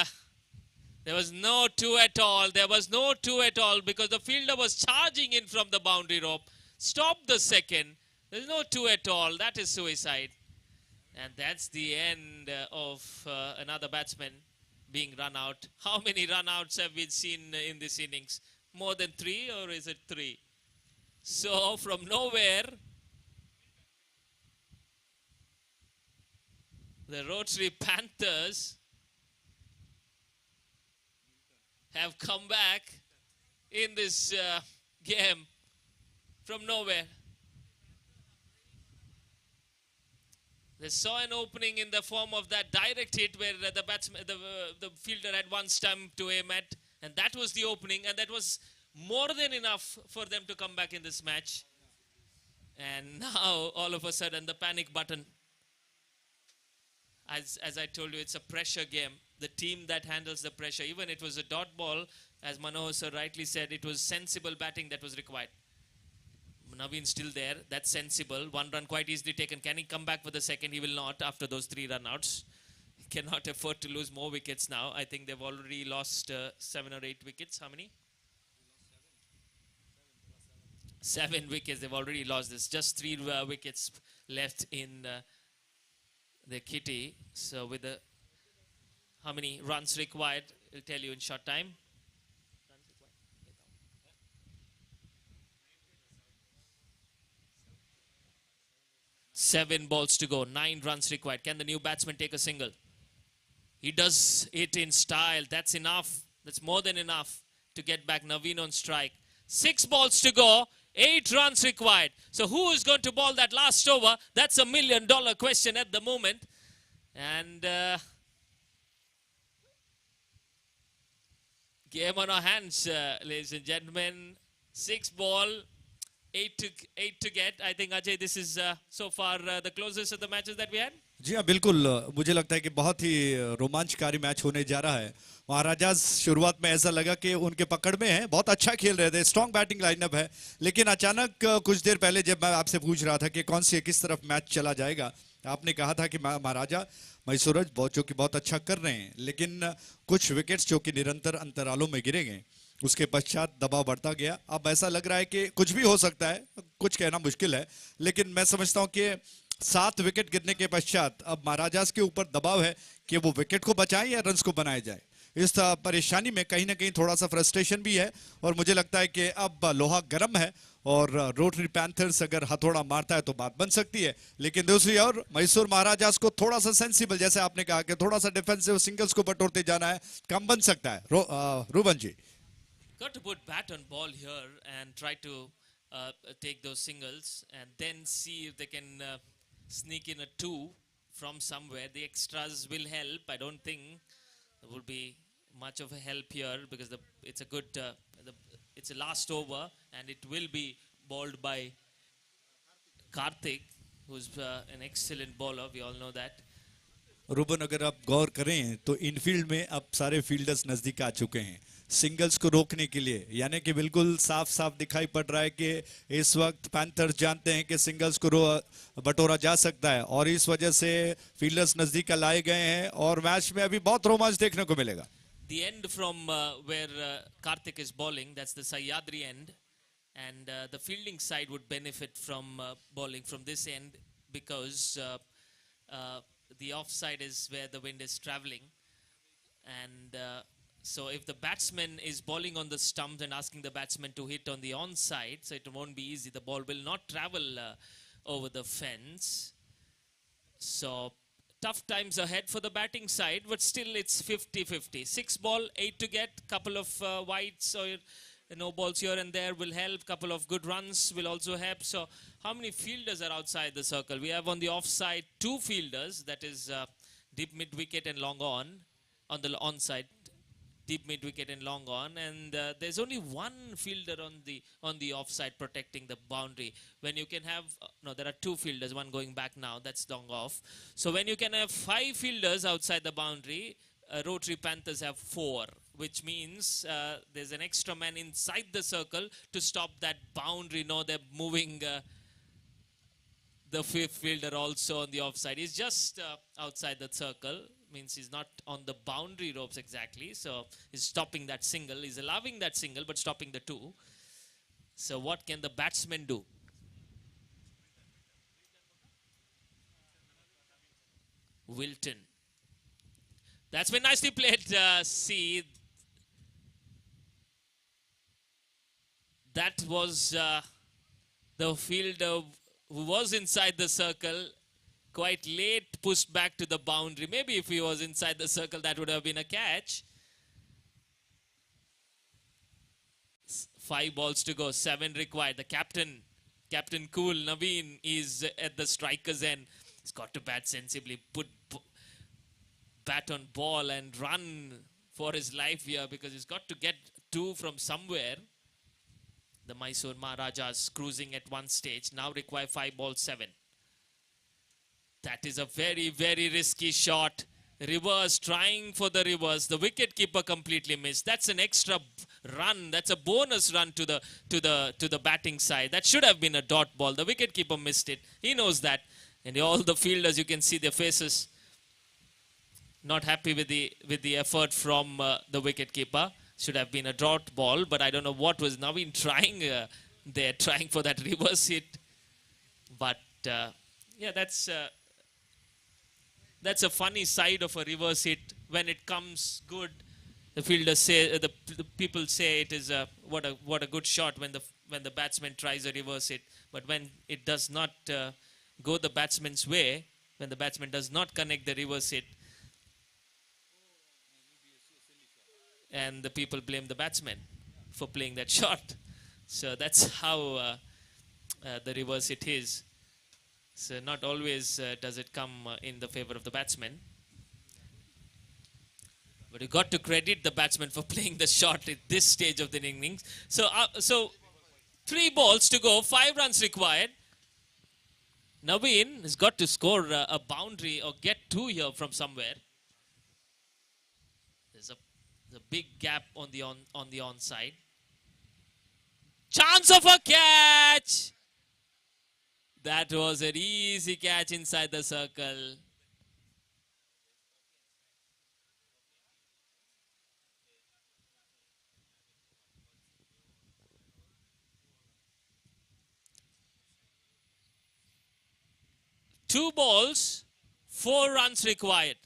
There was no 2 at all. There was no 2 at all because the fielder was charging in from the boundary rope. Stop the second. There's no 2 at all. That is suicide. And that's the end of another batsman being run out. How many run outs have we seen in this innings? More than 3, or is it 3? So from nowhere, the Rotary Panthers have come back in this game from nowhere. They saw an opening in the form of that direct hit where the batsman, the fielder had one stump to aim at, and that was the opening, and that was more than enough for them to come back in this match. And now, all of a sudden, the panic button. As I told you, it's a pressure game. The team that handles the pressure, even it was a dot ball, as Manohar sir rightly said, it was sensible batting that was required. Naveen still there. That's sensible. 1 run quite easily taken. Can he come back for the second? He will not after those 3 run outs. He cannot afford to lose more wickets now. I think they've already lost 7 or 8 wickets. How many? 7 wickets. They've already lost this. Just 3 wickets left in the kitty. So with the how many runs required, I'll tell you in short time. 7 balls to go, 9 runs required. Can the new batsman take a single? He does it in style. That's enough. That's more than enough to get back Naveen on strike. 6 balls to go, 8 runs required. So who is going to bowl that last over? That's $1 million question at the moment. And game on our hands, ladies and gentlemen. 6 ball. 8 to get. I think Ajay, this is so far the closest of the matches that we had. जी हाँ बिल्कुल मुझे लगता है कि बहुत ही रोमांचकारी match होने जा रहा है. महाराजाज शुरुआत में ऐसा लगा कि उनके पकड़ में है, बहुत अच्छा खेल रहे थे, स्ट्रॉन्ग बैटिंग लाइनअप है, लेकिन अचानक कुछ देर पहले जब मैं आपसे पूछ रहा था कि कौन सी किस तरफ मैच चला जाएगा, आपने कहा था कि महाराजा मैसूरज जो कि बहुत अच्छा कर रहे हैं, लेकिन कुछ विकेट्स जो कि निरंतर अंतरालों में गिरे गए, उसके पश्चात दबाव बढ़ता गया. अब ऐसा लग रहा है कि कुछ भी हो सकता है, कुछ कहना मुश्किल है, लेकिन मैं समझता हूं कि 7 विकेट गिरने के पश्चात अब महाराजास के ऊपर दबाव है कि वो विकेट को बचाएं या रन्स को बनाए जाए. इस परेशानी में कहीं ना कहीं थोड़ा सा फ्रस्ट्रेशन भी है और मुझे लगता है कि अब लोहा गर्म है और रोटरी पैंथर्स अगर हथौड़ा मारता है तो बात बन सकती है. लेकिन दूसरी ओर मैसूर महाराजास को थोड़ा सा सेंसिबल, जैसे आपने कहा कि थोड़ा सा डिफेंसिव सिंगल्स को बटोरते जाना है, कम बन सकता है. Ruben ji, got to put bat on ball here and try to take those singles and then see if they can sneak in a 2 from somewhere. The extras will help. I don't think there will be much of a help here because it's a good it's a last over and it will be bowled by Karthik, who's an excellent bowler. We all know that. Ruben अगर आप गौर करें तो Enfield में अब सारे fielders नजदीक आ चुके हैं सिंगल्स को रोकने के लिए, यानी कि बिल्कुल साफ साफ दिखाई पड़ रहा है कि इस वक्त पैंथर्स जानते हैं कि सिंगल्स को बटोरा जा सकता है और इस वजह से फील्डर्स नजदीक लाए गए हैं और मैच में अभी बहुत रोमांच देखने को मिलेगा. The end from where Karthik is bowling, that's the Sahyadri end, and the fielding side would benefit from bowling from this end because the offside is where the wind is traveling, and so if the batsman is bowling on the stumps and asking the batsman to hit on the onside, so it won't be easy. The ball will not travel over the fence. So tough times ahead for the batting side, but still it's 50-50. 6 ball, 8 to get, couple of wides or no balls here and there will help. Couple of good runs will also help. So how many fielders are outside the circle? We have on the offside 2 fielders, that is deep mid wicket and long on the onside. deep mid wicket and long on, and there's only one fielder on the offside protecting the boundary. When you can have no, there are two fielders, one going back now, that's long off. So when you can have 5 fielders outside the boundary, Rotary Panthers have 4, which means there's an extra man inside the circle to stop that boundary. No, they're moving the 5th fielder also on the offside. He's just outside the circle, means he's not on the boundary ropes exactly. So he's stopping that single. He's allowing that single but stopping the 2. So what can the batsman do? Wilton. That's been nicely played. See, that was the fielder who was inside the circle, quite late, pushed back to the boundary. Maybe if he was inside the circle, that would have been a catch. 5 balls to go, 7 required. The captain, Captain Cool, Naveen, is at the striker's end. He's got to bat sensibly, put bat on ball and run for his life here, because he's got to get 2 from somewhere. The Mysore Maharajas cruising at one stage, now require 5 balls, 7. That is a very, very risky shot. Reverse, trying for the reverse. The wicketkeeper completely missed. That's an extra run. That's a bonus run to the batting side. That should have been a dot ball. The wicketkeeper missed it. He knows that. And all the fielders, you can see their faces not happy with the effort from the wicketkeeper. Should have been a dot ball, but I don't know what was Naveen trying there, trying for that reverse hit. But yeah, that's a funny side of a reverse hit. When it comes good, the fielders say, the people say it is what a good shot when the batsman tries a reverse hit. But when it does not go the batsman's way, when the batsman does not connect the reverse hit, and the people blame the batsman for playing that shot. So that's how the reverse hit is. So not always does it come in the favor of the batsman. But you got to credit the batsman for playing the shot at this stage of the innings. So 3 balls to go, 5 runs required. Naveen has got to score a boundary or get 2 here from somewhere. There's a big gap on the onside. Chance of a catch! That was an easy catch inside the circle. Two balls, 4 runs required.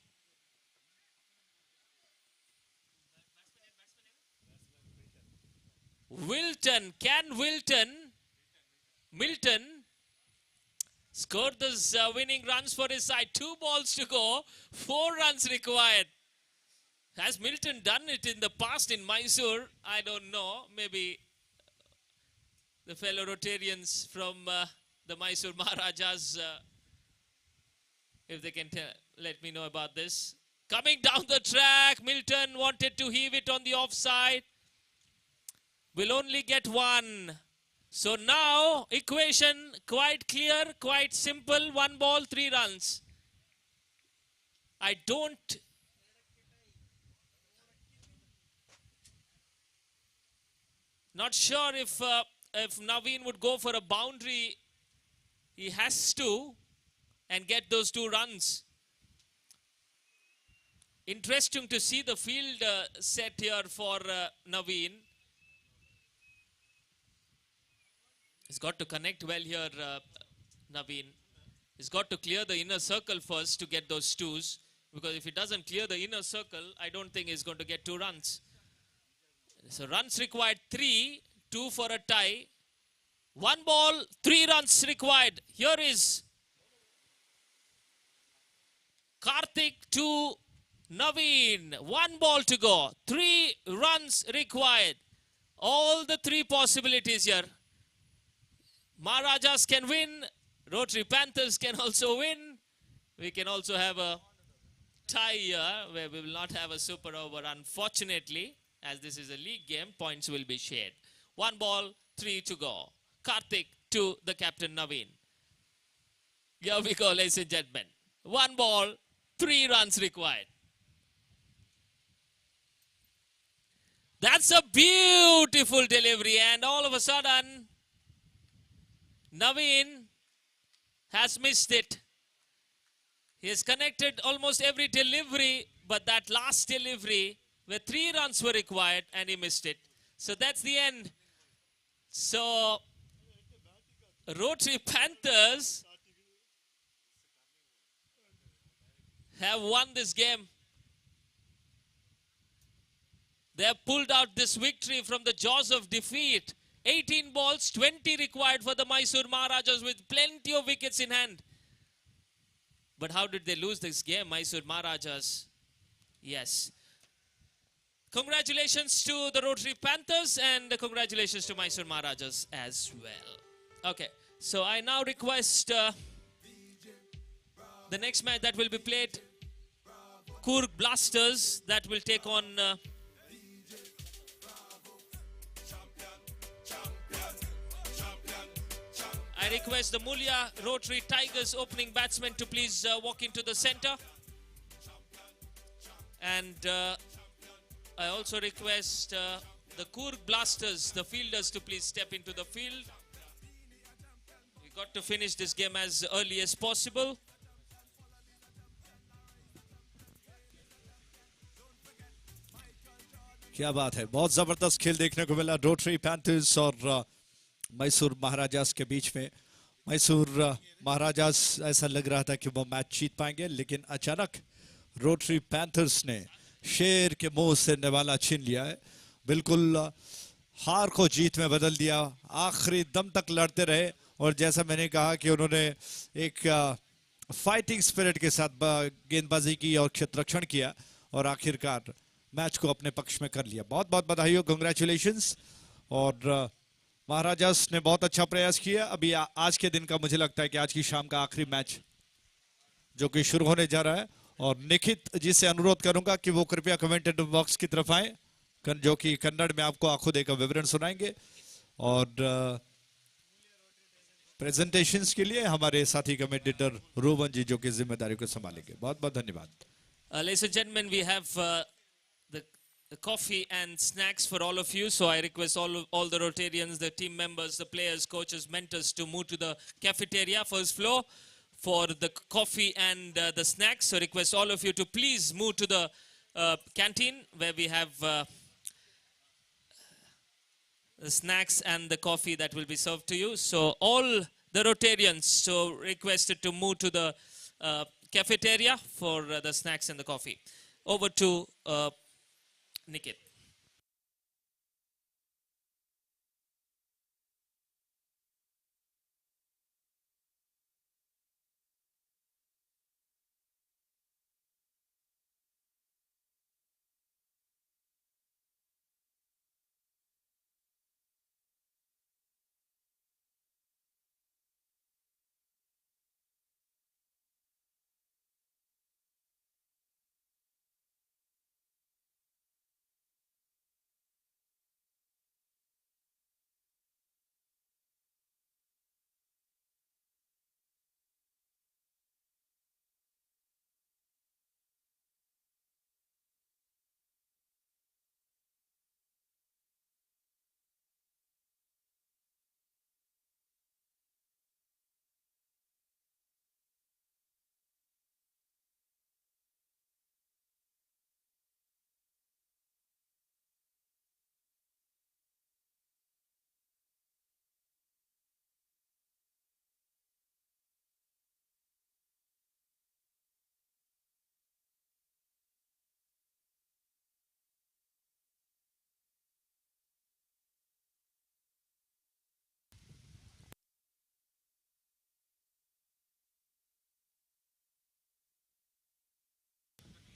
Wilton, can Milton score those winning runs for his side? 2 balls to go, 4 runs required. Has Milton done it in the past in Mysore? I don't know. Maybe the fellow Rotarians from the Mysore Maharajas, if they can let me know about this. Coming down the track, Milton wanted to heave it on the offside. Will only get 1. So now, equation quite clear, quite simple. 1 ball, 3 runs. Not sure if Naveen would go for a boundary. He has to and get those 2 runs. Interesting to see the field set here for Naveen. He's got to connect well here, Naveen. He's got to clear the inner circle first to get those 2s. Because if he doesn't clear the inner circle, I don't think he's going to get 2 runs. So runs required 3, 2 for a tie. 1 ball, 3 runs required. Here is Karthik to Naveen. 1 ball to go. 3 runs required. All the 3 possibilities here. Maharajas can win. Rotary Panthers can also win. We can also have a tie here where we will not have a super over, unfortunately. As this is a league game, points will be shared. 1 ball, 3 to go. Karthik to the captain Naveen. Here we go, ladies and gentlemen. 1 ball, 3 runs required. That's a beautiful delivery, and all of a sudden, Naveen has missed it. He has connected almost every delivery, but that last delivery where 3 runs were required and he missed it. So that's the end. So Rotary Panthers have won this game. They have pulled out this victory from the jaws of defeat. 18 balls, 20 required for the Mysore Maharajas with plenty of wickets in hand. But how did they lose this game, Mysore Maharajas? Yes. Congratulations to the Rotary Panthers and congratulations to Mysore Maharajas as well. Okay, so I now request the next match that will be played, Coorg Blasters, that will take on I request the Mulya Rotary Tigers opening batsman to please walk into the center. And I also request the Coorg Blasters, the fielders, to please step into the field. We got to finish this game as early as possible. क्या बात है, बहुत जबरदस्त खेल देखने को मिला rotary panthers और मैसूर महाराजास के बीच में। मैसूर महाराजास ऐसा लग रहा था कि वो मैच जीत पाएंगे, लेकिन अचानक रोटरी पैंथर्स ने शेर के मुंह से निवाला छीन लिया है। बिल्कुल हार को जीत में बदल दिया, आखिरी दम तक लड़ते रहे और जैसा मैंने कहा कि उन्होंने एक फाइटिंग स्पिरिट के साथ गेंदबाजी की और क्षेत्ररक्षण किया और आखिरकार मैच को अपने पक्ष में कर लिया। बहुत बहुत बधाई हो, कांग्रेचुलेशंस। और महाराजास ने बहुत अच्छा प्रयास किया। अभी आज के दिन का मुझे लगता है कि आज की शाम का आखिरी मैच जो कि शुरू होने जा रहा है, और निखित जी से अनुरोध करूंगा कि वो कृपया कमेंटेड बॉक्स की तरफ आए, जो कि कन्नड़ में आपको आंखों देखकर विवरण सुनाएंगे। और प्रेजेंटेशंस के लिए हमारे साथी कमेंटेटर रोवन जी जो कि जिम्मेदारी को संभालेंगे। बहुत बहुत धन्यवाद। Ladies and gentlemen, we have the coffee and snacks for all of you. So I request all the Rotarians, the team members, the players, coaches, mentors to move to the cafeteria, first floor, for the coffee and the snacks. So request all of you to please move to the canteen where we have the snacks and the coffee that will be served to you. So all the Rotarians so requested to move to the cafeteria for the snacks and the coffee. Over to Nikit.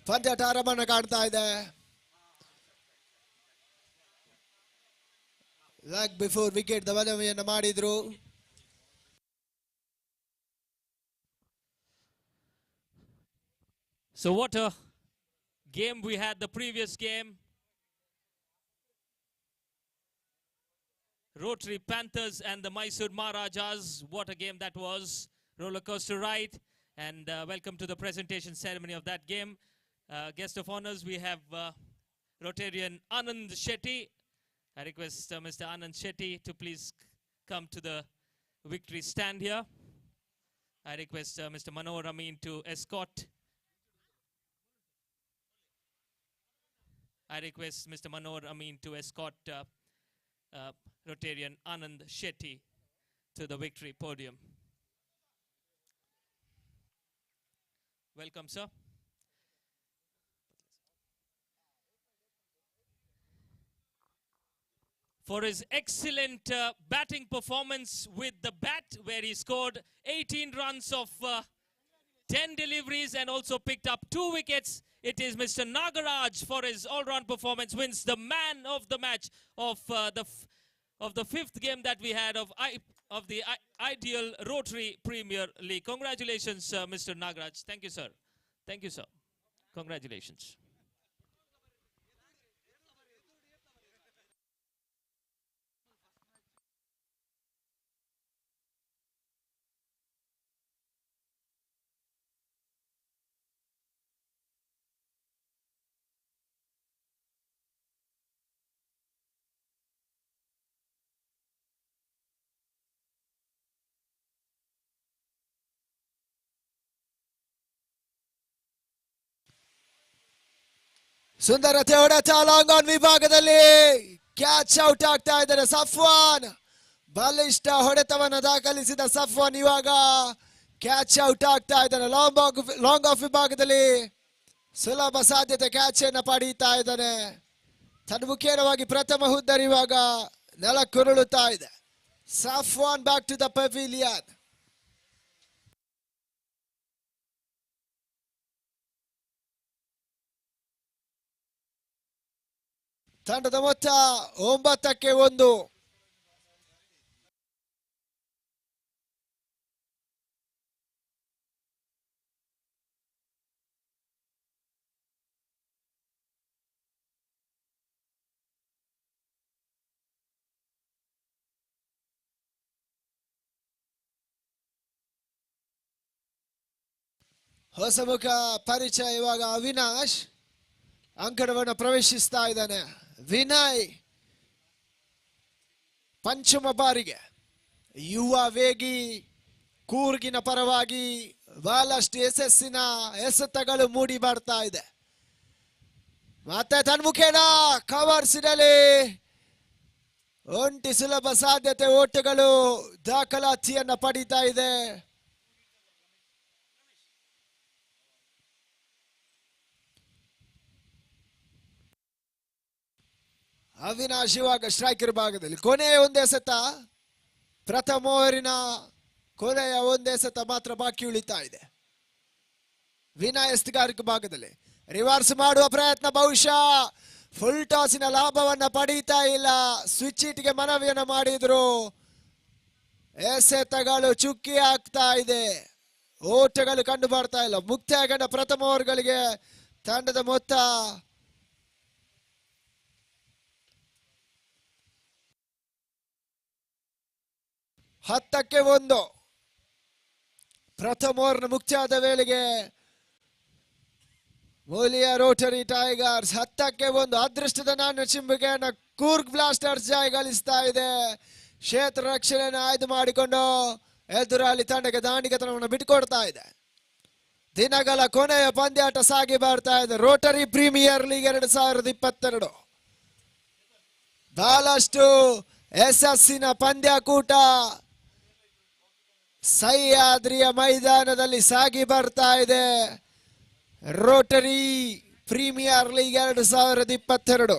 ಪಂದ್ಯಾಟ ಆರಂಭವನ್ನು ಕಾಣ್ತಾ ಇದೆ. Leg before wicket the ಮನವಿಯನ್ನು ಮಾಡಿದ್ರು. So what a game we had the previous game. Rotary Panthers and the Mysore Maharajas. What a game that was. Roller coaster ride. And welcome to the presentation ceremony of that game. Guest of honors, we have Rotarian Anand Shetty. I request Mr. Anand Shetty to please come to the victory stand here. I request Mr. Manohar Amin to escort. I request Mr. Manohar Amin to escort Rotarian Anand Shetty to the victory podium. Welcome, sir. For his excellent batting performance with the bat, where he scored 18 runs of 10 deliveries and also picked up 2 wickets. It is Mr. Nagaraj, for his all-round performance, wins the man of the match of the fifth game that we had of the Ideal Rotary Premier League. Congratulations, Mr. Nagaraj. Thank you, sir. Thank you, sir. Congratulations. ಸುಂದರತೆ ಹೊಡೆತ long on ವಿಭಾಗದಲ್ಲಿ catch out ಆಗ್ತಾ ಇದ್ದಾರೆ ಸಫ್ವಾನ್. ಬಲಿಷ್ಠ ಹೊಡೆತವನ್ನು ದಾಖಲಿಸಿದ ಸಫ್ವಾನ್ ಇವಾಗ catch out ಆಗ್ತಾ ಇದ್ದಾನೆ. Long of ವಿಭಾಗದಲ್ಲಿ ಸುಲಭ ಸಾಧ್ಯತೆ ಕ್ಯಾಚ್ ಅನ್ನು ಪಡೀತಾ ಇದ್ದಾನೆ. ತನ್ಮುಖೇನವಾಗಿ ಪ್ರಥಮ ಹುದ್ದರಿ ಇವಾಗ ನೆಲಕ್ಕುರುಳುತ್ತಾ ಇದೆ. Safwan back to the pavilion. ತಂಡದ ಮೊತ್ತ 9-1. ಹೊಸ ಮುಖ ಪರಿಚಯ ಇವಾಗ ಅವಿನಾಶ್ ಅಂಕಣವನ್ನು ಪ್ರವೇಶಿಸ್ತಾ ಇದ್ದಾನೆ. ವಿನಯ್ ಪಂಚಮ ಬಾರಿಗೆ ಯುವ ವೇಗಿ ಕೂರ್ಗಿನ ಪರವಾಗಿ ಬಹಳಷ್ಟು ಯಶಸ್ಸಿನ ಎಸೆತಗಳು ಮೂಡಿ ಬರ್ತಾ ಇದೆ. ಮತ್ತೆ ತನ್ಮುಖೇನ ಕವರ್ಸಿನಲ್ಲಿ ಒಂಟಿ ಸುಲಭ ಸಾಧ್ಯತೆ ಓಟಗಳು ದಾಖಲಾತಿಯನ್ನ ಪಡೀತಾ ಇದೆ. ಅವಿನಾಶ್ ಇವಾಗ ಸ್ಟ್ರೈಕರ್ ಭಾಗದಲ್ಲಿ ಕೊನೆಯ ಒಂದೇ ಎಸೆತ, ಪ್ರಥಮ ಓವರಿನ ಕೊನೆಯ ಒಂದೇ ಎಸೆತ ಮಾತ್ರ ಬಾಕಿ ಉಳಿತಾ ಇದೆ. ವಿನಯ್ ಎಸ್ತುಗಾರಿಕೆ ಭಾಗದಲ್ಲಿ ರಿವರ್ಸ್ ಮಾಡುವ ಪ್ರಯತ್ನ, ಬಹುಶಃ ಫುಲ್ ಟಾಸಿನ ಲಾಭವನ್ನ ಪಡೀತಾ ಇಲ್ಲ. ಸ್ವಿಚ್ ಇಟ್ಗೆ ಮನವಿಯನ್ನು ಮಾಡಿದ್ರು, ಎಸೆತಗಳು ಚುಕ್ಕಿ ಆಗ್ತಾ ಇದೆ, ಓಟಗಳು ಕಂಡು ಬರ್ತಾ ಇಲ್ಲ. ಮುಕ್ತಾಯಗೊಂಡ ಪ್ರಥಮ ಓವರ್ಗಳಿಗೆ ತಂಡದ ಮೊತ್ತ 10-1. ಪ್ರಥಮ ಓವರ್ನ ಮುಕ್ತಾಯದ ವೇಳೆಗೆ ಮೂಲಿಯ ರೋಟರಿ ಟೈಗರ್ಸ್ 10-1 ಅದೃಷ್ಟದ ನಾಣ್ಯ ಚಿಂಬಿಗೆಯನ್ನು ಕೂರ್ಗ್ ಬ್ಲಾಸ್ಟರ್ಸ್ ಜಯಗಳಿಸ್ತಾ ಇದೆ. ಕ್ಷೇತ್ರ ರಕ್ಷಣೆಯನ್ನು ಆಯ್ದು ಮಾಡಿಕೊಂಡು ಎದುರಾಳಿ ತಂಡಕ್ಕೆ ದಾಂಡಿಗತನವನ್ನು ಬಿಟ್ಟುಕೊಡ್ತಾ ಇದೆ. ದಿನಗಳ ಕೊನೆಯ ಪಂದ್ಯಾಟ ಸಾಗಿ ಬರ್ತಾ ಇದೆ. ರೋಟರಿ ಪ್ರೀಮಿಯರ್ ಲೀಗ್ 2022 ಬಹಳಷ್ಟು ಯಶಸ್ಸಿನ ಪಂದ್ಯಕೂಟ ಸಹ್ಯಾದ್ರಿಯ ಮೈದಾನದಲ್ಲಿ ಸಾಗಿ ಬರ್ತಾ ಇದೆ. Rotary premier league 2022.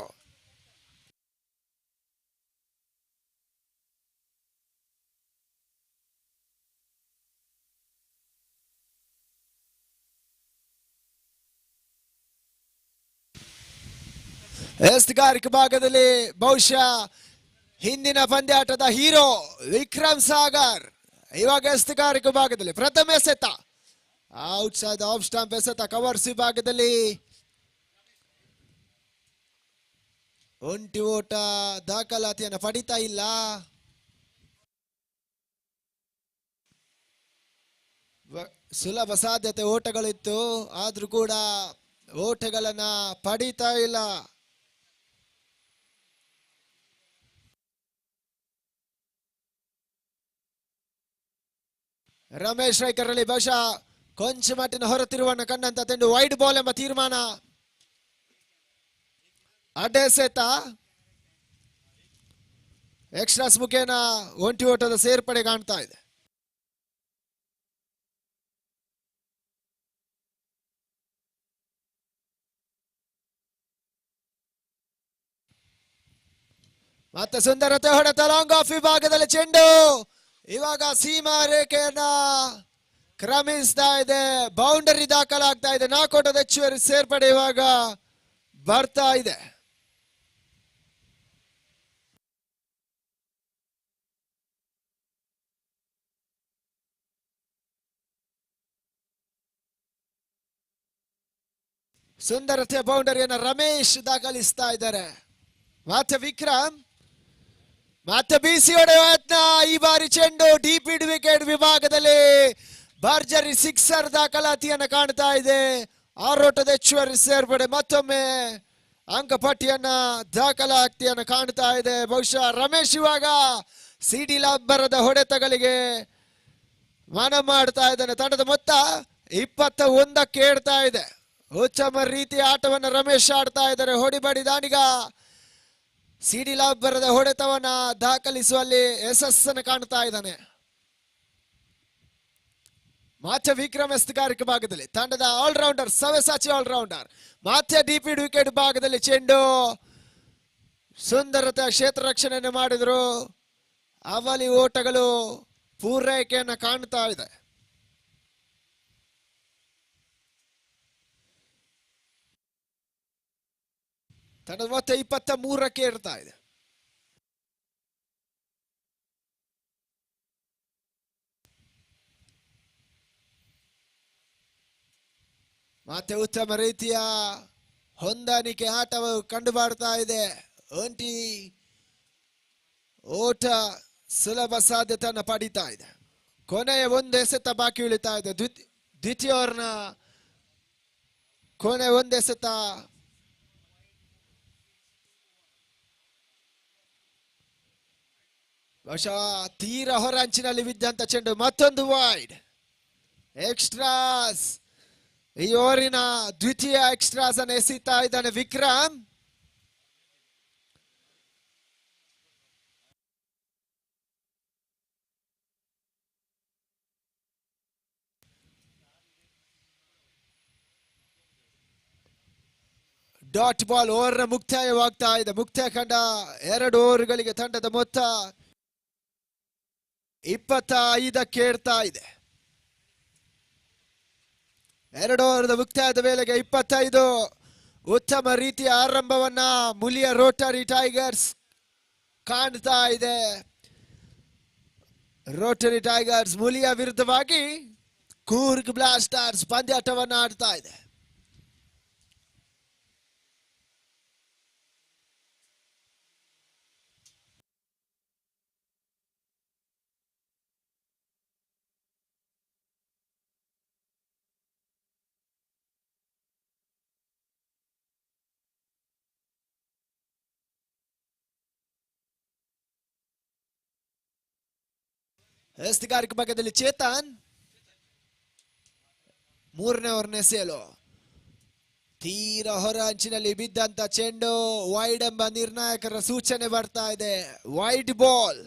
ಎಸ್ತುಗಾರಿಕೆ ಭಾಗದಲ್ಲಿ ಬಹುಶಃ ಹಿಂದಿನ ಪಂದ್ಯಾಟದ ಹೀರೋ ವಿಕ್ರಮ್ ಸಾಗರ್ ಇವಾಗ ಎಸ್ತುಗಾರಿಕೆ ಭಾಗದಲ್ಲಿ ಪ್ರಥಮ ಎಸೆತ ಔಟ್ಸೈಡ್ ಆಫ್ ಸ್ಟಾಂಪ್ ಎಸೆತ ಕವರ್ಸ್ ವಿಭಾಗದಲ್ಲಿ ಒಂಟಿ ಓಟ ದಾಖಲಾತಿಯನ್ನು ಪಡಿತಾ ಇಲ್ಲ. ಸುಲಭ ಸಾಧ್ಯತೆ ಓಟಗಳಿತ್ತು, ಆದ್ರೂ ಕೂಡ ಓಟಗಳನ್ನ ಪಡಿತಾ ಇಲ್ಲ. ರಮೇಶ್ ರೈಕರ್ ಅಲ್ಲಿ ಬಹುಶಃ ಕೊಂಚ ಮಟ್ಟಿನ ಹೊರತಿರುವನ್ನು ಕಂಡಂತ ತೆಂಡು ವೈಡ್ ಬಾಲ್ ಎಂಬ ತೀರ್ಮಾನ. ಅಡ್ಡೆಸೆತ ಎಕ್ಸ್ಟ್ರಾಸ್ ಮುಖೇನ ಒಂಟಿ ಓಟದ ಸೇರ್ಪಡೆ ಕಾಣ್ತಾ ಇದೆ. ಮತ್ತೆ ಸುಂದರತೆ ಹೊಡೆತ ಲಾಂಗ್ ಆಫ್ ವಿಭಾಗದಲ್ಲಿ ಚೆಂಡು ಇವಾಗ ಸೀಮಾ ರೇಖೆಯನ್ನ ಕ್ರಮಿಸ್ತಾ ಇದೆ. ಬೌಂಡರಿ ದಾಖಲಾಗ್ತಾ ಇದೆ. ನಾಲ್ಕೋಟದ ಹೆಚ್ಚುವರಿ ಸೇರ್ಪಡೆ ಇವಾಗ ಬರ್ತಾ ಇದೆ. ಸುಂದರತೆ ಬೌಂಡರಿಯನ್ನ ರಮೇಶ್ ದಾಖಲಿಸ್ತಾ ಇದ್ದಾರೆ. ಮತ್ತೆ ವಿಕ್ರಮ್ ಮತ್ತೆ ಬಿಸಿ ಹೊಡೆಯುವ ಯತ್ನ. ಈ ಬಾರಿ ಚೆಂಡು ಡೀಪ್ ಮಿಡ್ ವಿಕೆಟ್ ವಿಭಾಗದಲ್ಲಿ ಭರ್ಜರಿ ಸಿಕ್ಸರ್ ದಾಖಲಾತಿಯನ್ನು ಕಾಣ್ತಾ ಇದೆ. ಆರೋಟದ ಹೆಚ್ಚುವರಿ ಸೇರ್ಪಡೆ ಮತ್ತೊಮ್ಮೆ ಅಂಕಪಟ್ಟಿಯನ್ನ ದಾಖಲಾತಿಯನ್ನು ಕಾಣ್ತಾ ಇದೆ. ಬಹುಶಃ ರಮೇಶ್ ಇವಾಗ ಸಿಡಿ ಲಾಂಬರದ ಹೊಡೆತಗಳಿಗೆ ಮನ ಮಾಡ್ತಾ ಇದ್ದಾನೆ. ತಂಡದ ಮೊತ್ತ 21ಕ್ಕೆ ಏರ್ತಾ ಇದೆ. ಉತ್ತಮ ರೀತಿಯ ಆಟವನ್ನು ರಮೇಶ್ ಆಡ್ತಾ ಇದ್ದಾರೆ. ಹೊಡಿಬಡಿ ದಾನಿಗ ಸಿಡಿ ಲಾಂಬರದ ಹೊಡೆತವನ್ನ ದಾಖಲಿಸುವಲ್ಲಿ ಯಶಸ್ಸನ್ನು ಕಾಣ್ತಾ ಇದ್ದಾನೆ. ಮಾಥೆ ವಿಕ್ರಮ್ ಎಸ್ತುಗಾರಿಕೆ ಭಾಗದಲ್ಲಿ ತಂಡದ ಆಲ್ರೌಂಡರ್ ಸವ್ಯಸಾಚಿ ಆಲ್ರೌಂಡರ್ ಮಾಥೆ ಡಿಪಿಡ್ ವಿಕೆಟ್ ಭಾಗದಲ್ಲಿ ಚೆಂಡು ಸುಂದರತೆ ಕ್ಷೇತ್ರ ರಕ್ಷಣೆಯನ್ನು ಮಾಡಿದ್ರು. ಅವಲಿ ಓಟಗಳು ಪೂರೈಕೆಯನ್ನು ಕಾಣ್ತಾ ಇದೆ. ತಂಡದ ಮೊತ್ತ 23ಕ್ಕೆ ಇರ್ತಾ ಇದೆ. ಮತ್ತೆ ಉತ್ತಮ ರೀತಿಯ ಹೊಂದಾಣಿಕೆ ಆಟವು ಕಂಡು ಬರ್ತಾ ಇದೆ. ಒಂಟಿ ಓಟ ಸುಲಭ ಸಾಧ್ಯತೆಯನ್ನು ಪಡಿತಾ ಇದೆ. ಕೊನೆಯ ಒಂದು ಎಸೆತ ಬಾಕಿ ಉಳಿತಾ ಇದೆ. ದ್ವಿತೀಯ ಓವರ್ನ ಕೊನೆ ಒಂದು ಎಸೆತ. ಬಹುಶಃ ತೀರ ಹೊರ ಅಂಚಿನಲ್ಲಿ ಬಿದ್ದಂತ ಚೆಂಡು. ಮತ್ತೊಂದು ವೈಡ್ ಎಕ್ಸ್ಟ್ರಾಸ್. ಈ ಓವರಿನ ದ್ವಿತೀಯ ಎಕ್ಸ್ಟ್ರಾಸ್ ಅನ್ನು ಎಸೀತಾ ಇದ್ದಾನೆ ವಿಕ್ರಮ್. ಡಾಟ್ ಬಾಲ್ ಓವರ್ ಮುಕ್ತಾಯವಾಗ್ತಾ ಇದೆ. ಮುಕ್ತಾಯ ಕಂಡ 2 ಓವರ್ಗಳಿಗೆ ತಂಡದ ಮೊತ್ತ 25ಕ್ಕೆ ಏರ್ತಾ ಇದೆ. 2 ಓವರ್ದ ಮುಕ್ತಾಯದ ವೇಳೆಗೆ 25. ಉತ್ತಮ ರೀತಿಯ ಆರಂಭವನ್ನ ಮುಲಿಯ ರೋಟರಿ ಟೈಗರ್ಸ್ ಕಾಣ್ತಾ ಇದೆ. ರೋಟರಿ ಟೈಗರ್ಸ್ ಮುಲಿಯ ವಿರುದ್ಧವಾಗಿ ಕೂರ್ಗ್ ಬ್ಲಾಸ್ಟರ್ಸ್ ಪಂದ್ಯಾಟವನ್ನು ಆಡ್ತಾ ಇದೆ. ಎಸ್ತುಗಾರಿಕೆ ಭಾಗದಲ್ಲಿ ಚೇತನ್ 3ನೇ ಓವರ್ನ ಸೇಲು. ತೀರ ಹೊರ ಅಂಚಿನಲ್ಲಿ ಬಿದ್ದಂತ ಚೆಂಡು ವೈಡ್ ಎಂಬ ನಿರ್ಣಾಯಕರ ಸೂಚನೆ ಬರ್ತಾ ಇದೆ. Wide ball.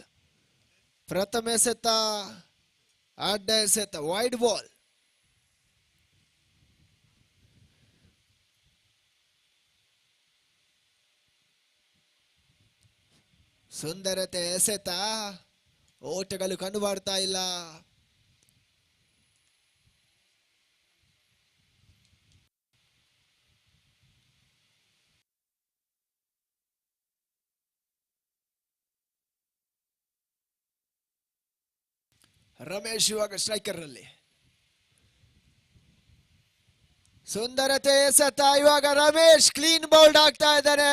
ಪ್ರಥಮ ಎಸೆತ ಅಡ್ಡ ಎಸೆತ ವೈಡ್ ಬಾಲ್. ಸುಂದರತೆ ಎಸೆತ. ಓಟಗಳು ಕಂಡು ಬರ್ತಾ ಇಲ್ಲ. ರಮೇಶ್ ಇವಾಗ ಸ್ಟ್ರೈಕರ್ ಅಲ್ಲಿ. ಸುಂದರತೆ ಎಸೆತ ಇವಾಗ ರಮೇಶ್ ಕ್ಲೀನ್ ಬೌಲ್ಡ್ ಆಗ್ತಾ ಇದ್ದಾರೆ.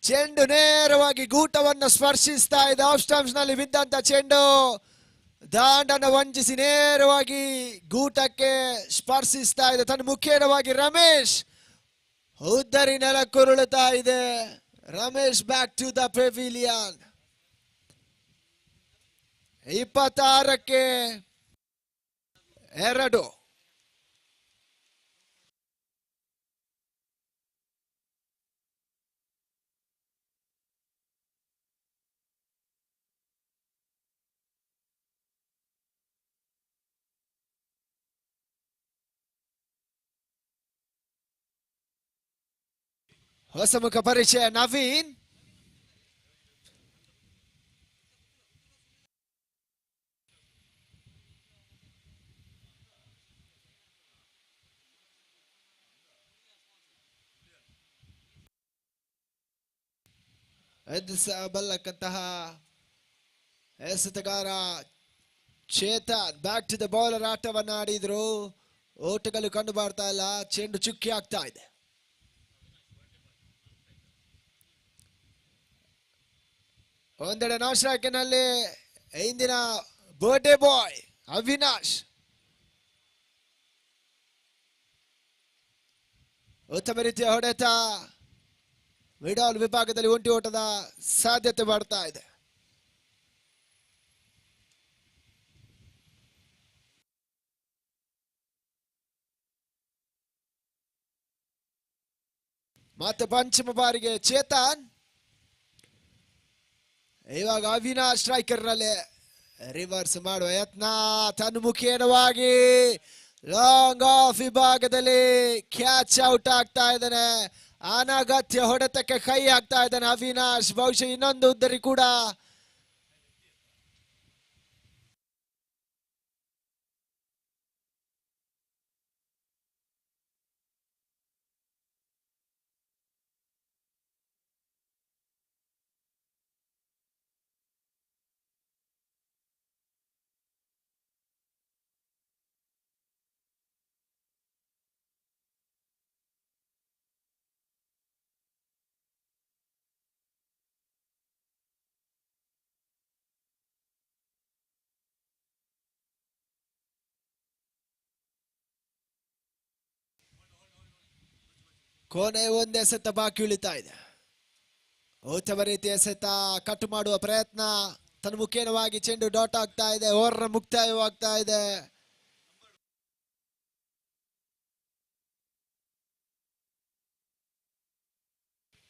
ಚೆಂಡು ನೇರವಾಗಿ ಗೂಟವನ್ನು ಸ್ಪರ್ಶಿಸ್ತಾ ಇದೆ. ಆಫ್ ಸ್ಟಂಪ್ಸ್ ನಲ್ಲಿ ಬಿದ್ದಂತ ಚೆಂಡು ದಾಂಡನ್ನು ವಂಚಿಸಿ ನೇರವಾಗಿ ಗೂಟಕ್ಕೆ ಸ್ಪರ್ಶಿಸ್ತಾ ಇದೆ. ತನ್ನ ಮುಖೇನವಾಗಿ ರಮೇಶ್ ಉದ್ದರಿ ನೆಲಕ್ಕುರುಳುತ್ತಾ ಇದೆ. Ramesh back to the pavilion. 26ಕ್ಕೆ 2. ಹೊಸಮುಖ ಪರಿಚಯ ನವೀನ್. ಎದುರಿಸಬಲ್ಲಂತಹ ಎಸೆತಗಾರ Chetan back to the bowler ಆಟವನ್ನು ಆಡಿದ್ರು. ಓಟಗಳು ಕಂಡು ಬರ್ತಾ ಇಲ್ಲ. ಚೆಂಡು ಚುಕ್ಕಿ ಆಗ್ತಾ ಇದೆ. ಒಂದೆಡೆ ನಾಶರಾಕಿನಲ್ಲಿ ಇಂದಿನ ಬರ್ಡೇ ಬಾಯ್ ಅವಿನಾಶ್ ಉತ್ತಮ ರೀತಿಯ ಹೊಡೆತ. ಮಿಡಲ್ ವಿಭಾಗದಲ್ಲಿ ಒಂಟಿ ಓಟದ ಸಾಧ್ಯತೆ ಬರ್ತಾ ಇದೆ. ಮತ್ತೆ ಪಂಚಮ ಬಾರಿಗೆ ಚೇತನ್. ಇವಾಗ ಅವಿನಾಶ್ ಸ್ಟ್ರೈಕರ್ ನಲ್ಲಿ ರಿವರ್ಸ್ ಮಾಡುವ ಯತ್ನ. ತನ್ಮುಖೇನವಾಗಿ ಲಾಂಗ್ ಆಫ್ ವಿಭಾಗದಲ್ಲಿ ಕ್ಯಾಚ್ ಔಟ್ ಆಗ್ತಾ ಇದ್ದಾನೆ. ಅನಗತ್ಯ ಹೊಡೆತಕ್ಕೆ ಕೈ ಹಾಕ್ತಾ ಇದ್ದಾನೆ ಅವಿನಾಶ್. ಬಹುಶಃ ಇನ್ನೊಂದು ಉದ್ದರಿ ಕೂಡ ಕೊನೆ ಒಂದೇ ಎಸೆತ ಬಾಕಿ ಉಳಿತಾ ಇದೆ. ಉತ್ತಮ ರೀತಿಯ ಎಸೆತ ಕಟ್ ಮಾಡುವ ಪ್ರಯತ್ನ. ತನ್ಮುಖೇನವಾಗಿ ಚೆಂಡು ಡಾಟ್ ಆಗ್ತಾ ಇದೆ. ಓವರ್ ಮುಕ್ತಾಯವಾಗ್ತಾ ಇದೆ.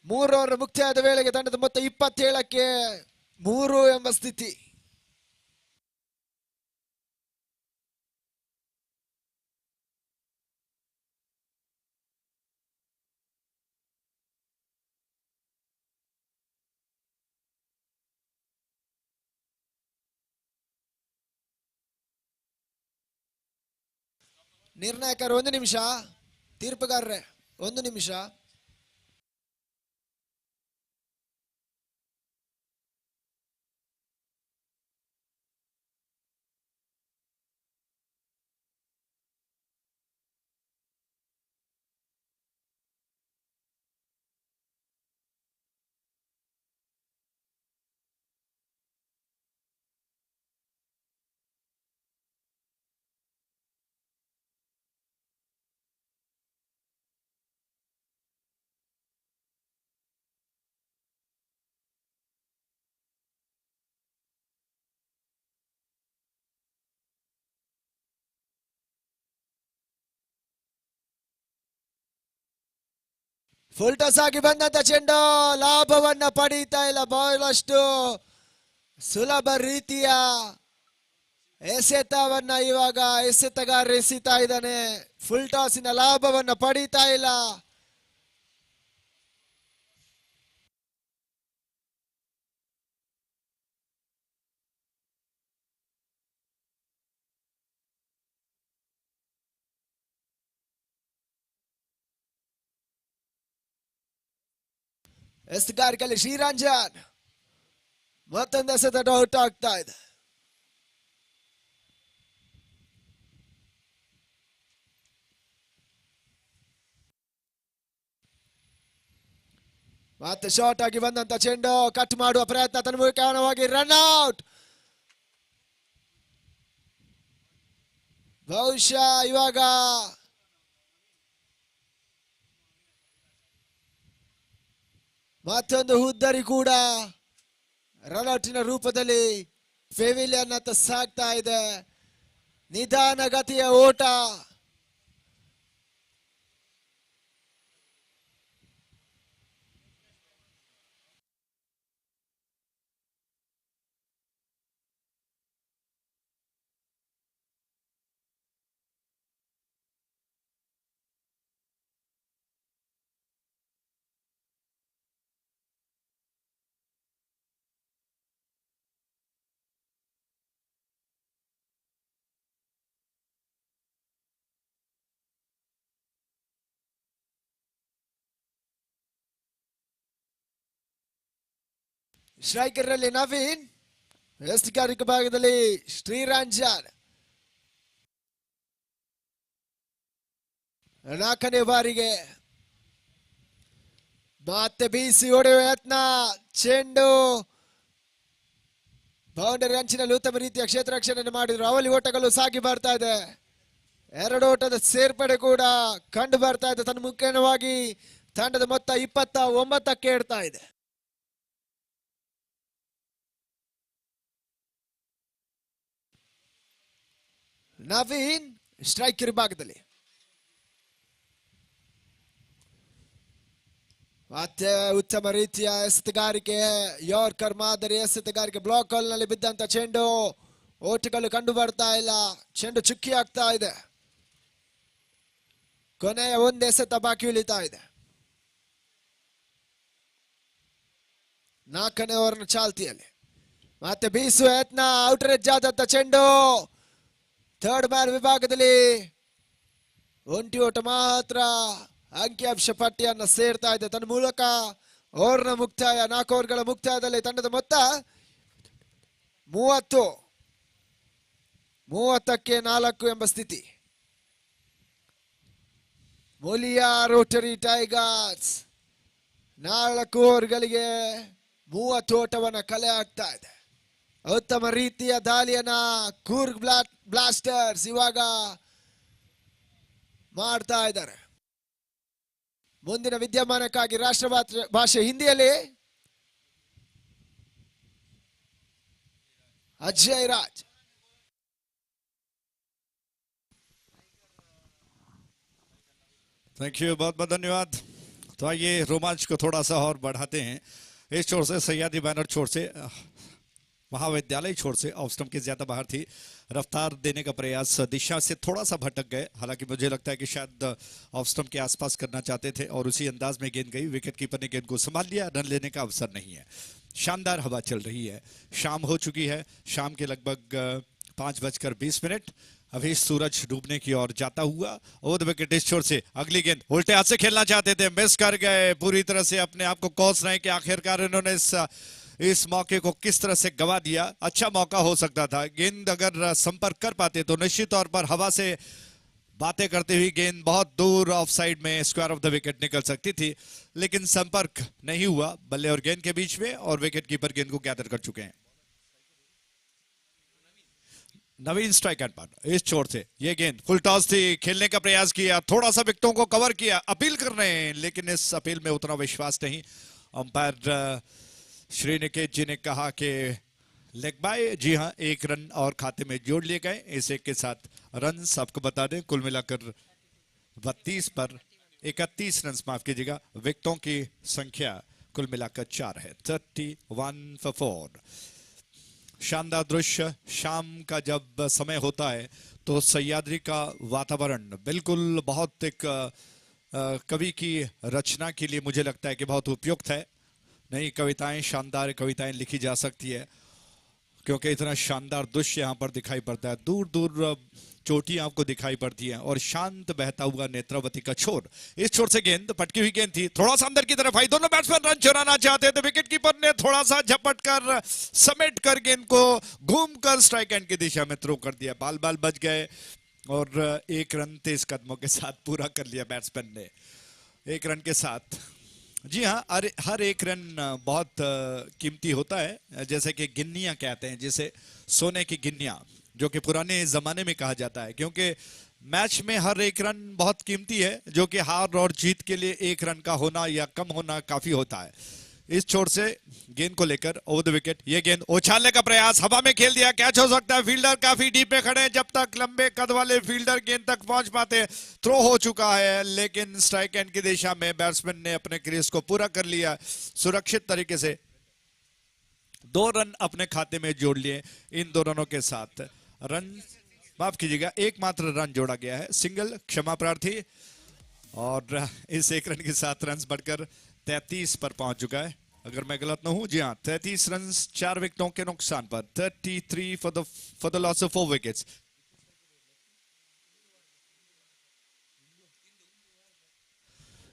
ಮೂರು ಓವರ್ ಮುಕ್ತಾಯದ ವೇಳೆಗೆ ತಂಡದ ಮೊತ್ತ 27ಕ್ಕೆ 3 ಎಂಬ ಸ್ಥಿತಿ. ನಿರ್ಣಾಯಕರು 1 ನಿಮಿಷ. ತೀರ್ಪುಗಾರರೇ 1 ನಿಮಿಷ. ಫುಲ್ ಟಾಸ್ ಆಗಿ ಬಂದಂತ ಚೆಂಡು ಲಾಭವನ್ನ ಪಡೀತಾ ಇಲ್ಲ. ಬಹಳಷ್ಟು ಸುಲಭ ರೀತಿಯ ಎಸೆತವನ್ನ ಇವಾಗ ಎಸೆತಗಾರ ಎಸಿತಾ ಇದ್ದಾನೆ. ಫುಲ್ ಟಾಸಿನ ಲಾಭವನ್ನ ಪಡೀತಾ ಇಲ್ಲ. ಎಸ್ಗಾರಿಕಲ್ಲಿ ಶ್ರೀರಂಜನ್ ಮತ್ತೊಂದು ಎಸೆತ ಔಟ್ ಆಗ್ತಾ ಇದೆ. ಮತ್ತೆ ಶಾರ್ಟ್ ಆಗಿ ಬಂದಂತ ಚೆಂಡು ಕಟ್ ಮಾಡುವ ಪ್ರಯತ್ನ ತನ್ಮೂಲಕವಾಗಿ ರನ್ ಔಟ್. ಬಹುಶಃ ಇವಾಗ ಮತ್ತೊಂದು ಹುದ್ದರಿ ಕೂಡ ರನ್ಔಟಿನ ರೂಪದಲ್ಲಿ ಪೆವಿಲಿಯನ್ ಅಂತ ಸಾಗ್ತಾ ಇದೆ. ನಿಧಾನಗತಿಯ ಓಟ. ಸ್ಟ್ರೈಕರ್ ರಲ್ಲಿ ನವೀನ್, ಎಸ್ಟಿಕಾರಿಕ ಭಾಗದಲ್ಲಿ ಶ್ರೀರಂಜನ್. 4ನೇ ಬಾರಿಗೆ ಮತ್ತೆ ಬೀಸಿ ಹೊಡೆಯುವ ಯತ್ನ. ಚೆಂಡು ಬೌಂಡರಿ ಅಂಚಿನಲ್ಲಿ ಉತ್ತಮ ರೀತಿಯ ಕ್ಷೇತ್ರ ರಕ್ಷಣೆ ಮಾಡಿದ್ರು. ಅವಲಿ ಓಟಗಳು ಸಾಗಿ ಬರ್ತಾ ಇದೆ. 2 ಓಟದ ಸೇರ್ಪಡೆ ಕೂಡ ಕಂಡು ಬರ್ತಾ ಇದೆ. ತನ್ನ ಮುಖ್ಯವಾಗಿ ತಂಡದ ಮೊತ್ತ 29ಕ್ಕೆ ಏರ್ತಾ ಇದೆ. ನವೀನ್ ಸ್ಟ್ರೈಕರ್ ಭಾಗದಲ್ಲಿ ಮತ್ತೆ ಉತ್ತಮ ರೀತಿಯ ಎಸೆತಗಾರಿಕೆ, ಯಾರ್ಕರ್ ಮಾದರಿ ಎಸೆತಗಾರಿಕೆ. ಬ್ಲಾಕ್ ಹಾಲ್ ನಲ್ಲಿ ಬಿದ್ದಂತ ಚೆಂಡು, ಓಟಗಳು ಕಂಡು ಬರ್ತಾ ಇಲ್ಲ. ಚೆಂಡು ಚುಕ್ಕಿ ಆಗ್ತಾ ಇದೆ. ಕೊನೆಯ ಒಂದು ಎಸೆತ ಬಾಕಿ ಉಳಿತಾ ಇದೆ. 4ನೇ ಓವರ್ನ ಚಾಲ್ತಿಯಲ್ಲಿ ಮತ್ತೆ ಬೀಸುವ ಯತ್ನ. ಔಟರ್ ಎಡ್ಜ್ ಆದಂತ ಚೆಂಡು. 3rd ಮ್ಯಾನ್ ವಿಭಾಗದಲ್ಲಿ ಒಂಟಿ ಓಟ ಮಾತ್ರ ಅಂಕಿಅಂಶ ಪಟ್ಟಿಯನ್ನು ಸೇರ್ತಾ ಇದೆ. ತನ್ನ ಮೂಲಕ ಓವರ್ನ ಮುಕ್ತಾಯ, 4 ಓವರ್ಗಳ ಮುಕ್ತಾಯದಲ್ಲಿ ತಂಡದ ಮೊತ್ತ 30ಕ್ಕೆ 4 ಎಂಬ ಸ್ಥಿತಿ. ಮೊಲಿಯಾ ರೋಟರಿ ಟೈಗರ್ಸ್ 4 ಓವರ್ಗಳಿಗೆ 30 ಓಟವನ್ನು ಕಲೆ ಹಾಕ್ತಾ ಇದೆ. ಉತ್ತಮ ರೀತಿಯ ದಾಳಿಯನ್ನ ಕೂರ್ಗ್ ಬ್ಲಾಸ್ಟರ್ಸ್ ಇವಾಗ ಮಾಡ್ತಾ ಇದ್ದಾರೆ. ಮುಂದಿನ ವಿದ್ಯಮಾನಕ್ಕಾಗಿ ರಾಷ್ಟ್ರ ಭಾಷೆ ಹಿಂದಿಯಲ್ಲಿ अजय राज। थैंक यू, बहुत बहुत धन्यवाद। तो आइए रोमांच को थोड़ा सा और बढ़ाते हैं। इस छोर से सह्याद्री बैनर छोर से महाविद्यालय छोर से ऑफ स्टंप के ज्यादा बाहर थी, रफ्तार देने का प्रयास, दिशा से थोड़ा सा भटक गए। हालांकि मुझे लगता है कि शायद ऑफ स्टंप के आसपास करना चाहते थे और उसी अंदाज में गेंद गई। विकेट कीपर ने गेंद को संभाल लिया, रन लेने का अवसर नहीं है। शानदार हवा चल रही है, शाम हो चुकी है, शाम के लगभग 5:20। अभी सूरज डूबने की ओर जाता हुआ। ओवर द विकेट इस छोर से अगली गेंद उल्टे हाथ से खेलना चाहते थे, मिस कर गए। पूरी तरह से अपने आप को कोस रहे कि आखिरकार इन्होंने इस मौके को किस तरह से गवा दिया। अच्छा मौका हो सकता था, गेंद अगर संपर्क कर पाते तो निश्चित तौर पर हवा से बातें करते हुए गेंद बहुत दूर ऑफ साइड में स्क्वायर ऑफ द विकेट निकल सकती थी, लेकिन संपर्क नहीं हुआ बल्ले और गेंद के बीच में, और विकेट कीपर गेंद को गैदर कर चुके हैं। नवीन स्ट्राइक एंड पार्टनर इस छोर से ये गेंद फुल टॉस थी, खेलने का प्रयास किया, थोड़ा सा विकेटों को कवर किया, अपील कर रहे हैं, लेकिन इस अपील में उतना विश्वास नहीं। अंपायर श्री निकेत जी ने कहा कि लेग बाय, जी हाँ, 1 रन और खाते में जोड़ लिए गए। इस एक के साथ रन आपको बता दें कुल मिलाकर 32 पर 31 रन, माफ कीजिएगा, विकेटों की संख्या कुल मिलाकर 4 है, 31 for 4। शानदार दृश्य, शाम का जब समय होता है तो सह्याद्री का वातावरण बिल्कुल बहुत एक कवि की रचना के लिए मुझे लगता है कि बहुत उपयुक्त है। नई कविताएं, शानदार कविताएं लिखी जा सकती है, क्योंकि इतना शानदार दृश्य यहाँ पर दिखाई पड़ता है। दूर दूर चोटियां आपको दिखाई पड़ती हैं और शांत बहता हुआ नेत्रावती का छोर। इस छोर से गेंद पटकी हुई गेंद थी, थोड़ा सा अंदर की तरफ आई, दोनों बैट्समैन रन चुराना चाहते थे, विकेट कीपर ने थोड़ा सा झपट कर समेट कर गेंद को घूमकर स्ट्राइक एंड की दिशा में थ्रो कर दिया। बाल बाल बच गए और 1 रन तेज कदमों के साथ पूरा कर लिया बैट्समैन ने। 1 रन के साथ जी हाँ, हर एक रन बहुत कीमती होता है। जैसे कि गिन्नियां कहते हैं, जिसे सोने की गिन्नियां, जो कि पुराने जमाने में कहा जाता है, क्योंकि मैच में हर एक रन बहुत कीमती है, जो कि हार और जीत के लिए एक रन का होना या कम होना काफी होता है। इस छोर से गेंद को लेकर ओवर द विकेट, ये गेंद उछालने का प्रयास, हवा में खेल दिया, कैच हो सकता है। फील्डर काफी डीप में खड़े हैं, जब तक लंबे कद वाले फील्डर गेंद तक पहुंच पाते। थ्रो हो चुका है, लेकिन स्ट्राइक एंड की दिशा में बैट्समैन ने अपने क्रीज को पूरा कर लिया सुरक्षित तरीके से। 2 रन अपने खाते में जोड़ लिए। इन 2 रनों के साथ रन, माफ कीजिएगा, एकमात्र रन जोड़ा गया है, सिंगल, क्षमा प्रार्थी। और इस 1 रन के साथ रन बढ़कर 33 पर पहुंच चुका है, अगर मैं गलत न हूं। जी हाँ, 33 रन 4 विकेटों के नुकसान पर, 33 for the loss of 4 wickets.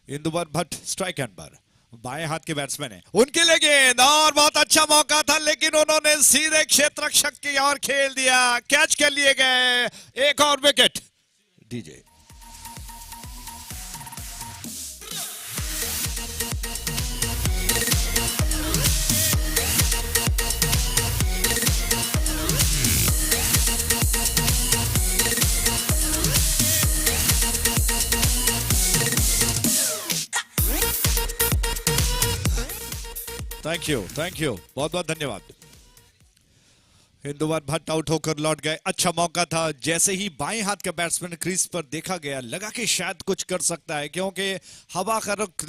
Induvar Bhatt strike end पर, बाएं हाथ के बैट्समैन है, उनके लिए गेंद, और बहुत अच्छा मौका था, लेकिन उन्होंने सीधे क्षेत्र रक्षक की ओर खेल दिया, कैच कर लिए गए। 1 और विकेट डीजे। थैंक यू, बहुत बहुत धन्यवाद। इंदुवर भट्ट आउट होकर लौट गए। अच्छा मौका था, जैसे ही बाएं हाथ का बैट्समैन क्रीज पर देखा गया, लगा कि शायद कुछ कर सकता है, क्योंकि हवा का रुख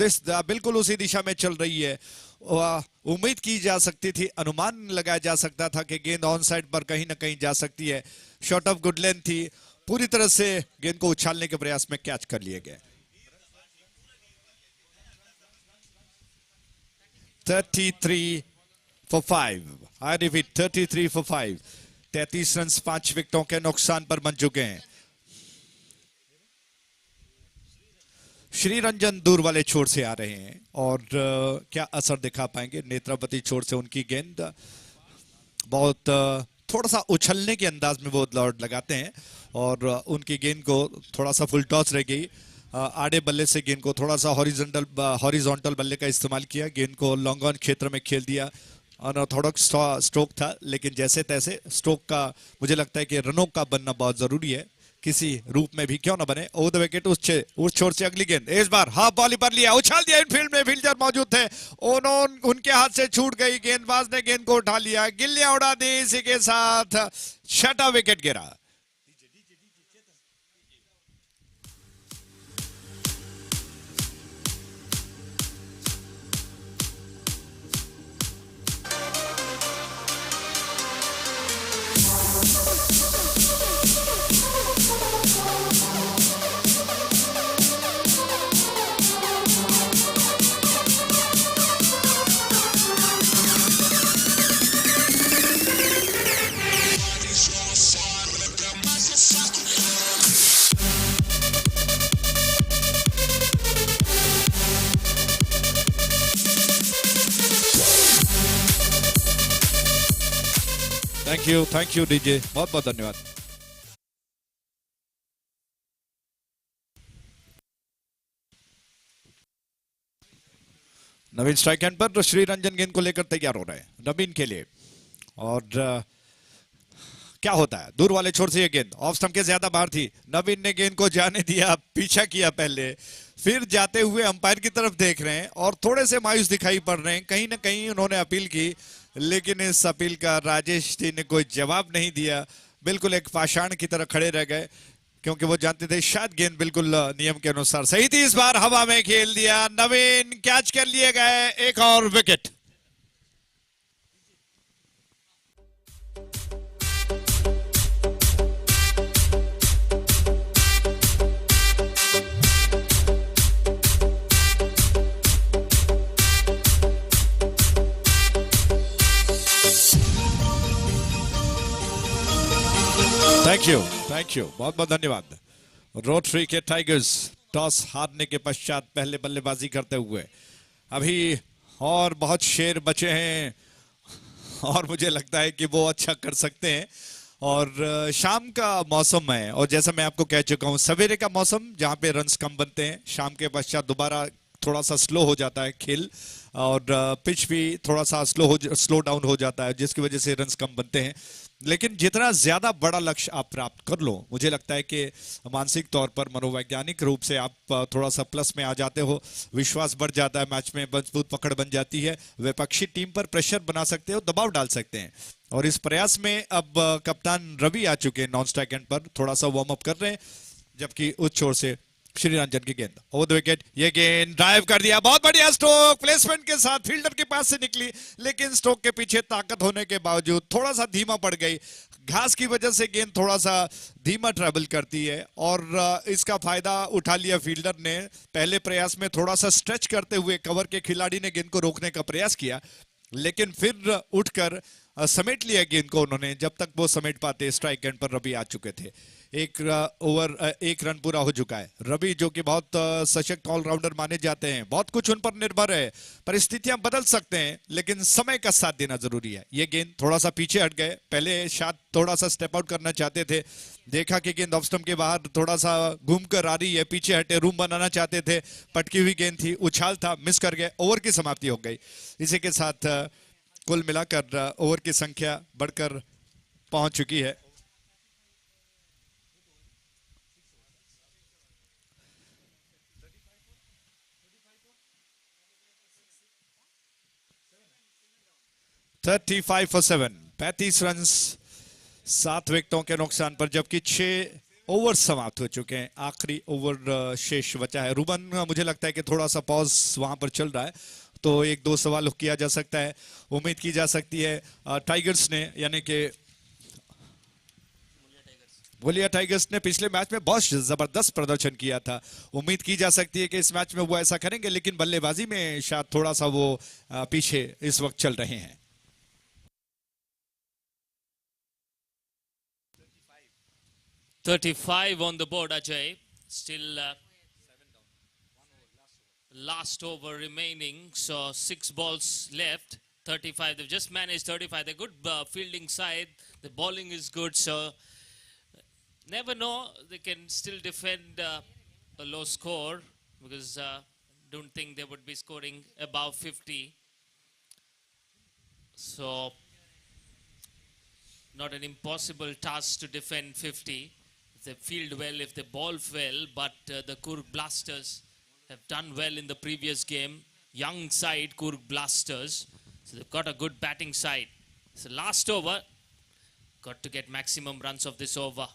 बिल्कुल उसी दिशा में चल रही है। उम्मीद की जा सकती थी, अनुमान लगाया जा सकता था कि गेंद ऑन साइड पर कहीं ना कहीं जा सकती है। शॉट ऑफ गुड लेंथ थी, पूरी तरह से गेंद को उछालने के प्रयास में कैच कर लिए गए। 33 for 5, I repeat 33 for 5, 33 run 5 विकेटों के नुकसान पर बन चुके हैं। श्री रंजन दूर वाले छोर से आ रहे हैं, और क्या असर दिखा पाएंगे। नेत्रावती छोर से उनकी गेंद बहुत थोड़ा सा उछलने के अंदाज में वो दौड़ लगाते हैं, और उनकी गेंद को थोड़ा सा फुल टॉस रह गई। आड़े बल्ले से गेंद को थोड़ा सा हॉरिजॉन्टल बल्ले का इस्तेमाल किया, गेंद को लॉन्ग ऑन क्षेत्र में खेल दिया। अनऑर्थोडॉक्स स्ट्रोक था, लेकिन जैसे तैसे स्ट्रोक का मुझे लगता है कि रनों का बनना बहुत जरूरी है, किसी रूप में भी क्यों ना बने। ओवर द विकेट, उस छोर से अगली गेंद, इस बार हाफ बॉली पर लिया, उछाल दिया। इनफील्ड में फील्डर मौजूद थे, उनके हाथ से छूट गई, गेंदबाज ने गेंद को उठा लिया, गिल्लियां उड़ा दी। इसी के साथ 6वां विकेट गिरा। थैंक यू डीजे, बहुत बहुत धन्यवाद। नवीन स्ट्राइक एंड पर, श्री रंजन गेंद को लेकर तैयार हो रहे हैं नवीन के लिए। और क्या होता है, दूर वाले छोर से ये गेंद ऑफ स्टंप के ज्यादा बाहर थी, नवीन ने गेंद को जाने दिया, पीछा किया पहले, फिर जाते हुए अंपायर की तरफ देख रहे हैं और थोड़े से मायूस दिखाई पड़ रहे हैं। कहीं ना कहीं उन्होंने अपील की, लेकिन इस अपील का राजेश जी ने कोई जवाब नहीं दिया, बिल्कुल एक पाषाण की तरह खड़े रह गए, क्योंकि वो जानते थे शायद गेंद बिल्कुल नियम के अनुसार सही थी। इस बार हवा में खेल दिया, नवीन कैच कर लिए गए, 1 और विकेट। थैंक यू, बहुत बहुत धन्यवाद। रोटरी के टाइगर्स टॉस हारने के पश्चात पहले बल्लेबाजी करते हुए, अभी और बहुत शेर बचे हैं और मुझे लगता है कि वो अच्छा कर सकते हैं। और शाम का मौसम है, और जैसा मैं आपको कह चुका हूं, सवेरे का मौसम जहां पे रन्स कम बनते हैं, शाम के पश्चात दोबारा थोड़ा सा स्लो हो जाता है खेल, और पिच भी थोड़ा सा स्लो डाउन हो जाता है, जिसकी वजह से रन्स कम बनते हैं। लेकिन जितना ज्यादा बड़ा लक्ष्य आप प्राप्त कर लो, मुझे लगता है कि मानसिक तौर पर, मनोवैज्ञानिक रूप से आप थोड़ा सा प्लस में आ जाते हो, विश्वास बढ़ जाता है, मैच में मजबूत पकड़ बन जाती है, विपक्षी टीम पर प्रेशर बना सकते हो, दबाव डाल सकते हैं। और इस प्रयास में अब कप्तान रवि आ चुके हैं नॉन स्ट्राइक एंड पर, थोड़ा सा वार्म अप कर रहे हैं, जबकि उस छोर से श्री रंजन की गेंद ओवर द विकेट, ये गेंद ड्राइव कर दिया, बहुत बढ़िया स्ट्रोक प्लेसमेंट के साथ फील्डर के पास से निकली, लेकिन स्ट्रोक के पीछे ताकत होने के बावजूद थोड़ा सा धीमा पड़ गई। घास की वजह से गेंद थोड़ा सा धीमा ट्रैवल करती है, और इसका फायदा उठा लिया फील्डर ने। पहले प्रयास में थोड़ा सा स्ट्रेच करते हुए कवर के खिलाड़ी ने गेंद को रोकने का प्रयास किया, लेकिन फिर उठकर समेट लिया गेंद को उन्होंने। जब तक वो समेट पाते, स्ट्राइक एंड पर रवि आ चुके थे। एक रन पूरा हो चुका है। रवि जो कि बहुत सशक्त ऑलराउंडर माने जाते हैं, बहुत कुछ उन पर निर्भर है, परिस्थितियां बदल सकते हैं, लेकिन समय का साथ देना जरूरी है। ये गेंद थोड़ा सा पीछे हट गए, पहले शायद थोड़ा सा स्टेप आउट करना चाहते थे, देखा कि गेंद ऑफ स्टंप के बाहर थोड़ा सा घूम कर आ रही है, पीछे हटे, रूम बनाना चाहते थे, पटकी हुई गेंद थी, उछाल था, मिस कर गए, ओवर की समाप्ति हो गई। इसी के साथ कुल मिलाकर ओवर की संख्या बढ़कर पहुंच चुकी है 35 for 7, 35 रन 7 विकेटों के नुकसान पर, जबकि 6 ओवर समाप्त हो चुके हैं। आखिरी ओवर शेष बचा है। रूबन, मुझे लगता है कि थोड़ा सा पॉज वहां पर चल रहा है, तो एक दो सवाल किया जा सकता है, उम्मीद की जा सकती है। टाइगर्स ने, यानी कि बोलिया टाइगर्स ने पिछले मैच में बहुत जबरदस्त प्रदर्शन किया था, उम्मीद की जा सकती है कि इस मैच में वो ऐसा करेंगे, लेकिन बल्लेबाजी में शायद थोड़ा सा वो पीछे इस वक्त चल रहे हैं। 35 on the board, Ajay. Still last over remaining, so 6 balls left. 35. They've just managed 35. They're good fielding side. The bowling is good, so never know. They can still defend a low score, because don't think they would be scoring above 50. So not an impossible task to defend 50. If they field well, if they bowl well, but the Kurg Blasters have done well in the previous game. Young side, Kurg Blasters. So they've got a good batting side. So last over, got to get maximum runs of this over.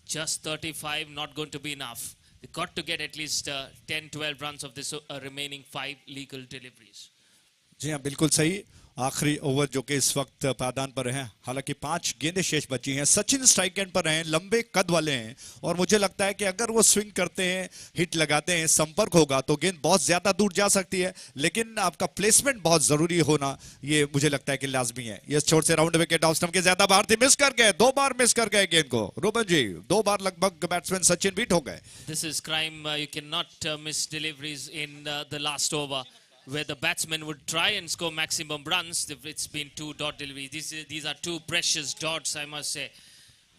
Just 35, not going to be enough. They've got to get at least 10-12 runs of this remaining 5 legal deliveries. जी हाँ, बिल्कुल सही। आखिरी over जो कि इस वक्त पायदान पर हैं, हालांकि 5 गेंदें शेष बची हैं। सचिन स्ट्राइक एंड पर हैं, लंबे कद वाले हैं, और मुझे लगता है कि अगर वो स्विंग करते हैं, हिट लगाते हैं, संपर्क होगा तो गेंद बहुत ज्यादा दूर जा सकती है, लेकिन आपका प्लेसमेंट बहुत जरूरी होना, ये मुझे लगता है कि लाजमी है। ये छोर से राउंड विकेट ऑफ स्टंप के ज्यादा बाहर थी, मिस कर गए, 2 बार मिस कर गए गेंद को। रूबन जी, 2 बार लगभग बैट्समैन सचिन बीट हो गए। This is crime. You cannot miss deliveries in the last over, where the batsman would try and score maximum runs. It's been 2 dot deliveries. These are 2 precious dots, I must say.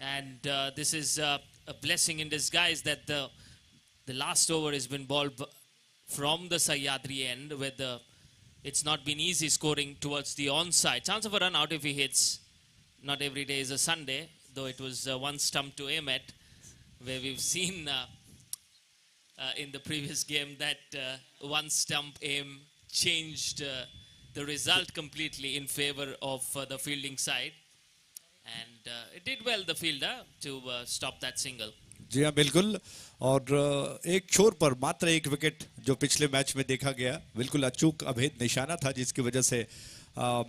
And this is a blessing in disguise that the last over has been bowled from the Sahyadri end, where it's not been easy scoring towards the onside. Chance of a run out if he hits. Not every day is a Sunday, though it was one stump to aim at, where we've seen in the previous game that one stump aim changed the result completely in favor of the fielding side, and it did well, the fielder, to stop that single. जी हाँ, बिल्कुल। और एक छोर पर मात्र 1 wicket जो पिछले match में देखा गया, बिल्कुल अचूक अभेद निशाना था, जिसकी वजह से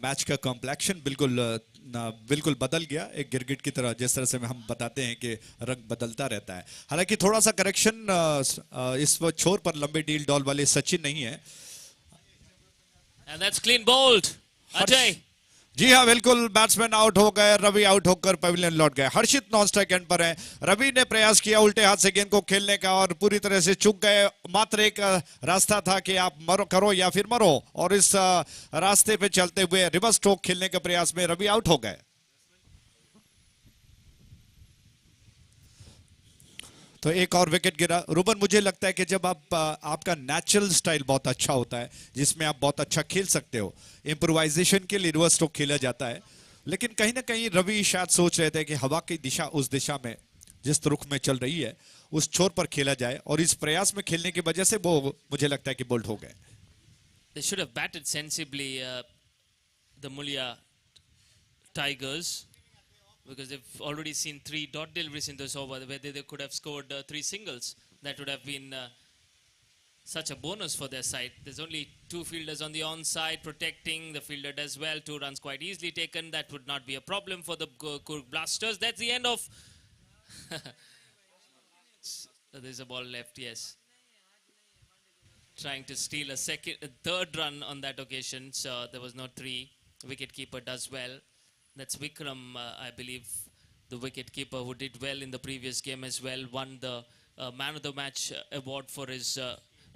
मैच का कॉम्प्लेक्शन बिल्कुल बदल गया, एक गिरगिट की तरह, जिस तरह से हम बताते हैं कि रंग बदलता रहता है। हालांकि थोड़ा सा करेक्शन, इस छोर पर लंबे डील डॉल वाले सचिन नहीं है। And that's clean bowled, Ajay. जी हाँ, बिल्कुल, बैट्समैन आउट हो गए, रवि आउट होकर पवेलियन लौट गए। हर्षित नॉन स्ट्राइक एंड पर है। रवि ने प्रयास किया उल्टे हाथ से गेंद को खेलने का, और पूरी तरह से चूक गए। मात्र एक रास्ता था कि आप करो या फिर मरो, और इस रास्ते पे चलते हुए रिवर्स स्ट्रोक खेलने के प्रयास में रवि आउट हो गए। तो एक और विकेट गिरा। रुबन, मुझे लगता है कि जब आपका नेचुरल स्टाइल बहुत अच्छा होता है, जिसमें आप बहुत अच्छा खेल सकते हो, इम्प्रोवाइजेशन के लिए रिवर्स स्ट्रोक खेला जाता है, लेकिन कहीं ना कहीं रवि शायद सोच रहे थे कि हवा की दिशा उस दिशा में जिस रुख में चल रही है उस छोर पर खेला जाए, और इस प्रयास में खेलने की वजह से वो मुझे लगता है कि बोल्ड हो गए। They should have batted sensibly, the Mulia Tigers, because they've already seen 3 dot deliveries in this over, where they could have scored 3 singles. That would have been such a bonus for their side. There's only 2 fielders on the onside protecting. The fielder does well. 2 runs quite easily taken. That would not be a problem for the Kurg Blasters. That's the end of... There's a ball left, yes. Trying to steal a third run on that occasion. So there was no 3. Wicketkeeper does well. That's Vikram, I believe, the wicketkeeper who did well in the previous game as well. Won the Man of the Match award for his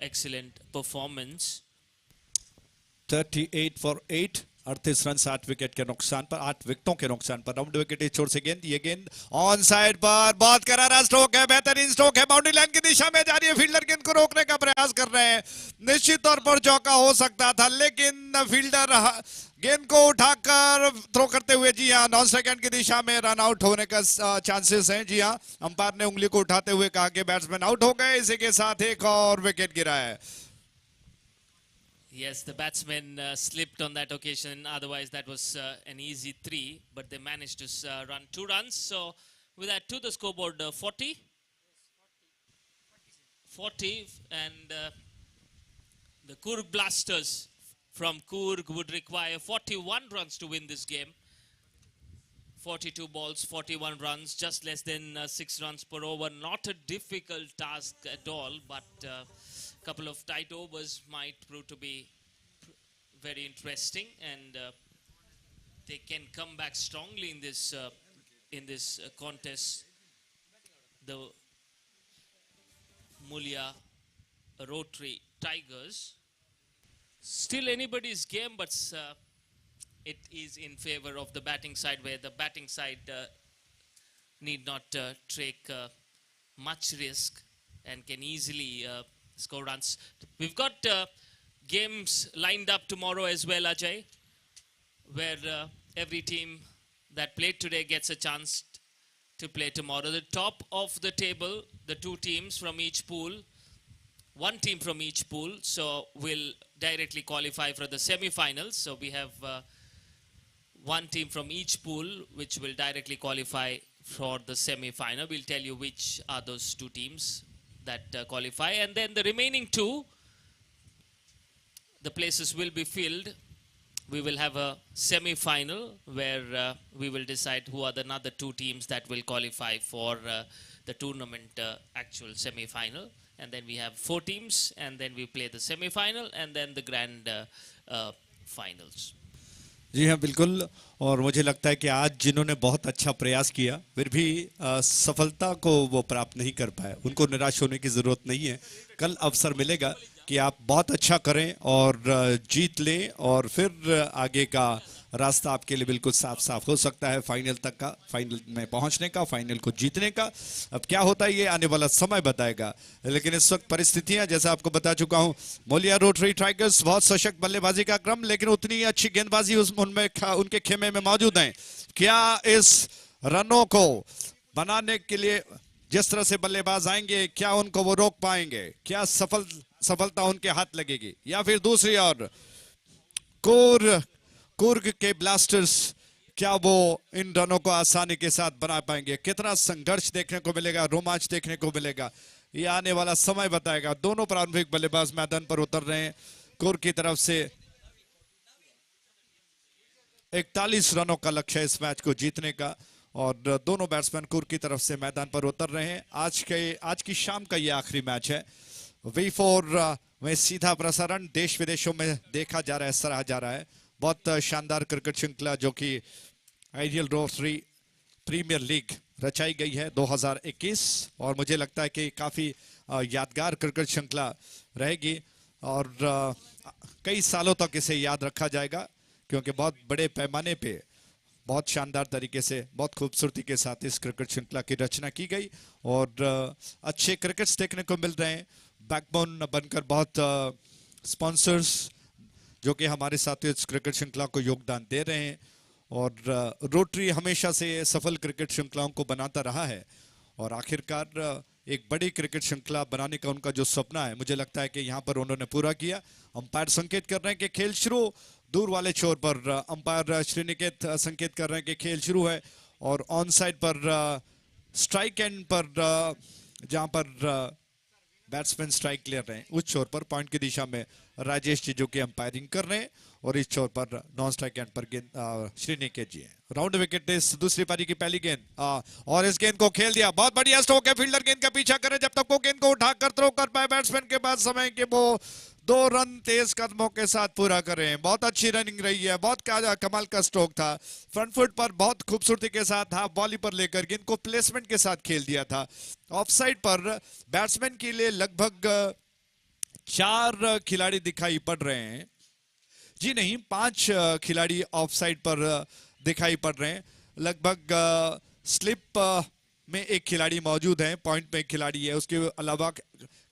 excellent performance. 38 for 8, 38 run 8 wicket के नुकसान पर, 8 विकेटों के नुकसान पर। Round wicket इस छोर से गेंद, ये गेंद ऑन साइड पर, बहुत करारा स्ट्रोक है, बेहतरीन स्ट्रोक है, बाउंड्री लाइन की दिशा में जा रही है। फील्डर गेंद को रोकने का प्रयास कर रहे हैं। निश्चित तौर पर चौका हो सकता था, लेकिन फील्डर गेंद को उठाकर थ्रो करते हुए, जी हाँ, नॉन सेकंड की दिशा में रन आउट होने का चांसेस हैं। जी हाँ, अंपायर ने उंगली को उठाते हुए कहा कि बैट्समैन आउट हो गए। इसी के साथ एक और विकेट गिरा है। Yes, the batsman slipped on that occasion. Otherwise, that was an easy 3. But they managed to run 2 runs. So, with that, to the scoreboard 40. 40. And the Kurg Blasters from Kurg would require 41 runs to win this game. 42 balls, 41 runs, just less than 6 runs per over. Not a difficult task at all, but couple of tight overs might prove to be very interesting, and they can come back strongly in this contest. The Mulia Rotary Tigers. Still anybody's game, but it is in favor of the batting side, where the batting side need not take much risk and can easily score runs. We've got games lined up tomorrow as well, Ajay, where every team that played today gets a chance to play tomorrow. The top of the table, the 2 teams from each pool, 1 team from each pool, so will directly qualify for the semi-finals. So we have 1 team from each pool which will directly qualify for the semi-final. We'll tell you which are those 2 teams that qualify, and then the remaining 2, the places will be filled. We will have a semi-final where we will decide who are the another 2 teams that will qualify for the tournament actual semi-final, and then we have 4 teams, and then we play the semi-final and then the grand finals. जी हाँ, बिल्कुल। और मुझे लगता है कि आज जिन्होंने बहुत अच्छा प्रयास किया, फिर भी सफलता को वो प्राप्त नहीं कर पाए, उनको निराश होने की ज़रूरत नहीं है। कल अवसर मिलेगा कि आप बहुत अच्छा करें और जीत लें, और फिर आगे का रास्ता आपके लिए बिल्कुल साफ साफ हो सकता है, फाइनल तक का, फाइनल में पहुंचने का, फाइनल को जीतने का। अब क्या होता है ये आने वाला समय बताएगा, लेकिन इस वक्त परिस्थितियां जैसा आपको बता चुका हूं, मुलिया रोटरी टाइगर्स बहुत सशक्त बल्लेबाजी का क्रम, लेकिन उतनी अच्छी गेंदबाजी उनमें उनके खेमे में मौजूद है। क्या इस रनों को बनाने के लिए जिस तरह से बल्लेबाज आएंगे, क्या उनको वो रोक पाएंगे? क्या सफलता उनके हाथ लगेगी? या फिर दूसरी ओर कुर्ग के ब्लास्टर्स, क्या वो इन रनों को आसानी के साथ बना पाएंगे? कितना संघर्ष देखने को मिलेगा, रोमांच देखने को मिलेगा, ये आने वाला समय बताएगा। दोनों प्रारंभिक बल्लेबाज मैदान पर उतर रहे हैं। कुर्ग की तरफ से 41 रनों का लक्ष्य है इस मैच को जीतने का, और दोनों बैट्समैन कुर्ग की तरफ से मैदान पर उतर रहे हैं। आज की शाम का ये आखिरी मैच है। V4 में सीधा प्रसारण देश विदेशों में देखा जा रहा है, सराहा जा रहा है। बहुत शानदार क्रिकेट श्रृंखला जो कि आइडियल रोटरी प्रीमियर लीग रचाई गई है 2021, और मुझे लगता है कि काफ़ी यादगार क्रिकेट श्रृंखला रहेगी, और कई सालों तक इसे याद रखा जाएगा, क्योंकि बहुत बड़े पैमाने पे बहुत शानदार तरीके से, बहुत खूबसूरती के साथ इस क्रिकेट श्रृंखला की रचना की गई और अच्छे क्रिकेट्स देखने को मिल रहे हैं। बैकबोन बनकर बहुत स्पॉन्सर्स जो कि हमारे साथ इस क्रिकेट श्रृंखला को योगदान दे रहे हैं और रोटरी हमेशा से सफल क्रिकेट श्रृंखलाओं को बनाता रहा है और आखिरकार एक बड़ी क्रिकेट श्रृंखला बनाने का उनका जो सपना है, मुझे लगता है कि यहाँ पर उन्होंने पूरा किया। अंपायर संकेत कर रहे हैं कि खेल शुरू, दूर वाले छोर पर अंपायर श्रीनिकेत संकेत कर रहे हैं कि खेल शुरू है और ऑन साइड पर स्ट्राइक एंड पर जहां पर बैट्समैन स्ट्राइक ले रहे हैं उस छोर पर पॉइंट की दिशा में राजेश जी जो कि अंपायरिंग कर रहे हैं और इस छोर पर नॉन स्ट्राइक एंड पर गेंद श्रीनिकेत जी हैं। राउंड विकेट इस दूसरी पारी की पहली गेंद और इस गेंद को खेल दिया, बहुत बढ़िया स्ट्रोक है, फील्डर गेंद का पीछा करे जब तक वो गेंद को उठाकर थ्रो कर पाए बैट्समैन के पास समय कि वो 2 रन तेज कदमों के साथ पूरा करें। बहुत अच्छी रनिंग रही है, बहुत कमाल का स्ट्रोक था, फ्रंट फुट पर बहुत खूबसूरती के साथ हाफ बॉली पर लेकर गेंद को प्लेसमेंट के साथ खेल दिया था। ऑफ साइड पर बैट्समैन के लिए लगभग 4 खिलाड़ी दिखाई पड़ रहे हैं, जी नहीं 5 खिलाड़ी ऑफ साइड पर दिखाई पड़ रहे हैं। लगभग स्लिप में एक खिलाड़ी मौजूद है, पॉइंट में एक खिलाड़ी है, उसके अलावा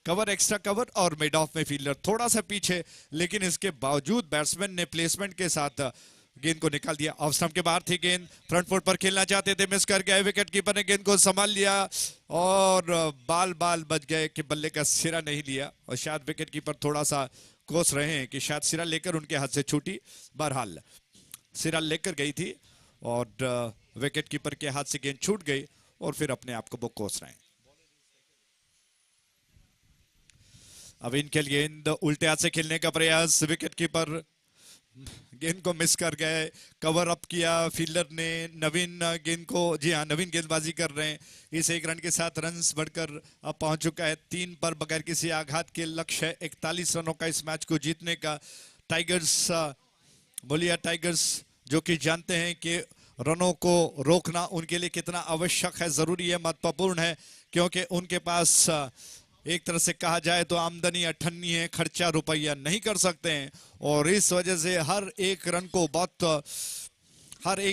कवर, एक्स्ट्रा कवर और मिड ऑफ में फील्डर थोड़ा सा पीछे, लेकिन इसके बावजूद बैट्समैन ने प्लेसमेंट के साथ गेंद को निकाल दिया। ऑफ स्टंप के बाहर थी गेंद, फ्रंट फुट पर खेलना चाहते थे, मिस कर गए, विकेट कीपर ने गेंद को संभाल लिया और बाल बच गए कि बल्ले का सिरा नहीं लिया और शायद विकेट कीपर थोड़ा सा कोस रहे हैं कि शायद सिरा लेकर उनके हाथ से छूटी। बहरहाल सिरा लेकर गई थी और विकेट कीपर के हाथ से गेंद छूट गई और फिर अपने आप को वो कोस रहे हैं। अब इनके लिए गेंद उल्टे हाथ से खेलने का प्रयास, विकेट कीपर गेंद को मिस कर गए, कवर अप किया फील्डर ने। नवीन गेंद को, जी हाँ नवीन गेंदबाजी कर रहे हैं। इस 1 रन के साथ रन्स बढ़कर अब पहुंच चुका है 3 पर बगैर किसी आघात के। लक्ष्य है 41 रनों का इस मैच को जीतने का। टाइगर्स, बोलिया टाइगर्स जो कि जानते हैं कि रनों को रोकना उनके लिए कितना आवश्यक है, जरूरी है, महत्वपूर्ण है, क्योंकि उनके पास एक तरह से कहा जाए तो आमदनी अठन्नी है, खर्चा रुपया नहीं कर सकते हैं और इस वजह से हर एक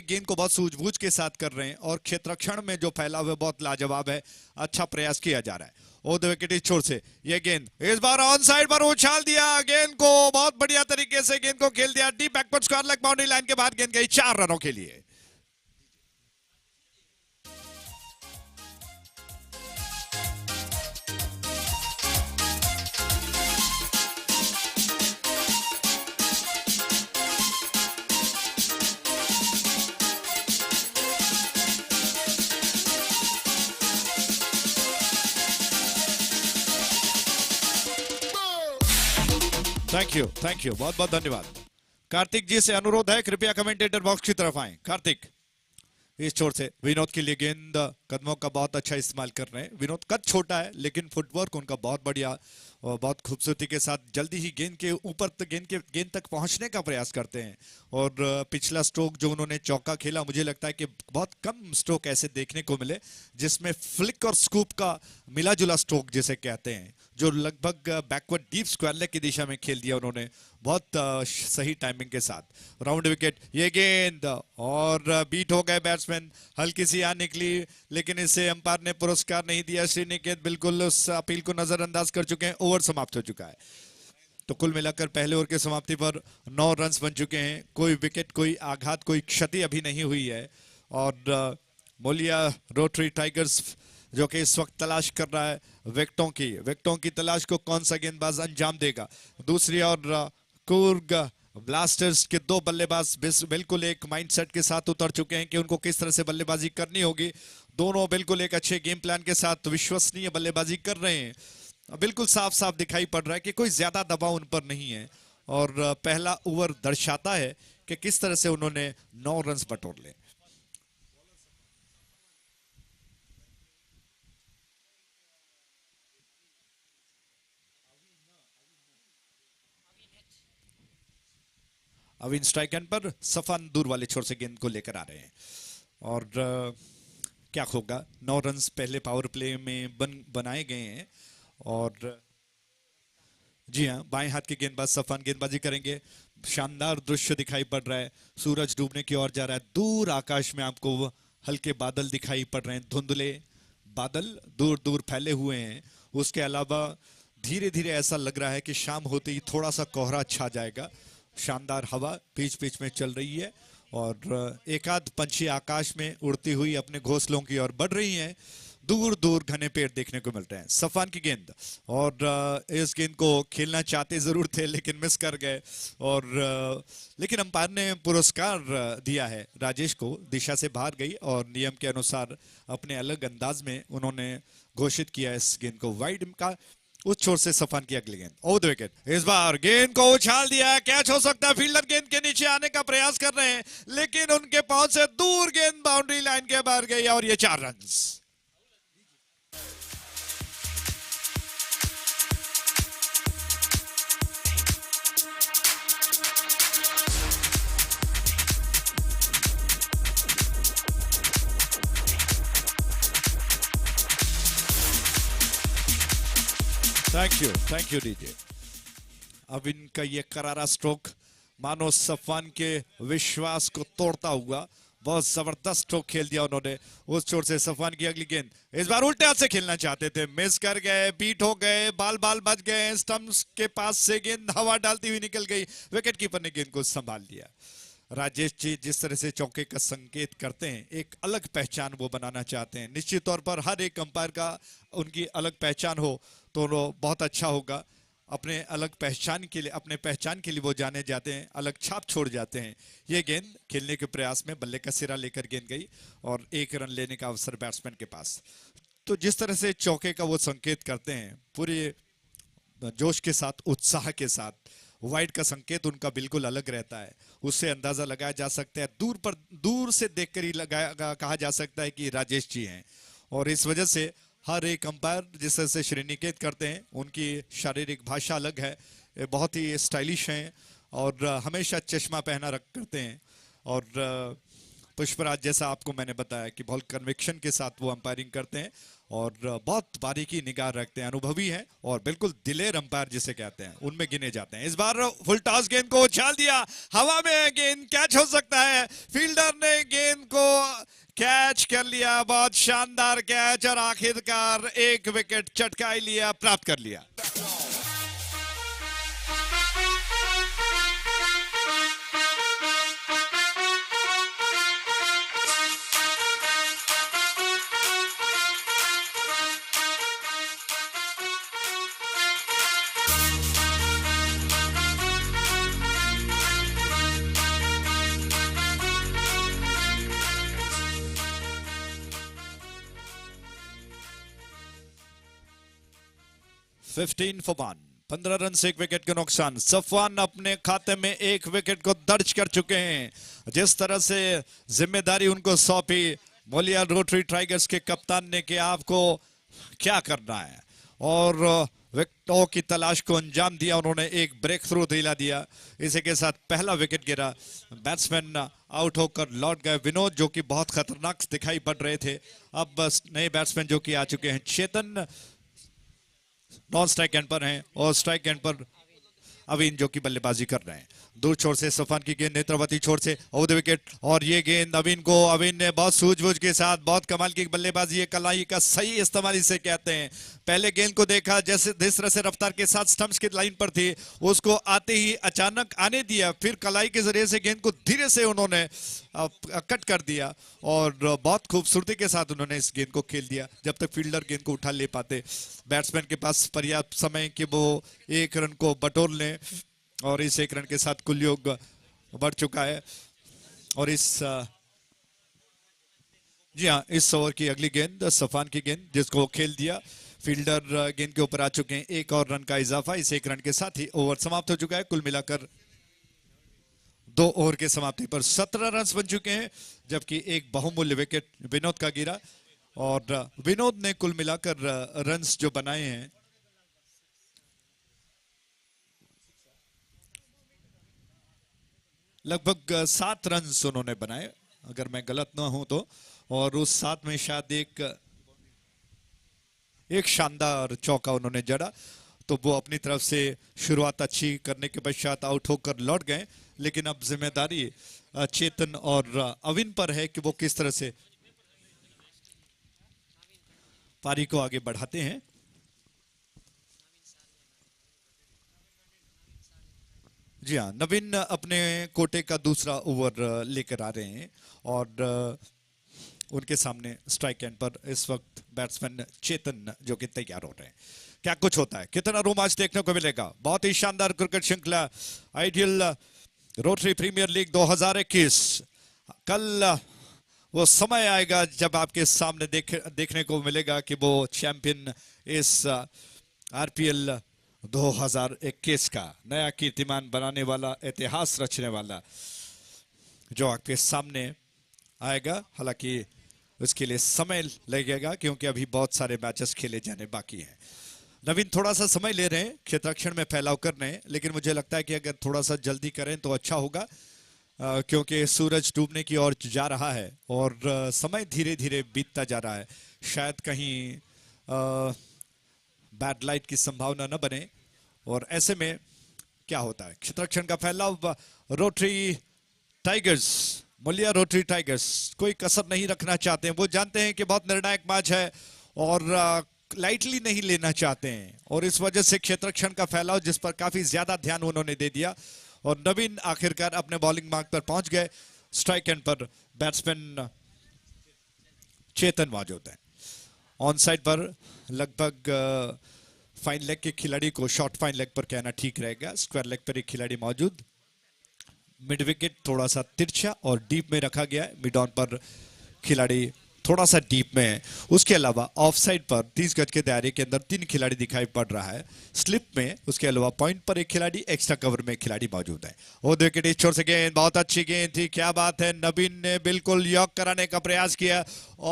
गेंद को बहुत सूझबूझ के साथ कर रहे हैं और क्षेत्ररक्षण में जो फैलाव है बहुत लाजवाब है। अच्छा प्रयास किया जा रहा है। ओ द विकेट छोर से ये गेंद इस बार ऑन साइड पर उछाल दिया, गेंद को बहुत बढ़िया तरीके से गेंद को खेल दिया, deep backward square leg boundary line के बाहर गेंद गई 4 रनों के लिए। थैंक यू, बहुत बहुत धन्यवाद। कार्तिक जी से अनुरोध है कृपया कमेंटेटर बॉक्स की तरफ आएं। कार्तिक, इस छोर से विनोद के लिए गेंद, कदमों का बहुत अच्छा इस्तेमाल कर रहे हैं। विनोद कद छोटा है लेकिन फुटवर्क उनका बहुत बढ़िया और बहुत खूबसूरती के साथ जल्दी ही गेंद के ऊपर तक गेंद तक पहुंचने का प्रयास करते हैं। और पिछला स्ट्रोक जो उन्होंने चौका खेला, मुझे लगता है कि बहुत कम स्ट्रोक ऐसे देखने को मिले जिसमें फ्लिक और स्कूप का मिला जुला स्ट्रोक जिसे कहते हैं, जो लगभग बैकवर्ड डीप स्क्वायर लेग की दिशा में खेल दिया उन्होंने बहुत सही टाइमिंग के साथ। राउंड विकेट, ये गेंद और बीट हो गए बैट्समैन, हल्की सी आ निकली लेकिन इसे अंपायर ने पुरस्कार नहीं दिया। श्रीनिकेत बिल्कुल उस अपील को नजरअंदाज कर चुके हैं। ओवर समाप्त हो चुका है। तो कुल मिलाकर पहले ओवर की समाप्ति पर 9 रन्स बन चुके हैं। कोई विकेट, कोई आघात, कोई क्षति अभी नहीं हुई है और मोलिया रोटरी टाइगर्स जो कि इस वक्त तलाश कर रहा है विकेटों की तलाश को कौन सा गेंदबाज अंजाम देगा। दूसरी ओर कूर्ग ब्लास्टर्स के 2 बल्लेबाज बिल्कुल एक माइंडसेट के साथ उतर चुके हैं कि उनको किस तरह से बल्लेबाजी करनी होगी। दोनों बिल्कुल एक अच्छे गेम प्लान के साथ विश्वसनीय बल्लेबाजी कर रहे हैं। बिल्कुल साफ साफ दिखाई पड़ रहा है कि कोई ज्यादा दबाव उन पर नहीं है और पहला ओवर दर्शाता है कि किस तरह से उन्होंने 9 रन्स बटोर ले। अविन स्ट्राइक एंड पर, सफान दूर वाले छोर से गेंद को लेकर आ रहे हैं और क्या होगा। 9 रन्स पहले पावर प्ले में बनाए गए हैं और जी हाँ, बाएं हाथ के गेंदबाज सफान गेंदबाजी करेंगे। शानदार दृश्य दिखाई पड़ रहा है। सूरज डूबने की ओर जा रहा है। दूर आकाश में आपको हल्के बादल दिखाई पड़ रहे हैं, धुंधले बादल दूर दूर फैले हुए हैं। उसके अलावा धीरे धीरे ऐसा लग रहा है कि शाम होते ही थोड़ा सा कोहरा छा जाएगा। शानदार हवा बीच बीच में चल रही है और एक आध पंछी आकाश में उड़ती हुई अपने घोंसलों की ओर बढ़ रही हैं। दूर दूर घने पेड़ देखने को मिलते हैं। सफान की गेंद और इस गेंद को खेलना चाहते जरूर थे लेकिन मिस कर गए और लेकिन अंपायर ने पुरस्कार दिया है राजेश को। दिशा से बाहर गई और नियम के अनुसार अपने अलग अंदाज में उन्होंने घोषित किया इस गेंद को वाइड का। उस छोर से सफान की अगली गेंद ओवर द विकेट। इस बार गेंद को उछाल दिया, कैच हो सकता है। फील्डर गेंद के नीचे आने का प्रयास कर रहे हैं लेकिन उनके पहुंच से दूर गेंद बाउंड्री लाइन के बाहर गई और ये 4 रन। Thank you DJ. अब इनका ये करारा स्ट्रोक मानो सफान के विश्वास को तोड़ता हुआ बहुत जबरदस्त स्ट्रोक खेल दिया उन्होंने। उस छोर से सफान की अगली गेंद इस बार उल्टे हाथ से खेलना चाहते थे, मिस कर गए, बीट हो गए, बाल बाल बच गए। स्टंप्स के पास से गेंद हवा डालती हुई निकल गई। विकेट कीपर ने गेंद को संभाल लिया। राजेश जी जिस तरह से चौके का संकेत करते हैं, एक अलग पहचान वो बनाना चाहते हैं। निश्चित तौर पर हर एक अंपायर का उनकी अलग पहचान हो तो बहुत अच्छा होगा। अपने अलग पहचान के लिए, अपने पहचान के लिए वो जाने जाते हैं, अलग छाप छोड़ जाते हैं। ये गेंद खेलने के प्रयास में बल्ले का सिरा लेकर गेंद गई और 1 रन लेने का अवसर बैट्समैन के पास। तो जिस तरह से चौके का वो संकेत करते हैं पूरे जोश के साथ, उत्साह के साथ, वाइड का संकेत उनका बिल्कुल अलग रहता है। उससे अंदाजा लगाया जा सकता है, दूर से देखकर ही कहा जा सकता है कि राजेश जी हैं। और इस वजह से हर एक अंपायर जिस तरह से श्रेणीकेत करते हैं, उनकी शारीरिक भाषा अलग है। बहुत ही स्टाइलिश हैं और हमेशा चश्मा पहना करते हैं। और पुष्पराज जैसा आपको मैंने बताया कि बहुत कन्विक्शन के साथ वो अंपायरिंग करते हैं और बहुत बारीकी निगाह रखते हैं, अनुभवी हैं और बिल्कुल दिलेर अंपायर जिसे कहते हैं उनमें गिने जाते हैं। इस बार फुल टॉस गेंद को उछाल दिया, हवा में गेंद कैच हो सकता है। फील्डर ने गेंद को कैच कर लिया, बहुत शानदार कैच और आखिरकार 1 विकेट चटका ही लिया, प्राप्त कर लिया। फिफ्टीन फॉर 1, 15 रन से 1 विकेट का नुकसान। सफवान अपने खाते में 1 विकेट को दर्ज कर चुके हैं। जिस तरह से जिम्मेदारी उनको सौंपी मोलिया रोटरी टाइगर्स के कप्तान ने कि आपको क्या करना है और विकेटों की तलाश को अंजाम दिया। उन्होंने एक ब्रेक थ्रू दिला दिया। इसी के साथ पहला विकेट गिरा, बैट्समैन आउट होकर लौट गए। विनोद जो कि बहुत खतरनाक दिखाई पड़ रहे थे, अब नए बैट्समैन जो कि आ चुके हैं। चेतन नॉन स्ट्राइक एंड पर हैं और स्ट्राइक एंड पर अवीन जो कि बल्लेबाजी कर रहे हैं। दूर छोर से सफान की गेंद नेत्रवती छोर से ओवर द विकेट और ये गेंद अवीन को, अवीन ने बहुत सूझबूझ के साथ बहुत कमाल की बल्लेबाजी, ये कलाई का सही इस्तेमाल इसे कहते हैं। पहले गेंद को देखा जैसे जिस तरह से रफ्तार के साथ स्टंप्स की लाइन पर थी, उसको आते ही अचानक आने दिया, फिर कलाई के जरिए से गेंद को धीरे से उन्होंने कट कर दिया और बहुत खूबसूरती के साथ उन्होंने इस गेंद को खेल दिया। जब तक फील्डर गेंद को उठा ले पाते, बैट्समैन के पास पर्याप्त समय कि वो 1 रन को बटोर लें और इस 1 रन के साथ कुल योग बढ़ चुका है। और इस जी हाँ, इस ओवर की अगली गेंद सफान की गेंद जिसको खेल दिया। फील्डर गेंद के ऊपर आ चुके हैं। 1 और रन का इजाफा इस 1 रन के साथ ही ओवर समाप्त हो चुका है। कुल मिलाकर 2 ओवर के समाप्ति पर 17 रन बन चुके हैं, जबकि एक बहुमूल्य विकेट विनोद का गिरा और विनोद ने कुल मिलाकर रन्स जो बनाए हैं लगभग 7 रन उन्होंने बनाए अगर मैं गलत ना हूं तो। और उस 7 में शायद एक शानदार चौका उन्होंने जड़ा। तो वो अपनी तरफ से शुरुआत अच्छी करने के पश्चात आउट होकर लौट गए, लेकिन अब जिम्मेदारी चेतन और अविन पर है कि वो किस तरह से पारी को आगे बढ़ाते हैं। जी हाँ, नवीन अपने कोटे का दूसरा ओवर लेकर आ रहे हैं और उनके सामने स्ट्राइक एंड पर इस वक्त बैट्समैन चेतन जो कि तैयार हो रहे हैं। क्या कुछ होता है, कितना रोमांच देखने को मिलेगा। बहुत ही शानदार क्रिकेट श्रृंखला आइडियल रोटरी प्रीमियर लीग 2021। कल वो समय आएगा जब आपके सामने देखने को मिलेगा कि वो चैंपियन इस आरपीएल 2021 का नया कीर्तिमान बनाने वाला, इतिहास रचने वाला जो आपके सामने आएगा। हालांकि उसके लिए समय लगेगा क्योंकि अभी बहुत सारे मैचेस खेले जाने बाकी हैं। नवीन थोड़ा सा समय ले रहे हैं क्षेत्ररक्षण में फैलाव कर रहे हैं, लेकिन मुझे लगता है कि अगर थोड़ा सा जल्दी करें तो अच्छा होगा क्योंकि सूरज डूबने की ओर जा रहा है और समय धीरे धीरे बीतता जा रहा है। शायद कहीं बैड लाइट की संभावना न बने और ऐसे में क्या होता है, क्षेत्ररक्षण का फैलाव। Rotary tigers, Muliya rotary tigers कोई कसर नहीं रखना चाहते हैं। वो जानते हैं कि बहुत निर्णायक मैच है और लाइटली नहीं लेना चाहते हैं और इस वजह से क्षेत्ररक्षण का फैलाव जिस पर काफी ज्यादा ध्यान उन्होंने दे दिया और नवीन आखिरकार अपने बॉलिंग मार्क पर पहुंच गए। स्ट्राइक एंड पर बैट्समैन चेतन मौजूद है। ऑन साइड पर लगभग फाइन लेग के खिलाड़ी को शॉर्ट फाइन लेग पर कहना ठीक रहेगा। स्क्वायर लेग पर एक खिलाड़ी मौजूद। मिड विकेट थोड़ा सा तिरछा और डीप में रखा गया है। मिड ऑन पर खिलाड़ी थोड़ा सा डीप में है। उसके अलावा ऑफ साइड पर 30 गज के दायरे के अंदर 3 खिलाड़ी दिखाई पड़ रहा है। स्लिप में उसके अलावा पॉइंट पर एक खिलाड़ी, एक्स्ट्रा कवर में एक खिलाड़ी मौजूद है। वो विकेट इस छोर से गेंद, बहुत अच्छी गेंद थी, क्या बात है। नवीन ने बिल्कुल यॉक कराने का प्रयास किया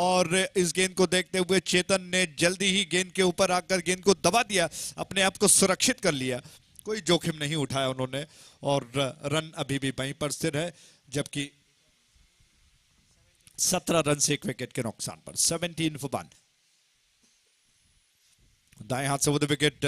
और इस गेंद को देखते हुए चेतन ने जल्दी ही गेंद के ऊपर आकर गेंद को दबा दिया, अपने आप को सुरक्षित कर लिया। कोई जोखिम नहीं उठाया उन्होंने और रन अभी भी वहीं पर स्थिर है, जबकि 17 रन से 1 विकेट के नुकसान पर 17 for 1। दाएं हाथ से वो विकेट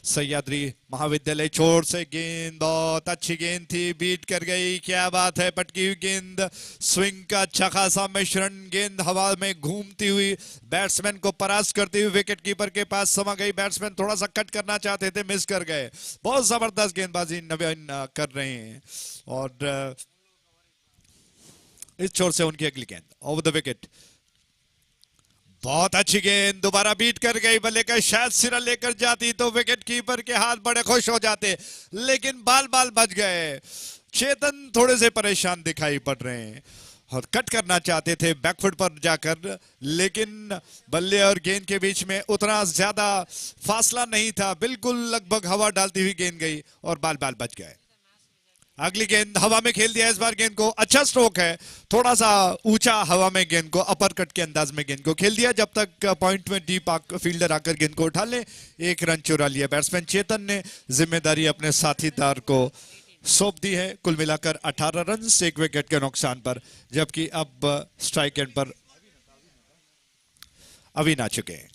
सह्याद्री महाविद्यालय छोर से गेंद, बहुत अच्छी गेंद थी, बीट कर गई, क्या बात है। पटकी हुई गेंद, स्विंग का अच्छा खासा मिश्रण, गेंद हवा में घूमती हुई बैट्समैन को परास्त करती हुई विकेट कीपर के पास समा गई। बैट्समैन थोड़ा सा कट करना चाहते थे, मिस कर गए। बहुत जबरदस्त गेंदबाजी नवीन कर रहे हैं और इस छोर से उनकी अगली गेंद ओवर द विकेट, बहुत अच्छी गेंद, दोबारा बीट कर गई। बल्ले का शायद सिरा लेकर जाती तो विकेट कीपर के हाथ बड़े खुश हो जाते, लेकिन बाल बच गए। चेतन थोड़े से परेशान दिखाई पड़ रहे हैं और कट करना चाहते थे बैकफुट पर जाकर, लेकिन बल्ले और गेंद के बीच में उतना ज्यादा फासला नहीं था। बिल्कुल लगभग हवा डालती हुई गेंद गई और बाल बच गए। अगली गेंद हवा में खेल दिया इस बार गेंद को, अच्छा स्ट्रोक है, थोड़ा सा ऊंचा हवा में गेंद को अपर कट के अंदाज में गेंद को खेल दिया। जब तक पॉइंट में डीप फील्डर आकर गेंद को उठा ले, 1 रन चुरा लिया। बैट्समैन चेतन ने जिम्मेदारी अपने साथीदार को सौंप दी है। कुल मिलाकर 18 रन से 1 विकेट के नुकसान पर, जबकि अब स्ट्राइक एंड पर अविन आ चुके हैं।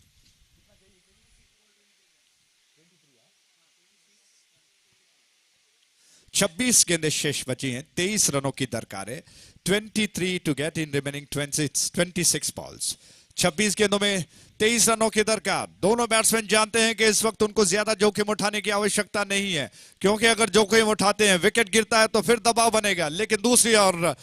26 गेंदें शेष बची हैं, 23 रनों की दरकार है। 23 to get in remaining 26 balls. 26 गेंदों में 23 रनों की दरकार। दोनों बैट्समैन जानते हैं कि इस वक्त उनको ज्यादा जोखिम उठाने की आवश्यकता नहीं है, क्योंकि अगर जोखिम उठाते हैं, विकेट गिरता है तो फिर दबाव बनेगा। लेकिन दूसरी ओर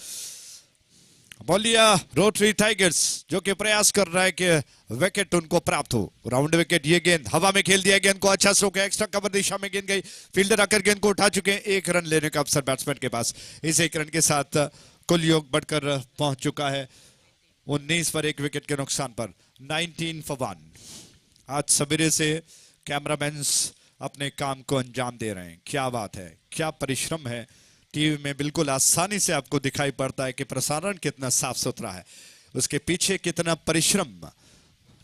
बोलिया रोटरी टाइगर्स जो कि प्रयास कर रहा है कि विकेट उनको प्राप्त हो। राउंड विकेट, ये गेंद हवा में खेल दिया, गेंद को अच्छा स्ट्रोक है, एक्स्ट्रा कवर दिशा में गेंद गई, फील्डर आकर गेंद को उठा चुके हैं। 1 रन लेने का अवसर बैट्समैन के पास। इस 1 रन के साथ कुल योग बढ़कर पहुंच चुका है 19 पर 1 विकेट के नुकसान पर 19 for 1। आज सवेरे से कैमरामैन अपने काम को अंजाम दे रहे हैं। क्या बात है, क्या परिश्रम है। टीवी में बिल्कुल आसानी से आपको दिखाई पड़ता है कि प्रसारण कितना साफ सुथरा है, उसके पीछे कितना परिश्रम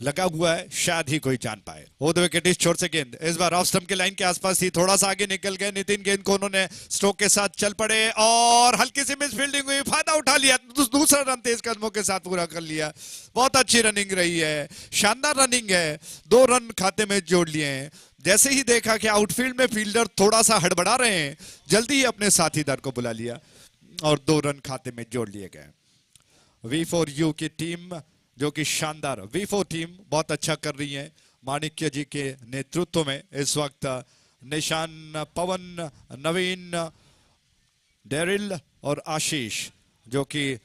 लगा हुआ है, शायद ही कोई जान पाए। वो द विकेट इस छोर से गेंद इस बार ऑफ स्टंप के लाइन के आसपास थी, थोड़ा सा आगे निकल गए नितिन, गेंद को उन्होंने स्ट्रोक के साथ चल पड़े और हल्की सी मिस फील्डिंग हुई, फायदा उठा लिया, दूसरा रन तेज कदमों के साथ पूरा कर लिया। बहुत अच्छी रनिंग रही है, शानदार रनिंग है, 2 रन खाते में जोड़ लिए हैं। जैसे ही देखा कि आउटफील्ड में फील्डर थोड़ा सा हड़बड़ा रहे हैं, जल्दी ही अपने साथीदार को बुला लिया और 2 रन खाते में जोड़ लिए गए। V4U की टीम जो कि शानदार, V4 टीम बहुत अच्छा कर रही है माणिक्य जी के नेतृत्व में। इस वक्त निशान, पवन, नवीन, डेरिल और आशीष जो कि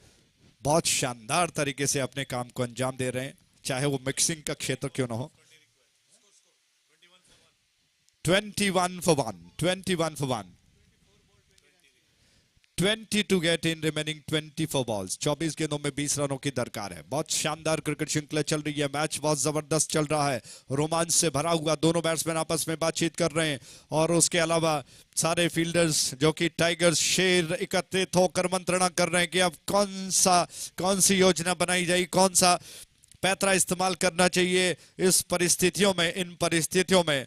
बहुत शानदार तरीके से अपने काम को अंजाम दे रहे हैं, चाहे वो मिक्सिंग का क्षेत्र क्यों ना हो। 21 for 1, 20 to get in remaining 24 balls। 24 गेंदों में 20 रनों की दरकार है। बहुत शानदार क्रिकेट श्रृंखला चल रही है, मैच बहुत जबरदस्त चल रहा है, रोमांच से भरा हुआ। दोनों बैट्समैन आपस में बातचीत कर रहे हैं और उसके अलावा सारे फील्डर्स जो कि टाइगर्स, शेर एकत्रित होकर मंत्रणा कर रहे हैं कि अब कौन सी योजना बनाई जाए, कौन सा पैतरा इस्तेमाल करना चाहिए इस परिस्थितियों में, इन परिस्थितियों में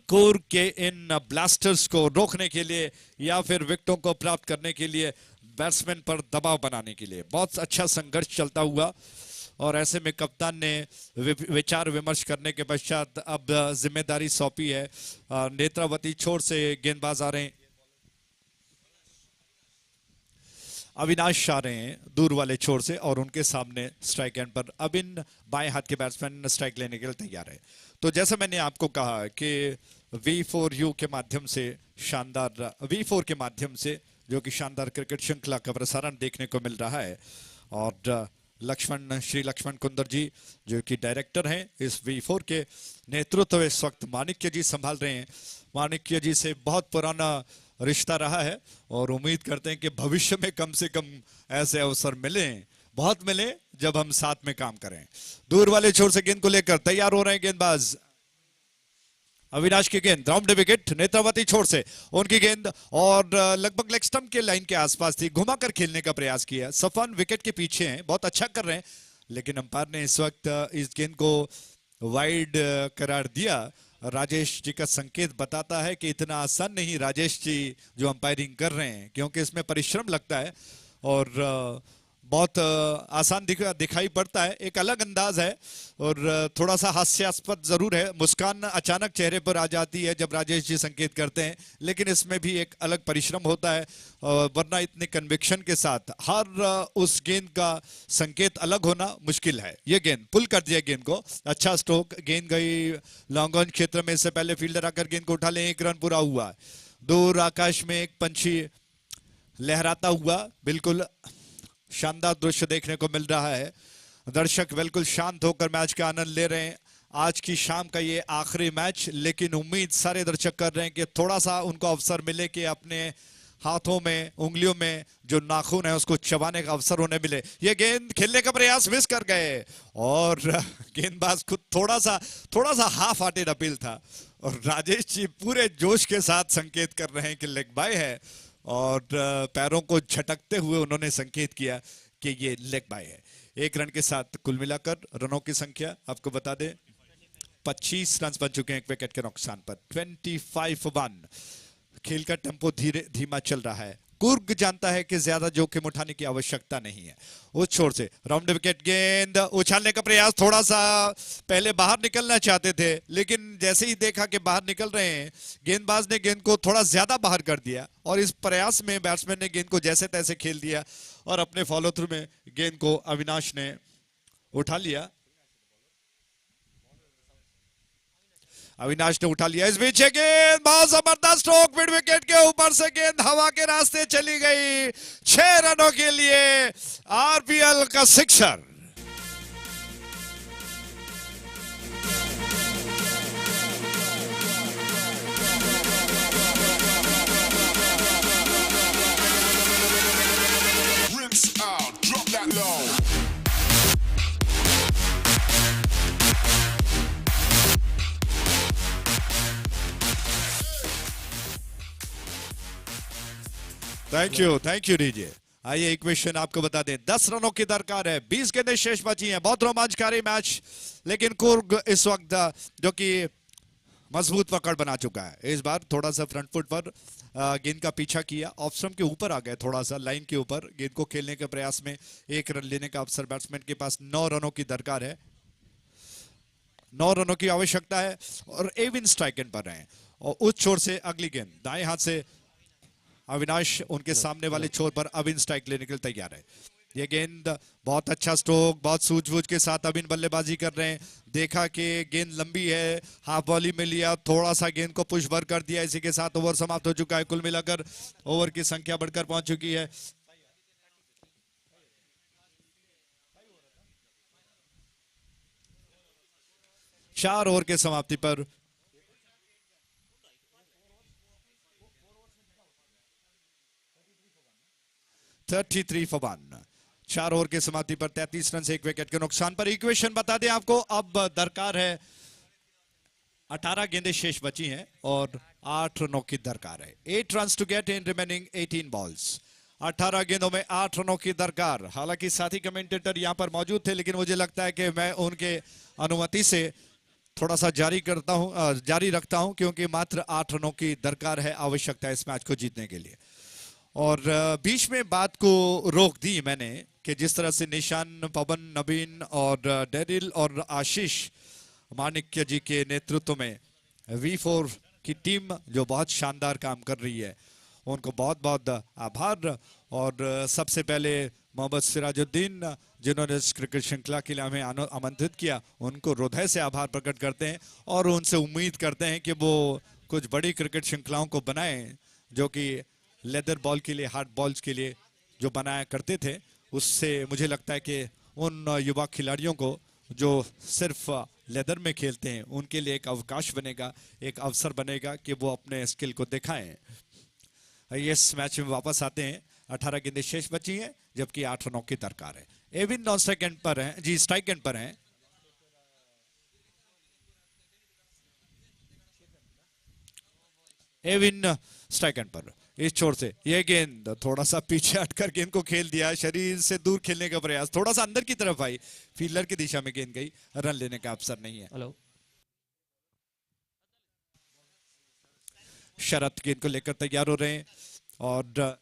कोर के इन ब्लास्टर्स को रोकने के लिए या फिर विकेटों को प्राप्त करने के लिए, बैट्समैन पर दबाव बनाने के लिए। बहुत अच्छा संघर्ष चलता हुआ और ऐसे में कप्तान ने विचार विमर्श करने के पश्चात अब जिम्मेदारी सौंपी है। नेत्रावती छोर से गेंदबाज आ रहे हैं, अविनाश आ रहे हैं दूर वाले छोर से और उनके सामने स्ट्राइक एंड पर अबिन बाएं हाथ के बैट्समैन स्ट्राइक लेने के लिए तैयार है। तो जैसा मैंने आपको कहा कि V4U के माध्यम से शानदार, V4 के माध्यम से जो कि शानदार क्रिकेट श्रृंखला का प्रसारण देखने को मिल रहा है और श्री लक्ष्मण कुंदर जी जो कि डायरेक्टर हैं इस V4 के नेतृत्व इस वक्त माणिक्य जी संभाल रहे हैं। माणिक्य जी से बहुत पुराना रिश्ता रहा है और उम्मीद करते हैं कि भविष्य में कम से कम ऐसे अवसर मिले, बहुत मिले, जब हम साथ में काम करें। दूर वाले छोर से गेंद को लेकर तैयार हो रहे हैं गेंदबाज। अविनाश की गेंद राउंड विकेट, नेत्रावती छोर से उनकी गेंद और लगभग लेग स्टंप के लाइन के आसपास थी, घुमाकर खेलने का प्रयास किया। सफान विकेट के पीछे हैं, बहुत अच्छा कर रहे हैं, लेकिन अंपायर ने इस वक्त इस गेंद को वाइड करार दिया। राजेश जी का संकेत बताता है कि इतना आसान नहीं राजेश जी जो अंपायरिंग कर रहे हैं, क्योंकि इसमें परिश्रम लगता है और बहुत आसान दिखाई पड़ता है, एक अलग अंदाज है और थोड़ा सा हास्यास्पद जरूर है। मुस्कान अचानक चेहरे पर आ जाती है जब राजेश जी संकेत करते हैं, लेकिन इसमें भी एक अलग परिश्रम होता है, वरना इतने कन्विक्शन के साथ हर उस गेंद का संकेत अलग होना मुश्किल है। ये गेंद पुल कर दिया, गेंद को अच्छा स्ट्रोक, गेंद गई लॉन्ग ऑन क्षेत्र में, इससे पहले फील्डर आकर गेंद को उठा ले, 1 रन पूरा हुआ। दूर आकाश में एक पंछी लहराता हुआ, बिल्कुल शानदार दृश्य देखने को मिल रहा है। दर्शक बिल्कुल शांत होकर मैच का आनंद ले रहे हैं। आज की शाम का ये आखिरी मैच, लेकिन उम्मीद सारे दर्शक कर रहे हैं कि थोड़ा सा उनको अवसर मिले कि अपने हाथों में, उंगलियों में जो नाखून है उसको चबाने का अवसर उन्हें मिले। ये गेंद खेलने का प्रयास मिस कर गए और गेंदबाज खुद थोड़ा सा हाफ हार्टेड अपील था और राजेश जी पूरे जोश के साथ संकेत कर रहे हैं कि लेग बाय है और पैरों को झटकते हुए उन्होंने संकेत किया कि ये लेग बाय है। 1 रन के साथ कुल मिलाकर रनों की संख्या आपको बता दें 25 रन बन चुके हैं 1 विकेट के नुकसान पर। 25-1 खेल का टेम्पो धीमा चल रहा है। कुर्ग जानता है कि ज्यादा जोखिम उठाने की आवश्यकता नहीं है। उस छोर से राउंड विकेट, गेंद उछालने का प्रयास, थोड़ा सा पहले बाहर निकलना चाहते थे, लेकिन जैसे ही देखा कि बाहर निकल रहे हैं, गेंदबाज ने गेंद को थोड़ा ज्यादा बाहर कर दिया और इस प्रयास में बैट्समैन ने गेंद को जैसे तैसे खेल दिया और अपने फॉलो थ्रू में गेंद को अविनाश ने उठा लिया। अविनाश ने उठा लिया, इस बीच गेंद बहुत जबरदस्त स्ट्रोक, मिड विकेट के ऊपर से गेंद हवा के रास्ते चली गई। 6 रनों के लिए आरपीएल का sixer. Rinse out, drop that low. Thank you DJ. आइए इक्वेशन आपको बता दें, 10 रनों की दरकार है, 20 गेंदें शेष बची हैं। बहुत रोमांचकारी मैच, लेकिन कुर्ग इस वक्त जो कि मजबूत पकड़ बना चुका है, इस बार थोड़ा सा फ्रंट फुट पर गेंद का पीछा किया, ऑफ स्टंप के ऊपर आ गए, थोड़ा सा लाइन के ऊपर गेंद को खेलने के प्रयास में 1 रन लेने का अवसर बैट्समैन के पास। 9 रनों की दरकार है, 9 रनों की आवश्यकता है और एविन स्ट्राइक एंड पर हैं। और उस छोर से अगली गेंद दाएं हाथ से अविनाश उनके सामने वाले छोर पर अविन स्ट्राइक लेने के लिए तैयार है। ये गेंद बहुत अच्छा स्ट्रोक, बहुत सूझबूझ के साथ अविन बल्लेबाजी कर रहे हैं। देखा कि गेंद लंबी है, हाफ बॉली में लिया, थोड़ा सा गेंद को पुश भर कर दिया। इसी के साथ ओवर समाप्त हो चुका है। कुल मिलाकर ओवर की संख्या बढ़कर पहुंच चुकी है 4 ओवर के समाप्ति पर 33 for 1। 4 ओवर के समाप्ति पर 33 रन से 1 विकेट के नुकसान पर। इक्वेशन बता दें आपको, अब दरकार है 18 गेंदें शेष बची हैं और 8 रनों की दरकार है। 8 run to get in remaining 18 balls. 18 गेंदों में 8 रनों की दरकार। हालांकि साथी कमेंटेटर यहां पर मौजूद थे, लेकिन मुझे लगता है कि मैं उनके अनुमति से थोड़ा सा जारी रखता हूं, क्योंकि मात्र 8 रनों की दरकार है, आवश्यकता है इस मैच को जीतने के लिए। और बीच में बात को रोक दी मैंने कि जिस तरह से निशान, पवन, नवीन और डेरिल और आशीष माणिक्य जी के नेतृत्व में V4 की टीम जो बहुत शानदार काम कर रही है, उनको बहुत बहुत आभार। और सबसे पहले मोहम्मद सिराजुद्दीन जिन्होंने इस क्रिकेट श्रृंखला के लिए हमें आमंत्रित किया, उनको हृदय से आभार प्रकट करते हैं और उनसे उम्मीद करते हैं कि वो कुछ बड़ी क्रिकेट श्रृंखलाओं को बनाएं, जो कि लेदर बॉल के लिए, हार्ड बॉल्स के लिए जो बनाया करते थे। उससे मुझे लगता है कि उन युवा खिलाड़ियों को जो सिर्फ लेदर में खेलते हैं, उनके लिए एक अवकाश बनेगा, एक अवसर बनेगा कि वो अपने स्किल को दिखाएं। इस मैच में वापस आते हैं। 18 गेंदें शेष बची हैं, जबकि 8 रनों की दरकार है। एविन नॉन स्ट्राइक एंड पर हैं, जी स्ट्राइक एंड पर हैं। एविन स्ट्राइक एंड पर। इस छोर से यह गेंद थोड़ा सा पीछे हटकर गेंद को खेल दिया, शरीर से दूर खेलने का प्रयास, थोड़ा सा अंदर की तरफ आई, फील्डर की दिशा में गेंद गई, रन लेने का अवसर नहीं है। हेलो, शरत गेंद को लेकर तैयार हो रहे हैं और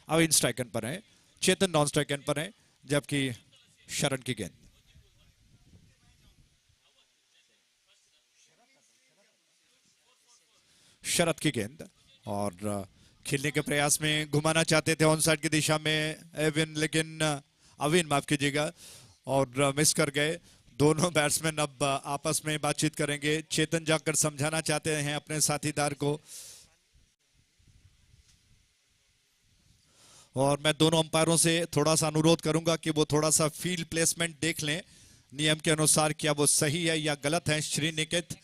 अविन स्ट्राइक एंड पर है, चेतन नॉन स्ट्राइक एंड पर है, जबकि शरण की गेंद। शरत की गेंद और खेलने के प्रयास में घुमाना चाहते थे ऑन साइड की दिशा में एविन, लेकिन अविन माफ कीजिएगा, और मिस कर गए। दोनों बैट्समैन अब आपस में बातचीत करेंगे। चेतन जाकर समझाना चाहते हैं अपने साथीदार को, और मैं दोनों अंपायरों से थोड़ा सा अनुरोध करूंगा कि वो थोड़ा सा फील्ड प्लेसमेंट देख लें, नियम के अनुसार क्या वो सही है या गलत है। श्री निकेत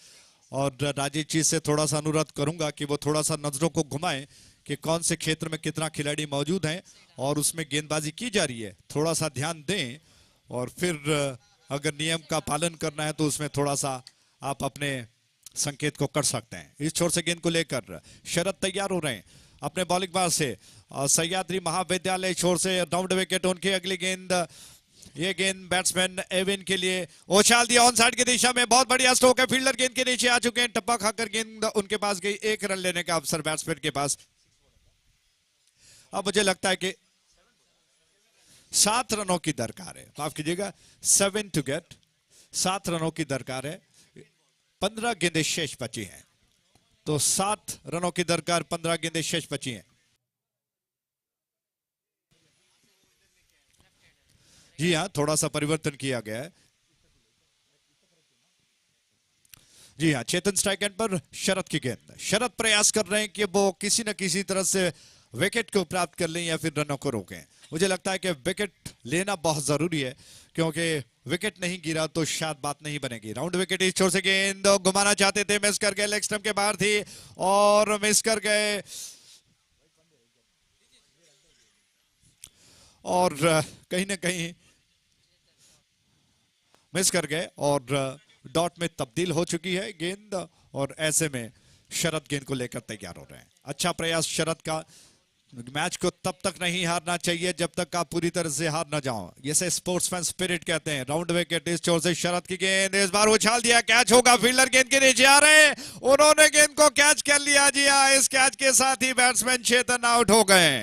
और राजेश जी से थोड़ा सा अनुरोध करूंगा कि वो थोड़ा सा नजरों को घुमाएं कि कौन से क्षेत्र में कितना खिलाड़ी मौजूद हैं और उसमें गेंदबाजी की जा रही है, थोड़ा सा ध्यान दें। और फिर अगर नियम का पालन करना है तो उसमें थोड़ा सा आप अपने संकेत को कर सकते हैं। इस छोर से गेंद को लेकर शरद तैयार हो रहे हैं अपने बॉलिंग बार से। सह्याद्री महाविद्यालय छोर से राउंड विकेट उनकी। अगली गेंद, ये गेंद बैट्समैन एविन के लिए उछाल दिया ऑन साइड की दिशा में, बहुत बढ़िया स्ट्रोक है। फील्डर गेंद के नीचे आ चुके हैं, टप्पा खाकर गेंद उनके पास गई। 1 रन लेने का अवसर बैट्समैन के पास। अब मुझे लगता है कि 7 रनों की दरकार है, माफ कीजिएगा 7 टू गेट, 7 रनों की दरकार है। 15 गेंदें शेष बची हैं, तो 7 रनों की दरकार, 15 गेंदें शेष बची हैं। जी हाँ, थोड़ा सा परिवर्तन किया गया है। जी हाँ, चेतन स्ट्राइक एंड पर, शरद की गेंद। शरद प्रयास कर रहे हैं कि वो किसी न किसी तरह से विकेट को प्राप्त कर लें या फिर रनों को रोकें। मुझे लगता है कि विकेट लेना बहुत जरूरी है, क्योंकि विकेट नहीं गिरा तो शायद बात नहीं बनेगी। Round wicket. इस छोर से गेंद घुमाना चाहते थे, मिस कर गए, लेग स्टंप के बाहर थी और मिस कर गए, और कहीं ना कहीं मिस कर गए और डॉट में तब्दील हो चुकी है गेंद। और ऐसे में शरद गेंद को लेकर तैयार हो रहे हैं। अच्छा प्रयास शरद का। मैच को तब तक नहीं हारना चाहिए जब तक आप पूरी तरह से हार ना जाओ, इसे स्पोर्ट्समैन स्पिरिट कहते हैं। राउंड विकेट इस छोर से शरद की गेंद, इस बार उछाल दिया, कैच होगा। फील्डर गेंद के नीचे आ रहे हैं, उन्होंने गेंद को कैच कर लिया। जी हाँ, इस कैच के साथ ही बैट्समैन चेतन आउट हो गए।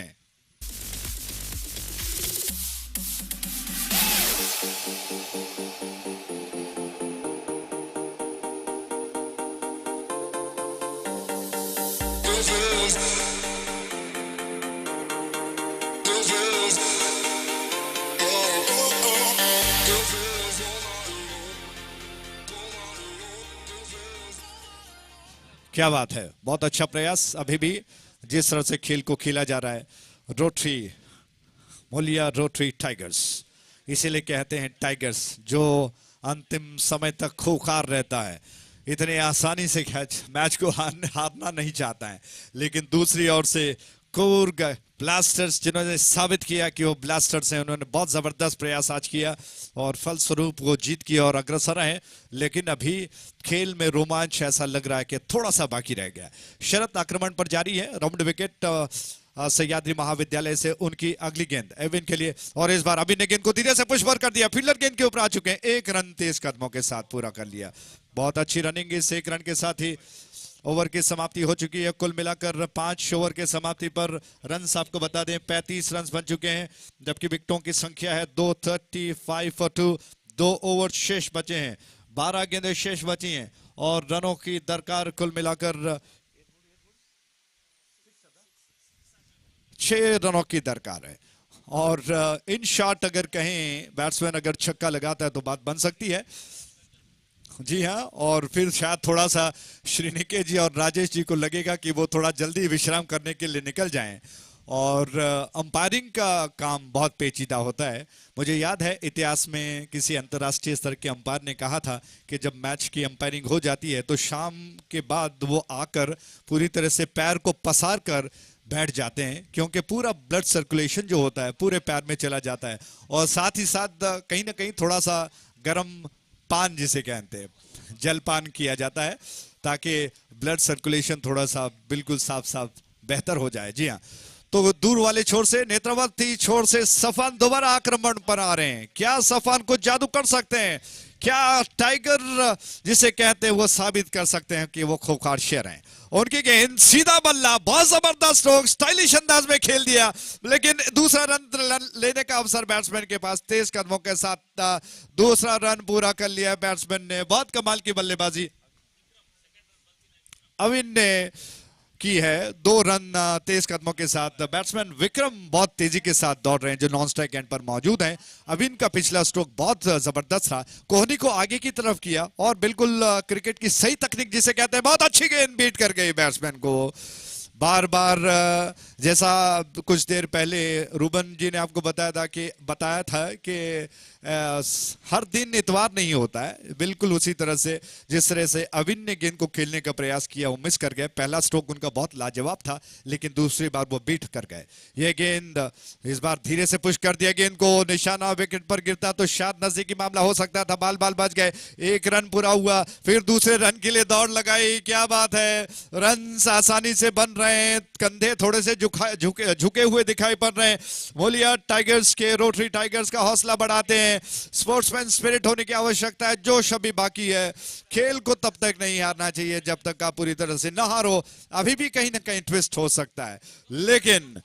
क्या बात है, बहुत अच्छा प्रयास। अभी भी जिस तरह से खेल को खेला जा रहा है, रोटरी मोलिया रोटरी टाइगर्स, इसीलिए कहते हैं टाइगर्स, जो अंतिम समय तक खूंखार रहता है, इतने आसानी से मैच को हारना नहीं चाहता है। लेकिन दूसरी ओर से कूर्ग ब्लास्टर्स, जिन्होंने साबित किया कि वो ब्लास्टर्स हैं, उन्होंने बहुत जबरदस्त प्रयास आज किया और फलस्वरूप वो जीत की और अग्रसर हैं। लेकिन अभी खेल में रोमांच ऐसा लग रहा है कि थोड़ा सा बाकी रह गया। शरद आक्रमण पर जारी है। राउंड विकेट सह्याद्री महाविद्यालय से उनकी अगली गेंद एविन के लिए, और इस बार अविन ने गेंद को धीरे से पुश कर दिया। फील्डर गेंद के ऊपर आ चुके हैं, एक रन तेज कदमों के साथ पूरा कर लिया। बहुत अच्छी रनिंग, इस एक रन के साथ ही ओवर की समाप्ति हो चुकी है। कुल मिलाकर 5 ओवर के समाप्ति पर रन्स आपको बता दें 35 रन्स बन चुके हैं, जबकि विकेटों की संख्या है 235 फॉर 2। 2 ओवर शेष बचे हैं, 12 गेंदें शेष बची हैं और रनों की दरकार कुल मिलाकर 6 रनों की दरकार है। और इन शॉट अगर कहें बैट्समैन अगर छक्का लगाता है तो बात बन सकती है। जी हाँ, और फिर शायद थोड़ा सा श्रीनिकेत जी और राजेश जी को लगेगा कि वो थोड़ा जल्दी विश्राम करने के लिए निकल जाएं। और अंपायरिंग का काम बहुत पेचीदा होता है। मुझे याद है इतिहास में किसी अंतर्राष्ट्रीय स्तर के अंपायर ने कहा था कि जब मैच की अंपायरिंग हो जाती है तो शाम के बाद वो आकर पूरी तरह से पैर को पसार कर बैठ जाते हैं, क्योंकि पूरा ब्लड सर्कुलेशन जो होता है पूरे पैर में चला जाता है। और साथ ही साथ कहीं ना कहीं थोड़ा सा गर्म पान जिसे कहते हैं जलपान किया जाता है, ताकि ब्लड सर्कुलेशन थोड़ा सा बिल्कुल साफ साफ बेहतर हो जाए। जी हाँ, तो दूर वाले छोर से नेत्रवती छोर से सफान दोबारा आक्रमण पर आ रहे हैं। क्या सफान को जादू कर सकते हैं? क्या टाइगर जिसे कहते हैं वो साबित कर सकते हैं कि वो खूंखार शेर हैं? उनकी गेंद सीधा बल्ला, बहुत जबरदस्त स्ट्रोक, स्टाइलिश अंदाज में खेल दिया, लेकिन दूसरा रन लेने का अवसर बैट्समैन के पास। तेज कदमों के साथ दूसरा रन पूरा कर लिया बैट्समैन ने। बहुत कमाल की बल्लेबाजी अविन ने की है। 2 रन तेज कदमों के साथ। बैट्समैन विक्रम बहुत तेजी के साथ दौड़ रहे हैं, जो नॉन स्ट्राइक एंड पर मौजूद हैं। अविन का पिछला स्ट्रोक बहुत जबरदस्त था, कोहनी को आगे की तरफ किया और बिल्कुल क्रिकेट की सही तकनीक जिसे कहते हैं, बहुत अच्छी गेंद बीट कर गई बैट्समैन को। बार बार जैसा कुछ देर पहले रूबन जी ने आपको बताया था कि हर दिन इतवार नहीं होता है। बिल्कुल उसी तरह से जिस तरह से अविन ने गेंद को खेलने का प्रयास किया, वो मिस कर गए। पहला स्ट्रोक उनका बहुत लाजवाब था, लेकिन दूसरी बार वो बीट कर गए। ये गेंद इस बार धीरे से पुश कर दिया, गेंद को निशाना विकेट पर गिरता तो शायद नजदीकी मामला हो सकता था। बाल बच गए। 1 रन पूरा हुआ, फिर दूसरे रन के लिए दौड़ लगाई। क्या बात है, रन आसानी से बन रहे हैं। कंधे थोड़े से झुके हुए दिखाई पड़ रहे हैं। मोलिया टाइगर्स के रोटरी टाइगर्स का हौसला बढ़ाते हैं। स्पोर्ट्समैन स्पिरिट होने की आवश्यकता है, जोश अभी बाकी है। खेल को तब तक नहीं हारना चाहिए जब तक आप पूरी तरह से न हारो। अभी भी कहीं ना कहीं ट्विस्ट हो सकता है, लेकिन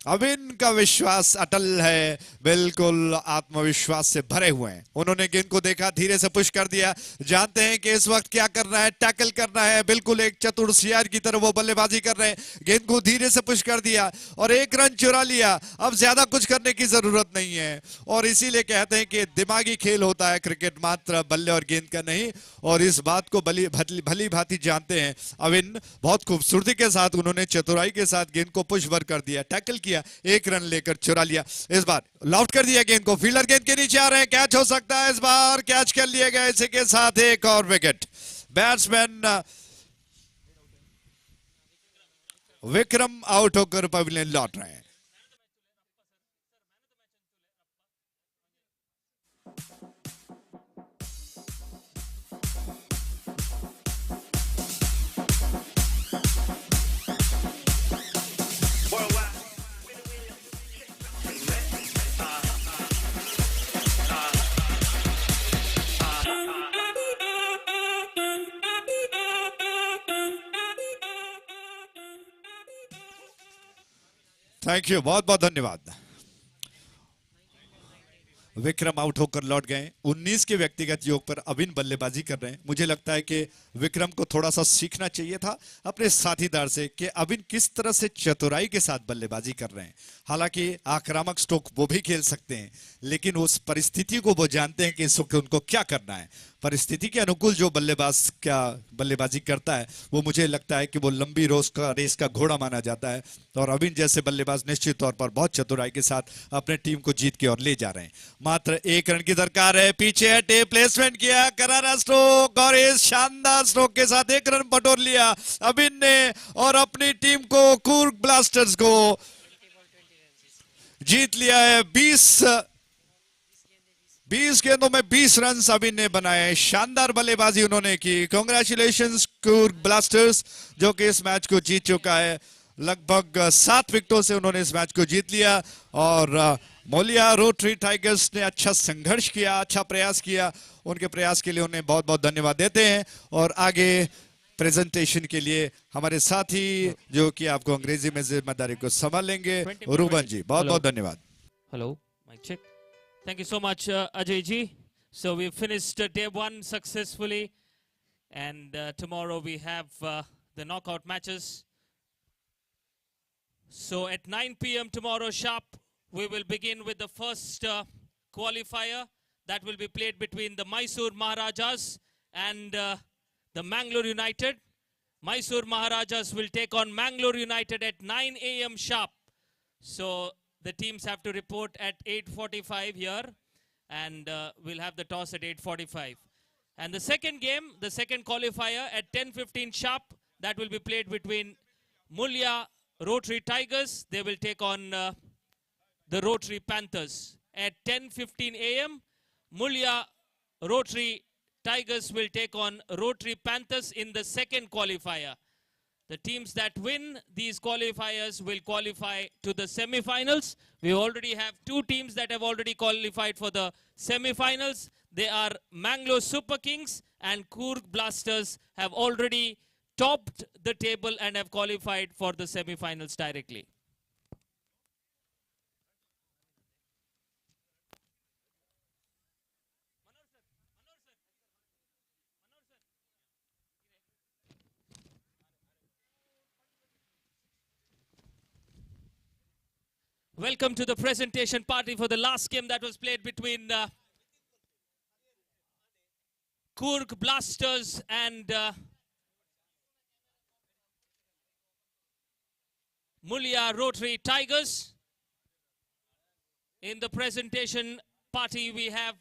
अविन का विश्वास अटल है, बिल्कुल आत्मविश्वास से भरे हुए हैं। उन्होंने गेंद को देखा, धीरे से पुश कर दिया। जानते हैं कि इस वक्त क्या करना है, टैकल करना है। बिल्कुल एक चतुर सियार की तरह वो बल्लेबाजी कर रहे हैं। गेंद को धीरे से पुश कर दिया और 1 रन चुरा लिया। अब ज्यादा कुछ करने की जरूरत नहीं है, और इसीलिए कहते हैं कि दिमागी खेल होता है क्रिकेट, मात्र बल्ले और गेंद का नहीं। और इस बात को भली भांति जानते हैं अविन। बहुत खूबसूरती के साथ उन्होंने चतुराई के साथ गेंद को पुश कर दिया, टैकल किया, 1 रन लेकर चुरा लिया। इस बार लॉफ्ट कर दिया गेंद को, फील्डर गेंद के नीचे आ रहे हैं, कैच हो सकता है। इस बार कैच कर लिया गया, इसी के साथ एक और विकेट। बैट्समैन विक्रम आउट होकर पवेलियन लौट रहे हैं। थैंक यू, बहुत बहुत धन्यवाद। विक्रम आउट होकर लौट गए। 19 के व्यक्तिगत योग पर अविन बल्लेबाजी कर रहे हैं। मुझे लगता है कि विक्रम को थोड़ा सा सीखना चाहिए था अपने साथीदार से कि अविन किस तरह से चतुराई के साथ बल्लेबाजी कर रहे हैं। हालांकि आक्रामक स्ट्रोक वो भी खेल सकते हैं, लेकिन उस परिस्थिति को वो जानते हैं कि इस वक्त उनको क्या करना है। परिस्थिति के अनुकूल जो बल्लेबाज क्या बल्लेबाजी करता है, वो मुझे लगता है कि वो लंबी रेस का घोड़ा माना जाता है। और अविन जैसे बल्लेबाज निश्चित तौर पर बहुत चतुराई के साथ अपने टीम को जीत की ओर ले जा रहे हैं। मात्र 1 रन की दरकार है। पीछे हटे, प्लेसमेंट किया, करारा स्ट्रोक और इस शानदार स्ट्रोक के साथ 1 रन बटोर लिया अविन ने और अपनी टीम को, कूर्ग ब्लास्टर्स को जीत लिया है। 20 गेंदों में 20 रन अविन ने बनाए। शानदार बल्लेबाजी उन्होंने की। कांग्रेचुलेशंस कूर्ग ब्लास्टर्स, जो कि इस मैच को जीत चुका है। लगभग 7 विकेटों से उन्होंने इस मैच को जीत लिया। और मोलिया रोटरी टाइगर्स ने अच्छा संघर्ष किया, अच्छा प्रयास किया। उनके प्रयास के लिए उन्हें बहुत बहुत धन्यवाद देते हैं। और आगे प्रेजेंटेशन के लिए हमारे साथी जो कि आपको अंग्रेजी में जिम्मेदारी को संभालेंगे, रूबन जी, बहुत बहुत धन्यवाद। Hello, mic check. Thank you so much, Ajay ji. So we finished day 1 successfully, and tomorrow we have the knockout matches. So at 9 p.m. tomorrow sharp, we will begin with the first qualifier that will be played between the Mysore Maharajas and the Mangalore United. Mysore Maharajas will take on Mangalore United at 9 a.m. sharp. So the teams have to report at 8:45 here, and we'll have the toss at 8:45. And the second game, the second qualifier at 10:15 sharp, that will be played between Mulya Rotary Tigers. They will take on the Rotary Panthers. At 10:15 a.m., Mulya Rotary Tigers will take on Rotary Panthers in the second qualifier. The teams that win these qualifiers will qualify to the semi-finals. We already have 2 teams that have already qualified for the semi-finals. They are Mangalore Super Kings and Coorg Blasters have already topped the table and have qualified for the semi-finals directly. Welcome to the presentation party for the last game that was played between Coorg Blasters and Mulya Rotary Tigers. In the presentation party, we have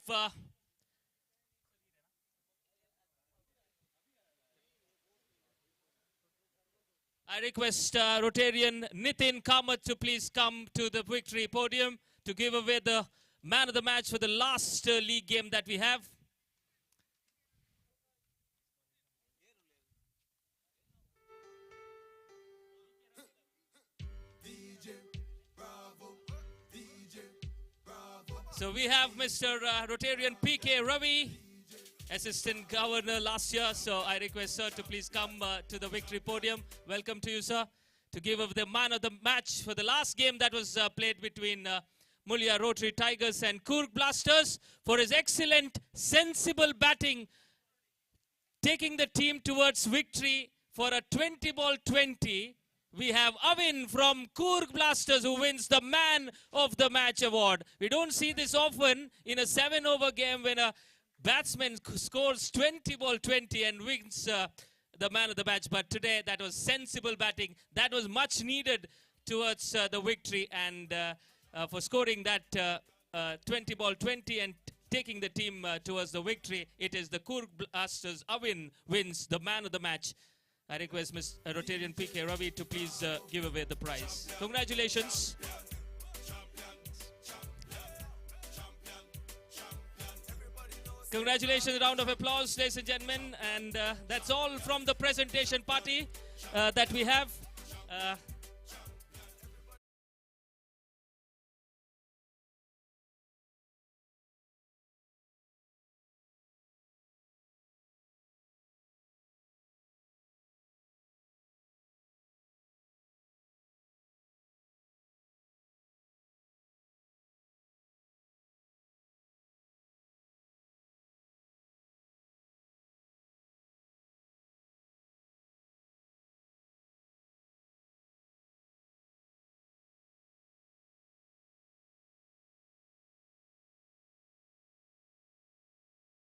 I request Rotarian Nitin Kamath to please come to the victory podium to give away the man of the match for the last league game that we have. So we have Mr. Rotarian PK Ravi, Assistant Governor last year. So I request sir to please come to the victory podium. Welcome to you, sir, to give up the man of the match for the last game that was played between Mulya Rotary Tigers and Coorg Blasters for his excellent, sensible batting, taking the team towards victory for a 20-ball 20. We have Avin from Coorg Blasters who wins the Man of the Match award. We don't see this often in a 7-over game when a batsman scores 20-ball 20 and wins the man of the match. But today that was sensible batting. That was much needed towards the victory, and for scoring that 20-ball 20 and taking the team towards the victory, it is the Coorg Blasters. Avin wins the man of the match. I request Ms. Rotarian PK Ravi to please give away the prize. Congratulations. Congratulations, a round of applause, ladies and gentlemen. And that's all from the presentation party that we have.